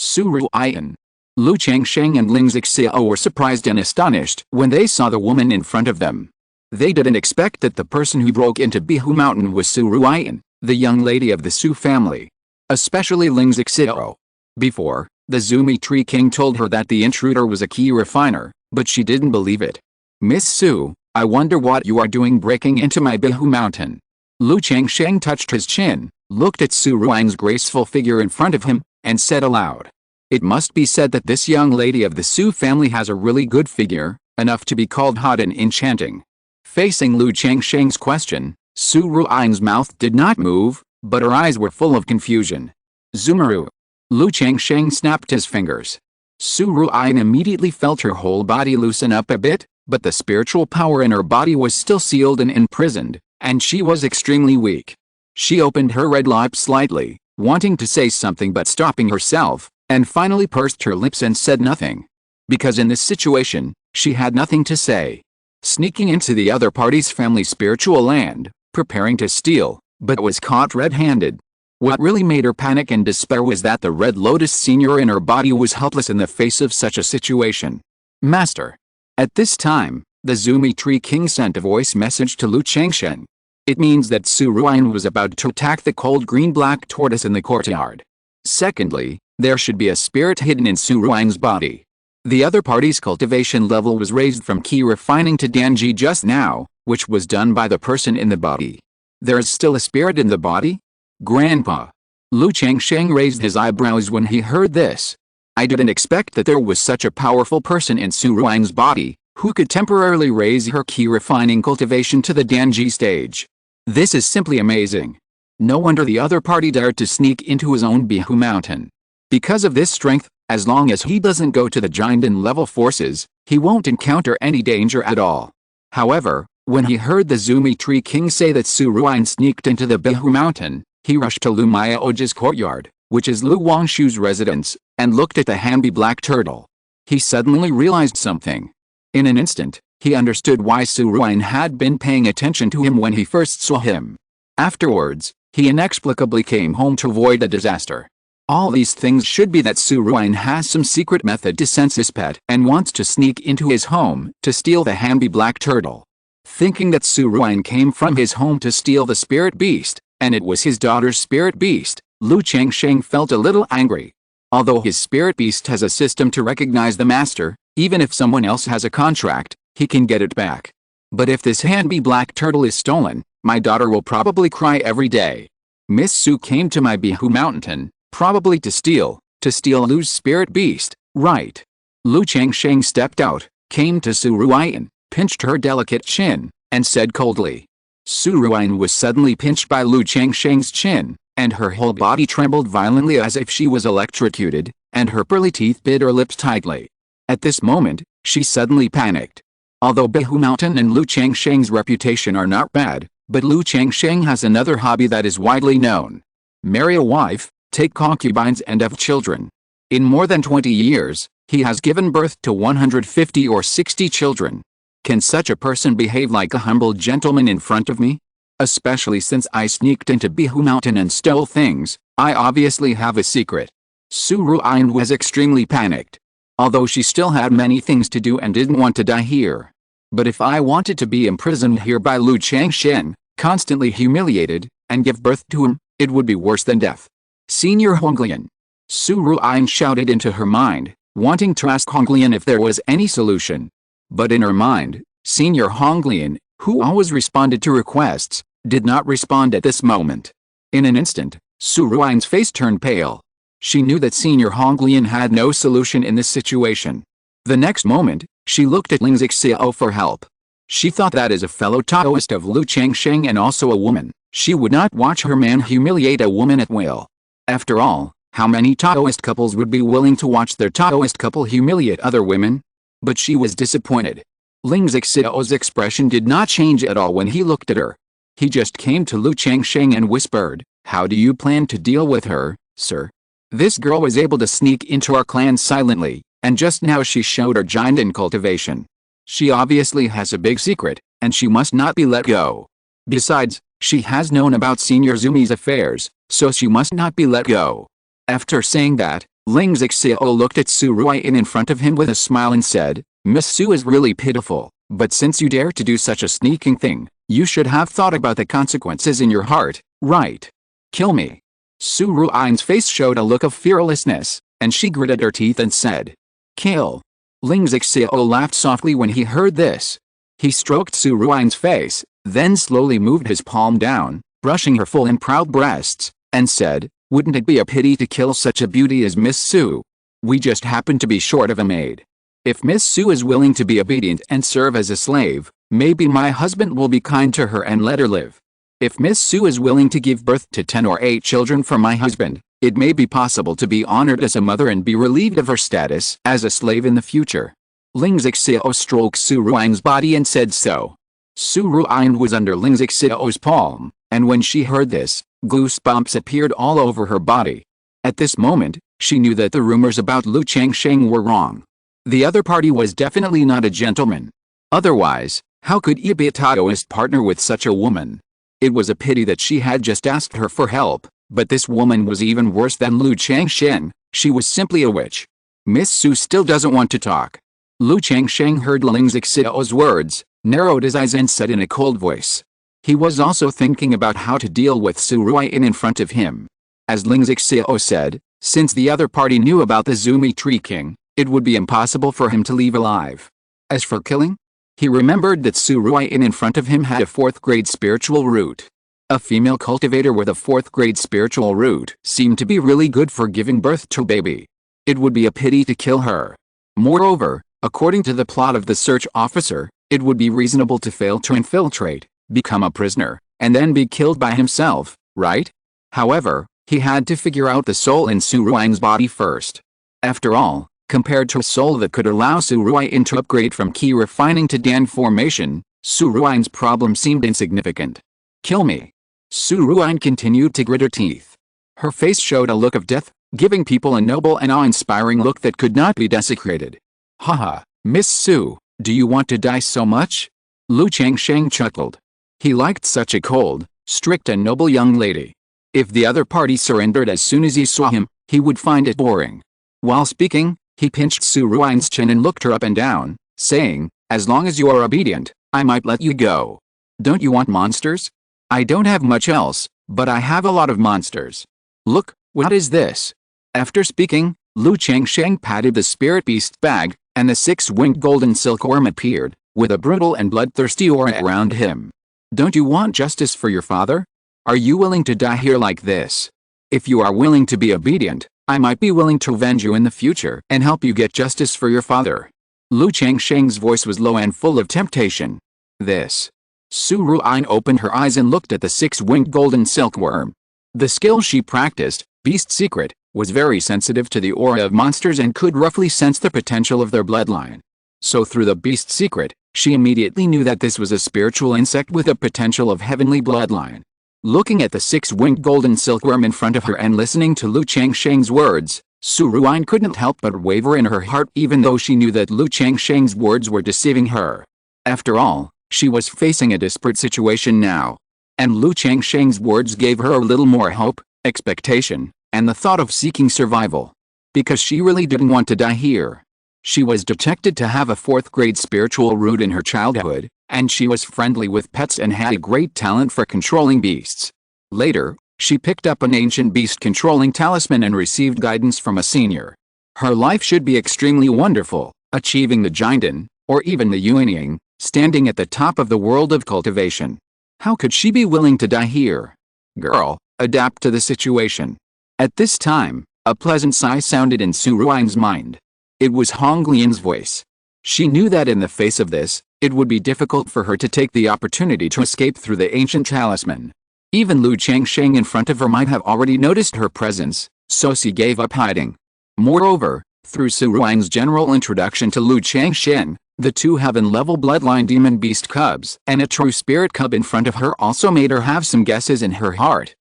Ruian. Lu Changsheng and Ling Zixiao were surprised and astonished when they saw the woman in front of them. They didn't expect that the person who broke into Qingzhu Mountain was Su Ruian, the young lady of the Su family. Especially Ling Zixiao. Before, the Zoomy Tree King told her that the intruder was a key refiner, but she didn't believe it. Miss Su, I wonder what you are doing breaking into my Qingzhu Mountain. Lu Changsheng touched his chin, looked at Su Ruian's graceful figure in front of him, and said aloud. It must be said that this young lady of the Su family has a really good figure, enough to be called hot and enchanting. Facing Lu Changsheng's question, Su Ruian's mouth did not move, but her eyes were full of confusion. Zoomeru. Lu Changsheng snapped his fingers. Su Ruian immediately felt her whole body loosen up a bit, but the spiritual power in her body was still sealed and imprisoned, and she was extremely weak. She opened her red lips slightly, wanting to say something but stopping herself, and finally pursed her lips and said nothing. Because in this situation, she had nothing to say. Sneaking into the other party's family spiritual land, preparing to steal, but was caught red-handed. What really made her panic and despair was that the Red Lotus Senior in her body was helpless in the face of such a situation. Master. At this time, the Zoomy Tree King sent a voice message to Lu Changsheng. It means that Su Ruian was about to attack the cold green-black tortoise in the courtyard. Secondly, there should be a spirit hidden in Su Ruian's body. The other party's cultivation level was raised from key refining to Danji just now, which was done by the person in the body. There is still a spirit in the body? Grandpa. Lu Changsheng raised his eyebrows when he heard this. I didn't expect that there was such a powerful person in Su Ruian's body, who could temporarily raise her key refining cultivation to the Danji stage. This is simply amazing. No wonder the other party dared to sneak into his own Qingzhu Mountain. Because of this strength, as long as he doesn't go to the giant and level forces, he won't encounter any danger at all. However, when he heard the Zoomy Tree King say that Su Ruian sneaked into the Qingzhu Mountain, he rushed to Lu Miaoji's courtyard, which is Lu Wangshu's residence, and looked at the Hambi black turtle. He suddenly realized something. In an instant, he understood why Su Ruian had been paying attention to him when he first saw him. Afterwards, he inexplicably came home to avoid a disaster. All these things should be that Su Ruian has some secret method to sense his pet and wants to sneak into his home to steal the Hambi black turtle. Thinking that Su Ruian came from his home to steal the spirit beast, and it was his daughter's spirit beast, Lu Changsheng felt a little angry. Although his spirit beast has a system to recognize the master, even if someone else has a contract, he can get it back. But if this Hambi black turtle is stolen, my daughter will probably cry every day. Miss Su came to my Qingzhu Mountain, probably to steal Lu's spirit beast, right? Lu Changsheng stepped out, came to Su Ruian, pinched her delicate chin, and said coldly. Su Ruian was suddenly pinched by Lu Changsheng's chin, and her whole body trembled violently as if she was electrocuted, and her pearly teeth bit her lips tightly. At this moment, she suddenly panicked. Although Qingzhu Mountain and Lu Changsheng's reputation are not bad, but Lu Changsheng has another hobby that is widely known. Marry a wife, take concubines and have children. In more than 20 years, he has given birth to 150 or 60 children. Can such a person behave like a humble gentleman in front of me? Especially since I sneaked into Qingzhu Mountain and stole things, I obviously have a secret. Su Ruian was extremely panicked. Although she still had many things to do and didn't want to die here. But if I wanted to be imprisoned here by Lu Changsheng, constantly humiliated, and give birth to him, it would be worse than death. Senior Honglian. Su Ruian shouted into her mind, wanting to ask Honglian if there was any solution. But in her mind, Senior Honglian, who always responded to requests, did not respond at this moment. In an instant, Su Ruian's face turned pale. She knew that Senior Honglian had no solution in this situation. The next moment, she looked at Ling Xiao for help. She thought that as a fellow Taoist of Lu Changsheng and also a woman, she would not watch her man humiliate a woman at will. After all, how many Taoist couples would be willing to watch their Taoist couple humiliate other women? But she was disappointed. Ling Xiao's expression did not change at all when he looked at her. He just came to Lu Changsheng and whispered, "How do you plan to deal with her, sir? This girl was able to sneak into our clan silently, and just now she showed her giant in cultivation. She obviously has a big secret, and she must not be let go. Besides, she has known about Senior Zumi's affairs, so she must not be let go." After saying that, Ling Xiao looked at Su Ruian in front of him with a smile and said, "Miss Su is really pitiful, but since you dare to do such a sneaking thing, you should have thought about the consequences in your heart, right? Kill me." Su Ruian's face showed a look of fearlessness, and she gritted her teeth and said, "Kill." Ling Xiao laughed softly when he heard this. He stroked Su Ruian's face, then slowly moved his palm down, brushing her full and proud breasts, and said, "Wouldn't it be a pity to kill such a beauty as Miss Su? We just happen to be short of a maid. If Miss Su is willing to be obedient and serve as a slave, maybe my husband will be kind to her and let her live. If Miss Su is willing to give birth to 10 or 8 children for my husband, it may be possible to be honored as a mother and be relieved of her status as a slave in the future." Ling Xiao stroked Su Ruian's body and said so. Su Ruian was under Ling Xiao's palm, and when she heard this, goosebumps appeared all over her body. At this moment, she knew that the rumors about Lu Changsheng were wrong. The other party was definitely not a gentleman. Otherwise, how could he be a Taoist partner with such a woman? It was a pity that she had just asked her for help, but this woman was even worse than Lu Changsheng. She was simply a witch. Miss Su still doesn't want to talk. Lu Changsheng heard Ling Xiao's words, narrowed his eyes and said in a cold voice. He was also thinking about how to deal with Su Ruian in front of him. As Ling Xiao said, since the other party knew about the Zumi Tree King, it would be impossible for him to leave alive. As for killing, he remembered that Su Ruian in front of him had a 4th-grade spiritual root. A female cultivator with a 4th-grade spiritual root seemed to be really good for giving birth to a baby. It would be a pity to kill her. Moreover, according to the plot of the search officer, it would be reasonable to fail to infiltrate, become a prisoner, and then be killed by himself, right? However, he had to figure out the soul in Su Ruian's body first. After all, compared to a soul that could allow Su Ruian to upgrade from key refining to Dan formation, Su Ruian's problem seemed insignificant. "Kill me." Su Ruian continued to grit her teeth. Her face showed a look of death, giving people a noble and awe-inspiring look that could not be desecrated. "Haha, Miss Su, do you want to die so much?" Lu Changsheng chuckled. He liked such a cold, strict and noble young lady. If the other party surrendered as soon as he saw him, he would find it boring. While speaking, he pinched Su Ruian's chin and looked her up and down, saying, "As long as you are obedient, I might let you go. Don't you want monsters? I don't have much else, but I have a lot of monsters. Look, what is this?" After speaking, Lu Changsheng patted the spirit beast bag, and the 6-winged golden silkworm appeared, with a brutal and bloodthirsty aura around him. "Don't you want justice for your father? Are you willing to die here like this? If you are willing to be obedient, I might be willing to avenge you in the future and help you get justice for your father." Lu Changsheng's voice was low and full of temptation. "This." Su Ruian opened her eyes and looked at the 6-winged golden silkworm. The skill she practiced, Beast Secret, was very sensitive to the aura of monsters and could roughly sense the potential of their bloodline. So through the Beast Secret, she immediately knew that this was a spiritual insect with a potential of heavenly bloodline. Looking at the six-winged golden silkworm in front of her and listening to Lu Changsheng's words, Su Ruan couldn't help but waver in her heart even though she knew that Lu Changsheng's words were deceiving her. After all, she was facing a desperate situation now. And Lu Changsheng's words gave her a little more hope, expectation, and the thought of seeking survival. Because she really didn't want to die here. She was detected to have a 4th-grade spiritual root in her childhood, and she was friendly with pets and had a great talent for controlling beasts. Later, she picked up an ancient beast-controlling talisman and received guidance from a senior. Her life should be extremely wonderful, achieving the Jinden, or even the Yuanying, standing at the top of the world of cultivation. How could she be willing to die here? Girl, adapt to the situation. At this time, a pleasant sigh sounded in Su Ruan's mind. It was Hong Lian's voice. She knew that in the face of this, it would be difficult for her to take the opportunity to escape through the ancient talisman. Even Lu Changsheng in front of her might have already noticed her presence, so she gave up hiding. Moreover, through Su Ruan's general introduction to Lu Changsheng, the 2 heaven-level bloodline demon beast cubs and a true spirit cub in front of her also made her have some guesses in her heart.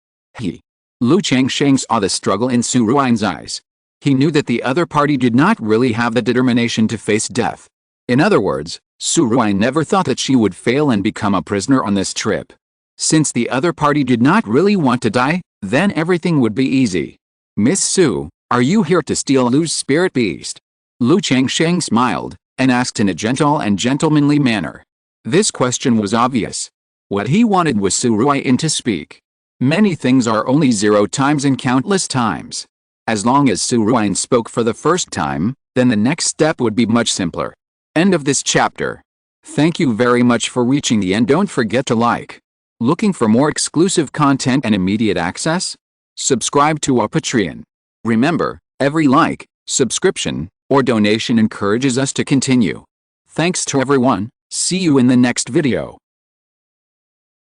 Lu Changsheng saw the struggle in Su Ruan's eyes. He knew that the other party did not really have the determination to face death. In other words, Su Ruan never thought that she would fail and become a prisoner on this trip. Since the other party did not really want to die, then everything would be easy. Miss Su, are you here to steal Lu's spirit beast? Lu Changsheng smiled, and asked in a gentle and gentlemanly manner. This question was obvious. What he wanted was Su Ruan to speak. Many things are only 0 times and countless times. As long as Su Ruan spoke for the first time, then the next step would be much simpler. End of this chapter. Thank you very much for reaching the end. Don't forget to like. Looking for more exclusive content and immediate access? Subscribe to our Patreon. Remember, every like, subscription, or donation encourages us to continue. Thanks to everyone. See you in the next video.